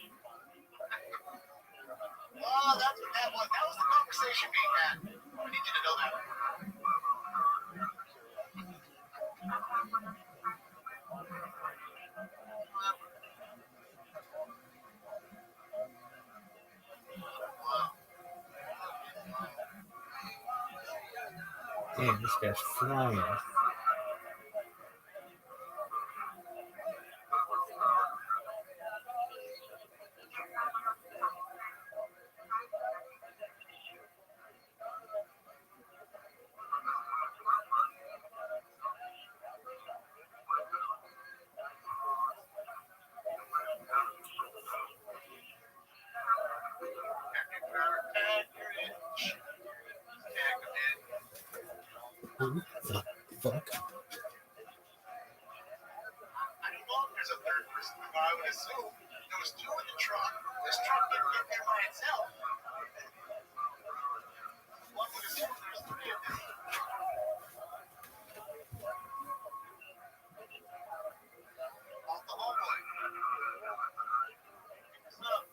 Oh, that's what that was. That was the conversation being had. need you to know that. Damn, this guy's flying. Who the fuck? I don't know if there's a third person, but I would assume there was two in the truck. This truck didn't get there by itself. One would assume there's three of them. Off the hallway. Pick this up.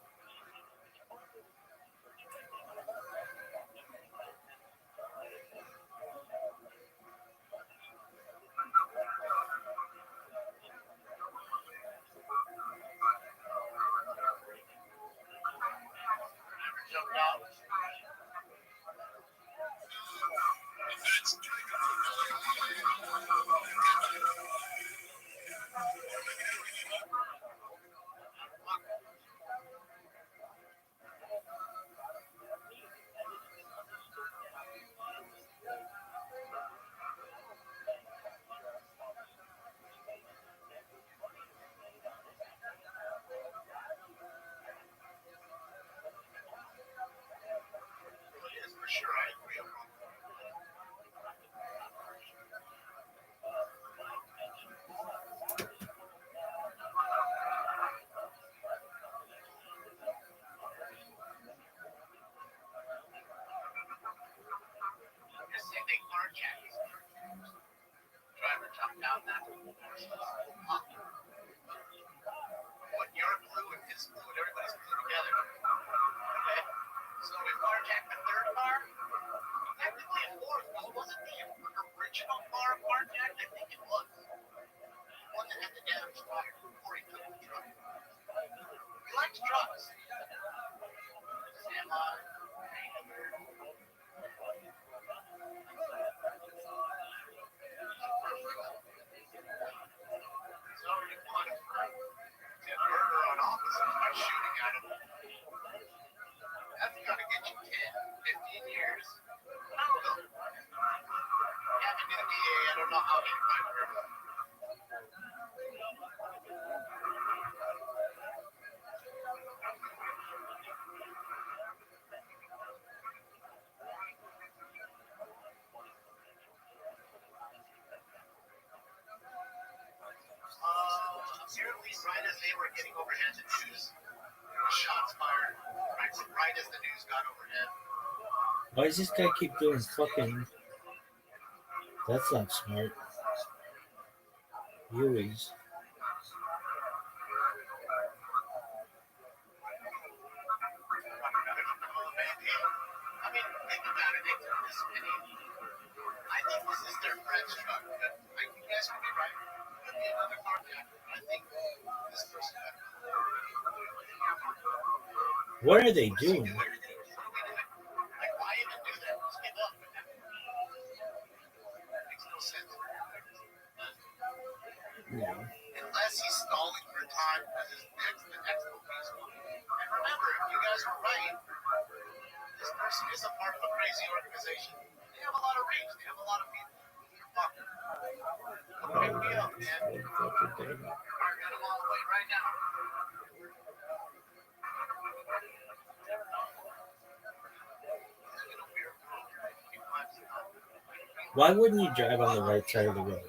Jumped out. Yes, for sure, I agree. Just say they carjacked his driver jumped out that what your crew and his crew and everybody's crew together. Okay. So we carjacked the third car? Technically a fourth, because wasn't the original car carjacked? I think it was. The one that had the damaged tire before he took the truck. He likes trucks. He's already wanted for murder on officers by shooting at him. That's gonna get you 10, 15 years. I don't know. You have a new DA, I don't know how he might work. Apparently, right as they were getting overhead the news, there were shots fired. Right as the news got overhead. Why does this guy keep doing fucking... That's not smart. Yui's. I mean, think about it. They took this many. I think this is their friend's truck. You guys could be right. Could be another carjacker. I think this person got it. What are they doing? Like, why even do that? Just give up. Makes no sense. No. Unless he's stalling for time because the next movie's coming. And remember, if you guys were right, this person is a part of a crazy organization. They have a lot of reach. They have a lot of people. Fuck. Pick me up, man. Alright, got him all the way right now. Why wouldn't you drive on the right side of the road?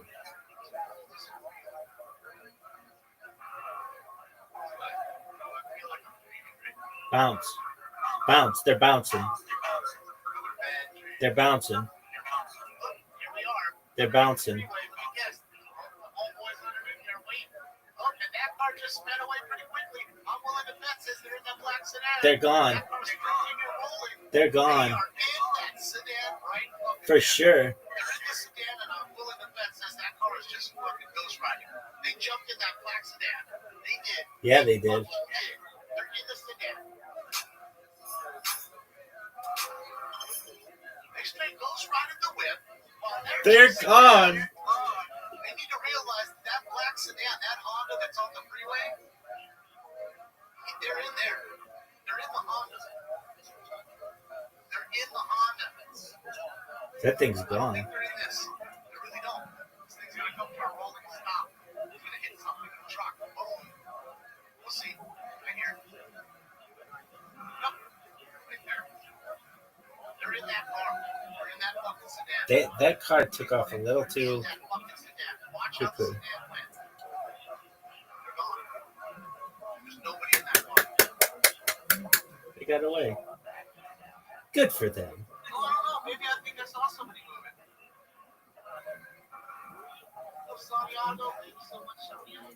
Bounce. Bounce. They're bouncing. They're bouncing. They're bouncing. They're gone. They're gone. For sure. They're in the sedan, and I'm willing to bet says that car is just fucking ghost riding. They jumped in that black sedan. They did. Yeah, they did. Fucking did. They're in the sedan. They straight ghost riding the whip while They're gone. They need to realize that black sedan, that Honda that's on the freeway, they're in there. They're in the Honda. They're in the Honda. That thing's I don't gone. think they're in this. I really don't. This thing's gonna come to a rolling stop. It's gonna hit something in the truck. Boom. We'll see. Right here. Nope. Right there. They're in that car. They're in that fucking sedan. That car took off a little too That fucking sedan. Watch how the quickly. sedan went. They're gone. There's nobody in that car. They got away. Good for them. Oh, I don't know. Maybe I think I saw somebody moving. Oh, Santiago. Thank you so much, Santiago.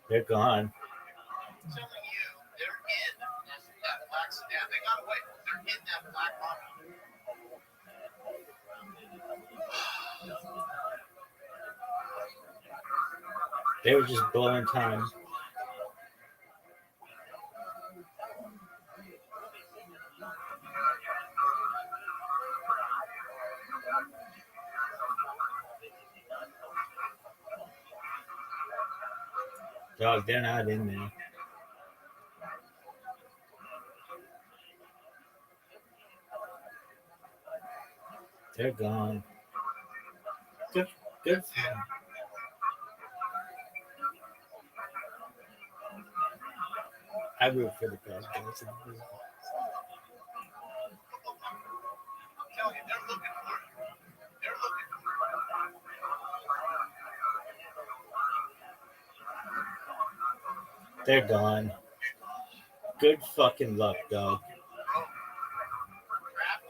They're gone. I'm telling you, they're in that black sedan. They got away. They're in that black Honda. They were just blowing time. Dog, they're not in there. They're gone. Good for them. I root for the bad guys. I'm telling you, they're looking for it. They're looking for it. They're gone. Good fucking luck, dog. Rabbi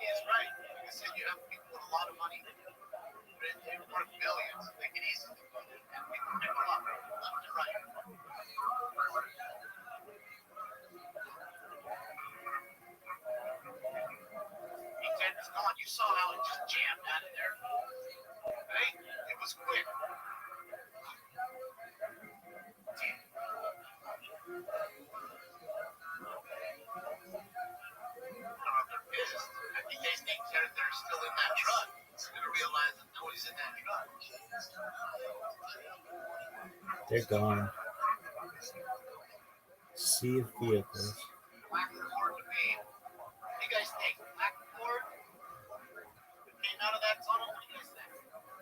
is right. Like I said, you have people with a lot of money. They're worth billions. They can easily do it. And we can pick them up left and right. It's gone. You saw how it just jammed out of there. Right? It was quick. They're pissed. I think they think they're still in that truck. They're going to realize that nobody's in that truck. They're gone. Sea of vehicles. Black Ford to me. What do you guys think? Black Ford? Came out of that tunnel? What do you guys think?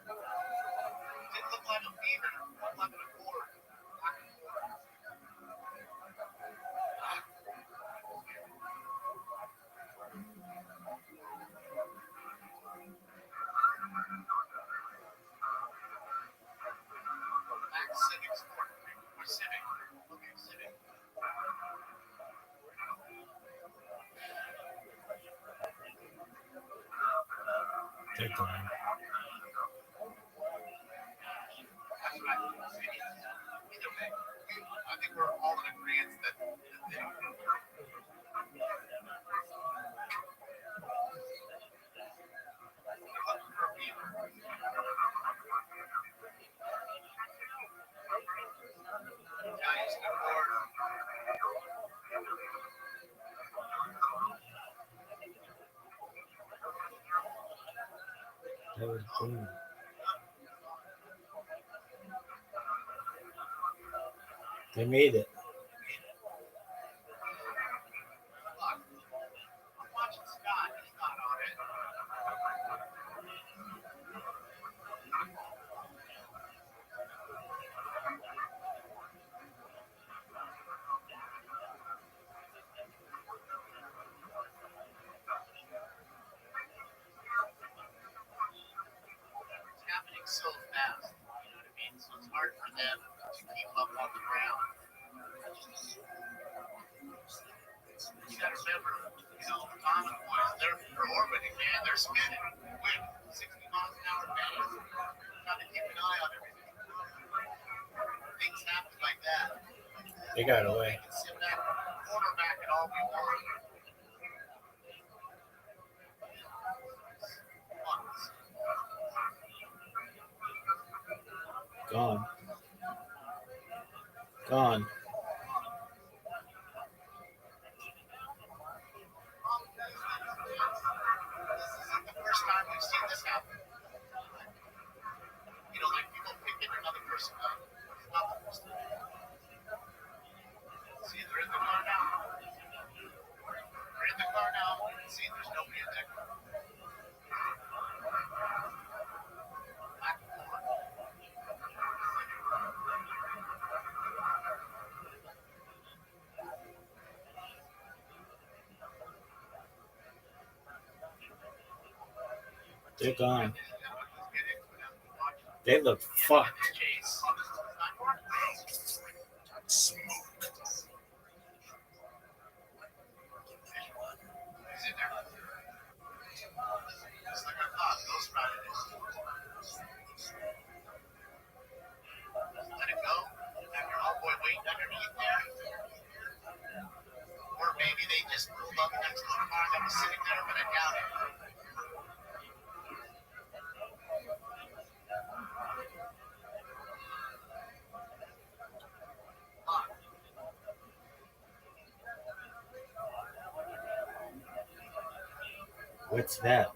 Didn't look like a Beamer. Looked like a Ford. Black Ford. Black Civic Sport. Or Civic. Okay, Civic. They're gone. Either way, I think we're all in agreement that they That was boom. They made it. I'm watching Scott. He's not on it. It's happening so fast. You know what I mean? So it's hard for them to keep up on the ground. You gotta remember, Tom and the boys, they're orbiting, man. They're spinning with 60 miles an hour pace. Gotta keep an eye on everything. Things happen like that. They got away. They can sit back. Gone. Gone. The first time we've seen this happen. You know, like people picking another person up. It's not the first time. See, they're in the car now. They're in the car now. See, there's nobody in that car. They're gone. They look fucked. Just like I thought, Ghost Rider is. Let it go. Have your homeboy waiting underneath there. Or maybe they just pulled up next to the car that was sitting there, but I doubt it. What's that?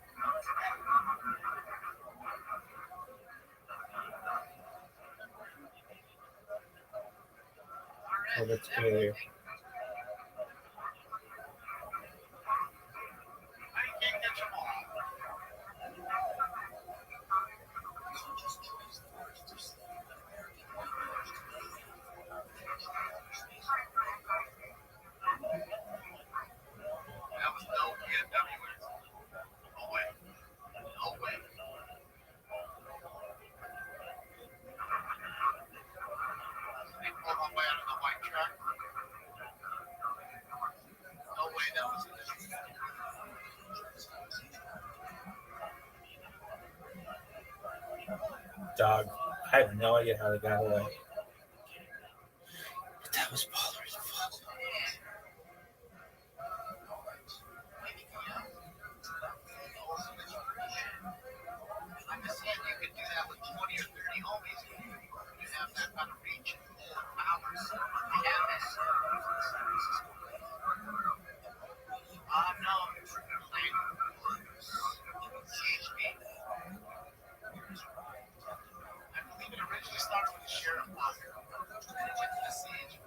Oh, that's clear. That was no BMW. No way. No way. They pulled my way out of the white truck. No way that was it. Dog. I have no idea how they got away. But that was baller as fuck. I'm just saying you could do that with 20 or 30 homies. You have that kind of reach and powers. You have this. No. CHP. I believe it originally started with the sheriff posse. Then it went to the CHP.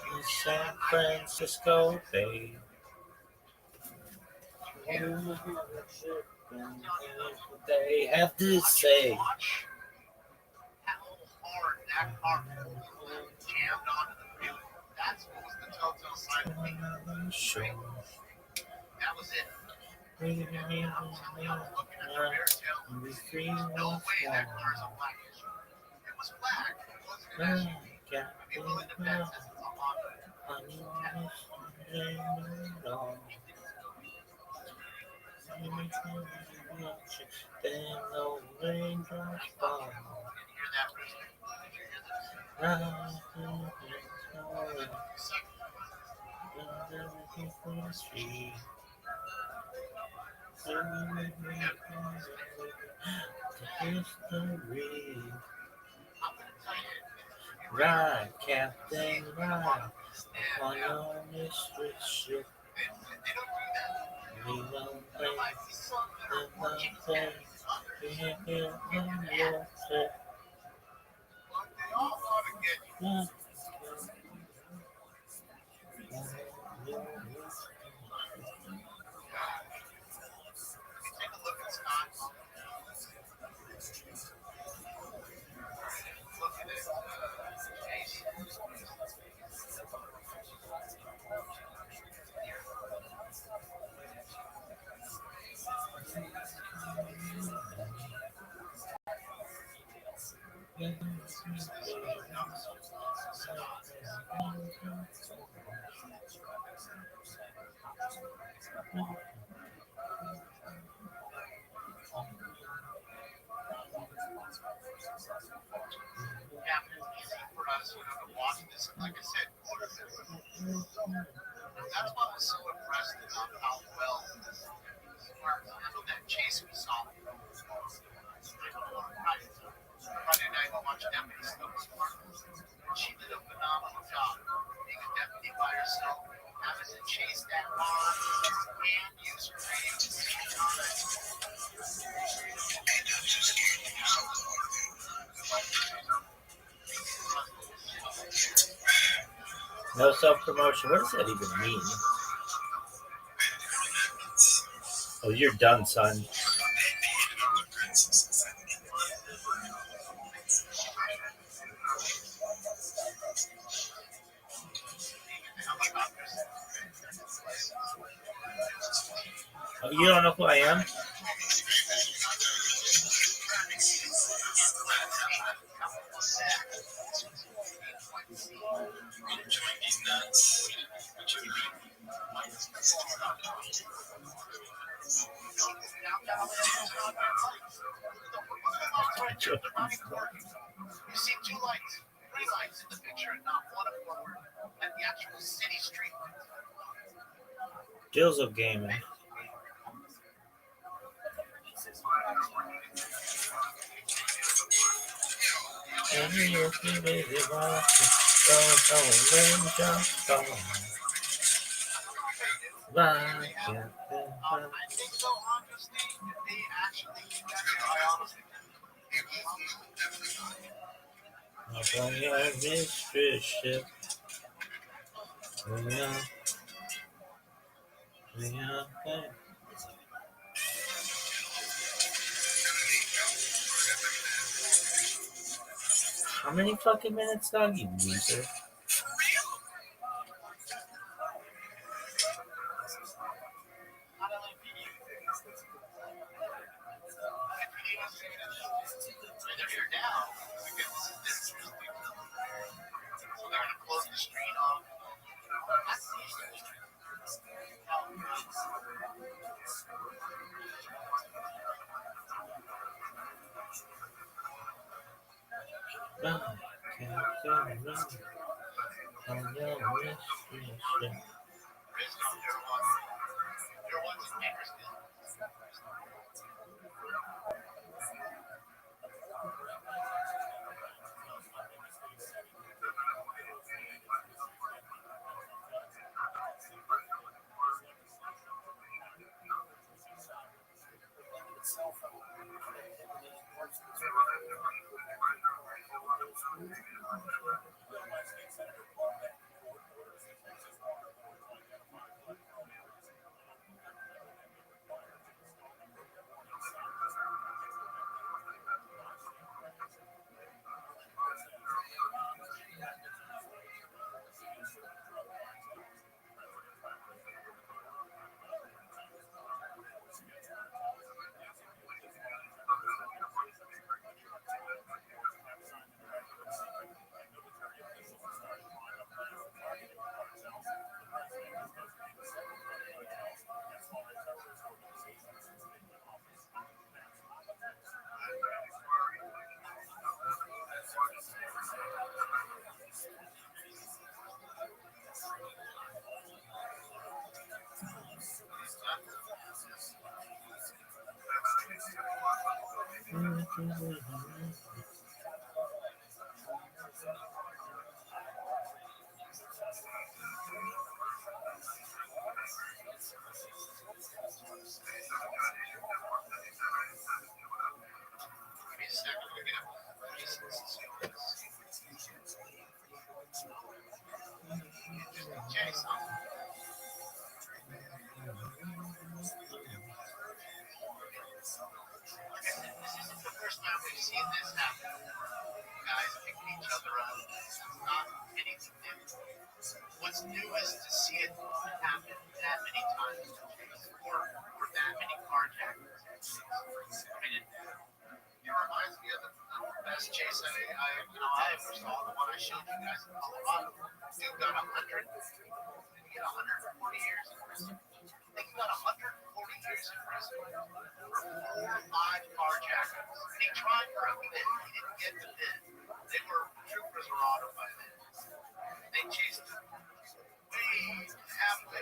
In San Francisco Bay. What they have to say. How hard that car jammed onto the roof. That's what was the telltale sign to me. That was it. I'm telling you, looking at the rear tail, there's no way that car's a black issue. It was black. It wasn't an SUV. I'd be willing to bet since it's a Honda. No raindrops fall. Did you hear that, Rooster? Did you hear Ride, Captain, ride on your mistress ship. We don't play, for us, to watch this. Like I said, That's why I was so impressed about how well Mark handled that chase we saw. Friday night, we watched Deputy Stokes. She did a phenomenal job being a deputy by herself, having to chase that car and use her radio. No self-promotion. What does that even mean? Oh, you're done, son. Oh, you don't know who I am? You see two lights, three lights in the picture, and not one forward. At the actual city street. Dills Gaming. I think so, honestly, they actually On your mistress ship. How many fucking minutes, dog, you loser? they're here now because this is so they're gonna close the street off. This isn't the first time we've seen this happen. Guys picking each other up. It's not anything new. What's new is to see it happen that many times or that many carjackings. I mean, it reminds me of the best chase I ever saw, the one I showed you guys in Colorado. Dude got 140 years in prison. I think he got 140 years in prison for 4 or 5 carjackings. And he tried for a bid. He didn't get the bid. They were troopers were auto by then. They chased him way halfway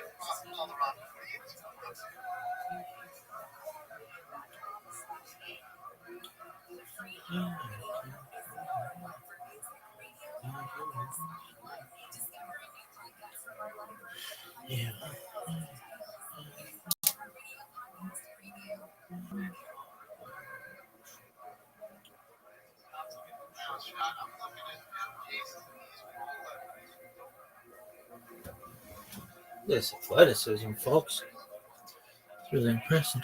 Yeah. This athleticism, folks. It's really impressive.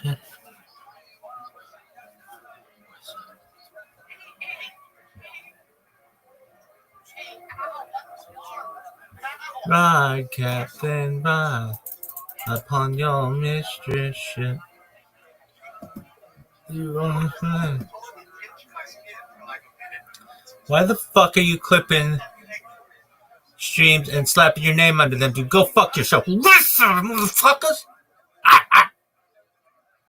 Ride, Captain, ride upon your mistress ship. You are flying. Why the fuck are you clipping streams and slapping your name under them? Dude, go fuck yourself. Listen, motherfuckers!